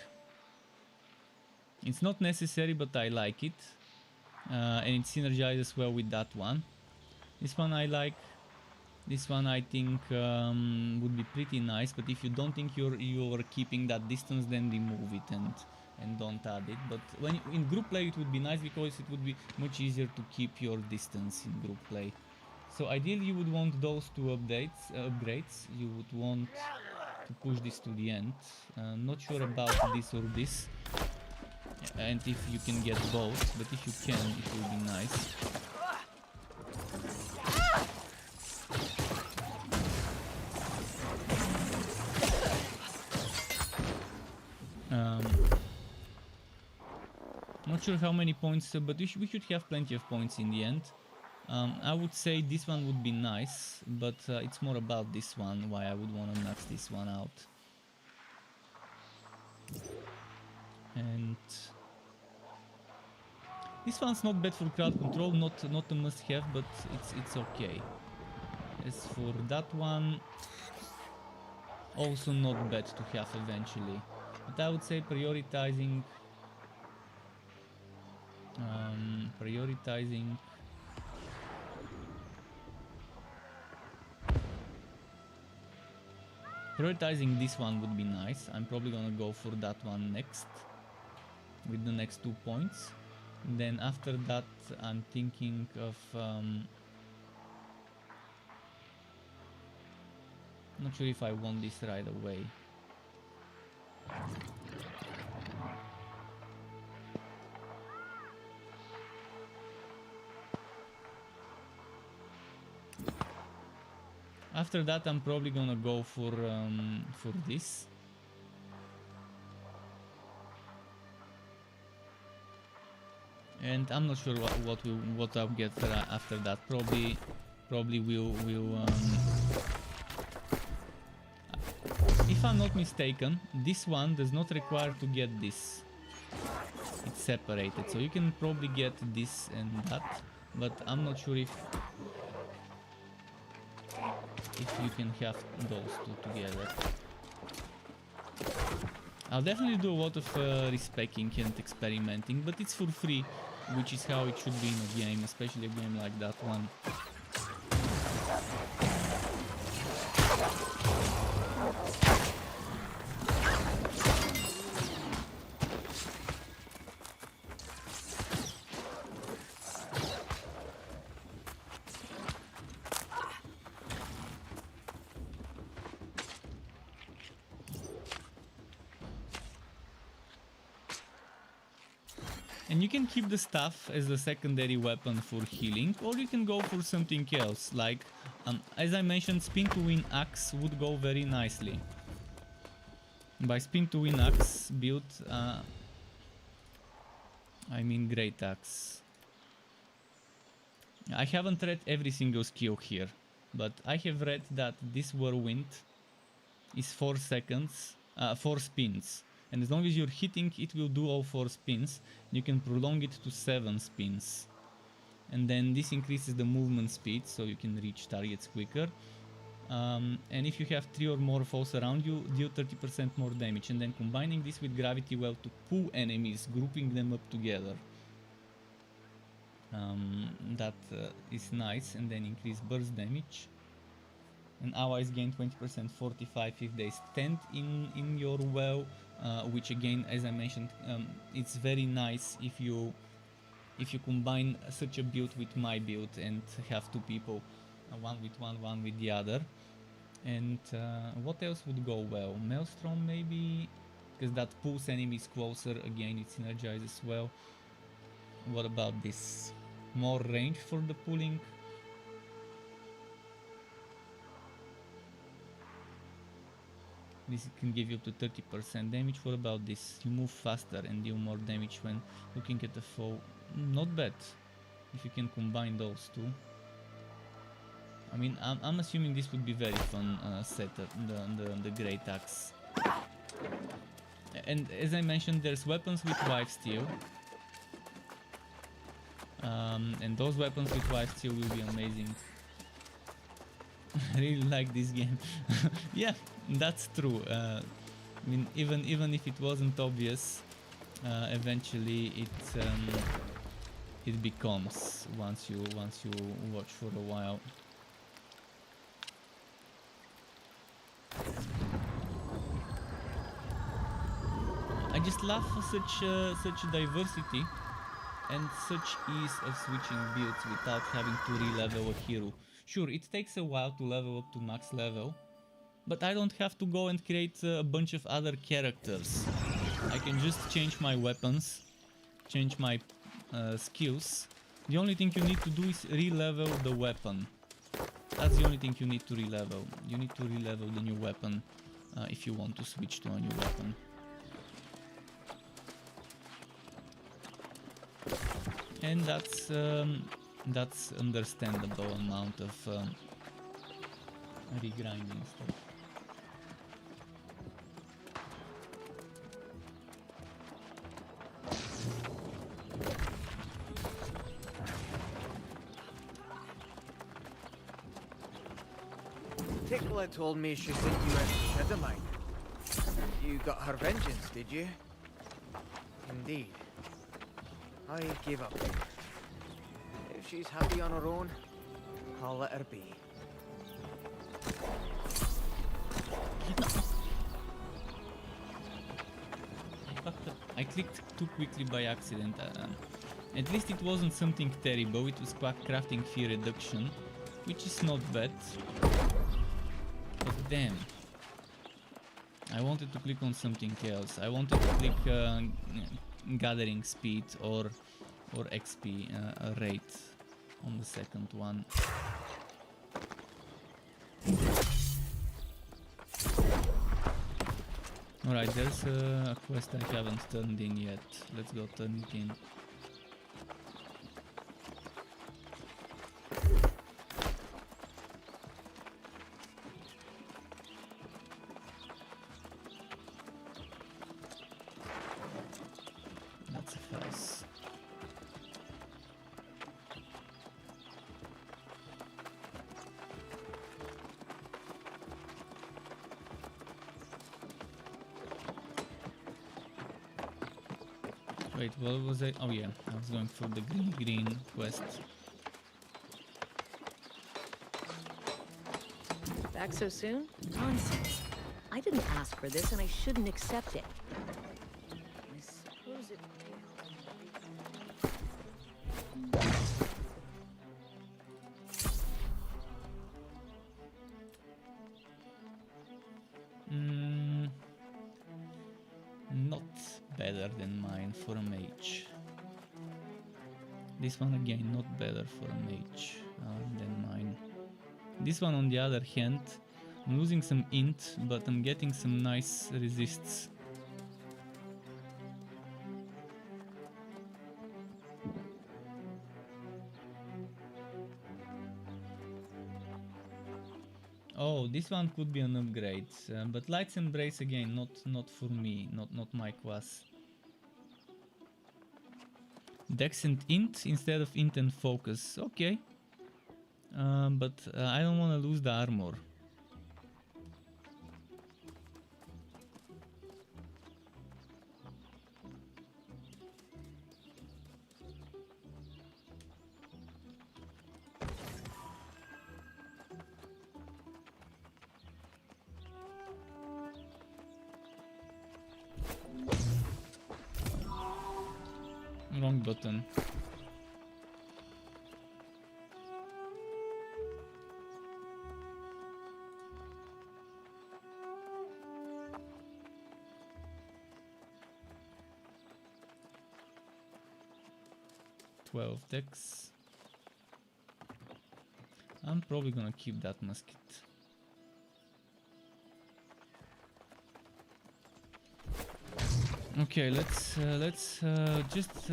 It's not necessary, but I like it. And it synergizes well with that one. This one I like. This one I think would be pretty nice, but if you don't think you're keeping that distance, then remove it and don't add it. But when in group play it would be nice because it would be much easier to keep your distance in group play. So ideally you would want those 2 upgrades. You would want to push this to the end. Not sure about this or this, and if you can get both, but if you can, it will be nice. Not sure how many points, but we should have plenty of points in the end. I would say this one would be nice, but it's more about this one, why I would want to max this one out. And this one's not bad for crowd control, not a must-have, but it's okay. As for that one, also not bad to have eventually. But I would say prioritizing this one would be nice. I'm probably gonna go for that one next with the next 2 points. And then after that I'm thinking of not sure if I want this right away. After that, I'm probably gonna go for this. And I'm not sure what I'll get after that. Probably we'll if I'm not mistaken, this one does not require to get this. It's separated, so you can probably get this and that, but I'm not sure if you can have those two together. I'll definitely do a lot of respecking and experimenting, but it's for free, which is how it should be in a game, especially a game like that one. And you can keep the staff as a secondary weapon for healing, or you can go for something else, like, as I mentioned, spin to win axe would go very nicely. By spin to win axe build, I mean great axe. I haven't read every single skill here, but I have read that this whirlwind is 4 seconds, 4 spins. And as long as you're hitting, it will do all 4 spins. You can prolong it to 7 spins. And then this increases the movement speed, so you can reach targets quicker. And if you have 3 or more foes around you, deal 30% more damage. And then combining this with gravity well to pull enemies, grouping them up together. That is nice. And then increase burst damage. And allies gain 20% 45 if they stand in your well, which again, as I mentioned, it's very nice if you combine such a build with my build and have 2 people, one with one with the other. And what else would go well? Maelstrom maybe, because that pulls enemies closer. Again, it synergizes well. What about this? More range for the pulling. This can give you up to 30% damage. What about this? You move faster and deal more damage when looking at the foe. Not bad, if you can combine those two. I mean, I'm assuming this would be very fun setup, the Great Axe. And as I mentioned, there's weapons with lifesteal. And those weapons with lifesteal will be amazing. I really like this game. Yeah, that's true. I mean, even if it wasn't obvious, eventually it becomes once you watch for a while. I just love such diversity and such ease of switching builds without having to re-level a hero. Sure, it takes a while to level up to max level, but I don't have to go and create a bunch of other characters. I can just change my weapons, change my skills. The only thing you need to do is re-level the weapon. That's the only thing you need to re-level. You need to re-level the new weapon if you want to switch to a new weapon. And that's understandable amount of regrinding stuff. Tickler told me she sent you out to Shadow Mine. You got her vengeance, did you? Indeed. I gave up. If she's happy on her own, I'll let her be. I clicked too quickly by accident. At least it wasn't something terrible. It was crafting fee reduction, which is not bad. But damn, I wanted to click on something else. I wanted to click gathering speed or XP rate on the second one. Alright, there's a quest I haven't turned in yet. Let's go turn it in. That's a house. Wait, what was I? Oh yeah, I was going for the green quest. Back so soon? Nonsense. I didn't ask for this and I shouldn't accept it. I suppose it Not better than mine for a mage. This one again, not better for a mage than mine. This one on the other hand, I'm losing some int, but I'm getting some nice resists. Oh, this one could be an upgrade, but Light's Embrace again, not for me, not my class. Dex and int instead of int and focus, okay. But I don't want to lose the armor. Wrong button. Dex. I'm probably gonna keep that musket. Okay, let's just.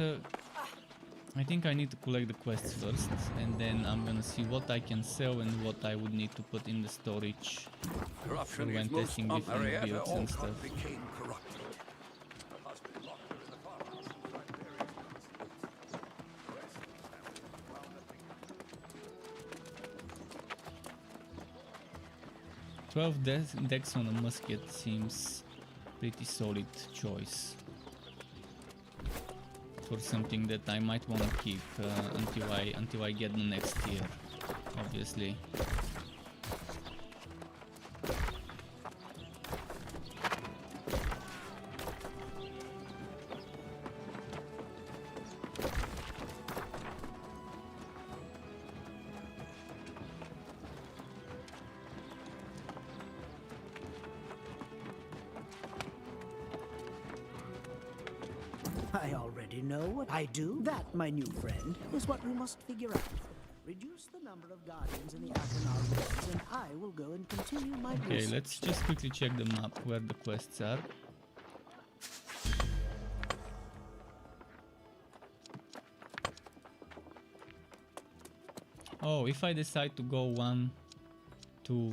I think I need to collect the quests first, and then I'm gonna see what I can sell and what I would need to put in the storage for when testing different builds and stuff. 12 dex on a musket seems pretty solid choice for something that I might want to keep until I get the next tier, obviously. I already know what I do. That, my new friend, is what we must figure out. Reduce the number of guardians in the Arcanal Woods, and I will go and continue my Okay, research. let's just quickly check the map where the quests are. Oh, if I decide to go 1, 2,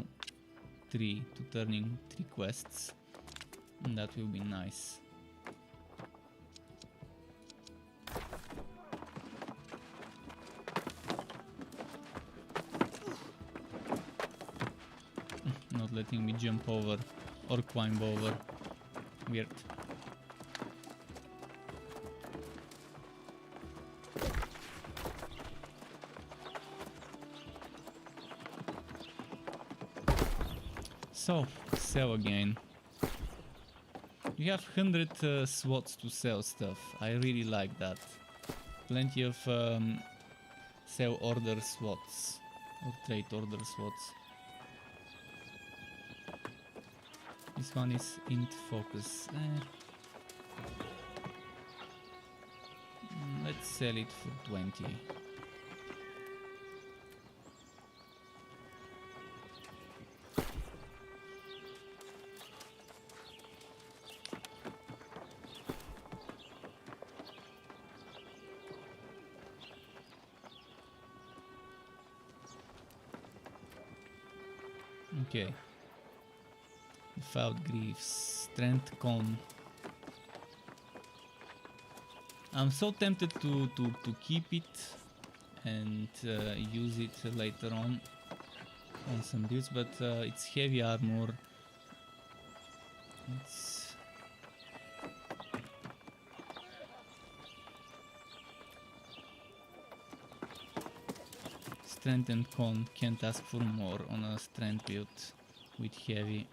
3 to turning 3 quests, that will be nice. Not letting me jump over or climb over. Weird. So, sell again. You have 100 slots to sell stuff. I really like that. Plenty of sell order slots or trade order slots. This one is int focus. Let's sell it for 20. Okay. Without griefs. Strength con. I'm so tempted to keep it and use it later on some builds, but it's heavy armor. It's strength and con, can't ask for more on a strength build with heavy.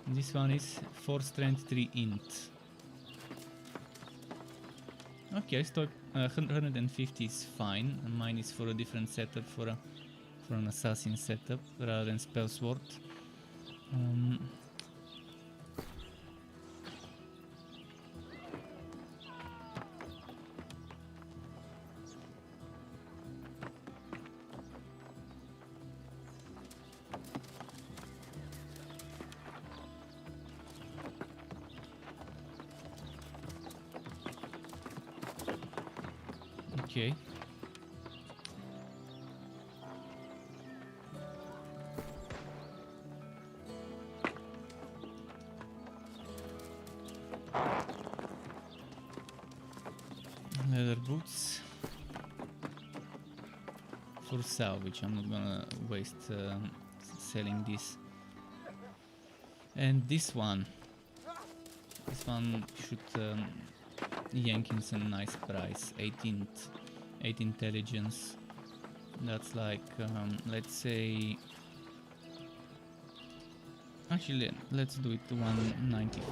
This one is 4 strength 3 int. Okay, stock 150 is fine. Mine is for a different setup, for an assassin setup rather than spell sword. Okay. Leather boots for salvage. I'm not gonna waste selling this. And this one should yank in some nice price. 18 intelligence. That's like let's say, actually let's do it to 195.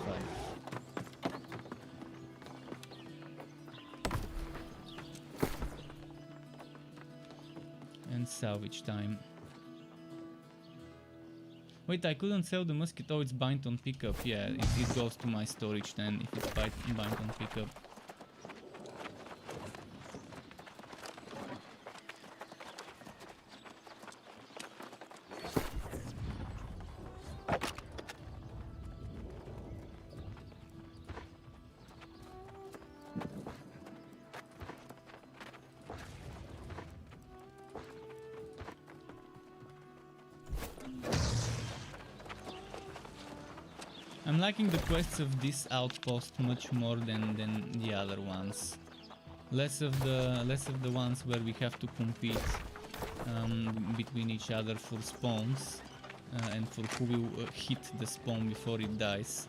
And salvage time. Wait, I couldn't sell the musket. Oh, it's bind on pickup. Yeah, it goes to my storage then if it's bind on pickup. I'm liking the quests of this outpost much more than the other ones. Less of the ones where we have to compete between each other for spawns and for who will hit the spawn before it dies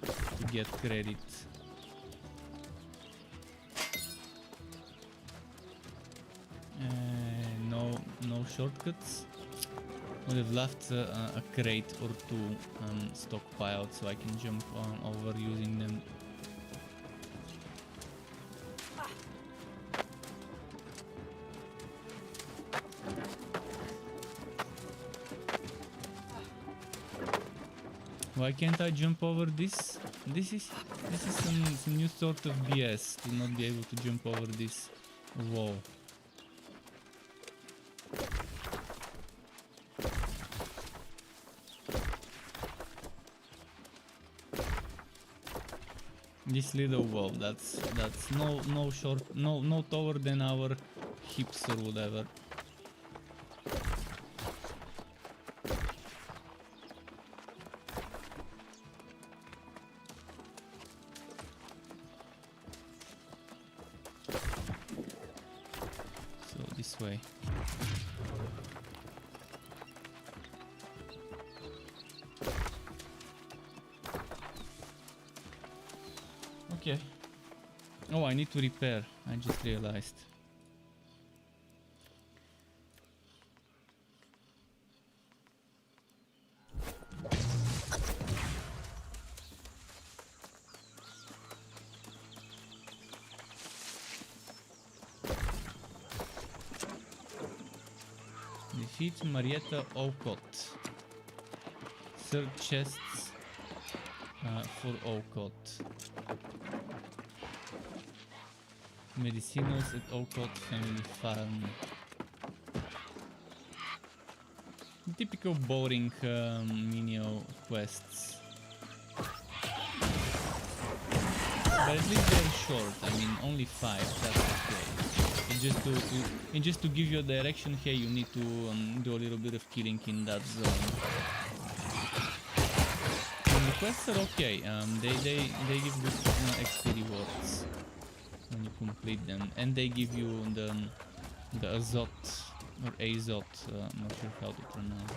to get credit. No shortcuts. Would have left a crate or two stockpiled so I can jump over using them. Why can't I jump over this? This is some new sort of BS to not be able to jump over this wall. This little wall, that's no taller than our hips or whatever. So this way. Okay. Oh, I need to repair. I just realized. Defeat Marietta Olcott. Search chests for Olcott. Medicinals at Olcott Family Farm. typical boring menial quests. But at least they're short. I mean, only 5. That's okay. And just to give you a direction, here you need to do a little bit of killing in that zone. And the quests are okay. They give good XP rewards when you complete them, and they give you the azot or azot. I'm not sure how to pronounce it.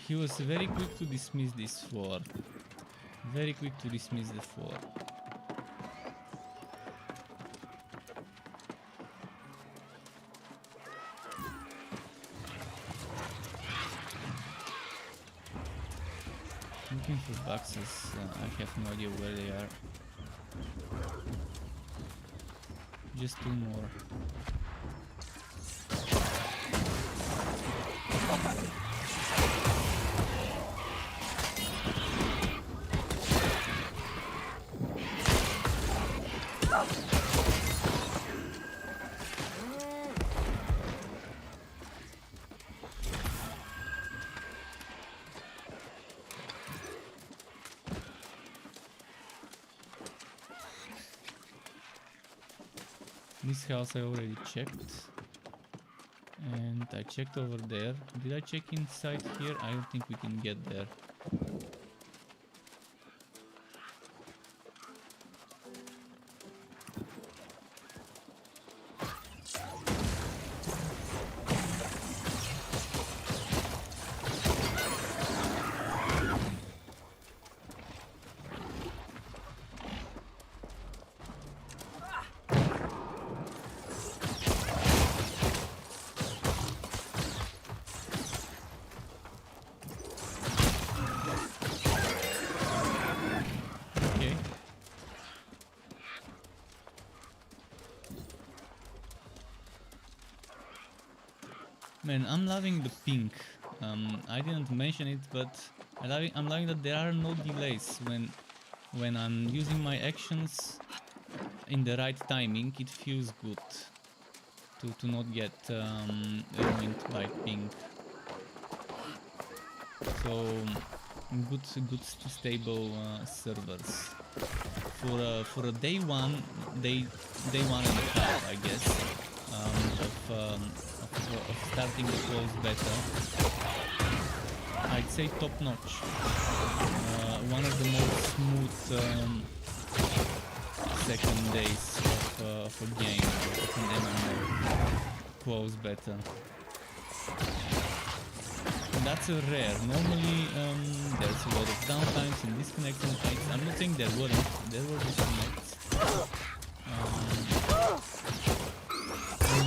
He was very quick to dismiss this floor. Very quick to dismiss the floor. Looking for boxes. I have no idea where they are. Just 2 more. This house I already checked, and I checked over there. Did I check inside here? I don't think we can get there. Man, I'm loving the pink. I didn't mention it, but I'm loving that there are no delays when I'm using my actions in the right timing. It feels good to not get ruined by pink. So good stable servers for a day one and a half, I guess, of starting the close beta. I'd say top notch. One of the most smooth second days of a game, of an MMO close beta. And that's a rare. Normally there's a lot of downtimes and disconnects and things. I'm not saying there weren't. There were disconnects.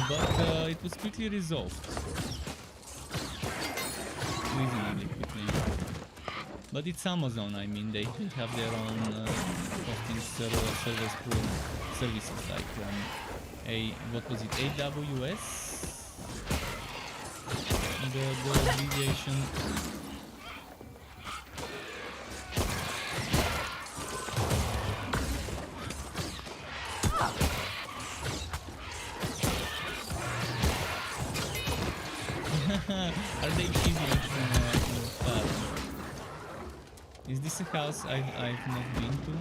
But it was quickly resolved. Reasonably quickly. But it's Amazon, I mean, they have their own hosting services like what was it, AWS? The abbreviation. Are they cheesy Is this a house I've not been to?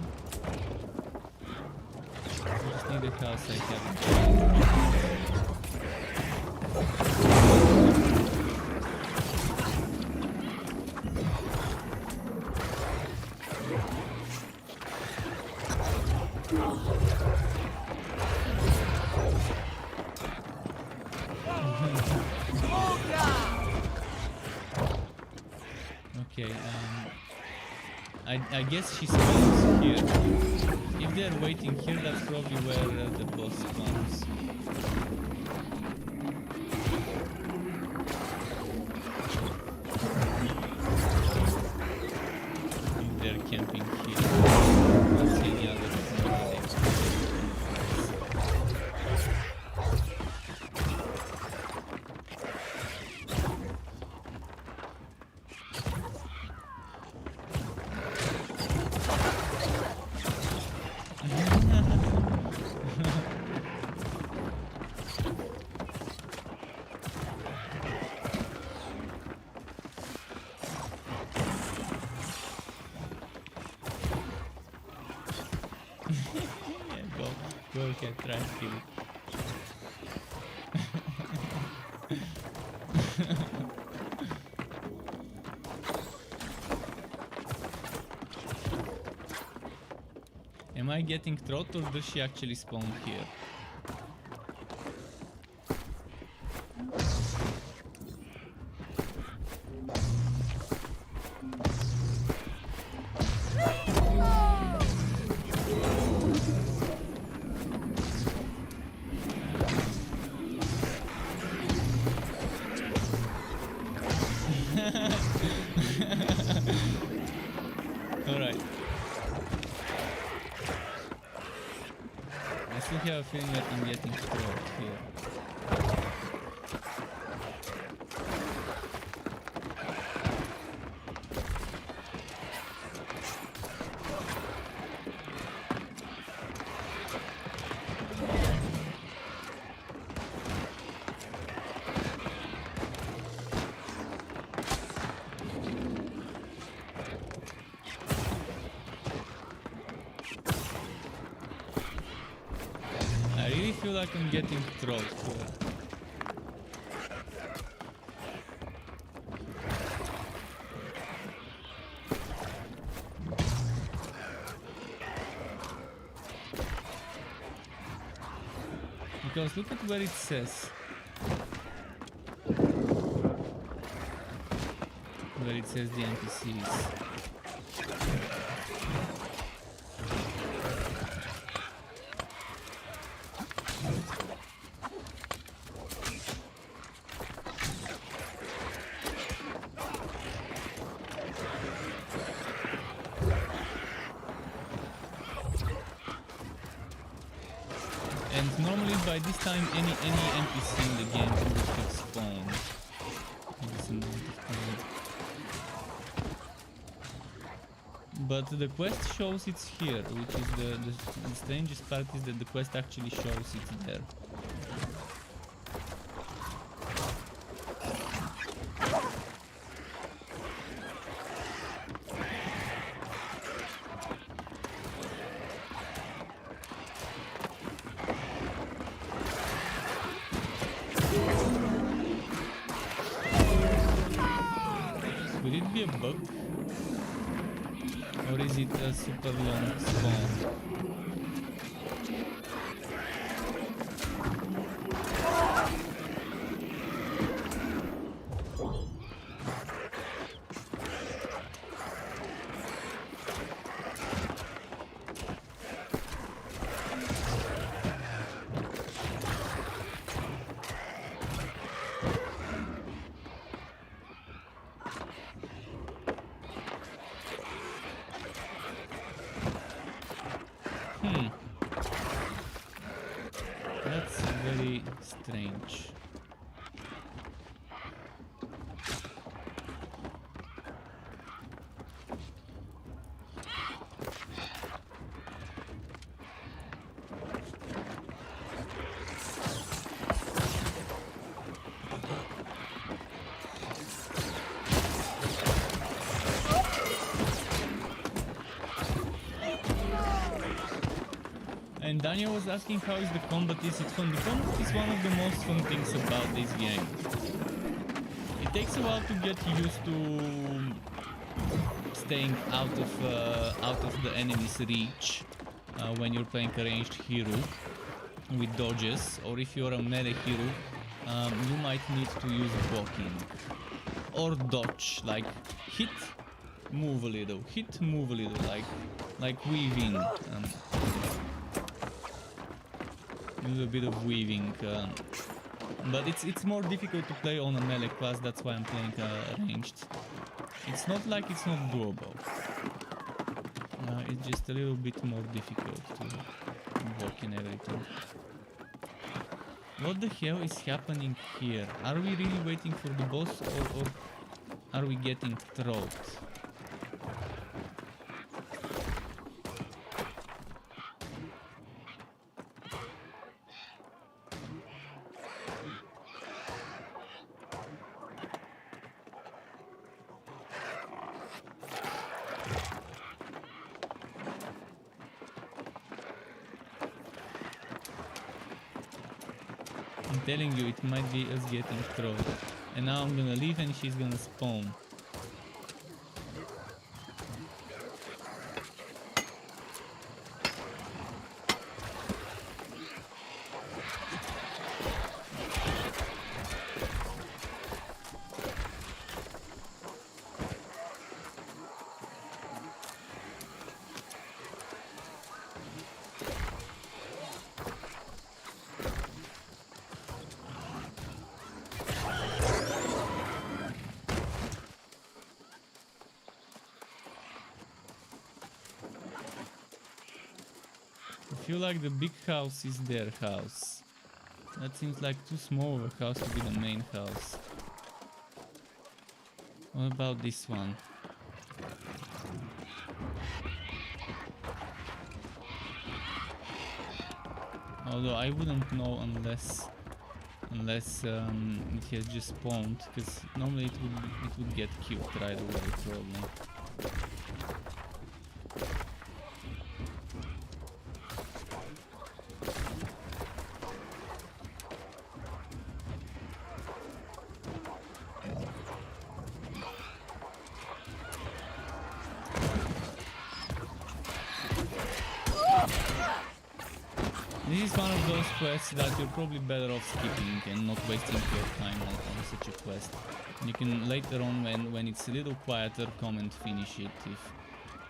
I just need a house I haven't been to. Okay, I guess she spawns here. If they're waiting here, that's probably where the boss spawns. If they're camping here. Not see any other names. Go ahead, try and kill it. Am I getting throat or does she actually spawn here? Alright. I still have a feeling that I'm getting throat here. I really feel like I'm getting throat here. Because look at where it says. Where it says the NPCs. And normally by this time any NPC in the game would have spawned. This amount of time. But the quest shows it's here, which is the strangest part is that the quest actually shows it's there. Will it be a bug? Or is it a super long spawn? That's very strange. And Daniel was asking how is the combat, is it fun? The combat is one of the most fun things about this game. It takes a while to get used to staying out of the enemy's reach when you're playing a ranged hero with dodges, or if you're a melee hero, you might need to use blocking or dodge, like hit move a little. Hit, move a little, like weaving. A little bit of weaving. But it's more difficult to play on a melee class. That's why I'm playing ranged. It's not like it's not doable. It's just a little bit more difficult to walk in everything. What the hell is happening here? Are we really waiting for the boss, or are we getting trolled? I'm telling you, it might be us getting trolled. And now I'm gonna leave and she's gonna spawn. I feel like the big house is their house. That seems like too small of a house to be the main house. What about this one? Although I wouldn't know unless it has just spawned, because normally it would get killed right away probably. This is one of those quests that you're probably better off skipping and not wasting your time on such a quest. And you can later on, when it's a little quieter, come and finish it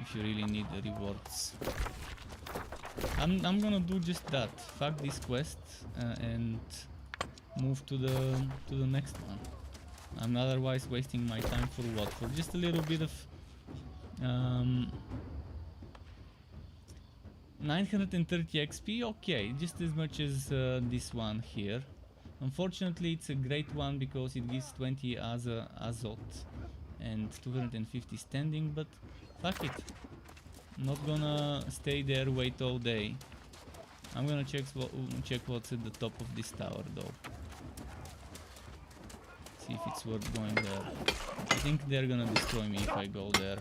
if you really need the rewards. I'm gonna do just that. Fuck this quest and move to the next one. I'm otherwise wasting my time for what? For just a little bit of 930 XP, okay, just as much as this one here. Unfortunately, it's a great one because it gives 20 azot and 250 standing, but fuck it. I'm not gonna stay there, wait all day. I'm gonna check what's at the top of this tower though. See if it's worth going there. I think they're gonna destroy me if I go there.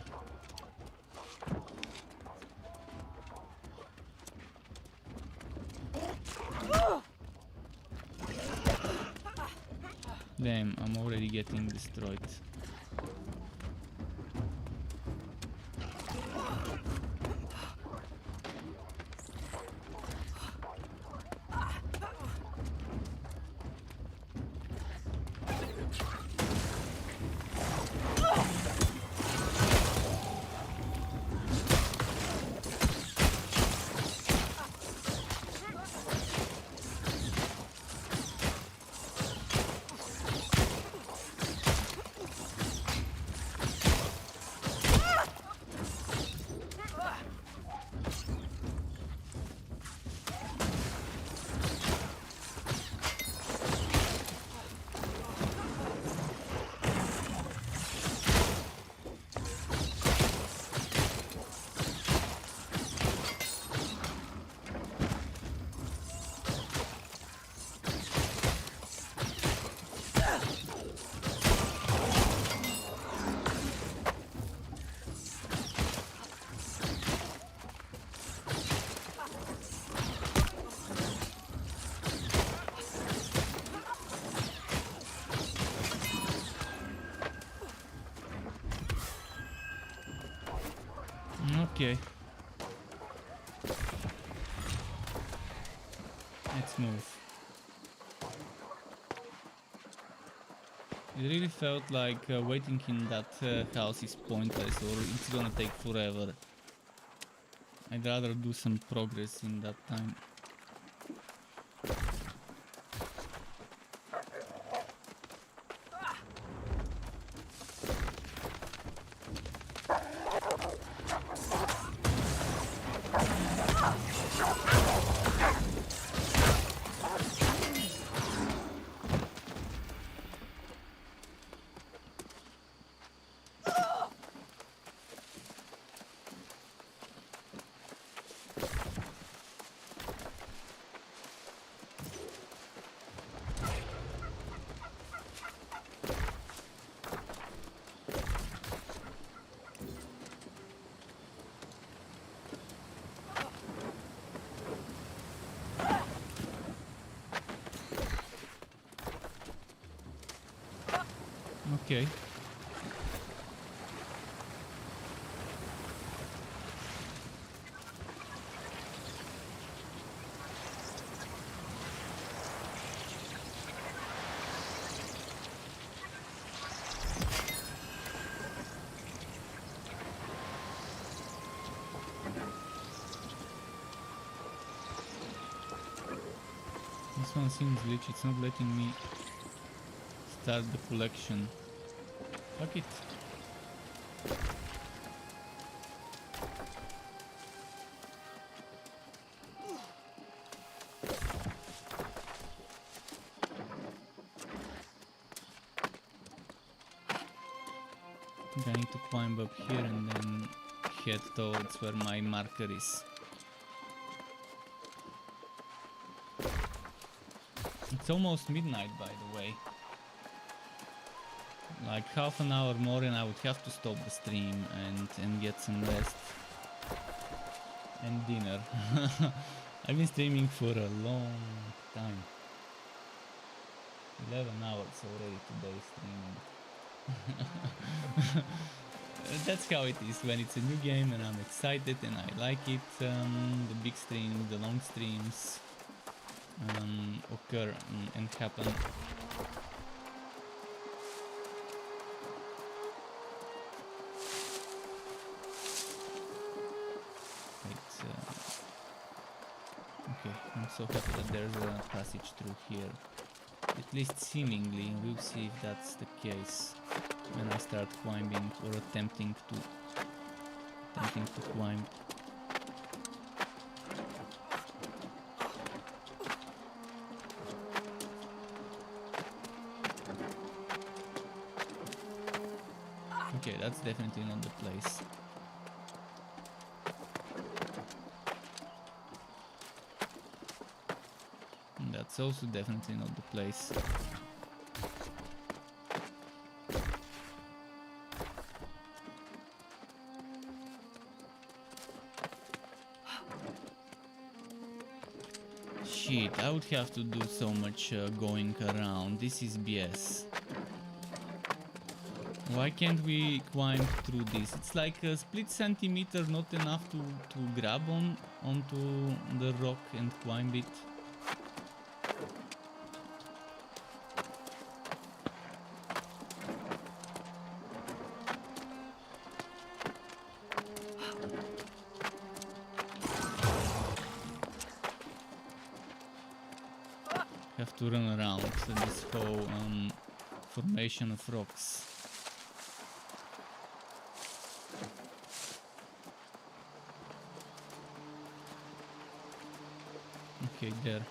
Damn, I'm already getting destroyed. Okay. Let's move. It really felt like waiting in that house is pointless, or it's gonna take forever. I'd rather do some progress in that time. Okay. This one seems glitchy, it's not letting me start the collection. Fuck it. I think I need to climb up here and then head towards where my marker is. It's almost midnight, by the way. Like half an hour more and I would have to stop the stream and get some rest and dinner. I've been streaming for a long time. 11 hours already today streaming. That's how it is when it's a new game and I'm excited and I like it. The big streams, the long streams occur and happen. Okay, I'm so happy that there's a passage through here. At least seemingly, we'll see if that's the case when I start climbing or attempting to climb. Okay, that's definitely not the place. That's also definitely not the place. Shit, I would have to do so much going around. This is BS. Why can't we climb through this? It's like a split centimeter, not enough to grab onto the rock and climb it. Have to run around this whole formation of rocks. Okay, there.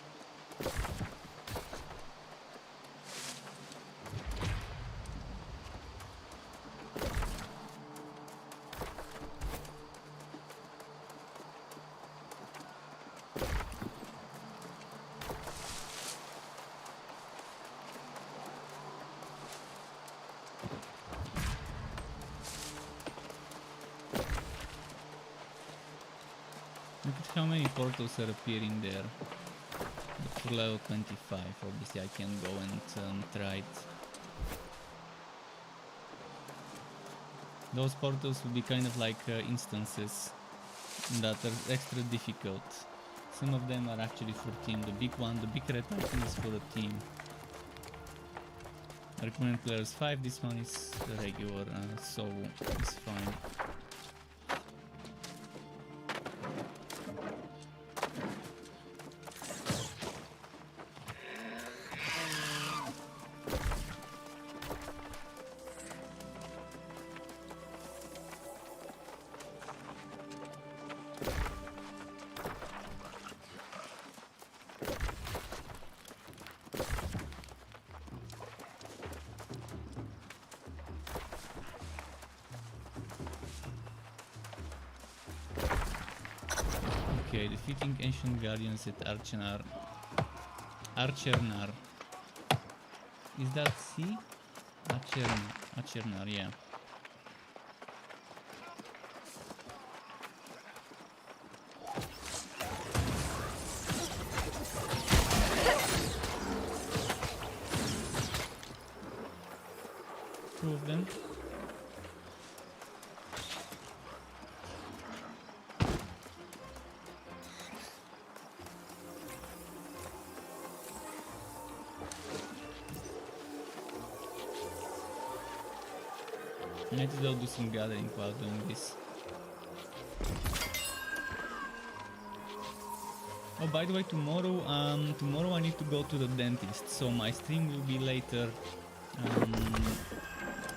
Look at how many portals are appearing there. But for level 25, obviously I can go and try it. Those portals will be kind of like instances that are extra difficult. Some of them are actually for team. The big one, the big red item is for a team. Recommend players 5. This one is the regular, so it's fine. Okay, defeating ancient guardians at Archernar. Is that C? Archernar, yeah. Two of them. Might as well do some gathering while doing this. Oh, by the way, tomorrow I need to go to the dentist, so my stream will be later.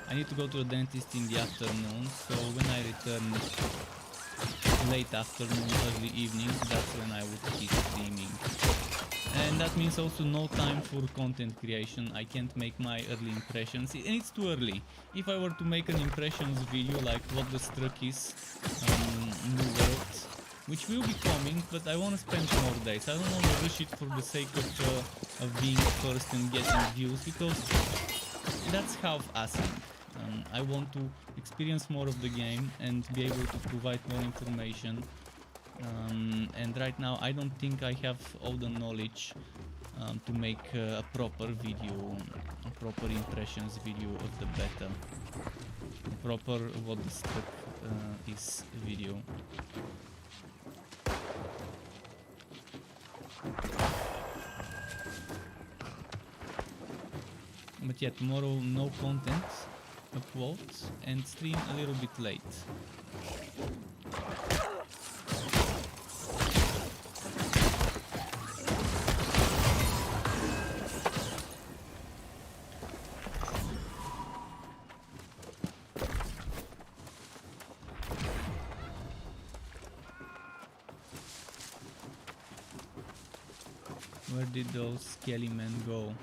I need to go to the dentist in the afternoon, so when I return late afternoon, early evening, that's when I would keep streaming. And that means also no time for content creation. I can't make my early impressions, and it's too early. If I were to make an impressions video like what the struck is in the world, which will be coming, but I want to spend more days. I don't want to rush it for the sake of being first and getting views, because that's half-assing. I want to experience more of the game and be able to provide more information. And right now I don't think I have all the knowledge to make a proper video, a proper impressions video of the beta, a proper what the stuff is video. But yeah, tomorrow no content upload and stream a little bit late. Where did those skelly men go?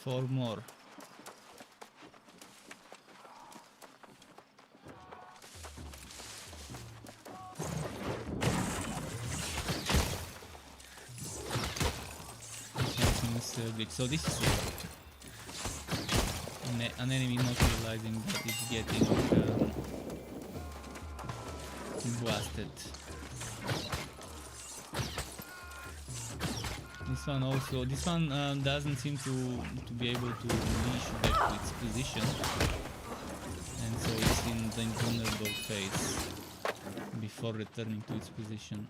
Four more. So this is an enemy not realizing that it's getting blasted. This one doesn't seem to be able to leash back to its position, and so it's in the invulnerable phase before returning to its position.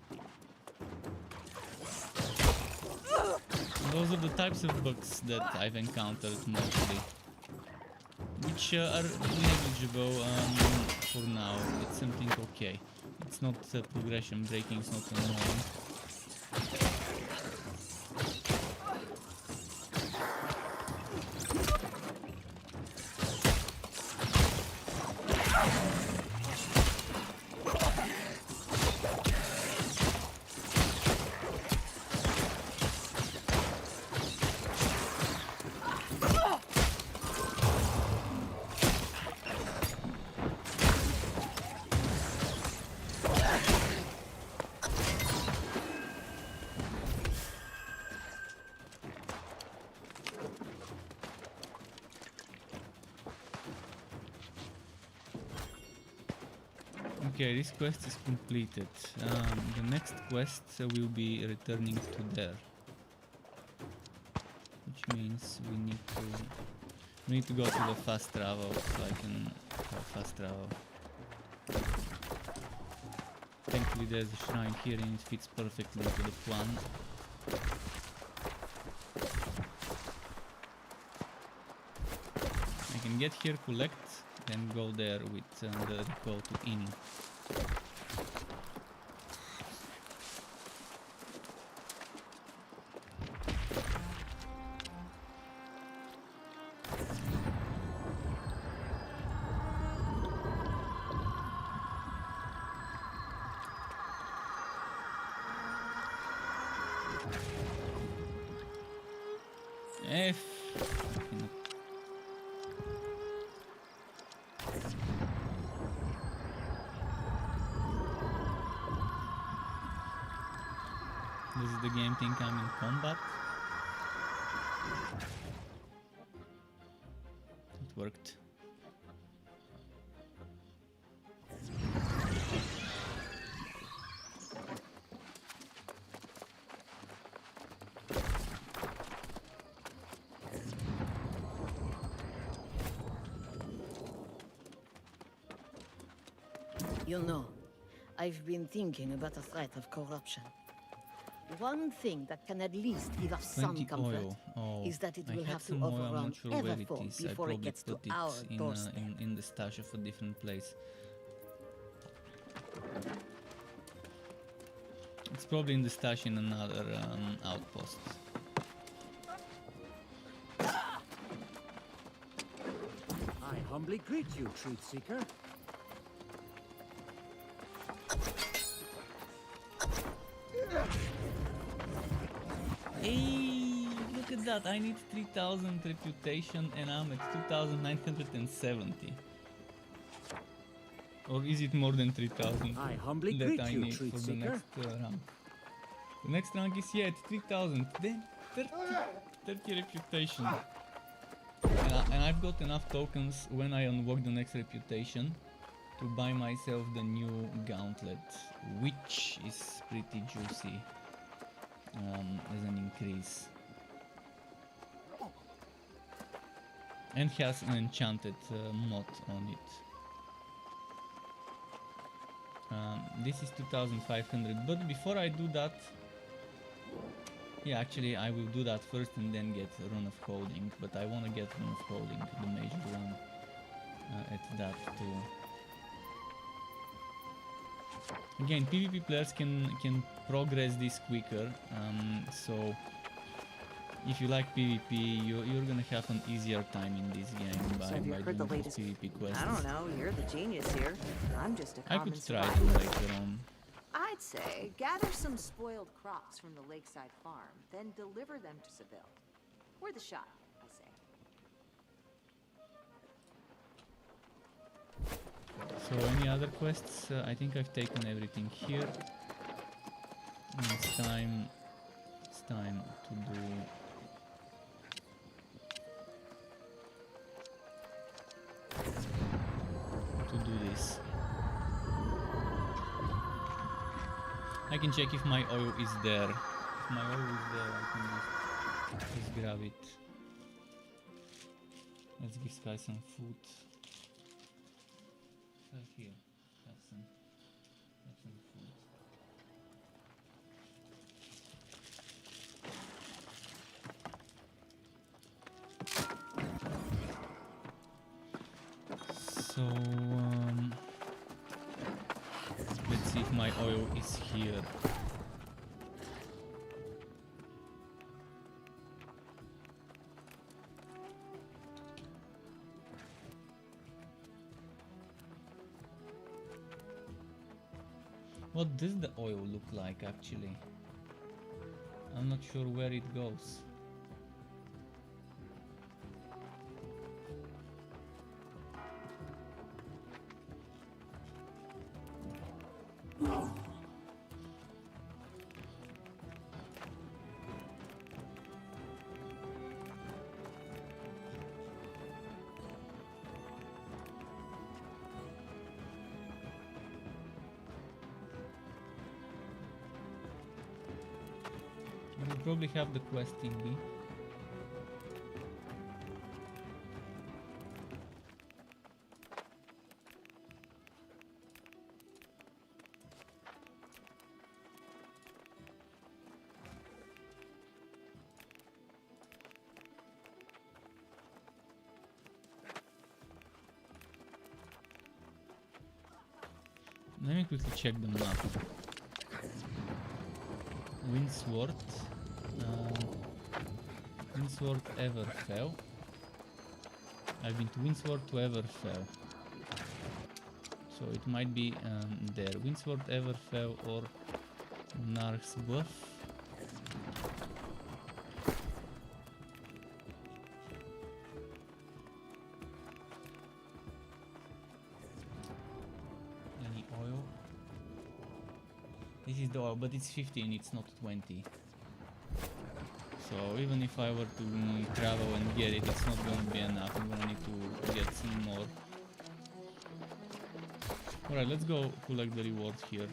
Those are the types of bugs that I've encountered mostly, which are negligible for now. It's something okay. It's not progression breaking, it's not annoying. Okay, this quest is completed. The next quest will be returning to there, which means we need to go to the fast travel, so I can fast travel. Thankfully, there's a shrine here, and it fits perfectly to the plan. I can get here, collect, then go there with the recall to Ini. This is the game think I'm in combat. It worked. You know, I've been thinking about the threat of corruption. One thing that can at least give us some comfort is that it will have to overrun Everfall before it gets to our doorstep. In the stash of a different place. It's probably in the stash in another outpost. I humbly greet you, Truth Seeker. Hey, look at that! I need 3000 reputation and I'm at 2970. Or is it more than 3000 I humbly that greet I you, need Truth for the Seeker. next rank? The next rank is at 3000. Then 30 reputation. And I've got enough tokens when I unlock the next reputation to buy myself the new gauntlet, which is pretty juicy. As an increase, and has an enchanted mod on it. This is 2500, but before I do that, yeah, actually I will do that first and then get Rune of Holding, but I want to get Rune of Holding, the major one, at that too. Again, PvP players can progress this quicker, so if you like PvP, you're gonna have an easier time in this game by doing these PvP quests. I don't know, you're the genius here. I'm just a I common could try to survivor. later on. I'd say gather some spoiled crops from the lakeside farm, then deliver them to Seville. Worth a shot, I say. So any other quests? I think I've taken everything here. And it's time to do this. I can check if my oil is there. If my oil is there, I can just grab it. Let's give Sky some food. Here, have some food. So let's see if my oil is here. What does the oil look like actually? I'm not sure where it goes. probably have the quest thingy. Let me quickly check the map. Windsward. Windsward Everfell. I've been to Windsward to Everfell. So it might be there. Windsward Everfell or Monarch's Bluff. Any oil? This is the oil, but it's 15, it's not 20. So even if I were to travel and get it, it's not going to be enough. I'm going to need to get some more. Alright, let's go collect the rewards here.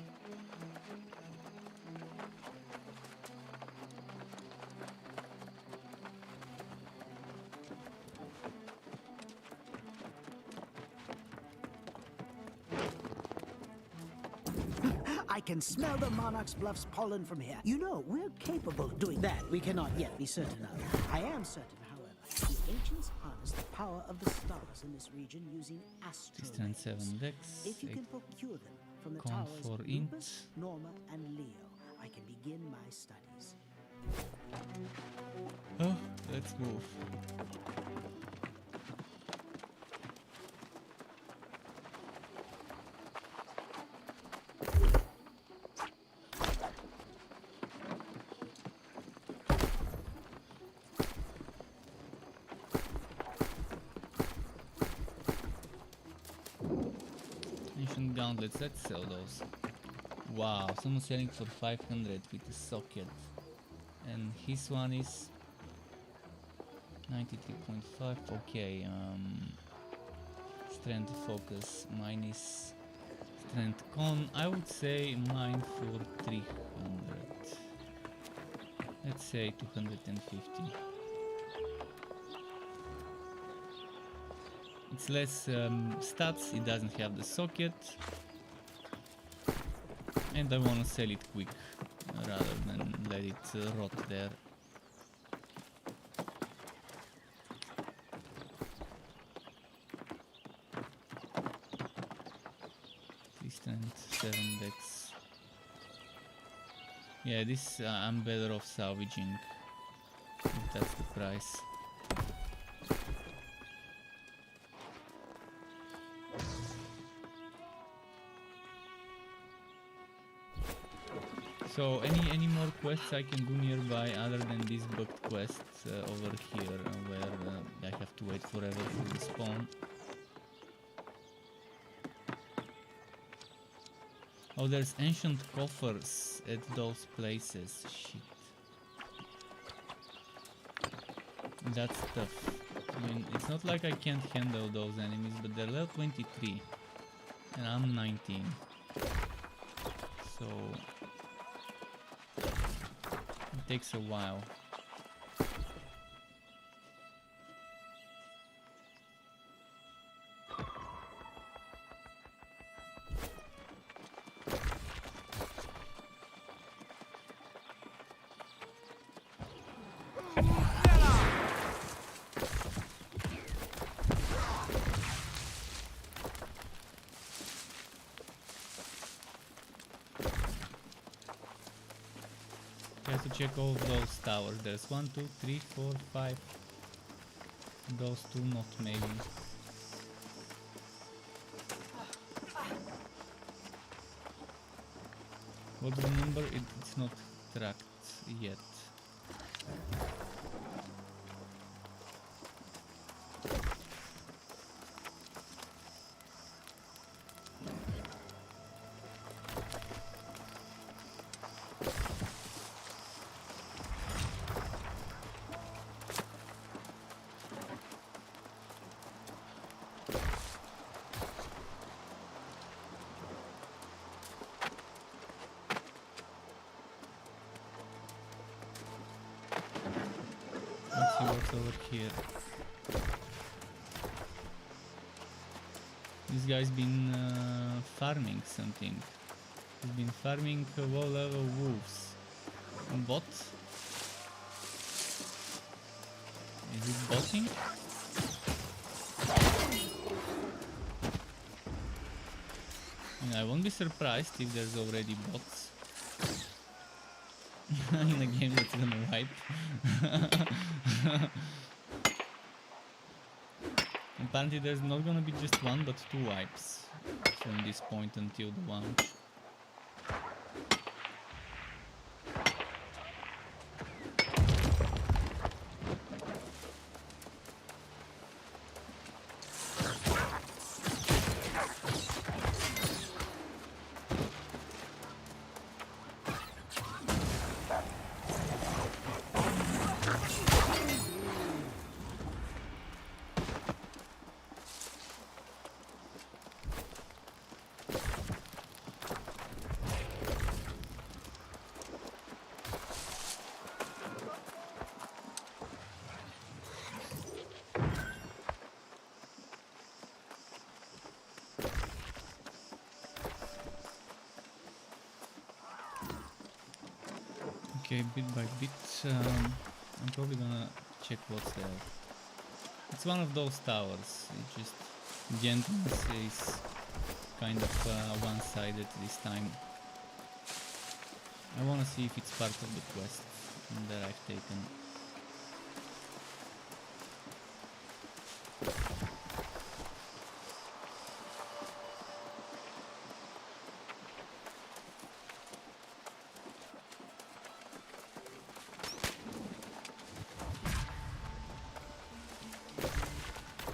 I can smell the Monarch's Bluff's pollen from here. You know, we're capable of doing that. We cannot yet be certain of. I am certain, however, the ancients harnessed the power of the stars in this region using astrolabe. 7 dex. If you can procure them from the Con towers for of int. Lupus, Norma, and Leo, I can begin my studies. Oh, let's move. Ancient gauntlets, let's sell those. Wow, someone's selling for 500 with a socket. And his one is 93.5. Okay, strength focus. Mine is strength con. I would say mine for 300. Let's say 250. It's less stats, it doesn't have the socket. And I want to sell it quick rather than let it rot there. Strength 7 dex. Yeah, this I'm better off salvaging if that's the price. So any more quests I can do nearby other than these bugged quests over here where I have to wait forever for the spawn? Oh, there's ancient coffers at those places. Shit. That's tough. I mean, it's not like I can't handle those enemies, but they're level 23 and I'm 19. So it takes a while. Have to check all of those towers. There's 1, 2, 3, 4, 5. Those two, not maybe. What's the number? It's not tracked yet. see what's over here. This guy's been farming something. He's been farming low level wolves. Bot? Is it botting? I won't be surprised if there's already bots in a game that's gonna wipe. Apparently there's not gonna be just one but two wipes from this point until the launch. Okay, bit by bit, I'm probably gonna check what's there. It's one of those towers. It just, the entrance is kind of one-sided this time. I wanna see if it's part of the quest that I've taken.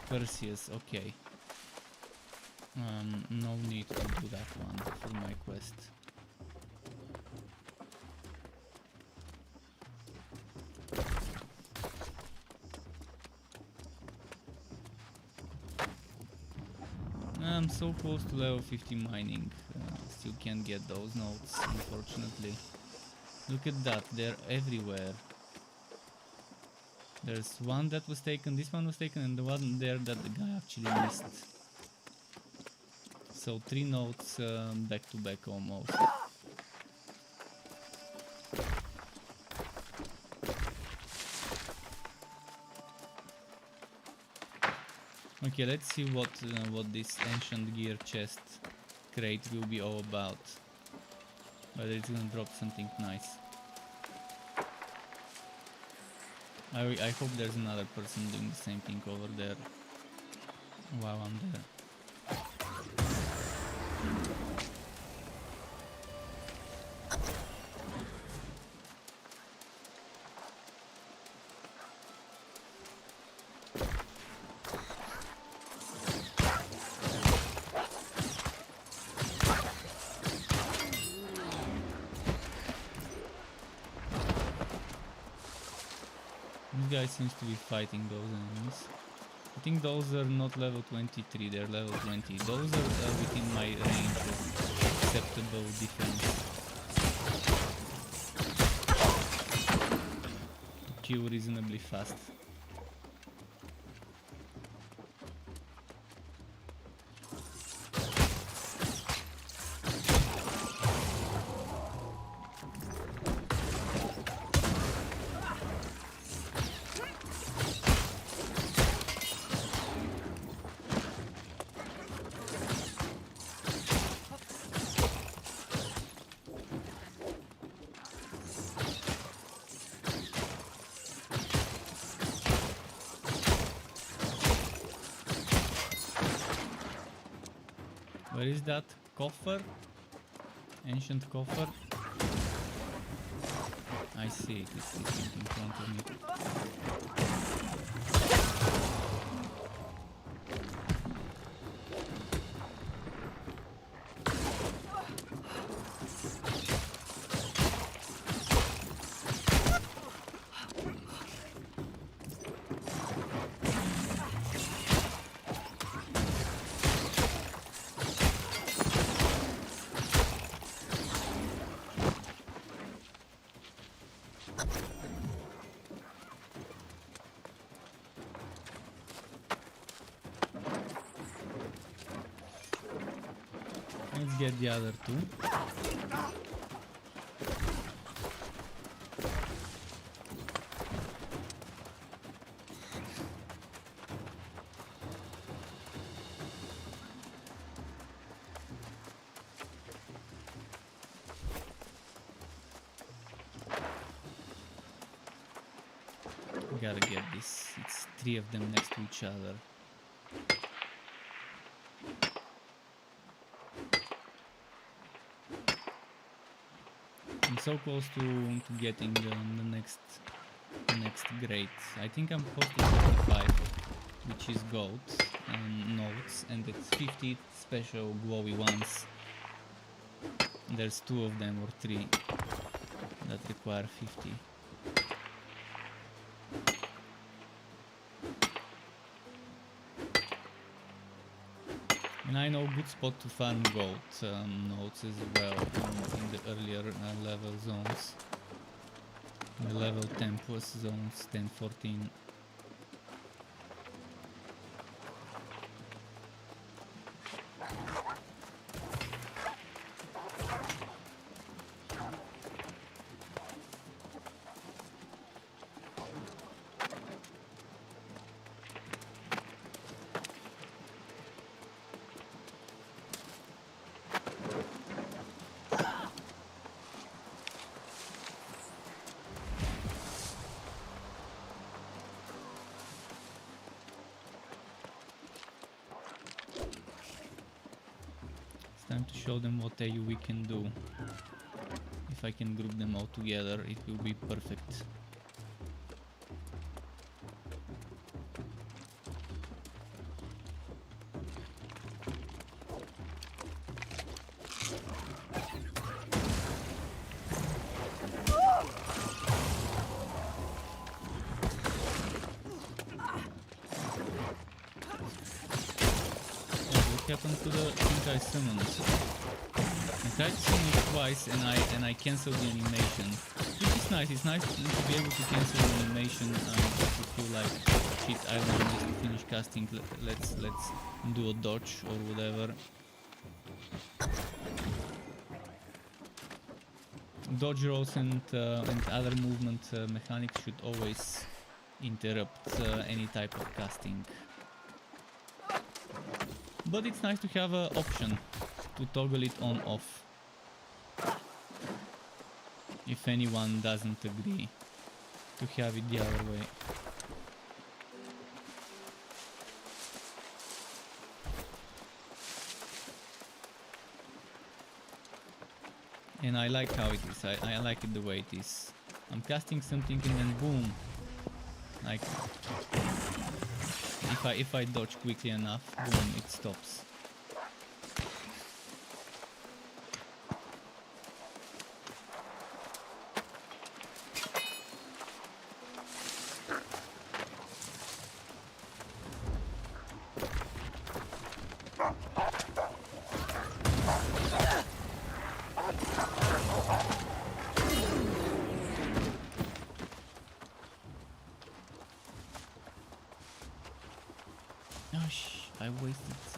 Perseus, okay. No need to do that one for my quest. I'm so close to level 50 mining, still can't get those notes, unfortunately. Look at that, they're everywhere. There's one that was taken, this one was taken, and the one there that the guy actually missed. So 3 notes back to back almost. Okay, let's see what this ancient gear chest crate will be all about. Whether it's gonna drop something nice. I hope there's another person doing the same thing over there while I'm there. This guy seems to be fighting those enemies. I think those are not level 23, they're level 20. Those are within my range of acceptable defense. Kill reasonably fast. Where is that coffer? Ancient coffer? I see it, it's in front of me. get the other two. Gotta get this. It's 3 of them next to each other. I'm so close to getting the next grade. I think I'm close to 55, which is gold notes, and it's 50 special glowy ones. There's 2 of them or 3 that require 50. And I know good spot to farm gold notes as well in the earlier level zones. The level 10 plus zones, 10, 14. Time to show them what we can do. If I can group them all together, it will be perfect. Happened to the thing I summoned. I tried to summon it twice and I cancelled the animation. Which is nice. It's nice to be able to cancel the animation if you feel like shit, I want just to finish casting, let's do a dodge or whatever. Dodge rolls and other movement mechanics should always interrupt any type of casting. But it's nice to have an option to toggle it on off if anyone doesn't agree to have it the other way. And I like how it is. I like it the way it is. I'm casting something and then boom, like if I dodge quickly enough, boom, it stops.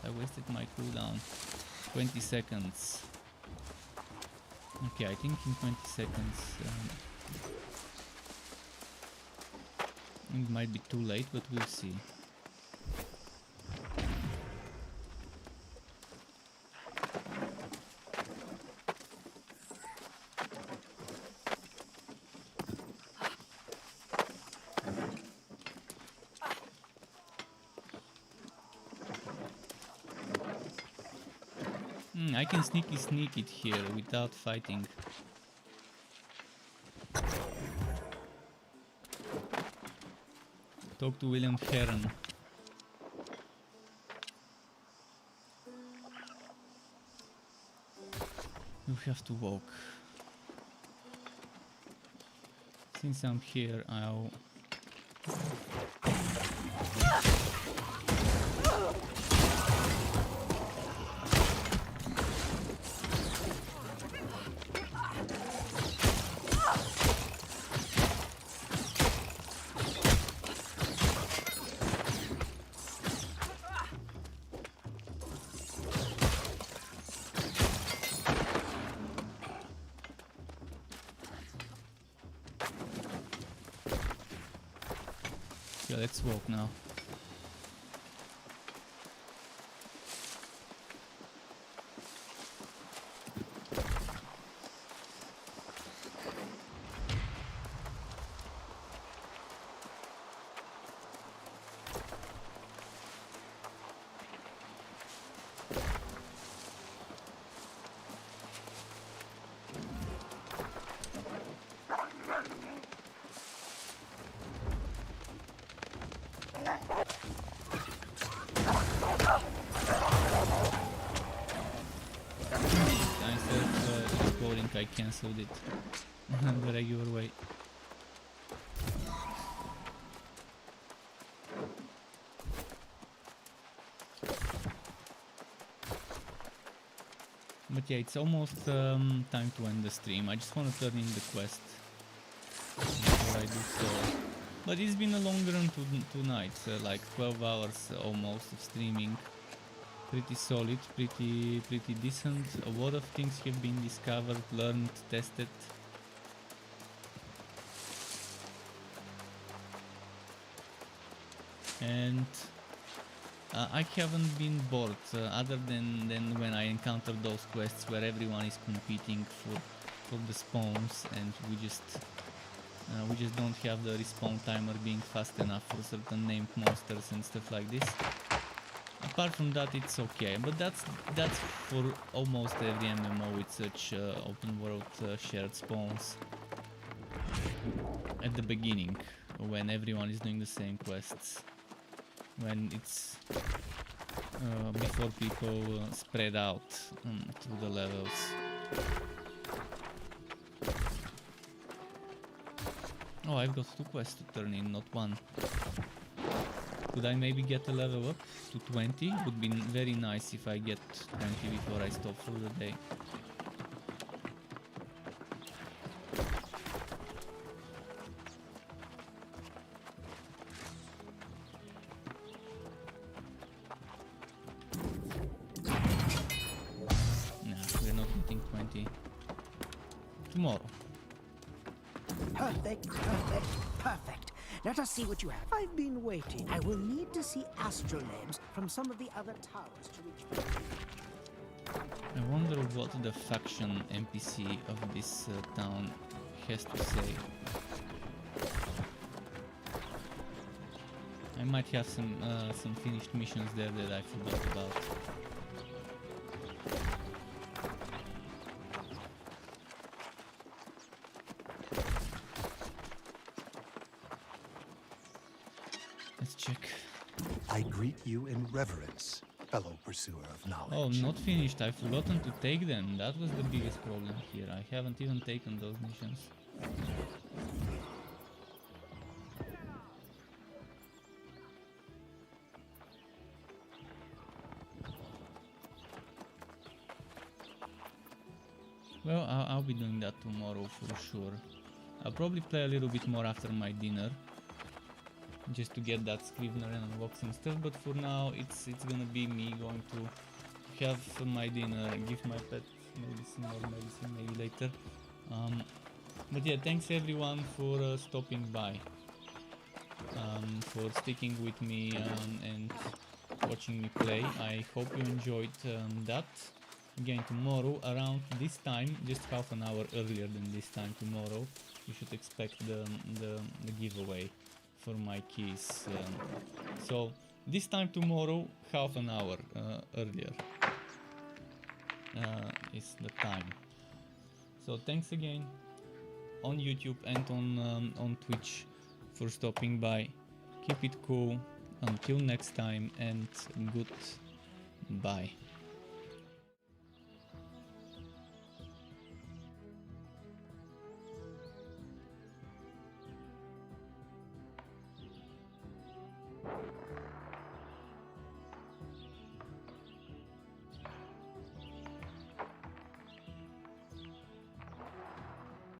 I wasted my cooldown. 20 seconds. Okay, I think in 20 seconds it might be too late, but we'll see. I can sneak it here without fighting. Talk to William Heron. You have to walk. Since I'm here, I'll... Yeah, let's walk now. I cancelled it the regular way. But yeah, it's almost time to end the stream. I just want to turn in the quest before I do so. But it's been a long run two nights, like 12 hours almost of streaming. Pretty solid, pretty decent. A lot of things have been discovered, learned, tested. And I haven't been bored, other than when I encountered those quests where everyone is competing for the spawns, and we just don't have the respawn timer being fast enough for certain named monsters and stuff like this. Apart from that, it's okay, but that's for almost every MMO with such open world shared spawns at the beginning, when everyone is doing the same quests, when it's before people spread out through the levels. Oh, I've got 2 quests to turn in, not 1. Could I maybe get a level up to 20? Would be very nice if I get 20 before I stop for the day. Nah, we're not getting 20. Tomorrow. Perfect, perfect, perfect. Let us see what you have. I've been waiting. I will need to see astrolabes from some of the other towers to reach. I wonder what the faction NPC of this town has to say. I might have some finished missions there that I forgot about. Let's check. I greet you in reverence, fellow pursuer of knowledge. Oh, not finished. I've forgotten to take them. That was the biggest problem here. I haven't even taken those missions. Well, I'll be doing that tomorrow for sure. I'll probably play a little bit more after my dinner, just to get that Scrivener and unlock some stuff, but for now it's gonna be me going to have my dinner, give my pet maybe some more medicine maybe later. But yeah, thanks everyone for stopping by, for sticking with me and watching me play. I hope you enjoyed that. Again, tomorrow around this time, just half an hour earlier than this time tomorrow, you should expect the giveaway for my keys. So this time tomorrow, half an hour earlier is the time. So thanks again on YouTube and on Twitch for stopping by. Keep it cool until next time, and goodbye.